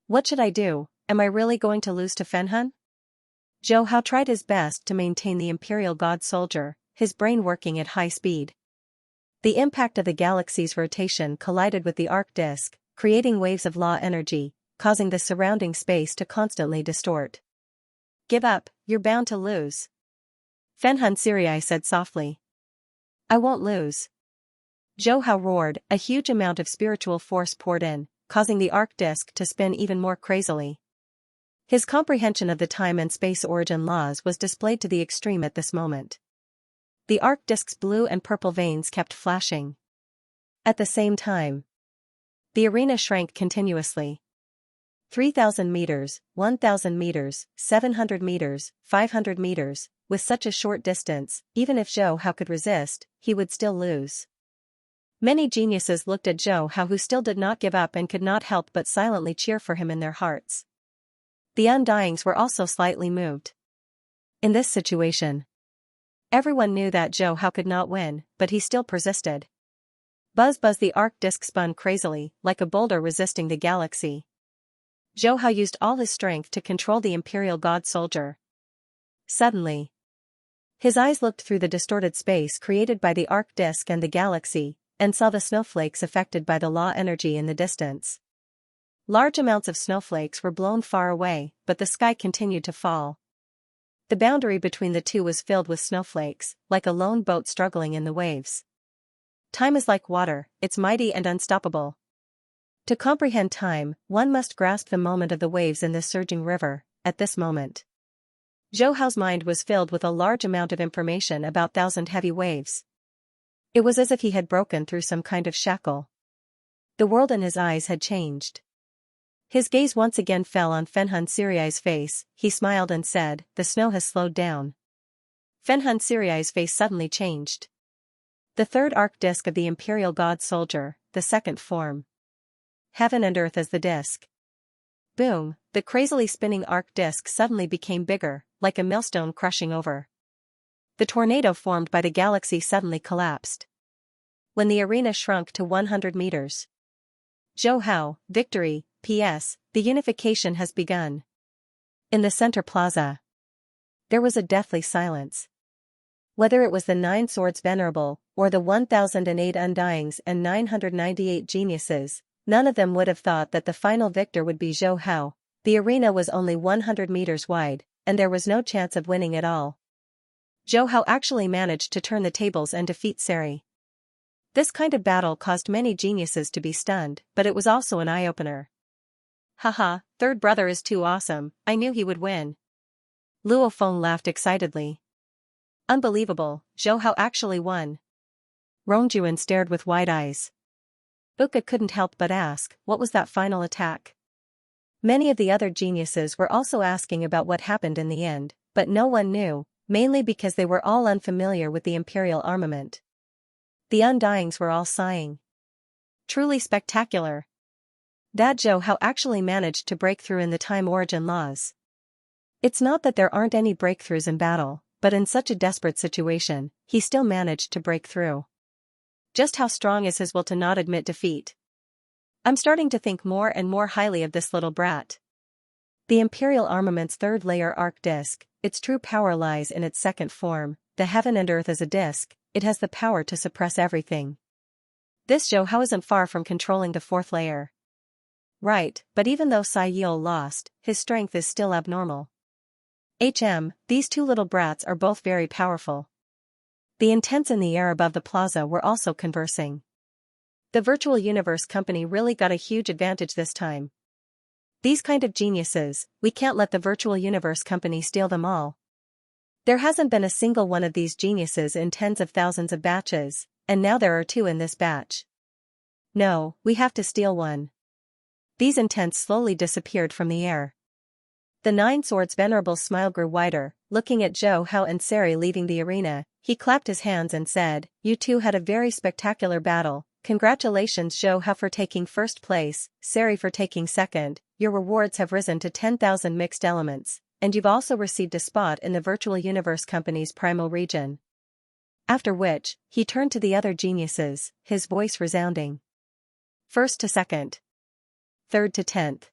What should I do? Am I really going to lose to Fenhun? Zhou Hao tried his best to maintain the Imperial God Soldier, his brain working at high speed. The impact of the galaxy's rotation collided with the arc disc, creating waves of law energy, causing the surrounding space to constantly distort. Give up, you're bound to lose. Fenhun Siriai said softly. I won't lose. Zhou Hao roared, a huge amount of spiritual force poured in, causing the arc disc to spin even more crazily. His comprehension of the time and space origin laws was displayed to the extreme at this moment. The arc disc's blue and purple veins kept flashing. At the same time, the arena shrank continuously. 3,000 meters, 1,000 meters, 700 meters, 500 meters, with such a short distance, even if Zhou Hao could resist, he would still lose. Many geniuses looked at Zhou Hao, who still did not give up and could not help but silently cheer for him in their hearts. The Undyings were also slightly moved. In this situation, everyone knew that Zhou Hao could not win, but he still persisted. Buzz buzz, the arc disk spun crazily, like a boulder resisting the galaxy. Zhou Hao used all his strength to control the Imperial God Soldier. Suddenly, his eyes looked through the distorted space created by the arc disk and the galaxy, and saw the snowflakes affected by the law energy in the distance. Large amounts of snowflakes were blown far away, but the sky continued to fall. The boundary between the two was filled with snowflakes, like a lone boat struggling in the waves. Time is like water, it's mighty and unstoppable. To comprehend time, one must grasp the moment of the waves in this surging river. At this moment, Zhou Hao's mind was filled with a large amount of information about thousand heavy waves. It was as if he had broken through some kind of shackle. The world in his eyes had changed. His gaze once again fell on Fenhun Siriai's face. He smiled and said, "The snow has slowed down." Fenhun Siriai's face suddenly changed. The third arc disk of the Imperial God Soldier, the second form. Heaven and earth as the disk. Boom, the crazily spinning arc disk suddenly became bigger, like a millstone crushing over. The tornado formed by the galaxy suddenly collapsed. When the arena shrunk to 100 meters. Zhou Hao, victory, P.S., the unification has begun. In the center plaza, there was a deathly silence. Whether it was the 9 swords venerable, or the 1008 undyings and 998 geniuses, none of them would have thought that the final victor would be Zhou Hao. The arena was only 100 meters wide, and there was no chance of winning at all. Zhou Hao actually managed to turn the tables and defeat Seri. This kind of battle caused many geniuses to be stunned, but it was also an eye-opener. Haha, third brother is too awesome, I knew he would win. Luo Feng laughed excitedly. Unbelievable, Zhou Hao actually won. Rongjuan stared with wide eyes. Uka couldn't help but ask, what was that final attack? Many of the other geniuses were also asking about what happened in the end, but no one knew, mainly because they were all unfamiliar with the Imperial armament. The undyings were all sighing. Truly spectacular. That Zhou Hao actually managed to break through in the time origin laws. It's not that there aren't any breakthroughs in battle, but in such a desperate situation, he still managed to break through. Just how strong is his will to not admit defeat? I'm starting to think more and more highly of this little brat. The Imperial armament's third layer arc disk, its true power lies in its second form, the heaven and earth as a disk. It has the power to suppress everything. This Zhou Hao isn't far from controlling the fourth layer. Right, but even though Sai Yule lost, his strength is still abnormal. These two little brats are both very powerful. The intents in the air above the plaza were also conversing. The Virtual Universe Company really got a huge advantage this time. These kind of geniuses, we can't let the Virtual Universe Company steal them all. There hasn't been a single one of these geniuses in tens of thousands of batches, and now there are 2 in this batch. No, we have to steal one. These intents slowly disappeared from the air. The 9 swords venerable's smile grew wider, looking at Zhou Hao and Seri leaving the arena. He clapped his hands and said, "You two had a very spectacular battle. Congratulations Zhou Hao for taking first place, Seri for taking second. Your rewards have risen to 10,000 mixed elements, and you've also received a spot in the Virtual Universe Company's primal region." After which, he turned to the other geniuses, his voice resounding. First to second. Third to 10th.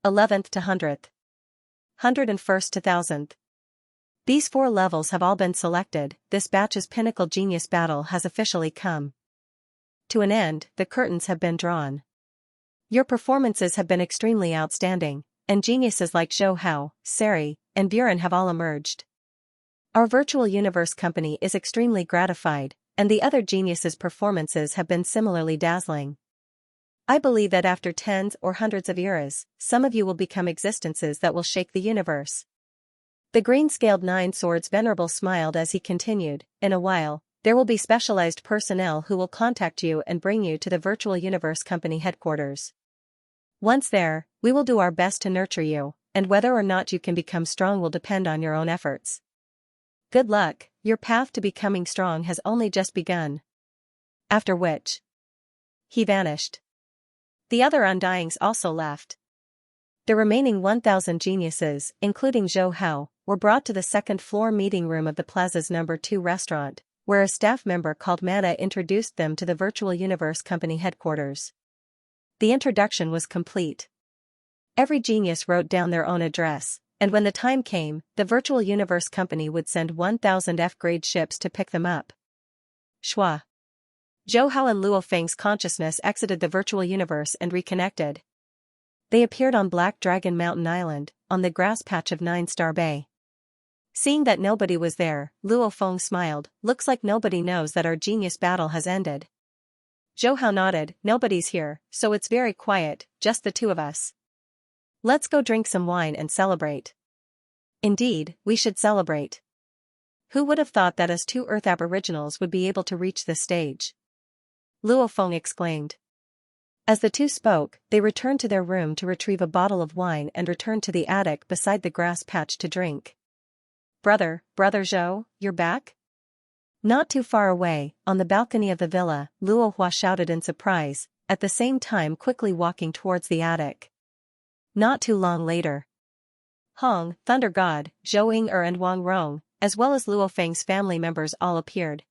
11th to 100th. 101st to 1000th. These 4 levels have all been selected. This batch's pinnacle genius battle has officially come to an end. The curtains have been drawn. Your performances have been extremely outstanding, and geniuses like Zhou Hao, Seri, and Buren have all emerged. Our Virtual Universe Company is extremely gratified, and the other geniuses' performances have been similarly dazzling. I believe that after tens or hundreds of eras, some of you will become existences that will shake the universe. The green-scaled 9 swords venerable smiled as he continued, in a while, there will be specialized personnel who will contact you and bring you to the Virtual Universe Company headquarters. Once there, we will do our best to nurture you, and whether or not you can become strong will depend on your own efforts. Good luck, your path to becoming strong has only just begun. After which, he vanished. The other undyings also left. The remaining 1,000 geniuses, including Zhou Hao, were brought to the second-floor meeting room of the plaza's number 2 restaurant. where a staff member called Mana introduced them to the Virtual Universe Company headquarters. The introduction was complete. Every genius wrote down their own address, and when the time came, the Virtual Universe Company would send 1,000 F-grade ships to pick them up. Schwa. Zhou Hao and Luo Feng's consciousness exited the virtual universe and reconnected. They appeared on Black Dragon Mountain Island, on the grass patch of 9-Star Bay. Seeing that nobody was there, Luo Feng smiled. Looks like nobody knows that our genius battle has ended. Zhou Hao nodded. Nobody's here, so it's very quiet, just the two of us. Let's go drink some wine and celebrate. Indeed, we should celebrate. Who would have thought that us two Earth aboriginals would be able to reach this stage? Luo Feng exclaimed. As the two spoke, they returned to their room to retrieve a bottle of wine and returned to the attic beside the grass patch to drink. Brother Zhou, you're back? Not too far away, on the balcony of the villa, Luo Hua shouted in surprise, at the same time quickly walking towards the attic. Not too long later. Hong, Thunder God, Zhou Ying'er and Wang Rong, as well as Luo Feng's family members all appeared.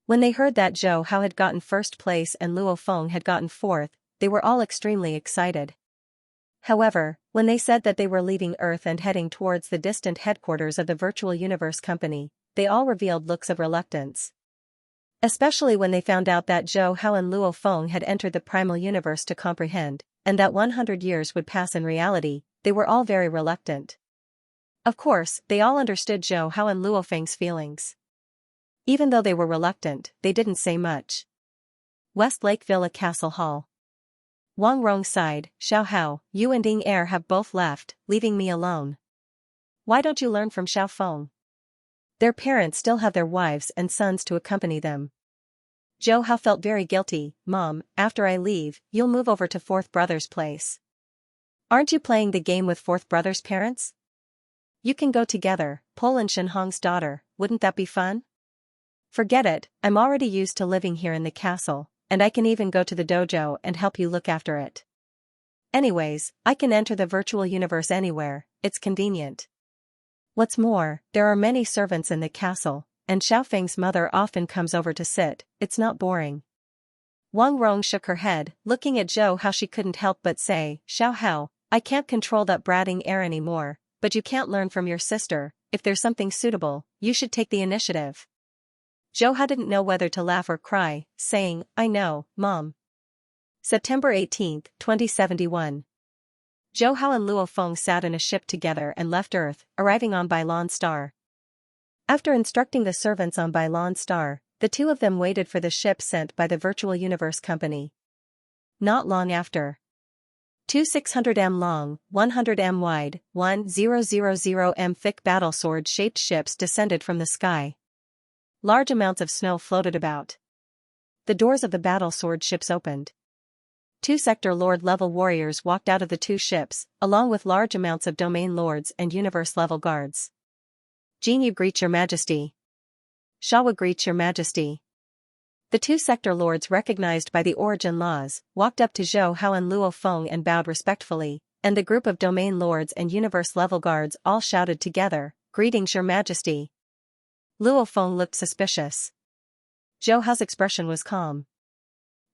When they heard that Zhou Hao had gotten first place and Luo Feng had gotten fourth, they were all extremely excited. However, when they said that they were leaving Earth and heading towards the distant headquarters of the Virtual Universe Company, they all revealed looks of reluctance. Especially when they found out that Zhou Hao and Luo Feng had entered the primal universe to comprehend, and that 100 years would pass in reality, they were all very reluctant. Of course, they all understood Zhou Hao and Luo Feng's feelings. Even though they were reluctant, they didn't say much. West Lake Villa Castle Hall. Wang Rong sighed. Xiao Hao, you and Ying Er have both left, leaving me alone. Why don't you learn from Xiao Feng? Their parents still have their wives and sons to accompany them. Zhou Hao felt very guilty. Mom, after I leave, you'll move over to Fourth Brother's place. Aren't you playing the game with Fourth Brother's parents? You can go together, Pol and Shen Hong's daughter, wouldn't that be fun? Forget it, I'm already used to living here in the castle, and I can even go to the dojo and help you look after it. Anyways, I can enter the virtual universe anywhere, it's convenient. What's more, there are many servants in the castle, and Xiao Feng's mother often comes over to sit, it's not boring. Wang Rong shook her head, looking at Zhou Hao. She couldn't help but say, Xiao Hao, I can't control that bratting heir anymore, but you can't learn from your sister. If there's something suitable, you should take the initiative. Zhou Hao didn't know whether to laugh or cry, saying, I know, Mom. September 18, 2071. Zhou Hao and Luo Feng sat in a ship together and left Earth, arriving on Bailon Star. After instructing the servants on Bailon Star, the two of them waited for the ship sent by the Virtual Universe Company. Not long after. Two 600m long, 100m wide, 1000m thick battle sword-shaped ships descended from the sky. Large amounts of snow floated about. The doors of the battle sword ships opened. Two Sector Lord-level warriors walked out of the two ships, along with large amounts of domain lords and universe-level guards. Jinyu greets your majesty. Shawa greets your majesty. The two Sector Lords, recognized by the origin laws, walked up to Zhou Hao and Luo Feng and bowed respectfully, and the group of domain lords and universe-level guards all shouted together, Greetings your majesty. Luo Feng looked suspicious. Zhou Hao's expression was calm.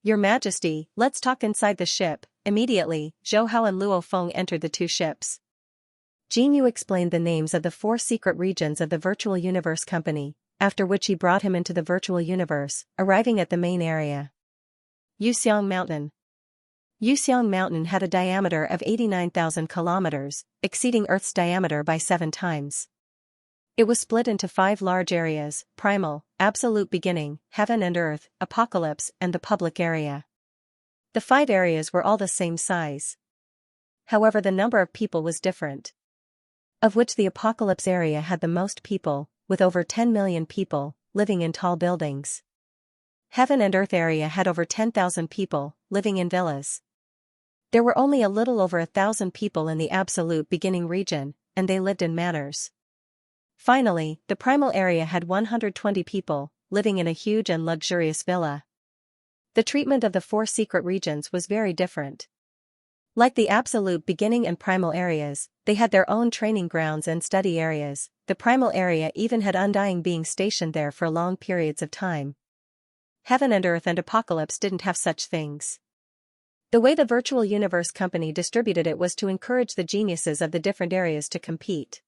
Your majesty, let's talk inside the ship. Immediately, Zhou Hao and Luo Feng entered the two ships. Jinyu explained the names of the 4 secret regions of the Virtual Universe Company, after which he brought him into the virtual universe, arriving at the main area. Yuxiang Mountain. Yuxiang Mountain had a diameter of 89,000 kilometers, exceeding Earth's diameter by 7 times. It was split into 5 large areas: Primal, Absolute Beginning, Heaven and Earth, Apocalypse, and the Public Area. The 5 areas were all the same size. However, the number of people was different. Of which the Apocalypse area had the most people, with over 10 million people, living in tall buildings. Heaven and Earth area had over 10,000 people, living in villas. There were only a little over 1,000 people in the Absolute Beginning region, and they lived in manors. Finally, the Primal area had 120 people, living in a huge and luxurious villa. The treatment of the 4 secret regions was very different. Like the absolute beginning and primal areas, they had their own training grounds and study areas. The primal area even had undying beings stationed there for long periods of time. Heaven and Earth and Apocalypse didn't have such things. The way the Virtual Universe Company distributed it was to encourage the geniuses of the different areas to compete.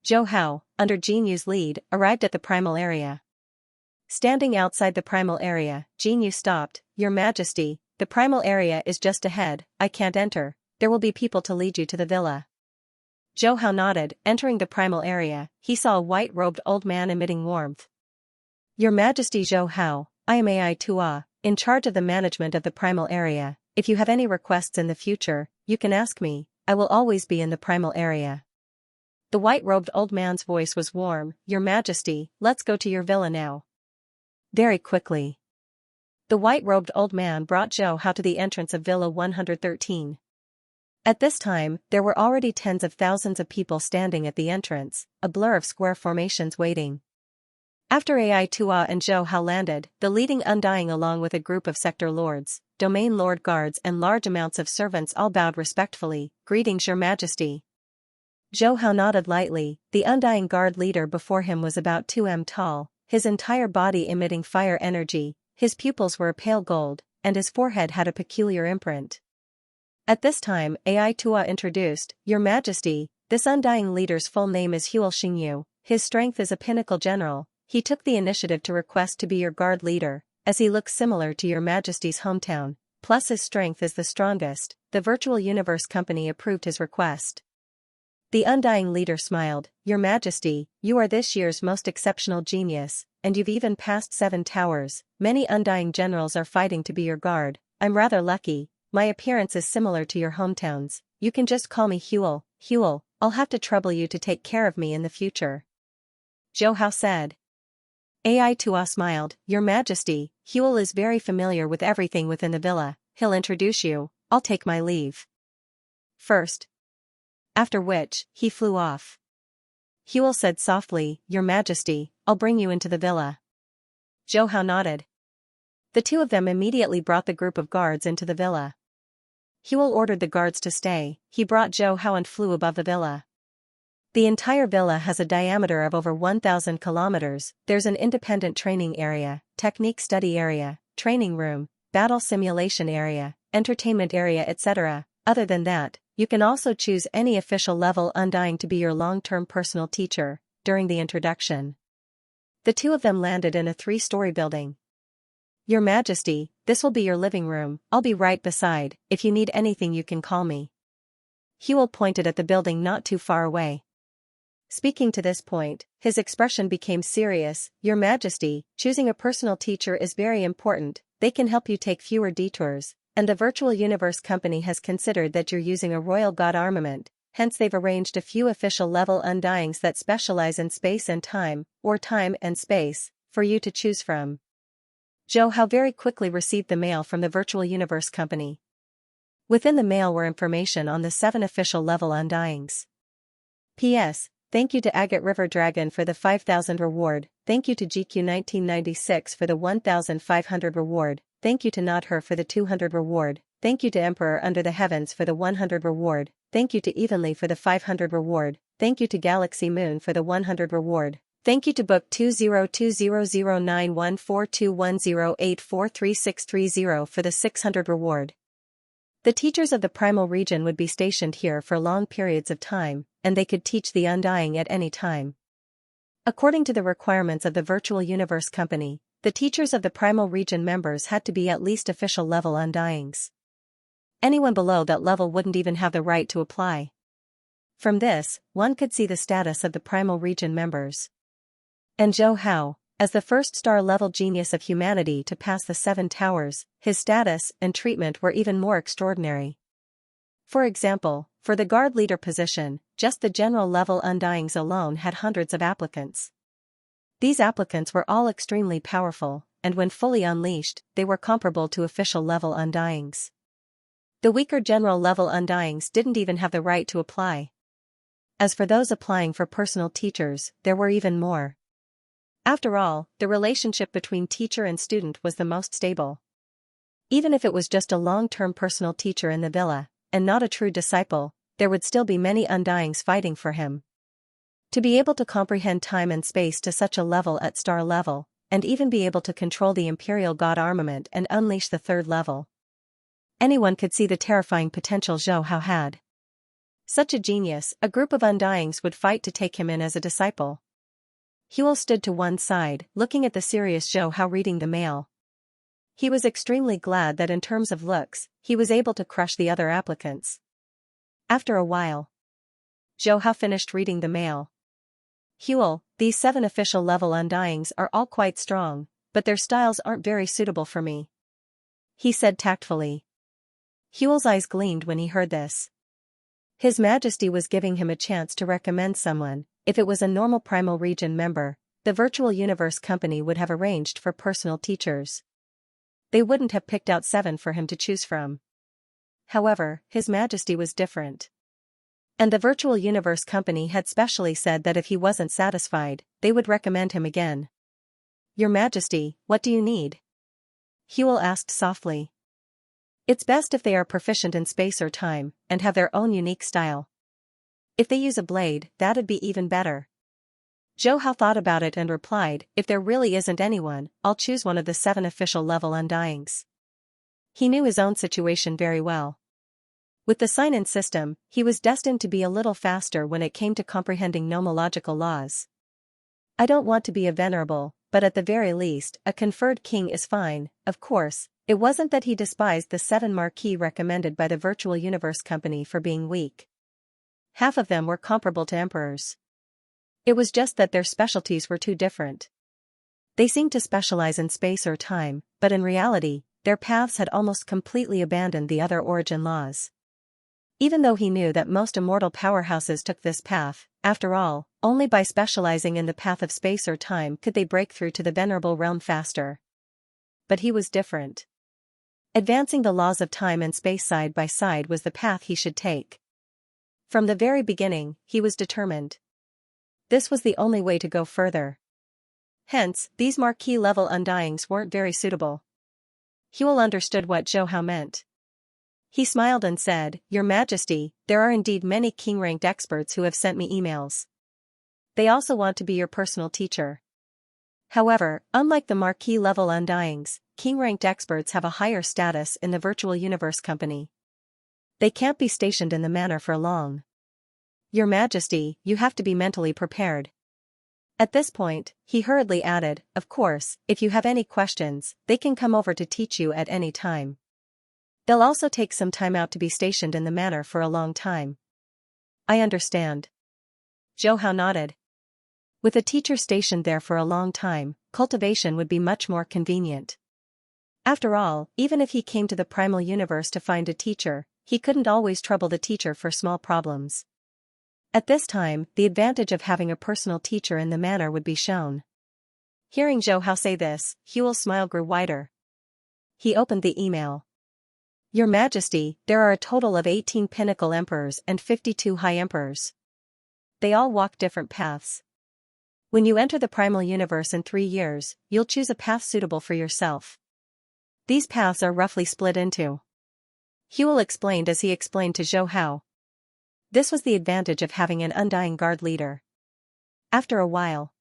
Zhou Hao, under Jin Yu's lead, arrived at the primal area. Standing outside the primal area, Jin Yu stopped. "Your Majesty, the primal area is just ahead. I can't enter. There will be people to lead you to the villa." Zhou Hao nodded. Entering the primal area, he saw a white-robed old man emitting warmth. "Your Majesty Zhou Hao, I am Ai Tua, in charge of the management of the primal area. If you have any requests in the future, you can ask me. I will always be in the primal area." The white-robed old man's voice was warm. "Your Majesty, let's go to your villa now." Very quickly. The white-robed old man brought Zhou Hao to the entrance of Villa 113. At this time, there were already tens of thousands of people standing at the entrance, a blur of square formations waiting. After Ai Tua and Zhou Hao landed, the leading Undying along with a group of sector lords, domain lord guards and large amounts of servants all bowed respectfully. "Greetings, Your Majesty." Zhou Hao nodded lightly. The Undying guard leader before him was about 2 m tall, his entire body emitting fire energy, his pupils were a pale gold, and his forehead had a peculiar imprint. At this time, Ai Tua introduced, "Your Majesty, this Undying leader's full name is Xianxia. His strength is a pinnacle general. He took the initiative to request to be your guard leader, as he looks similar to Your Majesty's hometown, plus his strength is the strongest." The Virtual Universe Company approved his request. The Undying leader smiled. "Your Majesty, you are this year's most exceptional genius, and you've even passed 7 towers. Many Undying generals are fighting to be your guard. I'm rather lucky. My appearance is similar to your hometowns. You can just call me Huel. Huel, I'll have to trouble you to take care of me in the future." Zhou Hao said. Ai Tua smiled. "Your Majesty, Huel is very familiar with everything within the villa. He'll introduce you. I'll take my leave first." After which, he flew off. Huel said softly, "Your Majesty, I'll bring you into the villa." Zhou Hao nodded. The two of them immediately brought the group of guards into the villa. Huel ordered the guards to stay. He brought Zhou Hao and flew above the villa. The entire villa has a diameter of over 1,000 kilometers. There's an independent training area, technique study area, training room, battle simulation area, entertainment area, etc. Other than that, you can also choose any official level Undying to be your long-term personal teacher. During the introduction, the two of them landed in a 3-story building. "Your Majesty, this will be your living room. I'll be right beside. If you need anything you can call me." Huel pointed at the building not too far away. Speaking to this point, his expression became serious. "Your Majesty, choosing a personal teacher is very important. They can help you take fewer detours, and the Virtual Universe Company has considered that you're using a royal god armament, hence they've arranged a few official level Undyings that specialize in space and time, or time and space, for you to choose from." Zhou Hao very quickly received the mail from the Virtual Universe Company. Within the mail were information on the 7 official level Undyings. P.S. Thank you to Agate River Dragon for the 5,000 reward. Thank you to GQ 1996 for the 1,500 reward. Thank you to Not Her for the 200 reward. Thank you to Emperor Under the Heavens for the 100 reward. Thank you to Evenly for the 500 reward. Thank you to Galaxy Moon for the 100 reward. Thank you to Book 20200914210843630 for the 600 reward. The teachers of the primal region would be stationed here for long periods of time, and they could teach the Undying at any time. According to the requirements of the Virtual Universe Company, the teachers of the primal region members had to be at least official level Undyings. Anyone below that level wouldn't even have the right to apply. From this, one could see the status of the primal region members. And Zhou Hao, as the first star-level genius of humanity to pass the 7 towers, his status and treatment were even more extraordinary. For example, for the guard leader position, just the general level Undyings alone had hundreds of applicants. These applicants were all extremely powerful, and when fully unleashed, they were comparable to official level Undyings. The weaker general level Undyings didn't even have the right to apply. As for those applying for personal teachers, there were even more. After all, the relationship between teacher and student was the most stable. Even if it was just a long-term personal teacher in the villa, and not a true disciple, there would still be many undyings fighting for him. To be able to comprehend time and space to such a level at star level, and even be able to control the Imperial God armament and unleash the third level. Anyone could see the terrifying potential Zhou Hao had. Such a genius, a group of undyings would fight to take him in as a disciple. Huel stood to one side, looking at the serious Zhou Hao reading the mail. He was extremely glad that in terms of looks, he was able to crush the other applicants. After a while, Zhou Hao finished reading the mail. Huel, these 7 official level undyings are all quite strong, but their styles aren't very suitable for me, he said tactfully. Huel's eyes gleamed when he heard this. His Majesty was giving him a chance to recommend someone. If it was a normal Primal Region member, the Virtual Universe Company would have arranged for personal teachers. They wouldn't have picked out 7 for him to choose from. However, His Majesty was different. And the Virtual Universe Company had specially said that if he wasn't satisfied, they would recommend him again. Your Majesty, what do you need? Huel asked softly. It's best if they are proficient in space or time, and have their own unique style. If they use a blade, that'd be even better. Zhou Hao thought about it and replied, if there really isn't anyone, I'll choose one of the 7 official level undyings. He knew his own situation very well. With the sign-in system, he was destined to be a little faster when it came to comprehending nomological laws. I don't want to be a venerable, but at the very least, a conferred king is fine. Of course, it wasn't that he despised the 7 marquis recommended by the Virtual Universe Company for being weak. Half of them were comparable to emperors. It was just that their specialties were too different. They seemed to specialize in space or time, but in reality, their paths had almost completely abandoned the other origin laws. Even though he knew that most immortal powerhouses took this path, after all, only by specializing in the path of space or time could they break through to the venerable realm faster. But he was different. Advancing the laws of time and space side by side was the path he should take. From the very beginning, he was determined. This was the only way to go further. Hence, these marquis-level undyings weren't very suitable. Huel understood what Zhou Hao meant. He smiled and said, Your Majesty, there are indeed many king-ranked experts who have sent me emails. They also want to be your personal teacher. However, unlike the marquis-level undyings, king-ranked experts have a higher status in the Virtual Universe Company. They can't be stationed in the manor for long. Your Majesty, you have to be mentally prepared. At this point, he hurriedly added, Of course, if you have any questions, they can come over to teach you at any time. They'll also take some time out to be stationed in the manor for a long time. I understand. Zhou Hao nodded. With a teacher stationed there for a long time, cultivation would be much more convenient. After all, even if he came to the primal universe to find a teacher, he couldn't always trouble the teacher for small problems. At this time, the advantage of having a personal teacher in the manor would be shown. Hearing Zhou Hao say this, Huel's smile grew wider. He opened the email. Your Majesty, there are a total of 18 pinnacle emperors and 52 high emperors. They all walk different paths. When you enter the primal universe in 3 years, you'll choose a path suitable for yourself. These paths are roughly split into. Huel explained as he explained to Zhou Hao. This was the advantage of having an undying guard leader. After a while,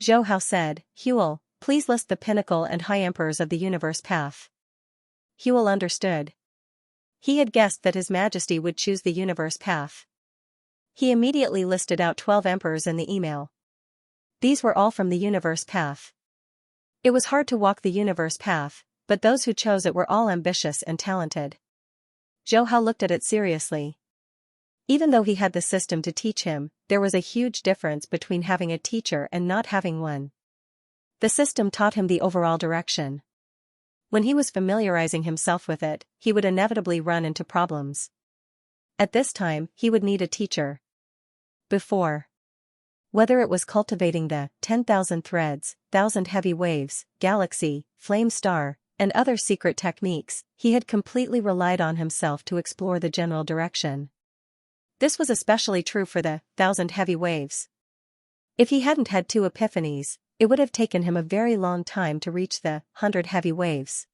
Zhou Hao said, Huel, please list the pinnacle and high emperors of the universe path. Huel understood. He had guessed that His Majesty would choose the universe path. He immediately listed out 12 emperors in the email. These were all from the universe path. It was hard to walk the universe path, but those who chose it were all ambitious and talented. Zhou Hao looked at it seriously. Even though he had the system to teach him, there was a huge difference between having a teacher and not having one. The system taught him the overall direction. When he was familiarizing himself with it, he would inevitably run into problems. At this time, he would need a teacher. Before. Whether it was cultivating the 10,000 threads, 1,000 heavy waves, galaxy, flame star, and other secret techniques, he had completely relied on himself to explore the general direction. This was especially true for the 1,000 heavy waves. If he hadn't had 2 epiphanies, it would have taken him a very long time to reach the 100 heavy waves.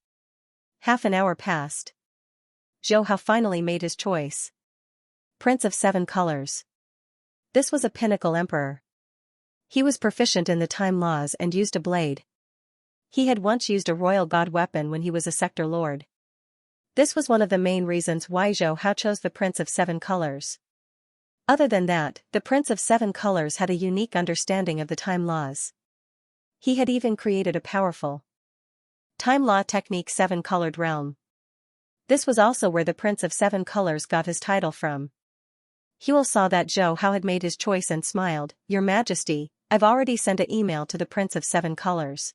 Half an hour passed. Zhou Hao finally made his choice. Prince of Seven Colors. This was a pinnacle emperor. He was proficient in the time laws and used a blade. He had once used a royal god weapon when he was a sector lord. This was one of the main reasons why Zhou Hao chose the Prince of Seven Colors. Other than that, the Prince of Seven Colors had a unique understanding of the time laws. He had even created a powerful time law technique seven-colored realm. This was also where the Prince of Seven Colors got his title from. Huel saw that Zhou Hao had made his choice and smiled. "Your Majesty, I've already sent an email to the Prince of Seven Colors.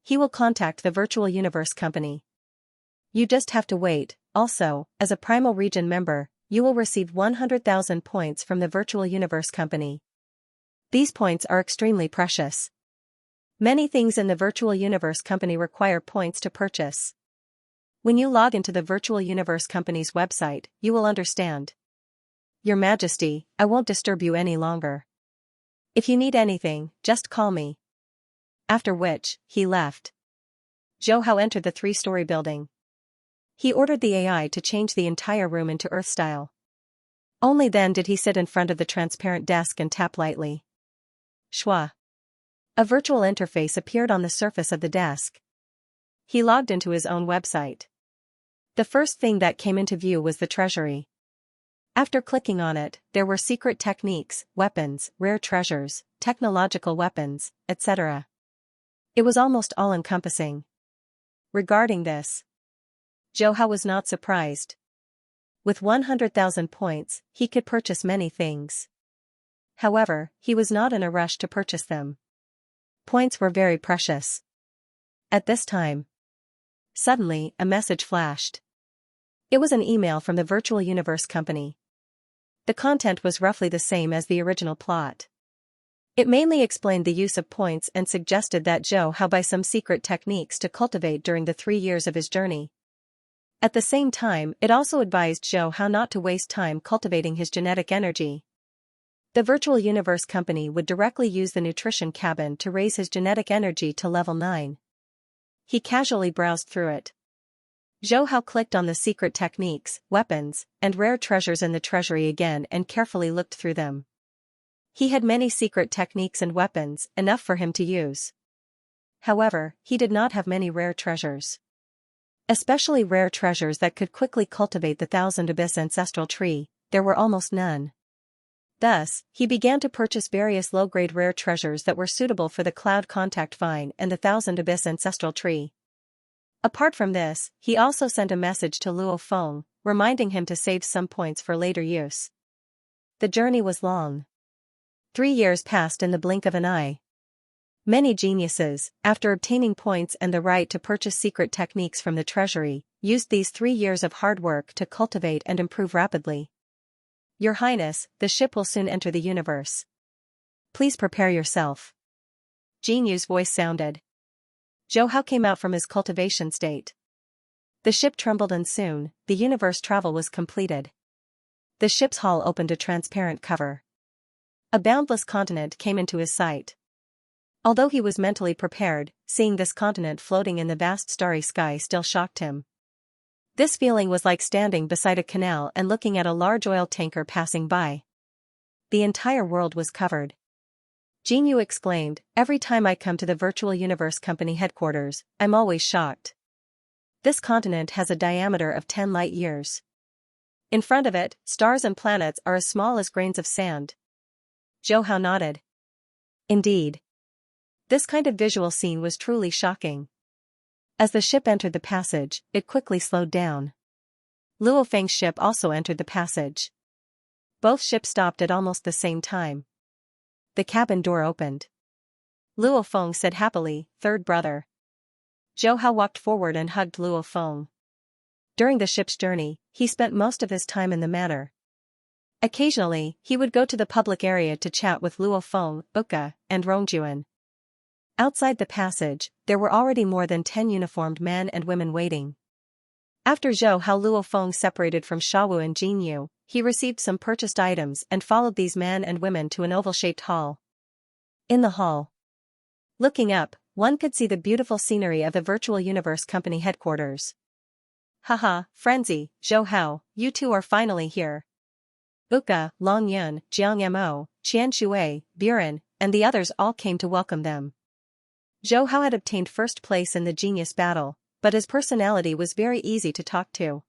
He will contact the Virtual Universe Company. You just have to wait." Also, as a Primal Region member, you will receive 100,000 points from the Virtual Universe Company. These points are extremely precious. Many things in the Virtual Universe Company require points to purchase. When you log into the Virtual Universe Company's website, you will understand. "Your Majesty, I won't disturb you any longer. If you need anything, just call me." After which, he left. Zhou Hao entered the three-story building. He ordered the AI to change the entire room into Earth style. Only then did he sit in front of the transparent desk and tap lightly. Shwa. A virtual interface appeared on the surface of the desk. He logged into his own website. The first thing that came into view was the treasury. After clicking on it, there were secret techniques, weapons, rare treasures, technological weapons, etc. It was almost all-encompassing. Regarding this, Zhou Hao was not surprised. With 100,000 points, he could purchase many things. However, he was not in a rush to purchase them. Points were very precious. At this time, suddenly, a message flashed. It was an email from the Virtual Universe Company. The content was roughly the same as the original plot. It mainly explained the use of points and suggested that Zhou Hao buy some secret techniques to cultivate during the 3 years of his journey. At the same time, it also advised Zhou Hao not to waste time cultivating his genetic energy. The Virtual Universe Company would directly use the nutrition cabin to raise his genetic energy to level 9. He casually browsed through it. Zhou Hao clicked on the secret techniques, weapons, and rare treasures in the treasury again and carefully looked through them. He had many secret techniques and weapons, enough for him to use. However, he did not have many rare treasures. Especially rare treasures that could quickly cultivate the Thousand Abyss ancestral tree, there were almost none. Thus, he began to purchase various low-grade rare treasures that were suitable for the Cloud Contact Vine and the Thousand Abyss ancestral tree. Apart from this, he also sent a message to Luo Feng, reminding him to save some points for later use. The journey was long. 3 years passed in the blink of an eye. Many geniuses, after obtaining points and the right to purchase secret techniques from the treasury, used these 3 years of hard work to cultivate and improve rapidly. "Your Highness, the ship will soon enter the universe. Please prepare yourself." Jin Yu's voice sounded. Zhou Hao came out from his cultivation state. The ship trembled and soon, the universe travel was completed. The ship's hull opened a transparent cover. A boundless continent came into his sight. Although he was mentally prepared, seeing this continent floating in the vast starry sky still shocked him. This feeling was like standing beside a canal and looking at a large oil tanker passing by. The entire world was covered. Jin Yu exclaimed, "Every time I come to the Virtual Universe Company headquarters, I'm always shocked. This continent has a diameter of 10 light years. In front of it, stars and planets are as small as grains of sand." Zhou Hao nodded. Indeed. This kind of visual scene was truly shocking. As the ship entered the passage, it quickly slowed down. Luo Feng's ship also entered the passage. Both ships stopped at almost the same time. The cabin door opened. Luo Feng said happily, "Third brother." Zhou Hao walked forward and hugged Luo Feng. During the ship's journey, he spent most of his time in the manor. Occasionally, he would go to the public area to chat with Luo Feng, Uka, and Rongjuan. Outside the passage, there were already more than 10 uniformed men and women waiting. After Zhou Hao Luo Feng separated from Shawu and Jin Yu, he received some purchased items and followed these men and women to an oval-shaped hall. In the hall, looking up, one could see the beautiful scenery of the Virtual Universe Company headquarters. Haha, frenzy, Zhou Hao, you two are finally here. Uka, Long Yun, Jiang Mo, Qian Shui, Buren, and the others all came to welcome them. Zhou Hao had obtained first place in the genius battle, but his personality was very easy to talk to.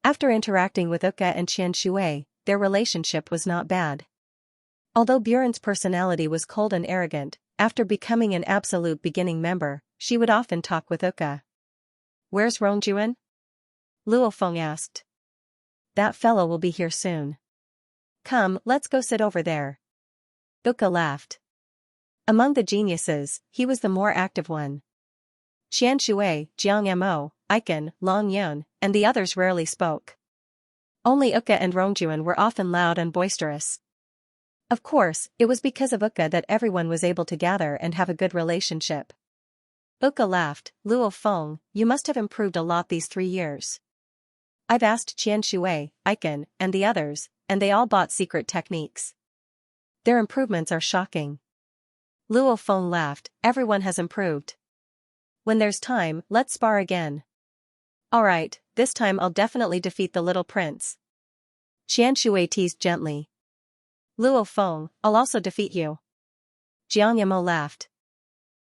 After interacting with Uka and Qian Shui, their relationship was not bad. Although Buren's personality was cold and arrogant, after becoming an absolute beginning member, she would often talk with Uka. Where's Rongjuan? Luo Feng asked. That fellow will be here soon. Come, let's go sit over there. Uka laughed. Among the geniuses, he was the more active one. Qian Shui, Jiang Mo, Aiken, Long Yun, and the others rarely spoke. Only Uka and Rongjuan were often loud and boisterous. Of course, it was because of Uka that everyone was able to gather and have a good relationship. Uka laughed. Luo Feng, you must have improved a lot these 3 years. I've asked Qian Shui, Aiken, and the others, and they all bought secret techniques. Their improvements are shocking. Luo Feng laughed. Everyone has improved. When there's time, let's spar again. Alright, this time I'll definitely defeat the little prince. Qian Shui teased gently. Luo Feng, I'll also defeat you. Jiang Mo laughed.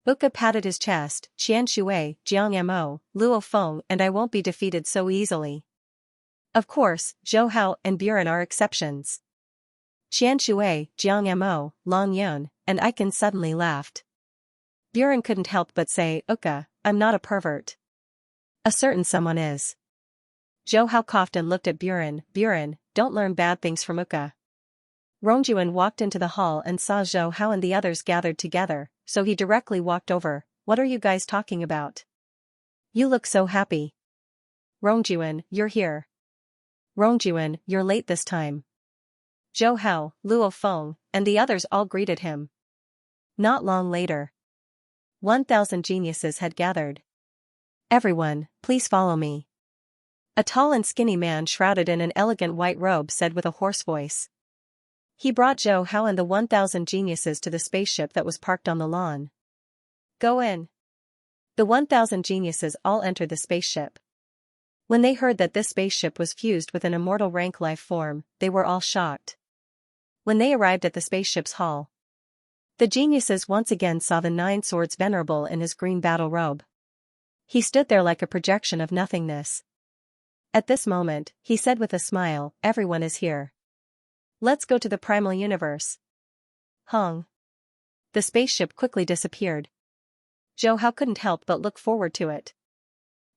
Uka patted his chest. Qian Shui, Jiang Mo, Luo Feng, and I won't be defeated so easily. Of course, Zhou Hao and Buren are exceptions. Qian Shui, Jiang Mo, Long Yun, and Aiken suddenly laughed. Buren couldn't help but say, Uka, I'm not a pervert. A certain someone is. Zhou Hao coughed and looked at Buren. Buren, don't learn bad things from Uka. Rongjuan walked into the hall and saw Zhou Hao and the others gathered together, so he directly walked over. What are you guys talking about? You look so happy. Rongjuan, you're here. Rongjuan, you're late this time. Zhou Hao, Luo Feng, and the others all greeted him. Not long later. 1,000 geniuses had gathered. Everyone, please follow me. A tall and skinny man shrouded in an elegant white robe said with a hoarse voice. He brought Zhou Hao and the 1,000 geniuses to the spaceship that was parked on the lawn. Go in. The 1,000 geniuses all entered the spaceship. When they heard that this spaceship was fused with an immortal rank life form, they were all shocked. When they arrived at the spaceship's hall, the geniuses once again saw the 9 Swords Venerable in his green battle robe. He stood there like a projection of nothingness. At this moment, he said with a smile, everyone is here. Let's go to the primal universe. Hung. The spaceship quickly disappeared. Zhou Hao couldn't help but look forward to it.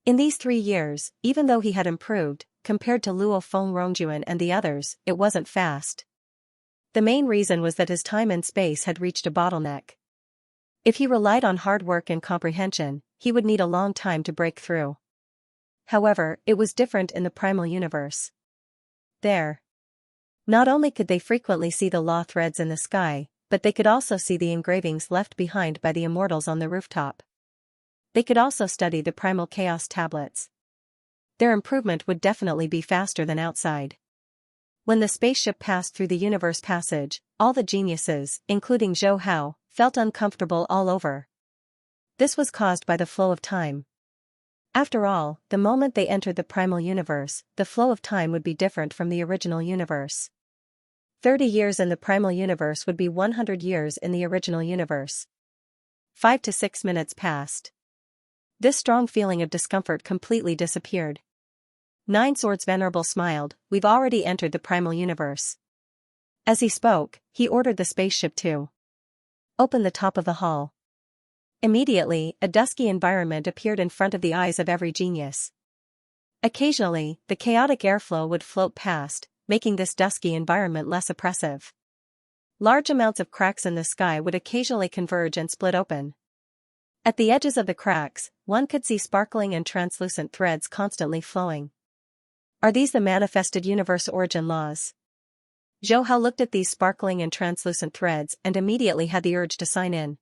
In these 3 years, even though he had improved, compared to Luo Feng, Rongjuan and the others, it wasn't fast. The main reason was that his time and space had reached a bottleneck. If he relied on hard work and comprehension, he would need a long time to break through. However, it was different in the primal universe. There. Not only could they frequently see the law threads in the sky, but they could also see the engravings left behind by the immortals on the rooftop. They could also study the primal chaos tablets. Their improvement would definitely be faster than outside. When the spaceship passed through the universe passage, all the geniuses, including Zhou Hao, felt uncomfortable all over. This was caused by the flow of time. After all, the moment they entered the primal universe, the flow of time would be different from the original universe. 30 years in the primal universe would be 100 years in the original universe. 5 to 6 minutes passed. This strong feeling of discomfort completely disappeared. 9 Swords Venerable smiled, we've already entered the primal universe. As he spoke, he ordered the spaceship to open the top of the hall. Immediately, a dusky environment appeared in front of the eyes of every genius. Occasionally, the chaotic airflow would float past, making this dusky environment less oppressive. Large amounts of cracks in the sky would occasionally converge and split open. At the edges of the cracks, one could see sparkling and translucent threads constantly flowing. Are these the manifested universe origin laws? Zhou Hao looked at these sparkling and translucent threads and immediately had the urge to sign in.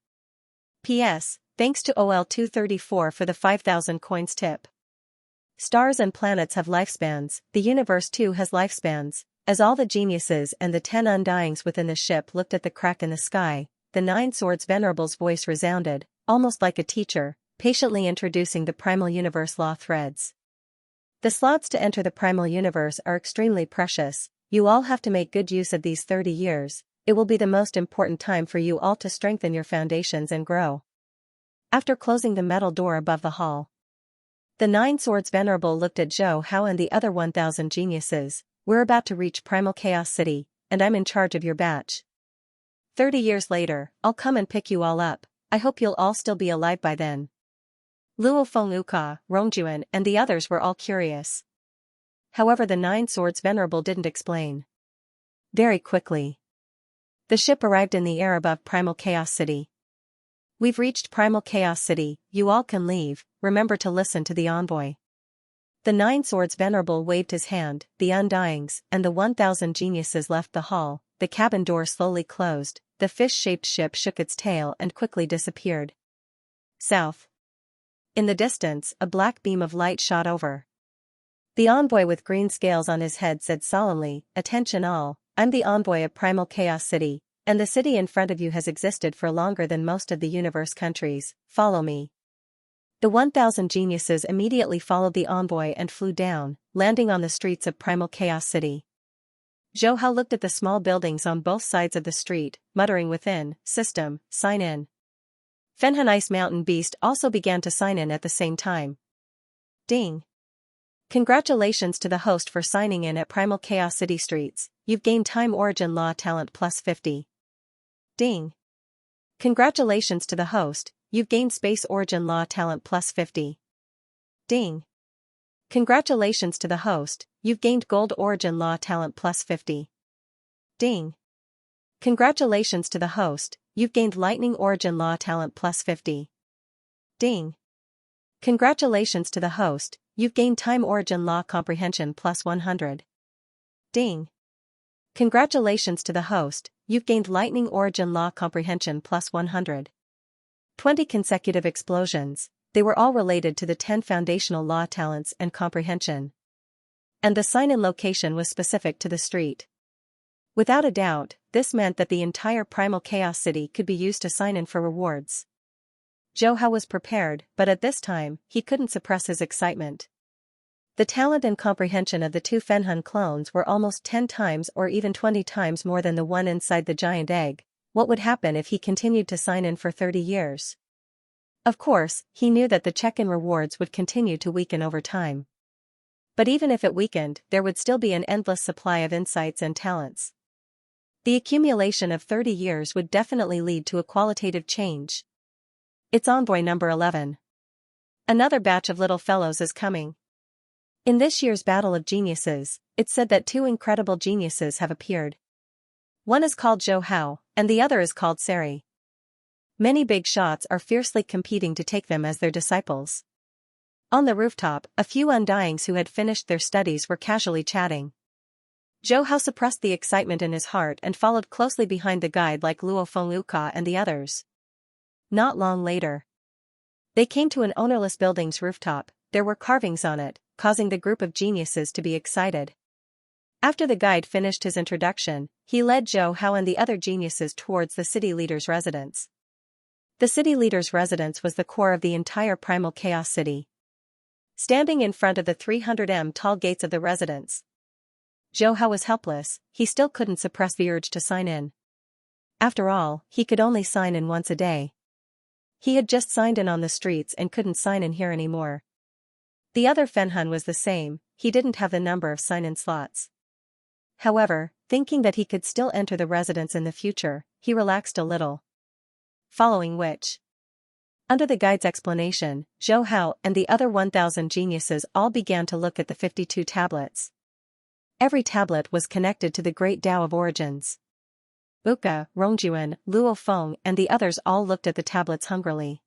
P.S. Thanks to OL234 for the 5,000 coins tip. Stars and planets have lifespans, the universe too has lifespans. As all the geniuses and the 10 undyings within the ship looked at the crack in the sky, the 9 Swords Venerable's voice resounded, almost like a teacher, patiently introducing the primal universe law threads. The slots to enter the primal universe are extremely precious. You all have to make good use of these 30 years. It will be the most important time for you all to strengthen your foundations and grow. After closing the metal door above the hall, the Nine Swords Venerable looked at Zhou Hao and the other 1,000 geniuses. We're about to reach Primal Chaos City, and I'm in charge of your batch. 30 years later, I'll come and pick you all up. I hope you'll all still be alive by then. Luo Fengluka, Rongjuan, and the others were all curious. However, the Nine Swords Venerable didn't explain. Very quickly, the ship arrived in the air above Primal Chaos City. We've reached Primal Chaos City, you all can leave, remember to listen to the envoy. The Nine Swords Venerable waved his hand, the Undyings and the 1,000 geniuses left the hall, the cabin door slowly closed, the fish-shaped ship shook its tail and quickly disappeared. South. In the distance, a black beam of light shot over. The envoy with green scales on his head said solemnly, "Attention all, I'm the envoy of Primal Chaos City, and the city in front of you has existed for longer than most of the universe countries, follow me." The 1,000 geniuses immediately followed the envoy and flew down, landing on the streets of Primal Chaos City. Zhou Hao looked at the small buildings on both sides of the street, muttering within, "System, sign in." Fenhan Ice Mountain Beast also began to sign in at the same time. Ding! Congratulations to the host for signing in at Primal Chaos City Streets, you've gained Time Origin Law Talent plus 50. Ding! Congratulations to the host, you've gained Space Origin Law Talent plus 50. Ding! Congratulations to the host, you've gained Gold Origin Law Talent plus 50. Ding! Congratulations to the host, you've gained Lightning Origin Law Talent plus 50. Ding! Congratulations to the host, you've gained Time Origin Law Comprehension plus 100. Ding! Congratulations to the host, you've gained Lightning Origin Law Comprehension plus 100. 20 consecutive explosions, they were all related to the 10 foundational law talents and comprehension. And the sign-in location was specific to the street. Without a doubt, this meant that the entire Primal Chaos City could be used to sign in for rewards. Zhou Hao was prepared, but at this time, he couldn't suppress his excitement. The talent and comprehension of the two Fenhan clones were almost 10 times or even 20 times more than the one inside the giant egg. What would happen if he continued to sign in for 30 years? Of course, he knew that the check-in rewards would continue to weaken over time. But even if it weakened, there would still be an endless supply of insights and talents. The accumulation of 30 years would definitely lead to a qualitative change. It's envoy number 11. Another batch of little fellows is coming. In this year's Battle of Geniuses, it's said that two incredible geniuses have appeared. One is called Zhou Hao, and the other is called Seri. Many big shots are fiercely competing to take them as their disciples. On the rooftop, a few Undyings who had finished their studies were casually chatting. Zhou Hao suppressed the excitement in his heart and followed closely behind the guide like Luo Fengluka and the others. Not long later, they came to an ownerless building's rooftop. There were carvings on it, causing the group of geniuses to be excited. After the guide finished his introduction, he led Zhou Hao and the other geniuses towards the city leader's residence. The city leader's residence was the core of the entire Primal Chaos City. Standing in front of the 300m tall gates of the residence, Zhou Hao was helpless. He still couldn't suppress the urge to sign in. After all, he could only sign in once a day. He had just signed in on the streets and couldn't sign in here anymore. The other Fenhan was the same, he didn't have the number of sign-in slots. However, thinking that he could still enter the residence in the future, he relaxed a little. Following which, under the guide's explanation, Zhou Hao and the other 1,000 geniuses all began to look at the 52 tablets. Every tablet was connected to the Great Tao of Origins. Uka, Rongjuan, Luo Feng and the others all looked at the tablets hungrily.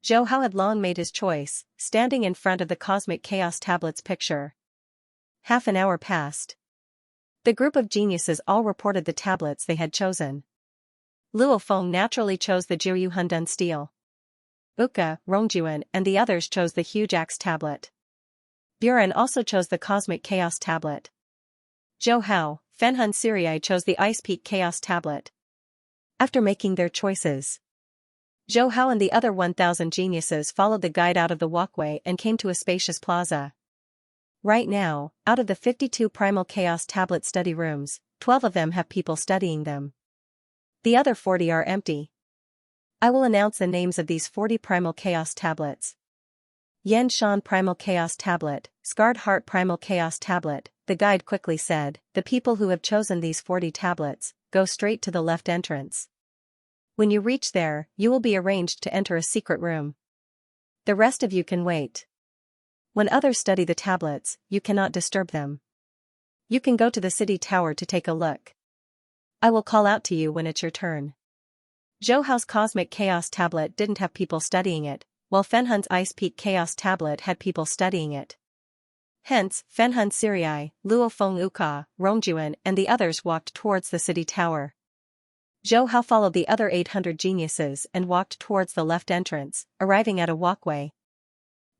Zhou Hao had long made his choice, standing in front of the Cosmic Chaos Tablet's picture. Half an hour passed. The group of geniuses all reported the tablets they had chosen. Luo Feng naturally chose the Jiryu Hundun steel. Uka, Rongjuan and the others chose the huge axe tablet. Buren also chose the Cosmic Chaos Tablet. Zhou Hao, Fenhan Sirii chose the Ice Peak Chaos Tablet. After making their choices, Zhou Hao and the other 1,000 geniuses followed the guide out of the walkway and came to a spacious plaza. Right now, out of the 52 Primal Chaos tablet study rooms, 12 of them have people studying them. The other 40 are empty. I will announce the names of these 40 Primal Chaos tablets. Yan Shan Primal Chaos Tablet, Scarred Heart Primal Chaos Tablet, the guide quickly said. The people who have chosen these 40 tablets, go straight to the left entrance. When you reach there, you will be arranged to enter a secret room. The rest of you can wait. When others study the tablets, you cannot disturb them. You can go to the city tower to take a look. I will call out to you when it's your turn. Zhou Hao's Cosmic Chaos Tablet didn't have people studying it, while Fenhun's Ice Peak Chaos Tablet had people studying it. Hence, Fenhun Sirii, Luo Feng Uka, Rongjuan and the others walked towards the city tower. Zhou Hao followed the other 800 geniuses and walked towards the left entrance, arriving at a walkway.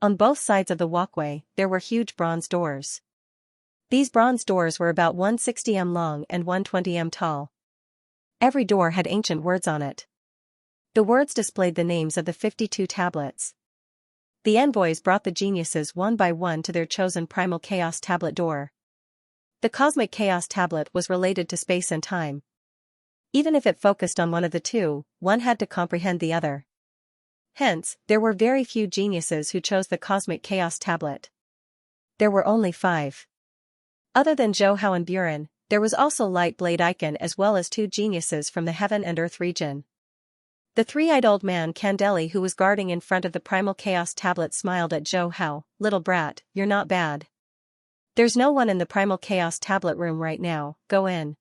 On both sides of the walkway, there were huge bronze doors. These bronze doors were about 160 m long and 120 m tall. Every door had ancient words on it. The words displayed the names of the 52 tablets. The envoys brought the geniuses one by one to their chosen Primal Chaos Tablet door. The Cosmic Chaos Tablet was related to space and time. Even if it focused on one of the two, one had to comprehend the other. Hence, there were very few geniuses who chose the Cosmic Chaos Tablet. There were only 5. Other than Zhou Hao and Buren, there was also Light Blade Icon as well as 2 geniuses from the Heaven and Earth region. The 3-eyed old man Candeli who was guarding in front of the Primal Chaos Tablet smiled at Zhou Hao. Little brat, you're not bad. There's no one in the Primal Chaos Tablet room right now, go in.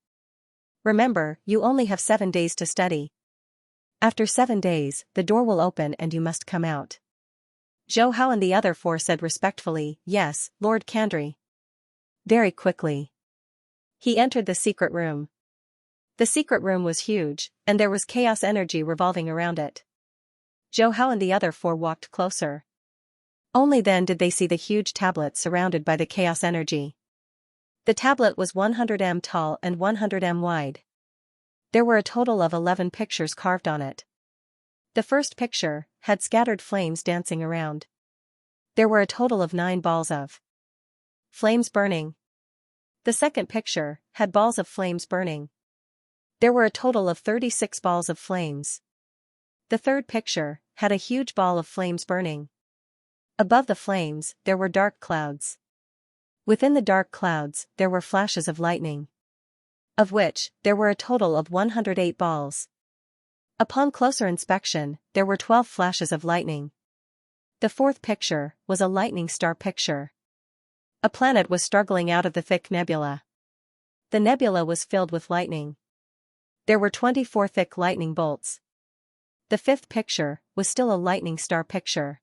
Remember, you only have 7 days to study. After 7 days, the door will open and you must come out. Zhou Hao and the other 4 said respectfully, yes, Lord Kandri. Very quickly. He entered the secret room. The secret room was huge, and there was chaos energy revolving around it. Zhou Hao and the other 4 walked closer. Only then did they see the huge tablet surrounded by the chaos energy. The tablet was 100 m tall and 100 m wide. There were a total of 11 pictures carved on it. The first picture had scattered flames dancing around. There were a total of 9 balls of flames burning. The second picture had balls of flames burning. There were a total of 36 balls of flames. The third picture had a huge ball of flames burning. Above the flames, there were dark clouds. Within the dark clouds, there were flashes of lightning, of which there were a total of 108 balls. Upon closer inspection, there were 12 flashes of lightning. The fourth picture was a lightning star picture. A planet was struggling out of the thick nebula. The nebula was filled with lightning. There were 24 thick lightning bolts. The fifth picture was still a lightning star picture.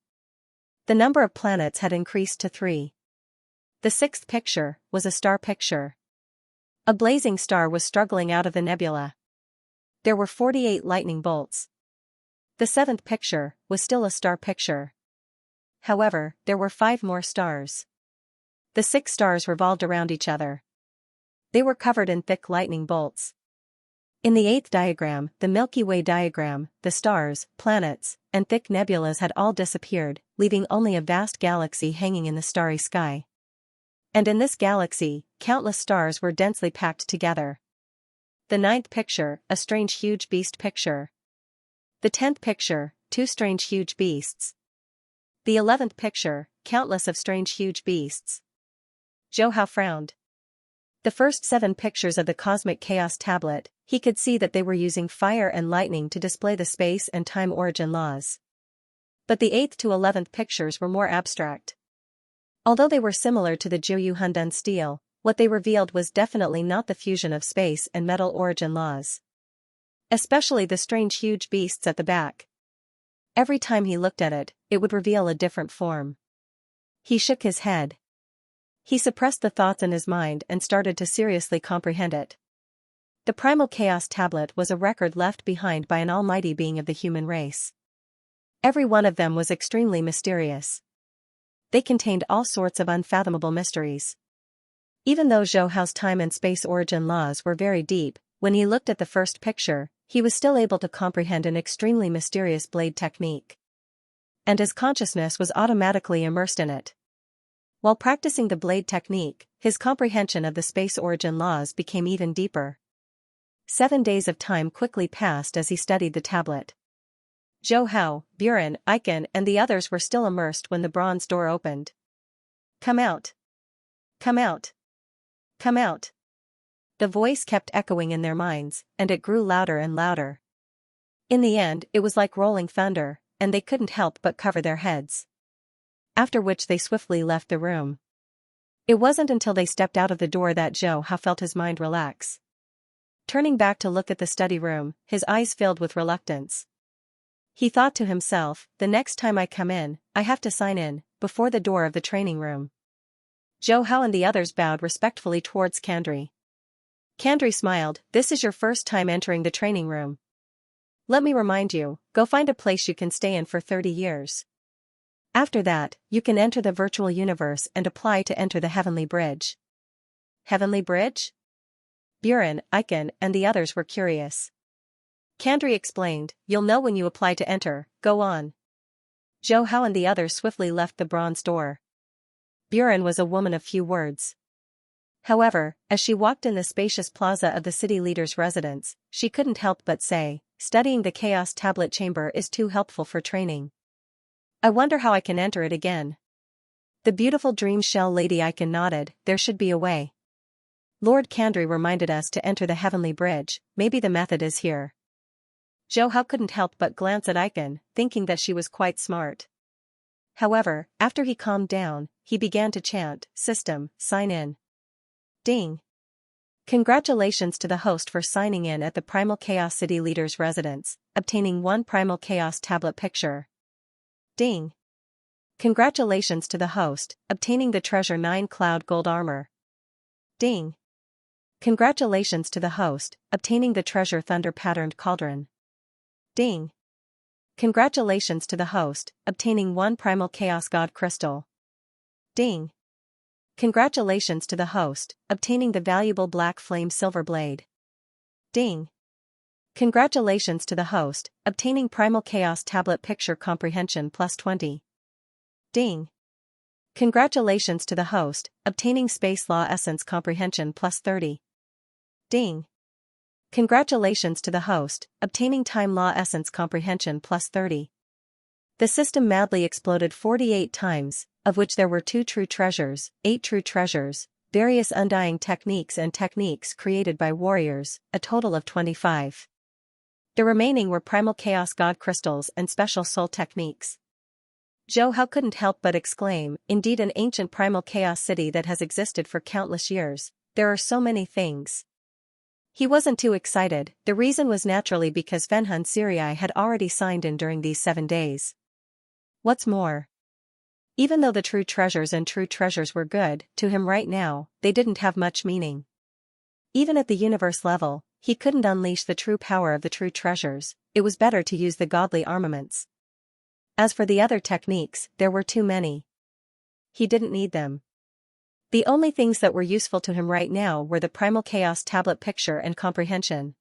The number of planets had increased to 3. The sixth picture was a star picture. A blazing star was struggling out of the nebula. There were 48 lightning bolts. The seventh picture was still a star picture. However, there were 5 more stars. The 6 stars revolved around each other. They were covered in thick lightning bolts. In the 8th diagram, the Milky Way diagram, the stars, planets, and thick nebulas had all disappeared, leaving only a vast galaxy hanging in the starry sky. And in this galaxy, countless stars were densely packed together. The 9th picture, a strange huge beast picture. The 10th picture, 2 strange huge beasts. The 11th picture, countless of strange huge beasts. Zhou Hao frowned. The first 7 pictures of the Cosmic Chaos Tablet, he could see that they were using fire and lightning to display the space and time origin laws. But the 8th to 11th pictures were more abstract. Although they were similar to the Jiuyu Hundun stele, what they revealed was definitely not the fusion of space and metal origin laws. Especially the strange huge beasts at the back. Every time he looked at it, it would reveal a different form. He shook his head. He suppressed the thoughts in his mind and started to seriously comprehend it. The Primal Chaos Tablet was a record left behind by an almighty being of the human race. Every one of them was extremely mysterious. They contained all sorts of unfathomable mysteries. Even though Zhou Hao's time and space origin laws were very deep, when he looked at the first picture, he was still able to comprehend an extremely mysterious blade technique. And his consciousness was automatically immersed in it. While practicing the blade technique, his comprehension of the space origin laws became even deeper. 7 days of time quickly passed as he studied the tablet. Zhou Hao, Buren, Aiken and the others were still immersed when the bronze door opened. "Come out! Come out! Come out!" The voice kept echoing in their minds, and it grew louder and louder. In the end, it was like rolling thunder, and they couldn't help but cover their heads. After which they swiftly left the room. It wasn't until they stepped out of the door that Zhou Hao felt his mind relax. Turning back to look at the study room, his eyes filled with reluctance. He thought to himself, the next time I come in, I have to sign in, before the door of the training room. Zhou Hao and the others bowed respectfully towards Kandri. Kandri smiled, "This is your first time entering the training room. Let me remind you, go find a place you can stay in for 30 years. After that, you can enter the virtual universe and apply to enter the Heavenly Bridge." Heavenly Bridge? Buren, Aiken, and the others were curious. Kandri explained, "You'll know when you apply to enter, go on." Zhou Hao and the others swiftly left the bronze door. Buren was a woman of few words. However, as she walked in the spacious plaza of the city leader's residence, she couldn't help but say, "Studying the Chaos Tablet Chamber is too helpful for training. I wonder how I can enter it again." The beautiful dream shell Lady Aiken nodded, "There should be a way. Lord Kandri reminded us to enter the Heavenly Bridge, maybe the method is here." Zhou Hao couldn't help but glance at Aiken, thinking that she was quite smart. However, after he calmed down, he began to chant, "System, sign in." Ding! Congratulations to the host for signing in at the Primal Chaos City Leader's residence, obtaining 1 Primal Chaos tablet picture. Ding! Congratulations to the host, obtaining the Treasure 9 Cloud Gold Armor. Ding! Congratulations to the host, obtaining the Treasure Thunder Patterned Cauldron. Ding! Congratulations to the host, obtaining 1 Primal Chaos God Crystal. Ding! Congratulations to the host, obtaining the valuable Black Flame Silver Blade. Ding! Congratulations to the host, obtaining Primal Chaos Tablet Picture Comprehension plus 20. Ding! Congratulations to the host, obtaining Space Law Essence Comprehension plus 30. Ding! Congratulations to the host, obtaining Time Law Essence Comprehension plus 30. The system madly exploded 48 times, of which there were 2 true treasures, 8 true treasures, various undying techniques and techniques created by warriors, a total of 25. The remaining were Primal Chaos God Crystals and Special Soul techniques. Zhou Hao couldn't help but exclaim, "Indeed an ancient Primal Chaos city that has existed for countless years, there are so many things." He wasn't too excited, the reason was naturally because Fenhun Sirii had already signed in during these 7 days. What's more, even though the true treasures were good, to him right now, they didn't have much meaning. Even at the universe level, he couldn't unleash the true power of the true treasures, it was better to use the godly armaments. As for the other techniques, there were too many. He didn't need them. The only things that were useful to him right now were the Primal Chaos Tablet Picture and Comprehension.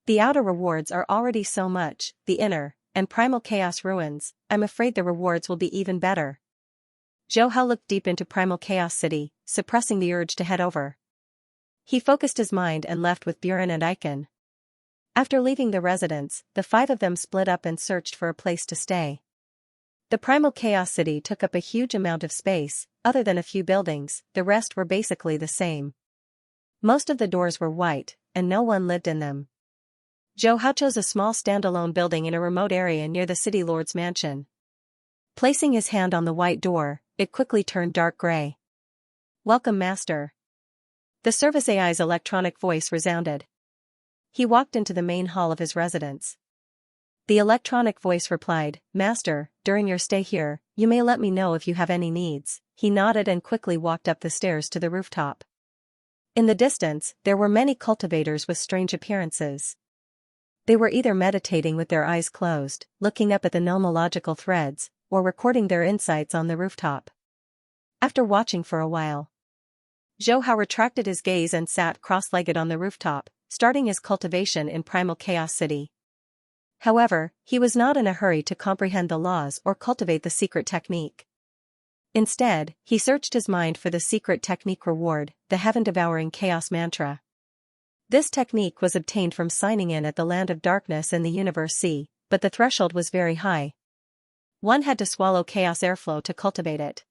The outer rewards are already so much, the inner, and Primal Chaos Ruins, I'm afraid the rewards will be even better. Zhou Hao looked deep into Primal Chaos City, suppressing the urge to head over. He focused his mind and left with Buren and Aiken. After leaving the residence, the 5 of them split up and searched for a place to stay. The Primal Chaos City took up a huge amount of space, other than a few buildings, the rest were basically the same. Most of the doors were white, and no one lived in them. Zhou Hao chose a small standalone building in a remote area near the city lord's mansion. Placing his hand on the white door, it quickly turned dark gray. "Welcome, Master." The service AI's electronic voice resounded. He walked into the main hall of his residence. The electronic voice replied, "Master, during your stay here, you may let me know if you have any needs." He nodded and quickly walked up the stairs to the rooftop. In the distance, there were many cultivators with strange appearances. They were either meditating with their eyes closed, looking up at the nomological threads, or recording their insights on the rooftop. After watching for a while, Zhou Hao retracted his gaze and sat cross-legged on the rooftop, starting his cultivation in Primal Chaos City. However, he was not in a hurry to comprehend the laws or cultivate the secret technique. Instead, he searched his mind for the secret technique reward, the heaven-devouring chaos mantra. This technique was obtained from signing in at the land of darkness in the universe sea, but the threshold was very high. One had to swallow chaos airflow to cultivate it.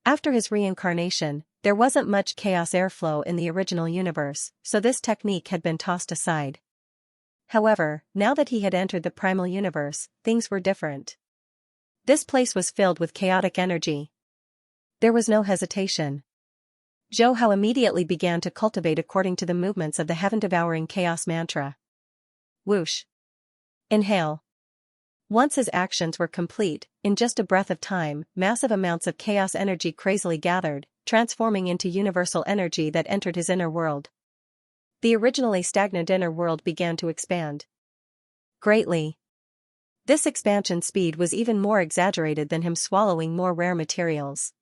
After his reincarnation, there wasn't much chaos airflow in the original universe, so this technique had been tossed aside. However, now that he had entered the primal universe, things were different. This place was filled with chaotic energy. There was no hesitation. Zhou Hao immediately began to cultivate according to the movements of the heaven-devouring chaos mantra. Whoosh. Inhale. Once his actions were complete, in just a breath of time, massive amounts of chaos energy crazily gathered, transforming into universal energy that entered his inner world. The originally stagnant inner world began to expand greatly. This expansion speed was even more exaggerated than him swallowing more rare materials.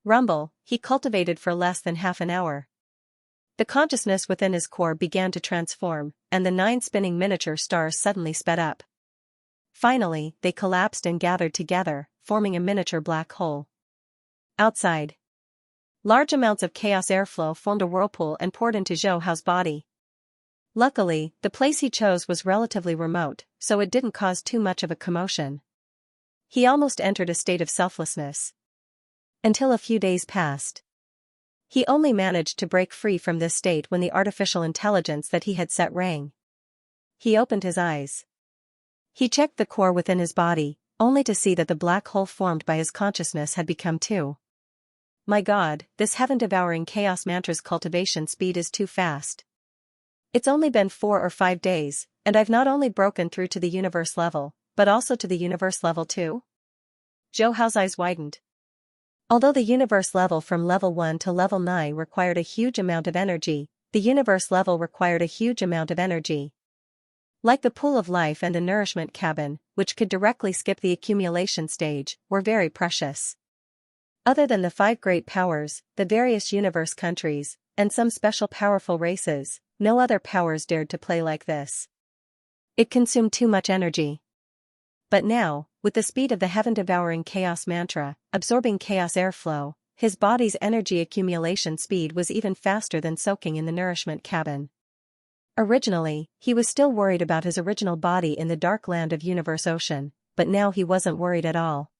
Rumble, he cultivated for less than half an hour. The consciousness within his core began to transform, and the 9 spinning miniature stars suddenly sped up. Finally, they collapsed and gathered together, forming a miniature black hole. Outside, large amounts of chaos airflow formed a whirlpool and poured into Zhou Hao's body. Luckily, the place he chose was relatively remote, so it didn't cause too much of a commotion. He almost entered a state of selflessness. Until a few days passed. He only managed to break free from this state when the artificial intelligence that he had set rang. He opened his eyes. He checked the core within his body, only to see that the black hole formed by his consciousness had become 2. My God, this heaven-devouring chaos mantra's cultivation speed is too fast. It's only been 4 or 5 days, and I've not only broken through to the universe level, but also to the universe level too? Zhou Hao's eyes widened. Although the universe level from level 1 to level 9 required a huge amount of energy, the universe level required a huge amount of energy. Like the pool of life and the nourishment cabin, which could directly skip the accumulation stage, were very precious. Other than the 5 great powers, the various universe countries, and some special powerful races, no other powers dared to play like this. It consumed too much energy. But now, with the speed of the heaven-devouring chaos mantra, absorbing chaos airflow, his body's energy accumulation speed was even faster than soaking in the nourishment cabin. Originally, he was still worried about his original body in the dark land of Universe Ocean, but now he wasn't worried at all.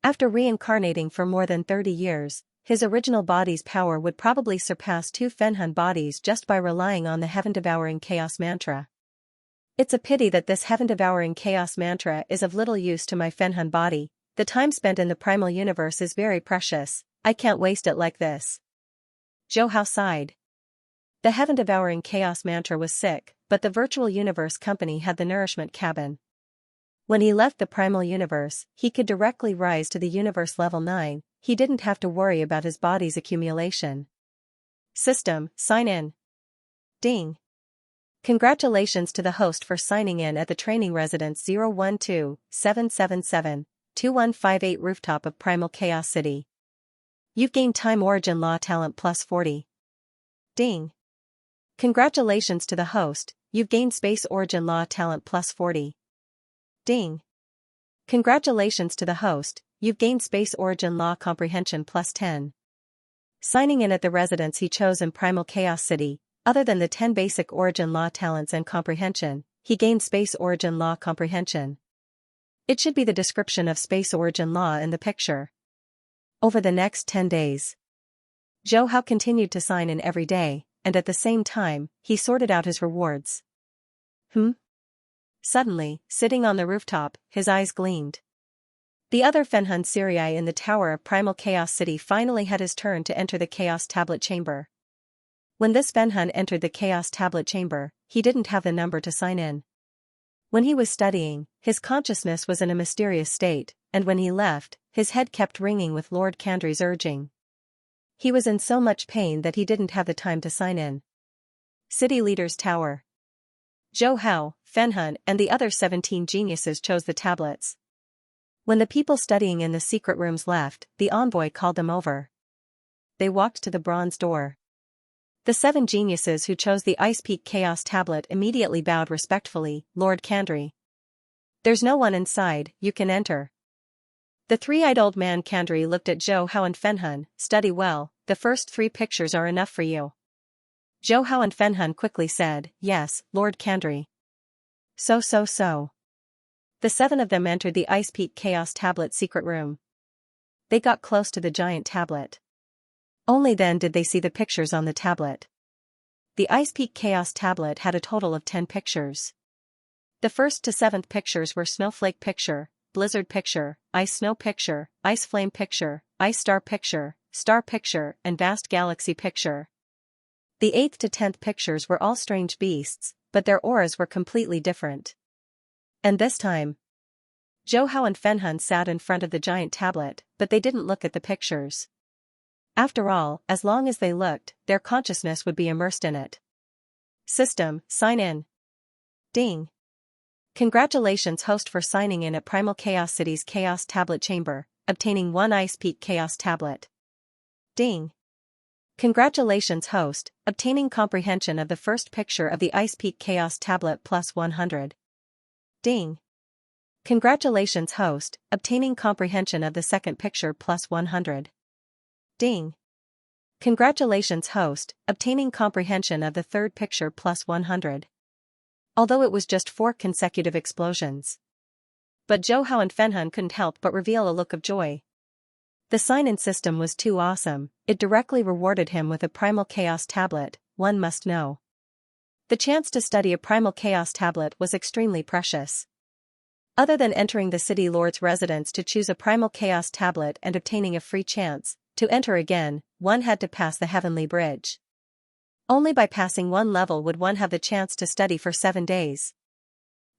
After reincarnating for more than 30 years, his original body's power would probably surpass 2 Fenhan bodies just by relying on the heaven-devouring chaos mantra. It's a pity that this heaven-devouring chaos mantra is of little use to my Fenhan body. The time spent in the primal universe is very precious. I can't waste it like this. Zhou Hao sighed. The heaven-devouring chaos mantra was sick, but the virtual universe company had the nourishment cabin. When he left the primal universe, he could directly rise to the universe level 9, he didn't have to worry about his body's accumulation. System, sign in. Ding. Congratulations to the host for signing in at the training residence 012-777-2158 rooftop of Primal Chaos City. You've gained Time Origin Law Talent plus 40. Ding. Congratulations to the host, you've gained Space Origin Law Talent plus 40. Ding. Congratulations to the host, you've gained Space Origin Law Comprehension plus 10. Signing in at the residence he chose in Primal Chaos City, other than the 10 basic Origin Law talents and comprehension, he gained Space Origin Law Comprehension. It should be the description of Space Origin Law in the picture. Over the next 10 days, Zhou Hao continued to sign in every day, and at the same time, he sorted out his rewards. Suddenly, sitting on the rooftop, his eyes gleamed. The other Fenhan Sirii in the tower of Primal Chaos City finally had his turn to enter the Chaos Tablet Chamber. When this Fenhan entered the Chaos Tablet Chamber, he didn't have the number to sign in. When he was studying, his consciousness was in a mysterious state, and when he left, his head kept ringing with Lord Kandri's urging. He was in so much pain that he didn't have the time to sign in. City Leader's Tower. Zhou Hao, Fenhan, and the other 17 geniuses chose the tablets. When the people studying in the secret rooms left, the envoy called them over. They walked to the bronze door. The 7 geniuses who chose the Ice Peak Chaos Tablet immediately bowed respectfully. Lord Kandri. There's no one inside, you can enter. The three-eyed old man Kandri looked at Zhou Hao and Fenhun. Study well, the first 3 pictures are enough for you. Zhou Hao and Fenhun quickly said, yes, Lord Kandri. So. The 7 of them entered the Ice Peak Chaos Tablet secret room. They got close to the giant tablet. Only then did they see the pictures on the tablet. The Ice Peak Chaos Tablet had a total of 10 pictures. The 1st to 7th pictures were Snowflake Picture, Blizzard Picture, Ice Snow Picture, Ice Flame Picture, Ice Star Picture, Star Picture, and Vast Galaxy Picture. The 8th to 10th pictures were all strange beasts, but their auras were completely different. And this time, Zhou Hao and Fenhun sat in front of the giant tablet, but they didn't look at the pictures. After all, as long as they looked, their consciousness would be immersed in it. System, sign in. Ding. Congratulations host for signing in at Primal Chaos City's Chaos Tablet Chamber, obtaining 1 Ice Peak Chaos Tablet. Ding. Congratulations host, obtaining comprehension of the first picture of the Ice Peak Chaos Tablet plus 100. Ding. Congratulations host, obtaining comprehension of the second picture plus 100. Ding. Congratulations host, obtaining comprehension of the third picture plus 100. Although it was just 4 consecutive explosions. But Zhou Hao and Fenhun couldn't help but reveal a look of joy. The sign-in system was too awesome, it directly rewarded him with a Primal Chaos Tablet, one must know. The chance to study a Primal Chaos Tablet was extremely precious. Other than entering the City Lord's residence to choose a Primal Chaos Tablet and obtaining a free chance, to enter again, one had to pass the Heavenly Bridge. Only by passing 1 level would one have the chance to study for 7 days.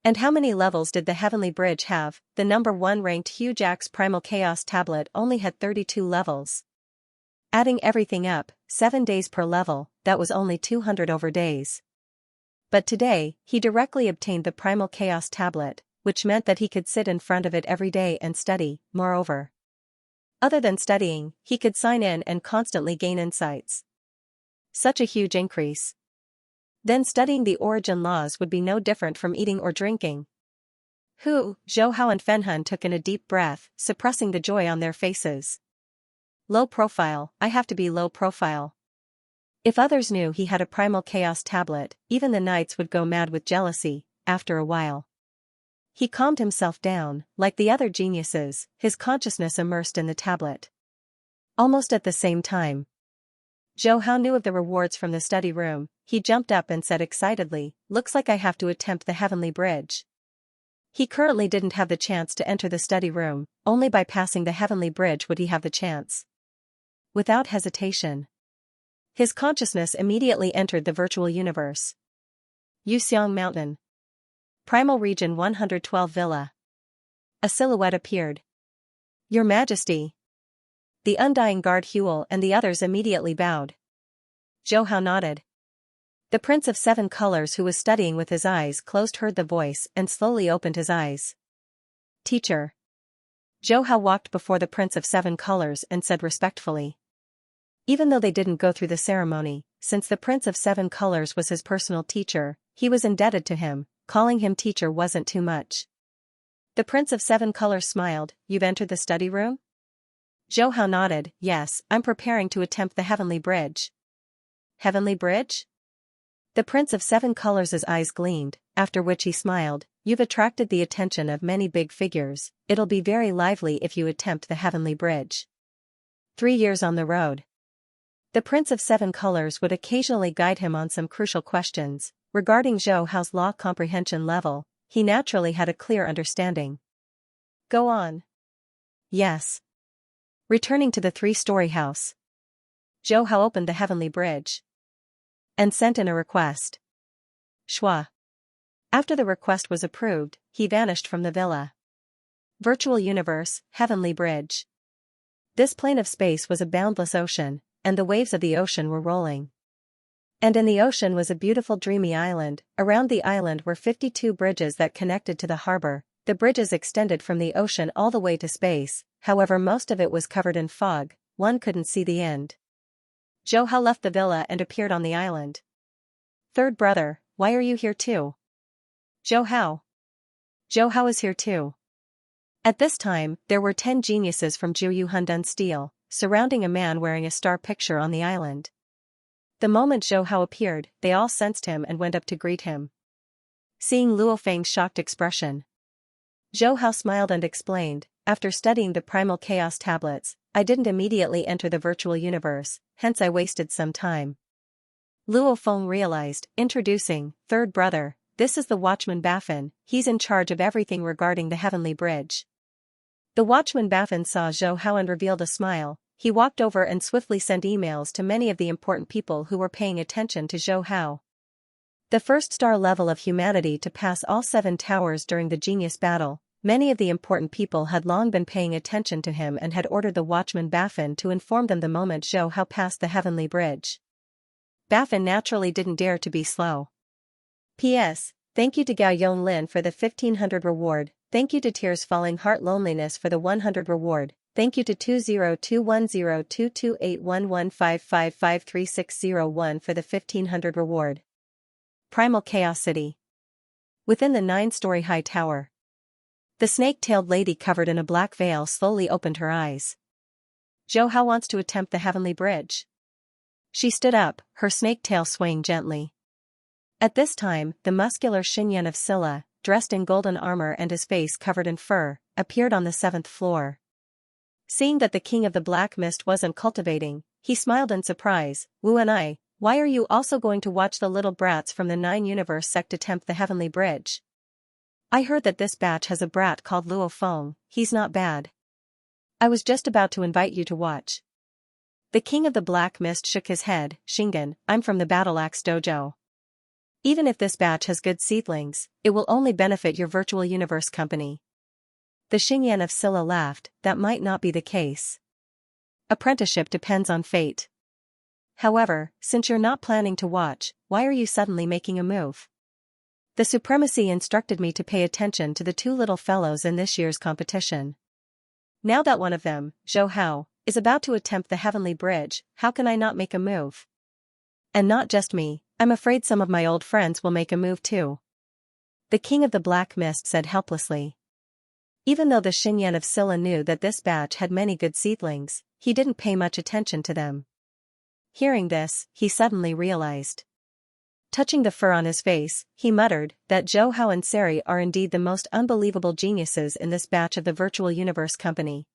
And how many levels did the Heavenly Bridge have? The number 1 ranked Huge Axe Primal Chaos Tablet only had 32 levels. Adding everything up, 7 days per level, that was only 200 over days. But today, he directly obtained the Primal Chaos Tablet, which meant that he could sit in front of it every day and study. Moreover, other than studying, he could sign in and constantly gain insights. Such a huge increase. Then studying the origin laws would be no different from eating or drinking. Zhou Hao and Fenhun took in a deep breath, suppressing the joy on their faces. Low profile, I have to be low profile. If others knew he had a Primal Chaos Tablet, even the knights would go mad with jealousy, after a while. He calmed himself down, like the other geniuses, his consciousness immersed in the tablet. Almost at the same time, Zhou Hao knew of the rewards from the study room. He jumped up and said excitedly, looks like I have to attempt the Heavenly Bridge. He currently didn't have the chance to enter the study room, only by passing the Heavenly Bridge would he have the chance. Without hesitation, his consciousness immediately entered the virtual universe. Yuxiang Mountain. Primal Region 112 Villa. A silhouette appeared. Your Majesty. The Undying Guard Huel and the others immediately bowed. Zhou Hao nodded. The Prince of 7 Colors, who was studying with his eyes closed, heard the voice and slowly opened his eyes. Teacher. Zhou Hao walked before the Prince of 7 Colors and said respectfully. Even though they didn't go through the ceremony, since the Prince of 7 Colors was his personal teacher, he was indebted to him. Calling him teacher wasn't too much. The Prince of 7 Colors smiled. You've entered the study room? Zhou Hao nodded. Yes, I'm preparing to attempt the Heavenly Bridge. Heavenly Bridge? The Prince of 7 Colors' eyes gleamed, after which he smiled. You've attracted the attention of many big figures, it'll be very lively if you attempt the Heavenly Bridge. 3 years on the road. The Prince of 7 Colors would occasionally guide him on some crucial questions. Regarding Zhou Hao's law comprehension level, he naturally had a clear understanding. Go on. Yes. Returning to the 3-story house, Zhou Hao opened the Heavenly Bridge and sent in a request. Shua. After the request was approved, he vanished from the villa. Virtual Universe, Heavenly Bridge. This plane of space was a boundless ocean, and the waves of the ocean were rolling. And in the ocean was a beautiful dreamy island. Around the island were 52 bridges that connected to the harbor. The bridges extended from the ocean all the way to space, however most of it was covered in fog, one couldn't see the end. Zhou Hao left the villa and appeared on the island. Third brother, why are you here too? Zhou Hao. Zhou Hao is here too. At this time, there were 10 geniuses from Jiu Hundun Steel, surrounding a man wearing a star picture on the island. The moment Zhou Hao appeared, they all sensed him and went up to greet him. Seeing Luo Feng's shocked expression, Zhou Hao smiled and explained, "After studying the primal chaos tablets, I didn't immediately enter the virtual universe, hence I wasted some time." Luo Feng realized, introducing, third brother, "This is the watchman Baffin, he's in charge of everything regarding the heavenly bridge." The watchman Baffin saw Zhou Hao and revealed a smile. He walked over and swiftly sent emails to many of the important people who were paying attention to Zhou Hao. The first star level of humanity to pass all 7 towers during the genius battle, many of the important people had long been paying attention to him and had ordered the watchman Baffin to inform them the moment Zhou Hao passed the heavenly bridge. Baffin naturally didn't dare to be slow. P.S. Thank you to Gao Yonlin for the 1500 reward, thank you to Tears Falling Heart Loneliness for the 100 reward, thank you to 20210228811555360 for the 1500 reward. Primal Chaos City. Within the 9-story high tower, the snake-tailed lady covered in a black veil slowly opened her eyes. Zhou Hao wants to attempt the heavenly bridge. She stood up, her snake tail swaying gently. At this time, the muscular Xinyan of Silla, dressed in golden armor and his face covered in fur, appeared on the 7th floor. Seeing that the king of the black mist wasn't cultivating, he smiled in surprise. "Wu and I, why are you also going to watch the little brats from the 9-universe sect attempt the heavenly bridge? I heard that this batch has a brat called Luo Feng, he's not bad. I was just about to invite you to watch." The king of the black mist shook his head. "Xingan, I'm from the Battle Axe Dojo. Even if this batch has good seedlings, it will only benefit your virtual universe company." The Xingyan of Silla laughed, "That might not be the case. Apprenticeship depends on fate. However, since you're not planning to watch, why are you suddenly making a move? The Supremacy instructed me to pay attention to the 2 little fellows in this year's competition. Now that one of them, Zhou Hao, is about to attempt the heavenly bridge, how can I not make a move? And not just me, I'm afraid some of my old friends will make a move too." The king of the black mist said helplessly. Even though the Xinyan of Silla knew that this batch had many good seedlings, he didn't pay much attention to them. Hearing this, he suddenly realized. Touching the fur on his face, he muttered that Zhou Hao and Seri are indeed the most unbelievable geniuses in this batch of the Virtual Universe Company.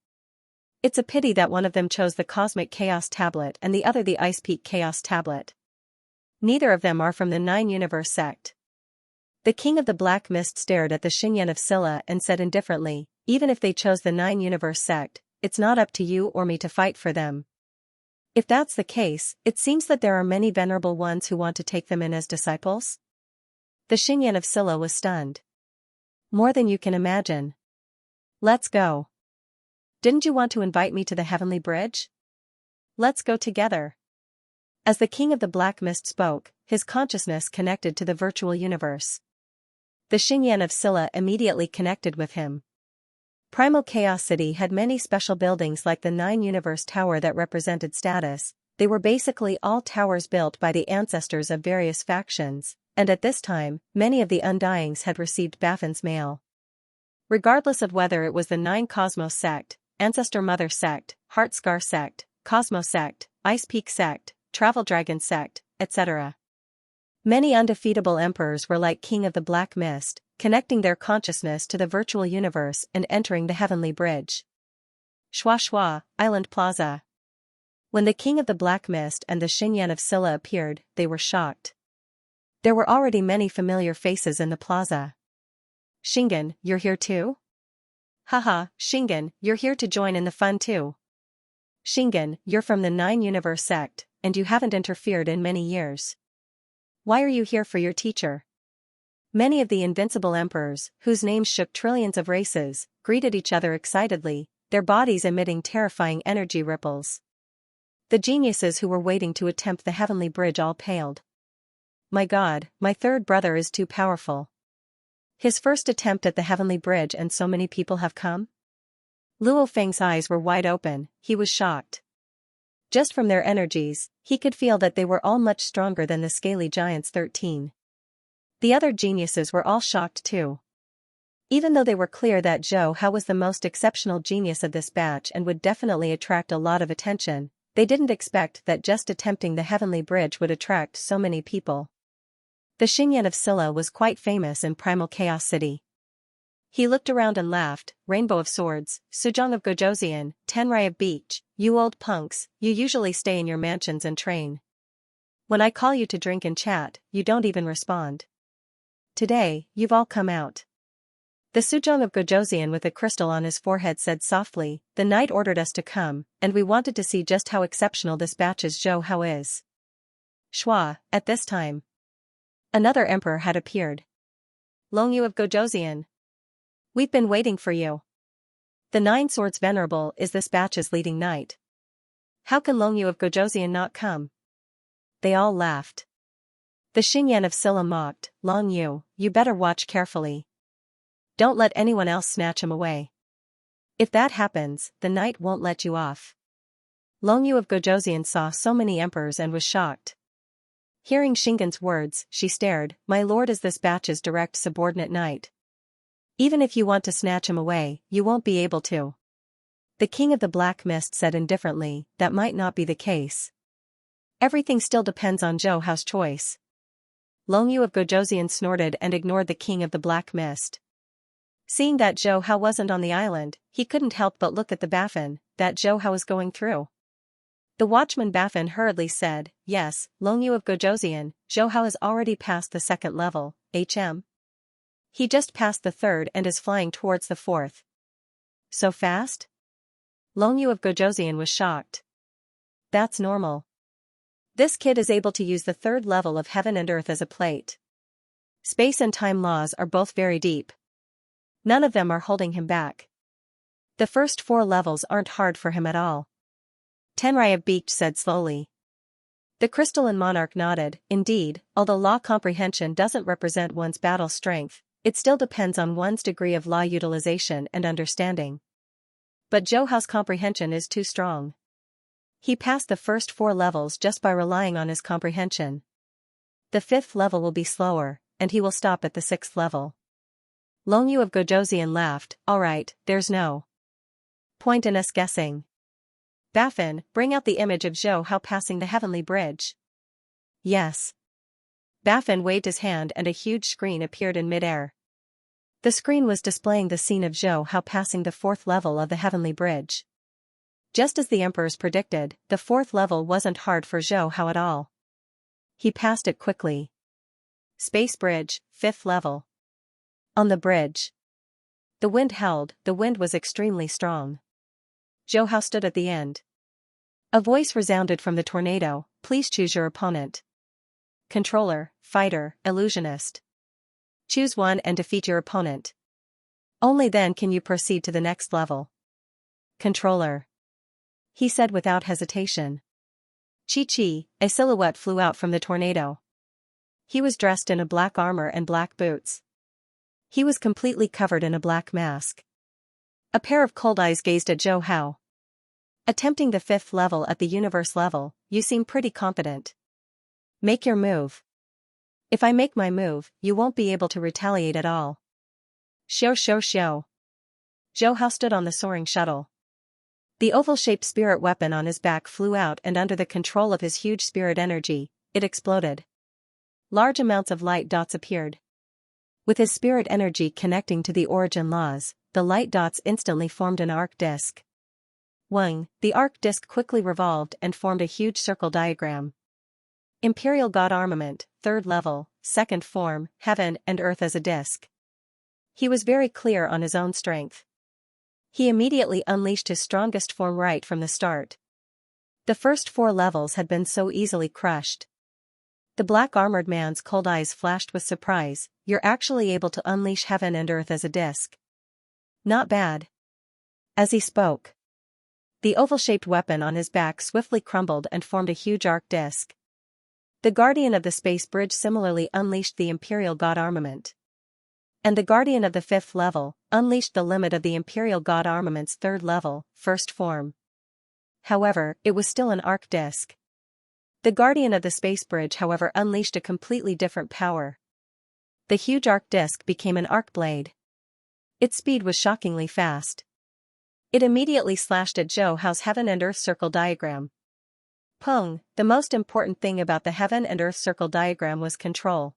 It's a pity that one of them chose the Cosmic Chaos Tablet and the other the Ice Peak Chaos Tablet. Neither of them are from the 9-universe sect. The king of the black mist stared at the Xinyan of Silla and said indifferently, "Even if they chose the 9-universe sect, it's not up to you or me to fight for them. If that's the case, it seems that there are many venerable ones who want to take them in as disciples." The Xinyan of Silla was stunned. "More than you can imagine. Let's go. Didn't you want to invite me to the heavenly bridge? Let's go together." As the king of the black mist spoke, his consciousness connected to the virtual universe. The Xinyan of Silla immediately connected with him. Primal Chaos City had many special buildings like the 9-universe tower that represented status. They were basically all towers built by the ancestors of various factions, and at this time, many of the Undyings had received Baffin's mail. Regardless of whether it was the 9 Cosmos sect, Ancestor Mother sect, Heartscar sect, Cosmos sect, Ice Peak sect, Travel Dragon sect, etc. Many undefeatable emperors were like King of the Black Mist, connecting their consciousness to the virtual universe and entering the heavenly bridge. Shua Shua, Island Plaza. When the King of the Black Mist and the Xinyan of Silla appeared, they were shocked. There were already many familiar faces in the plaza. "Xingan, you're here too? Haha, Xingan, you're here to join in the fun too. Xingan, you're from the 9-universe sect, and you haven't interfered in many years. Why are you here for your teacher?" Many of the invincible emperors, whose names shook trillions of races, greeted each other excitedly, their bodies emitting terrifying energy ripples. The geniuses who were waiting to attempt the heavenly bridge all paled. "My God, my third brother is too powerful. His first attempt at the heavenly bridge and so many people have come?" Luo Feng's eyes were wide open, he was shocked. Just from their energies, he could feel that they were all much stronger than the scaly giants 13. The other geniuses were all shocked too. Even though they were clear that Zhou Hao was the most exceptional genius of this batch and would definitely attract a lot of attention, they didn't expect that just attempting the heavenly bridge would attract so many people. The Xingyan of Silla was quite famous in Primal Chaos City. He looked around and laughed, Rainbow of Swords, Suzhong of Gojoseon, Tenrai of Beach, you old punks, you usually stay in your mansions and train. When I call you to drink and chat, you don't even respond. Today, you've all come out. The Suzhong of Gojoseon with a crystal on his forehead said softly, the knight ordered us to come, and we wanted to see just how exceptional this batch's Zhou Hao is. Shua, at this time. Another emperor had appeared. Longyu of Gojoseon. We've been waiting for you. The Nine Swords Venerable is this batch's leading knight. How can Longyu of Gojoseon not come? They all laughed. The Xingyan of Silla mocked, Longyu, you better watch carefully. Don't let anyone else snatch him away. If that happens, the knight won't let you off. Longyu of Gojoseon saw so many emperors and was shocked. Hearing Xingyan's words, she stared, my lord is this batch's direct subordinate knight. Even if you want to snatch him away, you won't be able to. The king of the Black Mist said indifferently, that might not be the case. Everything still depends on Zhou Hao's choice. Longyu of Gojoseon snorted and ignored the king of the Black Mist. Seeing that Zhou Hao wasn't on the island, he couldn't help but look at the Baffin that Zhou Hao was going through. The watchman Baffin hurriedly said, yes, Longyu of Gojoseon, Zhou Hao has already passed the second level, HM. He just passed the third and is flying towards the fourth. So fast? Longyu of Gojoseon was shocked. That's normal. This kid is able to use the third level of heaven and earth as a plate. Space and time laws are both very deep. None of them are holding him back. The first 4 levels aren't hard for him at all. Tenrai of Beach said slowly. The crystalline monarch nodded, indeed, although law comprehension doesn't represent one's battle strength, it still depends on one's degree of law utilization and understanding. But Zhou Hao's comprehension is too strong. He passed the first 4 levels just by relying on his comprehension. The 5th level will be slower, and he will stop at the 6th level. Longyu of Gojoseon laughed, alright, there's no point in us guessing. Baffin, bring out the image of Zhou Hao passing the heavenly bridge. Yes. Baffin waved his hand and a huge screen appeared in midair. The screen was displaying the scene of Zhou Hao passing the 4th level of the heavenly bridge. Just as the emperors predicted, the 4th level wasn't hard for Zhou Hao at all. He passed it quickly. Space bridge, 5th level. On the bridge. The wind held, the wind was extremely strong. Zhou Hao stood at the end. A voice resounded from the tornado, please choose your opponent. Controller, fighter, illusionist. Choose one and defeat your opponent. Only then can you proceed to the next level. Controller. He said without hesitation. Chi-chi, a silhouette flew out from the tornado. He was dressed in a black armor and black boots. He was completely covered in a black mask. A pair of cold eyes gazed at Zhou Hao. Attempting the 5th level at the universe level, you seem pretty confident. Make your move. If I make my move, you won't be able to retaliate at all. Xiao xiao xiao. Zhou Hao stood on the soaring shuttle. The oval-shaped spirit weapon on his back flew out and under the control of his huge spirit energy, it exploded. Large amounts of light dots appeared. With his spirit energy connecting to the origin laws, the light dots instantly formed an arc disk. Wang, the arc disk quickly revolved and formed a huge circle diagram. Imperial God Armament, 3rd level, 2nd form, heaven and earth as a disk. He was very clear on his own strength. He immediately unleashed his strongest form right from the start. The first 4 levels had been so easily crushed. The black-armored man's cold eyes flashed with surprise, you're actually able to unleash heaven and earth as a disk. Not bad. As he spoke, the oval-shaped weapon on his back swiftly crumbled and formed a huge arc disk. The Guardian of the Space Bridge similarly unleashed the Imperial God Armament. And the Guardian of the 5th level unleashed the limit of the Imperial God Armament's 3rd level, 1st form. However, it was still an arc disk. The Guardian of the Space Bridge however unleashed a completely different power. The huge arc disk became an arc blade. Its speed was shockingly fast. It immediately slashed at Zhou Hao's heaven and earth circle diagram. Peng, the most important thing about the heaven and earth circle diagram was control.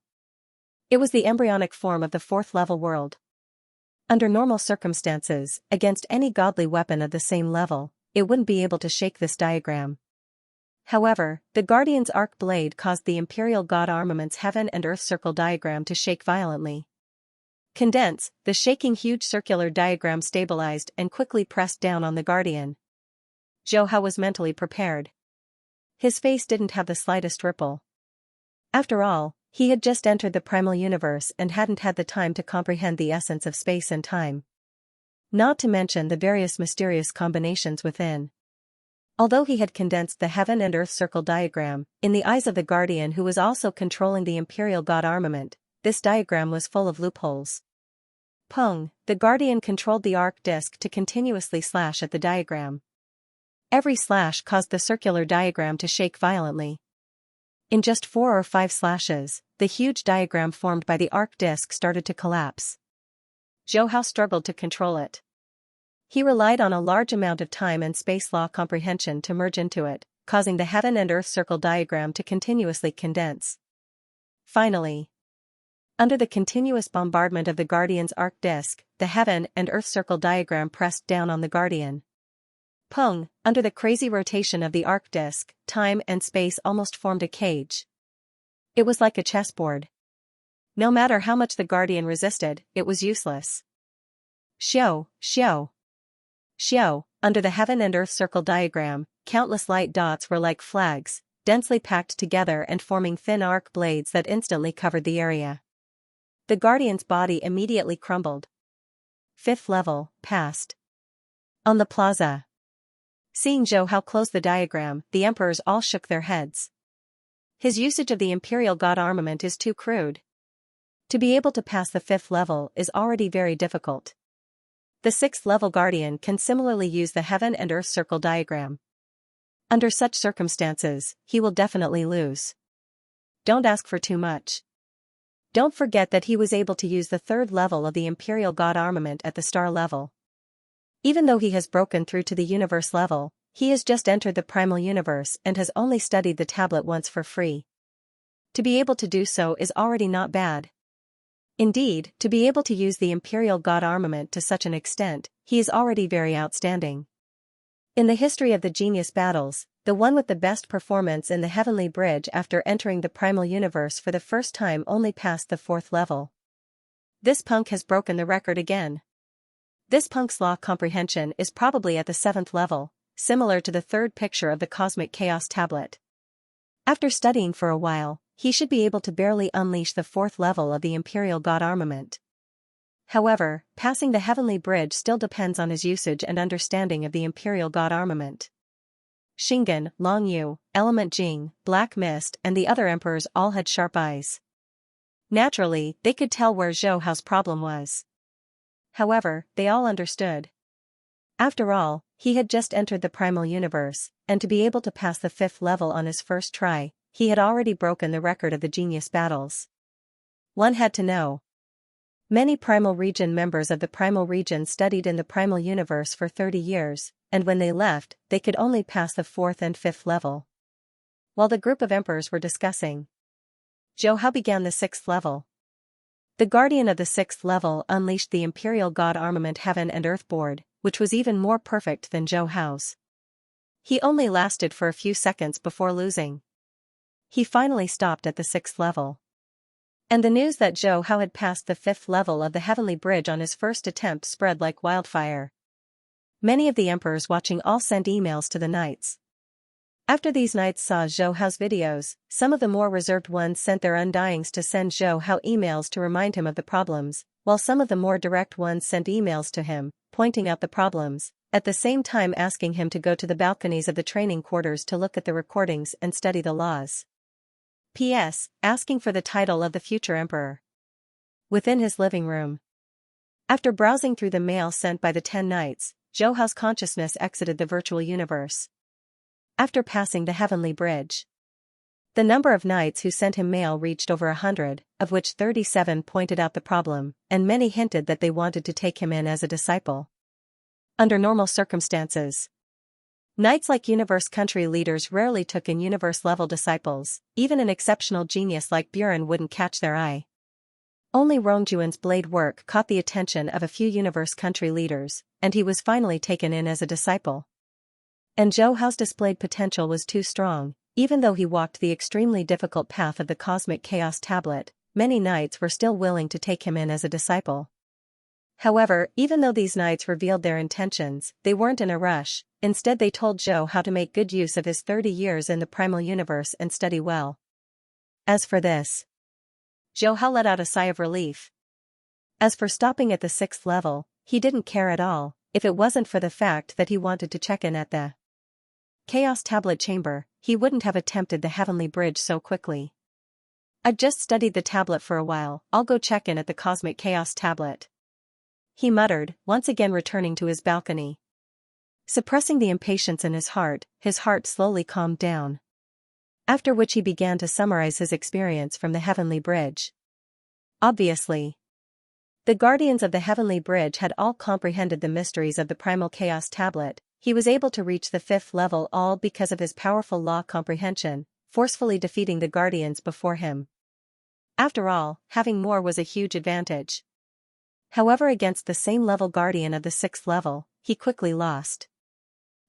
It was the embryonic form of the fourth-level world. Under normal circumstances, against any godly weapon of the same level, it wouldn't be able to shake this diagram. However, the Guardian's arc blade caused the Imperial God Armament's heaven and earth circle diagram to shake violently. Condense, the shaking huge circular diagram stabilized and quickly pressed down on the Guardian. Zhou Hao was mentally prepared. His face didn't have the slightest ripple. After all, he had just entered the primal universe and hadn't had the time to comprehend the essence of space and time. Not to mention the various mysterious combinations within. Although he had condensed the heaven and earth circle diagram, in the eyes of the Guardian who was also controlling the Imperial God Armament, this diagram was full of loopholes. Peng, the Guardian controlled the arc disk to continuously slash at the diagram. Every slash caused the circular diagram to shake violently. In just 4 or 5 slashes, the huge diagram formed by the arc disk started to collapse. Zhou Hao struggled to control it. He relied on a large amount of time and space law comprehension to merge into it, causing the heaven and earth circle diagram to continuously condense. Finally, under the continuous bombardment of the Guardian's arc disk, the heaven and earth circle diagram pressed down on the Guardian. Peng, under the crazy rotation of the arc disk, time and space almost formed a cage. It was like a chessboard. No matter how much the Guardian resisted, it was useless. Xiao, xiao. Xiao, under the heaven and earth circle diagram, countless light dots were like flags, densely packed together and forming thin arc blades that instantly covered the area. The Guardian's body immediately crumbled. 5th level, passed. On the plaza. Seeing Zhou Hao close the diagram, the emperors all shook their heads. His usage of the Imperial God Armament is too crude. To be able to pass the 5th level is already very difficult. The 6th level Guardian can similarly use the heaven and earth circle diagram. Under such circumstances, he will definitely lose. Don't ask for too much. Don't forget that he was able to use the 3rd level of the Imperial God Armament at the star level. Even though he has broken through to the universe level, he has just entered the primal universe and has only studied the tablet once for free. To be able to do so is already not bad. Indeed, to be able to use the Imperial God Armament to such an extent, he is already very outstanding. In the history of the genius battles, the one with the best performance in the Heavenly Bridge after entering the primal universe for the first time only passed the 4th level. This punk has broken the record again. This punk's law comprehension is probably at the 7th level, similar to the 3rd picture of the Cosmic Chaos tablet. After studying for a while, he should be able to barely unleash the 4th level of the Imperial God Armament. However, passing the Heavenly Bridge still depends on his usage and understanding of the Imperial God Armament. Xinggan, Long Yu, Element Jing, Black Mist and the other emperors all had sharp eyes. Naturally, they could tell where Zhou Hao's problem was. However, they all understood. After all, he had just entered the primal universe, and to be able to pass the 5th level on his first try, he had already broken the record of the genius battles. One had to know. Many Primal Region members of the Primal Region studied in the primal universe for 30 years, and when they left, they could only pass the 4th and 5th level. While the group of emperors were discussing, Zhou Hao began the 6th level. The Guardian of the 6th level unleashed the Imperial God Armament Heaven and Earth board, which was even more perfect than Zhou Hao's. He only lasted for a few seconds before losing. He finally stopped at the 6th level. And the news that Zhou Hao had passed the 5th level of the Heavenly Bridge on his first attempt spread like wildfire. Many of the emperors watching all sent emails to the knights. After these knights saw Zhou Hao's videos, some of the more reserved ones sent their undyings to send Zhou Hao emails to remind him of the problems, while some of the more direct ones sent emails to him, pointing out the problems, at the same time asking him to go to the balconies of the training quarters to look at the recordings and study the laws. P.S. Asking for the title of the future emperor. Within his living room. After browsing through the mail sent by the 10 knights, Zhou Hao's consciousness exited the virtual universe. After passing the Heavenly Bridge, the number of knights who sent him mail reached over 100, of which 37 pointed out the problem, and many hinted that they wanted to take him in as a disciple. Under normal circumstances, knights like universe country leaders rarely took in universe-level disciples. Even an exceptional genius like Buren wouldn't catch their eye. Only Rongjuan's blade work caught the attention of a few universe country leaders, and he was finally taken in as a disciple. And Zhou Hao's displayed potential was too strong. Even though he walked the extremely difficult path of the Cosmic Chaos Tablet, many knights were still willing to take him in as a disciple. However, even though these knights revealed their intentions, they weren't in a rush. Instead, they told Zhou how to make good use of his 30 years in the primal universe and study well. As for this, Zhou Hao let out a sigh of relief. As for stopping at the 6th level, he didn't care at all, if it wasn't for the fact that he wanted to check in at the Chaos Tablet Chamber. He wouldn't have attempted the Heavenly Bridge so quickly. "I've just studied the tablet for a while, I'll go check in at the Cosmic Chaos Tablet," he muttered, once again returning to his balcony. Suppressing the impatience in his heart slowly calmed down. After which he began to summarize his experience from the Heavenly Bridge. Obviously, the guardians of the Heavenly Bridge had all comprehended the mysteries of the Primal Chaos Tablet. He was able to reach the 5th level all because of his powerful law comprehension, forcefully defeating the guardians before him. After all, having more was a huge advantage. However, against the same level guardian of the 6th level, he quickly lost.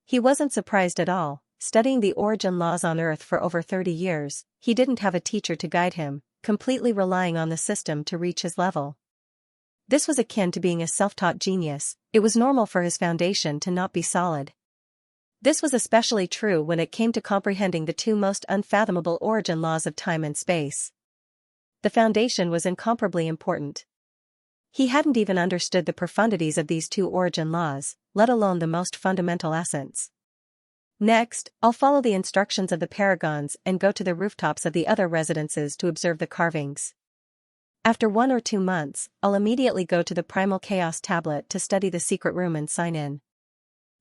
He wasn't surprised at all. Studying the origin laws on Earth for over 30 years, he didn't have a teacher to guide him, completely relying on the system to reach his level. This was akin to being a self-taught genius. It was normal for his foundation to not be solid. This was especially true when it came to comprehending the two most unfathomable origin laws of time and space. The foundation was incomparably important. He hadn't even understood the profundities of these two origin laws, let alone the most fundamental essence. Next, I'll follow the instructions of the paragons and go to the rooftops of the other residences to observe the carvings. After 1 or 2 months, I'll immediately go to the Primal Chaos Tablet to study the secret room and sign in.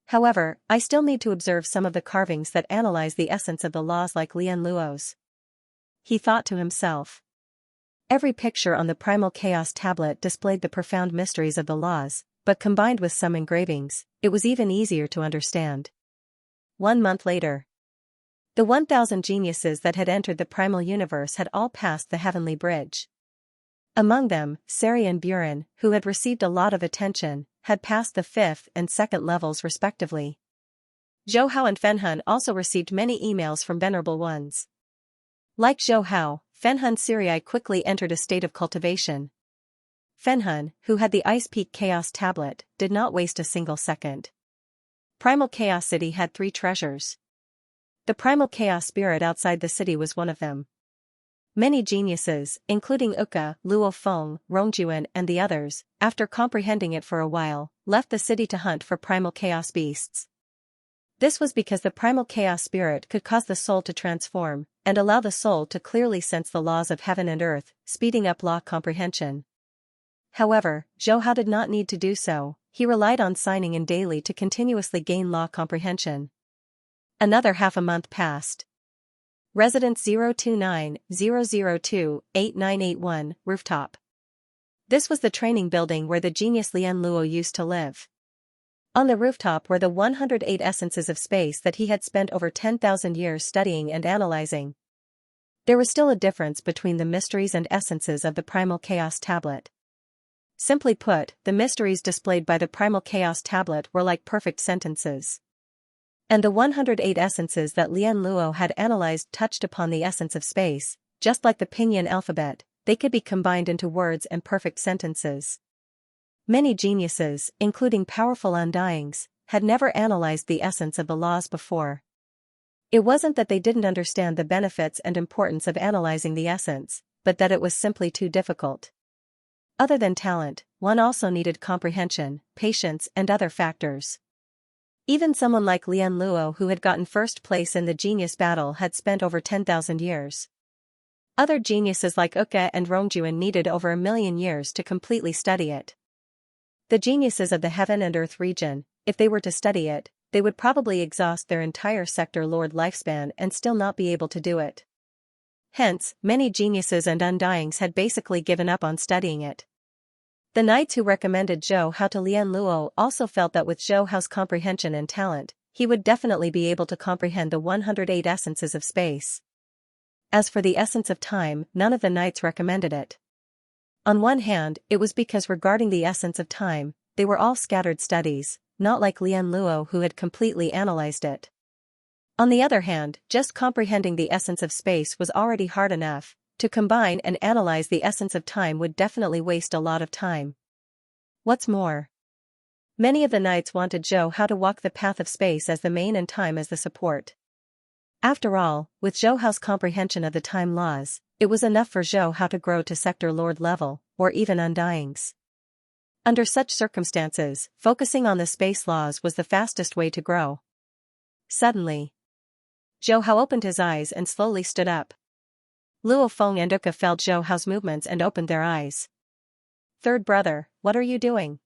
However, I still need to observe some of the carvings that analyze the essence of the laws like Lian Luo's. He thought to himself. Every picture on the Primal Chaos Tablet displayed the profound mysteries of the laws, but combined with some engravings, it was even easier to understand. 1 month later, the 1,000 geniuses that had entered the primal universe had all passed the Heavenly Bridge. Among them, Sari and Buren, who had received a lot of attention, had passed the 5th and 2nd levels respectively. Zhou Hao and Fenhun also received many emails from venerable ones. Like Zhou Hao, Fenhun Sirii quickly entered a state of cultivation. Fenhun, who had the Ice Peak Chaos Tablet, did not waste a single second. Primal Chaos City had 3 treasures. The Primal Chaos Spirit outside the city was one of them. Many geniuses, including Uka, Luo Feng, Rongjuan and the others, after comprehending it for a while, left the city to hunt for primal chaos beasts. This was because the primal chaos spirit could cause the soul to transform, and allow the soul to clearly sense the laws of heaven and earth, speeding up law comprehension. However, Zhou Hao did not need to do so. He relied on signing in daily to continuously gain law comprehension. Another half a month passed. Residence 029-002-8981, rooftop. This was the training building where the genius Lian Luo used to live. On the rooftop were the 108 essences of space that he had spent over 10,000 years studying and analyzing. There was still a difference between the mysteries and essences of the Primal Chaos Tablet. Simply put, the mysteries displayed by the Primal Chaos Tablet were like perfect sentences. And the 108 essences that Lian Luo had analyzed touched upon the essence of space. Just like the Pinyin alphabet, they could be combined into words and perfect sentences. Many geniuses, including powerful undyings, had never analyzed the essence of the laws before. It wasn't that they didn't understand the benefits and importance of analyzing the essence, but that it was simply too difficult. Other than talent, one also needed comprehension, patience and other factors. Even someone like Lian Luo, who had gotten first place in the genius battle, had spent over 10,000 years. Other geniuses like Uka and Rongjuan needed over 1,000,000 years to completely study it. The geniuses of the heaven and earth region, if they were to study it, they would probably exhaust their entire sector lord lifespan and still not be able to do it. Hence, many geniuses and undyings had basically given up on studying it. The knights who recommended Zhou Hao to Lian Luo also felt that with Zhou Hao's comprehension and talent, he would definitely be able to comprehend the 108 essences of space. As for the essence of time, none of the knights recommended it. On one hand, it was because regarding the essence of time, they were all scattered studies, not like Lian Luo who had completely analyzed it. On the other hand, just comprehending the essence of space was already hard enough. To combine and analyze the essence of time would definitely waste a lot of time. What's more, many of the knights wanted Zhou Hao to walk the path of space as the main and time as the support. After all, with Zhou Hao's comprehension of the time laws, it was enough for Zhou Hao to grow to sector lord level, or even undyings. Under such circumstances, focusing on the space laws was the fastest way to grow. Suddenly, Zhou Hao opened his eyes and slowly stood up. Luo Feng and Uka felt Zhou Hao's movements and opened their eyes. "Third brother, what are you doing?"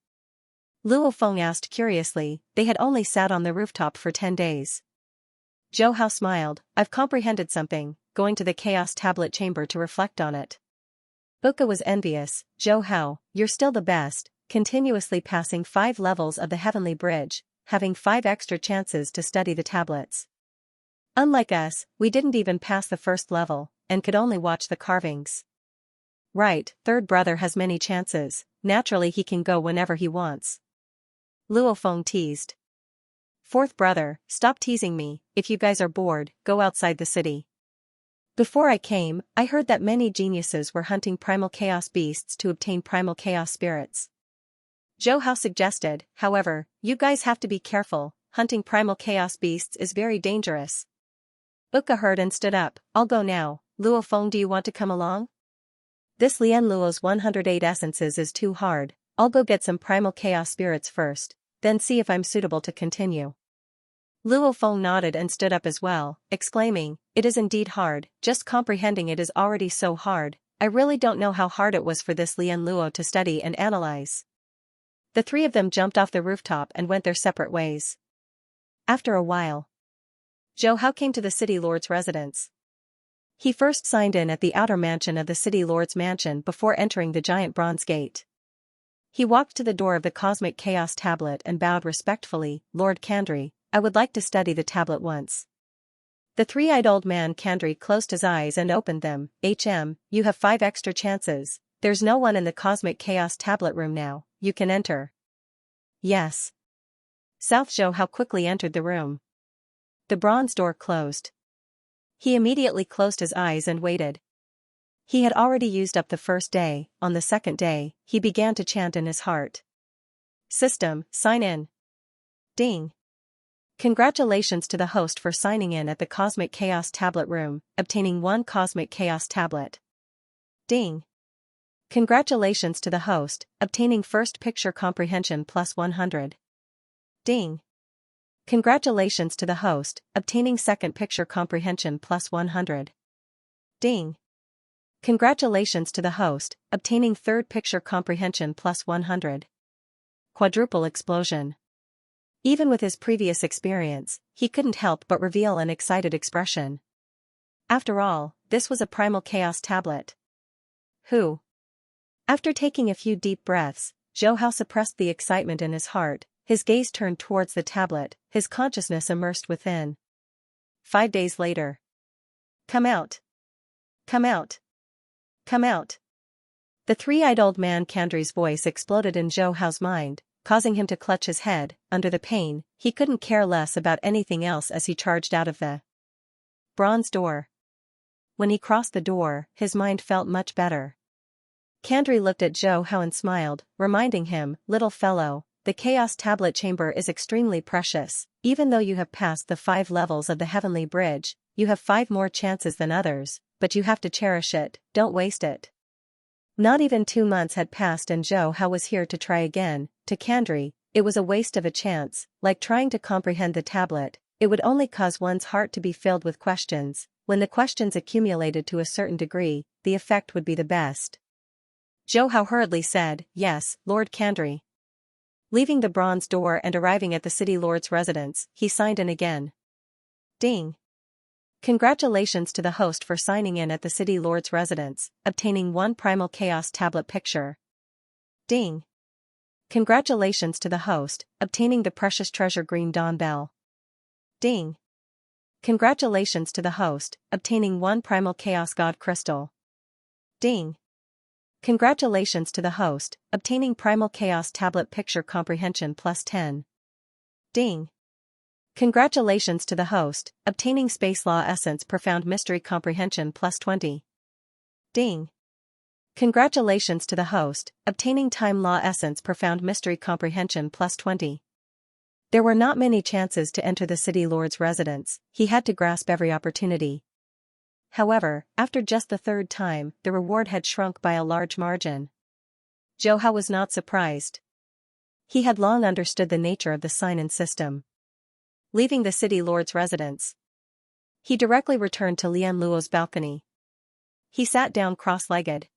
Luo Feng asked curiously. They had only sat on the rooftop for 10 days. Zhou Hao smiled. "I've comprehended something, going to the chaos tablet chamber to reflect on it." Uka was envious. "Zhou Hao, you're still the best, continuously passing 5 levels of the heavenly bridge, having 5 extra chances to study the tablets. Unlike us, we didn't even pass the first level, and could only watch the carvings." "Right, third brother has many chances, naturally he can go whenever he wants." Luo Feng teased. "Fourth brother, stop teasing me. If you guys are bored, go outside the city. Before I came, I heard that many geniuses were hunting primal chaos beasts to obtain primal chaos spirits." Zhou Hao suggested. "However, you guys have to be careful, hunting primal chaos beasts is very dangerous." Uka heard and stood up. "I'll go now. Luo Feng, do you want to come along? This Lian Luo's 108 essences is too hard. I'll go get some primal chaos spirits first, then see if I'm suitable to continue." Luo Feng nodded and stood up as well, exclaiming, "It is indeed hard, just comprehending it is already so hard. I really don't know how hard it was for this Lian Luo to study and analyze." The 3 of them jumped off the rooftop and went their separate ways. After a while, Zhou Hao came to the city lord's residence. He first signed in at the outer mansion of the city lord's mansion before entering the giant bronze gate. He walked to the door of the cosmic chaos tablet and bowed respectfully. "Lord Kandri, I would like to study the tablet once." The 3-eyed old man Kandri closed his eyes and opened them. You have 5 extra chances. There's no one in the cosmic chaos tablet room now. You can enter." "Yes." South Zhou Hao quickly entered the room. The bronze door closed. He immediately closed his eyes and waited. He had already used up the first day. On the second day, he began to chant in his heart. "System, sign in." Ding. Congratulations to the host for signing in at the Cosmic Chaos Tablet room, obtaining 1 Cosmic Chaos Tablet. Ding. Congratulations to the host, obtaining first picture comprehension plus 100. Ding. Congratulations to the host, obtaining second picture comprehension plus 100. Ding. Congratulations to the host, obtaining third picture comprehension plus 100. Quadruple explosion. Even with his previous experience, he couldn't help but reveal an excited expression. After all, this was a primal chaos tablet. Who? After taking a few deep breaths, Zhou Hao suppressed the excitement in his heart. His gaze turned towards the tablet, his consciousness immersed within. 5 days later. "Come out! Come out! Come out!" The 3-eyed old man Kandri's voice exploded in Zhou Hao's mind, causing him to clutch his head. Under the pain, he couldn't care less about anything else as he charged out of the bronze door. When he crossed the door, his mind felt much better. Kandri looked at Zhou Hao and smiled, reminding him, "Little fellow, the Chaos Tablet Chamber is extremely precious. Even though you have passed the 5 levels of the Heavenly Bridge, you have 5 more chances than others, but you have to cherish it, don't waste it." Not even 2 months had passed and Zhou Hao was here to try again. To Kandri, it was a waste of a chance. Like trying to comprehend the tablet, it would only cause one's heart to be filled with questions. When the questions accumulated to a certain degree, the effect would be the best. Zhou Hao hurriedly said, "Yes, Lord Kandri." Leaving the bronze door and arriving at the city lord's residence, he signed in again. Ding. Congratulations to the host for signing in at the City Lord's residence, obtaining 1 Primal Chaos tablet picture. Ding. Congratulations to the host, obtaining the precious treasure Green Dawn Bell. Ding. Congratulations to the host, obtaining 1 Primal Chaos God Crystal. Ding. Congratulations to the host, obtaining Primal Chaos tablet picture comprehension plus 10. Ding. Congratulations to the host, obtaining Space Law Essence Profound Mystery Comprehension plus 20. Ding. Congratulations to the host, obtaining Time Law Essence Profound Mystery Comprehension plus 20. There were not many chances to enter the City Lord's residence, he had to grasp every opportunity. However, after just the 3rd time, the reward had shrunk by a large margin. Zhou Hao was not surprised. He had long understood the nature of the sign-in system. Leaving the City Lord's residence, he directly returned to Lian Luo's balcony. He sat down cross-legged.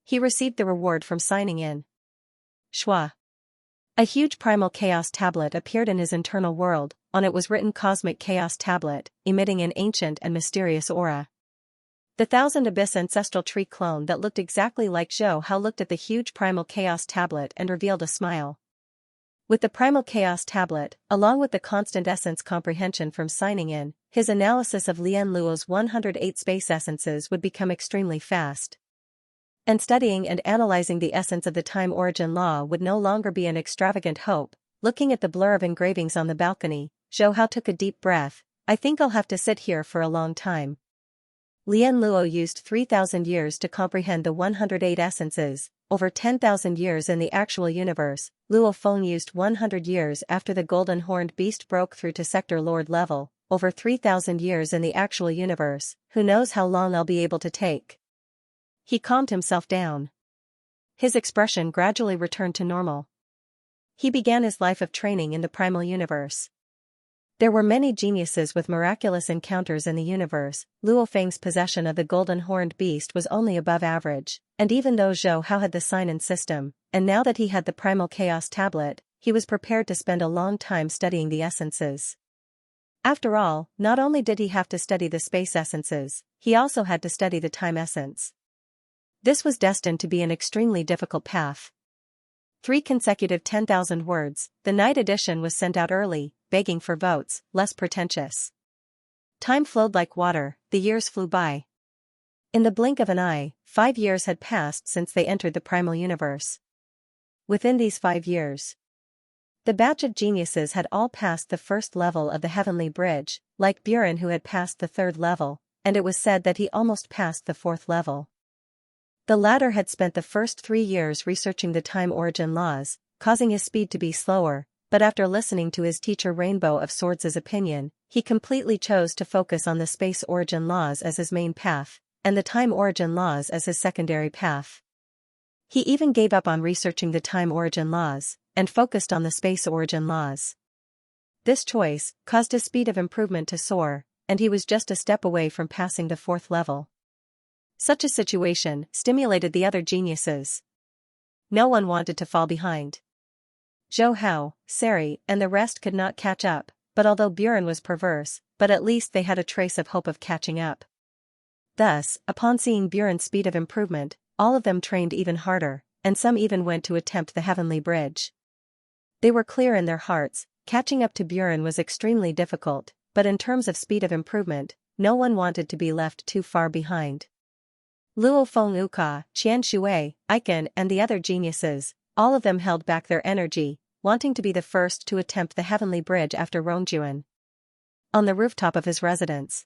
He received the reward from signing in. Shua. A huge Primal Chaos tablet appeared in his internal world, on it was written Cosmic Chaos Tablet, emitting an ancient and mysterious aura. The Thousand Abyss ancestral tree clone that looked exactly like Zhou Hao looked at the huge Primal Chaos tablet and revealed a smile. With the Primal Chaos tablet, along with the constant essence comprehension from signing in, his analysis of Lian Luo's 108 space essences would become extremely fast. And studying and analyzing the essence of the time origin law would no longer be an extravagant hope. Looking at the blur of engravings on the balcony, Zhou Hao took a deep breath. I think I'll have to sit here for a long time. Lian Luo used 3,000 years to comprehend the 108 essences, over 10,000 years in the actual universe. Luo Feng used 100 years after the golden horned beast broke through to Sector Lord level, over 3,000 years in the actual universe. Who knows how long I'll be able to take. He calmed himself down. His expression gradually returned to normal. He began his life of training in the primal universe. There were many geniuses with miraculous encounters in the universe. Luo Feng's possession of the golden horned beast was only above average, and even though Zhou Hao had the sign-in system, and now that he had the Primal Chaos tablet, he was prepared to spend a long time studying the essences. After all, not only did he have to study the space essences, he also had to study the time essence. This was destined to be an extremely difficult path. 3 consecutive 10,000 words, the night edition was sent out early, begging for votes, less pretentious. Time flowed like water, the years flew by. In the blink of an eye, 5 years had passed since they entered the primal universe. Within these 5 years, the batch of geniuses had all passed the 1st level of the Heavenly Bridge, like Buren who had passed the 3rd level, and it was said that he almost passed the 4th level. The latter had spent the first 3 years researching the time origin laws, causing his speed to be slower, but after listening to his teacher Rainbow of Swords' opinion, he completely chose to focus on the space origin laws as his main path, and the time origin laws as his secondary path. He even gave up on researching the time origin laws, and focused on the space origin laws. This choice caused his speed of improvement to soar, and he was just a step away from passing the 4th level. Such a situation stimulated the other geniuses. No one wanted to fall behind. Zhou Hao, Sari, and the rest could not catch up, but although Buren was perverse, but at least they had a trace of hope of catching up. Thus, upon seeing Buren's speed of improvement, all of them trained even harder, and some even went to attempt the Heavenly Bridge. They were clear in their hearts, catching up to Buren was extremely difficult, but in terms of speed of improvement, no one wanted to be left too far behind. Luo Feng Uka, Qian Shui, Aiken and the other geniuses, all of them held back their energy, wanting to be the first to attempt the Heavenly Bridge after Rongjuan. On the rooftop of his residence,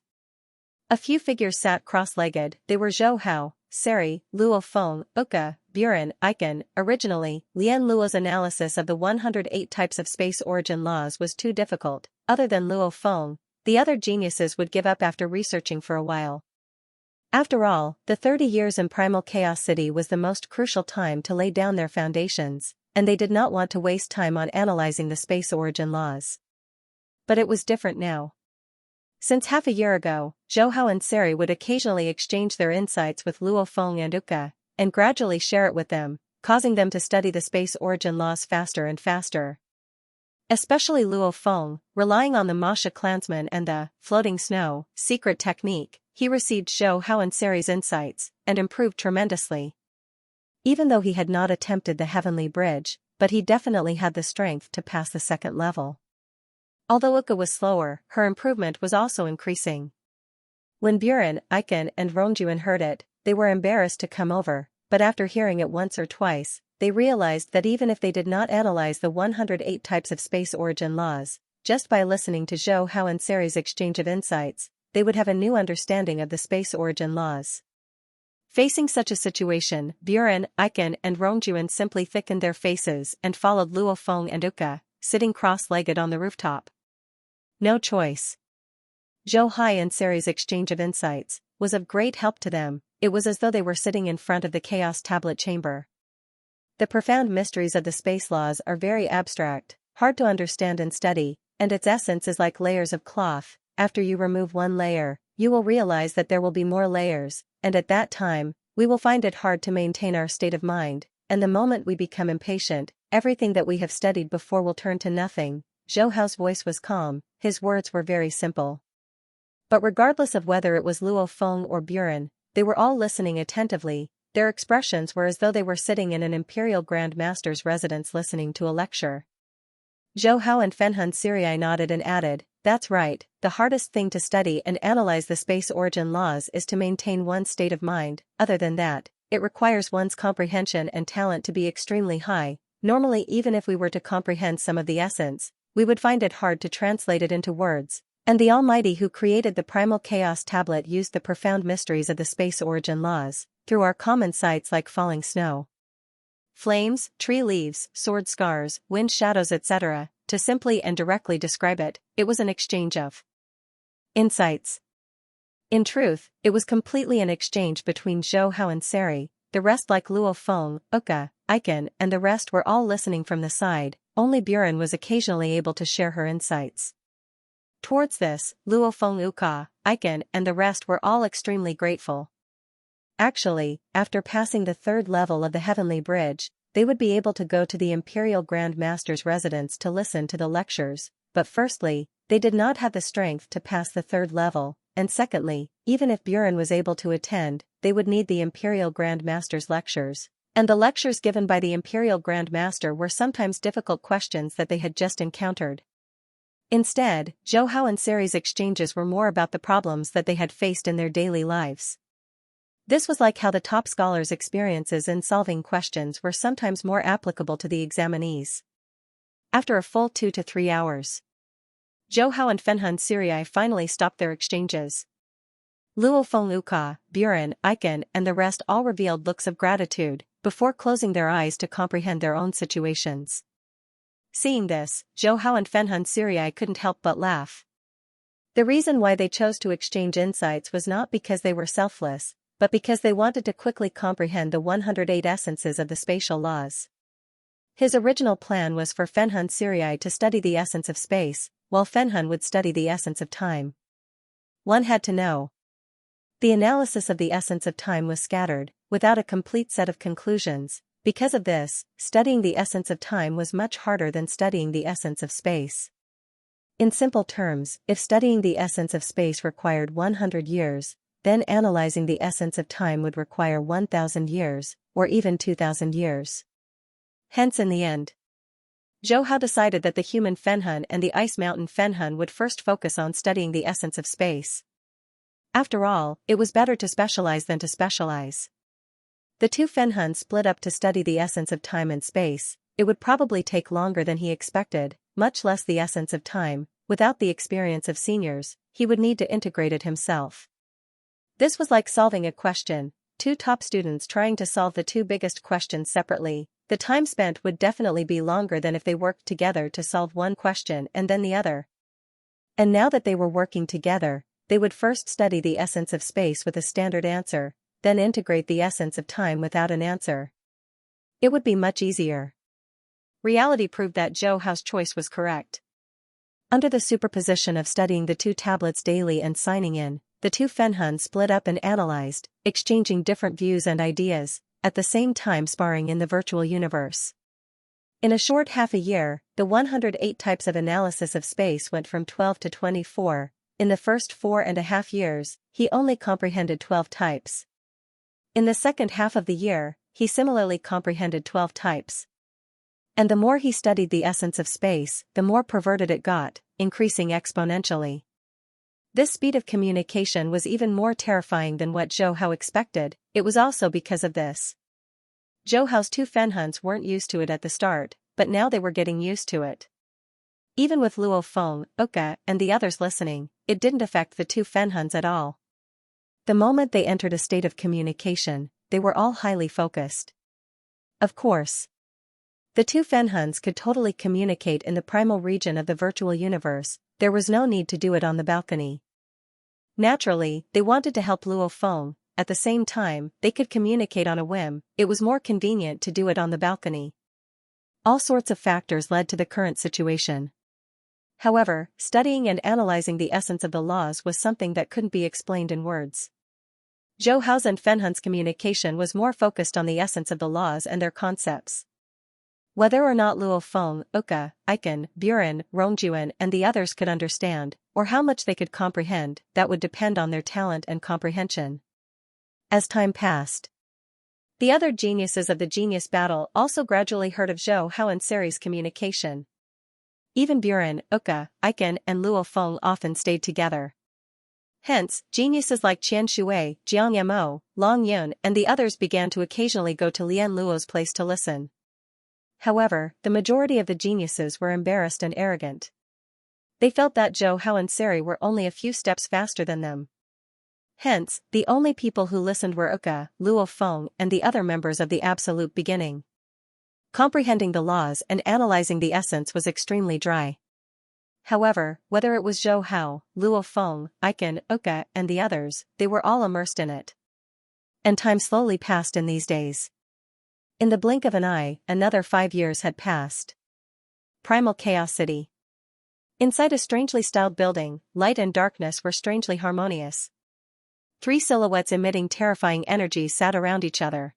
a few figures sat cross-legged. They were Zhou Hao, Sari, Luo Feng, Uka, Buren, Aiken. Originally, Lian Luo's analysis of the 108 types of space origin laws was too difficult. Other than Luo Feng, the other geniuses would give up after researching for a while. After all, the 30 years in Primal Chaos City was the most crucial time to lay down their foundations, and they did not want to waste time on analyzing the space origin laws. But it was different now. Since half a year ago, Zhou Hao and Sari would occasionally exchange their insights with Luo Feng and Uka, and gradually share it with them, causing them to study the space origin laws faster and faster. Especially Luo Feng, relying on the Masha clansmen and the floating snow secret technique, he received Zhou Hao and Sari's insights and improved tremendously. Even though he had not attempted the heavenly bridge, but he definitely had the strength to pass the second level. Although Uka was slower, her improvement was also increasing. When Buren, Aiken and Rongjuan heard it, they were embarrassed to come over, but after hearing it once or twice, they realized that even if they did not analyze the 108 types of space origin laws, just by listening to Zhou Hao and Sari's exchange of insights, they would have a new understanding of the space origin laws. Facing such a situation, Buren, Aiken and Rongjuan simply thickened their faces and followed Luo Feng and Uka, sitting cross-legged on the rooftop. No choice. Zhou Hai and Sari's exchange of insights was of great help to them. It was as though they were sitting in front of the Chaos Tablet Chamber. The profound mysteries of the space laws are very abstract, hard to understand and study, and its essence is like layers of cloth. After you remove one layer, you will realize that there will be more layers, and at that time, we will find it hard to maintain our state of mind, and the moment we become impatient, everything that we have studied before will turn to nothing. Zhou Hao's voice was calm, his words were very simple. But regardless of whether it was Luo Feng or Buren, they were all listening attentively. Their expressions were as though they were sitting in an imperial grand master's residence listening to a lecture. Zhou Hao and Fenhan Sirii nodded and added, "That's right, the hardest thing to study and analyze the space origin laws is to maintain one's state of mind. Other than that, it requires one's comprehension and talent to be extremely high. Normally, even if we were to comprehend some of the essence, we would find it hard to translate it into words. And the Almighty who created the primal chaos tablet used the profound mysteries of the space origin laws, through our common sights like falling snow, flames, tree leaves, sword scars, wind shadows etc., to simply and directly describe it. It was an exchange of insights. In truth, it was completely an exchange between Zhou Hao and Sari. The rest like Luo Feng, Uka, Aiken and the rest were all listening from the side. Only Buren was occasionally able to share her insights. Towards this, Luo Feng, Uka, Aiken and the rest were all extremely grateful. Actually, after passing the third level of the Heavenly Bridge, they would be able to go to the Imperial Grand Master's residence to listen to the lectures, but firstly, they did not have the strength to pass the third level, and secondly, even if Buren was able to attend, they would need the Imperial Grand Master's lectures, and the lectures given by the Imperial Grand Master were sometimes difficult questions that they had just encountered. Instead, Zhou Hao and Sari's exchanges were more about the problems that they had faced in their daily lives. This was like how the top scholars' experiences in solving questions were sometimes more applicable to the examinees. After a full 2 to 3 hours, Zhou Hao and Fenhan Sirii finally stopped their exchanges. Luo Feng, Uka, Buren, Aiken and the rest all revealed looks of gratitude, before closing their eyes to comprehend their own situations. Seeing this, Zhou Hao and Fenhan Sirii couldn't help but laugh. The reason why they chose to exchange insights was not because they were selfless, but because they wanted to quickly comprehend the 108 essences of the spatial laws. His original plan was for Fenhan Sirii to study the essence of space, while Fenhan would study the essence of time. One had to know. The analysis of the essence of time was scattered, without a complete set of conclusions. Because of this, studying the essence of time was much harder than studying the essence of space. In simple terms, if studying the essence of space required 100 years, then analyzing the essence of time would require 1,000 years, or even 2,000 years. Hence in the end, Zhou Hao decided that the human Fenhan and the Ice Mountain Fenhan would first focus on studying the essence of space. After all, it was better to specialize than to specialize. The two Fenhan split up to study the essence of time and space. It would probably take longer than he expected, much less the essence of time. Without the experience of seniors, he would need to integrate it himself. This was like solving a question, two top students trying to solve the two biggest questions separately. The time spent would definitely be longer than if they worked together to solve one question and then the other. And now that they were working together, they would first study the essence of space with a standard answer, then integrate the essence of time without an answer. It would be much easier. Reality proved that Zhou Hao's choice was correct. Under the superposition of studying the two tablets daily and signing in, the two Fenhan split up and analyzed, exchanging different views and ideas, at the same time sparring in the virtual universe. In a short half a year, the 108 types of analysis of space went from 12 to 24. In the first 4.5 years, he only comprehended 12 types. In the second half of the year, he similarly comprehended 12 types. And the more he studied the essence of space, the more perverted it got, increasing exponentially. This speed of communication was even more terrifying than what Zhou Hao expected. It was also because of this. Zhou Hao's two Fenhuns weren't used to it at the start, but now they were getting used to it. Even with Luo Feng, Uka, and the others listening, it didn't affect the two Fenhuns at all. The moment they entered a state of communication, they were all highly focused. Of course, the two Fenhuns could totally communicate in the primal region of the virtual universe. There was no need to do it on the balcony. Naturally, they wanted to help Luo Feng. At the same time, they could communicate on a whim. It was more convenient to do it on the balcony. All sorts of factors led to the current situation. However, studying and analyzing the essence of the laws was something that couldn't be explained in words. Zhou Hao's and Fenhun's communication was more focused on the essence of the laws and their concepts. Whether or not Luo Feng, Uka, Aiken, Buren, Rongjuan and the others could understand, or how much they could comprehend, that would depend on their talent and comprehension. As time passed, the other geniuses of the genius battle also gradually heard of Zhou Hao and Seri's communication. Even Buren, Uka, Aiken and Luo Feng often stayed together. Hence, geniuses like Qian Shui, Jiang Yamo, Long Yun and the others began to occasionally go to Lian Luo's place to listen. However, the majority of the geniuses were embarrassed and arrogant. They felt that Zhou Hao and Seri were only a few steps faster than them. Hence, the only people who listened were Uka, Luo Feng and the other members of the Absolute Beginning. Comprehending the laws and analyzing the essence was extremely dry. However, whether it was Zhou Hao, Luo Feng, Aiken, Uka and the others, they were all immersed in it. And time slowly passed in these days. In the blink of an eye, another 5 years had passed. Primal Chaos City. Inside a strangely styled building, light and darkness were strangely harmonious. 3 silhouettes emitting terrifying energy sat around each other.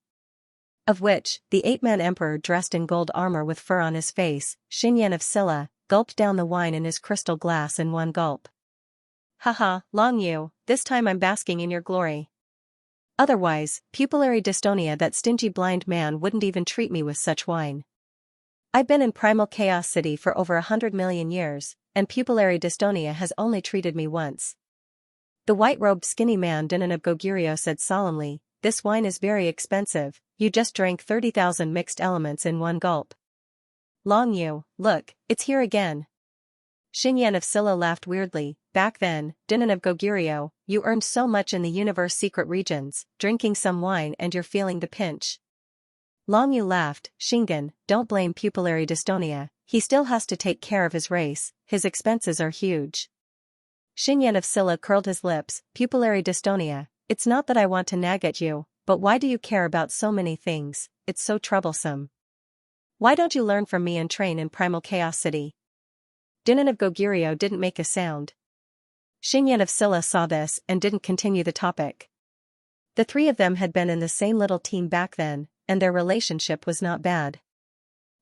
Of which, the 8-man emperor dressed in gold armor with fur on his face, Xinyan of Silla, gulped down the wine in his crystal glass in one gulp. Haha, Long Yu, this time I'm basking in your glory. Otherwise, pupillary dystonia, that stingy blind man wouldn't even treat me with such wine. I've been in Primal Chaos City for over 100 million years, and pupillary dystonia has only treated me once. The white-robed skinny man Dinan of Goguryeo said solemnly, this wine is very expensive, you just drank 30,000 mixed elements in one gulp. Long Yu, look, it's here again. Xinyan of Silla laughed weirdly. Back then, Dinan of Goguryeo, you earned so much in the universe secret regions, drinking some wine and you're feeling the pinch. Long Yu laughed. Shingan, don't blame pupillary dystonia, he still has to take care of his race, his expenses are huge. Xinyan of Silla curled his lips. Pupillary dystonia, it's not that I want to nag at you, but why do you care about so many things? It's so troublesome. Why don't you learn from me and train in Primal Chaos City? Dinan of Goguryeo didn't make a sound. Xinyan of Silla saw this and didn't continue the topic. The 3 of them had been in the same little team back then, and their relationship was not bad.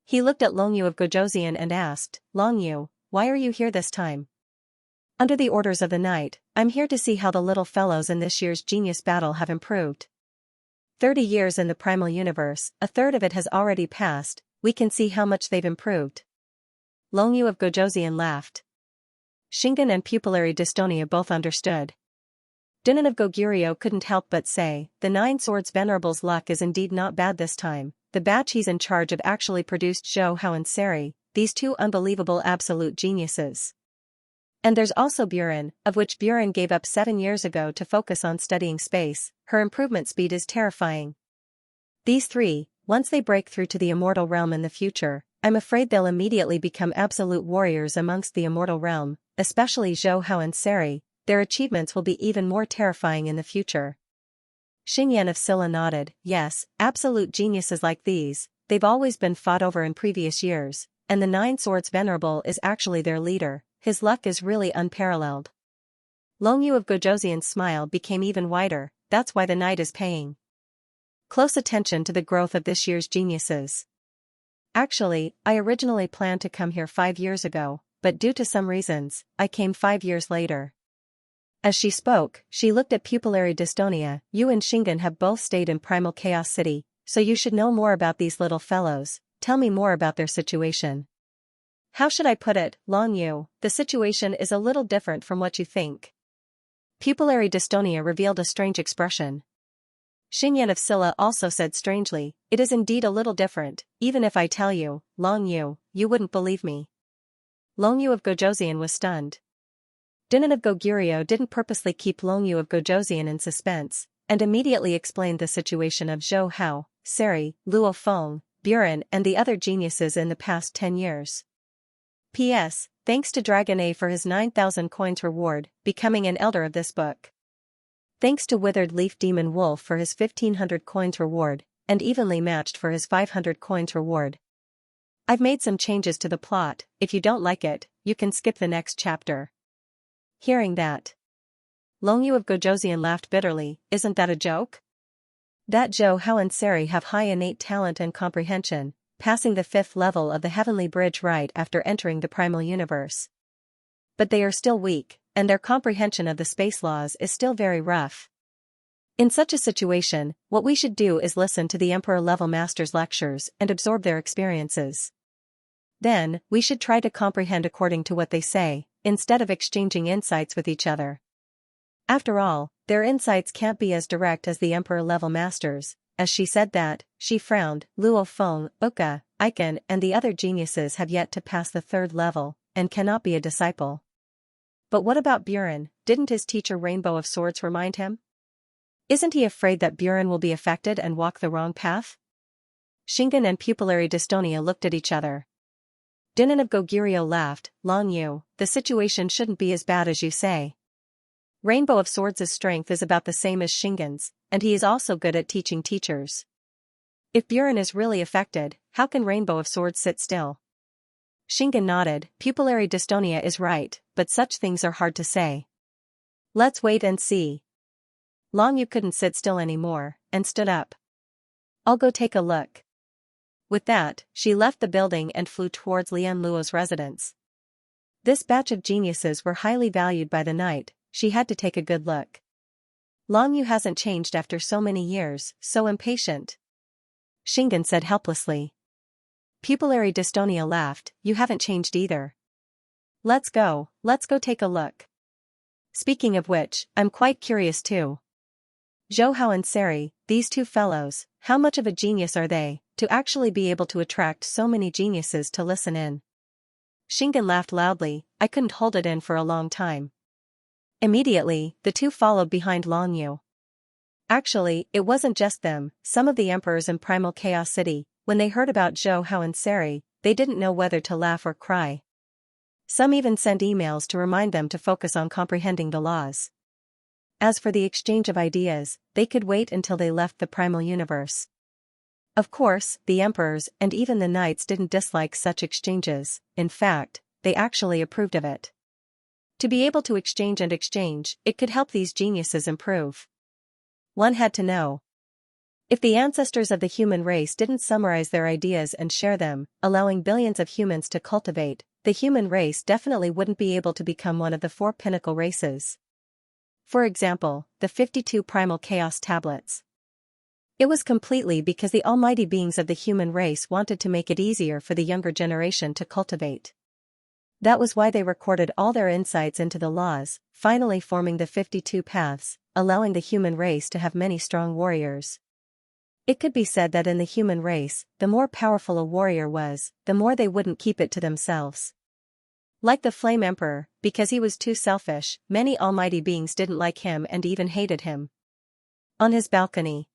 He looked at Long Yu of Gojoseon and asked, Long Yu, why are you here this time? Under the orders of the night, I'm here to see how the little fellows in this year's genius battle have improved. 30 years in the primal universe, a third of it has already passed, we can see how much they've improved. Long Yu of Gojoseon laughed. Shingan and pupillary dystonia both understood. Dinan of Goguryeo couldn't help but say, the 9 Swords Venerable's luck is indeed not bad this time, the batch he's in charge of actually produced Zhou Hao and Seri, these 2 unbelievable absolute geniuses. And there's also Buren, of which Buren gave up 7 years ago to focus on studying space, her improvement speed is terrifying. These 3, once they break through to the immortal realm in the future, I'm afraid they'll immediately become absolute warriors amongst the immortal realm, especially Zhou Hao and Seri, their achievements will be even more terrifying in the future. Xinyan of Silla nodded, yes, absolute geniuses like these, they've always been fought over in previous years, and the 9 Swords Venerable is actually their leader, his luck is really unparalleled. Long Yu of Gojoseon's smile became even wider, that's why the night is paying close attention to the growth of this year's geniuses. Actually, I originally planned to come here 5 years ago, but due to some reasons, I came 5 years later. As she spoke, she looked at pupillary dystonia. You and Shingen have both stayed in Primal Chaos City, so you should know more about these little fellows. Tell me more about their situation. How should I put it, Long Yu? The situation is a little different from what you think. Pupillary dystonia revealed a strange expression. Xingyan of Silla also said strangely, it is indeed a little different, even if I tell you, Long Yu, you wouldn't believe me. Long Yu of Gojoseon was stunned. Dinan of Goguryeo didn't purposely keep Long Yu of Gojoseon in suspense, and immediately explained the situation of Zhou Hao, Seri, Luo Feng, Buren and the other geniuses in the past 10 years. P.S. Thanks to Dragon A for his 9,000 coins reward, becoming an elder of this book. Thanks to Withered Leaf Demon Wolf for his 1,500 coins reward, and Evenly Matched for his 500 coins reward. I've made some changes to the plot. If you don't like it, you can skip the next chapter. Hearing that, Long Yu of Gojoseon laughed bitterly. Isn't that a joke? That Zhou Hao and Seri have high innate talent and comprehension, passing the 5th level of the Heavenly Bridge right after entering the Primal Universe. But they are still weak, and their comprehension of the space laws is still very rough. In such a situation, what we should do is listen to the Emperor-level Master's lectures and absorb their experiences. Then, we should try to comprehend according to what they say, instead of exchanging insights with each other. After all, their insights can't be as direct as the Emperor-level Masters. As she said that, she frowned. Luo Feng, Uka, Aiken and the other geniuses have yet to pass the 3rd level, and cannot be a disciple. But what about Buren? Didn't his teacher Rainbow of Swords remind him? Isn't he afraid that Buren will be affected and walk the wrong path? Shingen and Pupillary Dystonia looked at each other. Dinan of Goguryeo laughed. Long Yu, the situation shouldn't be as bad as you say. Rainbow of Swords' strength is about the same as Shingen's, and he is also good at teaching teachers. If Buren is really affected, how can Rainbow of Swords sit still? Shingen nodded. Pupillary dystonia is right, but such things are hard to say. Let's wait and see. Long Yu couldn't sit still anymore, and stood up. I'll go take a look. With that, she left the building and flew towards Lian Luo's residence. This batch of geniuses were highly valued by the knight. She had to take a good look. Long Yu hasn't changed after so many years, so impatient. Shingen said helplessly. Pupillary dystonia laughed. You haven't changed either. Let's go take a look. Speaking of which, I'm quite curious too. Zhou Hao and Seri, these two fellows, how much of a genius are they, to actually be able to attract so many geniuses to listen in? Shingen laughed loudly. I couldn't hold it in for a long time. Immediately, the two followed behind Long Yu. Actually, it wasn't just them. Some of the emperors in Primal Chaos City, when they heard about Zhou Hao and Seri, they didn't know whether to laugh or cry. Some even sent emails to remind them to focus on comprehending the laws. As for the exchange of ideas, they could wait until they left the Primal Universe. Of course, the emperors and even the knights didn't dislike such exchanges. In fact, they actually approved of it. To be able to exchange, it could help these geniuses improve. One had to know. If the ancestors of the human race didn't summarize their ideas and share them, allowing billions of humans to cultivate, the human race definitely wouldn't be able to become one of the 4 pinnacle races. For example, the 52 Primal Chaos Tablets. It was completely because the almighty beings of the human race wanted to make it easier for the younger generation to cultivate. That was why they recorded all their insights into the laws, finally forming the 52 paths, allowing the human race to have many strong warriors. It could be said that in the human race, the more powerful a warrior was, the more they wouldn't keep it to themselves. Like the Flame Emperor, because he was too selfish, many almighty beings didn't like him and even hated him. On his balcony,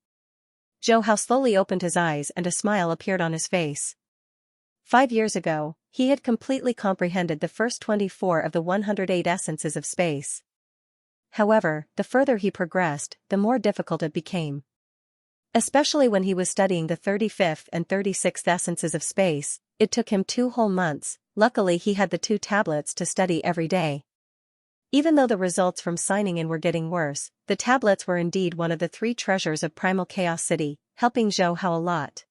Zhou Hao slowly opened his eyes and a smile appeared on his face. 5 years ago, he had completely comprehended the first 24 of the 108 essences of space. However, the further he progressed, the more difficult it became. Especially when he was studying the 35th and 36th essences of space, it took him 2 whole months. Luckily he had the 2 tablets to study every day. Even though the results from signing in were getting worse, the tablets were indeed one of the 3 treasures of Primal Chaos City, helping Zhou Hao a lot.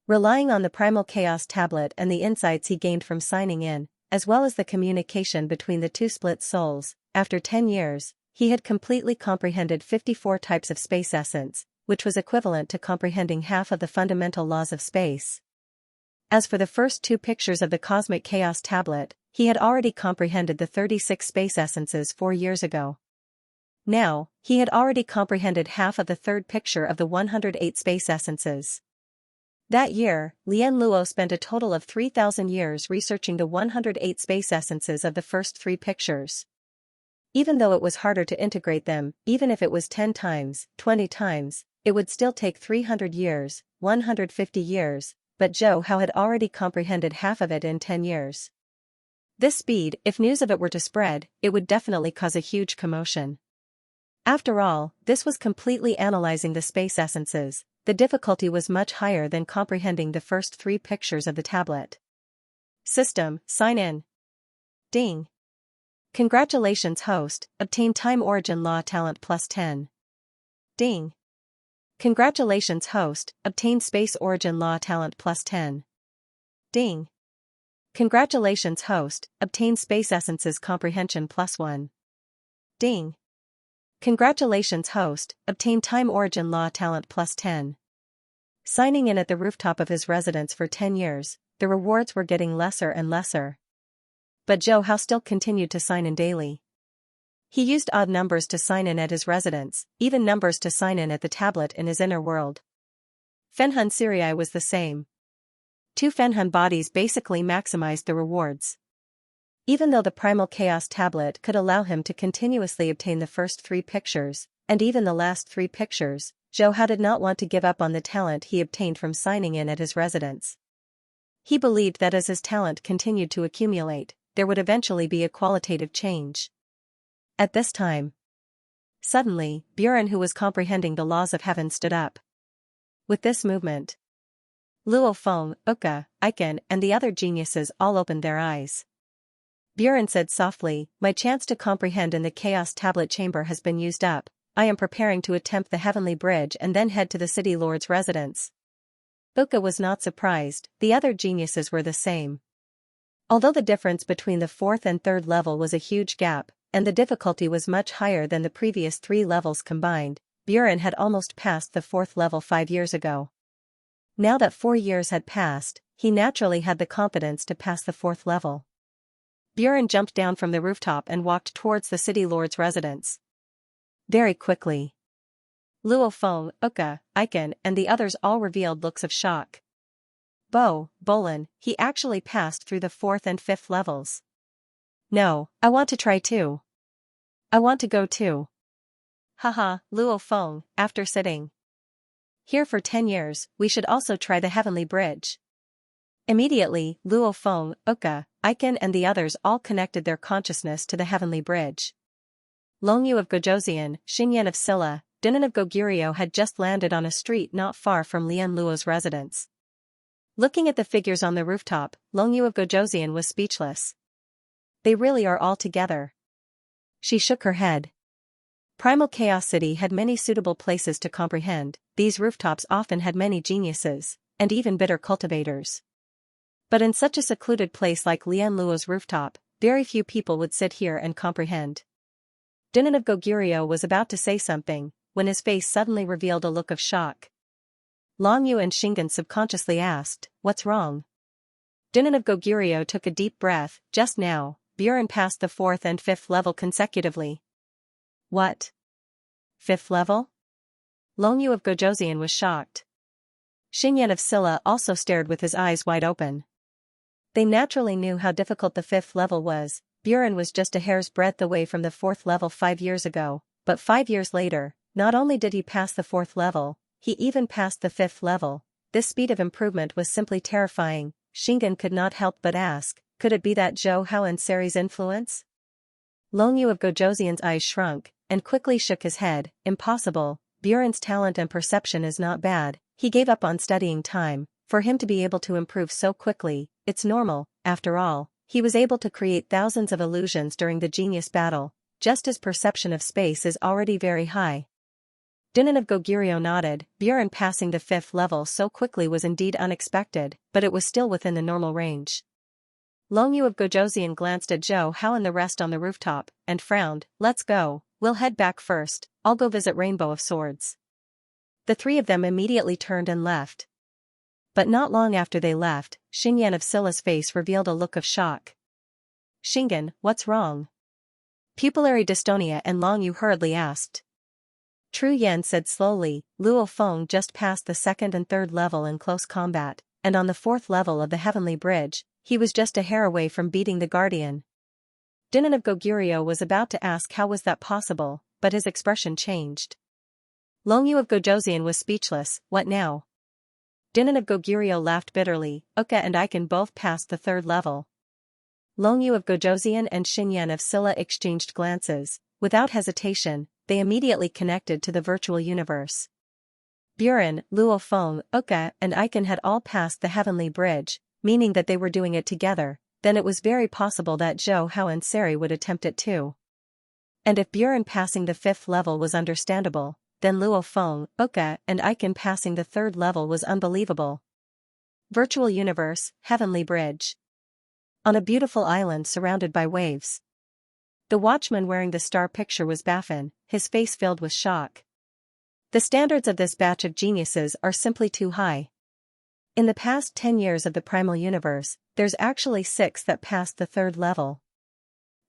Relying on the Primal Chaos tablet and the insights he gained from signing in, as well as the communication between the two split souls, after 10 years, he had completely comprehended 54 types of space essence, which was equivalent to comprehending half of the fundamental laws of space. As for the first 2 pictures of the Cosmic Chaos tablet, he had already comprehended the 36 space essences 4 years ago. Now, he had already comprehended half of the third picture of the 108 space essences. That year, Lian Luo spent a total of 3,000 years researching the 108 space essences of the first 3 pictures. Even though it was harder to integrate them, even if it was 10 times, 20 times, it would still take 300 years, 150 years, but Zhou Hao had already comprehended half of it in 10 years. This speed, if news of it were to spread, it would definitely cause a huge commotion. After all, this was completely analyzing the space essences. The difficulty was much higher than comprehending the first 3 pictures of the tablet. System, sign in. Ding. Congratulations host, obtain Time Origin Law Talent plus 10. Ding. Congratulations host, obtain Space Origin Law Talent plus 10. Ding. Congratulations host, obtain Space Essences Comprehension plus 1. Ding. Congratulations host, obtain Time Origin Law Talent plus 10. Signing in at the rooftop of his residence for 10 years, the rewards were getting lesser and lesser. But Zhou Hao still continued to sign in daily. He used odd numbers to sign in at his residence, even numbers to sign in at the tablet in his inner world. Fenhun Sirii was the same. 2 Fenhun bodies basically maximized the rewards. Even though the Primal Chaos tablet could allow him to continuously obtain the first 3 pictures, and even the last 3 pictures, Zhou Hao did not want to give up on the talent he obtained from signing in at his residence. He believed that as his talent continued to accumulate, there would eventually be a qualitative change. At this time, suddenly, Buren, who was comprehending the laws of heaven, stood up. With this movement, Luo Feng, Uka, Aiken, and the other geniuses all opened their eyes. Buren said softly, "My chance to comprehend in the Chaos Tablet Chamber has been used up. I am preparing to attempt the Heavenly Bridge and then head to the City Lord's residence." Uka was not surprised, the other geniuses were the same. Although the difference between the 4th and 3rd level was a huge gap, and the difficulty was much higher than the previous 3 levels combined, Buren had almost passed the 4th level 5 years ago. Now that 4 years had passed, he naturally had the competence to pass the 4th level. Buren jumped down from the rooftop and walked towards the City Lord's residence. Very quickly, Luo Feng, Uka, Aiken, and the others all revealed looks of shock. Bolin, he actually passed through the 4th and 5th levels. No, I want to try too. I want to go too. Haha, Luo Feng, after sitting here for 10 years, we should also try the Heavenly Bridge. Immediately, Luo Feng, Uka, Aiken and the others all connected their consciousness to the Heavenly Bridge. Longyu of Gojoseon, Xingyan of Silla, Dinan of Goguryeo had just landed on a street not far from Lian Luo's residence. Looking at the figures on the rooftop, Longyu of Gojoseon was speechless. They really are all together. She shook her head. Primal Chaos City had many suitable places to comprehend, these rooftops often had many geniuses, and even bitter cultivators. But in such a secluded place like Lian Luo's rooftop, very few people would sit here and comprehend. Dinan of Goguryeo was about to say something, when his face suddenly revealed a look of shock. Longyu and Xingyan subconsciously asked, "What's wrong?" Dinan of Goguryeo took a deep breath. Just now, Buren passed the 4th and 5th level consecutively. What? 5th level? Longyu of Gojoseon was shocked. Xingyan of Silla also stared with his eyes wide open. They naturally knew how difficult the 5th level was. Buren was just a hair's breadth away from the 4th level 5 years ago, but 5 years later, not only did he pass the 4th level, he even passed the 5th level. This speed of improvement was simply terrifying. Xingyan could not help but ask, could it be that Zhou Hao and Seri's influence? Longyu of Gojoseon's eyes shrunk, and quickly shook his head. Impossible, Buren's talent and perception is not bad. He gave up on studying time. For him to be able to improve so quickly, it's normal. After all, he was able to create thousands of illusions during the genius battle, just as perception of space is already very high. Dinin of Goguryeo nodded. Buren passing the 5th level so quickly was indeed unexpected, but it was still within the normal range. Longyu of Gojoseon glanced at Zhou Hao and the rest on the rooftop, and frowned. Let's go, we'll head back first, I'll go visit Rainbow of Swords. The three of them immediately turned and left. But not long after they left, Xingyan of Scylla's face revealed a look of shock. Xingyan, what's wrong? Pupillary dystonia and Longyu hurriedly asked. Tru Yan said slowly, Luo Feng just passed the 2nd and 3rd level in close combat, and on the 4th level of the Heavenly Bridge, he was just a hair away from beating the Guardian. Dinin of Goguryeo was about to ask how was that possible, but his expression changed. Longyu of Gojoseon was speechless. What now? Dinin of Goguryeo laughed bitterly. Uka and Icon both passed the 3rd level. Longyu of Gojoseon and Xingyan of Scylla exchanged glances. Without hesitation, they immediately connected to the virtual universe. Buren, Luo Feng, Uka, and Icon had all passed the Heavenly Bridge, meaning that they were doing it together. Then it was very possible that Zhou Hao and Seri would attempt it too. And if Buren passing the 5th level was understandable, then Luo Feng, Uka, and Icon passing the 3rd level was unbelievable. Virtual universe, Heavenly Bridge. On a beautiful island surrounded by waves. The watchman wearing the star picture was Baffin, his face filled with shock. The standards of this batch of geniuses are simply too high. In the past 10 years of the primal universe, there's actually 6 that passed the 3rd level.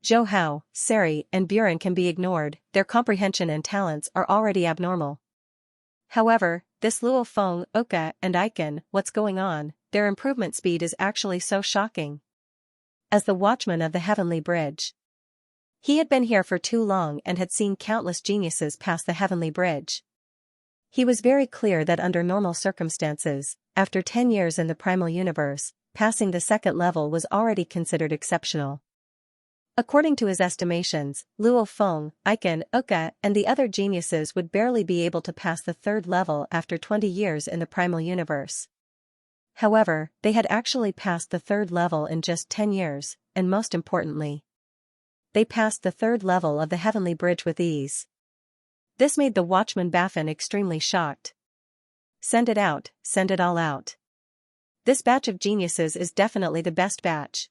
Zhou Hao, Seri, and Buren can be ignored, their comprehension and talents are already abnormal. However, this Luo Feng, Uka, and Icon, what's going on, their improvement speed is actually so shocking. As the watchman of the Heavenly Bridge. He had been here for too long and had seen countless geniuses pass the Heavenly Bridge. He was very clear that under normal circumstances, after 10 years in the primal universe, passing the 2nd level was already considered exceptional. According to his estimations, Luo Feng, Icon, Uka, and the other geniuses would barely be able to pass the 3rd level after 20 years in the primal universe. However, they had actually passed the 3rd level in just 10 years, and most importantly, they passed the 3rd level of the Heavenly Bridge with ease. This made the watchman Baffin extremely shocked. Send it out, send it all out. This batch of geniuses is definitely the best batch.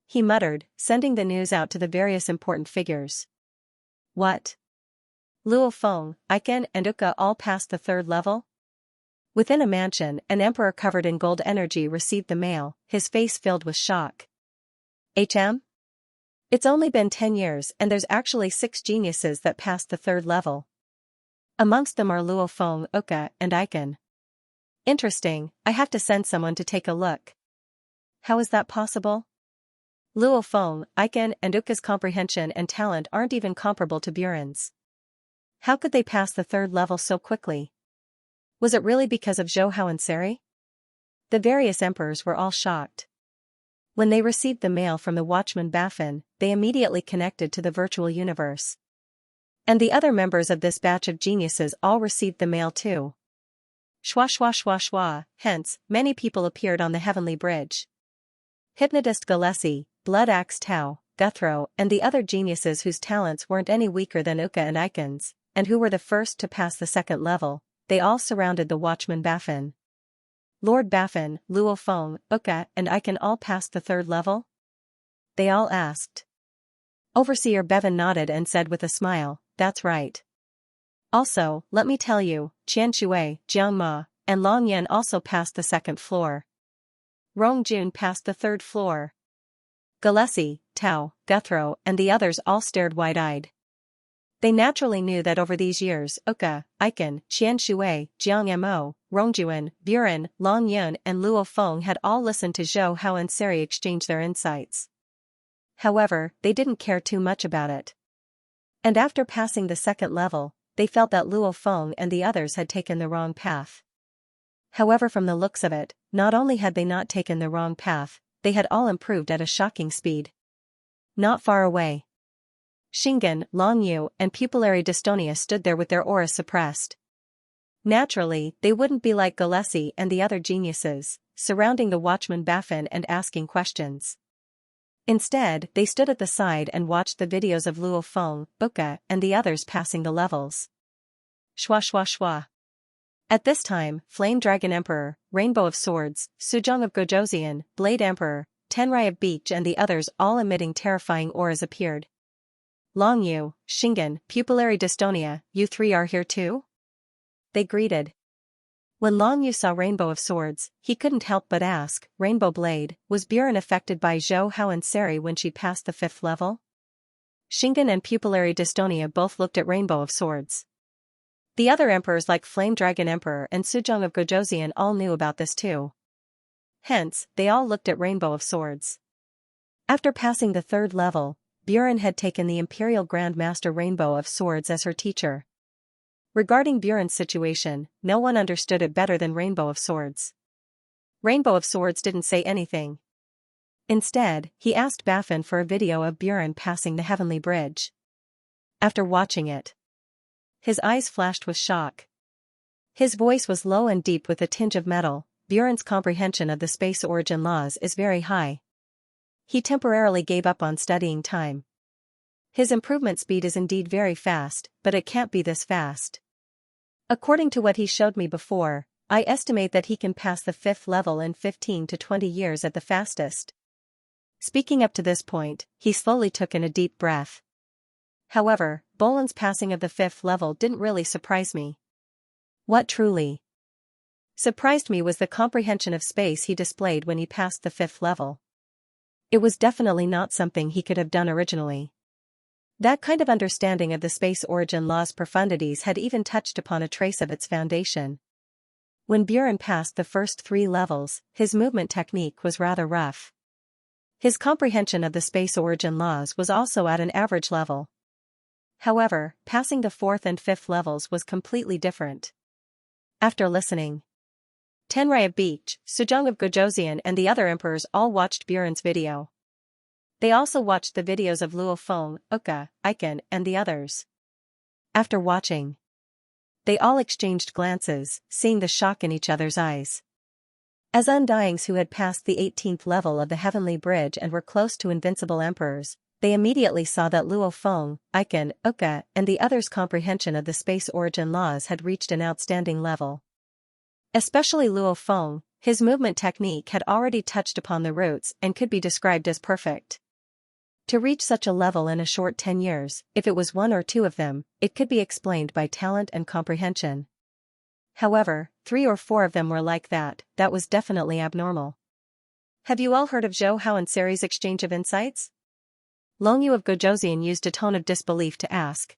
He muttered, sending the news out to the various important figures. What? Luo Feng, Icon, and Uka all passed the 3rd level? Within a mansion, an emperor covered in gold energy received the mail, his face filled with shock. HM? It's only been 10 years and there's actually 6 geniuses that passed the 3rd level. Amongst them are Luo Feng, Uka, and Icon. Interesting, I have to send someone to take a look. How is that possible? Luo Feng, Icon, and Uka's comprehension and talent aren't even comparable to Buren's. How could they pass the 3rd level so quickly? Was it really because of Zhou Hao and Seri? The various emperors were all shocked. When they received the mail from the watchman Baffin, they immediately connected to the virtual universe. And the other members of this batch of geniuses all received the mail too. Schwa schwa schwa schwa, hence, many people appeared on the Heavenly Bridge. Hypnotist Gillespie, Blood Axe Tao, Guthro, and the other geniuses whose talents weren't any weaker than Uka and Icon's, and who were the first to pass the 2nd level, they all surrounded the watchman Baffin. Lord Baffin, Luo Feng, Uka, and Icon all passed the 3rd level? They all asked. Overseer Bevan nodded and said with a smile, that's right. Also, let me tell you, Qianshui, Jiang Ma, and Long Yan also passed the 2nd floor. Rong Jun passed the 3rd floor. Gillespie, Tao, Guthro, and the others all stared wide-eyed. They naturally knew that over these years, Uka, Icon, Qianshui, Jiang Mo, Rongjuan, Buren, Long Yun, and Luo Feng had all listened to Zhou Hao and Seri exchange their insights. However, they didn't care too much about it. And after passing the 2nd level, they felt that Luo Feng and the others had taken the wrong path. However, from the looks of it, not only had they not taken the wrong path, they had all improved at a shocking speed. Not far away, Xingyan, Longyu, and Pupillary Dystonia stood there with their auras suppressed. Naturally, they wouldn't be like Gillespie and the other geniuses, surrounding the watchman Baffin and asking questions. Instead, they stood at the side and watched the videos of Luo Feng, Uka, and the others passing the levels. Shwa shwa shwa. At this time, Flame Dragon Emperor, Rainbow of Swords, Suzhong of Gojoseon, Blade Emperor, Tenrai of Beach and the others all emitting terrifying auras appeared. Long Yu, Shingen, Pupillary Dystonia, you three are here too? They greeted. When Long Yu saw Rainbow of Swords, he couldn't help but ask, Rainbow Blade, was Buren affected by Zhou Hao and Seri when she passed the 5th level? Shingen and Pupillary Dystonia both looked at Rainbow of Swords. The other emperors like Flame Dragon Emperor and Suzhong of Gojoseon all knew about this too. Hence, they all looked at Rainbow of Swords. After passing the 3rd level, Buren had taken the Imperial Grand Master Rainbow of Swords as her teacher. Regarding Buren's situation, no one understood it better than Rainbow of Swords. Rainbow of Swords didn't say anything. Instead, he asked Baffin for a video of Buren passing the Heavenly Bridge. After watching it, his eyes flashed with shock. His voice was low and deep with a tinge of metal. Buren's comprehension of the space origin laws is very high. He temporarily gave up on studying time. His improvement speed is indeed very fast, but it can't be this fast. According to what he showed me before, I estimate that he can pass the 5th level in 15 to 20 years at the fastest. Speaking up to this point, he slowly took in a deep breath. However, Bolan's passing of the 5th level didn't really surprise me. What truly surprised me was the comprehension of space he displayed when he passed the 5th level. It was definitely not something he could have done originally. That kind of understanding of the space origin law's profundities had even touched upon a trace of its foundation. When Buren passed the first 3 levels, his movement technique was rather rough. His comprehension of the space origin laws was also at an average level. However, passing the 4th and 5th levels was completely different. After listening, Tenrai of Beach, Suzhong of Gojoseon and the other emperors all watched Buren's video. They also watched the videos of Luo Feng, Uka, Aiken and the others. After watching, they all exchanged glances, seeing the shock in each other's eyes. As Undyings who had passed the 18th level of the Heavenly Bridge and were close to invincible emperors, they immediately saw that Luo Feng, Aiken, Uka and the others' comprehension of the space origin laws had reached an outstanding level. Especially Luo Feng, his movement technique had already touched upon the roots and could be described as perfect. To reach such a level in a short 10 years, if it was 1 or 2 of them, it could be explained by talent and comprehension. However, 3 or 4 of them were like that was definitely abnormal. Have you all heard of Zhou Hao and Seri's exchange of insights? Long Yu of Gojoseon used a tone of disbelief to ask.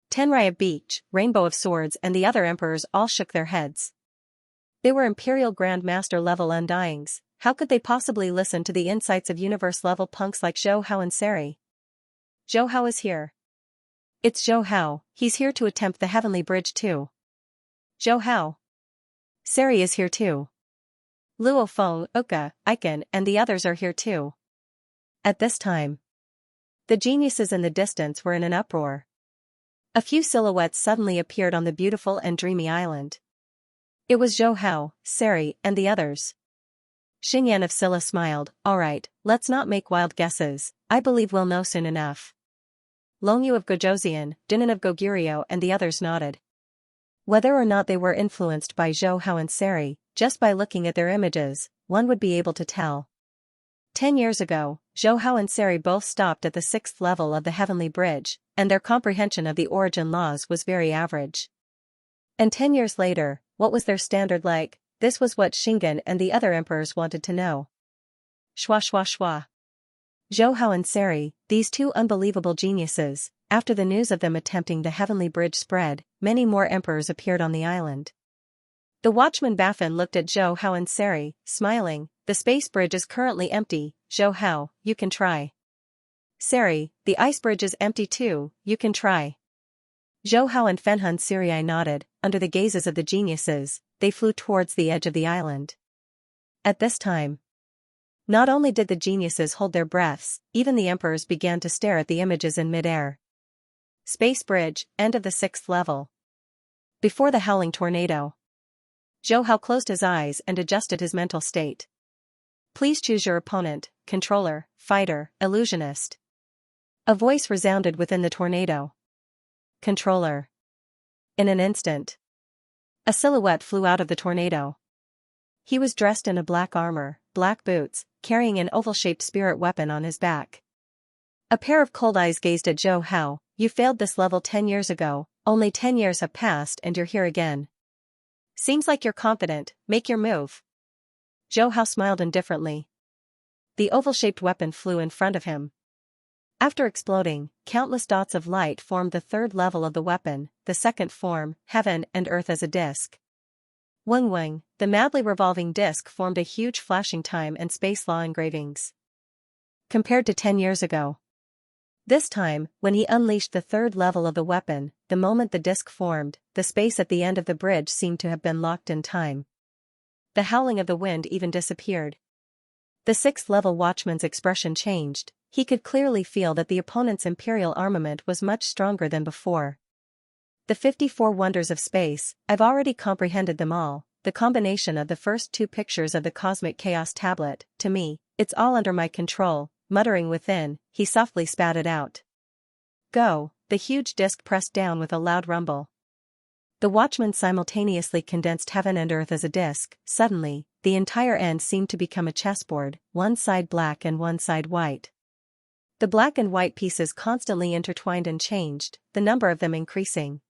Tenrai of Beach, Rainbow of Swords and the other emperors all shook their heads. They were Imperial Grand Master level Undyings. How could they possibly listen to the insights of universe-level punks like Zhou Hao and Seri? Zhou Hao is here. It's Zhou Hao, he's here to attempt the Heavenly Bridge too. Zhou Hao. Seri is here too. Luo Feng, Uka, Aiken and the others are here too. At this time, the geniuses in the distance were in an uproar. A few silhouettes suddenly appeared on the beautiful and dreamy island. It was Zhou Hao, Seri and the others. Xingyan of Silla smiled, alright, let's not make wild guesses, I believe we'll know soon enough. Long Yu of Gojoseon, Dinan of Goguryeo and the others nodded. Whether or not they were influenced by Zhou Hao and Seri, just by looking at their images, one would be able to tell. 10 years ago, Zhou Hao and Seri both stopped at the 6th level of the Heavenly Bridge, and their comprehension of the origin laws was very average. And 10 years later, what was their standard like? This was what Shingen and the other emperors wanted to know. Shwa shwa shwa. Zhou Hao and Seri, these 2 unbelievable geniuses, after the news of them attempting the Heavenly Bridge spread, many more emperors appeared on the island. The watchman Baffin looked at Zhou Hao and Seri, smiling, the space bridge is currently empty, Zhou Hao, you can try. Seri, the ice bridge is empty too, you can try. Zhou Hao and Fenhun Siri nodded, under the gazes of the geniuses, they flew towards the edge of the island. At this time, not only did the geniuses hold their breaths, even the emperors began to stare at the images in mid-air. Space bridge, end of the 6th level. Before the howling tornado. Zhou Hao closed his eyes and adjusted his mental state. Please choose your opponent, controller, fighter, illusionist. A voice resounded within the tornado. Controller. In an instant, a silhouette flew out of the tornado. He was dressed in a black armor, black boots, carrying an oval-shaped spirit weapon on his back. A pair of cold eyes gazed at Zhou Hao. You failed this level 10 years ago, only 10 years have passed and you're here again. Seems like you're confident, make your move. Zhou Hao smiled indifferently. The oval-shaped weapon flew in front of him. After exploding, countless dots of light formed the third level of the weapon, the second form, heaven and earth as a disc. Wing Wing, the madly revolving disc formed a huge flashing time and space law engravings. Compared to 10 years ago. This time, when he unleashed the third level of the weapon, the moment the disc formed, the space at the end of the bridge seemed to have been locked in time. The howling of the wind even disappeared. The sixth-level watchman's expression changed. He could clearly feel that the opponent's imperial armament was much stronger than before. The 54 wonders of space, I've already comprehended them all. The combination of the first two pictures of the cosmic chaos tablet, to me, it's all under my control. Muttering within, he softly spat it out. Go, the huge disc pressed down with a loud rumble. The watchman simultaneously condensed heaven and earth as a disc. Suddenly, the entire end seemed to become a chessboard, one side black and one side white. The black and white pieces constantly intertwined and changed, the number of them increasing.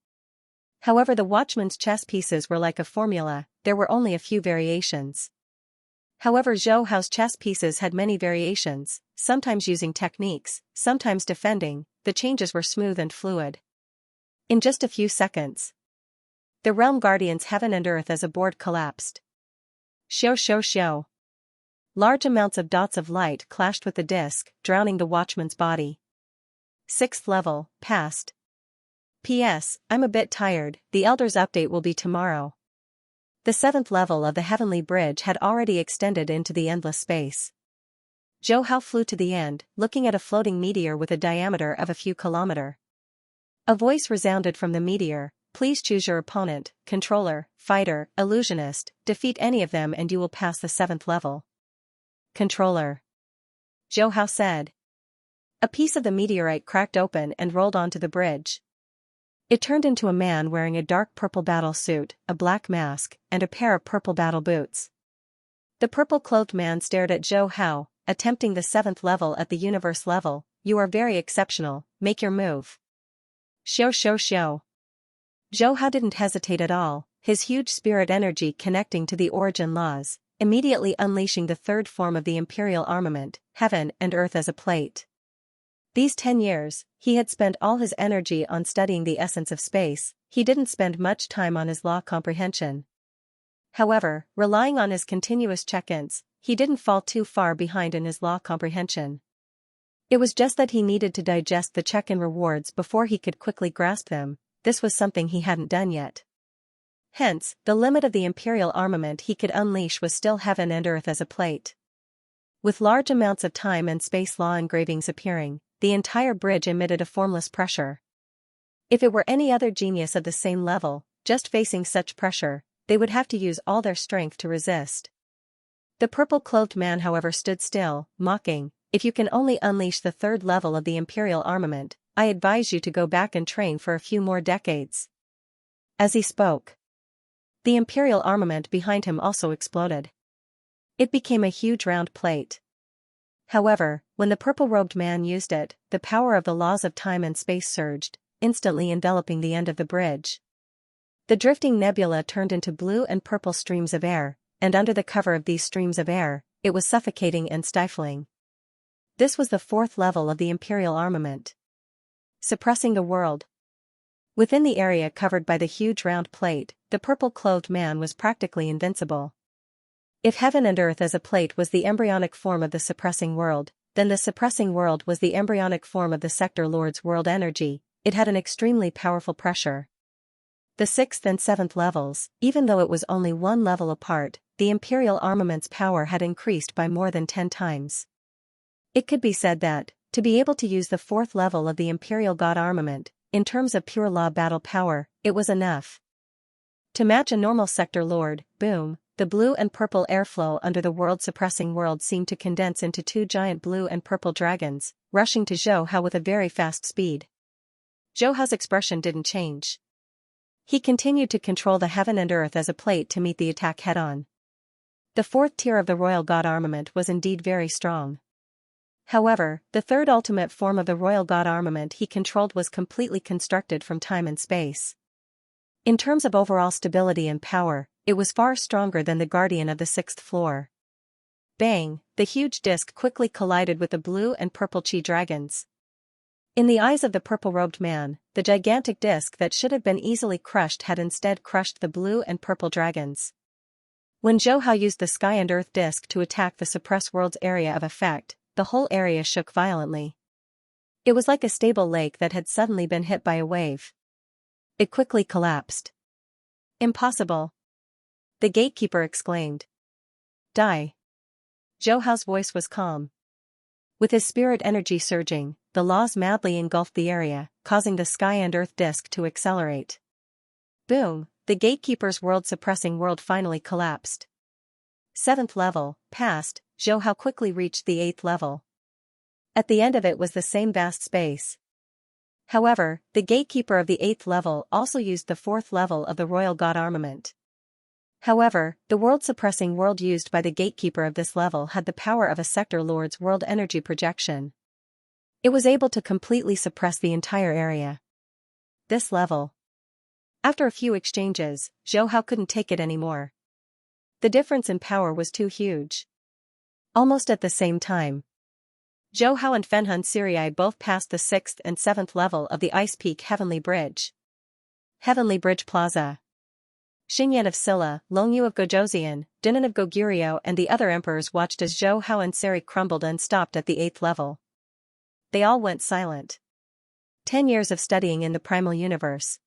However, the watchman's chess pieces were like a formula, there were only a few variations. However, Zhou Hao's chess pieces had many variations, sometimes using techniques, sometimes defending. The changes were smooth and fluid. In just a few seconds, the Realm Guardian's heaven and earth as a board collapsed. Xiao xiao xiao. Large amounts of dots of light clashed with the disc, drowning the watchman's body. Sixth level, passed. P.S. I'm a bit tired, the Elder's update will be tomorrow. The seventh level of the heavenly bridge had already extended into the endless space. Zhou Hao flew to the end, looking at a floating meteor with a diameter of a few kilometers. A voice resounded from the meteor, please choose your opponent, controller, fighter, illusionist, defeat any of them and you will pass the seventh level. Controller. Zhou Hao said. A piece of the meteorite cracked open and rolled onto the bridge. It turned into a man wearing a dark purple battle suit, a black mask, and a pair of purple battle boots. The purple-clothed man stared at Zhou Hao, attempting the seventh level at the universe level. You are very exceptional, make your move. Xiao xiao xiao. Zhou Hao didn't hesitate at all, his huge spirit energy connecting to the origin laws, immediately unleashing the third form of the imperial armament, heaven and earth as a plate. These 10 years, he had spent all his energy on studying the essence of space, he didn't spend much time on his law comprehension. However, relying on his continuous check-ins, he didn't fall too far behind in his law comprehension. It was just that he needed to digest the check-in rewards before he could quickly grasp them. This was something he hadn't done yet. Hence, the limit of the imperial armament he could unleash was still heaven and earth as a plate. With large amounts of time and space law engravings appearing, the entire bridge emitted a formless pressure. If it were any other genius of the same level, just facing such pressure, they would have to use all their strength to resist. The purple-clothed man however stood still, mocking, if you can only unleash the third level of the imperial armament, I advise you to go back and train for a few more decades. As he spoke, the imperial armament behind him also exploded. It became a huge round plate. However, when the purple-robed man used it, the power of the laws of time and space surged, instantly enveloping the end of the bridge. The drifting nebula turned into blue and purple streams of air, and under the cover of these streams of air, it was suffocating and stifling. This was the fourth level of the imperial armament. Suppressing the world. Within the area covered by the huge round plate, the purple-clothed man was practically invincible. If heaven and earth as a plate was the embryonic form of the suppressing world, then the suppressing world was the embryonic form of the sector lord's world energy. It had an extremely powerful pressure. The sixth and seventh levels, even though it was only one level apart, the imperial armament's power had increased by more than 10 times. It could be said that, to be able to use the fourth level of the imperial god armament, in terms of pure law battle power, it was enough to match a normal sector lord. Boom. The blue and purple airflow under the world-suppressing world seemed to condense into two giant blue and purple dragons, rushing to Zhou Hao with a very fast speed. Zhou Hao's expression didn't change. He continued to control the heaven and earth as a plate to meet the attack head-on. The fourth tier of the royal god armament was indeed very strong. However, the third ultimate form of the royal god armament he controlled was completely constructed from time and space. In terms of overall stability and power, it was far stronger than the guardian of the sixth floor. Bang! The huge disc quickly collided with the blue and purple chi dragons. In the eyes of the purple-robed man, the gigantic disc that should have been easily crushed had instead crushed the blue and purple dragons. When Zhou Hao used the sky and earth disc to attack the suppressed world's area of effect, the whole area shook violently. It was like a stable lake that had suddenly been hit by a wave. It quickly collapsed. Impossible! The gatekeeper exclaimed. Die! Zhou Hao's voice was calm. With his spirit energy surging, the laws madly engulfed the area, causing the sky and earth disc to accelerate. Boom! The gatekeeper's world-suppressing world finally collapsed. 7th level, passed, Zhou Hao quickly reached the 8th level. At the end of it was the same vast space. However, the gatekeeper of the 8th level also used the 4th level of the royal god armament. However, the world-suppressing world used by the gatekeeper of this level had the power of a sector lord's world energy projection. It was able to completely suppress the entire area. This level. After a few exchanges, Zhou Hao couldn't take it anymore. The difference in power was too huge. Almost at the same time, Zhou Hao and Fenhun Sirii both passed the 6th and 7th level of the Ice Peak Heavenly Bridge. Heavenly Bridge Plaza. Xingyan of Silla, Longyu of Gojoseon, Dinan of Goguryeo and the other emperors watched as Zhou Hao and Seri crumbled and stopped at the 8th level. They all went silent. 10 years of studying in the primal universe.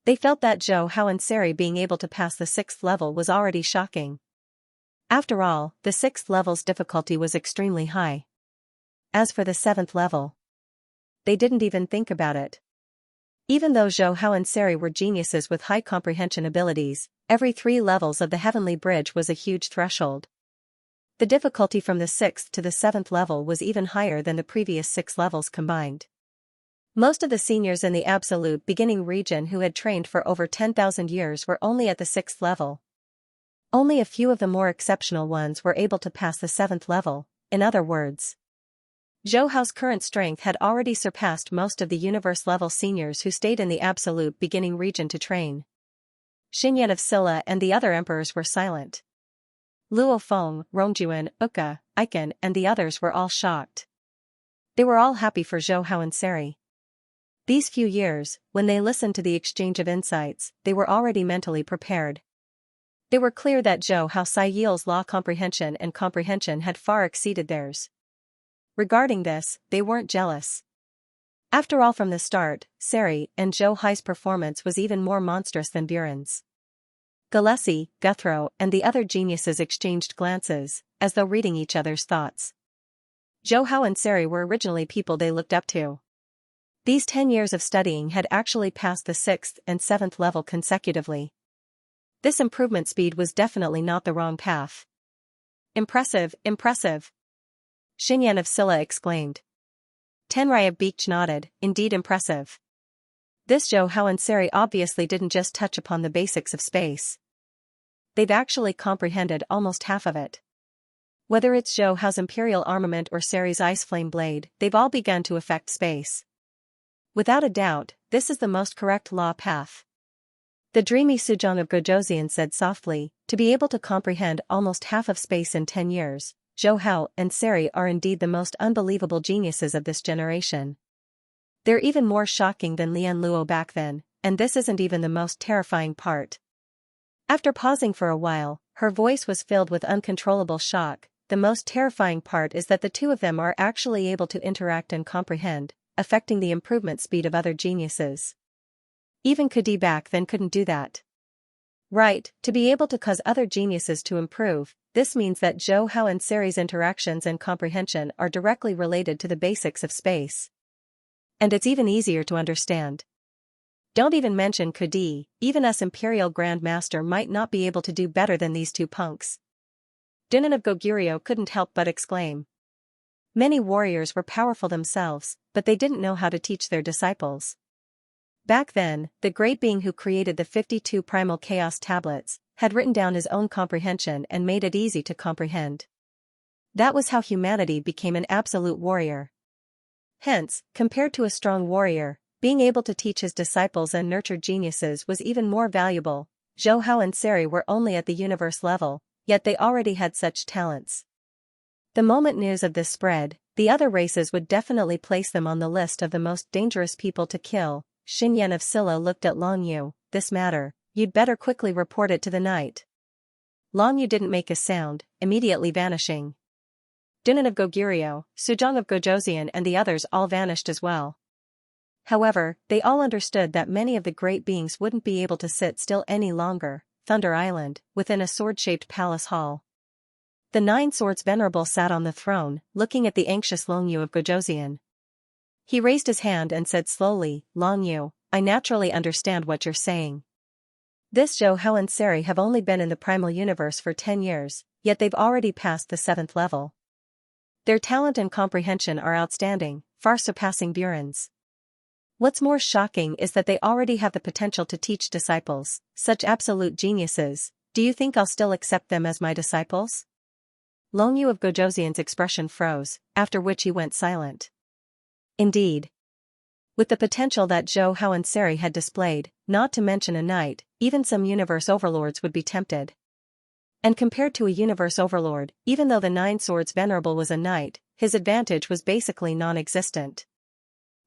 They felt that Zhou Hao and Seri being able to pass the 6th level was already shocking. After all, the 6th level's difficulty was extremely high. As for the 7th level, they didn't even think about it. Even though Zhou Hao and Seri were geniuses with high comprehension abilities, every 3 levels of the Heavenly Bridge was a huge threshold. The difficulty from the 6th to the 7th level was even higher than the previous 6 levels combined. Most of the seniors in the absolute beginning region who had trained for over 10,000 years were only at the 6th level. Only a few of the more exceptional ones were able to pass the 7th level. In other words, Zhou Hao's current strength had already surpassed most of the universe-level seniors who stayed in the absolute beginning region to train. Xingyan of Silla and the other emperors were silent. Luo Feng, Rongjuan, Uka, Aiken and the others were all shocked. They were all happy for Zhou Hao and Seri. These few years, when they listened to the exchange of insights, they were already mentally prepared. They were clear that Zhou Hao Saiyi's law comprehension and comprehension had far exceeded theirs. Regarding this, they weren't jealous. After all, from the start, Seri and Zhou Hai's performance was even more monstrous than Buren's. Gillespie, Guthrow and the other geniuses exchanged glances, as though reading each other's thoughts. Zhou Hao and Seri were originally people they looked up to. These 10 years of studying had actually passed the 6th and 7th level consecutively. This improvement speed was definitely not the wrong path. Impressive, impressive! Xingyan of Silla exclaimed. Tenrai of Beach nodded, indeed impressive. This Zhou Hao and Seri obviously didn't just touch upon the basics of space. They've actually comprehended almost half of it. Whether it's Zhou Hao's imperial armament or Seri's ice flame blade, they've all begun to affect space. Without a doubt, this is the most correct law path. The dreamy Suzhong of Gojoseon said softly, to be able to comprehend almost half of space in 10 years. Zhou Hao and Seri are indeed the most unbelievable geniuses of this generation. They're even more shocking than Lian Luo back then, and this isn't even the most terrifying part. After pausing for a while, her voice was filled with uncontrollable shock. The most terrifying part is that the two of them are actually able to interact and comprehend, affecting the improvement speed of other geniuses. Even Kudi back then couldn't do that. Right, to be able to cause other geniuses to improve, this means that Zhou Hao and Seri's interactions and comprehension are directly related to the basics of space. And it's even easier to understand. Don't even mention Kudi, even us Imperial Grand Master might not be able to do better than these two punks. Dinan of Goguryeo couldn't help but exclaim. Many warriors were powerful themselves, but they didn't know how to teach their disciples. Back then, the great being who created the 52 primal chaos tablets had written down his own comprehension and made it easy to comprehend. That was how humanity became an absolute warrior. Hence, compared to a strong warrior, being able to teach his disciples and nurture geniuses was even more valuable. Zhou Hao and Seri were only at the universe level, yet they already had such talents. The moment news of this spread, the other races would definitely place them on the list of the most dangerous people to kill. Xinyan of Silla looked at Long Yu. This matter, you'd better quickly report it to the knight. Long Yu didn't make a sound, immediately vanishing. Dunan of Goguryeo, Suzhong of Gojoseon and the others all vanished as well. However, they all understood that many of the great beings wouldn't be able to sit still any longer. Thunder Island, within a sword-shaped palace hall. The 9 Swords Venerable sat on the throne, looking at the anxious Long Yu of Gojoseon. He raised his hand and said slowly, Long Yu, I naturally understand what you're saying. This Zhou Hao and Seri have only been in the primal universe for 10 years, yet they've already passed the 7th level. Their talent and comprehension are outstanding, far surpassing Buren's. What's more shocking is that they already have the potential to teach disciples, such absolute geniuses. Do you think I'll still accept them as my disciples? Long Yu of Gojoseon's expression froze, after which he went silent. Indeed. With the potential that Zhou Hao and Seri had displayed, not to mention a knight, even some universe overlords would be tempted. And compared to a universe overlord, even though the 9 Swords Venerable was a knight, his advantage was basically non-existent.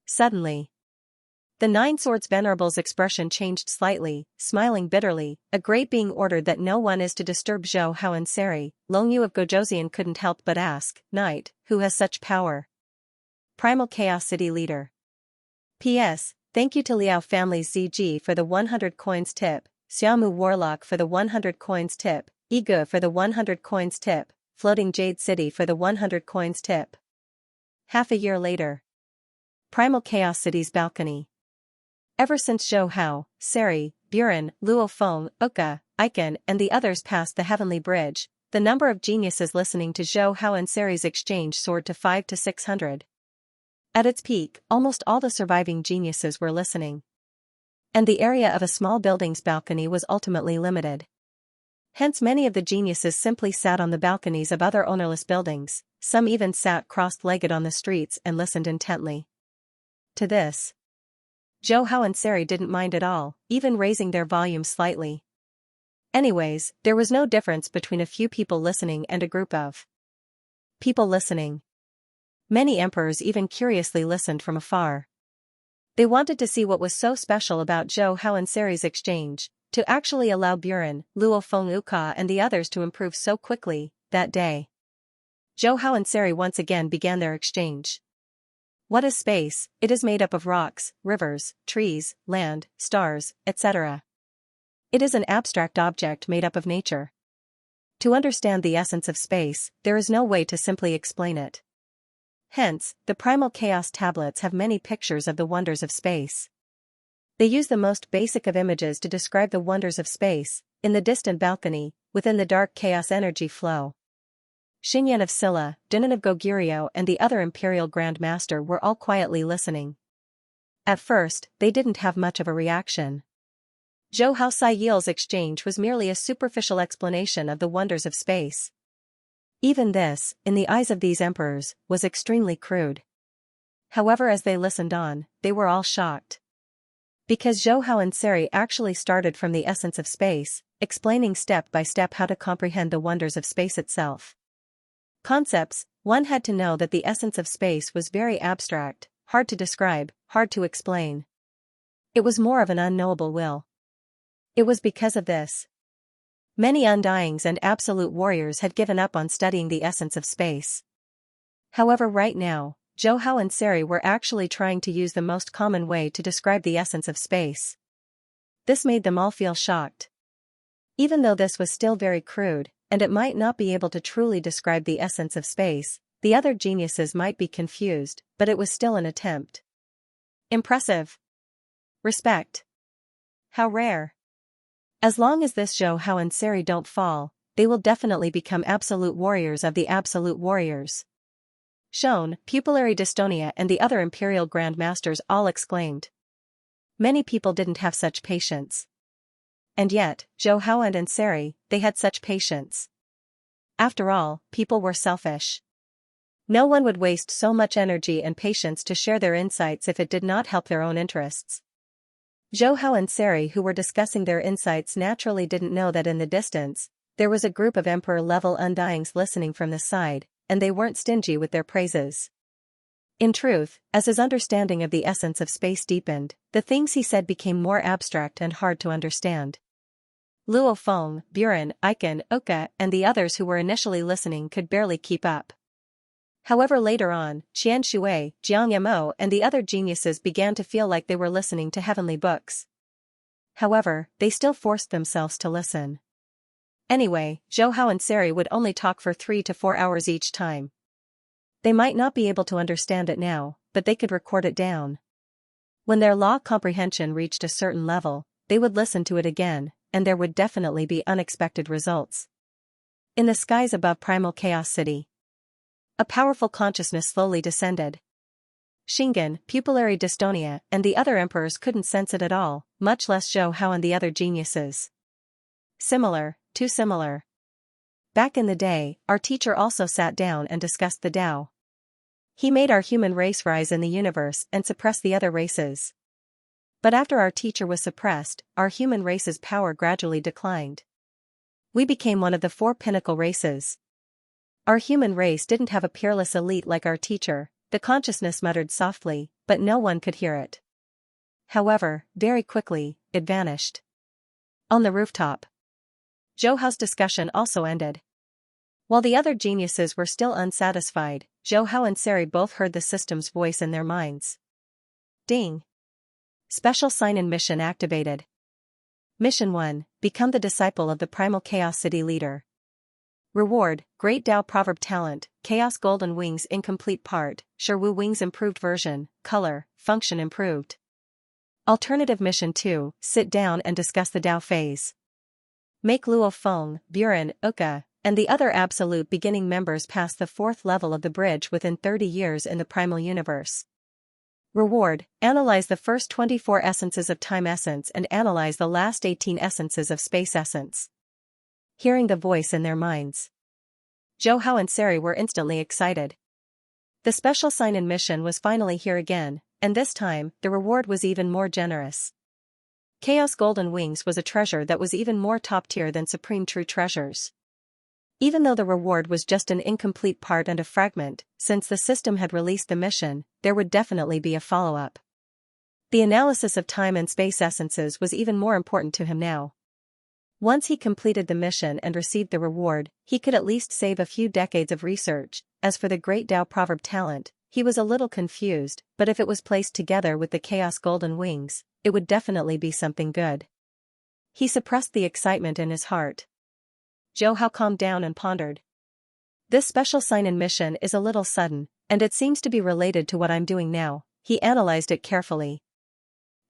Suddenly, the 9 Swords Venerable's expression changed slightly, smiling bitterly. A great being ordered that no one is to disturb Zhou Hao and Seri. Long Yu of Gojoseon couldn't help but ask, Knight, who has such power? Primal Chaos City Leader. P.S. Thank you to Liao Family's ZG for the 100 coins tip, Xiaomu Warlock for the 100 coins tip, Igu for the 100 coins tip, Floating Jade City for the 100 coins tip. Half a year later. Primal Chaos City's balcony. Ever since Zhou Hao, Seri, Buren, Luo Feng, Uka, Aiken and the others passed the Heavenly Bridge, the number of geniuses listening to Zhou Hao and Seri's exchange soared to 500 to 600. At its peak, almost all the surviving geniuses were listening. And the area of a small building's balcony was ultimately limited. Hence many of the geniuses simply sat on the balconies of other ownerless buildings, some even sat cross-legged on the streets and listened intently. To this, Zhou Hao and Seri didn't mind at all, even raising their volume slightly. Anyways, there was no difference between a few people listening and a group of people listening. Many emperors even curiously listened from afar. They wanted to see what was so special about Zhou Hao and Seri's exchange, to actually allow Buren, Luo Feng Uka and the others to improve so quickly. That day, Zhou Hao and Seri once again began their exchange. What is space? It is made up of rocks, rivers, trees, land, stars, etc. It is an abstract object made up of nature. To understand the essence of space, there is no way to simply explain it. Hence, the Primal Chaos tablets have many pictures of the wonders of space. They use the most basic of images to describe the wonders of space. In the distant balcony, within the dark chaos energy flow, Xinyan of Silla, Dunan of Goguryeo and the other Imperial Grand Master were all quietly listening. At first, they didn't have much of a reaction. Zhou Hao Saiyil's exchange was merely a superficial explanation of the wonders of space. Even this, in the eyes of these emperors, was extremely crude. However, as they listened on, they were all shocked. Because Zhou Hao and Seri actually started from the essence of space, explaining step by step how to comprehend the wonders of space itself. Concepts, one had to know that the essence of space was very abstract, hard to describe, hard to explain. It was more of an unknowable will. It was because of this many undyings and absolute warriors had given up on studying the essence of space. However, right now, Zhou Hao and Seri were actually trying to use the most common way to describe the essence of space. This made them all feel shocked. Even though this was still very crude, and it might not be able to truly describe the essence of space, the other geniuses might be confused, but it was still an attempt. Impressive. Respect. How rare. As long as this Zhou Hao and Seri don't fall, they will definitely become absolute warriors of the absolute warriors. Shone, Pupillary Dystonia and the other Imperial Grand Masters all exclaimed. Many people didn't have such patience. And yet, Zhou Hao and Seri, they had such patience. After all, people were selfish. No one would waste so much energy and patience to share their insights if it did not help their own interests. Zhou Hao and Seri, who were discussing their insights, naturally didn't know that in the distance, there was a group of emperor-level undyings listening from the side, and they weren't stingy with their praises. In truth, as his understanding of the essence of space deepened, the things he said became more abstract and hard to understand. Luo Feng, Buren, Aiken, Oka, and the others who were initially listening could barely keep up. However, later on, Qian Shui, Jiang Yamo, and the other geniuses began to feel like they were listening to heavenly books. However, they still forced themselves to listen. Anyway, Zhou Hao and Seri would only talk for 3 to 4 hours each time. They might not be able to understand it now, but they could record it down. When their law comprehension reached a certain level, they would listen to it again, and there would definitely be unexpected results. In the skies above Primal Chaos City, a powerful consciousness slowly descended. Shingen, Pupillary Dystonia, and the other emperors couldn't sense it at all, much less Zhou Hao and the other geniuses. Similar, too similar. Back in the day, our teacher also sat down and discussed the Tao. He made our human race rise in the universe and suppress the other races. But after our teacher was suppressed, our human race's power gradually declined. We became one of the 4 pinnacle races. Our human race didn't have a peerless elite like our teacher, the consciousness muttered softly, but no one could hear it. However, very quickly, it vanished. On the rooftop, Zhou Hao's discussion also ended. While the other geniuses were still unsatisfied, Zhou Hao and Seri both heard the system's voice in their minds. Ding! Special sign-in mission activated. Mission 1, become the disciple of the Primal Chaos City leader. Reward, Great Tao Proverb Talent, Chaos Golden Wings Incomplete Part, Sherwu Wings Improved Version, Color, Function Improved. Alternative Mission 2, sit down and discuss the Tao phase. Make Luo Feng, Buren, Oka, and the other absolute beginning members pass the 4th level of the bridge within 30 years in the primal universe. Reward, analyze the first 24 essences of time essence and analyze the last 18 essences of space essence. Hearing the voice in their minds, Zhou Hao and Seri were instantly excited. The special sign-in mission was finally here again, and this time, the reward was even more generous. Chaos Golden Wings was a treasure that was even more top-tier than Supreme True Treasures. Even though the reward was just an incomplete part and a fragment, since the system had released the mission, there would definitely be a follow-up. The analysis of time and space essences was even more important to him now. Once he completed the mission and received the reward, he could at least save a few decades of research. As for the Great Tao Proverb Talent, he was a little confused, but if it was placed together with the Chaos Golden Wings, it would definitely be something good. He suppressed the excitement in his heart. Zhou Hao calmed down and pondered. This special sign-in mission is a little sudden, and it seems to be related to what I'm doing now. He analyzed it carefully.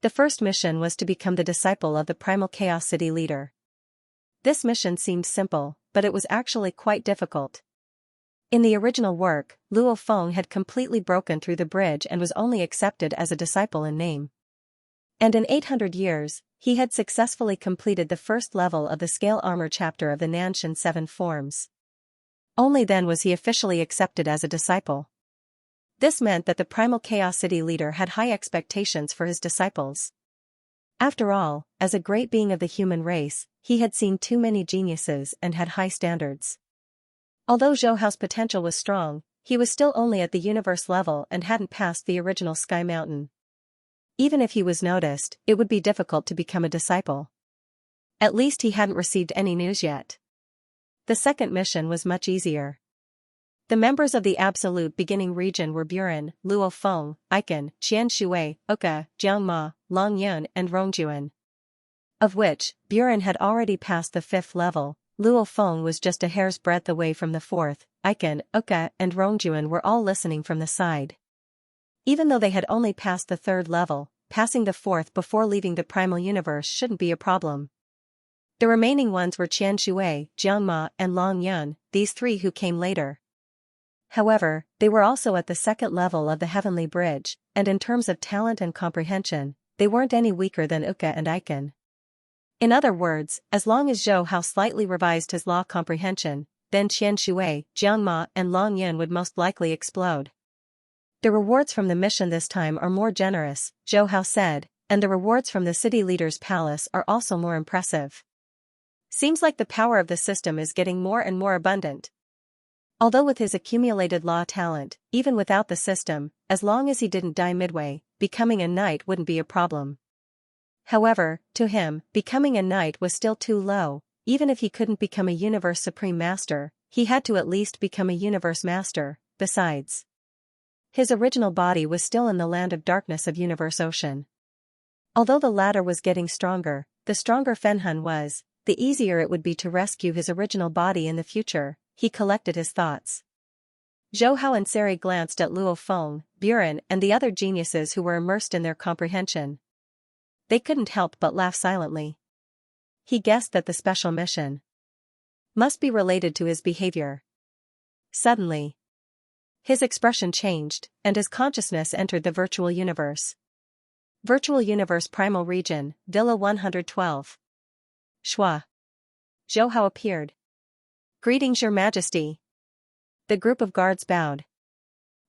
The first mission was to become the disciple of the Primal Chaos City leader. This mission seemed simple, but it was actually quite difficult. In the original work, Luo Feng had completely broken through the bridge and was only accepted as a disciple in name. And in 800 years, he had successfully completed the first level of the Scale Armor chapter of the Nanshan 7 forms. Only then was he officially accepted as a disciple. This meant that the Primal Chaos City leader had high expectations for his disciples. After all, as a great being of the human race, he had seen too many geniuses and had high standards. Although Zhou Hao's potential was strong, he was still only at the universe level and hadn't passed the original Sky Mountain. Even if he was noticed, it would be difficult to become a disciple. At least he hadn't received any news yet. The second mission was much easier. The members of the Absolute Beginning region were Buren, Luo Feng, Aiken, Qian Shui, Oka, Jiang Ma, Long Yun and Rongjuan. Of which, Buren had already passed the 5th level, Luo Feng was just a hair's breadth away from the 4th, Aiken, Oka and Rongjuan were all listening from the side. Even though they had only passed the 3rd level, passing the 4th before leaving the primal universe shouldn't be a problem. The remaining ones were Qian Shui, Jiang Ma and Long Yun, these 3 who came later. However, they were also at the 2nd level of the Heavenly Bridge, and in terms of talent and comprehension, they weren't any weaker than Uka and Aiken. In other words, as long as Zhou Hao slightly revised his law comprehension, then Qian Shui, Jiang Ma and Long Yin would most likely explode. The rewards from the mission this time are more generous, Zhou Hao said, and the rewards from the city leader's palace are also more impressive. Seems like the power of the system is getting more and more abundant. Although with his accumulated law talent, even without the system, as long as he didn't die midway, becoming a knight wouldn't be a problem. However, to him, becoming a knight was still too low. Even if he couldn't become a universe supreme master, he had to at least become a universe master. Besides, his original body was still in the land of darkness of universe ocean. Although the latter was getting stronger, the stronger Fenhun was, the easier it would be to rescue his original body in the future. He collected his thoughts. Zhou Hao and Seri glanced at Luo Feng, Buren and the other geniuses who were immersed in their comprehension. They couldn't help but laugh silently. He guessed that the special mission must be related to his behavior. Suddenly, his expression changed, and his consciousness entered the virtual universe. Virtual Universe Primal Region, Villa 112. Shua. Zhou Hao appeared. Greetings, Your Majesty. The group of guards bowed.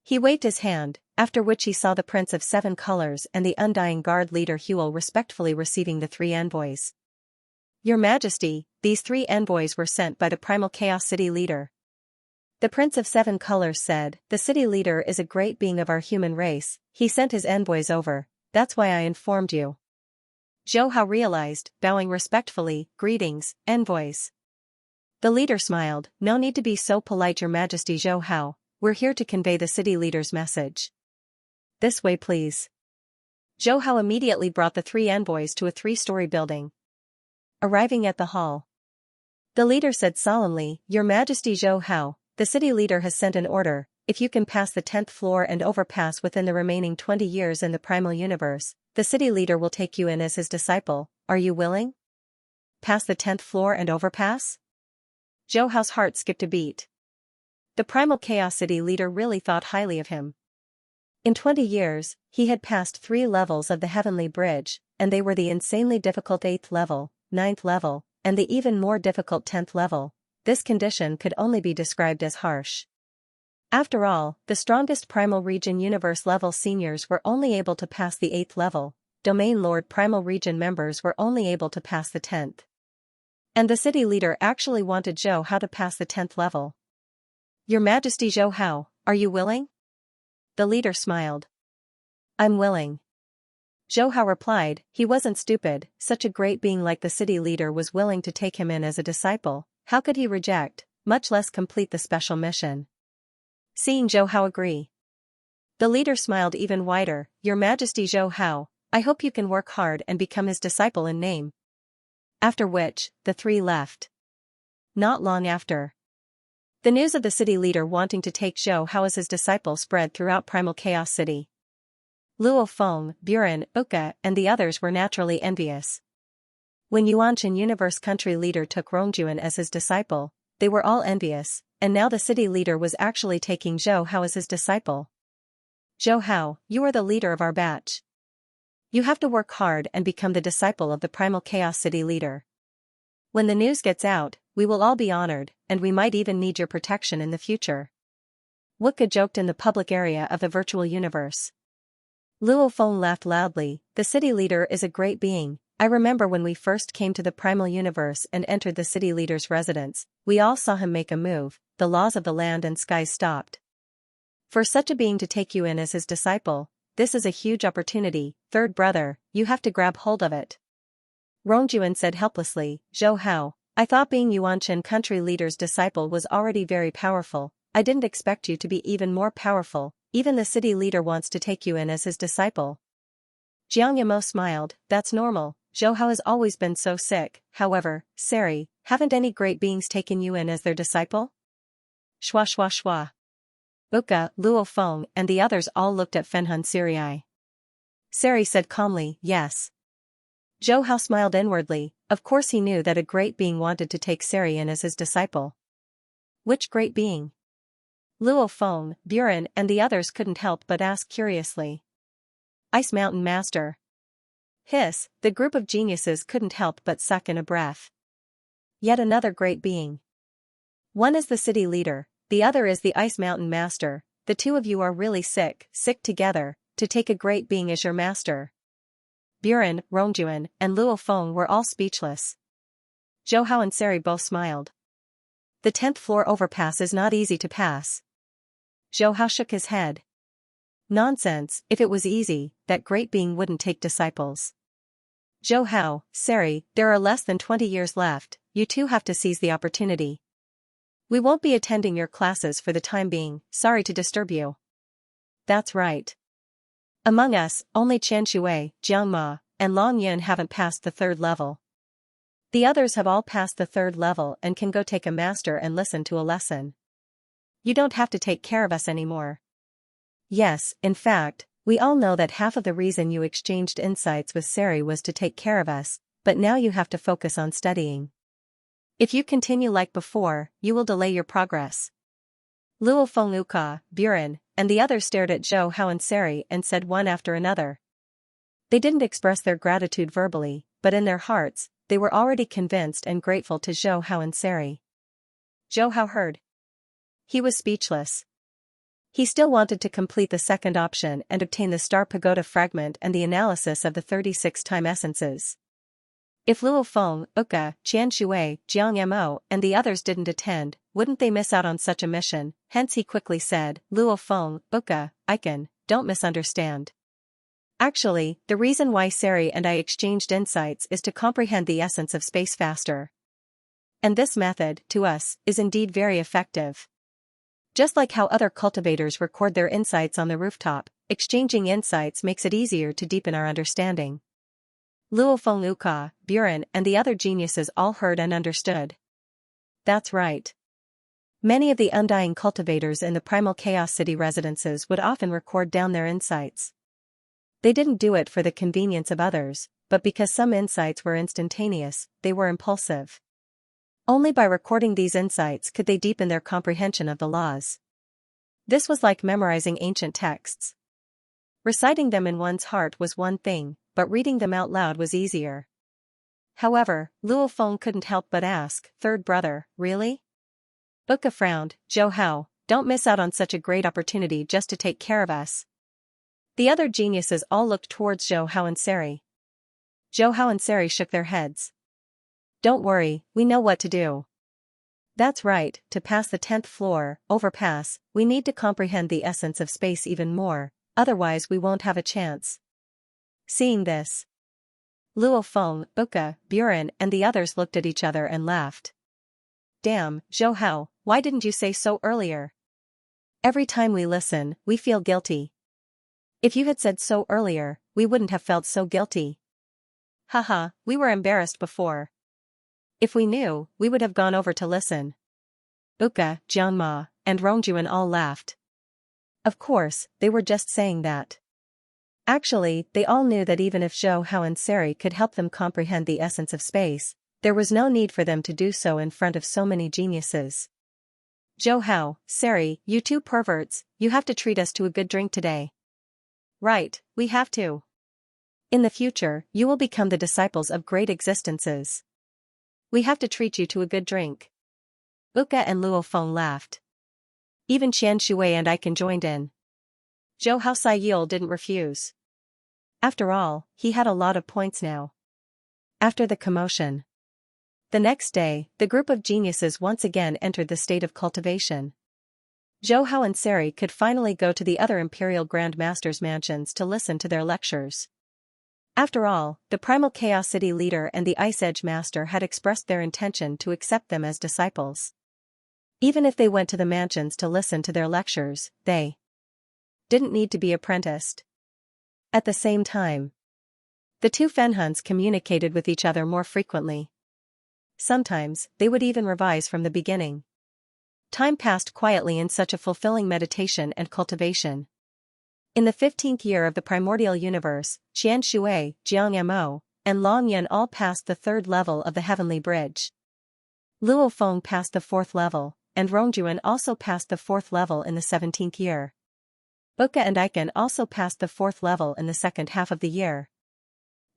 He waved his hand, after which he saw the Prince of Seven Colors and the Undying Guard leader Huel respectfully receiving the 3 envoys. Your Majesty, these 3 envoys were sent by the Primal Chaos City leader. The Prince of Seven Colors said, the city leader is a great being of our human race, he sent his envoys over, that's why I informed you. Zhou Hao realized, bowing respectfully, greetings, envoys. The leader smiled, no need to be so polite, Your Majesty. Zhou Hao, we're here to convey the city leader's message. This way please. Zhou Hao immediately brought the 3 envoys to a 3-story building. Arriving at the hall, the leader said solemnly, Your Majesty. Zhou Hao, the city leader has sent an order, if you can pass the 10th floor and overpass within the remaining 20 years in the primal universe, the city leader will take you in as his disciple. Are you willing? Pass the 10th floor and overpass? Zhou Hao's heart skipped a beat. The Primal Chaos City leader really thought highly of him. In 20 years, he had passed 3 levels of the Heavenly Bridge, and they were the insanely difficult 8th level, 9th level, and the even more difficult 10th level. This condition could only be described as harsh. After all, the strongest Primal Region Universe level seniors were only able to pass the 8th level, Domain Lord Primal Region members were only able to pass the 10th. And the city leader actually wanted Zhou Hao to pass the 10th level. Your Majesty. Zhou Hao, are you willing? The leader smiled. I'm willing. Zhou Hao replied, he wasn't stupid, such a great being like the city leader was willing to take him in as a disciple, how could he reject, much less complete the special mission? Seeing Zhou Hao agree, the leader smiled even wider, Your Majesty. Zhou Hao, I hope you can work hard and become his disciple in name. After which, the 3 left. Not long after, the news of the city leader wanting to take Zhou Hao as his disciple spread throughout Primal Chaos City. Luo Feng, Buren, Uka, and the others were naturally envious. When Yuanshan Universe country leader took Rongjuan as his disciple, they were all envious, and now the city leader was actually taking Zhou Hao as his disciple. Zhou Hao, you are the leader of our batch. You have to work hard and become the disciple of the Primal Chaos City leader. When the news gets out, we will all be honored, and we might even need your protection in the future. Wuka joked in the public area of the virtual universe. Luo Feng laughed loudly, the city leader is a great being. I remember when we first came to the primal universe and entered the city leader's residence, we all saw him make a move, the laws of the land and skies stopped. For such a being to take you in as his disciple, this is a huge opportunity, third brother, you have to grab hold of it. Rongjuan said helplessly, Zhou Hao, I thought being Yuanshan country leader's disciple was already very powerful, I didn't expect you to be even more powerful, even the city leader wants to take you in as his disciple. Jiang Yamo smiled, that's normal, Zhou Hao has always been so sick, however, Seri, haven't any great beings taken you in as their disciple? Shwa shwa shwa. Uka, Luo Feng, and the others all looked at Fenhun Siri. Seri said calmly, yes. Zhou Hao smiled inwardly, of course he knew that a great being wanted to take Seri in as his disciple. Which great being? Luo Feng, Buren, and the others couldn't help but ask curiously. Ice Mountain Master. Hiss, the group of geniuses couldn't help but suck in a breath. Yet another great being. One is the city leader, the other is the Ice Mountain Master. The two of you are really sick together, to take a great being as your master. Buren, Rongjuan, and Luo Feng were all speechless. Zhou Hao and Seri both smiled. The 10th floor overpass is not easy to pass. Zhou Hao shook his head. Nonsense, if it was easy, that great being wouldn't take disciples. Zhou Hao, Seri, there are less than 20 years left, you two have to seize the opportunity. We won't be attending your classes for the time being, sorry to disturb you. That's right. Among us, only Qianshui, Jiangma, and Long Yin haven't passed the 3rd level. The others have all passed the 3rd level and can go take a master and listen to a lesson. You don't have to take care of us anymore. Yes, in fact, we all know that half of the reason you exchanged insights with Seri was to take care of us, but now you have to focus on studying. If you continue like before, you will delay your progress. Luo Feng Uka, Buren, and the others stared at Zhou Hao and Seri and said one after another. They didn't express their gratitude verbally, but in their hearts, they were already convinced and grateful to Zhou Hao and Seri. Zhou Hao heard. He was speechless. He still wanted to complete the second option and obtain the Star Pagoda fragment and the analysis of the 36 time essences. If Luo Feng, Uka, Qianshui, Jiang Mo, and the others didn't attend, wouldn't they miss out on such a mission? Hence he quickly said, Luo Feng, Uka, Icon, don't misunderstand. Actually, the reason why Seri and I exchanged insights is to comprehend the essence of space faster. And this method, to us, is indeed very effective. Just like how other cultivators record their insights on the rooftop, exchanging insights makes it easier to deepen our understanding. Luo Feng Uka, Buren, and the other geniuses all heard and understood. That's right. Many of the undying cultivators in the Primal Chaos City residences would often record down their insights. They didn't do it for the convenience of others, but because some insights were instantaneous, they were impulsive. Only by recording these insights could they deepen their comprehension of the laws. This was like memorizing ancient texts. Reciting them in one's heart was one thing, but reading them out loud was easier. However, Luo Feng couldn't help but ask, "Third brother, really?" Uka frowned. Zhou Hao, don't miss out on such a great opportunity just to take care of us. The other geniuses all looked towards Zhou Hao and Seri. Zhou Hao and Seri shook their heads. Don't worry, we know what to do. That's right, to pass the 10th floor, overpass, we need to comprehend the essence of space even more, otherwise we won't have a chance. Seeing this, Luo Feng, Uka, Buren, and the others looked at each other and laughed. Damn, Zhou Hao, why didn't you say so earlier? Every time we listen, we feel guilty. If you had said so earlier, we wouldn't have felt so guilty. Haha, we were embarrassed before. If we knew, we would have gone over to listen. Uka, Jiangma, and Rongjuan all laughed. Of course, they were just saying that. Actually, they all knew that even if Zhou Hao and Seri could help them comprehend the essence of space, there was no need for them to do so in front of so many geniuses. Zhou Hao, Seri, you two perverts, you have to treat us to a good drink today. Right, we have to. In the future, you will become the disciples of great existences. We have to treat you to a good drink. Uka and Luo Feng laughed. Even Qianshui and Icon joined in. Zhou Hao Saiyul didn't refuse. After all, he had a lot of points now. After the commotion. The next day, the group of geniuses once again entered the state of cultivation. Zhou Hao and Seri could finally go to the other Imperial Grand Masters' mansions to listen to their lectures. After all, the Primal Chaos City leader and the Ice Edge Master had expressed their intention to accept them as disciples. Even if they went to the mansions to listen to their lectures, they didn't need to be apprenticed. At the same time, the two Fenhuns communicated with each other more frequently. Sometimes, they would even revise from the beginning. Time passed quietly in such a fulfilling meditation and cultivation. In the 15th year of the primordial universe, Qianshui, Jiang Mo, and Long Yin all passed the 3rd level of the Heavenly Bridge. Luo Feng passed the 4th level, and Rongjuan also passed the 4th level in the 17th year. Uka and Icon also passed the 4th level in the second half of the year.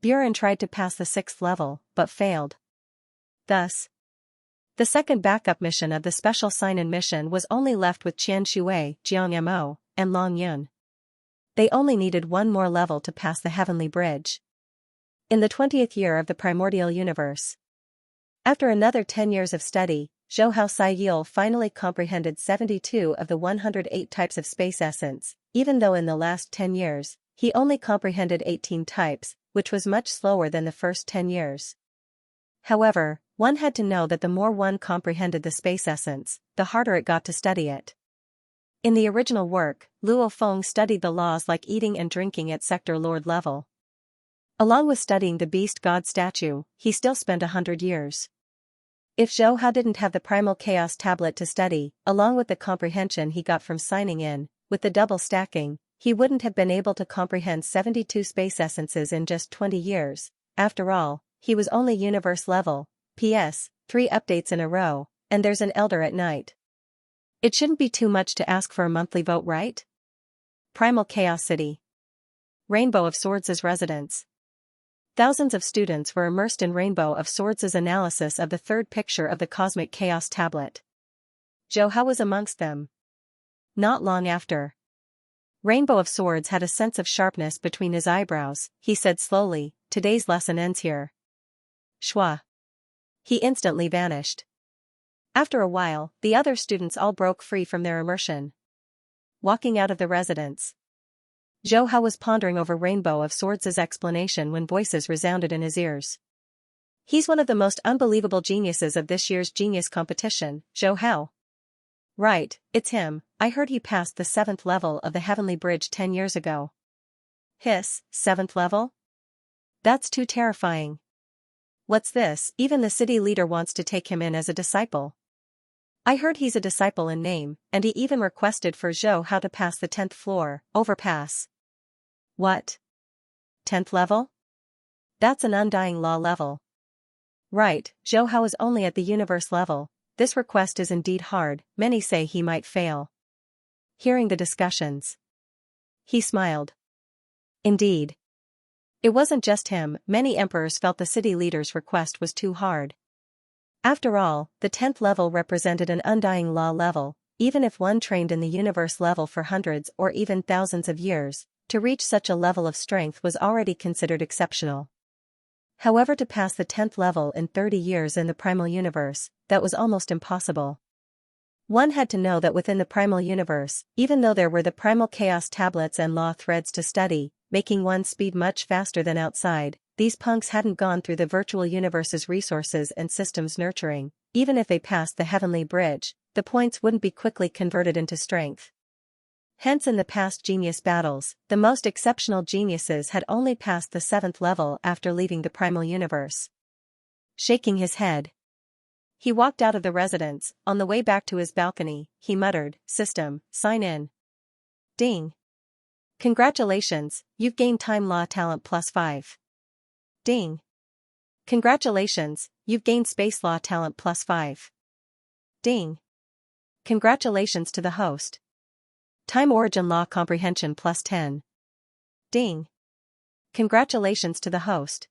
Buren tried to pass the 6th level, but failed. Thus, the second backup mission of the special sign-in mission was only left with Qian Shui, Jiang Mo, and Long Yun. They only needed one more level to pass the heavenly bridge. In the 20th year of the primordial universe. After another 10 years of study, Zhou Hao Saiyil finally comprehended 72 of the 108 types of space essence, even though in the last 10 years, he only comprehended 18 types, which was much slower than the first 10 years. However, one had to know that the more one comprehended the space essence, the harder it got to study it. In the original work, Luo Feng studied the laws like eating and drinking at Sector Lord level. Along with studying the Beast God statue, he still spent 100 years. If Zhou Hao didn't have the Primal Chaos tablet to study, along with the comprehension he got from signing in, with the double stacking, he wouldn't have been able to comprehend 72 space essences in just 20 years. After all, he was only universe level. P.S. 3 updates in a row, and there's an elder at night. It shouldn't be too much to ask for a monthly vote, right? Primal Chaos City. Rainbow of Swords' residence. Thousands of students were immersed in Rainbow of Swords' analysis of the third picture of the Cosmic Chaos tablet. Zhou Hao was amongst them. Not long after. Rainbow of Swords had a sense of sharpness between his eyebrows. He said slowly, "Today's lesson ends here." Shwa. He instantly vanished. After a while, the other students all broke free from their immersion. Walking out of the residence. Zhou Hao was pondering over Rainbow of Swords' explanation when voices resounded in his ears. "He's one of the most unbelievable geniuses of this year's genius competition, Zhou Hao." "Right, it's him. I heard he passed the 7th level of the Heavenly Bridge 10 years ago." "Hiss, 7th level? That's too terrifying. What's this? Even the city leader wants to take him in as a disciple." "I heard he's a disciple in name, and he even requested for Zhou Hao to pass the 10th floor, overpass." "What? 10th level? That's an undying law level." "Right, Zhou Hao is only at the universe level. This request is indeed hard, many say he might fail." Hearing the discussions, he smiled. Indeed. It wasn't just him, many emperors felt the city leader's request was too hard. After all, the 10th level represented an undying law level, even if one trained in the universe level for hundreds or even thousands of years, to reach such a level of strength was already considered exceptional. However, to pass the 10th level in 30 years in the primal universe, that was almost impossible. One had to know that within the primal universe, even though there were the primal chaos tablets and law threads to study, making one's speed much faster than outside, these punks hadn't gone through the virtual universe's resources and systems nurturing. Even if they passed the heavenly bridge, the points wouldn't be quickly converted into strength. Hence in the past genius battles, the most exceptional geniuses had only passed the 7th level after leaving the primal universe. Shaking his head, he walked out of the residence. On the way back to his balcony, he muttered, "System, sign in." Ding. "Congratulations, you've gained Time Law Talent +5. Ding. "Congratulations, you've gained Space Law Talent +5. Ding. "Congratulations to the host. Time Origin Law Comprehension +10. Ding. "Congratulations to the host.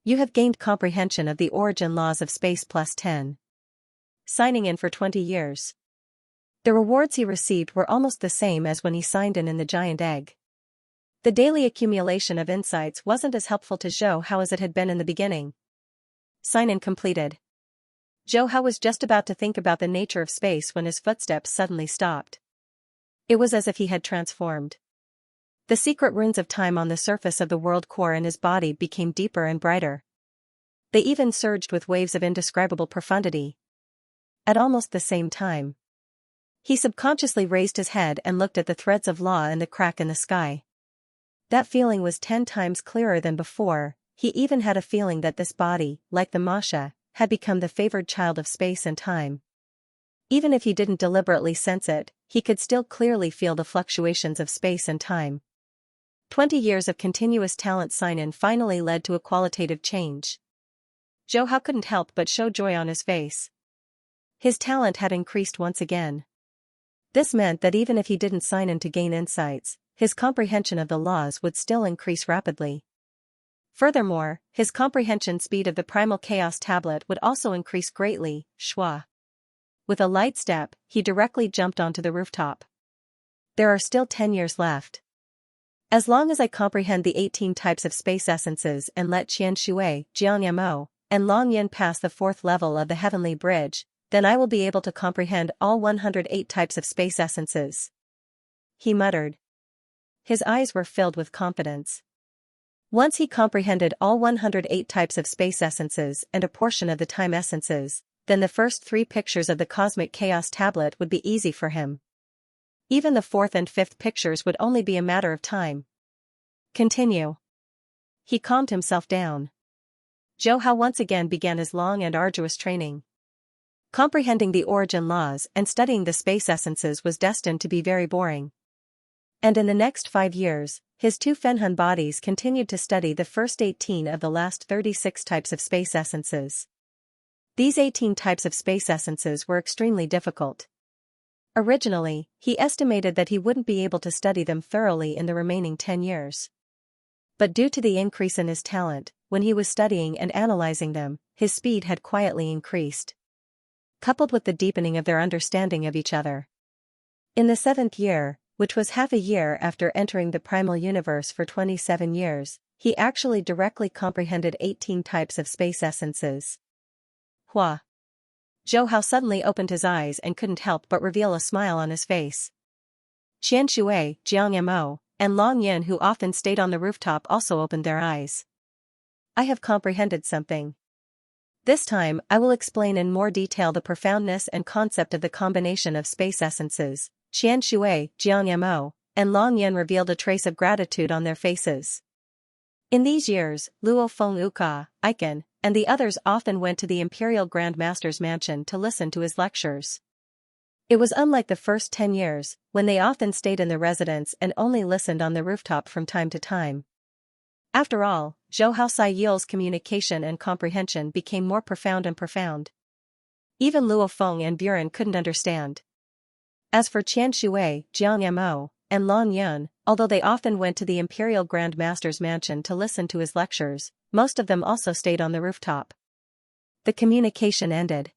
You have gained comprehension of the origin laws of space +10. Signing in for 20 years. The rewards he received were almost the same as when he signed in the giant egg. The daily accumulation of insights wasn't as helpful to Zhou Hao as it had been in the beginning. Sign-in completed. Zhou Hao was just about to think about the nature of space when his footsteps suddenly stopped. It was as if he had transformed. The secret runes of time on the surface of the world core in his body became deeper and brighter. They even surged with waves of indescribable profundity. At almost the same time, he subconsciously raised his head and looked at the threads of law in the crack in the sky. That feeling was 10 times clearer than before. He even had a feeling that this body, like the Masha, had become the favored child of space and time. Even if he didn't deliberately sense it, he could still clearly feel the fluctuations of space and time. 20 years of continuous talent sign-in finally led to a qualitative change. Zhou Hao couldn't help but show joy on his face. His talent had increased once again. This meant that even if he didn't sign in to gain insights, his comprehension of the laws would still increase rapidly. Furthermore, his comprehension speed of the Primal Chaos tablet would also increase greatly. Shwa. With a light step, he directly jumped onto the rooftop. There are still 10 years left. As long as I comprehend the 18 types of space essences and let Xianxia, Jiangyamo, and Long Yin pass the 4th level of the heavenly bridge, then I will be able to comprehend all 108 types of space essences. He muttered. His eyes were filled with confidence. Once he comprehended all 108 types of space essences and a portion of the time essences, then the first 3 pictures of the Cosmic Chaos tablet would be easy for him. Even the 4th and 5th pictures would only be a matter of time. Continue. He calmed himself down. Zhou Hao once again began his long and arduous training. Comprehending the origin laws and studying the space essences was destined to be very boring. And in the next 5 years, his 2 Fenhan bodies continued to study the first 18 of the last 36 types of space essences. These 18 types of space essences were extremely difficult. Originally, he estimated that he wouldn't be able to study them thoroughly in the remaining 10 years. But due to the increase in his talent, when he was studying and analyzing them, his speed had quietly increased. Coupled with the deepening of their understanding of each other. In the 7th year, which was half a year after entering the primal universe for 27 years, he actually directly comprehended 18 types of space essences. Hua. Zhou Hao suddenly opened his eyes and couldn't help but reveal a smile on his face. Xianxia, Jiangyamo, and Long Yin, who often stayed on the rooftop, also opened their eyes. I have comprehended something. This time, I will explain in more detail the profoundness and concept of the combination of space essences. Xianxia, Jiangyamo, and Long Yin revealed a trace of gratitude on their faces. In these years, Luo Feng Uka, Aiken, and the others often went to the Imperial Grand Master's mansion to listen to his lectures. It was unlike the first 10 years, when they often stayed in the residence and only listened on the rooftop from time to time. After all, Zhou Hao Saiyul's communication and comprehension became more profound and profound. Even Luo Feng and Buren couldn't understand. As for Qianxue, Jiangyamo, and Long Yun, although they often went to the Imperial Grand Master's mansion to listen to his lectures, most of them also stayed on the rooftop. The communication ended.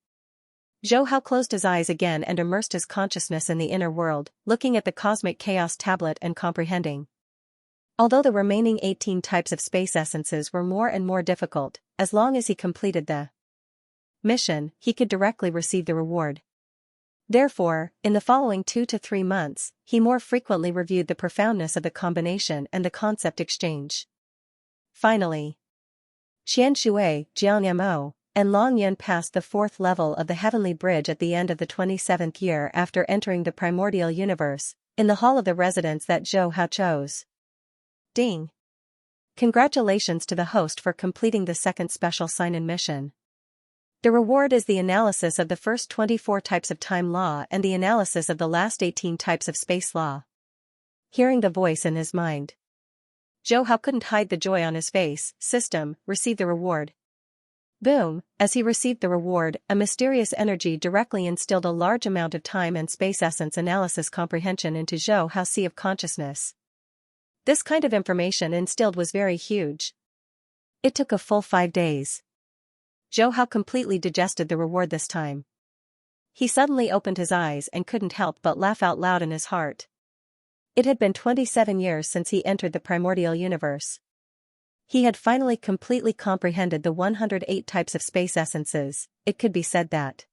Zhou Hao closed his eyes again and immersed his consciousness in the inner world, looking at the Cosmic Chaos tablet and comprehending. Although the remaining 18 types of space essences were more and more difficult, as long as he completed the mission, he could directly receive the reward. Therefore, in the following 2 to 3 months, he more frequently reviewed the profoundness of the combination and the concept exchange. Finally, Xianxue, Jiangyamo, and Long Yin passed the 4th level of the heavenly bridge at the end of the 27th year after entering the primordial universe, in the hall of the residence that Zhou Hao chose. Ding! Congratulations to the host for completing the 2nd special sign-in mission. The reward is the analysis of the first 24 types of time law and the analysis of the last 18 types of space law. Hearing the voice in his mind, Zhou Hao couldn't hide the joy on his face. System, receive the reward. Boom! As he received the reward, a mysterious energy directly instilled a large amount of time and space essence analysis comprehension into Zhou Hao's sea of consciousness. This kind of information instilled was very huge. It took a full 5 days. Zhou Hao completely digested the reward this time. He suddenly opened his eyes and couldn't help but laugh out loud in his heart. It had been 27 years since he entered the primordial universe. He had finally completely comprehended the 108 types of space essences. It could be said that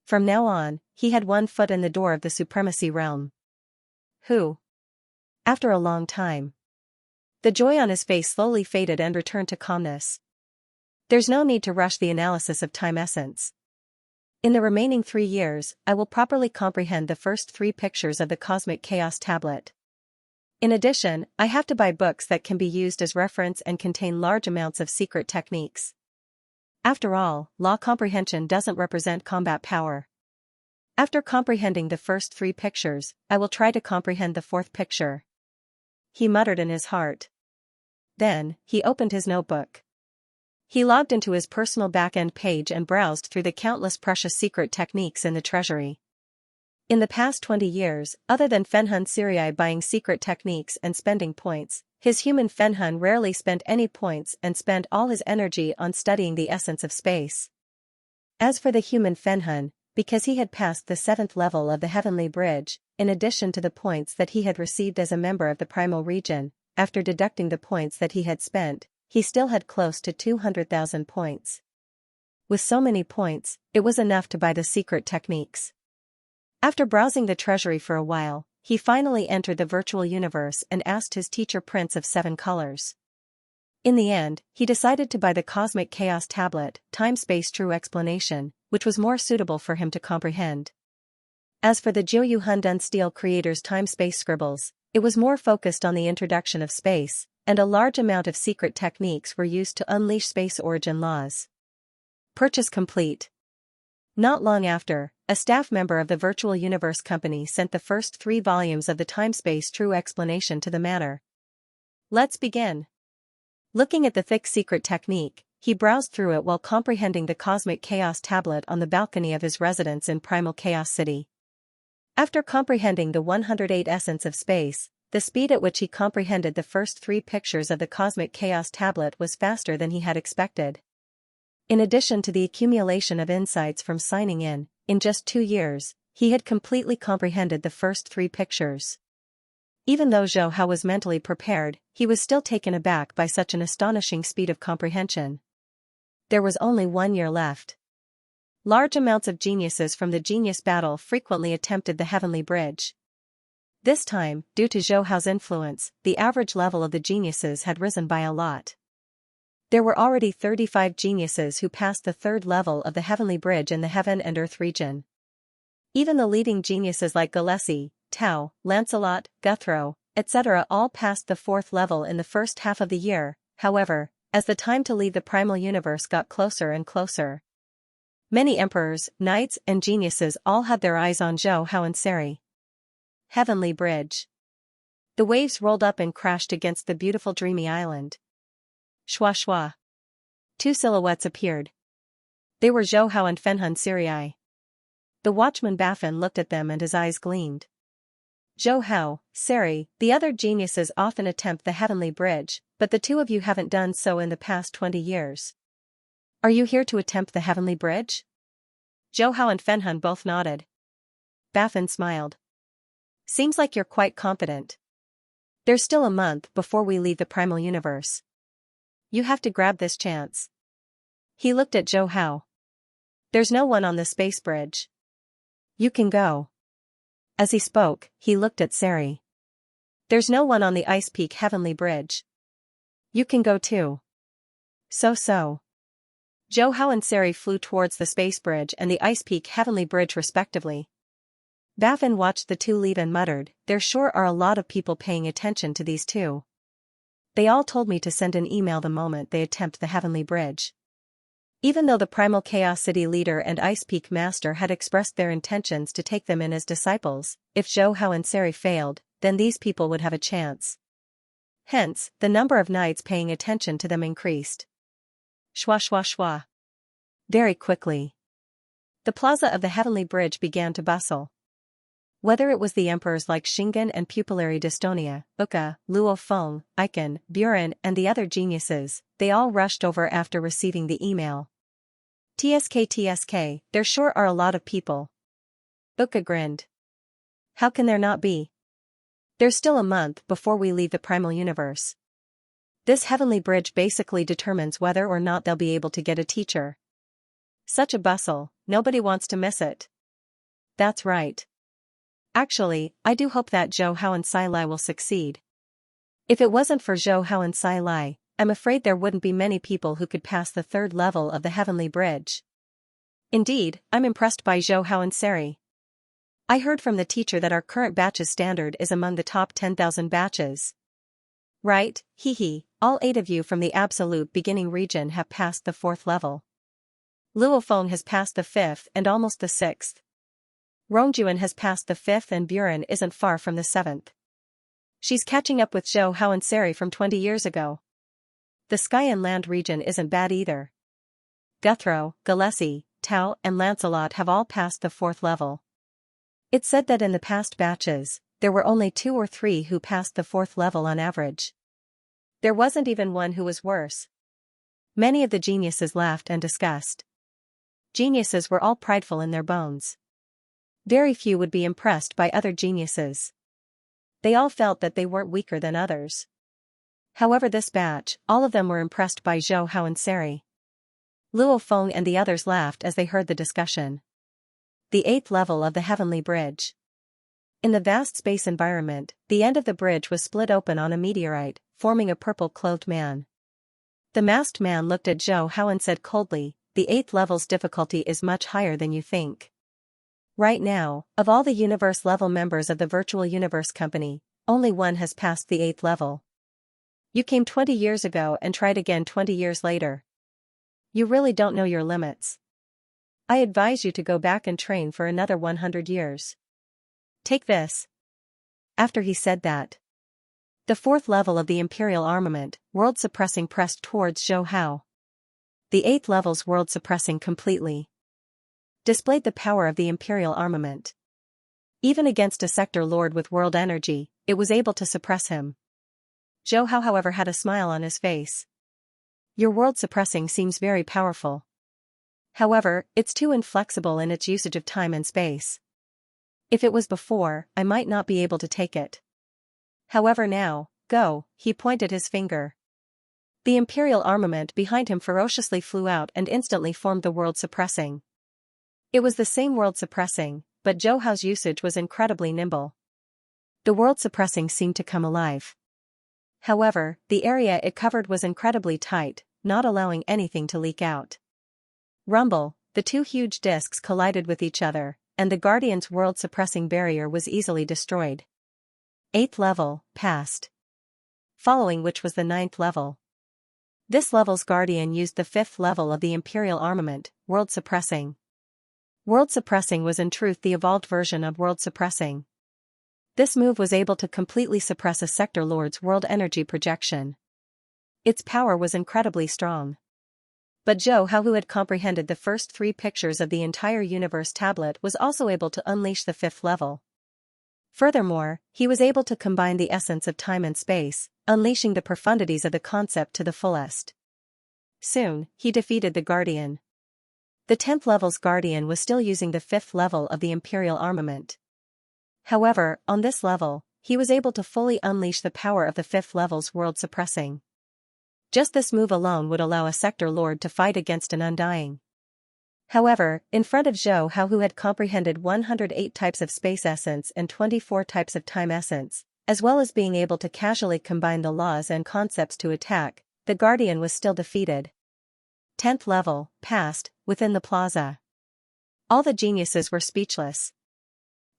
from now on, he had 1 foot in the door of the supremacy realm. Who? After a long time, the joy on his face slowly faded and returned to calmness. There's no need to rush the analysis of time essence. In the remaining 3 years, I will properly comprehend the first 3 pictures of the Cosmic Chaos tablet. In addition, I have to buy books that can be used as reference and contain large amounts of secret techniques. After all, law comprehension doesn't represent combat power. After comprehending the first 3 pictures, I will try to comprehend the 4th picture. He muttered in his heart. Then, he opened his notebook. He logged into his personal back-end page and browsed through the countless precious secret techniques in the treasury. In the past 20 years, other than Fenhan Sirii buying secret techniques and spending points, His human Fenhun rarely spent any points and spent all his energy on studying the essence of space. As for the human Fenhun, because he had passed the 7th level of the Heavenly Bridge, in addition to the points that he had received as a member of the Primal Region, after deducting the points that he had spent, he still had close to 200,000 points. With so many points, it was enough to buy the secret techniques. After browsing the treasury for a while, he finally entered the virtual universe and asked his teacher Prince of 7 Colors. In the end, he decided to buy the Cosmic Chaos Tablet, Time-Space True Explanation, which was more suitable for him to comprehend. As for the Jiu Hundun Steel creator's time-space scribbles, it was more focused on the introduction of space, and a large amount of secret techniques were used to unleash space origin laws. Purchase complete. Not long after, a staff member of the Virtual Universe Company sent the first 3 volumes of the Time-Space True Explanation to the Manor. Let's begin. Looking at the thick secret technique, he browsed through it while comprehending the Cosmic Chaos Tablet on the balcony of his residence in Primal Chaos City. After comprehending the 108 essence of space, the speed at which he comprehended the first 3 pictures of the Cosmic Chaos Tablet was faster than he had expected. In addition to the accumulation of insights from signing in just 2 years, he had completely comprehended the first 3 pictures. Even though Zhou Hao was mentally prepared, he was still taken aback by such an astonishing speed of comprehension. There was only 1 year left. Large amounts of geniuses from the Genius Battle frequently attempted the Heavenly Bridge. This time, due to Zhou Hao's influence, the average level of the geniuses had risen by a lot. There were already 35 geniuses who passed the 3rd level of the Heavenly Bridge in the Heaven and Earth region. Even the leading geniuses like Gillespie, Tao, Lancelot, Guthrow, etc. all passed the 4th level in the first half of the year. However, as the time to leave the primal universe got closer and closer, many emperors, knights and geniuses all had their eyes on Zhou Hao and Seri. Heavenly Bridge. The waves rolled up and crashed against the beautiful dreamy island. Shwa shwa. 2 silhouettes appeared. They were Zhou Hao and Fenhun Siri. The watchman Baffin looked at them and his eyes gleamed. Zhou Hao, Seri, the other geniuses often attempt the Heavenly Bridge, but the 2 of you haven't done so in the past 20 years. Are you here to attempt the Heavenly Bridge? Zhou Hao and Fenhun both nodded. Baffin smiled. Seems like you're quite competent. There's still a month before we leave the primal universe. You have to grab this chance. He looked at Zhou Hao. There's no one on the space bridge. You can go. As he spoke, he looked at Seri. There's no one on the Ice Peak Heavenly Bridge. You can go too. So. Zhou Hao and Seri flew towards the space bridge and the Ice Peak Heavenly Bridge respectively. Baffin watched the 2 leave and muttered, there sure are a lot of people paying attention to these 2. They all told me to send an email the moment they attempt the Heavenly Bridge. Even though the Primal Chaos City leader and Ice Peak Master had expressed their intentions to take them in as disciples, if Zhou Hao and Seri failed, then these people would have a chance. Hence, the number of knights paying attention to them increased. Shwa shwa shwa. Very quickly. The plaza of the Heavenly Bridge began to bustle. Whether it was the emperors like Shingen and Pupillary Dystonia, Uka, Luo Feng, Icon, Buren and the other geniuses, they all rushed over after receiving the email. TSK, there sure are a lot of people. Uka grinned. How can there not be? There's still a month before we leave the primal universe. This Heavenly Bridge basically determines whether or not they'll be able to get a teacher. Such a bustle, nobody wants to miss it. That's right. Actually, I do hope that Zhou Hao and Sai Lai will succeed. If it wasn't for Zhou Hao and Sai Lai, I'm afraid there wouldn't be many people who could pass the 3rd level of the Heavenly Bridge. Indeed, I'm impressed by Zhou Hao and Seri. I heard from the teacher that our current batch's standard is among the top 10,000 batches. Right, hee, all 8 of you from the absolute beginning region have passed the 4th level. Luo Feng has passed the 5th and almost the 6th. Rongjuan has passed the 5th and Buren isn't far from the 7th. She's catching up with Zhou Hao and Seri from 20 years ago. The Sky and Land region isn't bad either. Guthrow, Gillespie, Tao and Lancelot have all passed the 4th level. It's said that in the past batches, there were only 2 or 3 who passed the 4th level on average. There wasn't even one who was worse. Many of the geniuses laughed and discussed. Geniuses were all prideful in their bones. Very few would be impressed by other geniuses. They all felt that they weren't weaker than others. However, this batch, all of them were impressed by Zhou Hao and Seri. Luo Feng and the others laughed as they heard the discussion. The 8th level of the Heavenly Bridge. In the vast space environment, the end of the bridge was split open on a meteorite, forming a purple-clothed man. The masked man looked at Zhou Hao and said coldly, "The 8th level's difficulty is much higher than you think. Right now, of all the universe-level members of the Virtual Universe Company, only one has passed the 8th level. You came 20 years ago and tried again 20 years later. You really don't know your limits. I advise you to go back and train for another 100 years. Take this." After he said that, the 4th level of the Imperial Armament, World Suppressing, pressed towards Zhou Hao. The 8th level's World Suppressing completely displayed the power of the Imperial Armament. Even against a Sector Lord with World Energy, it was able to suppress him. Zhou Hao, however, had a smile on his face. "Your World Suppressing seems very powerful. However, it's too inflexible in its usage of time and space. If it was before, I might not be able to take it. However now, go," he pointed his finger. The Imperial Armament behind him ferociously flew out and instantly formed the World Suppressing. It was the same World Suppressing, but Zhou Hao's usage was incredibly nimble. The World Suppressing seemed to come alive. However, the area it covered was incredibly tight, not allowing anything to leak out. Rumble, the two huge discs collided with each other, and the Guardian's World Suppressing barrier was easily destroyed. 8th level, passed. Following which was the 9th level. This level's Guardian used the 5th level of the Imperial Armament, World Suppressing. World Suppressing was in truth the evolved version of World Suppressing. This move was able to completely suppress a Sector Lord's world energy projection. Its power was incredibly strong. But Zhou Hao, who had comprehended the first 3 pictures of the entire universe tablet, was also able to unleash the 5th level. Furthermore, he was able to combine the essence of time and space, unleashing the profundities of the concept to the fullest. Soon, he defeated the Guardian. The 10th level's Guardian was still using the 5th level of the Imperial Armament. However, on this level, he was able to fully unleash the power of the 5th level's World Suppressing. Just this move alone would allow a Sector Lord to fight against an Undying. However, in front of Zhou Hao, who had comprehended 108 types of space essence and 24 types of time essence, as well as being able to casually combine the laws and concepts to attack, the Guardian was still defeated. 10th level, passed, within the plaza. All the geniuses were speechless.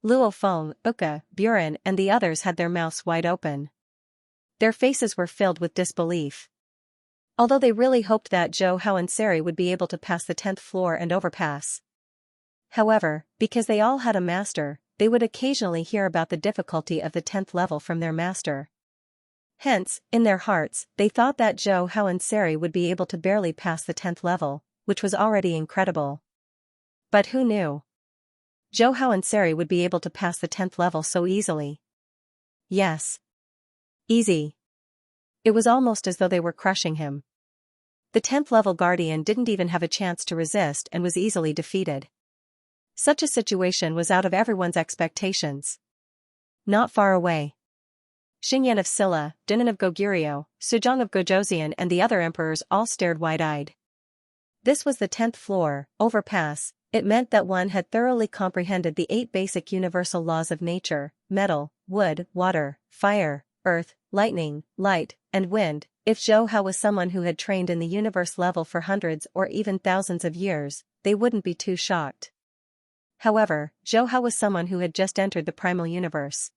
Luo Feng, Uka, Buren and the others had their mouths wide open. Their faces were filled with disbelief. Although they really hoped that Zhou Hao and Seri would be able to pass the 10th floor and overpass. However, because they all had a master, they would occasionally hear about the difficulty of the 10th level from their master. Hence, in their hearts, they thought that Zhou Hao and Seri would be able to barely pass the 10th level, which was already incredible. But who knew? Zhou Hao and Seri would be able to pass the 10th level so easily. Yes. Easy. It was almost as though they were crushing him. The 10th level Guardian didn't even have a chance to resist and was easily defeated. Such a situation was out of everyone's expectations. Not far away, Xingyan of Silla, Dinan of Goguryeo, Suzhong of Gojoseon and the other emperors all stared wide-eyed. This was the 10th floor, overpass. It meant that one had thoroughly comprehended the 8 basic universal laws of nature: metal, wood, water, fire, earth, lightning, light, and wind. If Zhou Hao was someone who had trained in the universe level for hundreds or even thousands of years, they wouldn't be too shocked. However, Zhou Hao was someone who had just entered the primal universe.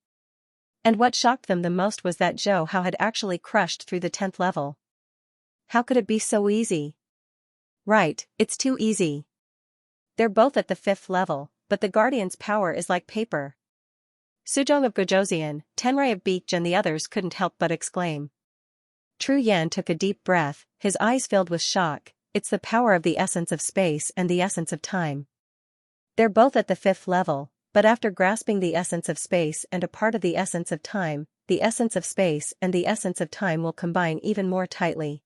And what shocked them the most was that Zhou Hao had actually crushed through the 10th level. How could it be so easy? Right, it's too easy. They're both at the 5th level, but the Guardian's power is like paper. Suzhong of Gojoseon, Tenrai of Beekj and the others couldn't help but exclaim. Tru Yan took a deep breath, his eyes filled with shock. It's the power of the essence of space and the essence of time. They're both at the 5th level, but after grasping the essence of space and a part of the essence of time, the essence of space and the essence of time will combine even more tightly.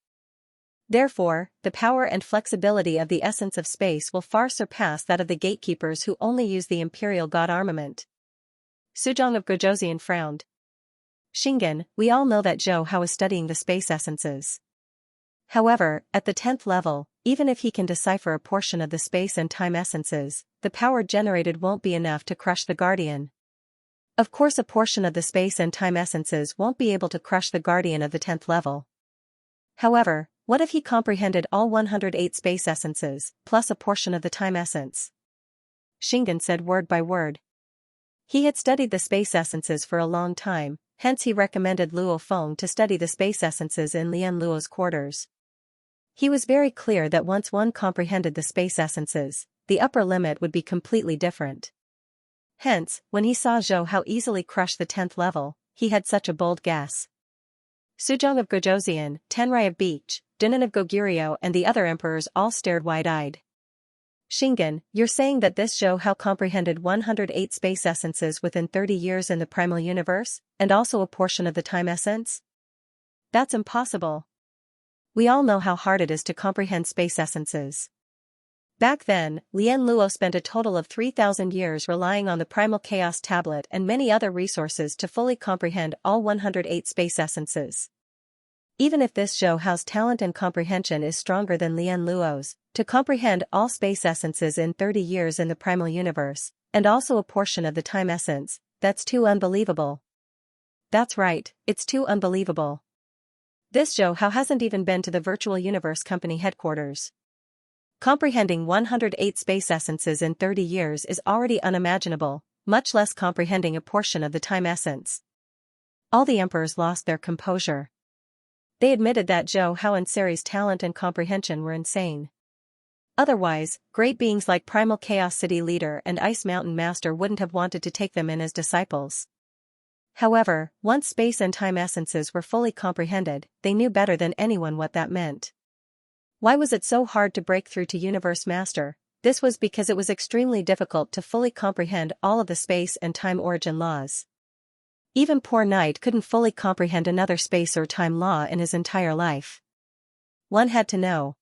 Therefore, the power and flexibility of the essence of space will far surpass that of the gatekeepers who only use the imperial god armament. Suzhong of Gojosian frowned. Xingen, we all know that Zhou Hao is studying the space essences. However, at the 10th level, even if he can decipher a portion of the space and time essences, the power generated won't be enough to crush the Guardian. Of course, a portion of the space and time essences won't be able to crush the Guardian of the 10th level. However, what if he comprehended all 108 space essences, plus a portion of the time essence? Xingen said word by word. He had studied the space essences for a long time, hence he recommended Luo Feng to study the space essences in Lian Luo's quarters. He was very clear that once one comprehended the space essences, the upper limit would be completely different. Hence, when he saw Zhou Hao easily crush the 10th level, he had such a bold guess. Suzhong of Gojosian, Tenrai of Beach, Dinan of Goguryeo and the other emperors all stared wide-eyed. Xingen, you're saying that this Zhou Hao comprehended 108 space essences within 30 years in the primal universe, and also a portion of the time essence? That's impossible. We all know how hard it is to comprehend space essences. Back then, Lian Luo spent a total of 3,000 years relying on the Primal Chaos Tablet and many other resources to fully comprehend all 108 space essences. Even if this Zhou Hao's talent and comprehension is stronger than Lian Luo's, to comprehend all space essences in 30 years in the primal universe, and also a portion of the time essence, that's too unbelievable. That's right, it's too unbelievable. This Zhou Hao hasn't even been to the Virtual Universe Company headquarters. Comprehending 108 space essences in 30 years is already unimaginable, much less comprehending a portion of the time essence. All the emperors lost their composure. They admitted that Zhou Hao and Seri's talent and comprehension were insane. Otherwise, great beings like Primal Chaos City Leader and Ice Mountain Master wouldn't have wanted to take them in as disciples. However, once space and time essences were fully comprehended, they knew better than anyone what that meant. Why was it so hard to break through to Universe Master? This was because it was extremely difficult to fully comprehend all of the space and time origin laws. Even poor Knight couldn't fully comprehend another space or time law in his entire life. One had to know.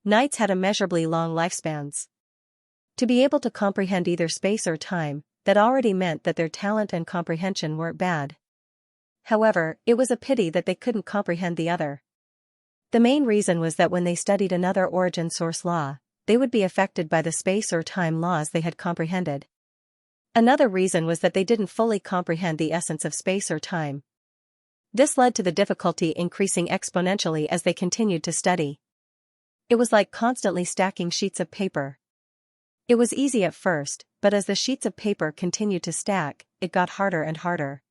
Knights had immeasurably long lifespans. To be able to comprehend either space or time, that already meant that their talent and comprehension weren't bad. However, it was a pity that they couldn't comprehend the other. The main reason was that when they studied another origin source law, they would be affected by the space or time laws they had comprehended. Another reason was that they didn't fully comprehend the essence of space or time. This led to the difficulty increasing exponentially as they continued to study. It was like constantly stacking sheets of paper. It was easy at first, but as the sheets of paper continued to stack, it got harder and harder.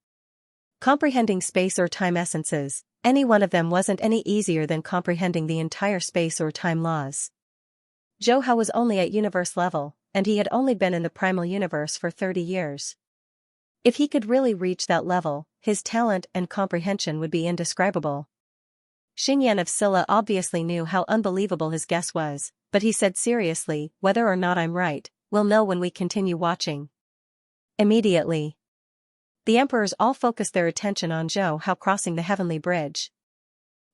Comprehending space or time essences, any one of them wasn't any easier than comprehending the entire space or time laws. Zhou Hao was only at universe level, and he had only been in the primal universe for 30 years. If he could really reach that level, his talent and comprehension would be indescribable. Xingyan of Silla obviously knew how unbelievable his guess was, but he said seriously, whether or not I'm right, we'll know when we continue watching. Immediately, the emperors all focused their attention on Zhou Hao crossing the heavenly bridge.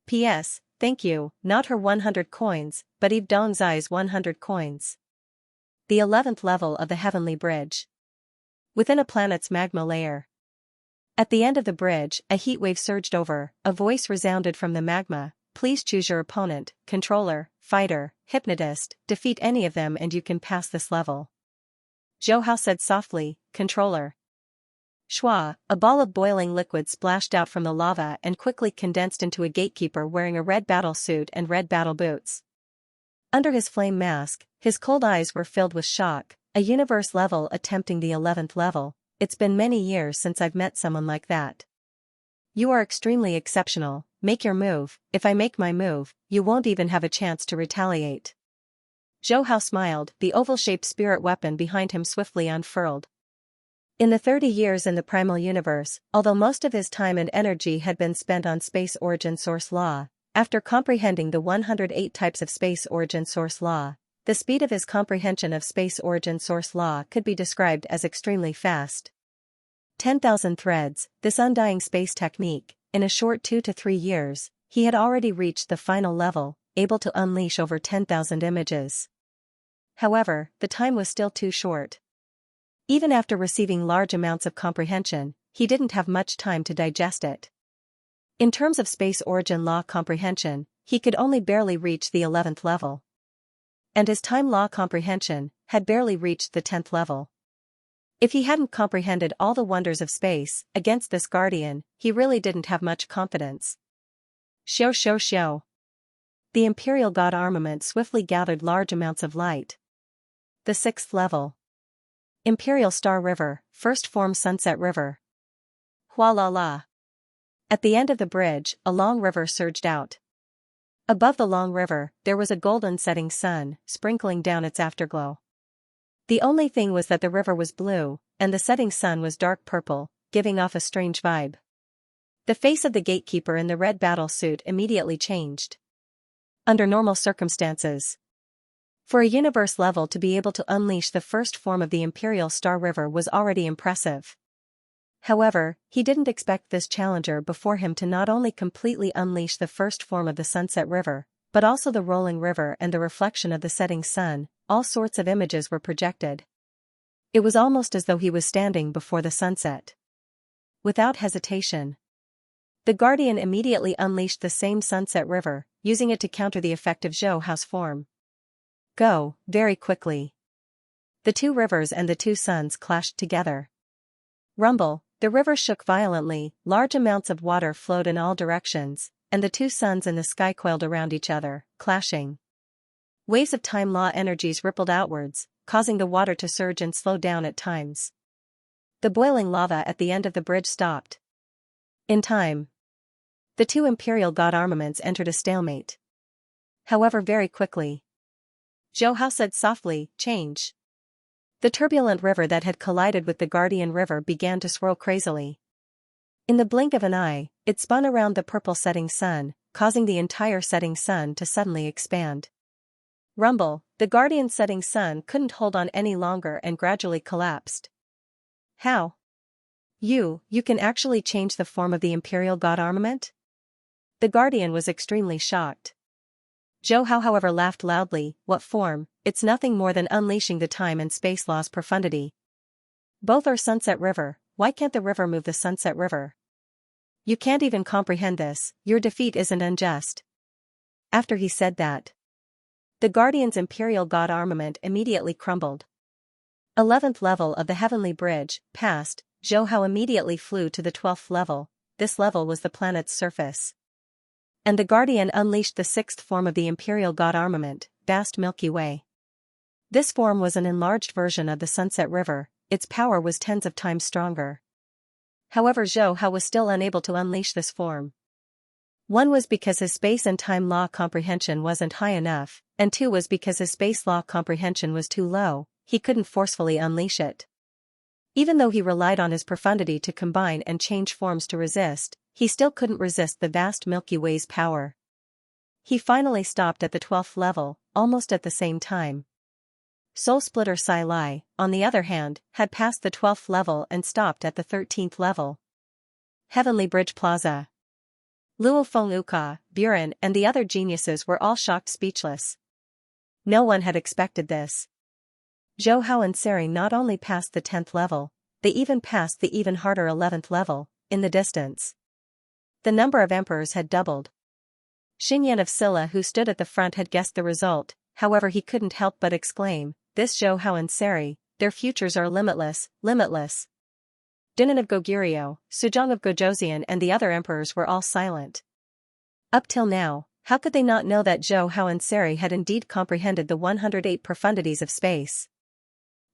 P.S. Thank you, not her 100 coins, but Eve Dongzai's 100 coins. The 11th level of the heavenly bridge. Within a planet's magma layer. At the end of the bridge, a heat wave surged over, a voice resounded from the magma, please choose your opponent, controller, fighter, hypnotist, defeat any of them and you can pass this level. Zhou Hao said softly, controller. Shua, a ball of boiling liquid splashed out from the lava and quickly condensed into a gatekeeper wearing a red battle suit and red battle boots. Under his flame mask, his cold eyes were filled with shock, a universe level attempting the 11th level. It's been many years since I've met someone like that. You are extremely exceptional, make your move, if I make my move, you won't even have a chance to retaliate. Zhou Hao smiled, the oval-shaped spirit weapon behind him swiftly unfurled. In the 30 years in the primal universe, although most of his time and energy had been spent on space origin source law, after comprehending the 108 types of space origin source law, the speed of his comprehension of space origin source law could be described as extremely fast. 10,000 threads, this undying space technique, in a short 2 to 3 years, he had already reached the final level, able to unleash over 10,000 images. However, the time was still too short. Even after receiving large amounts of comprehension, he didn't have much time to digest it. In terms of space origin law comprehension, he could only barely reach the 11th level. And his time law comprehension had barely reached the 10th level. If he hadn't comprehended all the wonders of space, against this guardian, he really didn't have much confidence. Xiao. The Imperial God armament swiftly gathered large amounts of light. The 6th level. Imperial Star River, first form Sunset River. Hualala. At the end of the bridge, a long river surged out. Above the long river, there was a golden setting sun, sprinkling down its afterglow. The only thing was that the river was blue, and the setting sun was dark purple, giving off a strange vibe. The face of the gatekeeper in the red battle suit immediately changed. Under normal circumstances, for a universe level to be able to unleash the first form of the Imperial Star River was already impressive. However, he didn't expect this challenger before him to not only completely unleash the first form of the Sunset River, but also the rolling river and the reflection of the setting sun. All sorts of images were projected. It was almost as though he was standing before the sunset. Without hesitation, the Guardian immediately unleashed the same Sunset River, using it to counter the effect of Zhou Hao's form. Go, very quickly. The two rivers and the two suns clashed together. Rumble, the river shook violently, large amounts of water flowed in all directions, and the two suns in the sky coiled around each other, clashing. Waves of time law energies rippled outwards, causing the water to surge and slow down at times. The boiling lava at the end of the bridge stopped. In time, the two Imperial God armaments entered a stalemate. However, very quickly, Zhou Hao said softly, "Change." The turbulent river that had collided with the Guardian River began to swirl crazily. In the blink of an eye, it spun around the purple setting sun, causing the entire setting sun to suddenly expand. Rumble, the Guardian setting sun couldn't hold on any longer and gradually collapsed. How? You can actually change the form of the Imperial God armament? The Guardian was extremely shocked. Zhou Hao however laughed loudly. What form? It's nothing more than unleashing the time and space law's profundity. Both are Sunset River, why can't the river move the Sunset River? You can't even comprehend this, your defeat isn't unjust. After he said that, the Guardian's Imperial God armament immediately crumbled. 11th level of the Heavenly Bridge, passed, Zhou Hao immediately flew to the 12th level, this level was the planet's surface. And the Guardian unleashed the 6th form of the Imperial God armament, vast Milky Way. This form was an enlarged version of the Sunset River, its power was tens of times stronger. However, Zhou Hao was still unable to unleash this form. One was because his space and time law comprehension wasn't high enough, and two was because his space law comprehension was too low, he couldn't forcefully unleash it. Even though he relied on his profundity to combine and change forms to resist, he still couldn't resist the vast Milky Way's power. He finally stopped at the 12th level, almost at the same time. Soul Splitter Sai Lai, on the other hand, had passed the 12th level and stopped at the 13th level. Heavenly Bridge Plaza. Luo Fengluka, Buren and the other geniuses were all shocked speechless. No one had expected this. Zhou Hao and Seri not only passed the 10th level, they even passed the even harder 11th level, in the distance. The number of emperors had doubled. Xinyan of Silla who stood at the front had guessed the result, however he couldn't help but exclaim, "This Zhou Hao and Seri, their futures are limitless, limitless." Dinan of Goguryeo, Suzhong of Gojoseon and the other emperors were all silent. Up till now, how could they not know that Zhou Hao and Seri had indeed comprehended the 108 profundities of space?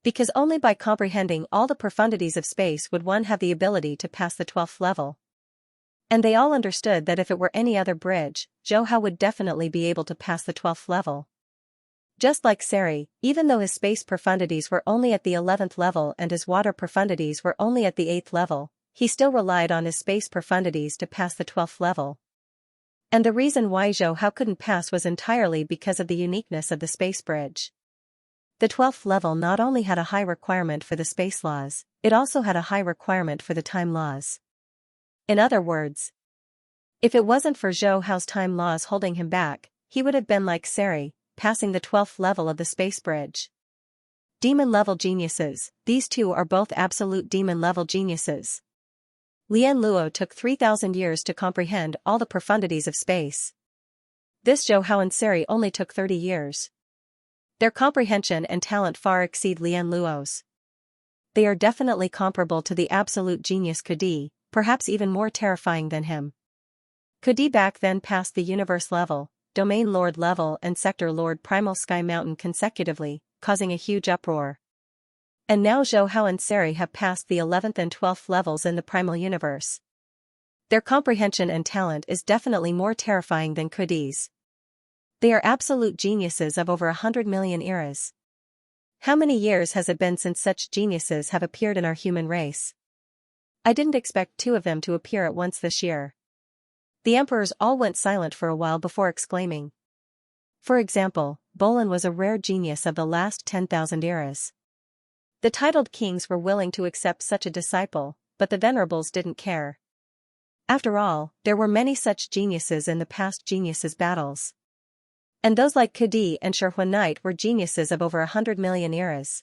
Because only by comprehending all the profundities of space would one have the ability to pass the 12th level. And they all understood that if it were any other bridge, Zhou Hao would definitely be able to pass the 12th level. Just like Seri, even though his space profundities were only at the 11th level and his water profundities were only at the 8th level, he still relied on his space profundities to pass the 12th level. And the reason why Zhou Hao couldn't pass was entirely because of the uniqueness of the space bridge. The 12th level not only had a high requirement for the space laws, it also had a high requirement for the time laws. In other words, if it wasn't for Zhou Hao's time laws holding him back, he would have been like Seri, passing the 12th level of the space bridge. Demon-level geniuses, these two are both absolute demon-level geniuses. Lian Luo took 3,000 years to comprehend all the profundities of space. This Zhou Hao and Seri only took 30 years. Their comprehension and talent far exceed Lian Luo's. They are definitely comparable to the absolute genius Kudi, perhaps even more terrifying than him. Kudi back then passed the universe level, domain lord level and sector lord primal sky mountain consecutively, causing a huge uproar. And now Zhou Hao and Seri have passed the 11th and 12th levels in the primal universe. Their comprehension and talent is definitely more terrifying than Kudi's. They are absolute geniuses of over 100 million eras. How many years has it been since such geniuses have appeared in our human race? I didn't expect two of them to appear at once this year. The emperors all went silent for a while before exclaiming. For example, Bolin was a rare genius of the last 10,000 eras. The titled kings were willing to accept such a disciple, but the venerables didn't care. After all, there were many such geniuses in the past geniuses battles. And those like Kudi and Shihua Knight were geniuses of over 100 million eras.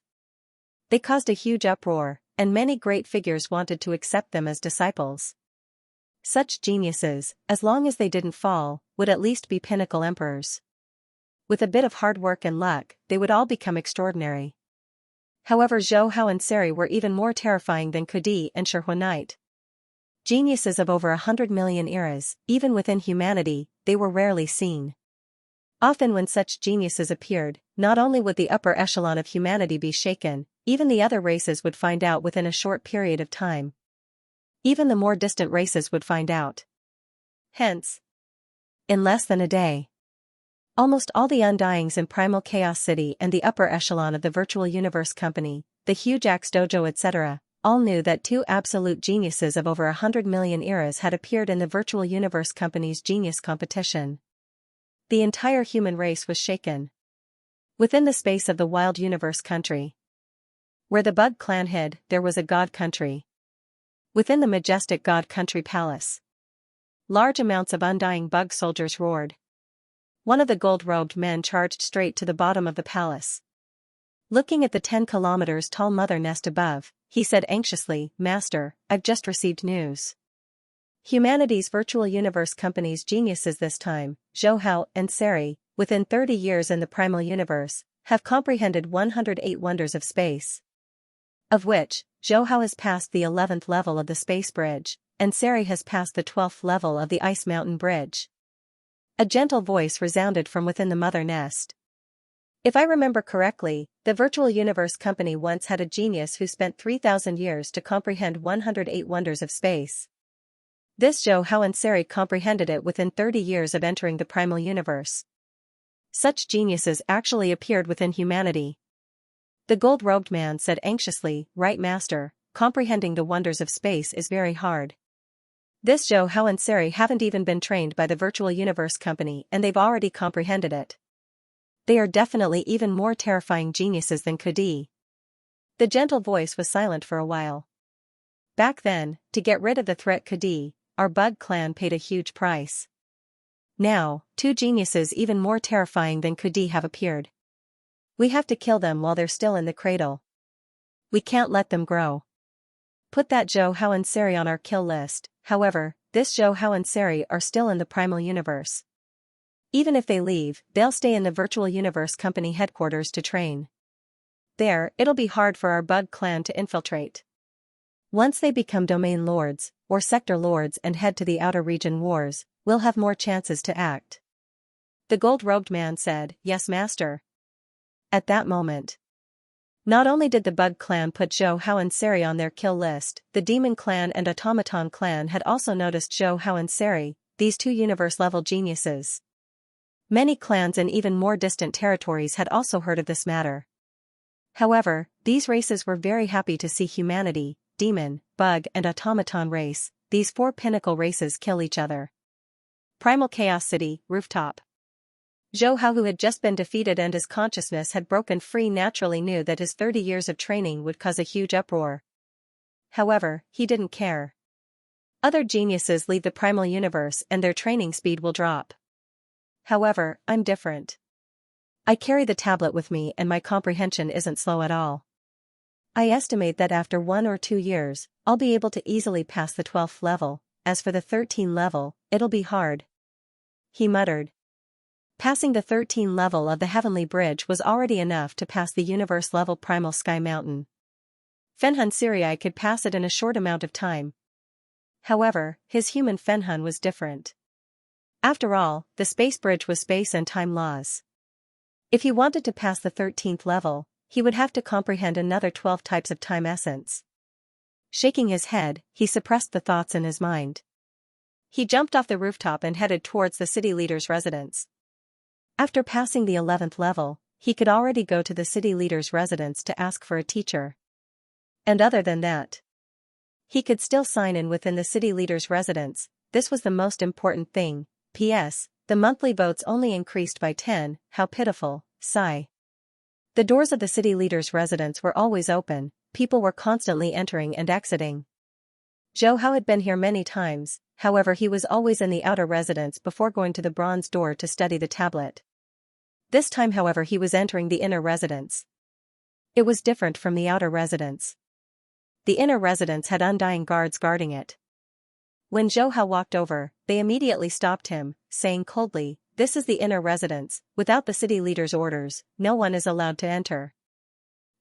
They caused a huge uproar, and many great figures wanted to accept them as disciples. Such geniuses, as long as they didn't fall, would at least be pinnacle emperors. With a bit of hard work and luck, they would all become extraordinary. However, Zhou Hao and Seri were even more terrifying than Kudi and Shihua Knight. Geniuses of over 100 million eras, even within humanity, they were rarely seen. Often when such geniuses appeared, not only would the upper echelon of humanity be shaken, even the other races would find out within a short period of time. Even the more distant races would find out. Hence, in less than a day, almost all the Undyings in Primal Chaos City and the upper echelon of the Virtual Universe Company, the huge Axe Dojo etc., all knew that two absolute geniuses of over 100 million eras had appeared in the Virtual Universe Company's genius competition. The entire human race was shaken. Within the space of the Wild Universe Country, where the Bug clan hid, there was a God Country. Within the majestic God Country Palace, large amounts of undying bug soldiers roared. One of the gold-robed men charged straight to the bottom of the palace. Looking at the 10 kilometers tall mother nest above, he said anxiously, "Master, I've just received news. Humanity's Virtual Universe Company's geniuses this time, Zhou Hao and Seri, within 30 years in the Primal Universe, have comprehended 108 wonders of space. Of which, Zhou Hao has passed the 11th level of the space bridge, and Seri has passed the 12th level of the Ice Mountain Bridge." A gentle voice resounded from within the mother nest. If I remember correctly, the Virtual Universe Company once had a genius who spent 3,000 years to comprehend 108 wonders of space. This Zhou Hao and Seri comprehended it within 30 years of entering the Primal Universe. Such geniuses actually appeared within humanity. The gold-robed man said anxiously, "Right, Master, comprehending the wonders of space is very hard. This Zhou Hao and Seri haven't even been trained by the Virtual Universe Company and they've already comprehended it. They are definitely even more terrifying geniuses than Kudi." The gentle voice was silent for a while. Back then, to get rid of the threat Kudi, our Bug clan paid a huge price. Now, two geniuses even more terrifying than Kudi have appeared. We have to kill them while they're still in the cradle. We can't let them grow. Put that Zhou Hao and Seri on our kill list. However, this Zhou Hao and Seri are still in the Primal Universe. Even if they leave, they'll stay in the Virtual Universe Company headquarters to train. There, it'll be hard for our Bug clan to infiltrate. Once they become domain lords, or sector lords and head to the outer region wars, we'll have more chances to act. The gold-robed man said, "Yes, Master." At that moment, not only did the Bug clan put Zhou Hao and Seri on their kill list, the Demon clan and Automaton clan had also noticed Zhou Hao and Seri, these two universe-level geniuses. Many clans in even more distant territories had also heard of this matter. However, these races were very happy to see humanity, Demon, Bug and Automaton race, these four pinnacle races kill each other. Primal Chaos City, rooftop. Zhou Hao, who had just been defeated and his consciousness had broken free, naturally knew that his 30 years of training would cause a huge uproar. However, he didn't care. Other geniuses leave the primal universe and their training speed will drop. However, I'm different. I carry the tablet with me and my comprehension isn't slow at all. I estimate that after 1 or 2 years, I'll be able to easily pass the 12th level. As for the 13th level, it'll be hard. He muttered. Passing the 13th level of the Heavenly Bridge was already enough to pass the universe-level primal sky mountain. Fenhun Sirii could pass it in a short amount of time. However, his human Fenhun was different. After all, the space bridge was space and time laws. If he wanted to pass the 13th level, he would have to comprehend another 12 types of time essence. Shaking his head, he suppressed the thoughts in his mind. He jumped off the rooftop and headed towards the city leader's residence. After passing the 11th level, he could already go to the city leader's residence to ask for a teacher. And other than that, he could still sign in within the city leader's residence. This was the most important thing. P.S. The monthly votes only increased by 10, how pitiful, sigh. The doors of the city leader's residence were always open, people were constantly entering and exiting. Zhou Hao had been here many times, however he was always in the outer residence before going to the bronze door to study the tablet. This time however he was entering the inner residence. It was different from the outer residence. The inner residence had undying guards guarding it. When Zhou Hao walked over, they immediately stopped him, saying coldly, "This is the inner residence, without the city leader's orders, no one is allowed to enter."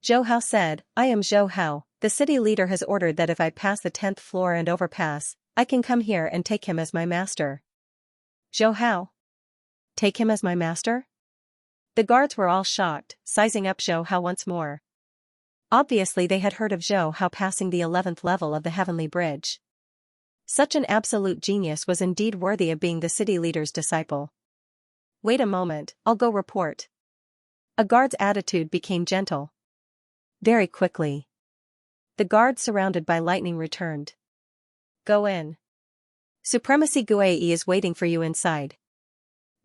Zhou Hao said, "I am Zhou Hao, the city leader has ordered that if I pass the 10th floor and overpass, I can come here and take him as my master." Zhou Hao? Take him as my master? The guards were all shocked, sizing up Zhou Hao once more. Obviously they had heard of Zhou Hao passing the 11th level of the Heavenly Bridge. Such an absolute genius was indeed worthy of being the city leader's disciple. "Wait a moment, I'll go report." A guard's attitude became gentle. Very quickly, the guard surrounded by lightning returned. "Go in. Supremacy Guai is waiting for you inside."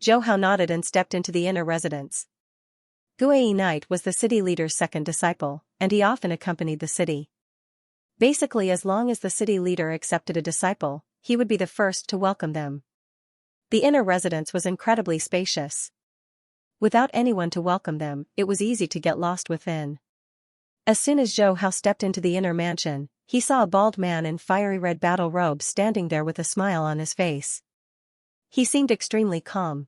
Zhou Hao nodded and stepped into the inner residence. Guai Knight was the city leader's second disciple, and he often accompanied the city. Basically, as long as the city leader accepted a disciple, he would be the first to welcome them. The inner residence was incredibly spacious. Without anyone to welcome them, it was easy to get lost within. As soon as Zhou Hao stepped into the inner mansion, he saw a bald man in fiery red battle robes standing there with a smile on his face. He seemed extremely calm.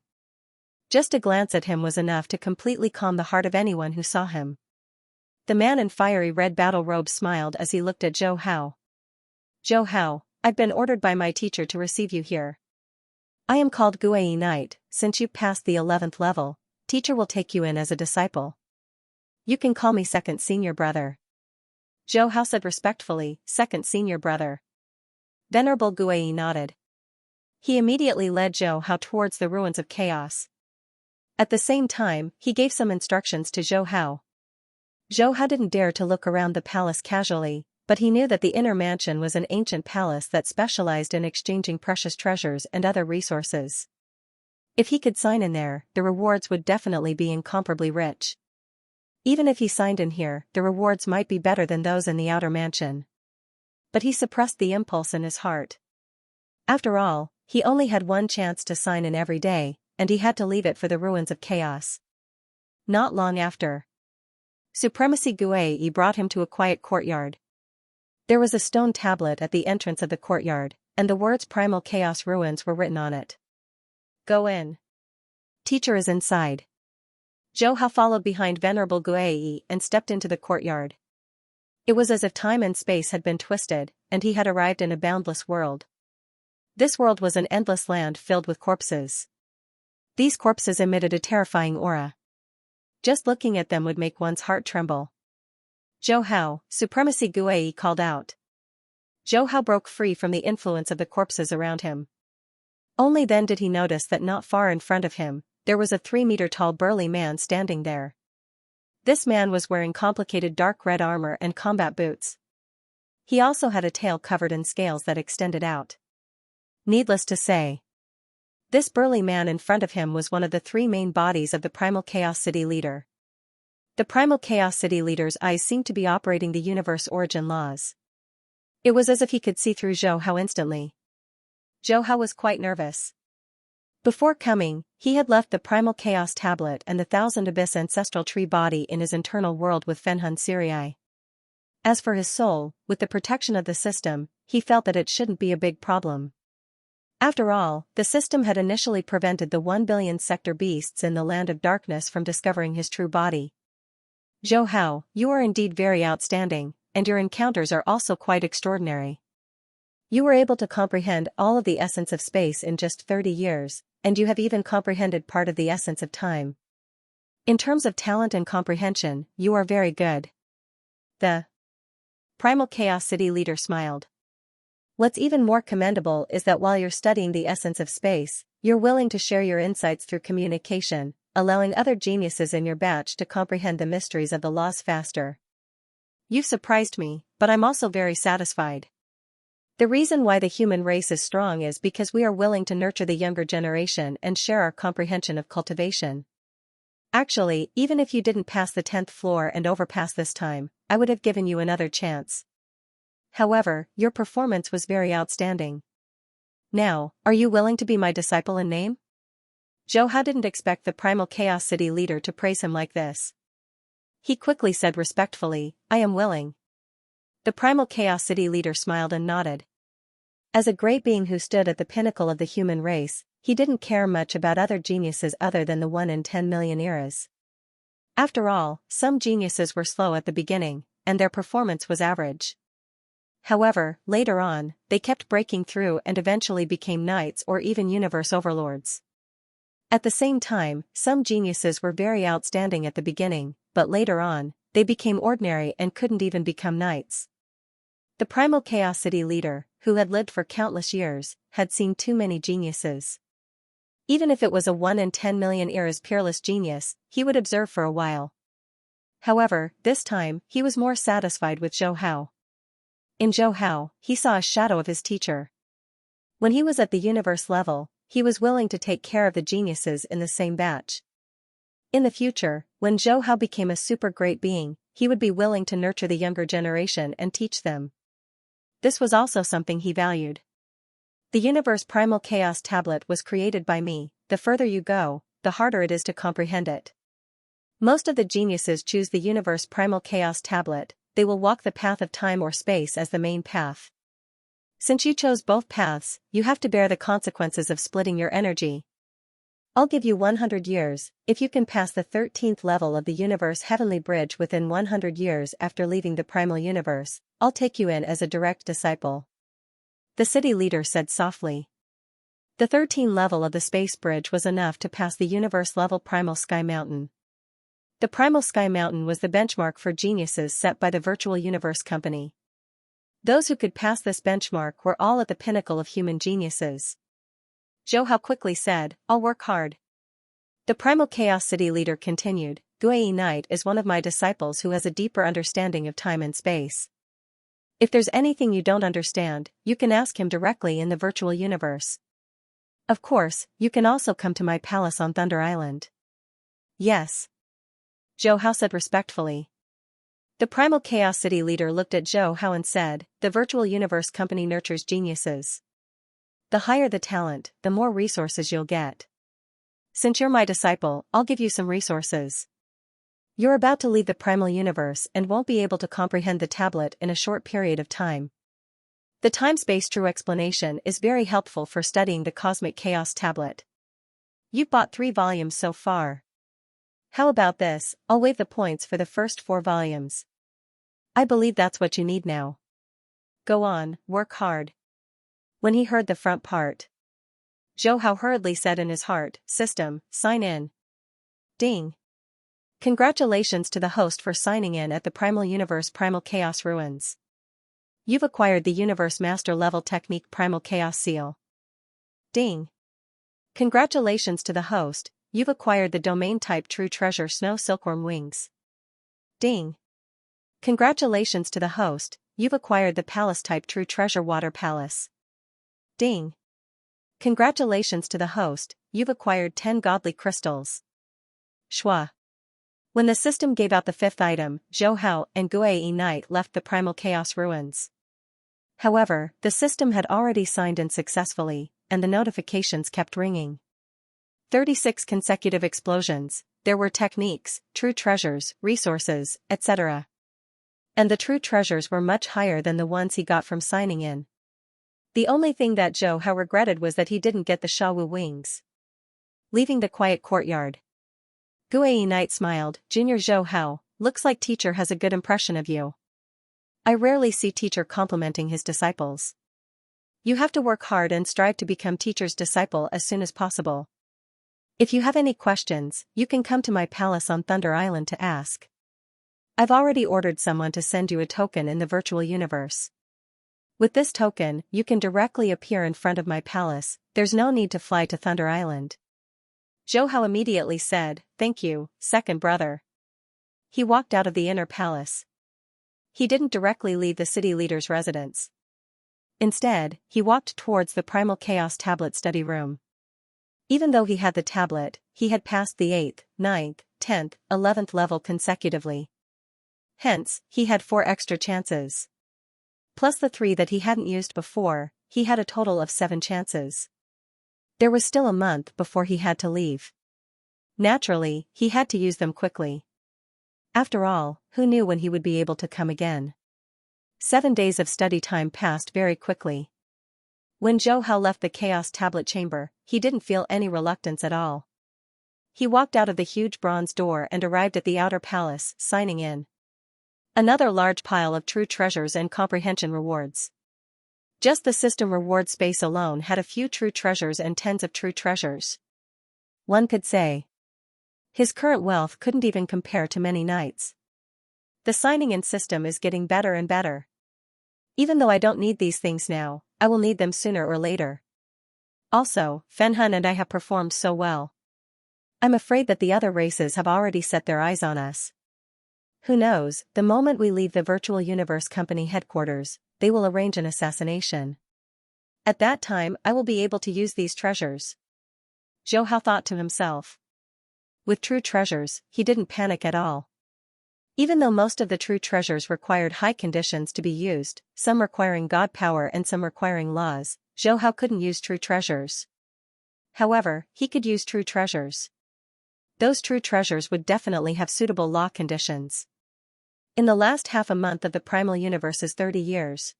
Just a glance at him was enough to completely calm the heart of anyone who saw him. The man in fiery red battle robes smiled as he looked at Zhou Hao. "Zhou Hao, I've been ordered by my teacher to receive you here. I am called Guai Knight. Since you've passed the 11th level, teacher will take you in as a disciple. You can call me second senior brother." Zhou Hao said respectfully, "Second senior brother." Venerable Guai nodded. He immediately led Zhou Hao towards the ruins of chaos. At the same time, he gave some instructions to Zhou Hao. Zhou Hao didn't dare to look around the palace casually, but he knew that the inner mansion was an ancient palace that specialized in exchanging precious treasures and other resources. If he could sign in there, the rewards would definitely be incomparably rich. Even if he signed in here, the rewards might be better than those in the outer mansion. But he suppressed the impulse in his heart. After all, he only had one chance to sign in every day, and he had to leave it for the ruins of chaos. Not long after, Supremacy Guai brought him to a quiet courtyard. There was a stone tablet at the entrance of the courtyard, and the words Primal Chaos Ruins were written on it. "Go in. Teacher is inside." Zhou Hao followed behind Venerable Guai and stepped into the courtyard. It was as if time and space had been twisted, and he had arrived in a boundless world. This world was an endless land filled with corpses. These corpses emitted a terrifying aura. Just looking at them would make one's heart tremble. "Zhou Hao," Supremacy Guai called out. Zhou Hao broke free from the influence of the corpses around him. Only then did he notice that not far in front of him, there was a 3-meter-tall burly man standing there. This man was wearing complicated dark red armor and combat boots. He also had a tail covered in scales that extended out. Needless to say, This burly man in front of him was one of the three main bodies of the Primal Chaos City leader. The Primal Chaos City leader's eyes seemed to be operating the universe origin laws. It was as if he could see through Zhou Hao instantly. Zhou Hao was quite nervous. Before coming, he had left the Primal Chaos Tablet and the Thousand Abyss Ancestral Tree body in his internal world with Fenhun Sirii. As for his soul, with the protection of the system, he felt that it shouldn't be a big problem. After all, the system had initially prevented the 1 billion sector beasts in the Land of Darkness from discovering his true body. Zhou Hao, you are indeed very outstanding, and your encounters are also quite extraordinary. You were able to comprehend all of the essence of space in just 30 years, and you have even comprehended part of the essence of time. In terms of talent and comprehension, you are very good. The Primal Chaos City leader smiled. What's even more commendable is that while you're studying the essence of space, you're willing to share your insights through communication, allowing other geniuses in your batch to comprehend the mysteries of the laws faster. You've surprised me, but I'm also very satisfied. The reason why the human race is strong is because we are willing to nurture the younger generation and share our comprehension of cultivation. Actually, even if you didn't pass the 10th floor and overpass this time, I would have given you another chance. However, your performance was very outstanding. Now, are you willing to be my disciple in name? Zhou Hao didn't expect the Primal Chaos City leader to praise him like this. He quickly said respectfully, I am willing. The Primal Chaos City leader smiled and nodded. As a great being who stood at the pinnacle of the human race, he didn't care much about other geniuses other than the 1 in 10 million eras. After all, some geniuses were slow at the beginning, and their performance was average. However, later on, they kept breaking through and eventually became knights or even universe overlords. At the same time, some geniuses were very outstanding at the beginning, but later on, they became ordinary and couldn't even become knights. The Primal Chaos City leader, who had lived for countless years, had seen too many geniuses. Even if it was a 1 in 10 million eras peerless genius, he would observe for a while. However, this time, he was more satisfied with Zhou Hao. In Zhou Hao, he saw a shadow of his teacher. When he was at the universe level, he was willing to take care of the geniuses in the same batch. In the future, when Zhou Hao became a super great being, he would be willing to nurture the younger generation and teach them. This was also something he valued. The universe Primal Chaos Tablet was created by me. The further you go, the harder it is to comprehend it. Most of the geniuses choose the universe Primal Chaos Tablet. They will walk the path of time or space as the main path. Since you chose both paths, you have to bear the consequences of splitting your energy. I'll give you 100 years, if you can pass the 13th level of the universe Heavenly Bridge within 100 years after leaving the primal universe, I'll take you in as a direct disciple. The city leader said softly. The 13th level of the space bridge was enough to pass the universe level Primal Sky Mountain. The Primal Sky Mountain was the benchmark for geniuses set by the Virtual Universe Company. Those who could pass this benchmark were all at the pinnacle of human geniuses. Zhou Hao quickly said, I'll work hard. The Primal Chaos City leader continued, Gui Knight is one of my disciples who has a deeper understanding of time and space. If there's anything you don't understand, you can ask him directly in the virtual universe. Of course, you can also come to my palace on Thunder Island. Yes. Zhou Hao said respectfully. The Primal Chaos City leader looked at Zhou Hao and said, the Virtual Universe Company nurtures geniuses. The higher the talent, the more resources you'll get. Since you're my disciple, I'll give you some resources. You're about to leave the Primal Universe and won't be able to comprehend the tablet in a short period of time. The time-space true explanation is very helpful for studying the Cosmic Chaos Tablet. You've bought 3 volumes so far. How about this, I'll waive the points for the first 4 volumes. I believe that's what you need now. Go on, work hard. When he heard the front part, Zhou Hao hurriedly said in his heart, System, sign in. Ding. Congratulations to the host for signing in at the Primal Universe Primal Chaos Ruins. You've acquired the Universe Master Level Technique Primal Chaos Seal. Ding. Congratulations to the host. You've acquired the domain type True Treasure Snow Silkworm Wings. Ding. Congratulations to the host, you've acquired the palace type True Treasure Water Palace. Ding. Congratulations to the host, you've acquired 10 godly crystals. Shua. When the system gave out the fifth item, Zhou Hao and Guai Knight left the primal chaos ruins. However, the system had already signed in successfully, and the notifications kept ringing. 36 consecutive explosions, there were techniques, true treasures, resources, etc. And the true treasures were much higher than the ones he got from signing in. The only thing that Zhou Hao regretted was that he didn't get the Shawu wings. Leaving the quiet courtyard, Guai Knight smiled. Junior Zhou Hao, looks like teacher has a good impression of you. I rarely see teacher complimenting his disciples. You have to work hard and strive to become teacher's disciple as soon as possible. If you have any questions, you can come to my palace on Thunder Island to ask. I've already ordered someone to send you a token in the virtual universe. With this token, you can directly appear in front of my palace, there's no need to fly to Thunder Island. Zhou Hao immediately said, thank you, second brother. He walked out of the inner palace. He didn't directly leave the city leader's residence. Instead, he walked towards the Primal Chaos tablet study room. Even though he had the tablet, he had passed the 8th, 9th, 10th, 11th level consecutively. Hence, he had 4 extra chances. Plus the 3 that he hadn't used before, he had a total of 7 chances. There was still a month before he had to leave. Naturally, he had to use them quickly. After all, who knew when he would be able to come again? 7 days of study time passed very quickly. When Zhou Hao left the Chaos Tablet chamber, he didn't feel any reluctance at all. He walked out of the huge bronze door and arrived at the outer palace, signing in. Another large pile of true treasures and comprehension rewards. Just the system reward space alone had a few true treasures and tens of true treasures. One could say his current wealth couldn't even compare to many knights. The signing in system is getting better and better. Even though I don't need these things now, I will need them sooner or later. Also, Fenhan and I have performed so well. I'm afraid that the other races have already set their eyes on us. Who knows, the moment we leave the Virtual Universe Company headquarters, they will arrange an assassination. At that time I will be able to use these treasures. Zhou Hao thought to himself. With true treasures, he didn't panic at all. Even though most of the true treasures required high conditions to be used, some requiring god power and some requiring laws, Zhou Hao couldn't use true treasures. However, he could use true treasures. Those true treasures would definitely have suitable law conditions. In the last half a month of the Primal Universe's 30 years,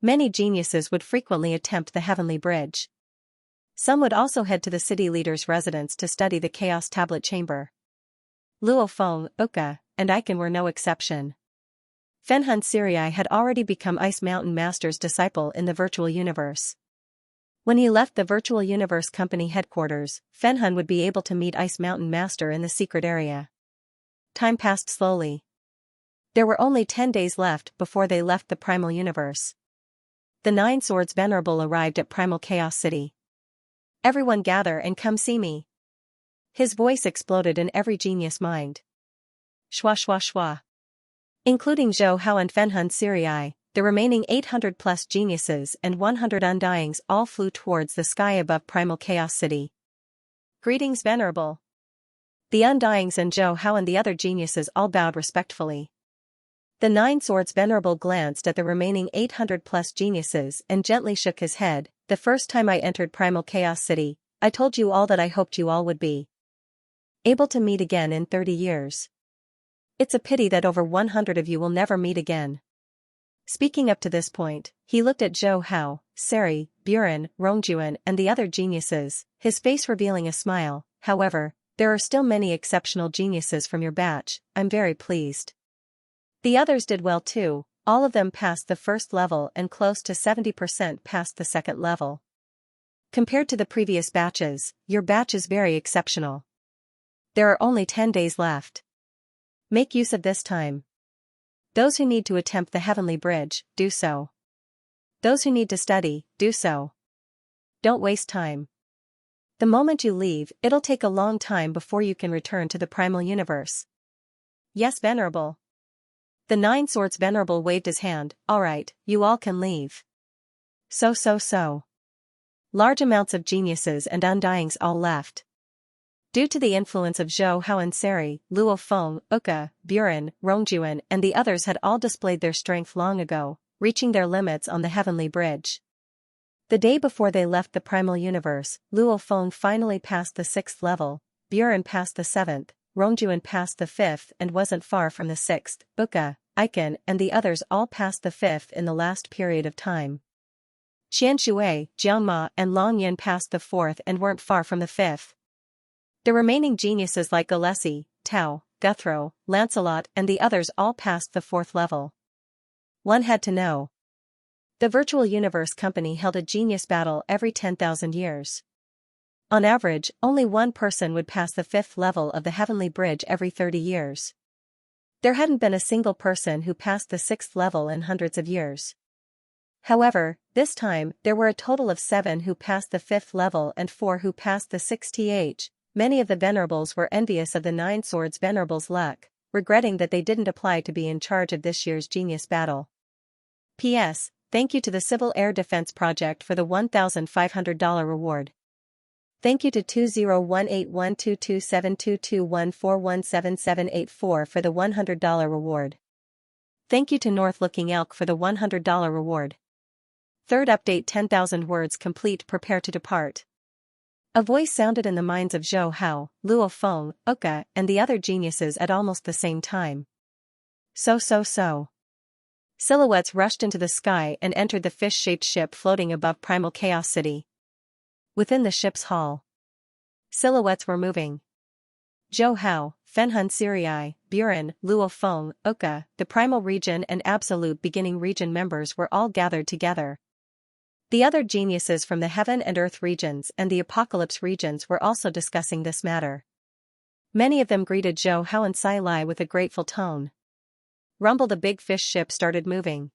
many geniuses would frequently attempt the Heavenly Bridge. Some would also head to the city leader's residence to study the Chaos Tablet Chamber. Luo Feng, Uka, and Aiken were no exception. Fenhan Sirii had already become Ice Mountain Master's disciple in the virtual universe. When he left the Virtual Universe Company headquarters, Fenhan would be able to meet Ice Mountain Master in the secret area. Time passed slowly. There were only 10 days left before they left the Primal Universe. The 9 Swords Venerable arrived at Primal Chaos City. Everyone gather and come see me. His voice exploded in every genius mind. Shwa shwa shwa. Including Zhou Hao and Fenhan Sirii, the remaining 800-plus geniuses and 100 Undyings all flew towards the sky above Primal Chaos City. Greetings, Venerable. The Undyings and Zhou Hao and the other geniuses all bowed respectfully. The 9 Swords Venerable glanced at the remaining 800-plus geniuses and gently shook his head. The first time I entered Primal Chaos City, I told you all that I hoped you all would be able to meet again in 30 years. It's a pity that over 100 of you will never meet again. Speaking up to this point, he looked at Zhou Hao, Seri, Buren, Rongjuan and the other geniuses, his face revealing a smile. However, there are still many exceptional geniuses from your batch, I'm very pleased. The others did well too, all of them passed the first level and close to 70% passed the second level. Compared to the previous batches, your batch is very exceptional. There are only 10 days left. Make use of this time. Those who need to attempt the Heavenly Bridge, do so. Those who need to study, do so. Don't waste time. The moment you leave, it'll take a long time before you can return to the Primal Universe. Yes, Venerable. The 9 Swords Venerable waved his hand. Alright, you all can leave. So. Large amounts of geniuses and undyings all left. Due to the influence of Zhou Hao and Seri, Luo Feng, Uka, Buren, Rongjuan and the others had all displayed their strength long ago, reaching their limits on the heavenly bridge. The day before they left the primal universe, Luo Feng finally passed the 6th level, Buren passed the 7th, Rongjuan passed the 5th and wasn't far from the 6th, Uka, Icon and the others all passed the 5th in the last period of time. Xianxia, Jiangma and Long Yin passed the 4th and weren't far from the 5th. The remaining geniuses like Gillespie, Tao, Guthrow, Lancelot and the others all passed the 4th level. One had to know. The Virtual Universe Company held a genius battle every 10,000 years. On average, only one person would pass the 5th level of the Heavenly Bridge every 30 years. There hadn't been a single person who passed the 6th level in hundreds of years. However, this time, there were a total of 7 who passed the 5th level and 4 who passed the 6th. Many of the Venerables were envious of the Nine Swords Venerables' luck, regretting that they didn't apply to be in charge of this year's genius battle. P.S. Thank you to the Civil Air Defense Project for the $1,500 reward. Thank you to 20181227221417784 for the $100 reward. Thank you to North Looking Elk for the $100 reward. Third update 10,000 words complete, prepare to depart. A voice sounded in the minds of Zhou Hao, Luo Feng, Uka, and the other geniuses at almost the same time. So. Silhouettes rushed into the sky and entered the fish-shaped ship floating above Primal Chaos City. Within the ship's hull, silhouettes were moving. Zhou Hao, Fenhun Sirii, Buren, Luo Feng, Uka, the Primal Region and Absolute Beginning Region members were all gathered together. The other geniuses from the Heaven and Earth regions and the Apocalypse regions were also discussing this matter. Many of them greeted Zhou Hao and Sai Lai with a grateful tone. Rumble, the big fish ship started moving.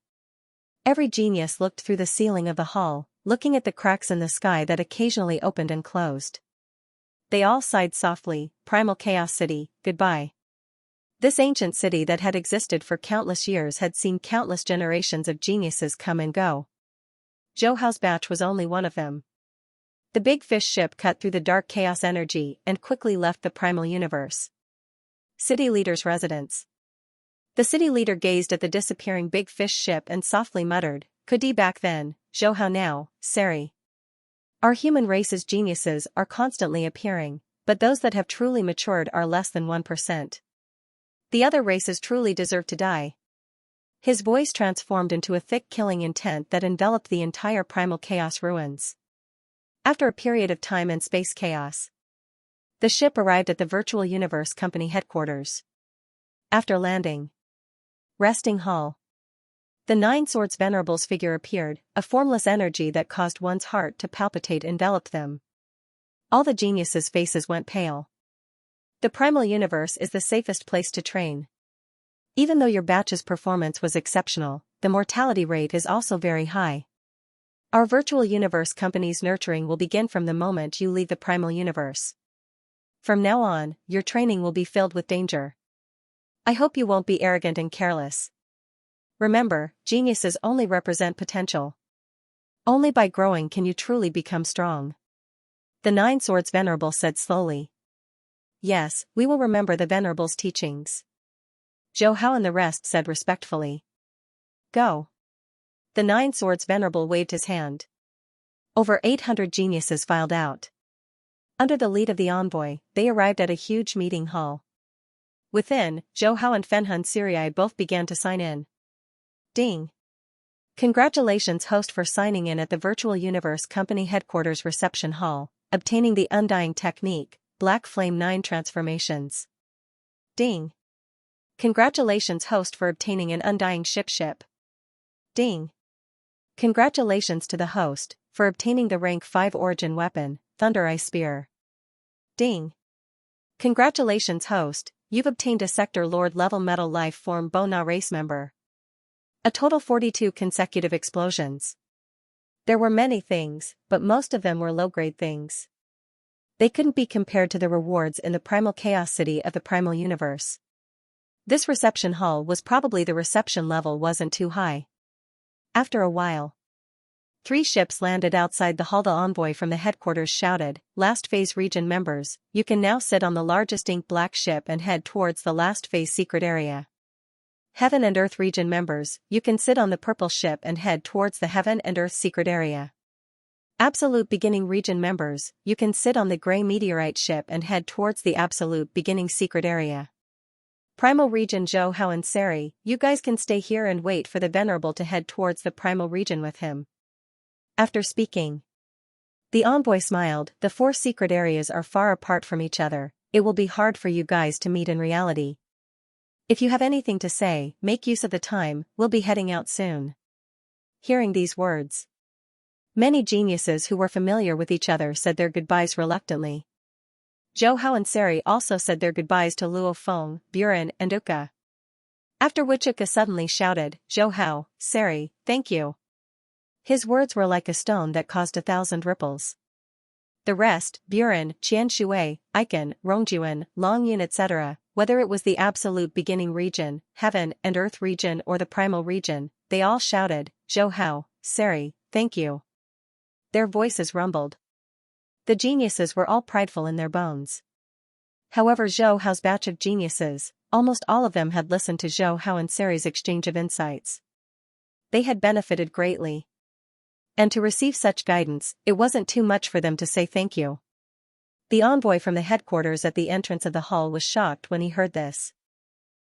Every genius looked through the ceiling of the hull, looking at the cracks in the sky that occasionally opened and closed. They all sighed softly. Primal Chaos City, goodbye. This ancient city that had existed for countless years had seen countless generations of geniuses come and go. Zhou Hao's batch was only one of them. The big fish ship cut through the dark chaos energy and quickly left the primal universe. City leader's residence. The city leader gazed at the disappearing big fish ship and softly muttered, "Could back then, Zhou Hao now, Seri. Our human race's geniuses are constantly appearing, but those that have truly matured are less than 1%. The other races truly deserve to die." His voice transformed into a thick killing intent that enveloped the entire primal chaos ruins. After a period of time and space chaos, the ship arrived at the Virtual Universe Company headquarters. After landing, resting hull, the Nine Swords Venerable's figure appeared, a formless energy that caused one's heart to palpitate enveloped them. All the geniuses' faces went pale. The primal universe is the safest place to train. Even though your batch's performance was exceptional, the mortality rate is also very high. Our Virtual Universe Company's nurturing will begin from the moment you leave the primal universe. From now on, your training will be filled with danger. I hope you won't be arrogant and careless. Remember, geniuses only represent potential. Only by growing can you truly become strong. The Nine Swords Venerable said slowly. Yes, we will remember the Venerable's teachings. Zhou Hao and the rest said respectfully. Go. The Nine Swords Venerable waved his hand. Over 800 geniuses filed out. Under the lead of the envoy, they arrived at a huge meeting hall. Within, Zhou Hao and Fenhun Sirii both began to sign in. Ding. Congratulations, host, for signing in at the Virtual Universe Company headquarters reception hall, obtaining the Undying Technique, Black Flame 9 transformations. Ding. Congratulations, host, for obtaining an Undying ship. Ding. Congratulations to the host, for obtaining the rank 5 origin weapon, Thunder Eye Spear. Ding. Congratulations, host, you've obtained a Sector Lord level metal life form Bona race member. A total 42 consecutive explosions. There were many things, but most of them were low-grade things. They couldn't be compared to the rewards in the Primal Chaos City of the Primal Universe. This reception hall was probably the reception level wasn't too high. After a while, Three ships landed outside the hall. The envoy from the headquarters shouted, "Last phase region members, you can now sit on the largest ink black ship and head towards the last phase secret area. Heaven and Earth region members, you can sit on the purple ship and head towards the Heaven and Earth secret area. Absolute beginning region members, you can sit on the gray meteorite ship and head towards the absolute beginning secret area. Primal region Zhou Hao and Seri, you guys can stay here and wait for the Venerable to head towards the primal region with him." After speaking, the envoy smiled. "The four secret areas are far apart from each other. It will be hard for you guys to meet in reality. If you have anything to say, make use of the time, we'll be heading out soon." Hearing these words, many geniuses who were familiar with each other said their goodbyes reluctantly. Zhou Hao and Seri also said their goodbyes to Luo Feng, Buren, and Uka. After which Uka suddenly shouted, "Zhou Hao, Seri, thank you." His words were like a stone that caused 1,000 ripples. The rest, Buren, Qianshui, Aiken, Rongjuan, Longyun etc., whether it was the absolute beginning region, Heaven and Earth region or the primal region, they all shouted, "Zhou Hao, Seri, thank you." Their voices rumbled. The geniuses were all prideful in their bones. However, Zhou Hao's batch of geniuses, almost all of them had listened to Zhou Hao and Seri's exchange of insights. They had benefited greatly. And to receive such guidance, it wasn't too much for them to say thank you. The envoy from the headquarters at the entrance of the hall was shocked when he heard this.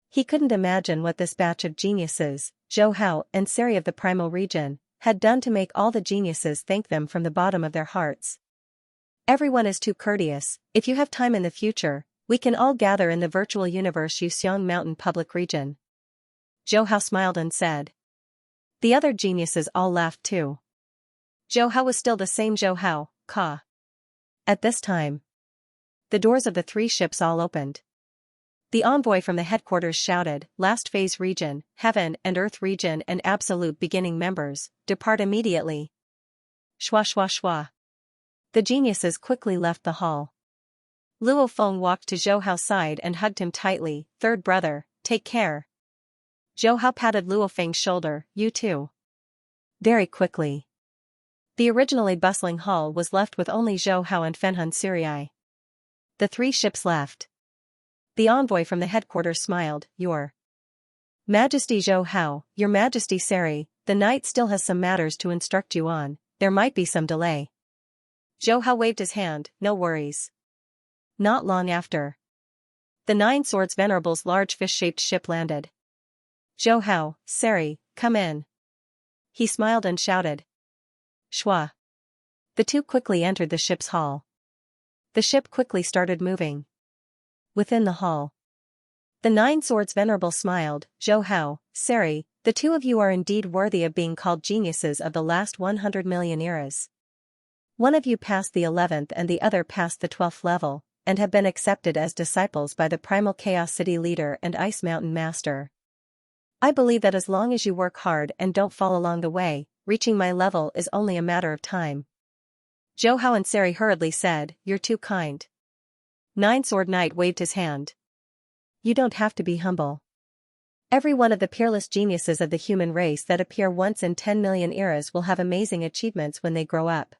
He couldn't imagine what this batch of geniuses, Zhou Hao and Seri of the primal region, had done to make all the geniuses thank them from the bottom of their hearts. "Everyone is too courteous. If you have time in the future, we can all gather in the virtual universe Yuxiang Mountain public region." Zhou Hao smiled and said. The other geniuses all laughed too. Zhou Hao was still the same Zhou Hao, Ka. At this time, the doors of the three ships all opened. The envoy from the headquarters shouted, "Last phase region, Heaven and Earth region and absolute beginning members, depart immediately." Shwa shwa shwa. The geniuses quickly left the hall. Luo Feng walked to Zhou Hao's side and hugged him tightly. "Third brother, take care." Zhou Hao patted Luo Feng's shoulder, "You too." Very quickly, the originally bustling hall was left with only Zhou Hao and Fenhun Sirii. The three ships left. The envoy from the headquarters smiled, "Your Majesty Zhou Hao, Your Majesty Seri, the knight still has some matters to instruct you on, there might be some delay." Zhou Hao waved his hand, "No worries." Not long after, the Nine Swords Venerable's large fish-shaped ship landed. "Zhou Hao, Seri, come in." He smiled and shouted. Shwa. The two quickly entered the ship's hall. The ship quickly started moving. Within the hall, the Nine Swords Venerable smiled, "Zhou Hao, Seri, the two of you are indeed worthy of being called geniuses of the last 100 million eras. One of you passed the 11th and the other passed the 12th level, and have been accepted as disciples by the Primal Chaos City leader and Ice Mountain Master. I believe that as long as you work hard and don't fall along the way, reaching my level is only a matter of time." Zhou Hao and Seri hurriedly said, "You're too kind." Nine Sword Knight waved his hand. "You don't have to be humble. Every one of the peerless geniuses of the human race that appear once in 10 million eras will have amazing achievements when they grow up.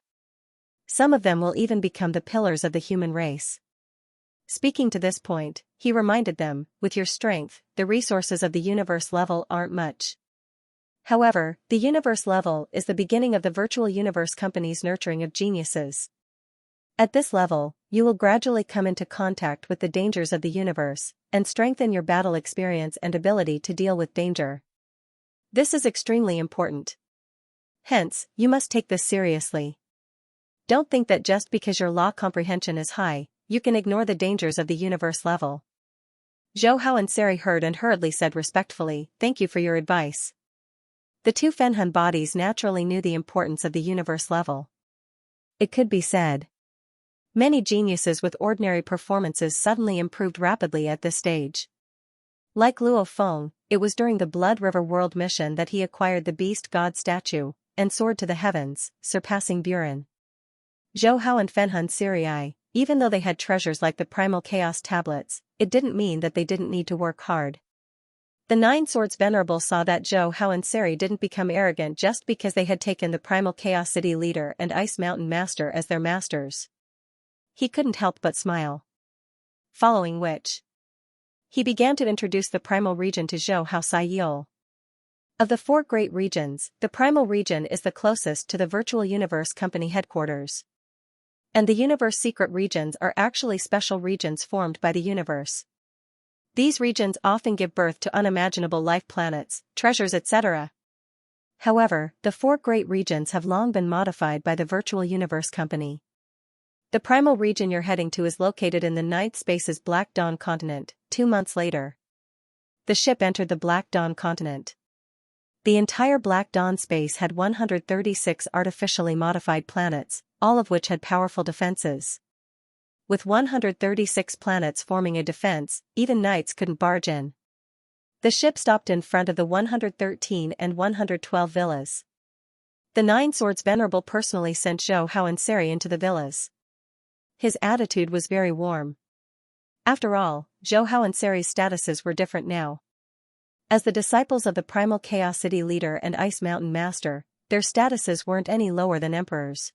Some of them will even become the pillars of the human race." Speaking to this point, he reminded them, "With your strength, the resources of the universe level aren't much. However, the universe level is the beginning of the virtual universe company's nurturing of geniuses. At this level, you will gradually come into contact with the dangers of the universe, and strengthen your battle experience and ability to deal with danger. This is extremely important. Hence, you must take this seriously. Don't think that just because your law comprehension is high, you can ignore the dangers of the universe level." Zhou Hao and Seri heard and hurriedly said respectfully, "Thank you for your advice." The two Fenhun bodies naturally knew the importance of the universe level. It could be said, many geniuses with ordinary performances suddenly improved rapidly at this stage. Like Luo Feng, it was during the Blood River World mission that he acquired the Beast God statue, and soared to the heavens, surpassing Buren. Zhou Hao and Fenhun Sirii, even though they had treasures like the Primal Chaos tablets, it didn't mean that they didn't need to work hard. The Nine Swords Venerable saw that Zhou Hao and Seri didn't become arrogant just because they had taken the Primal Chaos City leader and Ice Mountain Master as their masters. He couldn't help but smile. Following which, he began to introduce the Primal region to Zhou Hao Saiyol. Of the 4 great regions, the Primal region is the closest to the Virtual Universe Company headquarters. And the Universe Secret regions are actually special regions formed by the universe. These regions often give birth to unimaginable life planets, treasures, etc. However, the 4 great regions have long been modified by the Virtual Universe Company. The Primal region you're heading to is located in the Ninth Space's Black Dawn continent. 2 months later, the ship entered the Black Dawn continent. The entire Black Dawn space had 136 artificially modified planets, all of which had powerful defenses. With 136 planets forming a defense, even knights couldn't barge in. The ship stopped in front of the 113 and 112 villas. The Nine Swords Venerable personally sent Zhou Hao and Seri into the villas. His attitude was very warm. After all, Zhou Hao and Seri's statuses were different now. As the disciples of the Primal Chaos City leader and Ice Mountain Master, their statuses weren't any lower than emperors.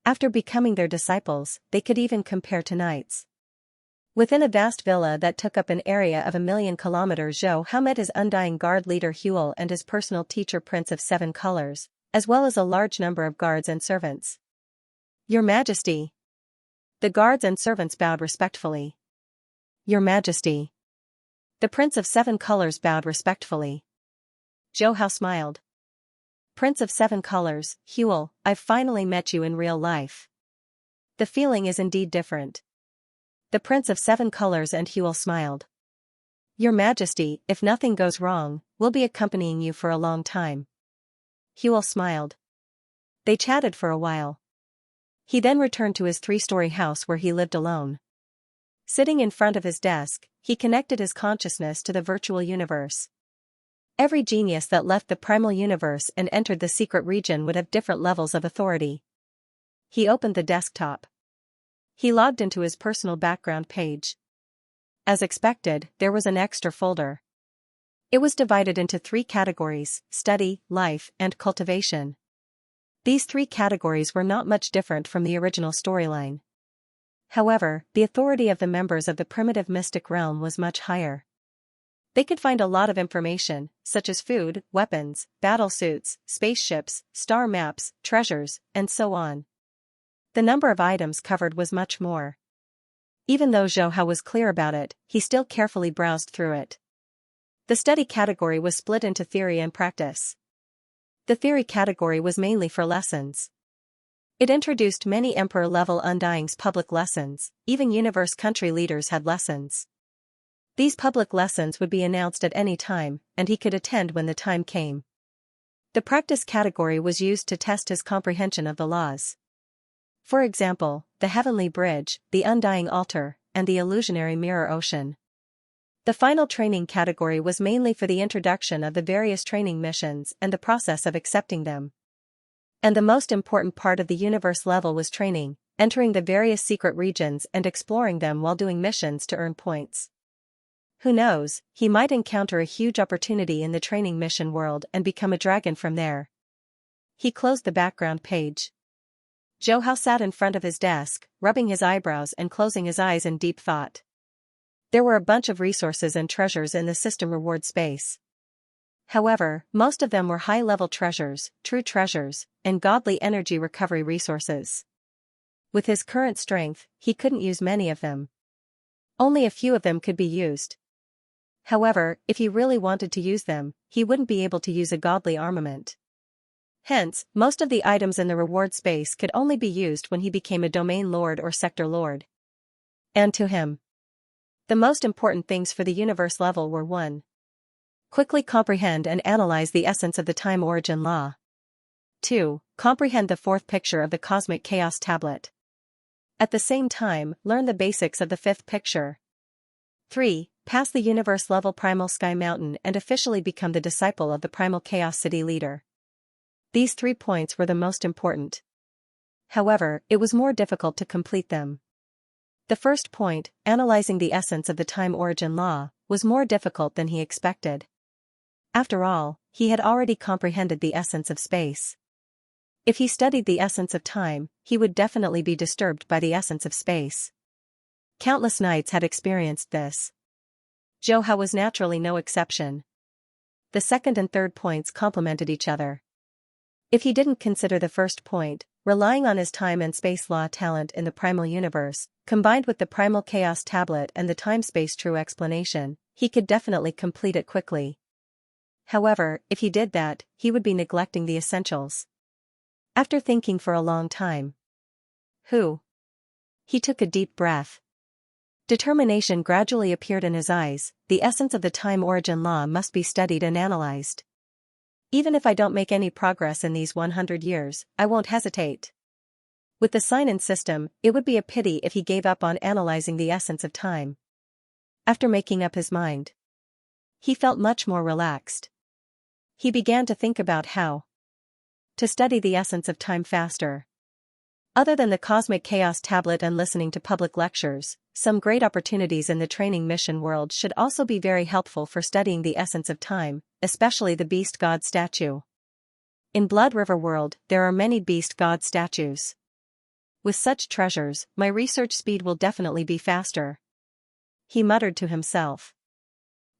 After becoming their disciples, they could even compare to knights. Within a vast villa that took up an area of 1,000,000 kilometers, Zhou Hao met his undying guard leader Huel and his personal teacher Prince of 7 Colors, as well as a large number of guards and servants. Your Majesty. The guards and servants bowed respectfully. Your Majesty. The Prince of 7 Colors bowed respectfully. Zhou Hao smiled. Prince of 7 Colors, Huel, I've finally met you in real life. The feeling is indeed different. The Prince of 7 Colors and Huel smiled. Your Majesty, if nothing goes wrong, we'll be accompanying you for a long time. Huel smiled. They chatted for a while. He then returned to his 3-story house where he lived alone. Sitting in front of his desk, he connected his consciousness to the virtual universe. Every genius that left the primal universe and entered the secret region would have different levels of authority. He opened the desktop. He logged into his personal background page. As expected, there was an extra folder. It was divided into 3 categories: study, life, and cultivation. These 3 categories were not much different from the original storyline. However, the authority of the members of the primitive mystic realm was much higher. They could find a lot of information, such as food, weapons, battle suits, spaceships, star maps, treasures, and so on. The number of items covered was much more. Even though Zhou Hao was clear about it, he still carefully browsed through it. The study category was split into theory and practice. The theory category was mainly for lessons. It introduced many Emperor-level Undying's public lessons. Even universe country leaders had lessons. These public lessons would be announced at any time, and he could attend when the time came. The practice category was used to test his comprehension of the laws. For example, the Heavenly Bridge, the Undying Altar, and the Illusionary Mirror Ocean. The final training category was mainly for the introduction of the various training missions and the process of accepting them. And the most important part of the universe level was training, entering the various secret regions and exploring them while doing missions to earn points. Who knows, he might encounter a huge opportunity in the training mission world and become a dragon from there. He closed the background page. Zhou Hao sat in front of his desk, rubbing his eyebrows and closing his eyes in deep thought. There were a bunch of resources and treasures in the system reward space. However, most of them were high-level treasures, true treasures, and godly energy recovery resources. With his current strength, he couldn't use many of them. Only a few of them could be used. However, if he really wanted to use them, he wouldn't be able to use a godly armament. Hence, most of the items in the reward space could only be used when he became a domain lord or sector lord. And to him, the most important things for the universe level were 1. Quickly comprehend and analyze the essence of the time origin law. 2. Comprehend the 4th picture of the cosmic chaos tablet. At the same time, learn the basics of the 5th picture. 3. Pass the universe level Primal Sky Mountain and officially become the disciple of the Primal Chaos City leader. These 3 points were the most important. However, it was more difficult to complete them. The first point, analyzing the essence of the time origin law, was more difficult than he expected. After all, he had already comprehended the essence of space. If he studied the essence of time, he would definitely be disturbed by the essence of space. Countless knights had experienced this. Zhou Hao was naturally no exception. The second and third points complemented each other. If he didn't consider the first point, relying on his time and space law talent in the primal universe, combined with the primal chaos tablet and the time-space true explanation, he could definitely complete it quickly. However, if he did that, he would be neglecting the essentials. After thinking for a long time, he took a deep breath. Determination gradually appeared in his eyes. The essence of the time origin law must be studied and analyzed. Even if I don't make any progress in these 100 years, I won't hesitate. With the sign-in system, it would be a pity if he gave up on analyzing the essence of time. After making up his mind, he felt much more relaxed. He began to think about how to study the essence of time faster. Other than the Cosmic Chaos Tablet and listening to public lectures, some great opportunities in the training mission world should also be very helpful for studying the essence of time, especially the Beast God statue. In Blood River World, there are many Beast God statues. With such treasures, my research speed will definitely be faster. He muttered to himself.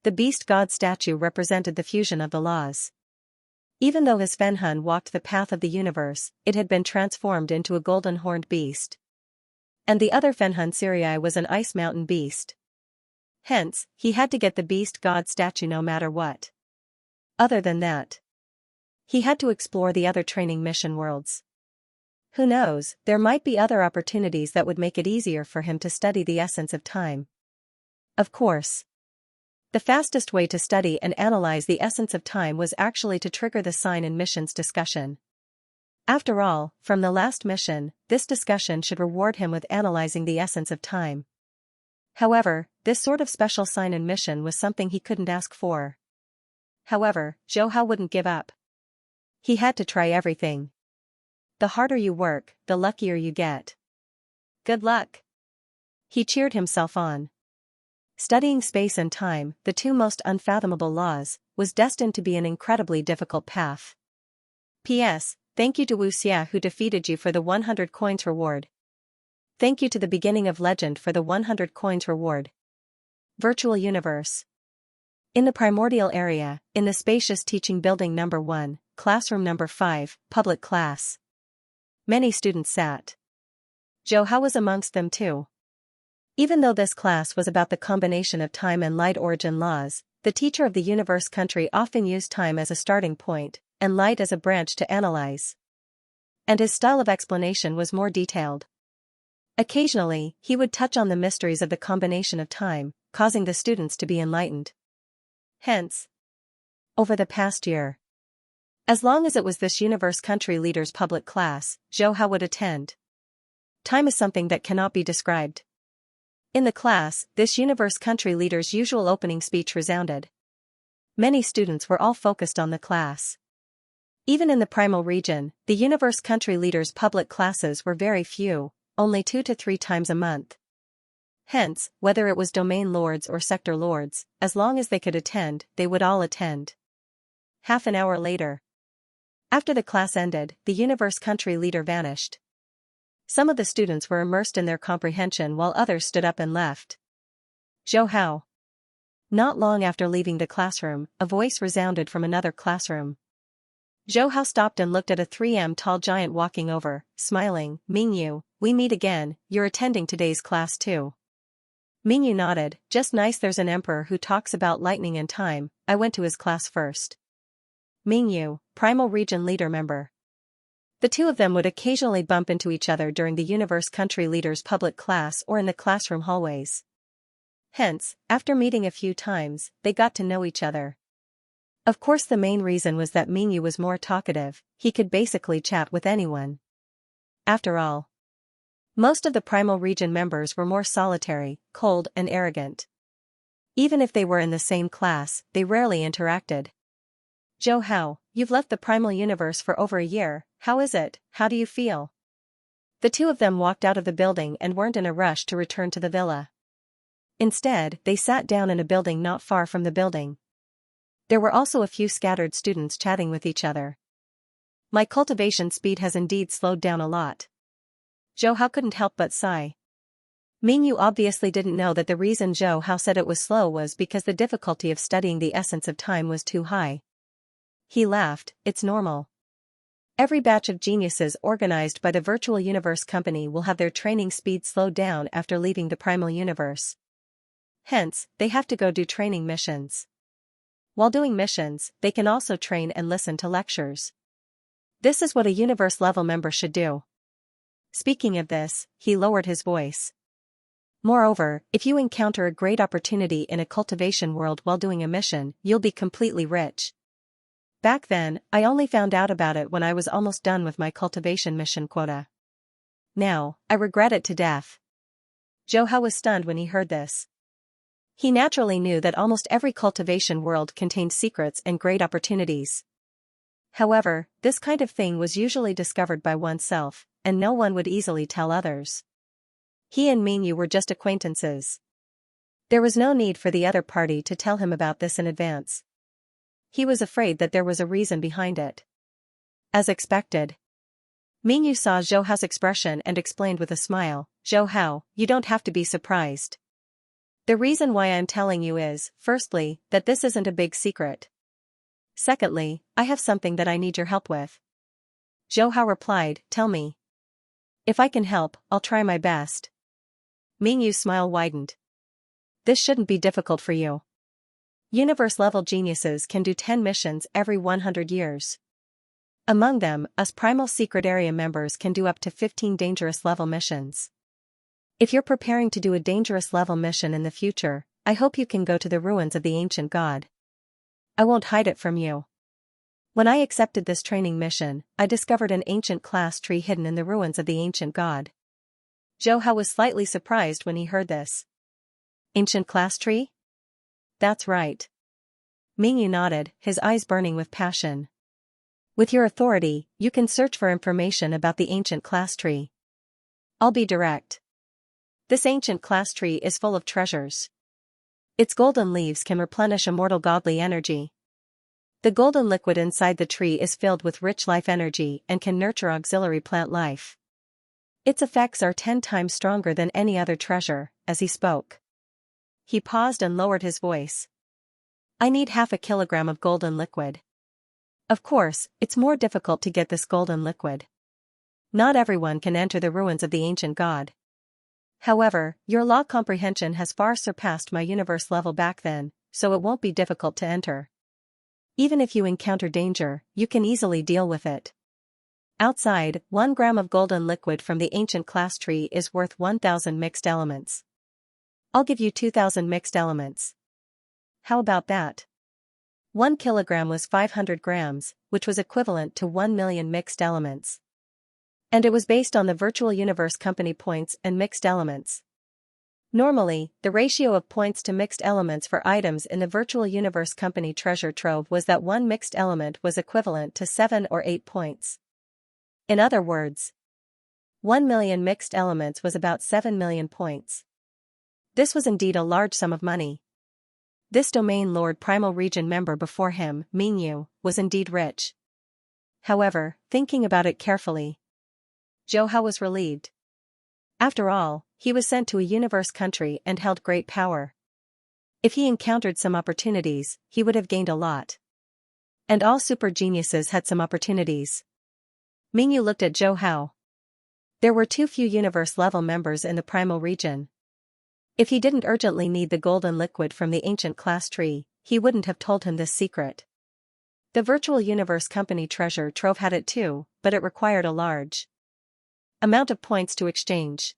The Beast God statue represented the fusion of the laws. Even though his Fenhun walked the path of the universe, it had been transformed into a golden-horned beast. And the other Fenhun Sirii was an ice mountain beast. Hence, he had to get the Beast God statue no matter what. Other than that, he had to explore the other training mission worlds. Who knows, there might be other opportunities that would make it easier for him to study the essence of time. Of course, the fastest way to study and analyze the essence of time was actually to trigger the sign in missions discussion. After all, from the last mission, this discussion should reward him with analyzing the essence of time. However, this sort of special sign in mission was something he couldn't ask for. However, Zhou Hao wouldn't give up. He had to try everything. The harder you work, the luckier you get. Good luck. He cheered himself on. Studying space and time, the two most unfathomable laws, was destined to be an incredibly difficult path. P.S. Thank you to Wu Xia who defeated you for the 100 coins reward. Thank you to the beginning of legend for the 100 coins reward. Virtual Universe. In the primordial area, in the spacious teaching building number 1, classroom number 5, public class. Many students sat. Zhou Hao was amongst them too. Even though this class was about the combination of time and light origin laws, the teacher of the universe country often used time as a starting point, and light as a branch to analyze. And his style of explanation was more detailed. Occasionally, he would touch on the mysteries of the combination of time, causing the students to be enlightened. Hence, over the past year, as long as it was this universe country leader's public class, Zhou Hao would attend. Time is something that cannot be described. In the class, this universe country leader's usual opening speech resounded. Many students were all focused on the class. Even in the primal region, the universe country leader's public classes were very few, only 2 to 3 times a month. Hence, whether it was domain lords or sector lords, as long as they could attend, they would all attend. Half an hour later, after the class ended, the universe country leader vanished. Some of the students were immersed in their comprehension while others stood up and left. Zhou Hao. Not long after leaving the classroom, a voice resounded from another classroom. Zhou Hao stopped and looked at a 3m tall giant walking over, smiling. Mingyu, we meet again, you're attending today's class too. Mingyu nodded, just nice, there's an emperor who talks about lightning and time, I went to his class first. Mingyu, primal region leader member. The two of them would occasionally bump into each other during the universe country leader's public class or in the classroom hallways. Hence, after meeting a few times, they got to know each other. Of course, the main reason was that Mingyu was more talkative, he could basically chat with anyone. After all, most of the primal region members were more solitary, cold, and arrogant. Even if they were in the same class, they rarely interacted. Zhou Hao, you've left the primal universe for over a year, how is it, how do you feel? The two of them walked out of the building and weren't in a rush to return to the villa. Instead, they sat down in a building not far from the building. There were also a few scattered students chatting with each other. My cultivation speed has indeed slowed down a lot. Zhou Hao couldn't help but sigh. Mingyu obviously didn't know that the reason Zhou Hao said it was slow was because the difficulty of studying the essence of time was too high. He laughed, it's normal. Every batch of geniuses organized by the Virtual Universe Company will have their training speed slowed down after leaving the Primal Universe. Hence, they have to go do training missions. While doing missions, they can also train and listen to lectures. This is what a universe-level member should do. Speaking of this, he lowered his voice. Moreover, if you encounter a great opportunity in a cultivation world while doing a mission, you'll be completely rich. Back then, I only found out about it when I was almost done with my cultivation mission quota. Now, I regret it to death. Zhou Hao was stunned when he heard this. He naturally knew that almost every cultivation world contained secrets and great opportunities. However, this kind of thing was usually discovered by oneself, and no one would easily tell others. He and Mingyu were just acquaintances. There was no need for the other party to tell him about this in advance. He was afraid that there was a reason behind it. As expected. Mingyu saw Zhou Hao's expression and explained with a smile, Zhou Hao, you don't have to be surprised. The reason why I'm telling you is, firstly, that this isn't a big secret. Secondly, I have something that I need your help with. Zhou Hao replied, tell me. If I can help, I'll try my best. Mingyu's smile widened. This shouldn't be difficult for you. Universe-level geniuses can do 10 missions every 100 years. Among them, us Primal Secret Area members can do up to 15 dangerous level missions. If you're preparing to do a dangerous level mission in the future, I hope you can go to the ruins of the ancient god. I won't hide it from you. When I accepted this training mission, I discovered an ancient class tree hidden in the ruins of the ancient god. Zhou Hao was slightly surprised when he heard this. Ancient class tree? That's right. Mingyu nodded, his eyes burning with passion. With your authority, you can search for information about the ancient class tree. I'll be direct. This ancient class tree is full of treasures. Its golden leaves can replenish immortal godly energy. The golden liquid inside the tree is filled with rich life energy and can nurture auxiliary plant life. Its effects are 10 times stronger than any other treasure. As he spoke, he paused and lowered his voice. I need 0.5 kilogram of golden liquid. Of course, it's more difficult to get this golden liquid. Not everyone can enter the ruins of the ancient god. However, your law comprehension has far surpassed my universe level back then, so it won't be difficult to enter. Even if you encounter danger, you can easily deal with it. Outside, 1 gram of golden liquid from the ancient class tree is worth 1,000 mixed elements. I'll give you 2,000 mixed elements. How about that? 1 kilogram was 500 grams, which was equivalent to 1 million mixed elements. And it was based on the Virtual Universe Company points and mixed elements. Normally, the ratio of points to mixed elements for items in the Virtual Universe Company treasure trove was that 1 mixed element was equivalent to 7 or 8 points. In other words, 1 million mixed elements was about 7 million points. This was indeed a large sum of money. This Domain Lord Primal Region member before him, Mingyu, was indeed rich. However, thinking about it carefully, Zhou Hao was relieved. After all, he was sent to a universe country and held great power. If he encountered some opportunities, he would have gained a lot. And all super geniuses had some opportunities. Mingyu looked at Zhou Hao. There were too few universe-level members in the primal region. If he didn't urgently need the golden liquid from the ancient class tree, he wouldn't have told him this secret. The Virtual Universe Company treasure trove had it too, but it required a large amount of points to exchange.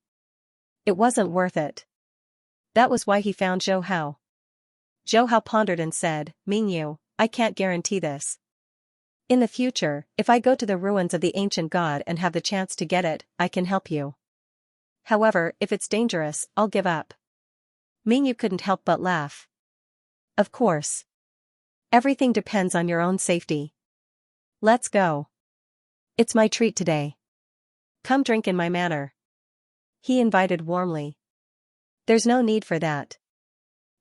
It wasn't worth it. That was why he found Zhou Hao. Zhou Hao pondered and said, Mingyu, I can't guarantee this. In the future, if I go to the ruins of the ancient god and have the chance to get it, I can help you. However, if it's dangerous, I'll give up. Mingyu couldn't help but laugh. Of course. Everything depends on your own safety. Let's go. It's my treat today. Come drink in my manor. He invited warmly. There's no need for that.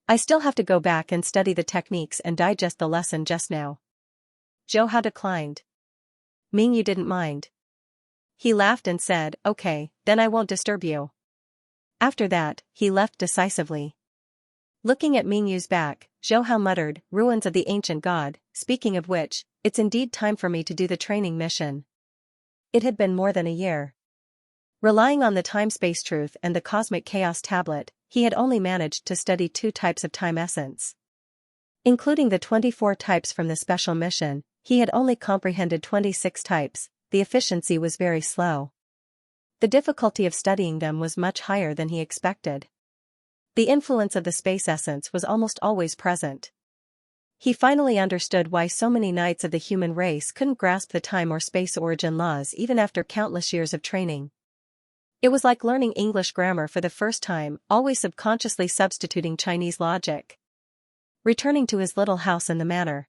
I still have to go back and study the techniques and digest the lesson just now. Zhou Hao declined. Mingyu didn't mind. He laughed and said, okay, then I won't disturb you. After that, he left decisively. Looking at Mingyu's back, Zhou Hao muttered, ruins of the ancient god, speaking of which, it's indeed time for me to do the training mission. It had been more than a year. Relying on the time-space truth and the cosmic chaos tablet, he had only managed to study 2 types of time essence. Including the 24 types from the special mission, he had only comprehended 26 types. The efficiency was very slow. The difficulty of studying them was much higher than he expected. The influence of the space essence was almost always present. He finally understood why so many knights of the human race couldn't grasp the time or space origin laws even after countless years of training. It was like learning English grammar for the first time, always subconsciously substituting Chinese logic. Returning to his little house in the manor,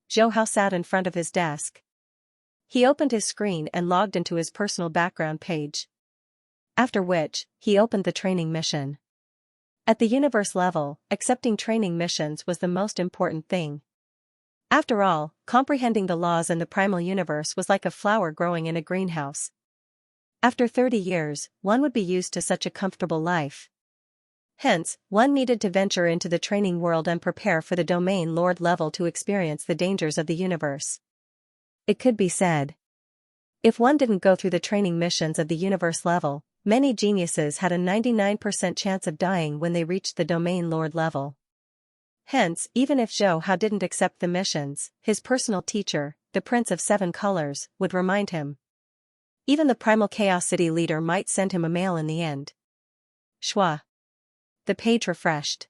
Zhou Hao sat in front of his desk. He opened his screen and logged into his personal background page. After which, he opened the training mission. At the universe level, accepting training missions was the most important thing. After all, comprehending the laws in the primal universe was like a flower growing in a greenhouse. After 30 years, one would be used to such a comfortable life. Hence, one needed to venture into the training world and prepare for the domain lord level to experience the dangers of the universe. It could be said. If one didn't go through the training missions of the universe level, many geniuses had a 99% chance of dying when they reached the domain lord level. Hence, even if Zhou Hao didn't accept the missions, his personal teacher, the Prince of 7 Colors, would remind him. Even the primal Chaos City leader might send him a mail in the end. Shua. The page refreshed.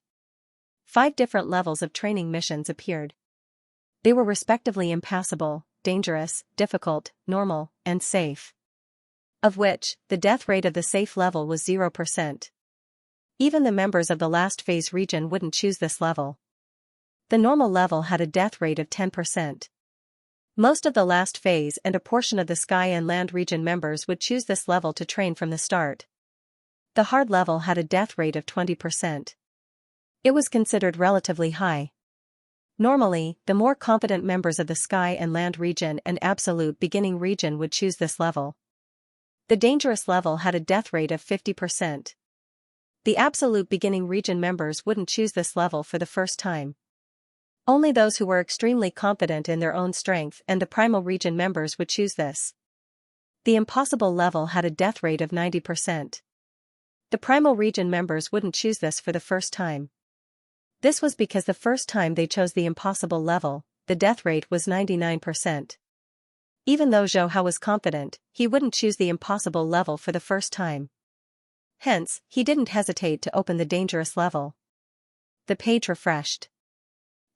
5 different levels of training missions appeared. They were respectively impassable, dangerous, difficult, normal, and safe. Of which, the death rate of the safe level was 0%. Even the members of the last phase region wouldn't choose this level. The normal level had a death rate of 10%. Most of the last phase and a portion of the sky and land region members would choose this level to train from the start. The hard level had a death rate of 20%. It was considered relatively high. Normally, the more competent members of the sky and land region and absolute beginning region would choose this level. The dangerous level had a death rate of 50%. The absolute beginning region members wouldn't choose this level for the first time. Only those who were extremely confident in their own strength and the primal region members would choose this. The impossible level had a death rate of 90%. The primal region members wouldn't choose this for the first time. This was because the first time they chose the impossible level, the death rate was 99%. Even though Zhou Hao was confident, he wouldn't choose the impossible level for the first time. Hence, he didn't hesitate to open the dangerous level. The page refreshed.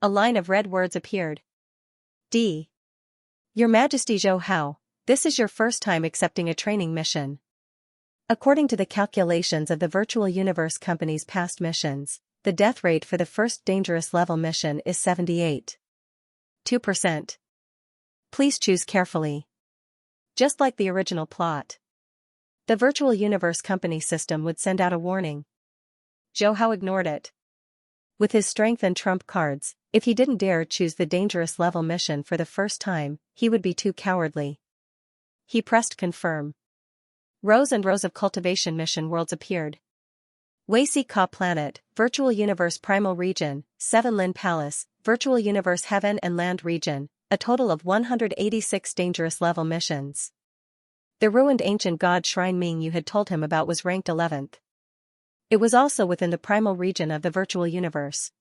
A line of red words appeared. D. Your Majesty Zhou Hao, this is your first time accepting a training mission. According to the calculations of the Virtual Universe Company's past missions, the death rate for the first dangerous level mission is 78.2%. Please choose carefully. Just like the original plot, the Virtual Universe Company system would send out a warning. Zhou Hao ignored it. With his strength and trump cards, if he didn't dare choose the dangerous level mission for the first time, he would be too cowardly. He pressed confirm. Rows and rows of cultivation mission worlds appeared. Weici Ka Planet, Virtual Universe Primal Region, 7 Lin Palace, Virtual Universe Heaven and Land Region, a total of 186 dangerous level missions. The ruined ancient god shrine Mingyu had told him about was ranked 11th. It was also within the primal region of the virtual universe.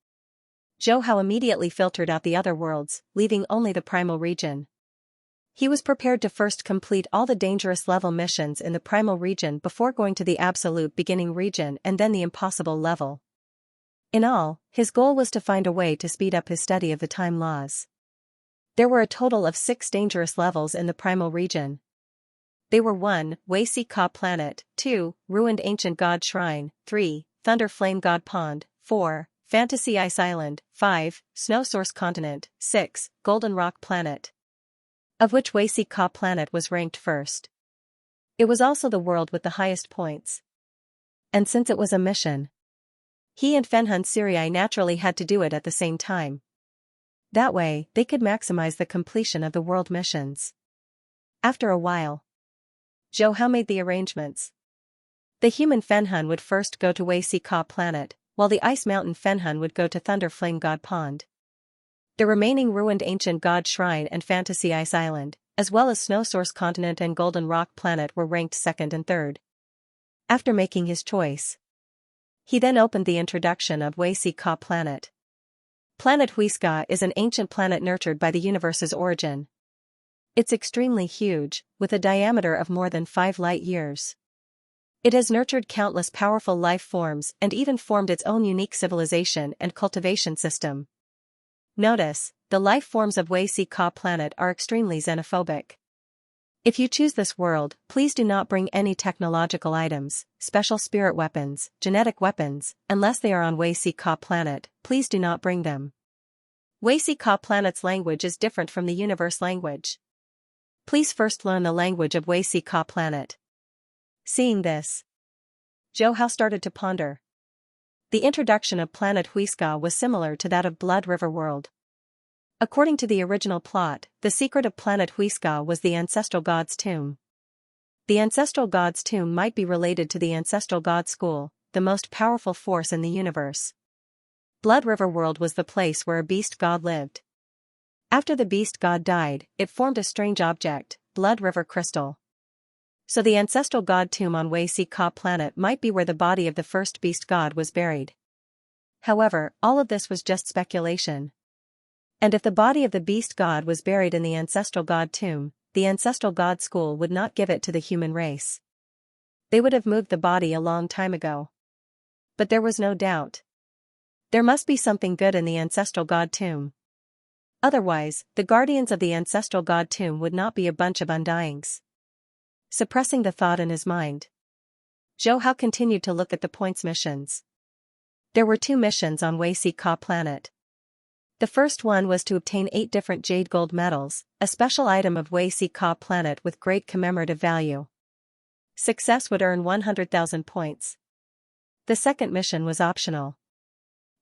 Zhou Hao immediately filtered out the other worlds, leaving only the primal region. He was prepared to first complete all the dangerous level missions in the primal region before going to the absolute beginning region and then the impossible level. In all, his goal was to find a way to speed up his study of the time laws. There were a total of 6 dangerous levels in the primal region. They were 1. Weici Ka Planet, 2. Ruined Ancient God Shrine, 3. Thunder Flame God Pond, 4. Fantasy Ice Island, 5. Snow Source Continent, 6. Golden Rock Planet. Of which Weici Ka Planet was ranked first. It was also the world with the highest points. And since it was a mission, he and Fenhun Siri naturally had to do it at the same time. That way, they could maximize the completion of the world missions. After a while, Zhou Hao made the arrangements. The human Fenhun would first go to Wei Si Ka planet, while the Ice Mountain Fenhun would go to Thunder Flame God Pond. The remaining ruined ancient God Shrine and Fantasy Ice Island, as well as Snow Source Continent and Golden Rock Planet were ranked second and third. After making his choice, he then opened the introduction of Wei Si Ka planet. Planet Huisca is an ancient planet nurtured by the universe's origin. It's extremely huge, with a diameter of more than 5 light years. It has nurtured countless powerful life forms and even formed its own unique civilization and cultivation system. Notice, the life forms of Wei Si Ka planet are extremely xenophobic. If you choose this world, please do not bring any technological items, special spirit weapons, genetic weapons, unless they are on Wei Si Ka planet, please do not bring them. Wei Si Ka planet's language is different from the universe language. Please first learn the language of Wei Si Ka planet. Seeing this, Zhou Hao started to ponder. The introduction of planet Huisca was similar to that of Blood River World. According to the original plot, the secret of planet Huisca was the ancestral god's tomb. The ancestral god's tomb might be related to the ancestral god school, the most powerful force in the universe. Blood River World was the place where a beast god lived. After the beast god died, it formed a strange object, Blood River Crystal. So the ancestral god tomb on Wei Si Ka planet might be where the body of the first beast god was buried. However, all of this was just speculation. And if the body of the beast god was buried in the ancestral god tomb, the ancestral god school would not give it to the human race. They would have moved the body a long time ago. But there was no doubt. There must be something good in the ancestral god tomb. Otherwise, the guardians of the ancestral god tomb would not be a bunch of undyings. Suppressing the thought in his mind, Zhou Hao continued to look at the points missions. There were 2 missions on Wei Si Ka planet. The first one was to obtain 8 different jade gold medals, a special item of Wei Si Ka planet with great commemorative value. Success would earn 100,000 points. The second mission was optional.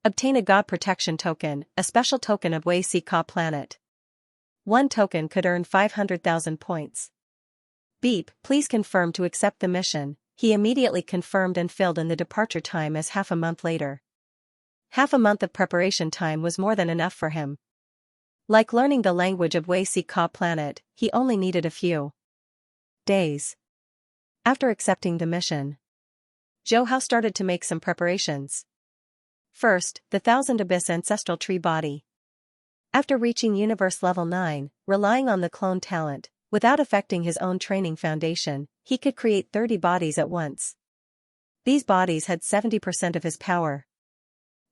Obtain a God Protection Token, a special token of Wei Si Ka planet. 1 token could earn 500,000 points. Beep, please confirm to accept the mission. He immediately confirmed and filled in the departure time as half a month later. Half a month of preparation time was more than enough for him. Like learning the language of Wei Si Ka planet, he only needed a few days. After accepting the mission, Zhou Hao started to make some preparations. First, the Thousand Abyss Ancestral Tree Body. After reaching Universe Level 9, relying on the clone talent, without affecting his own training foundation, he could create 30 bodies at once. These bodies had 70% of his power.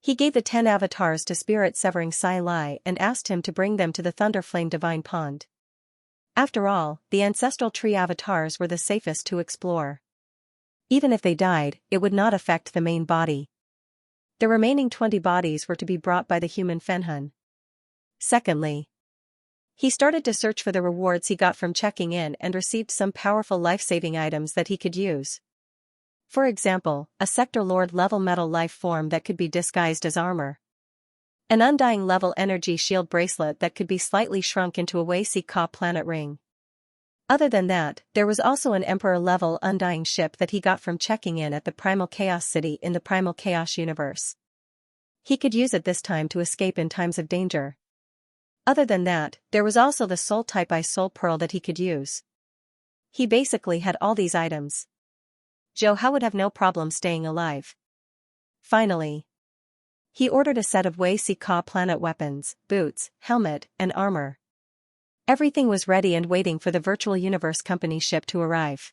He gave the 10 avatars to Spirit Severing Sai Lai and asked him to bring them to the Thunderflame Divine Pond. After all, the ancestral tree avatars were the safest to explore. Even if they died, it would not affect the main body. The remaining 20 bodies were to be brought by the human Fenhun. Secondly, he started to search for the rewards he got from checking in and received some powerful life-saving items that he could use. For example, a Sector Lord level metal life form that could be disguised as armor. An Undying level energy shield bracelet that could be slightly shrunk into a Wei Si Ka planet ring. Other than that, there was also an Emperor level Undying ship that he got from checking in at the Primal Chaos City in the Primal Chaos universe. He could use it this time to escape in times of danger. Other than that, there was also the Soul Type I Soul Pearl that he could use. He basically had all these items. Zhou Hao would have no problem staying alive. Finally, he ordered a set of Wei Si Ka planet weapons, boots, helmet, and armor. Everything was ready and waiting for the Virtual Universe Company ship to arrive.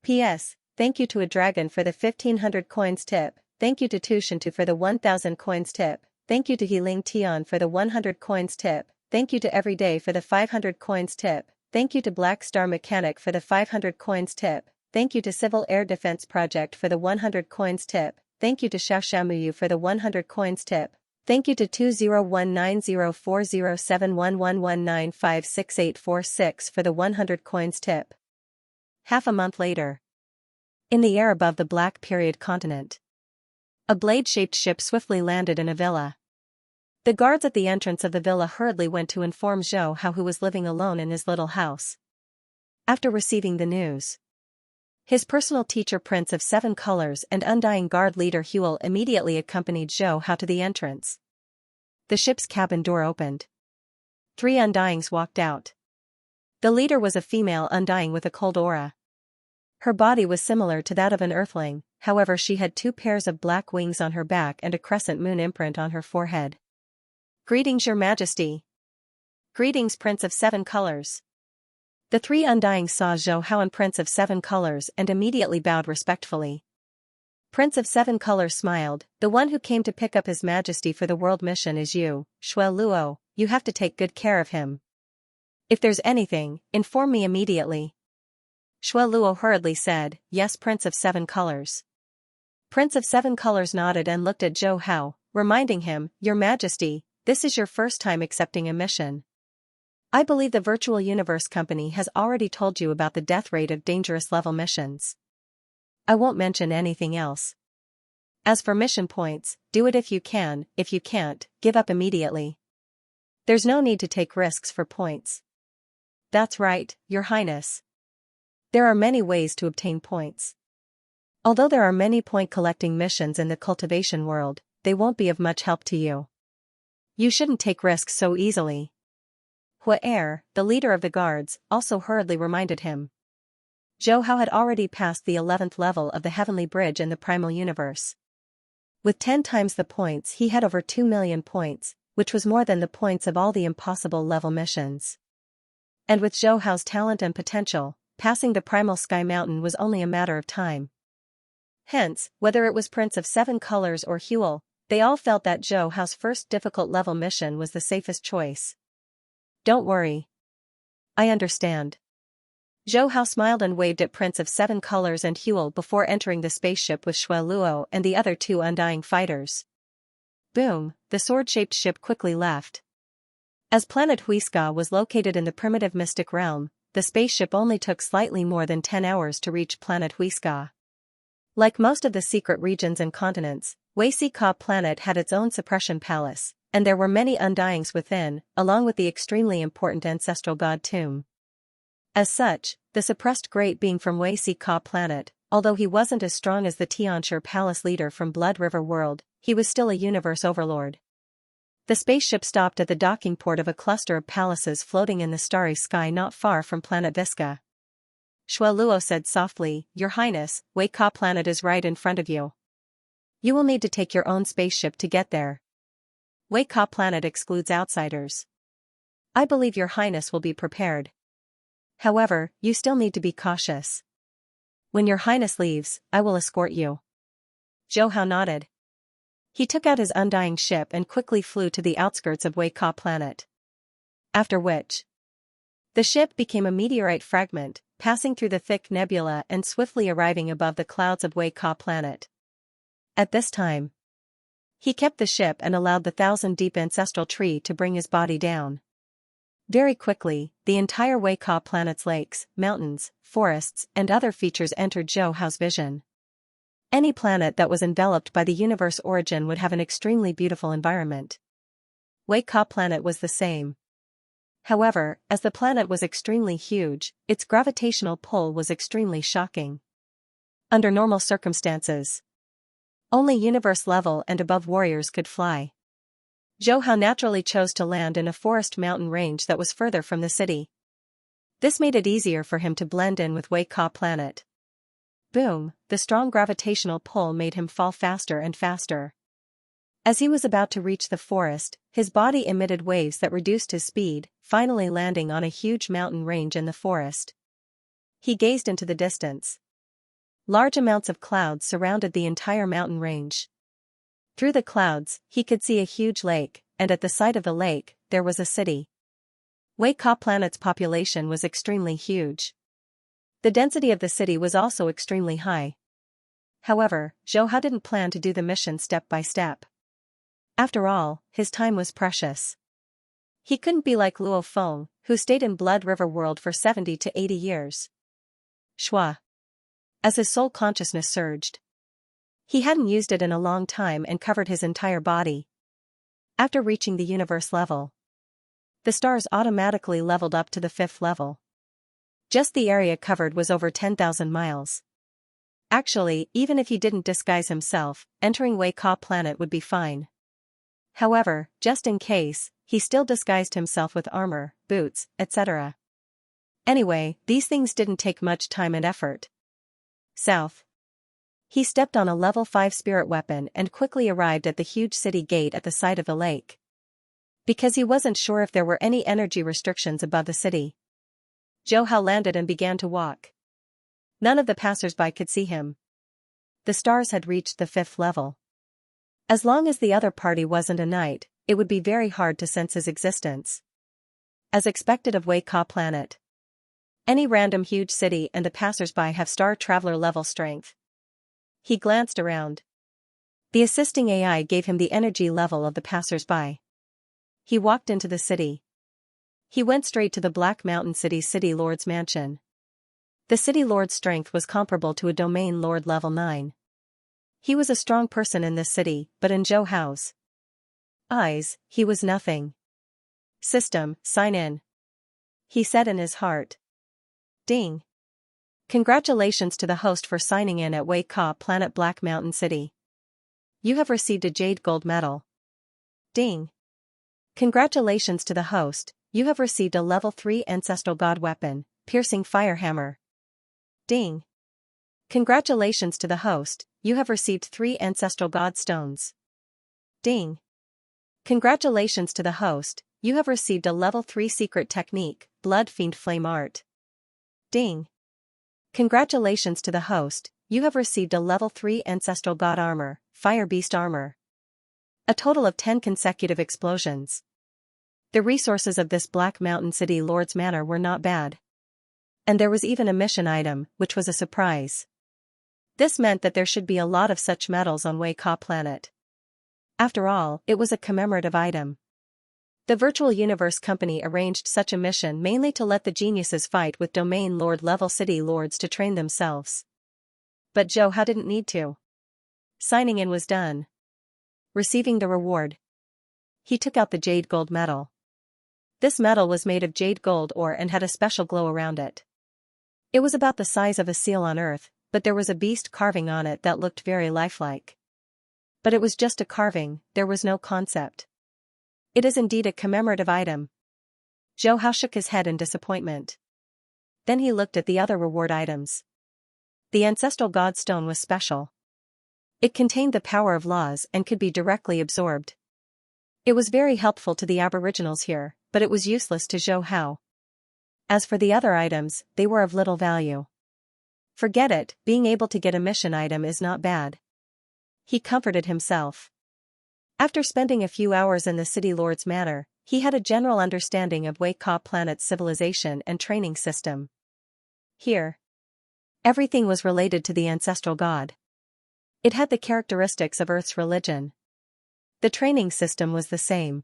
P.S. Thank you to a dragon for the 1500 coins tip, thank you to Tushintu for the 1000 coins tip, thank you to Healing Tion for the 100 coins tip, thank you to Everyday for the 500 coins tip, thank you to Black Star Mechanic for the 500 coins tip, thank you to Civil Air Defense Project for the 100 coins tip, thank you to Xiaoxiamuyu for the 100 coins tip, thank you to 201904071119568846 for the 100 coins tip. Half a month later. In the air above the Black Period continent. A blade-shaped ship swiftly landed in a villa. The guards at the entrance of the villa hurriedly went to inform Zhou Hao, who was living alone in his little house. After receiving the news, his personal teacher Prince of Seven Colors and Undying Guard leader Huel immediately accompanied Zhou Hao to the entrance. The ship's cabin door opened. 3 Undyings walked out. The leader was a female Undying with a cold aura. Her body was similar to that of an Earthling, however she had 2 pairs of black wings on her back and a crescent moon imprint on her forehead. "Greetings, Your Majesty." "Greetings, Prince of Seven Colors." The 3 Undyings saw Zhou Hao and Prince of Seven Colors and immediately bowed respectfully. Prince of Seven Colors smiled. "The one who came to pick up His Majesty for the world mission is you, Shui Luo. You have to take good care of him. If there's anything, inform me immediately." Shui Luo hurriedly said, "Yes, Prince of Seven Colors." Prince of Seven Colors nodded and looked at Zhou Hao, reminding him, "Your Majesty, this is your first time accepting a mission. I believe the Virtual Universe Company has already told you about the death rate of dangerous level missions. I won't mention anything else. As for mission points, do it if you can. If you can't, give up immediately. There's no need to take risks for points." "That's right, Your Highness. There are many ways to obtain points. Although there are many point-collecting missions in the cultivation world, they won't be of much help to you. You shouldn't take risks so easily." Hua, the leader of the guards, also hurriedly reminded him. Zhou Hao had already passed the 11th level of the Heavenly Bridge in the Primal Universe. With 10 times the points, he had over 2 million points, which was more than the points of all the impossible level missions. And with Zhou Hao's talent and potential, passing the Primal Sky Mountain was only a matter of time. Hence, whether it was Prince of Seven Colors or Huel, they all felt that Zhou Hao's first difficult level mission was the safest choice. "Don't worry. I understand." Zhou Hao smiled and waved at Prince of Seven Colors and Huel before entering the spaceship with Shui Luo and the other 2 Undying fighters. Boom, the sword-shaped ship quickly left. As planet Huisca was located in the primitive mystic realm, the spaceship only took slightly more than 10 hours to reach planet Huisca. Like most of the secret regions and continents, Huisca planet had its own suppression palace, and there were many Undyings within, along with the extremely important ancestral god tomb. As such, the suppressed great being from Huisca planet, although he wasn't as strong as the Xianxia palace leader from Blood River world, he was still a universe overlord. The spaceship stopped at the docking port of a cluster of palaces floating in the starry sky not far from planet Visca. Shui Luo said softly, "Your Highness, Huisca planet is right in front of you. You will need to take your own spaceship to get there. Huisca planet excludes outsiders. I believe Your Highness will be prepared. However, you still need to be cautious. When Your Highness leaves, I will escort you." Zhou Hao nodded. He took out his Undying ship and quickly flew to the outskirts of Huisca planet. After which, the ship became a meteorite fragment, passing through the thick nebula and swiftly arriving above the clouds of Huisca planet. At this time, he kept the ship and allowed the 1,000-deep ancestral tree to bring his body down. Very quickly, the entire Huisca planet's lakes, mountains, forests, and other features entered Zhou Hao's vision. Any planet that was enveloped by the universe origin would have an extremely beautiful environment. Huisca planet was the same. However, as the planet was extremely huge, its gravitational pull was extremely shocking. Under normal circumstances, only universe level and above warriors could fly. Zhou Hao naturally chose to land in a forest mountain range that was further from the city. This made it easier for him to blend in with Huisca planet. Boom, the strong gravitational pull made him fall faster and faster. As he was about to reach the forest, his body emitted waves that reduced his speed, finally landing on a huge mountain range in the forest. He gazed into the distance. Large amounts of clouds surrounded the entire mountain range. Through the clouds, he could see a huge lake, and at the side of the lake, there was a city. Huisca planet's population was extremely huge. The density of the city was also extremely high. However, Zhou Hao didn't plan to do the mission step by step. After all, his time was precious. He couldn't be like Luo Feng, who stayed in Blood River world for 70 to 80 years. Shua. As his soul consciousness surged. He hadn't used it in a long time and covered his entire body. After reaching the universe level, the stars automatically leveled up to the 5th level. Just the area covered was over 10,000 miles. Actually, even if he didn't disguise himself, entering Wei Ka planet would be fine. However, just in case, he still disguised himself with armor, boots, etc. Anyway, these things didn't take much time and effort. South. He stepped on a level 5 spirit weapon and quickly arrived at the huge city gate at the side of the lake. Because he wasn't sure if there were any energy restrictions above the city, Zhou Hao landed and began to walk. None of the passers-by could see him. The stars had reached the 5th level. As long as the other party wasn't a knight, it would be very hard to sense his existence. As expected of Wei Ka planet, any random huge city and the passers-by have star traveler level strength. He glanced around. The assisting AI gave him the energy level of the passers-by. He walked into the city. He went straight to the Black Mountain City's City Lord's mansion. The City Lord's strength was comparable to a Domain Lord level 9. He was a strong person in this city, but in Zhou Hao's eyes, he was nothing. System, sign in. He said in his heart. Ding. Congratulations to the host for signing in at Wei Ka planet Black Mountain City. You have received a jade gold medal. Ding. Congratulations to the host, you have received a level 3 ancestral god weapon, piercing fire hammer. Ding. Congratulations to the host, you have received 3 ancestral god stones. Ding. Congratulations to the host, you have received a level 3 secret technique, blood fiend flame art. Ding. Congratulations to the host, you have received a level 3 ancestral god armor, fire beast armor. A total of 10 consecutive explosions. The resources of this Black Mountain City Lord's Manor were not bad. And there was even a mission item, which was a surprise. This meant that there should be a lot of such medals on Wei Ka planet. After all, it was a commemorative item. The Virtual Universe Company arranged such a mission mainly to let the geniuses fight with Domain Lord level city lords to train themselves. But Zhou Hao didn't need to. Signing in was done. Receiving the reward. He took out the jade gold medal. This medal was made of jade gold ore and had a special glow around it. It was about the size of a seal on Earth, but there was a beast carving on it that looked very lifelike. But it was just a carving, there was no concept. It is indeed a commemorative item. Zhou Hao shook his head in disappointment. Then he looked at the other reward items. The ancestral god stone was special. It contained the power of laws and could be directly absorbed. It was very helpful to the aboriginals here, but it was useless to Zhou Hao. As for the other items, they were of little value. Forget it, being able to get a mission item is not bad. He comforted himself. After spending a few hours in the City Lord's Manor, he had a general understanding of Wei Ka planet's civilization and training system. Here, everything was related to the ancestral god. It had the characteristics of Earth's religion. The training system was the same.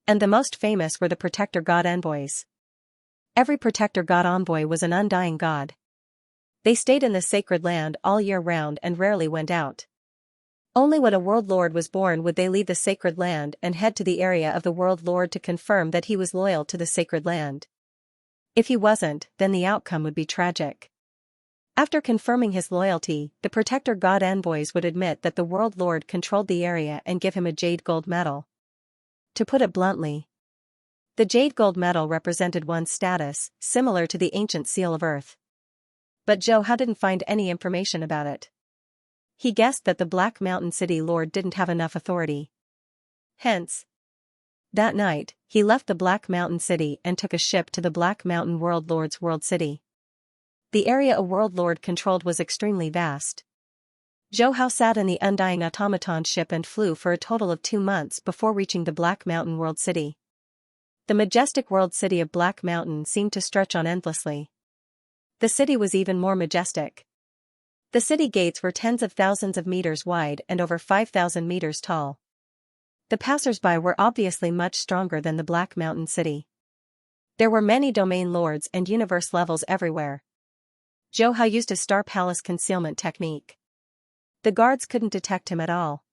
And the most famous were the protector god envoys. Every protector god envoy was an undying god. They stayed in the sacred land all year round and rarely went out. Only when a world lord was born would they leave the sacred land and head to the area of the world lord to confirm that he was loyal to the sacred land. If he wasn't, then the outcome would be tragic. After confirming his loyalty, the protector god envoys would admit that the world lord controlled the area and give him a jade gold medal. To put it bluntly, the jade gold medal represented one's status, similar to the ancient seal of Earth. But Zhou Hao didn't find any information about it. He guessed that the Black Mountain City Lord didn't have enough authority. Hence, that night, he left the Black Mountain City and took a ship to the Black Mountain World Lord's World City. The area a World Lord controlled was extremely vast. Zhou Hao sat in the Undying Automaton ship and flew for a total of 2 months before reaching the Black Mountain World City. The majestic world city of Black Mountain seemed to stretch on endlessly. The city was even more majestic. The city gates were tens of thousands of meters wide and over 5,000 meters tall. The passers-by were obviously much stronger than the Black Mountain City. There were many domain lords and universe levels everywhere. Zhou Hao used a Star Palace concealment technique. The guards couldn't detect him at all.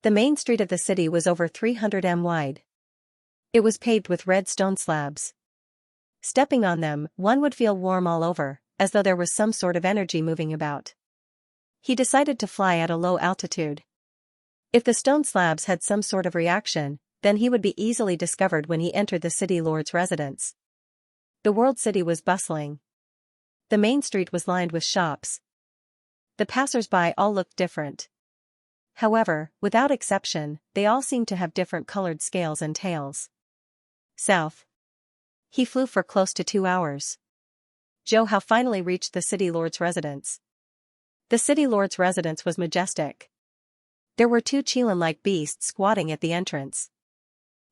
The main street of the city was over 300 m wide. It was paved with red stone slabs. Stepping on them, one would feel warm all over, as though there was some sort of energy moving about. He decided to fly at a low altitude. If the stone slabs had some sort of reaction, then he would be easily discovered when he entered the city lord's residence. The world city was bustling. The main street was lined with shops. The passers-by all looked different. However, without exception, they all seemed to have different colored scales and tails. South. He flew for close to 2 hours. Zhou Hao finally reached the city lord's residence. The city lord's residence was majestic. There were 2 Qilin-like beasts squatting at the entrance.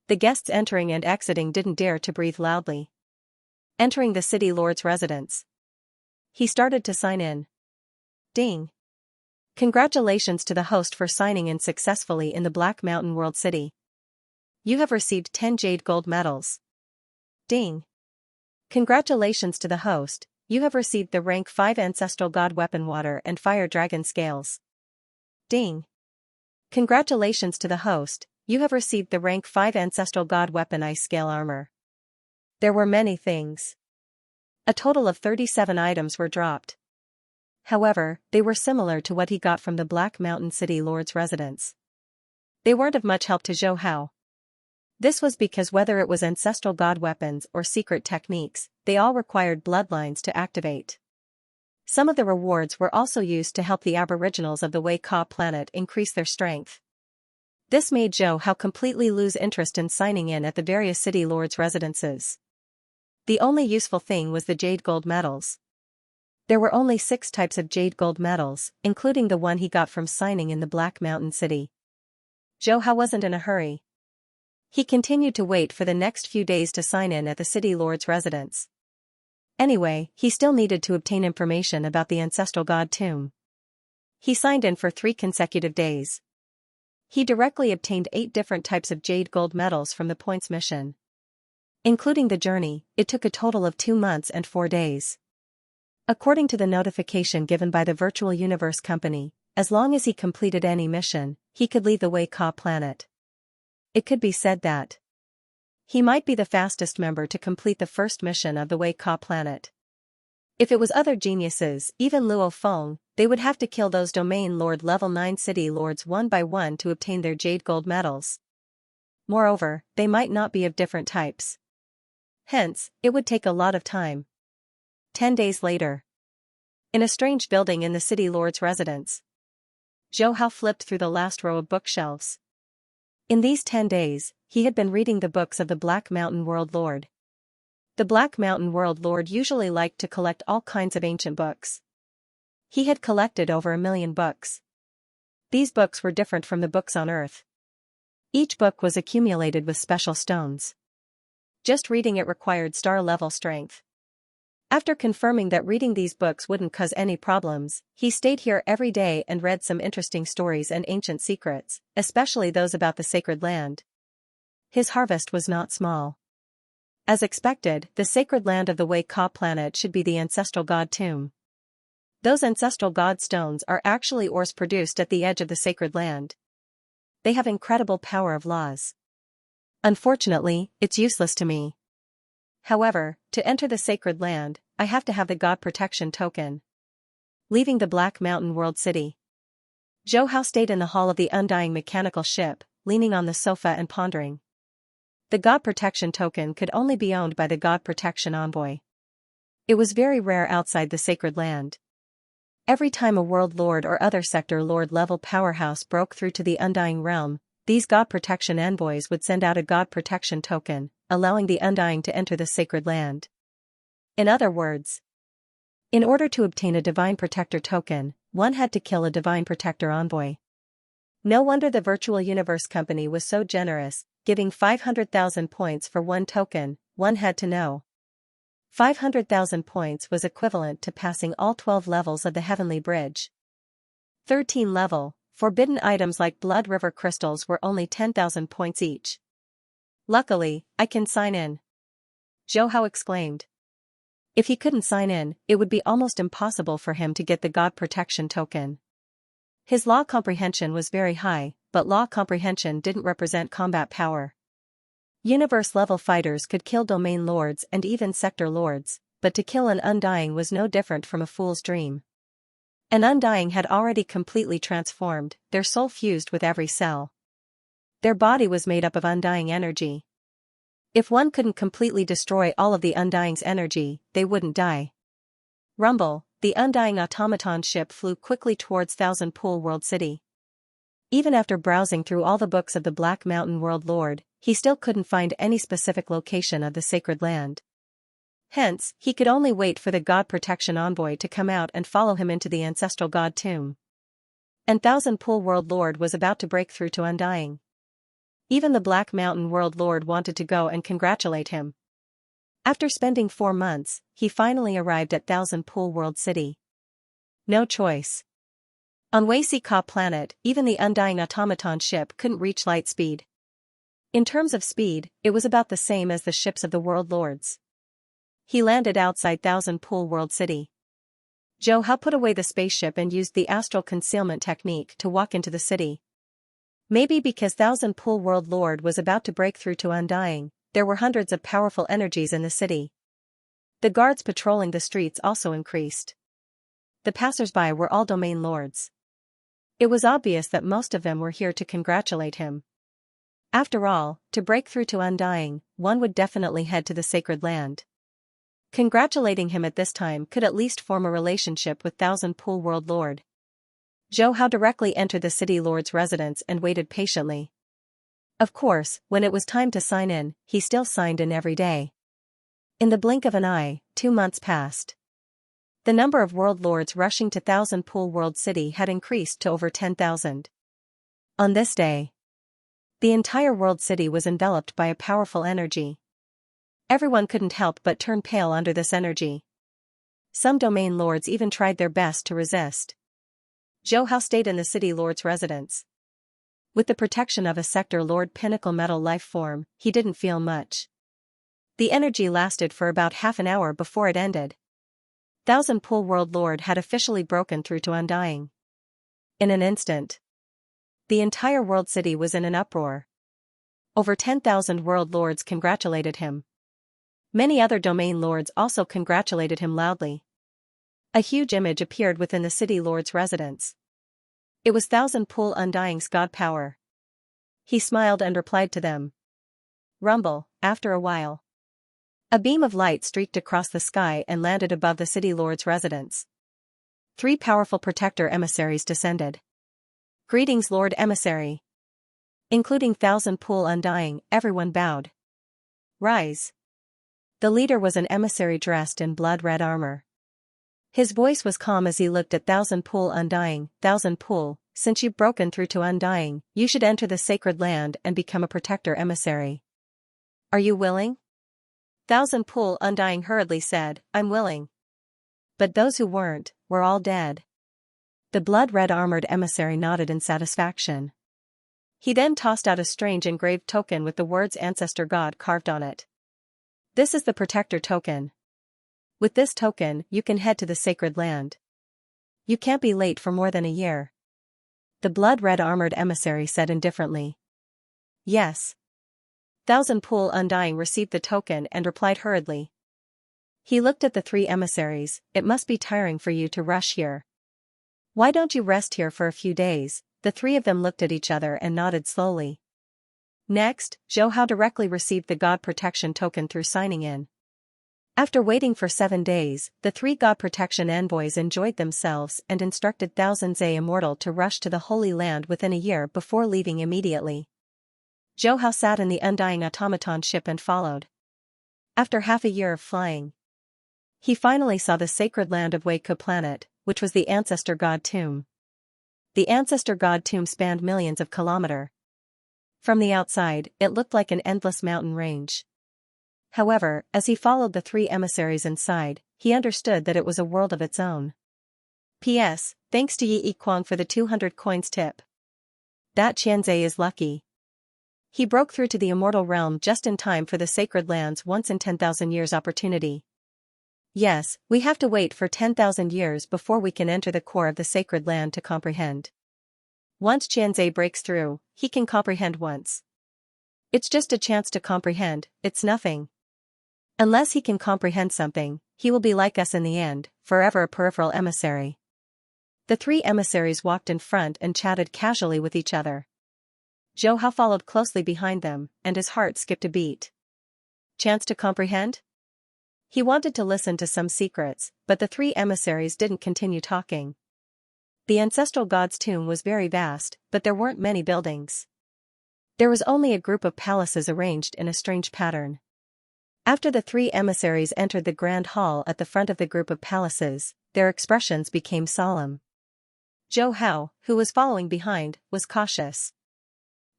The guests entering and exiting didn't dare to breathe loudly. Entering the city lord's residence, he started to sign in. Ding! Congratulations to the host for signing in successfully in the Black Mountain World City. You have received 10 jade gold medals. Ding! Congratulations to the host, you have received the rank 5 Ancestral God Weapon Water and Fire Dragon Scales. Ding! Congratulations to the host, you have received the rank 5 Ancestral God Weapon Ice Scale Armor. There were many things. A total of 37 items were dropped. However, they were similar to what he got from the Black Mountain City Lord's residence. They weren't of much help to Zhou Hao. This was because whether it was ancestral god weapons or secret techniques, they all required bloodlines to activate. Some of the rewards were also used to help the aboriginals of the Wei Ka planet increase their strength. This made Zhou Hao completely lose interest in signing in at the various city lords' residences. The only useful thing was the jade gold medals. There were only 6 types of jade gold medals, including the one he got from signing in the Black Mountain City. Zhou Hao wasn't in a hurry. He continued to wait for the next few days to sign in at the city lord's residence. Anyway, he still needed to obtain information about the ancestral god tomb. He signed in for 3 consecutive days. He directly obtained 8 different types of jade gold medals from the points mission. Including the journey, it took a total of 2 months and 4 days. According to the notification given by the Virtual Universe Company, as long as he completed any mission, he could leave the Wei Ka planet. It could be said that he might be the fastest member to complete the first mission of the Wei Ka planet. If it was other geniuses, even Luo Feng, they would have to kill those Domain Lord level 9 city lords one by one to obtain their jade gold medals. Moreover, they might not be of different types. Hence, it would take a lot of time. 10 days later. In a strange building in the city lord's residence, Zhou Hao flipped through the last row of bookshelves. In these 10 days, he had been reading the books of the Black Mountain World Lord. The Black Mountain World Lord usually liked to collect all kinds of ancient books. He had collected over 1 million books. These books were different from the books on Earth. Each book was accumulated with special stones. Just reading it required star-level strength. After confirming that reading these books wouldn't cause any problems, he stayed here every day and read some interesting stories and ancient secrets, especially those about the sacred land. His harvest was not small. As expected, the sacred land of the Wei Ka planet should be the ancestral god tomb. Those ancestral god stones are actually ores produced at the edge of the sacred land. They have incredible power of laws. Unfortunately, it's useless to me. However, to enter the sacred land, I have to have the God Protection Token. Leaving the Black Mountain World City, Zhou Hao stayed in the hall of the undying mechanical ship, leaning on the sofa and pondering. The God Protection Token could only be owned by the God Protection Envoy. It was very rare outside the sacred land. Every time a World Lord or other Sector Lord level powerhouse broke through to the Undying Realm, these God Protection Envoys would send out a God Protection Token, allowing the Undying to enter the sacred land. In other words, in order to obtain a Divine Protector Token, one had to kill a Divine Protector Envoy. No wonder the Virtual Universe Company was so generous, giving 500,000 points for one token. One had to know. 500,000 points was equivalent to passing all 12 levels of the Heavenly Bridge. 13 level, forbidden items like Blood River crystals were only 10,000 points each. Luckily, I can sign in. Zhou Hao exclaimed. If he couldn't sign in, it would be almost impossible for him to get the God Protection token. His law comprehension was very high, but law comprehension didn't represent combat power. Universe-level fighters could kill domain lords and even sector lords, but to kill an Undying was no different from a fool's dream. An Undying had already completely transformed, their soul fused with every cell. Their body was made up of Undying energy. If one couldn't completely destroy all of the Undying's energy, they wouldn't die. Rumble, the Undying automaton ship flew quickly towards Thousand Pool World City. Even after browsing through all the books of the Black Mountain World Lord, he still couldn't find any specific location of the sacred land. Hence, he could only wait for the God Protection envoy to come out and follow him into the ancestral God tomb. And Thousand Pool World Lord was about to break through to Undying. Even the Black Mountain World Lord wanted to go and congratulate him. After spending 4 months, he finally arrived at Thousand Pool World City. No choice. On Wei Ka planet, even the Undying automaton ship couldn't reach light speed. In terms of speed, it was about the same as the ships of the World Lords. He landed outside Thousand Pool World City. Zhou Hao put away the spaceship and used the astral concealment technique to walk into the city. Maybe because Thousand Pool World Lord was about to break through to Undying, there were hundreds of powerful energies in the city. The guards patrolling the streets also increased. The passers-by were all domain lords. It was obvious that most of them were here to congratulate him. After all, to break through to Undying, one would definitely head to the sacred land. Congratulating him at this time could at least form a relationship with Thousand Pool World Lord. Zhou Hao directly entered the city lord's residence and waited patiently. Of course, when it was time to sign in, he still signed in every day. In the blink of an eye, 2 months passed. The number of world lords rushing to Thousand Pool World City had increased to over 10,000. On this day, the entire world city was enveloped by a powerful energy. Everyone couldn't help but turn pale under this energy. Some domain lords even tried their best to resist. Zhou Hao stayed in the city lord's residence. With the protection of a sector lord pinnacle metal life form, he didn't feel much. The energy lasted for about half an hour before it ended. Thousand Pool World Lord had officially broken through to Undying. In an instant, the entire world city was in an uproar. Over 10,000 world lords congratulated him. Many other domain lords also congratulated him loudly. A huge image appeared within the city lord's residence. It was Thousand Pool Undying's god power. He smiled and replied to them. Rumble, after a while. A beam of light streaked across the sky and landed above the city lord's residence. 3 powerful protector emissaries descended. Greetings, Lord Emissary. Including Thousand Pool Undying, everyone bowed. Rise. The leader was an emissary dressed in blood-red armor. His voice was calm as he looked at Thousand Pool Undying. Thousand Pool, since you've broken through to Undying, you should enter the sacred land and become a protector emissary. Are you willing? Thousand Pool Undying hurriedly said, I'm willing. But those who weren't, were all dead. The blood-red armored emissary nodded in satisfaction. He then tossed out a strange engraved token with the words Ancestor God carved on it. This is the protector token. With this token, you can head to the sacred land. You can't be late for more than a year. The blood-red armored emissary said indifferently. Yes. Thousand Pool Undying received the token and replied hurriedly. He looked at the 3 emissaries. It must be tiring for you to rush here. Why don't you rest here for a few days? The 3 of them looked at each other and nodded slowly. Next, Zhou Hao directly received the God Protection token through signing in. After waiting for 7 days, the 3 God Protection envoys enjoyed themselves and instructed Thousand Zhe Immortal to rush to the Holy Land within a year before leaving immediately. Zhou Hao sat in the Undying automaton ship and followed. After half a year of flying, he finally saw the sacred land of Wei Ka planet, which was the Ancestor God tomb. The Ancestor God tomb spanned millions of kilometers. From the outside, it looked like an endless mountain range. However, as he followed the 3 emissaries inside, he understood that it was a world of its own. P.S. Thanks to Yi Kwang for the 200 coins tip. That Xianxia is lucky. He broke through to the immortal realm just in time for the sacred land's once in 10,000 years opportunity. Yes, we have to wait for 10,000 years before we can enter the core of the sacred land to comprehend. Once Xianxia breaks through, he can comprehend once. It's just a chance to comprehend, it's nothing. Unless he can comprehend something, he will be like us in the end, forever a peripheral emissary. The three emissaries walked in front and chatted casually with each other. Zhou Hao followed closely behind them, and his heart skipped a beat. Chance to comprehend? He wanted to listen to some secrets, but the three emissaries didn't continue talking. The ancestral god's tomb was very vast, but there weren't many buildings. There was only a group of palaces arranged in a strange pattern. After the three emissaries entered the grand hall at the front of the group of palaces, their expressions became solemn. Zhou Hao, who was following behind, was cautious.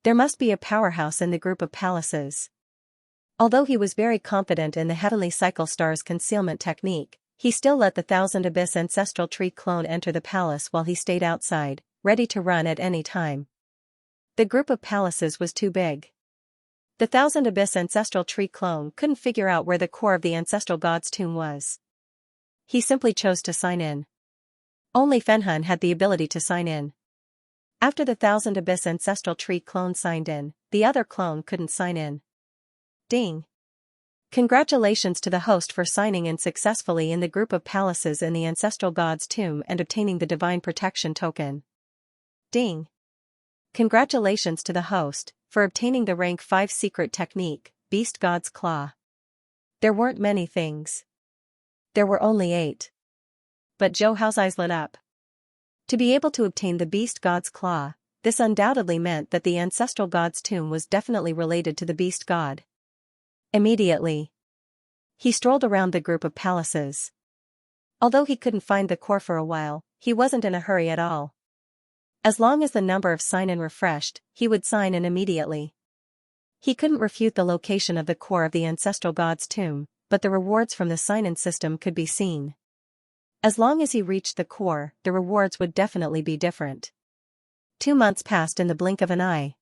There must be a powerhouse in the group of palaces. Although he was very confident in the heavenly cycle star's concealment technique, he still let the Thousand Abyss ancestral tree clone enter the palace while he stayed outside, ready to run at any time. The group of palaces was too big. The Thousand Abyss ancestral tree clone couldn't figure out where the core of the ancestral god's tomb was. He simply chose to sign in. Only Fenhun had the ability to sign in. After the Thousand Abyss ancestral tree clone signed in, the other clone couldn't sign in. Ding! Congratulations to the host for signing in successfully in the group of palaces in the ancestral god's tomb and obtaining the divine protection token. Ding! Congratulations to the host for obtaining the rank 5 secret technique, Beast God's Claw. There weren't many things. There were only 8. But Zhou Hao's eyes lit up. To be able to obtain the Beast God's Claw, this undoubtedly meant that the ancestral god's tomb was definitely related to the beast god. Immediately, he strolled around the group of palaces. Although he couldn't find the core for a while, he wasn't in a hurry at all. As long as the number of sign-in refreshed, he would sign in immediately. He couldn't refute the location of the core of the ancestral god's tomb, but the rewards from the sign-in system could be seen. As long as he reached the core, the rewards would definitely be different. 2 months passed in the blink of an eye.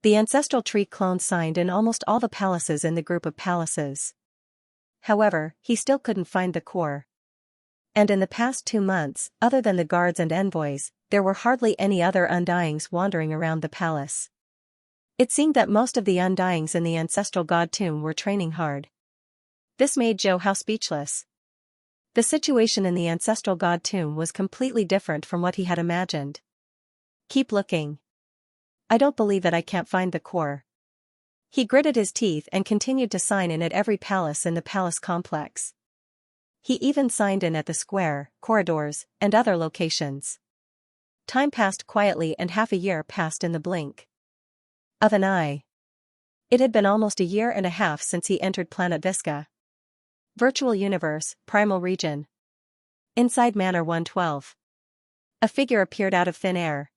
The ancestral tree clone signed in almost all the palaces in the group of palaces. However, he still couldn't find the core. And in the past 2 months, other than the guards and envoys, there were hardly any other undyings wandering around the palace. It seemed that most of the undyings in the ancestral god tomb were training hard. This made Zhou Hao speechless. The situation in the ancestral god tomb was completely different from what he had imagined. Keep looking. I don't believe that I can't find the core. He gritted his teeth and continued to sign in at every palace in the palace complex. He even signed in at the square, corridors, and other locations. Time passed quietly and half a year passed in the blink of an eye. It had been almost a year and a half since he entered planet Visca. Virtual Universe, Primal Region. Inside Manor 112. A figure appeared out of thin air.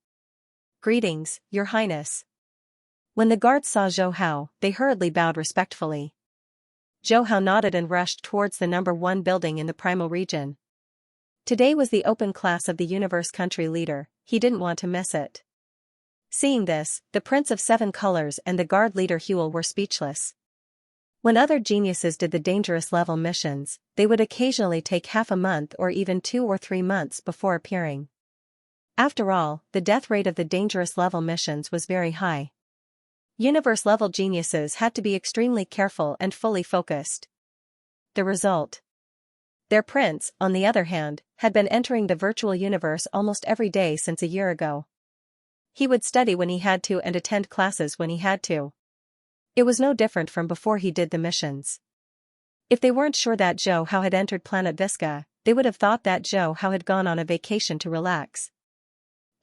Greetings, Your Highness. When the guards saw Zhou Hao, they hurriedly bowed respectfully. Zhou Hao nodded and rushed towards the number 1 building in the Primal Region. Today was the open class of the Universe Country Leader, he didn't want to miss it. Seeing this, the Prince of 7 Colors and the guard leader Huel were speechless. When other geniuses did the dangerous level missions, they would occasionally take half a month or even 2 or 3 months before appearing. After all, the death rate of the dangerous level missions was very high. Universe-level geniuses had to be extremely careful and fully focused. The result. Their prince, on the other hand, had been entering the virtual universe almost every day since a year ago. He would study when he had to and attend classes when he had to. It was no different from before he did the missions. If they weren't sure that Zhou Hao had entered planet Visca, they would have thought that Zhou Hao had gone on a vacation to relax.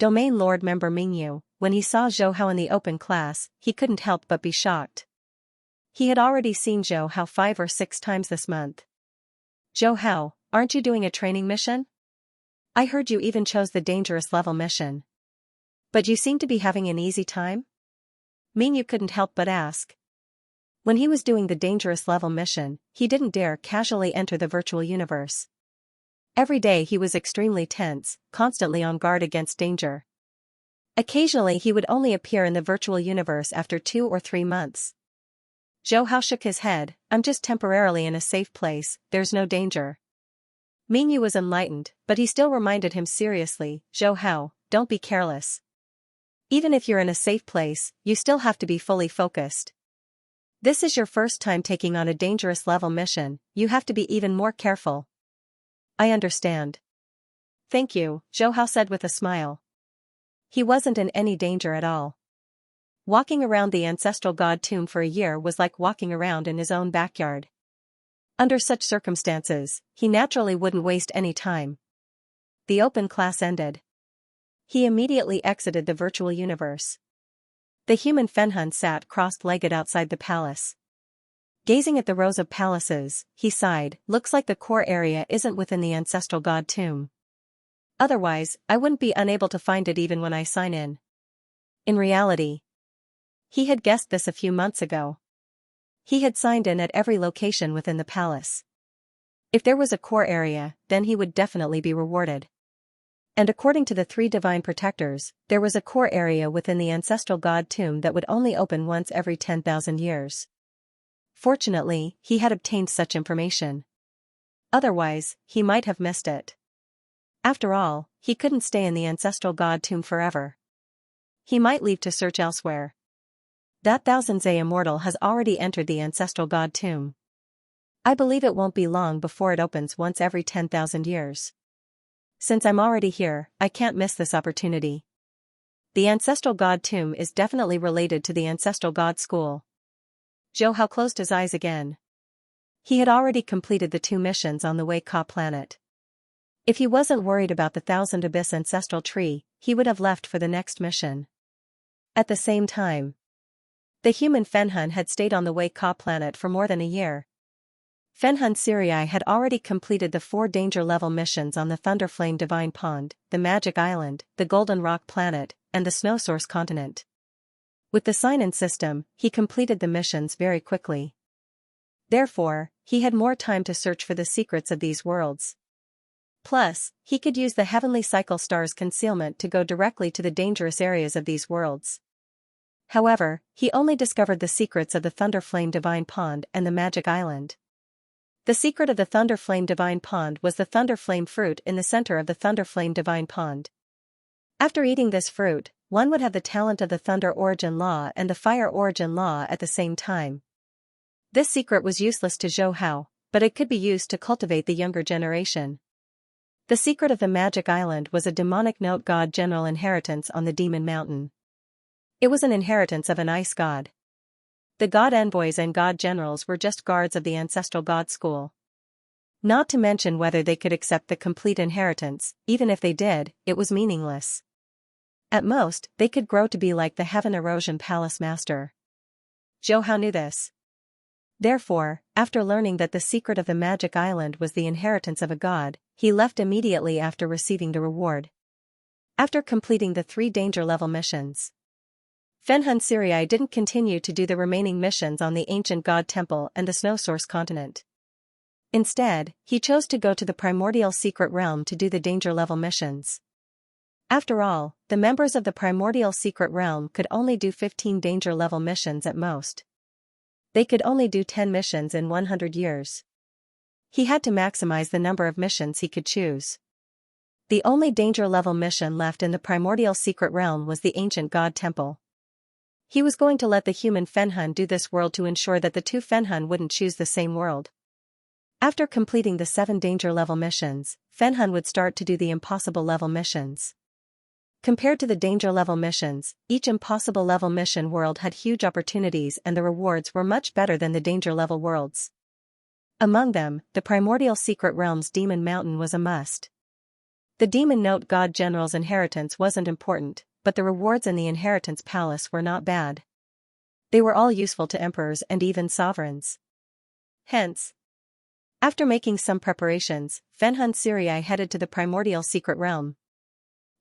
Domain Lord Member Mingyu, when he saw Zhou Hao in the open class, he couldn't help but be shocked. He had already seen Zhou Hao 5 or 6 times this month. Zhou Hao, aren't you doing a training mission? I heard you even chose the dangerous level mission. But you seem to be having an easy time? Mingyu couldn't help but ask. When he was doing the dangerous level mission, he didn't dare casually enter the virtual universe. Every day he was extremely tense, constantly on guard against danger. Occasionally he would only appear in the virtual universe after 2 or 3 months. Zhou Hao shook his head, I'm just temporarily in a safe place, there's no danger. Mingyu was enlightened, but he still reminded him seriously, Zhou Hao, don't be careless. Even if you're in a safe place, you still have to be fully focused. This is your first time taking on a dangerous level mission, you have to be even more careful. I understand. Thank you, Zhou Hao said with a smile. He wasn't in any danger at all. Walking around the ancestral god tomb for a year was like walking around in his own backyard. Under such circumstances, he naturally wouldn't waste any time. The open class ended. He immediately exited the virtual universe. The human Fenhun sat crossed-legged outside the palace. Gazing at the rows of palaces, he sighed, looks like the core area isn't within the ancestral god tomb. Otherwise, I wouldn't be unable to find it even when I sign in. In reality, he had guessed this a few months ago. He had signed in at every location within the palace. If there was a core area, then he would definitely be rewarded. And according to the 3 divine protectors, there was a core area within the ancestral god tomb that would only open once every 10,000 years. Fortunately, he had obtained such information. Otherwise, he might have missed it. After all, he couldn't stay in the ancestral god tomb forever. He might leave to search elsewhere. That Thousand-Zay immortal has already entered the ancestral god tomb. I believe it won't be long before it opens once every 10,000 years. Since I'm already here, I can't miss this opportunity. The ancestral god tomb is definitely related to the ancestral god school. Zhou Hao closed his eyes again. He had already completed the 2 missions on the Wei Ka planet. If he wasn't worried about the Thousand Abyss ancestral tree, he would have left for the next mission. At the same time, the human Fenhun had stayed on the Wei Ka planet for more than a year. Fenhun Sirii had already completed the 4 danger level missions on the Thunderflame Divine Pond, the Magic Island, the Golden Rock Planet, and the Snow Source Continent. With the sign-in system, he completed the missions very quickly. Therefore, he had more time to search for the secrets of these worlds. Plus, he could use the Heavenly Cycle Star's concealment to go directly to the dangerous areas of these worlds. However, he only discovered the secrets of the Thunderflame Divine Pond and the Magic Island. The secret of the Thunderflame Divine Pond was the Thunderflame fruit in the center of the Thunderflame Divine Pond. After eating this fruit, one would have the talent of the Thunder Origin Law and the Fire Origin Law at the same time. This secret was useless to Zhou Hao, but it could be used to cultivate the younger generation. The secret of the Magic Island was a demonic note god general inheritance on the Demon Mountain. It was an inheritance of an ice god. The god envoys and god generals were just guards of the ancestral god school. Not to mention whether they could accept the complete inheritance, even if they did, it was meaningless. At most, they could grow to be like the Heaven Erosion Palace Master. Zhou Hao knew this. Therefore, after learning that the secret of the Magic Island was the inheritance of a god, he left immediately after receiving the reward. After completing the 3 danger level missions, Fenhun Sirii didn't continue to do the remaining missions on the Ancient God Temple and the Snow Source Continent. Instead, he chose to go to the Primordial Secret Realm to do the danger level missions. After all, the members of the Primordial Secret Realm could only do 15 danger level missions at most. They could only do 10 missions in 100 years. He had to maximize the number of missions he could choose. The only danger level mission left in the Primordial Secret Realm was the Ancient God Temple. He was going to let the human Fenhun do this world to ensure that the 2 Fenhun wouldn't choose the same world. After completing the 7 danger level missions, Fenhun would start to do the impossible level missions. Compared to the danger level missions, each impossible level mission world had huge opportunities and the rewards were much better than the danger level worlds. Among them, the Primordial Secret Realm's Demon Mountain was a must. The Demon Note God General's inheritance wasn't important, but the rewards in the Inheritance Palace were not bad. They were all useful to emperors and even sovereigns. Hence, after making some preparations, Fenhun Sirii headed to the Primordial Secret Realm.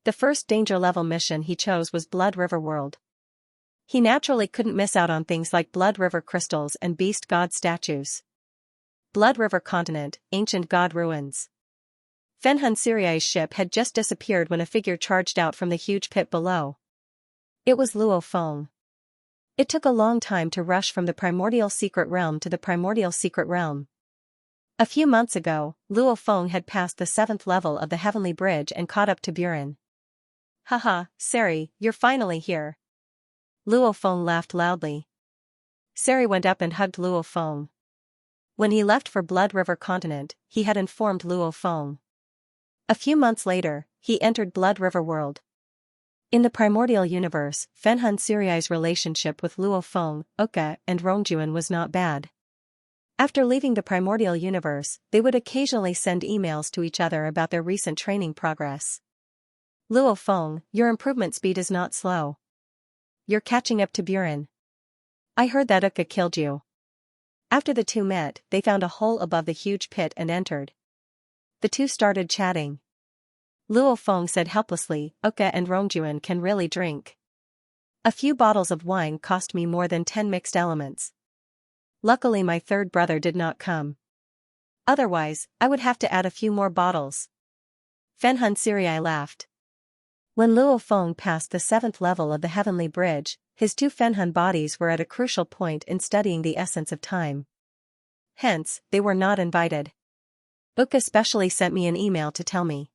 The first danger level mission he chose was Blood River World. He naturally couldn't miss out on things like Blood River crystals and Beast God statues. Blood River Continent, Ancient God Ruins. Fenhun Sirii's ship had just disappeared when a figure charged out from the huge pit below. It was Luo Feng. It took a long time to rush from the Primordial Secret Realm to the Primordial Secret Realm. A few months ago, Luo Feng had passed the 7th level of the Heavenly Bridge and caught up to Buren. Haha, Sari, you're finally here. Luo Feng laughed loudly. Sari went up and hugged Luo Feng. When he left for Blood River Continent, he had informed Luo Feng. A few months later, he entered Blood River World. In the primordial universe, Fenhan Suriai's relationship with Luo Feng, Oka, and Rongjuan was not bad. After leaving the primordial universe, they would occasionally send emails to each other about their recent training progress. Luo Feng, your improvement speed is not slow. You're catching up to Buren. I heard that Uka killed you. After the two met, they found a hole above the huge pit and entered. The two started chatting. Luo Feng said helplessly, Uka and Rongjuan can really drink. A few bottles of wine cost me more than 10 mixed elements. Luckily my third brother did not come. Otherwise, I would have to add a few more bottles. Fenhan Suriai laughed. When Luo Feng passed the 7th level of the Heavenly Bridge, his two Fenhan bodies were at a crucial point in studying the essence of time. Hence, they were not invited. Uka specially sent me an email to tell me.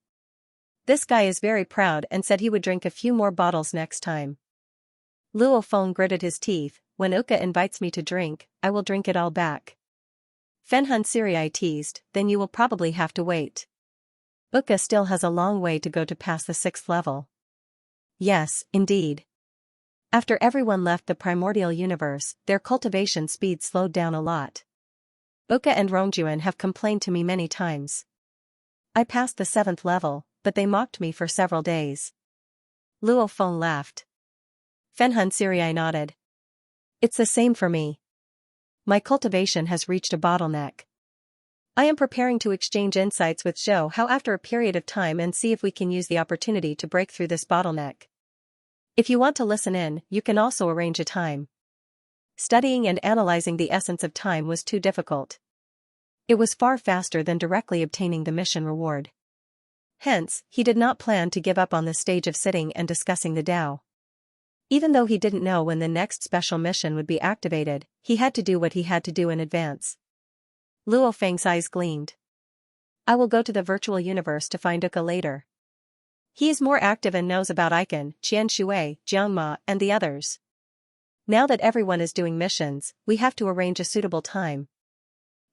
This guy is very proud and said he would drink a few more bottles next time. Luo Feng gritted his teeth, when Uka invites me to drink, I will drink it all back. Fenhan Suriai teased, then you will probably have to wait. Uka still has a long way to go to pass the 6th level. Yes, indeed. After everyone left the primordial universe, their cultivation speed slowed down a lot. Uka and Rongjuan have complained to me many times. I passed the 7th level, but they mocked me for several days. Luo Feng laughed. Fenhan Suriai nodded. It's the same for me. My cultivation has reached a bottleneck. I am preparing to exchange insights with Zhou Hao after a period of time and see if we can use the opportunity to break through this bottleneck. If you want to listen in, you can also arrange a time. Studying and analyzing the essence of time was too difficult. It was far faster than directly obtaining the mission reward. Hence, he did not plan to give up on the stage of sitting and discussing the Tao. Even though he didn't know when the next special mission would be activated, he had to do what he had to do in advance. Luo Feng's eyes gleamed. I will go to the virtual universe to find Uka later. He is more active and knows about Icon, Qian Shui, Jiangma, and the others. Now that everyone is doing missions, we have to arrange a suitable time.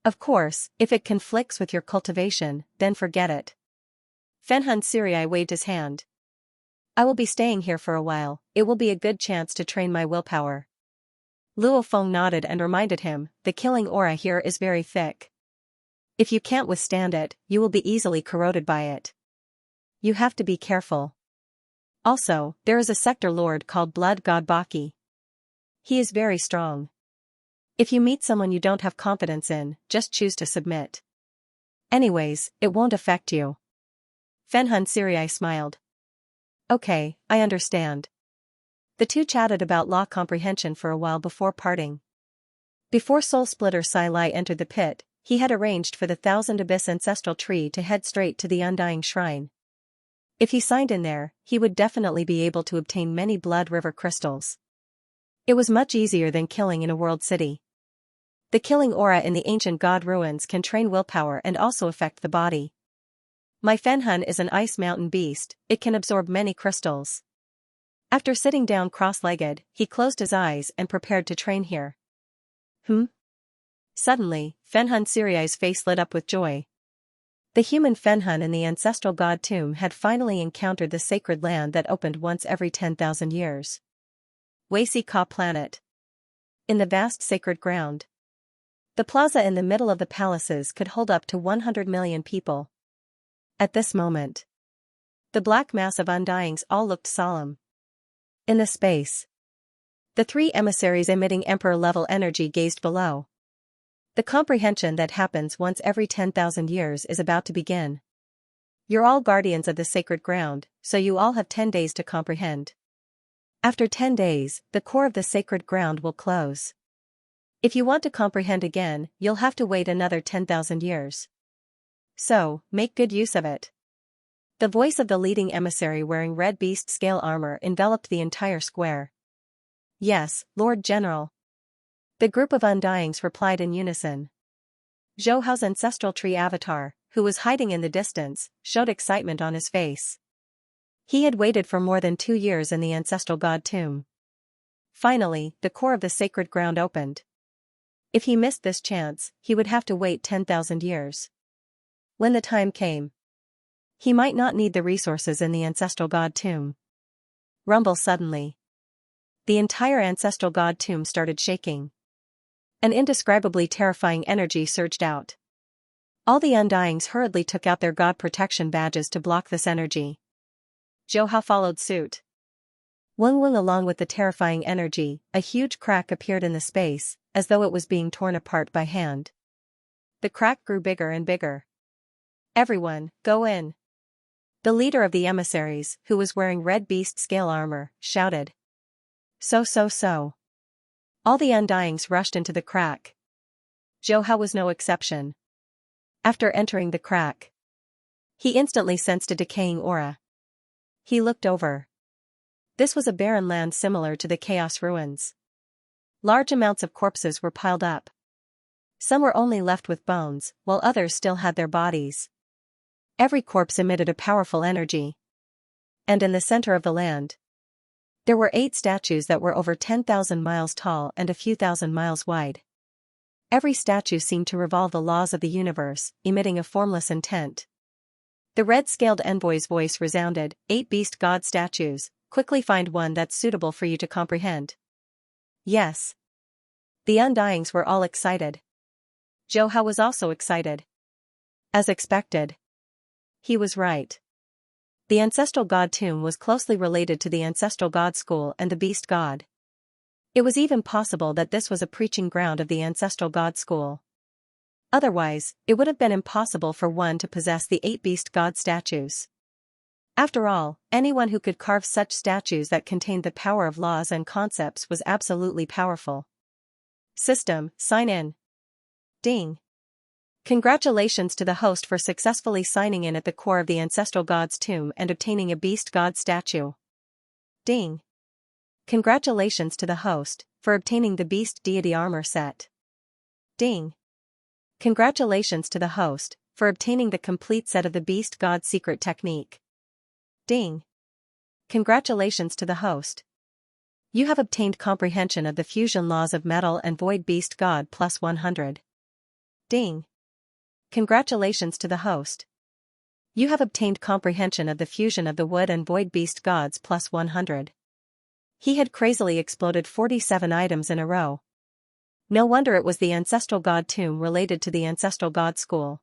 Of course, if it conflicts with your cultivation, then forget it. Fenhan Suriai waved his hand. I will be staying here for a while, it will be a good chance to train my willpower. Luo Feng nodded and reminded him, the killing aura here is very thick. If you can't withstand it, you will be easily corroded by it. You have to be careful. Also, there is a sector lord called Blood God Baki. He is very strong. If you meet someone you don't have confidence in, just choose to submit. Anyways, it won't affect you. Fenhan Suriai smiled. Okay, I understand. The two chatted about law comprehension for a while before parting. Before Soul Splitter Sai Lai entered the pit, he had arranged for the Thousand Abyss ancestral tree to head straight to the Undying Shrine. If he signed in there, he would definitely be able to obtain many Blood River crystals. It was much easier than killing in a world city. The killing aura in the ancient god ruins can train willpower and also affect the body. My Fenhan is an ice mountain beast, it can absorb many crystals. After sitting down cross-legged, he closed his eyes and prepared to train here. Suddenly, Fenhan Suriai's face lit up with joy. The human Fenhan in the ancestral god tomb had finally encountered the sacred land that opened once every 10,000 years. Weisi Ka planet. In the vast sacred ground. The plaza in the middle of the palaces could hold up to 100 million people. At this moment, the black mass of Undyings all looked solemn. In the space, the three emissaries emitting emperor-level energy gazed below. The comprehension that happens once every 10,000 years is about to begin. You're all guardians of the sacred ground, so you all have 10 days to comprehend. After 10 days, the core of the sacred ground will close. If you want to comprehend again, you'll have to wait another 10,000 years. So, make good use of it. The voice of the leading emissary wearing red beast scale armor enveloped the entire square. Yes, Lord General. The group of Undyings replied in unison. Zhou Hao's ancestral tree avatar, who was hiding in the distance, showed excitement on his face. He had waited for more than 2 years in the ancestral god tomb. Finally, the core of the sacred ground opened. If he missed this chance, he would have to wait 10,000 years. When the time came, he might not need the resources in the ancestral god tomb. Rumble suddenly. The entire ancestral god tomb started shaking. An indescribably terrifying energy surged out. All the Undyings hurriedly took out their god protection badges to block this energy. Zhou Hao followed suit. Wung along with the terrifying energy, a huge crack appeared in the space, as though it was being torn apart by hand. The crack grew bigger and bigger. Everyone, go in. The leader of the emissaries, who was wearing red beast scale armor, shouted. So. All the Undyings rushed into the crack. Zhou Hao was no exception. After entering the crack, he instantly sensed a decaying aura. He looked over. This was a barren land similar to the Chaos Ruins. Large amounts of corpses were piled up. Some were only left with bones, while others still had their bodies. Every corpse emitted a powerful energy. And in the center of the land, there were 8 statues that were over 10,000 miles tall and a few thousand miles wide. Every statue seemed to revolve the laws of the universe, emitting a formless intent. The red-scaled envoy's voice resounded, 8 beast god statues, quickly find one that's suitable for you to comprehend. Yes. The Undyings were all excited. Zhou Hao was also excited. As expected. He was right. The ancestral god tomb was closely related to the ancestral god school and the beast god. It was even possible that this was a preaching ground of the ancestral god school. Otherwise, it would have been impossible for one to possess the 8 beast god statues. After all, anyone who could carve such statues that contained the power of laws and concepts was absolutely powerful. System, sign in. Ding. Congratulations to the host for successfully signing in at the core of the ancestral god's tomb and obtaining a beast god statue. Ding. Congratulations to the host for obtaining the beast deity armor set. Ding. Congratulations to the host for obtaining the complete set of the beast god secret technique. Ding. Congratulations to the host. You have obtained comprehension of the fusion laws of metal and void beast god plus 100. Ding. Congratulations to the host. You have obtained comprehension of the fusion of the wood and void beast gods plus 100. He had crazily exploded 47 items in a row. No wonder it was the ancestral god tomb related to the ancestral god school.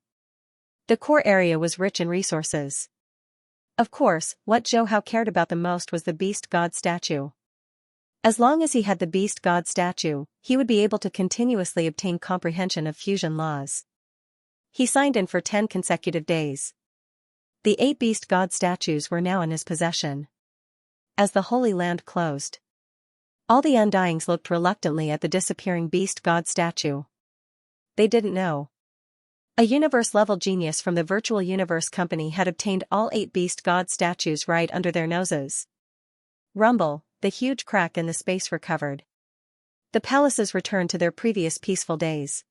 The core area was rich in resources. Of course, what Zhou Hao cared about the most was the beast god statue. As long as he had the beast god statue, he would be able to continuously obtain comprehension of fusion laws. He signed in for 10 consecutive days. The 8 beast god statues were now in his possession. As the Holy Land closed, all the Undyings looked reluctantly at the disappearing beast god statue. They didn't know. A universe-level genius from the Virtual Universe Company had obtained all 8 beast god statues right under their noses. Rumble, the huge crack in the space recovered. The palaces returned to their previous peaceful days.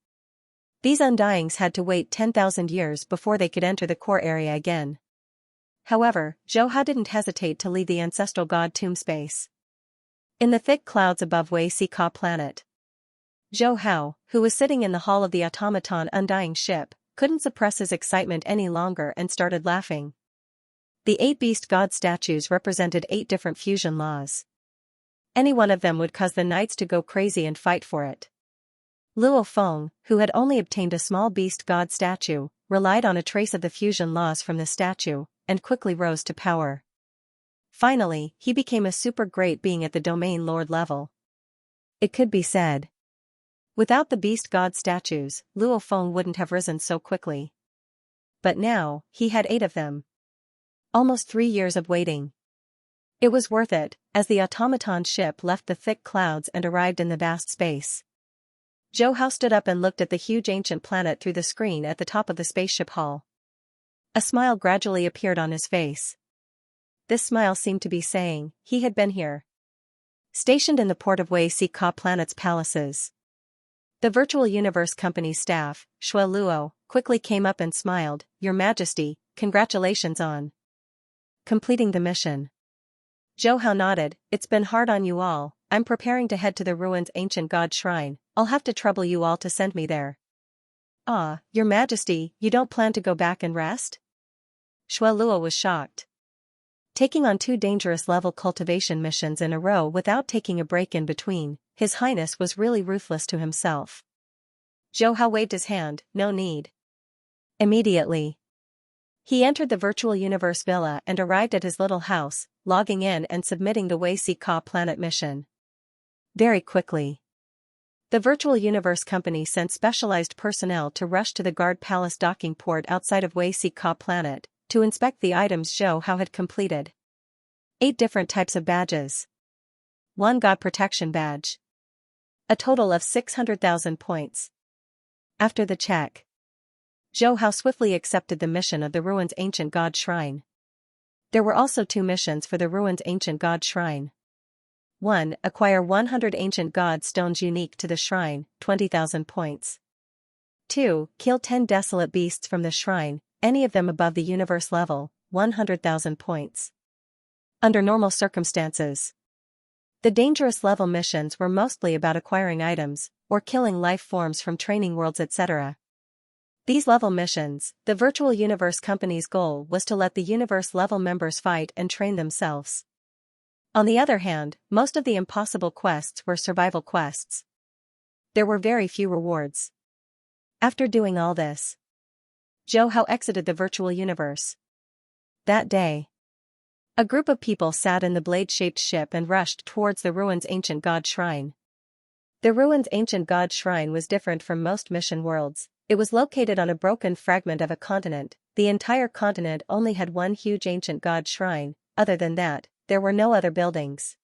These Undyings had to wait 10,000 years before they could enter the core area again. However, Zhou Hao didn't hesitate to leave the ancestral god tomb space. In the thick clouds above Wei Si Ka planet, Zhou Hao, who was sitting in the hull of the automaton Undying ship, couldn't suppress his excitement any longer and started laughing. The 8 beast god statues represented 8 different fusion laws. Any one of them would cause the knights to go crazy and fight for it. Luo Feng, who had only obtained a small beast god statue, relied on a trace of the fusion laws from the statue, and quickly rose to power. Finally, he became a super great being at the domain lord level. It could be said. Without the beast god statues, Luo Feng wouldn't have risen so quickly. But now, he had 8 of them. Almost 3 years of waiting. It was worth it, as the automaton ship left the thick clouds and arrived in the vast space. Zhou Hao stood up and looked at the huge ancient planet through the screen at the top of the spaceship hull. A smile gradually appeared on his face. This smile seemed to be saying, he had been here. Stationed in the port of Wei Si Ka planet's palaces. The Virtual Universe Company staff, Shui Luo, quickly came up and smiled. Your Majesty, congratulations on completing the mission. Zhou Hao nodded. It's been hard on you all. I'm preparing to head to the ruins' ancient god shrine. I'll have to trouble you all to send me there. Ah, Your Majesty, you don't plan to go back and rest? Shui Luo was shocked. Taking on 2 dangerous level cultivation missions in a row without taking a break in between, His Highness was really ruthless to himself. Zhou Hao waved his hand. No need. Immediately, he entered the Virtual Universe Villa and arrived at his little house, logging in and submitting the Wei Si Ka planet mission. Very quickly, the Virtual Universe Company sent specialized personnel to rush to the Guard Palace docking port outside of Wei Si Ka planet, to inspect the items Zhou Hao had completed. 8 different types of badges. 1 God Protection Badge. A total of 600,000 points. After the check, Zhou Hao swiftly accepted the mission of the ruins' ancient god shrine. There were also 2 missions for the ruins' ancient god shrine. 1. Acquire 100 ancient god stones unique to the shrine, 20,000 points. 2. Kill 10 desolate beasts from the shrine, any of them above the universe level, 100,000 points. Under normal circumstances, the dangerous level missions were mostly about acquiring items, or killing life forms from training worlds, etc. These level missions, the Virtual Universe Company's goal was to let the universe level members fight and train themselves. On the other hand, most of the impossible quests were survival quests. There were very few rewards. After doing all this, Zhou Hao exited the virtual universe. That day, a group of people sat in the blade-shaped ship and rushed towards the ruins' ancient god shrine. The ruins' ancient god shrine was different from most mission worlds. It was located on a broken fragment of a continent. The entire continent only had one huge ancient god shrine. Other than that, there were no other buildings.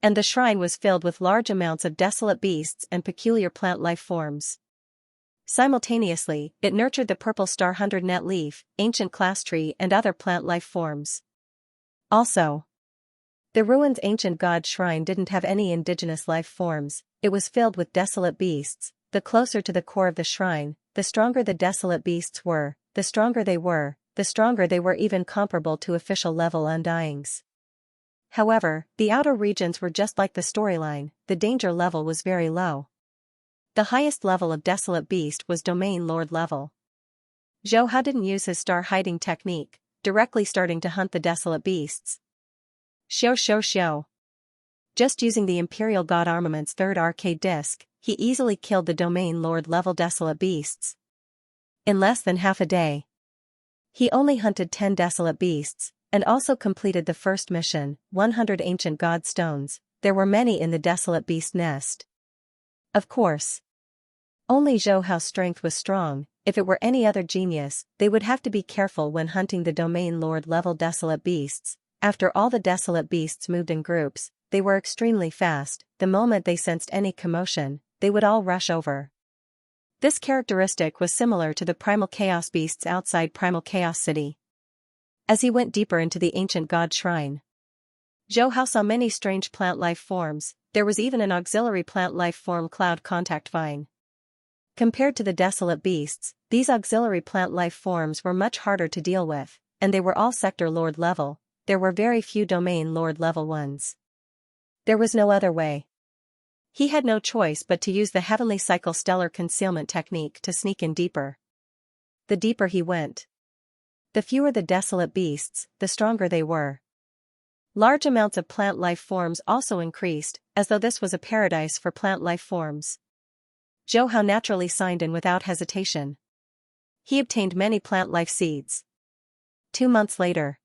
And the shrine was filled with large amounts of desolate beasts and peculiar plant life forms. Simultaneously, it nurtured the purple star 100-net leaf, ancient class tree and other plant life forms. Also, the ruins' ancient god shrine didn't have any indigenous life forms. It was filled with desolate beasts. The closer to the core of the shrine, the stronger the desolate beasts were. The stronger they were even comparable to official level undyings. However, the outer regions were just like the storyline. The danger level was very low. The highest level of desolate beast was domain lord level. Zhou Hao didn't use his star hiding technique, directly starting to hunt the desolate beasts. Xiao. Just using the Imperial God Armament's 3rd arcade disc, he easily killed the domain lord level desolate beasts. In less than half a day, he only hunted 10 desolate beasts, and also completed the first mission, 100 ancient god stones. There were many in the desolate beast nest. Of course, only Zhou Hao's strength was strong. If it were any other genius, they would have to be careful when hunting the domain lord level desolate beasts. After all, the desolate beasts moved in groups. They were extremely fast. The moment they sensed any commotion, they would all rush over. This characteristic was similar to the primal chaos beasts outside Primal Chaos City. As he went deeper into the ancient god shrine, Zhou Hao saw many strange plant life forms. There was even an auxiliary plant life form, Cloud Contact Vine. Compared to the desolate beasts, these auxiliary plant life forms were much harder to deal with, and they were all sector lord level. There were very few domain lord level ones. There was no other way. He had no choice but to use the Heavenly Cycle Stellar Concealment technique to sneak in deeper. The deeper he went, the fewer the desolate beasts, the stronger they were. Large amounts of plant life forms also increased, as though this was a paradise for plant life forms. Zhou Hao naturally signed in without hesitation. He obtained many plant life seeds. 2 months later,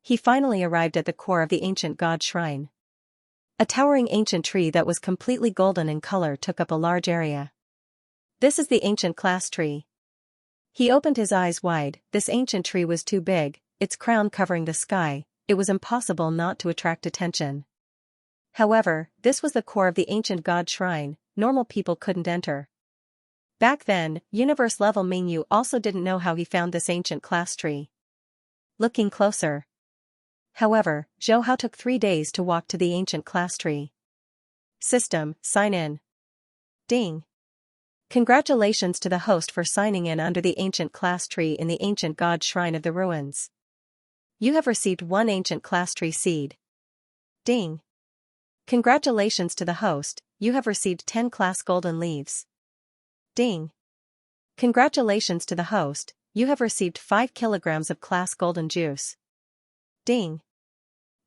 he finally arrived at the core of the ancient god shrine. A towering ancient tree that was completely golden in color took up a large area. This is the ancient class tree. He opened his eyes wide. This ancient tree was too big, its crown covering the sky. It was impossible not to attract attention. However, this was the core of the ancient god shrine. Normal people couldn't enter. Back then, universe level Mingyu also didn't know how he found this ancient class tree. Looking closer, however, Zhou Hao took 3 days to walk to the ancient class tree. System, sign in. Ding. Congratulations to the host for signing in under the ancient class tree in the ancient god shrine of the ruins. You have received 1 ancient class tree seed. Ding. Congratulations to the host, you have received 10 class golden leaves. Ding. Congratulations to the host, you have received 5 kilograms of class golden juice. Ding.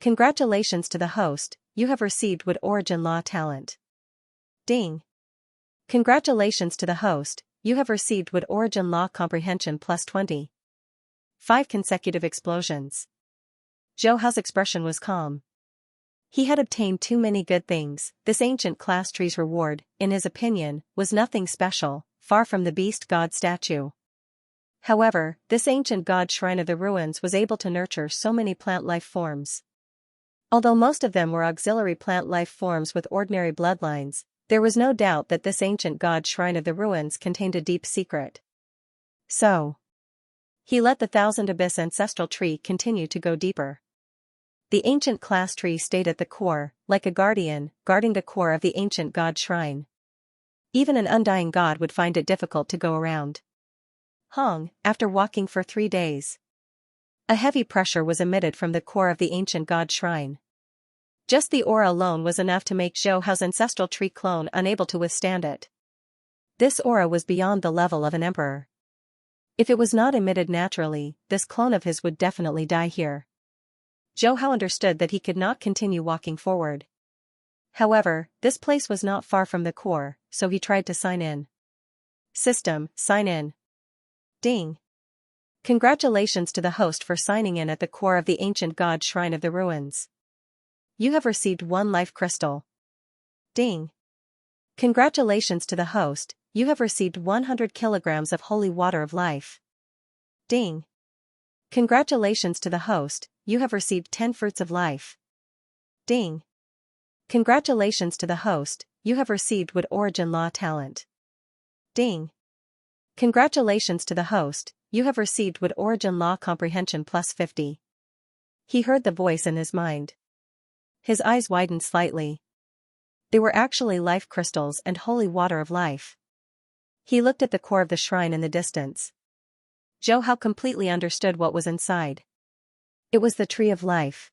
Congratulations to the host, you have received wood origin law talent. Ding. Congratulations to the host, you have received wood origin law comprehension plus 20. 5 consecutive explosions. Zhou Hao's expression was calm. He had obtained too many good things. This ancient class tree's reward, in his opinion, was nothing special, far from the beast god statue. However, this ancient god shrine of the ruins was able to nurture so many plant life forms. Although most of them were auxiliary plant life forms with ordinary bloodlines, there was no doubt that this ancient god shrine of the ruins contained a deep secret. So, he let the Thousand Abyss ancestral tree continue to go deeper. The ancient class tree stayed at the core, like a guardian, guarding the core of the ancient god shrine. Even an undying god would find it difficult to go around. Hong, after walking for 3 days. A heavy pressure was emitted from the core of the ancient god shrine. Just the aura alone was enough to make Zhou Hao's ancestral tree clone unable to withstand it. This aura was beyond the level of an emperor. If it was not emitted naturally, this clone of his would definitely die here. Zhou Hao understood that he could not continue walking forward. However, this place was not far from the core, so he tried to sign in. System, sign in. Ding. Congratulations to the host for signing in at the core of the ancient god shrine of the ruins. You have received 1 life crystal. Ding. Congratulations to the host, you have received 100 kilograms of holy water of life. Ding. Congratulations to the host, you have received 10 fruits of life. Ding. Congratulations to the host, you have received wood origin law talent. Ding. Congratulations to the host, you have received wood origin law comprehension plus 50. He heard the voice in his mind. His eyes widened slightly. They were actually life crystals and holy water of life. He looked at the core of the shrine in the distance. Zhou Hao completely understood what was inside. It was the tree of life.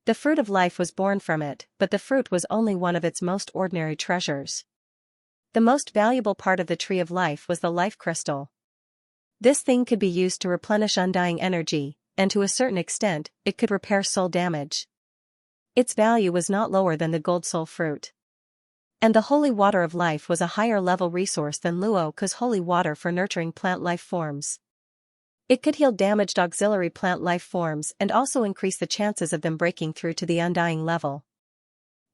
The fruit of life was born from it, but the fruit was only one of its most ordinary treasures. The most valuable part of the tree of life was the life crystal. This thing could be used to replenish undying energy, and to a certain extent, it could repair soul damage. Its value was not lower than the gold soul fruit. And the holy water of life was a higher level resource than Luo Ke's holy water for nurturing plant life forms. It could heal damaged auxiliary plant life forms and also increase the chances of them breaking through to the undying level.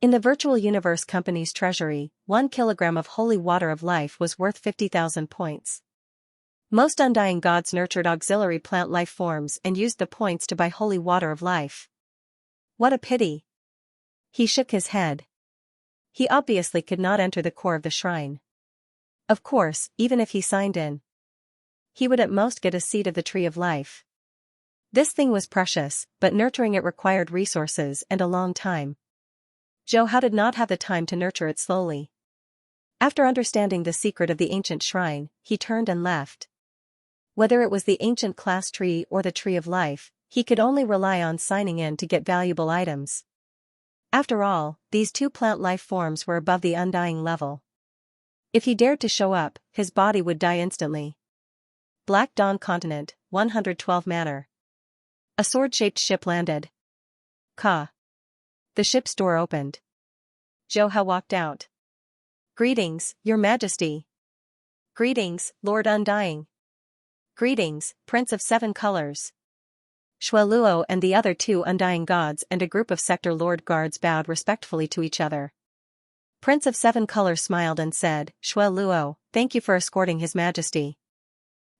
In the virtual universe company's treasury, 1 kilogram of holy water of life was worth 50,000 points. Most undying gods nurtured auxiliary plant life forms and used the points to buy holy water of life. What a pity. He shook his head. He obviously could not enter the core of the shrine. Of course, even if he signed in, he would at most get a seed of the tree of life. This thing was precious, but nurturing it required resources and a long time. Zhou Hao did not have the time to nurture it slowly. After understanding the secret of the ancient shrine, he turned and left. Whether it was the ancient class tree or the tree of life, he could only rely on signing in to get valuable items. After all, these 2 plant life forms were above the undying level. If he dared to show up, his body would die instantly. Black Dawn Continent, 112 Manor. A sword-shaped ship landed. Ka. The ship's door opened. Zhou Hao walked out. Greetings, Your Majesty. Greetings, Lord Undying. Greetings, Prince of 7 Colors. Shueluo and the other 2 undying gods and a group of sector lord guards bowed respectfully to each other. Prince of 7 Colors smiled and said, Shueluo, thank you for escorting His Majesty.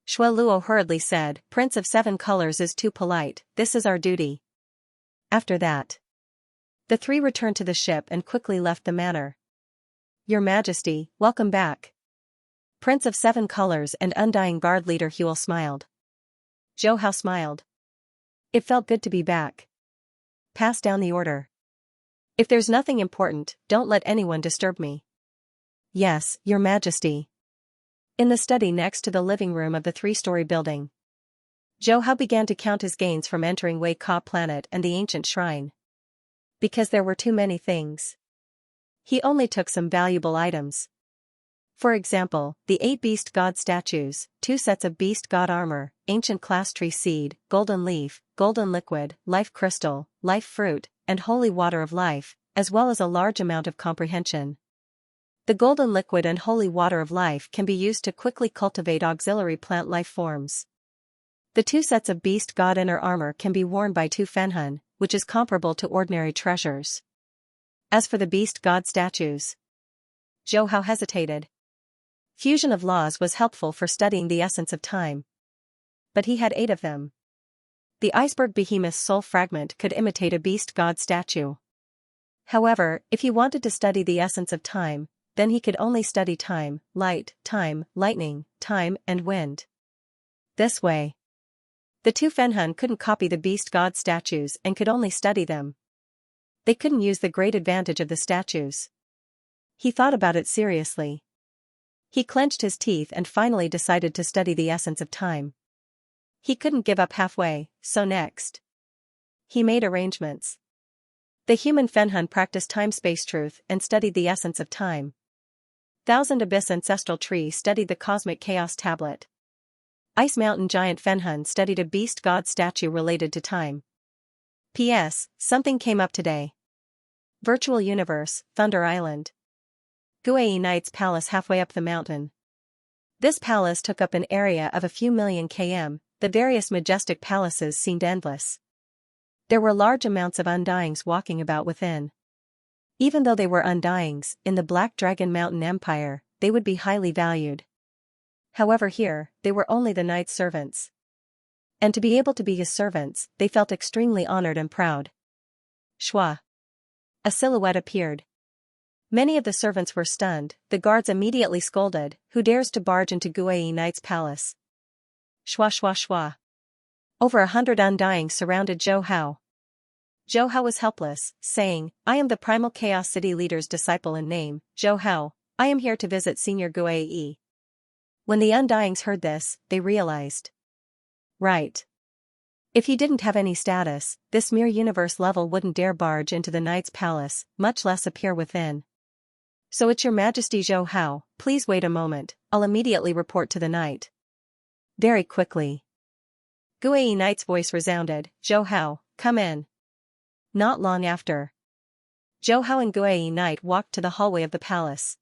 Shueluo hurriedly said, Prince of 7 Colors is too polite, this is our duty. After that, the 3 returned to the ship and quickly left the manor. Your Majesty, welcome back. Prince of 7 Colors and undying guard leader Huel smiled. Zhou Hao smiled. It felt good to be back. Pass down the order. If there's nothing important, don't let anyone disturb me. Yes, Your Majesty. In the study next to the living room of the three-story building, Zhou Hao began to count his gains from entering Wei Ka Planet and the ancient shrine. Because there were too many things, he only took some valuable items. For example, the 8 beast god statues, 2 sets of beast god armor, ancient class tree seed, golden leaf, golden liquid, life crystal, life fruit, and holy water of life, as well as a large amount of comprehension. The golden liquid and holy water of life can be used to quickly cultivate auxiliary plant life forms. The 2 sets of beast god inner armor can be worn by 2 Fenhun, which is comparable to ordinary treasures. As for the beast god statues, Zhou Hao hesitated. Fusion of laws was helpful for studying the essence of time. But he had 8 of them. The iceberg behemoth's soul fragment could imitate a beast god statue. However, if he wanted to study the essence of time, then he could only study time, light, time, lightning, time, and wind. This way, the 2 Fenhun couldn't copy the beast god statues and could only study them. They couldn't use the great advantage of the statues. He thought about it seriously. He clenched his teeth and finally decided to study the essence of time. He couldn't give up halfway, so next, he made arrangements. The human Fenhun practiced time-space truth and studied the essence of time. Thousand Abyss Ancestral Tree studied the Cosmic Chaos Tablet. Ice Mountain Giant Fenhun studied a beast god statue related to time. P.S. Something came up today. Virtual Universe, Thunder Island. Guai Knight's palace halfway up the mountain. This palace took up an area of a few million km, the various majestic palaces seemed endless. There were large amounts of undyings walking about within. Even though they were undyings, in the Black Dragon Mountain Empire, they would be highly valued. However here, they were only the knight's servants. And to be able to be his servants, they felt extremely honored and proud. Shua. A silhouette appeared. Many of the servants were stunned. The guards immediately scolded, "Who dares to barge into Guai Knight's palace?" Shua shua shua. Over 100 undyings surrounded Zhou Hao. Zhou Hao was helpless, saying, "I am the Primal Chaos City leader's disciple in name, Zhou Hao. I am here to visit Senior Guai." When the undyings heard this, they realized. Right. If he didn't have any status, this mere universe level wouldn't dare barge into the knight's palace, much less appear within. "So it's your Majesty Zhou Hao, please wait a moment, I'll immediately report to the knight." Very quickly, Guai Knight's voice resounded, "Zhou Hao, come in." Not long after, Zhou Hao and Guai Knight walked to the hallway of the palace.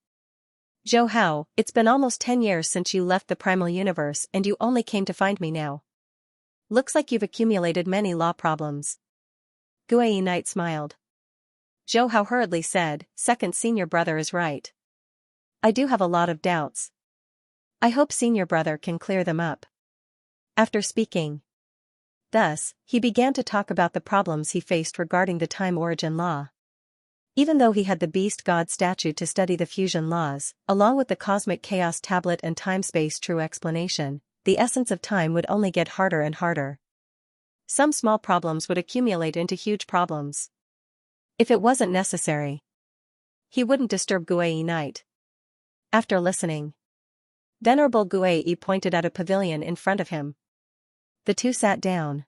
"Zhou Hao, it's been almost 10 years since you left the primal universe and you only came to find me now. Looks like you've accumulated many law problems." Guai Knight smiled. Zhou Hao hurriedly said, "Second senior brother is right. I do have a lot of doubts. I hope senior brother can clear them up." After speaking thus, he began to talk about the problems he faced regarding the time origin law. Even though he had the beast god statue to study the fusion laws, along with the cosmic chaos tablet and time-space true explanation, the essence of time would only get harder and harder. Some small problems would accumulate into huge problems. If it wasn't necessary, he wouldn't disturb Guai Knight. After listening, Venerable Guai pointed out a pavilion in front of him. The two sat down.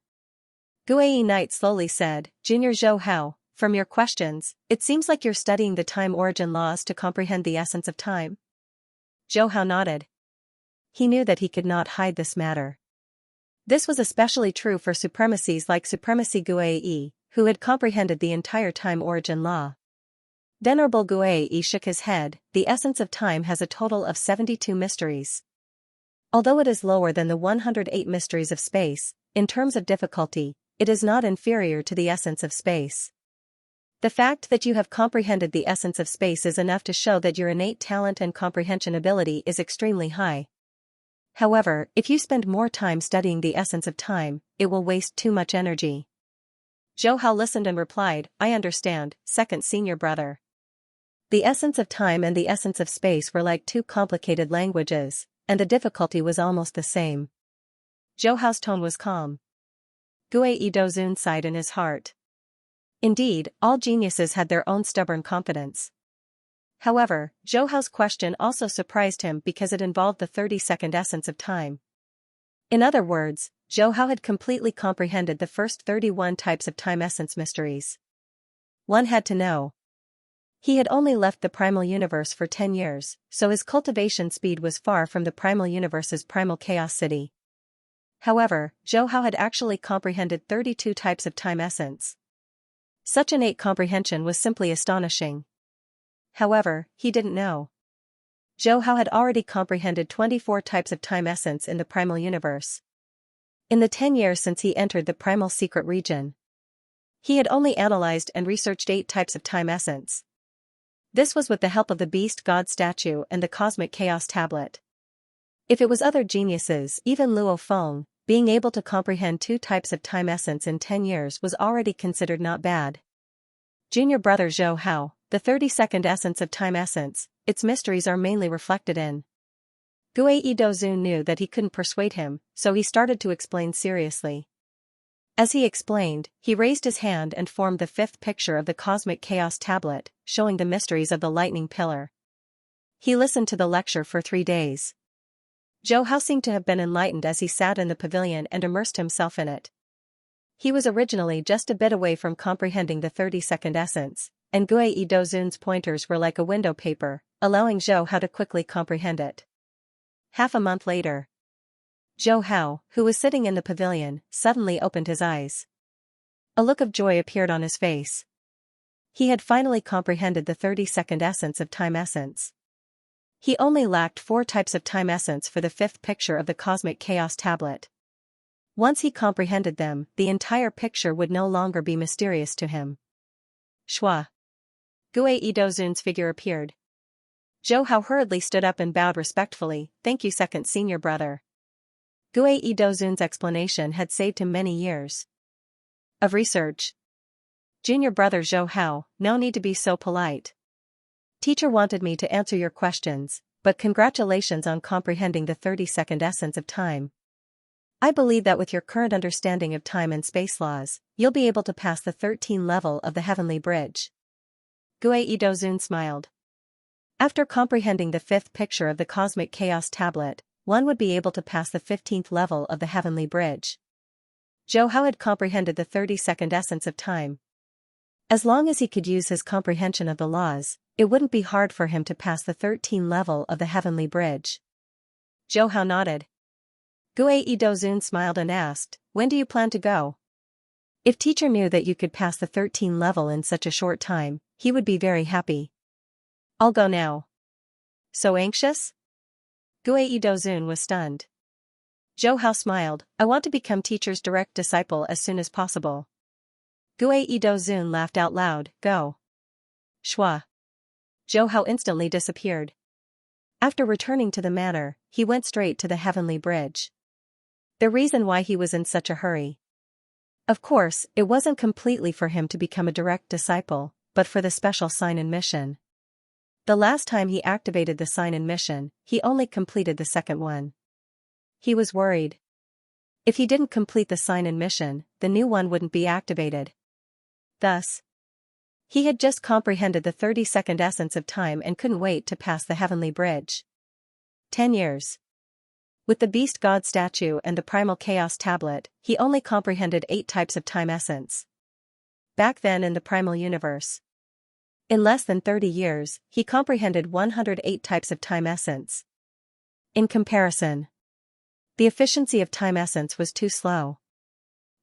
Guai Knight slowly said, "Junior Zhou Hao, from your questions, it seems like you're studying the time origin laws to comprehend the essence of time." Zhou Hao nodded. He knew that he could not hide this matter. This was especially true for supremacies like Supremacy Guai, who had comprehended the entire time origin law. Venerable Guai shook his head. "The essence of time has a total of 72 mysteries. Although it is lower than the 108 mysteries of space, in terms of difficulty, it is not inferior to the essence of space. The fact that you have comprehended the essence of space is enough to show that your innate talent and comprehension ability is extremely high. However, if you spend more time studying the essence of time, it will waste too much energy." Zhou Hao listened and replied, "I understand, second senior brother." The essence of time and the essence of space were like two complicated languages, and the difficulty was almost the same. Zhou Hao's tone was calm. Guai Dozun sighed in his heart. Indeed, all geniuses had their own stubborn confidence. However, Zhou Hao's question also surprised him because it involved the 30-second essence of time. In other words, Zhou Hao had completely comprehended the first 31 types of time essence mysteries. One had to know. He had only left the primal universe for 10 years, so his cultivation speed was far from the primal universe's primal chaos city. However, Zhou Hao had actually comprehended 32 types of time essence. Such innate comprehension was simply astonishing. However, he didn't know. Zhou Hao had already comprehended 24 types of time essence in the primal universe. In the 10 years since he entered the primal secret region, he had only analyzed and researched 8 types of time essence. This was with the help of the Beast God statue and the Cosmic Chaos Tablet. If it was other geniuses, even Luo Feng, being able to comprehend 2 types of time essence in 10 years was already considered not bad. Junior brother Zhou Hao, the 32nd essence of time essence, its mysteries are mainly reflected in. Gue Idozun knew that he couldn't persuade him, so he started to explain seriously. As he explained, he raised his hand and formed the 5th picture of the Cosmic Chaos Tablet, showing the mysteries of the lightning pillar. He listened to the lecture for 3 days. Zhou Hao seemed to have been enlightened as he sat in the pavilion and immersed himself in it. He was originally just a bit away from comprehending the 30-second essence, and Gue Idozun's pointers were like a window paper, allowing Zhou Hao to quickly comprehend it. Half a month later, Zhou Hao, who was sitting in the pavilion, suddenly opened his eyes. A look of joy appeared on his face. He had finally comprehended the 30-second essence of time essence. He only lacked 4 types of time essence for the 5th picture of the Cosmic Chaos Tablet. Once he comprehended them, the entire picture would no longer be mysterious to him. Shua. Gue Idozun's figure appeared. Zhou Hao hurriedly stood up and bowed respectfully. "Thank you, second senior brother." Gue Idozun's explanation had saved him many years of research. Junior brother Zhou Hao, no need to be so polite. Teacher wanted me to answer your questions, but congratulations on comprehending the 30-second essence of time. I believe that with your current understanding of time and space laws, you'll be able to pass the 13th level of the Heavenly Bridge. Gue Idozun smiled. After comprehending the 5th picture of the Cosmic Chaos Tablet, one would be able to pass the 15th level of the Heavenly Bridge. Zhou Hao had comprehended the 30-second essence of time. As long as he could use his comprehension of the laws, it wouldn't be hard for him to pass the 13th level of the Heavenly Bridge. Zhou Hao nodded. Gue Idozun smiled and asked, "When do you plan to go?" If teacher knew that you could pass the 13th level in such a short time, he would be very happy. "I'll go now." "So anxious?" Gue Idozun was stunned. Zhou Hao smiled. "I want to become teacher's direct disciple as soon as possible." Gue Idozun laughed out loud. "Go." Shua. Zhou Hao instantly disappeared. After returning to the manor, he went straight to the Heavenly Bridge. The reason why he was in such a hurry. Of course, it wasn't completely for him to become a direct disciple, but for the special sign and mission. The last time he activated the sign and mission, he only completed the second one. He was worried. If he didn't complete the sign and mission, the new one wouldn't be activated. Thus, he had just comprehended the 30-second essence of time and couldn't wait to pass the Heavenly Bridge. 10 years. With the Beast God statue and the Primal Chaos Tablet, he only comprehended 8 types of time essence. Back then in the primal universe, in less than 30 years, he comprehended 108 types of time essence. In comparison, the efficiency of time essence was too slow.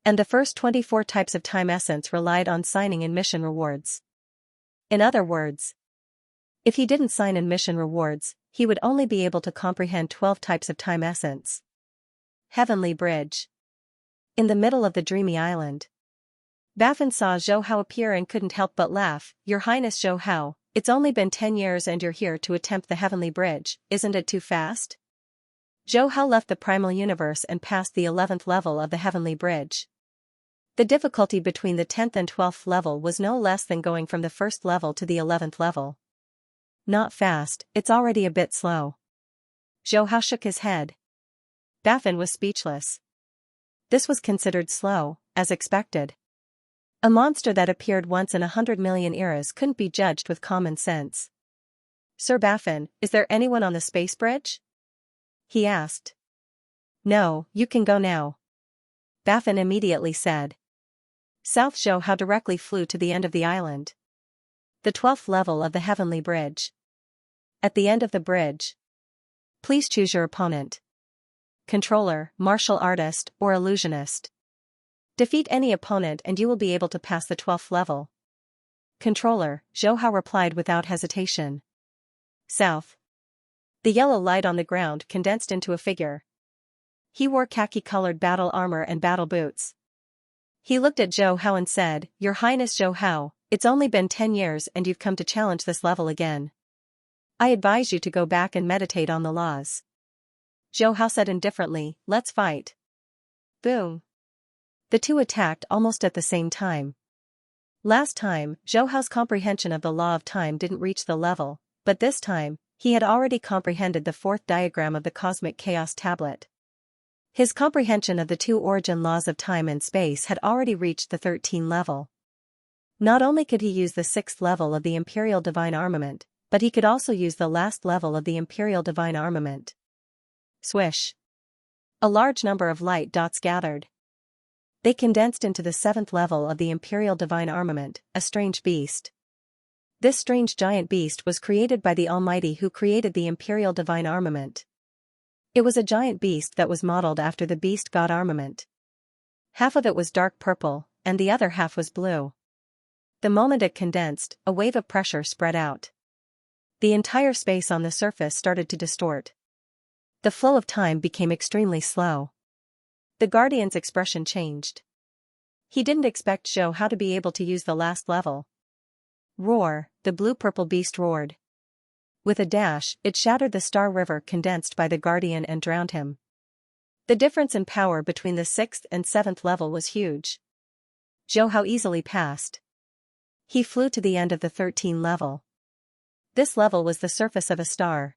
And the first 24 types of time essence relied on signing and mission rewards. In other words, if he didn't sign in mission rewards, he would only be able to comprehend 12 types of time essence. Heavenly Bridge. In the middle of the dreamy island, Baffin saw Zhou Hao appear and couldn't help but laugh. "Your Highness Zhou Hao, it's only been 10 years and you're here to attempt the Heavenly Bridge, isn't it too fast?" Zhou Hao left the primal universe and passed the 11th level of the Heavenly Bridge. The difficulty between the 10th and 12th level was no less than going from the 1st level to the 11th level. "Not fast, it's already a bit slow." Zhou Hao shook his head. Baffin was speechless. This was considered slow, as expected. A monster that appeared once in 100 million eras couldn't be judged with common sense. Sir Baffin, is there anyone on the space bridge? He asked. No, you can go now. Baffin immediately said. South Zhou Hao directly flew to the end of the island. The 12th level of the Heavenly Bridge. At the end of the bridge. Please choose your opponent. Controller, martial artist, or illusionist. Defeat any opponent and you will be able to pass the 12th level. Controller, Zhou Hao replied without hesitation. South. The yellow light on the ground condensed into a figure. He wore khaki-colored battle armor and battle boots. He looked at Zhou Hao and said, Your Highness Zhou Hao, it's only been 10 years and you've come to challenge this level again. I advise you to go back and meditate on the laws. Zhou Hao said indifferently, Let's fight. Boom. The two attacked almost at the same time. Last time, Zhou Hao's comprehension of the law of time didn't reach the level, but this time, he had already comprehended the fourth diagram of the cosmic chaos tablet. His comprehension of the two origin laws of time and space had already reached the 13th level. Not only could he use the 6th level of the Imperial Divine Armament, but he could also use the last level of the Imperial Divine Armament. Swish. A large number of light dots gathered. They condensed into the 7th level of the Imperial Divine Armament, a strange beast. This strange giant beast was created by the Almighty who created the Imperial Divine Armament. It was a giant beast that was modeled after the Beast God Armament. Half of it was dark purple, and the other half was blue. The moment it condensed, a wave of pressure spread out. The entire space on the surface started to distort. The flow of time became extremely slow. The Guardian's expression changed. He didn't expect Zhou Hao to be able to use the last level. Roar, the blue-purple beast roared. With a dash, it shattered the star river condensed by the Guardian and drowned him. The difference in power between the 6th and 7th level was huge. Zhou Hao easily passed. He flew to the end of the 13th level. This level was the surface of a star.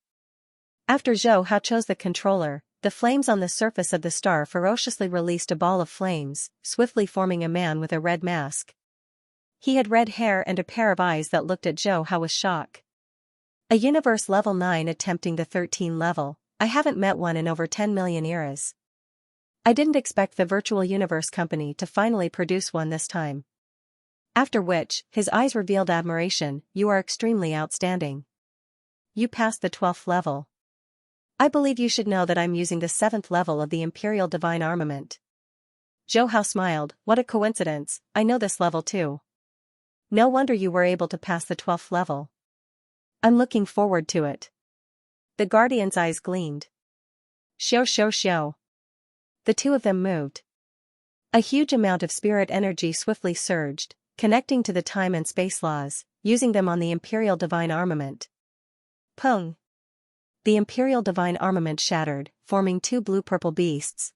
After Zhou Hao chose the controller, the flames on the surface of the star ferociously released a ball of flames, swiftly forming a man with a red mask. He had red hair and a pair of eyes that looked at Zhou Hao with shock. A universe level 9 attempting the 13th level, I haven't met one in over 10 million eras. I didn't expect the virtual universe company to finally produce one this time. After which, his eyes revealed admiration, You are extremely outstanding. You passed the 12th level. I believe you should know that I'm using the 7th level of the Imperial Divine Armament. Zhou Hao smiled, What a coincidence, I know this level too. No wonder you were able to pass the 12th level. I'm looking forward to it. The Guardian's eyes gleamed. Xiao xiao xiao. The two of them moved. A huge amount of spirit energy swiftly surged, connecting to the time and space laws, using them on the Imperial Divine Armament. Pung. The Imperial Divine Armament shattered, forming two blue-purple beasts.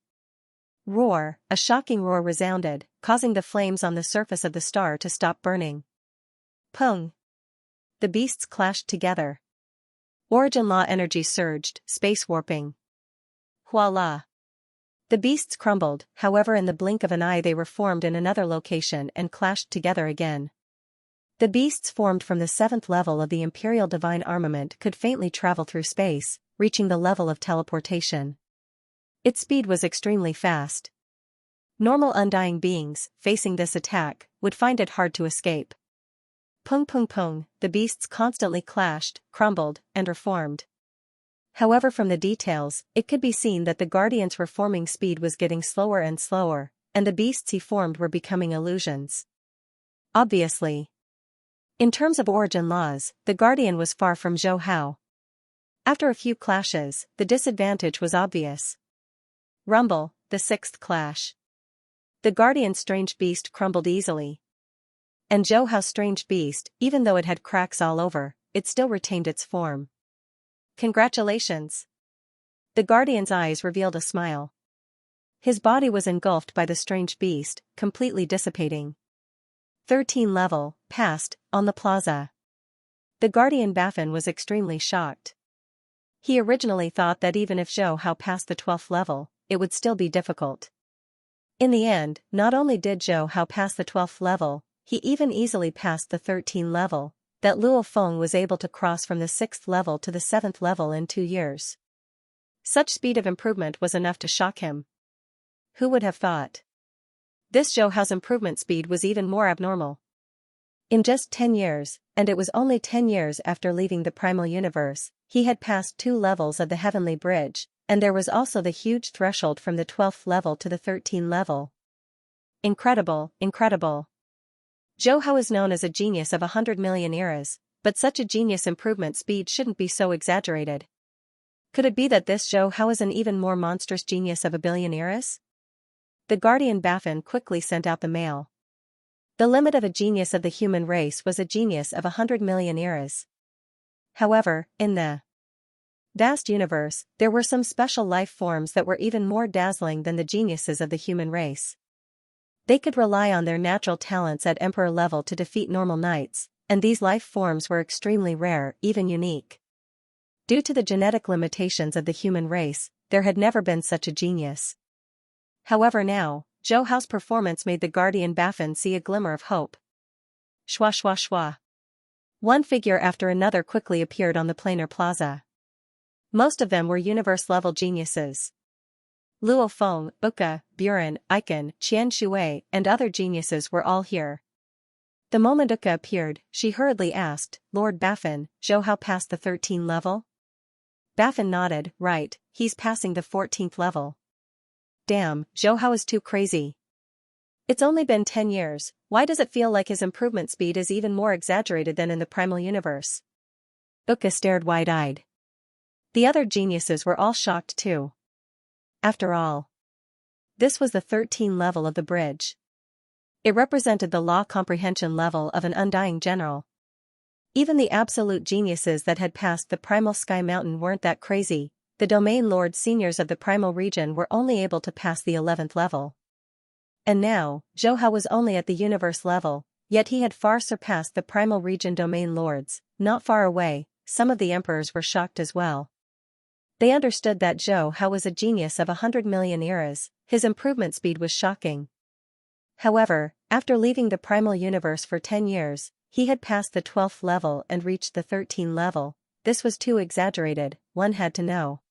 Roar, a shocking roar resounded, causing the flames on the surface of the star to stop burning. Pung. The beasts clashed together. Origin law energy surged, space warping. Voila. The beasts crumbled, however in the blink of an eye they reformed in another location and clashed together again. The beasts formed from the 7th level of the Imperial Divine Armament could faintly travel through space, reaching the level of teleportation. Its speed was extremely fast. Normal undying beings, facing this attack, would find it hard to escape. Pung pung pung, the beasts constantly clashed, crumbled, and reformed. However from the details, it could be seen that the Guardian's reforming speed was getting slower and slower, and the beasts he formed were becoming illusions. Obviously. In terms of origin laws, the Guardian was far from Zhou Hao. After a few clashes, the disadvantage was obvious. Rumble, the 6th clash. The Guardian's strange beast crumbled easily. And Zhou Hao's strange beast, even though it had cracks all over, it still retained its form. Congratulations. The Guardian's eyes revealed a smile. His body was engulfed by the strange beast, completely dissipating. 13th level, passed, on the plaza. The Guardian Baffin was extremely shocked. He originally thought that even if Zhou Hao passed the 12th level, it would still be difficult. In the end, not only did Zhou Hao pass the 12th level, he even easily passed the 13th level, that Luo Feng was able to cross from the 6th level to the 7th level in 2 years. Such speed of improvement was enough to shock him. Who would have thought? This Zhou Hao's improvement speed was even more abnormal. In just 10 years, and it was only 10 years after leaving the primal universe, he had passed 2 levels of the heavenly bridge, and there was also the huge threshold from the 12th level to the 13th level. Incredible, incredible. Zhou Hao is known as a genius of 100 million eras, but such a genius improvement speed shouldn't be so exaggerated. Could it be that this Zhou Hao is an even more monstrous genius of a billion eras? The guardian Baffin quickly sent out the mail. The limit of a genius of the human race was a genius of 100 million eras. However, in the vast universe, there were some special life forms that were even more dazzling than the geniuses of the human race. They could rely on their natural talents at emperor level to defeat normal knights, and these life forms were extremely rare, even unique. Due to the genetic limitations of the human race, there had never been such a genius. However now, Zhou Hao's performance made the guardian Baffin see a glimmer of hope. Shwa shwa shwa. One figure after another quickly appeared on the planar plaza. Most of them were universe-level geniuses. Luo Feng, Uka, Buren, Icon, Qian Shui, and other geniuses were all here. The moment Uka appeared, she hurriedly asked, "Lord Baffin, Zhou Hao passed the 13th level?" Baffin nodded, "Right, he's passing the 14th level." Damn, Zhou Hao is too crazy. It's only been 10 years, why does it feel like his improvement speed is even more exaggerated than in the primal universe? Uka stared wide-eyed. The other geniuses were all shocked too. After all, this was the 13th level of the bridge. It represented the law comprehension level of an undying general. Even the absolute geniuses that had passed the primal sky mountain weren't that crazy. The domain lord seniors of the primal region were only able to pass the 11th level. And now, Zhou Hao was only at the universe level, yet he had far surpassed the primal region domain lords. Not far away, some of the emperors were shocked as well. They understood that Zhou Hao was a genius of 100 million eras, his improvement speed was shocking. However, after leaving the primal universe for 10 years, he had passed the 12th level and reached the 13th level. This was too exaggerated, one had to know.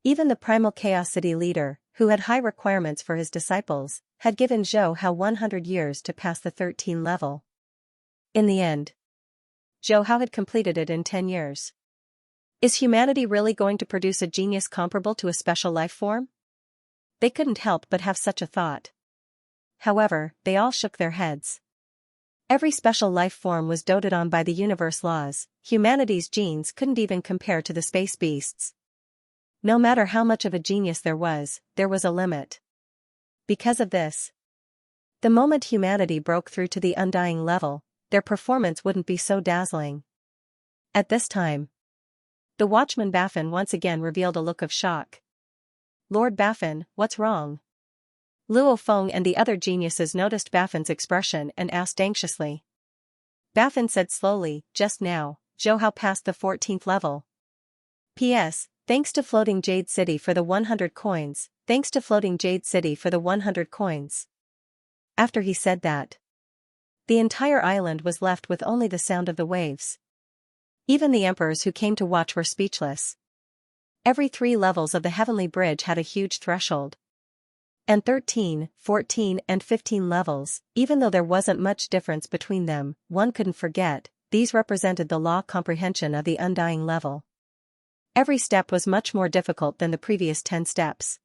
Even the primal Chaos City leader, who had high requirements for his disciples, had given Zhou Hao 100 years to pass the 13th level. In the end, Zhou Hao had completed it in 10 years. Is humanity really going to produce a genius comparable to a special life form? They couldn't help but have such a thought. However, they all shook their heads. Every special life form was doted on by the universe laws. Humanity's genes couldn't even compare to the space beasts. No matter how much of a genius there was a limit. Because of this, the moment humanity broke through to the undying level, their performance wouldn't be so dazzling. At this time, the watchman Baffin once again revealed a look of shock. "Lord Baffin, what's wrong?" Luo Feng and the other geniuses noticed Baffin's expression and asked anxiously. Baffin said slowly, "Just now, Zhou Hao passed the 14th level. P.S. Thanks to Floating Jade City for the 100 coins, thanks to Floating Jade City for the 100 coins. After he said that, the entire island was left with only the sound of the waves. Even the emperors who came to watch were speechless. Every 3 levels of the heavenly bridge had a huge threshold. And 13, 14 and 15 levels, even though there wasn't much difference between them, one couldn't forget, these represented the law comprehension of the undying level. Every step was much more difficult than the previous 10 steps.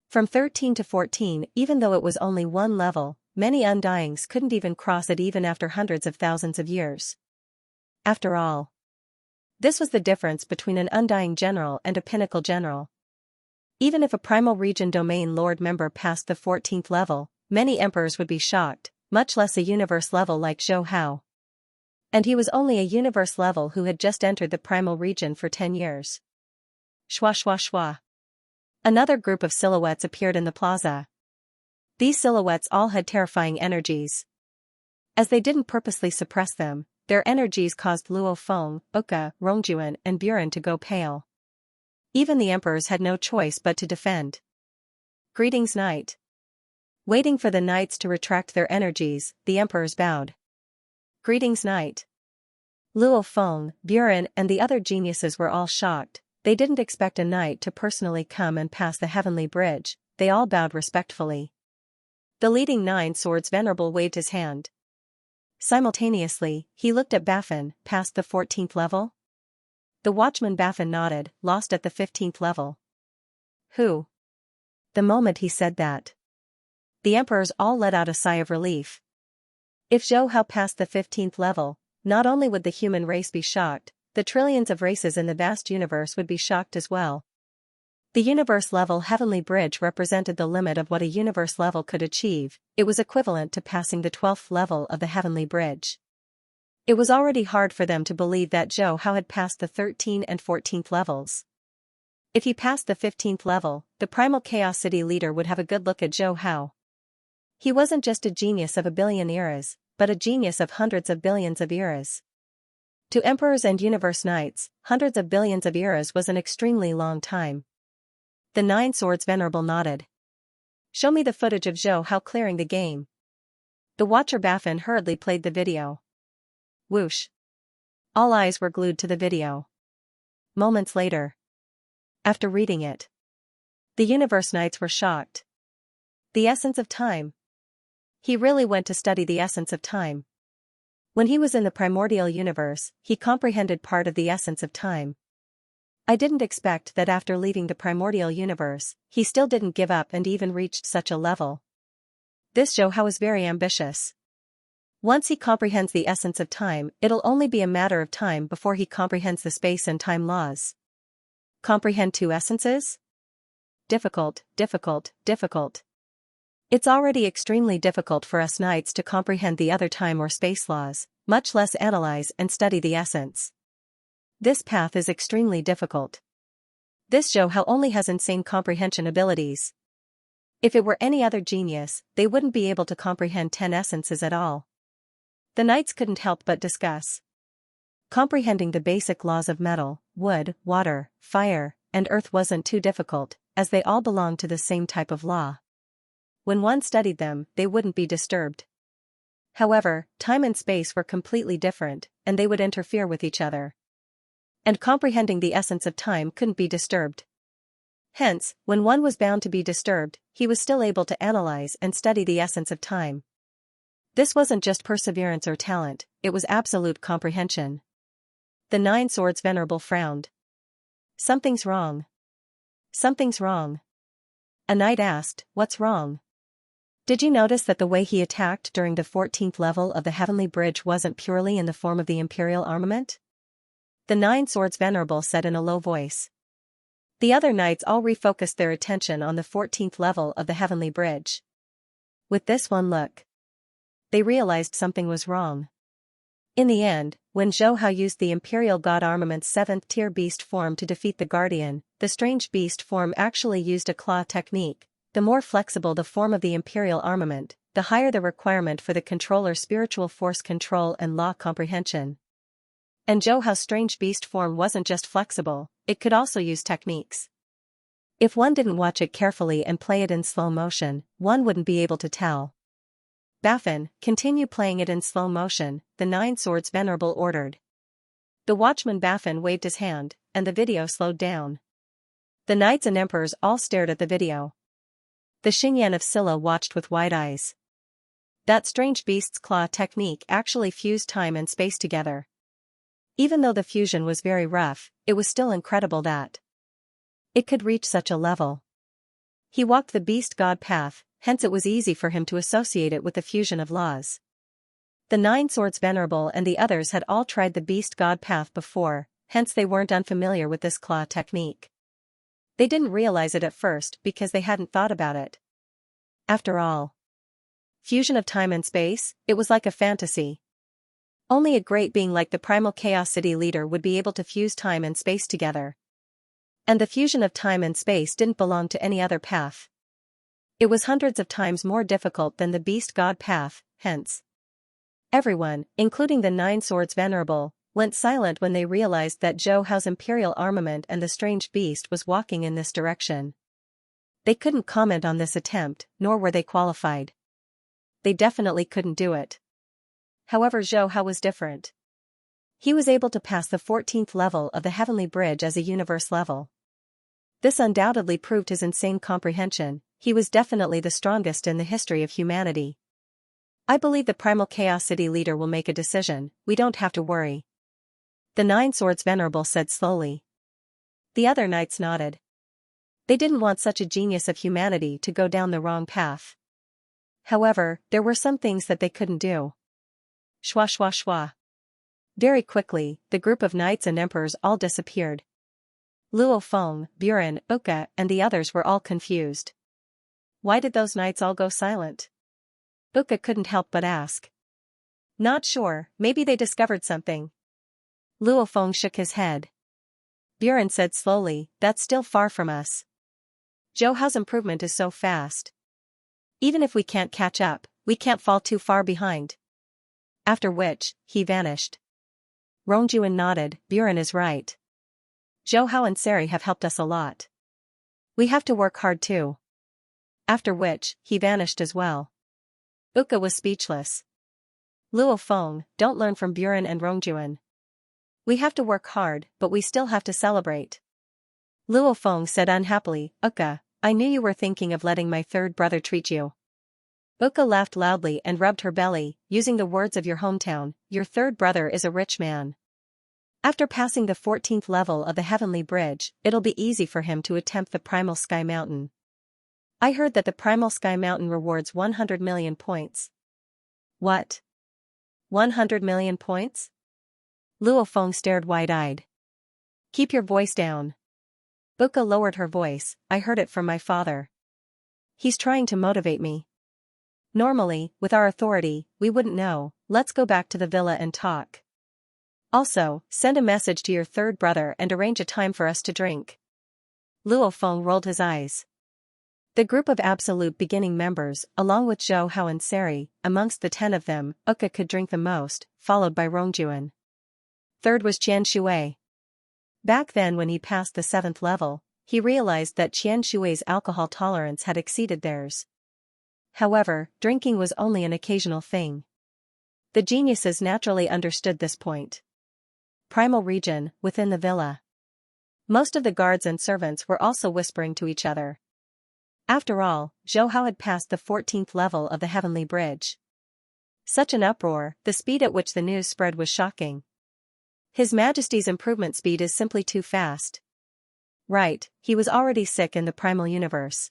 From 13 to 14, even though it was only 1 level, many undyings couldn't even cross it even after hundreds of thousands of years. After all, this was the difference between an undying general and a pinnacle general. Even if a primal region domain lord member passed the 14th level, many emperors would be shocked, much less a universe level like Zhou Hao. And he was only a universe level who had just entered the primal region for 10 years. Shwa shwa shwa. Another group of silhouettes appeared in the plaza. These silhouettes all had terrifying energies. As they didn't purposely suppress them, their energies caused Luo Feng, Uka, Rongjuan and Buren to go pale. Even the emperors had no choice but to defend. Greetings, knight. Waiting for the knights to retract their energies, the emperors bowed. Greetings, knight. Luo Feng, Buren and the other geniuses were all shocked. They didn't expect a knight to personally come and pass the heavenly bridge. They all bowed respectfully. The leading 9 Swords Venerable waved his hand. Simultaneously, he looked at Baffin, past the 14th level. The watchman Baffin nodded, lost at the 15th level. Who? The moment he said that, the emperors all let out a sigh of relief. If Zhou Hao passed the 15th level, not only would the human race be shocked, the trillions of races in the vast universe would be shocked as well. The universe-level heavenly bridge represented the limit of what a universe level could achieve. It was equivalent to passing the 12th level of the heavenly bridge. It was already hard for them to believe that Zhou Hao had passed the 13th and 14th levels. If he passed the 15th level, the primal chaos city leader would have a good look at Zhou Hao. He wasn't just a genius of a billion eras, but a genius of hundreds of billions of eras. To emperors and universe knights, hundreds of billions of eras was an extremely long time. The 9 Swords Venerable nodded. Show me the footage of Zhou Hao clearing the game. The watcher Baffin hurriedly played the video. Whoosh. All eyes were glued to the video. Moments later, after reading it, the universe knights were shocked. The essence of time. He really went to study the essence of time. When he was in the primordial universe, he comprehended part of the essence of time. I didn't expect that after leaving the primordial universe, he still didn't give up and even reached such a level. This Zhou Hao is very ambitious. Once he comprehends the essence of time, it'll only be a matter of time before he comprehends the space and time laws. Comprehend 2 essences? Difficult, difficult, difficult. It's already extremely difficult for us knights to comprehend the other time or space laws, much less analyze and study the essence. This path is extremely difficult. This Zhou Hao only has insane comprehension abilities. If it were any other genius, they wouldn't be able to comprehend 10 essences at all. The knights couldn't help but discuss. Comprehending the basic laws of metal, wood, water, fire, and earth wasn't too difficult, as they all belonged to the same type of law. When one studied them, they wouldn't be disturbed. However, time and space were completely different, and they would interfere with each other. And comprehending the essence of time couldn't be disturbed. Hence, when one was bound to be disturbed, he was still able to analyze and study the essence of time. This wasn't just perseverance or talent, it was absolute comprehension. The 9 Swords Venerable frowned. Something's wrong. Something's wrong. A knight asked, what's wrong? Did you notice that the way he attacked during the 14th level of the heavenly bridge wasn't purely in the form of the imperial armament? The 9 Swords Venerable said in a low voice. The other knights all refocused their attention on the 14th level of the heavenly bridge. With this one look, they realized something was wrong. In the end, when Zhou Hao used the Imperial God Armament's 7th tier beast form to defeat the Guardian, the strange beast form actually used a claw technique. The more flexible the form of the Imperial armament, the higher the requirement for the controller's spiritual force control and law comprehension. And Zhou Hao's strange beast form wasn't just flexible, it could also use techniques. If one didn't watch it carefully and play it in slow motion, one wouldn't be able to tell. Baffin, continue playing it in slow motion, the 9 Swords Venerable ordered. The watchman Baffin waved his hand, and the video slowed down. The knights and emperors all stared at the video. The Xingyan of Silla watched with wide eyes. That strange beast's claw technique actually fused time and space together. Even though the fusion was very rough, it was still incredible that it could reach such a level. He walked the beast god path, hence it was easy for him to associate it with the fusion of laws. The 9 Swords Venerable and the others had all tried the beast god path before, hence they weren't unfamiliar with this claw technique. They didn't realize it at first because they hadn't thought about it. After all, fusion of time and space, it was like a fantasy. Only a great being like the primal chaos city leader would be able to fuse time and space together. And the fusion of time and space didn't belong to any other path. It was hundreds of times more difficult than the beast god path, hence. Everyone, including the 9 Swords Venerable, went silent when they realized that Zhou Hao's imperial armament and the strange beast was walking in this direction. They couldn't comment on this attempt, nor were they qualified. They definitely couldn't do it. However, Zhou Hao was different. He was able to pass the 14th level of the Heavenly Bridge as a universe level. This undoubtedly proved his insane comprehension. He was definitely the strongest in the history of humanity. I believe the Primal Chaos City leader will make a decision. We don't have to worry. The Nine Swords Venerable said slowly. The other knights nodded. They didn't want such a genius of humanity to go down the wrong path. However, there were some things that they couldn't do. Shwa shwa shwa. Very quickly, the group of knights and emperors all disappeared. Luo Feng, Buren, Uka, and the others were all confused. Why did those knights all go silent? Uka couldn't help but ask. Not sure, maybe they discovered something. Luo Feng shook his head. Buren said slowly, that's still far from us. Zhou Hao's improvement is so fast. Even if we can't catch up, we can't fall too far behind. After which, he vanished. Rongjuan nodded, Buren is right. Zhou Hao and Seri have helped us a lot. We have to work hard too. After which, he vanished as well. Uka was speechless. Luo Feng, don't learn from Buren and Rongjuan. We have to work hard, but we still have to celebrate. Luo Feng said unhappily, Uka, I knew you were thinking of letting my third brother treat you. Uka laughed loudly and rubbed her belly, using the words of your hometown, your third brother is a rich man. After passing the 14th level of the Heavenly Bridge, it'll be easy for him to attempt the Primal Sky Mountain. I heard that the Primal Sky Mountain rewards 100 million points. What? 100 million points? Luo Feng stared wide-eyed. Keep your voice down. Uka lowered her voice, I heard it from my father. He's trying to motivate me. Normally, with our authority, we wouldn't know, let's go back to the villa and talk. Also, send a message to your third brother and arrange a time for us to drink. Luo Feng rolled his eyes. The group of absolute beginning members, along with Zhou Hao and Seri, amongst the 10 of them, Uka could drink the most, followed by Rongjuan. Third was Qian Shui. Back then when he passed the 7th level, he realized that Qian Shui's alcohol tolerance had exceeded theirs. However, drinking was only an occasional thing. The geniuses naturally understood this point. Primal region, within the villa. Most of the guards and servants were also whispering to each other. After all, Zhou Hao had passed the 14th level of the Heavenly Bridge. Such an uproar, the speed at which the news spread was shocking. His Majesty's improvement speed is simply too fast. Right, he was already sick in the Primal Universe.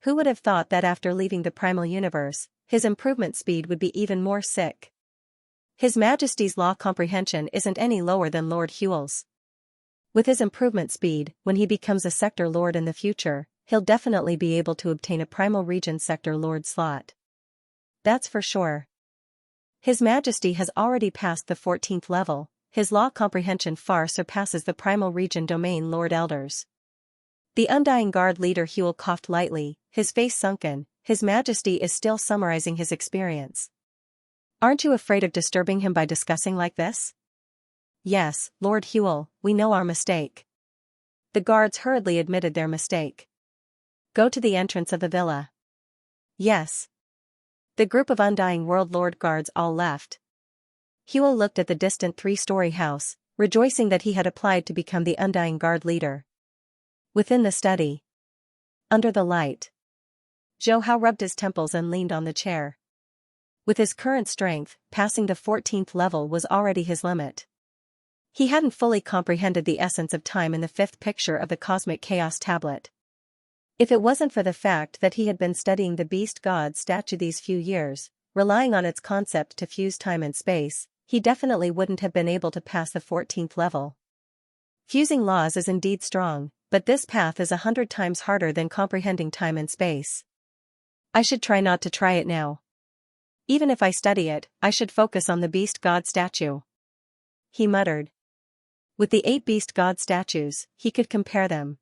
Who would have thought that after leaving the Primal Universe, his improvement speed would be even more sick? His Majesty's law comprehension isn't any lower than Lord Huel's. With his improvement speed, when he becomes a Sector Lord in the future, he'll definitely be able to obtain a Primal Region Sector Lord slot. That's for sure. His Majesty has already passed the 14th level, his law comprehension far surpasses the Primal Region Domain Lord Elders. The Undying Guard leader Huel coughed lightly, his face sunken, His Majesty is still summarizing his experience. Aren't you afraid of disturbing him by discussing like this? Yes, Lord Huel, we know our mistake. The guards hurriedly admitted their mistake. Go to the entrance of the villa. Yes. The group of Undying World Lord guards all left. Huel looked at the distant 3-story house, rejoicing that he had applied to become the Undying Guard leader. Within the study. Under the light. Zhou Hao rubbed his temples and leaned on the chair. With his current strength, passing the 14th level was already his limit. He hadn't fully comprehended the essence of time in the 5th picture of the Cosmic Chaos Tablet. If it wasn't for the fact that he had been studying the Beast God statue these few years, relying on its concept to fuse time and space, he definitely wouldn't have been able to pass the 14th level. Fusing laws is indeed strong, but this path is 100 times harder than comprehending time and space. I should try not to try it now. Even if I study it, I should focus on the Beast God statue. He muttered. With the 8 Beast God statues, he could compare them.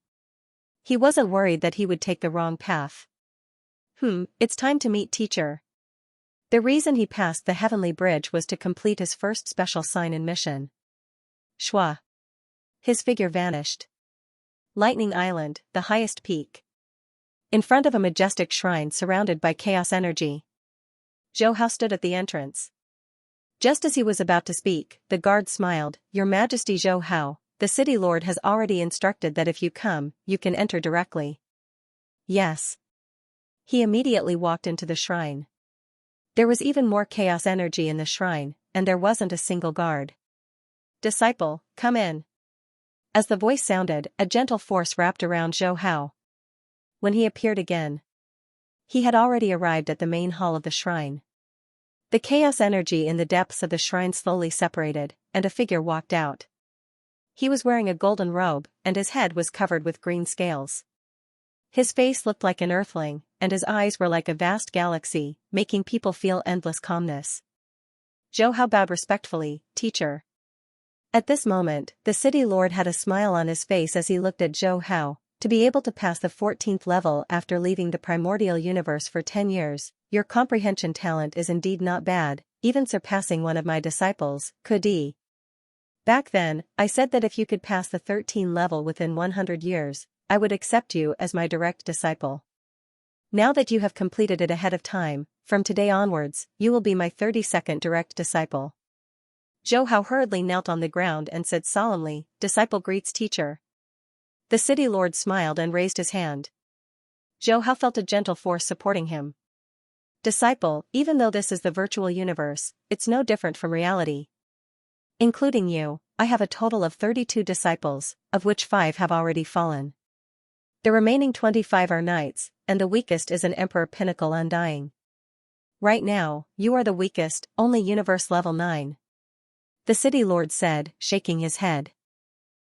He wasn't worried that he would take the wrong path. It's time to meet teacher. The reason he passed the Heavenly Bridge was to complete his first special sign and mission. Shwa. His figure vanished. Lightning Island, the highest peak. In front of a majestic shrine surrounded by chaos energy. Zhou Hao stood at the entrance. Just as he was about to speak, the guard smiled. "Your Majesty Zhou Hao, the city lord has already instructed that if you come, you can enter directly." "Yes." He immediately walked into the shrine. There was even more chaos energy in the shrine, and there wasn't a single guard. "Disciple, come in." As the voice sounded, a gentle force wrapped around Zhou Hao. When he appeared again, he had already arrived at the main hall of the shrine. The chaos energy in the depths of the shrine slowly separated, and a figure walked out. He was wearing a golden robe, and his head was covered with green scales. His face looked like an earthling, and his eyes were like a vast galaxy, making people feel endless calmness. Zhou Hao bowed respectfully. "Teacher." At this moment, the city lord had a smile on his face as he looked at Zhou Hao. "To be able to pass the 14th level after leaving the primordial universe for 10 years, your comprehension talent is indeed not bad, even surpassing one of my disciples, Kudi. Back then, I said that if you could pass the 13 level within 100 years, I would accept you as my direct disciple. Now that you have completed it ahead of time, from today onwards, you will be my 32nd direct disciple." Zhou Hao hurriedly knelt on the ground and said solemnly, "Disciple greets teacher." The city lord smiled and raised his hand. Zhou Hao felt a gentle force supporting him. "Disciple, even though this is the virtual universe, it's no different from reality. Including you, I have a total of 32 disciples, of which 5 have already fallen. The remaining 25 are knights, and the weakest is an Emperor Pinnacle Undying. Right now, you are the weakest, only universe level 9. The city lord said, shaking his head.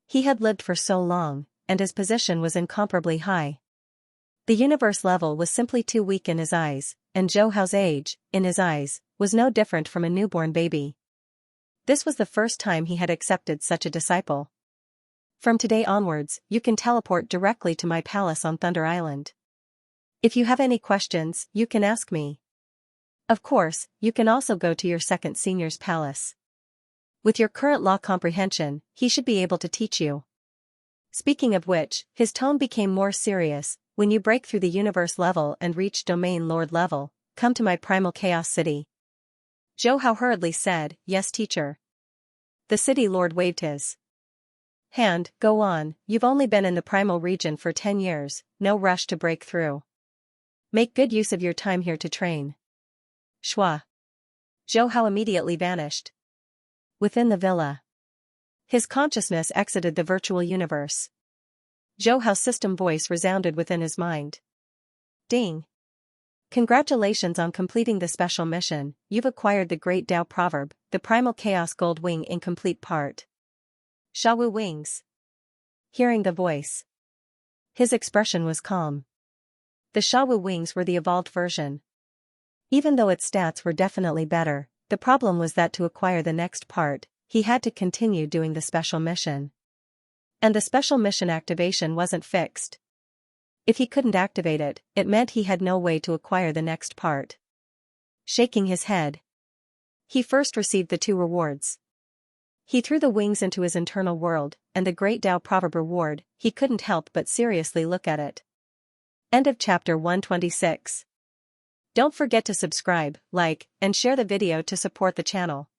He had lived for so long, and his position was incomparably high. The universe level was simply too weak in his eyes, and Zhou Hao's age, in his eyes, was no different from a newborn baby. This was the first time he had accepted such a disciple. "From today onwards, you can teleport directly to my palace on Thunder Island. If you have any questions, you can ask me. Of course, you can also go to your second senior's palace. With your current law comprehension, he should be able to teach you. Speaking of which," his tone became more serious, "when you break through the universe level and reach domain lord level, come to my primal chaos city." Zhou Hao hurriedly said, "Yes teacher." The city lord waved his hand. "Go on, you've only been in the primal region for 10 years, no rush to break through. Make good use of your time here to train." Shua. Zhou Hao immediately vanished. Within the villa, his consciousness exited the virtual universe. Zhou Hao's system voice resounded within his mind. "Ding! Congratulations on completing the special mission, you've acquired the Great Tao Proverb, the Primal Chaos Gold Wing Incomplete Part. Shawu Wings." Hearing the voice, his expression was calm. The Shawu Wings were the evolved version. Even though its stats were definitely better, the problem was that to acquire the next part, he had to continue doing the special mission. And the special mission activation wasn't fixed. If he couldn't activate it, it meant he had no way to acquire the next part. Shaking his head, he first received the 2 rewards. He threw the wings into his internal world, and the Great Tao Proverb reward, he couldn't help but seriously look at it. End of chapter 126. Don't forget to subscribe, like, and share the video to support the channel.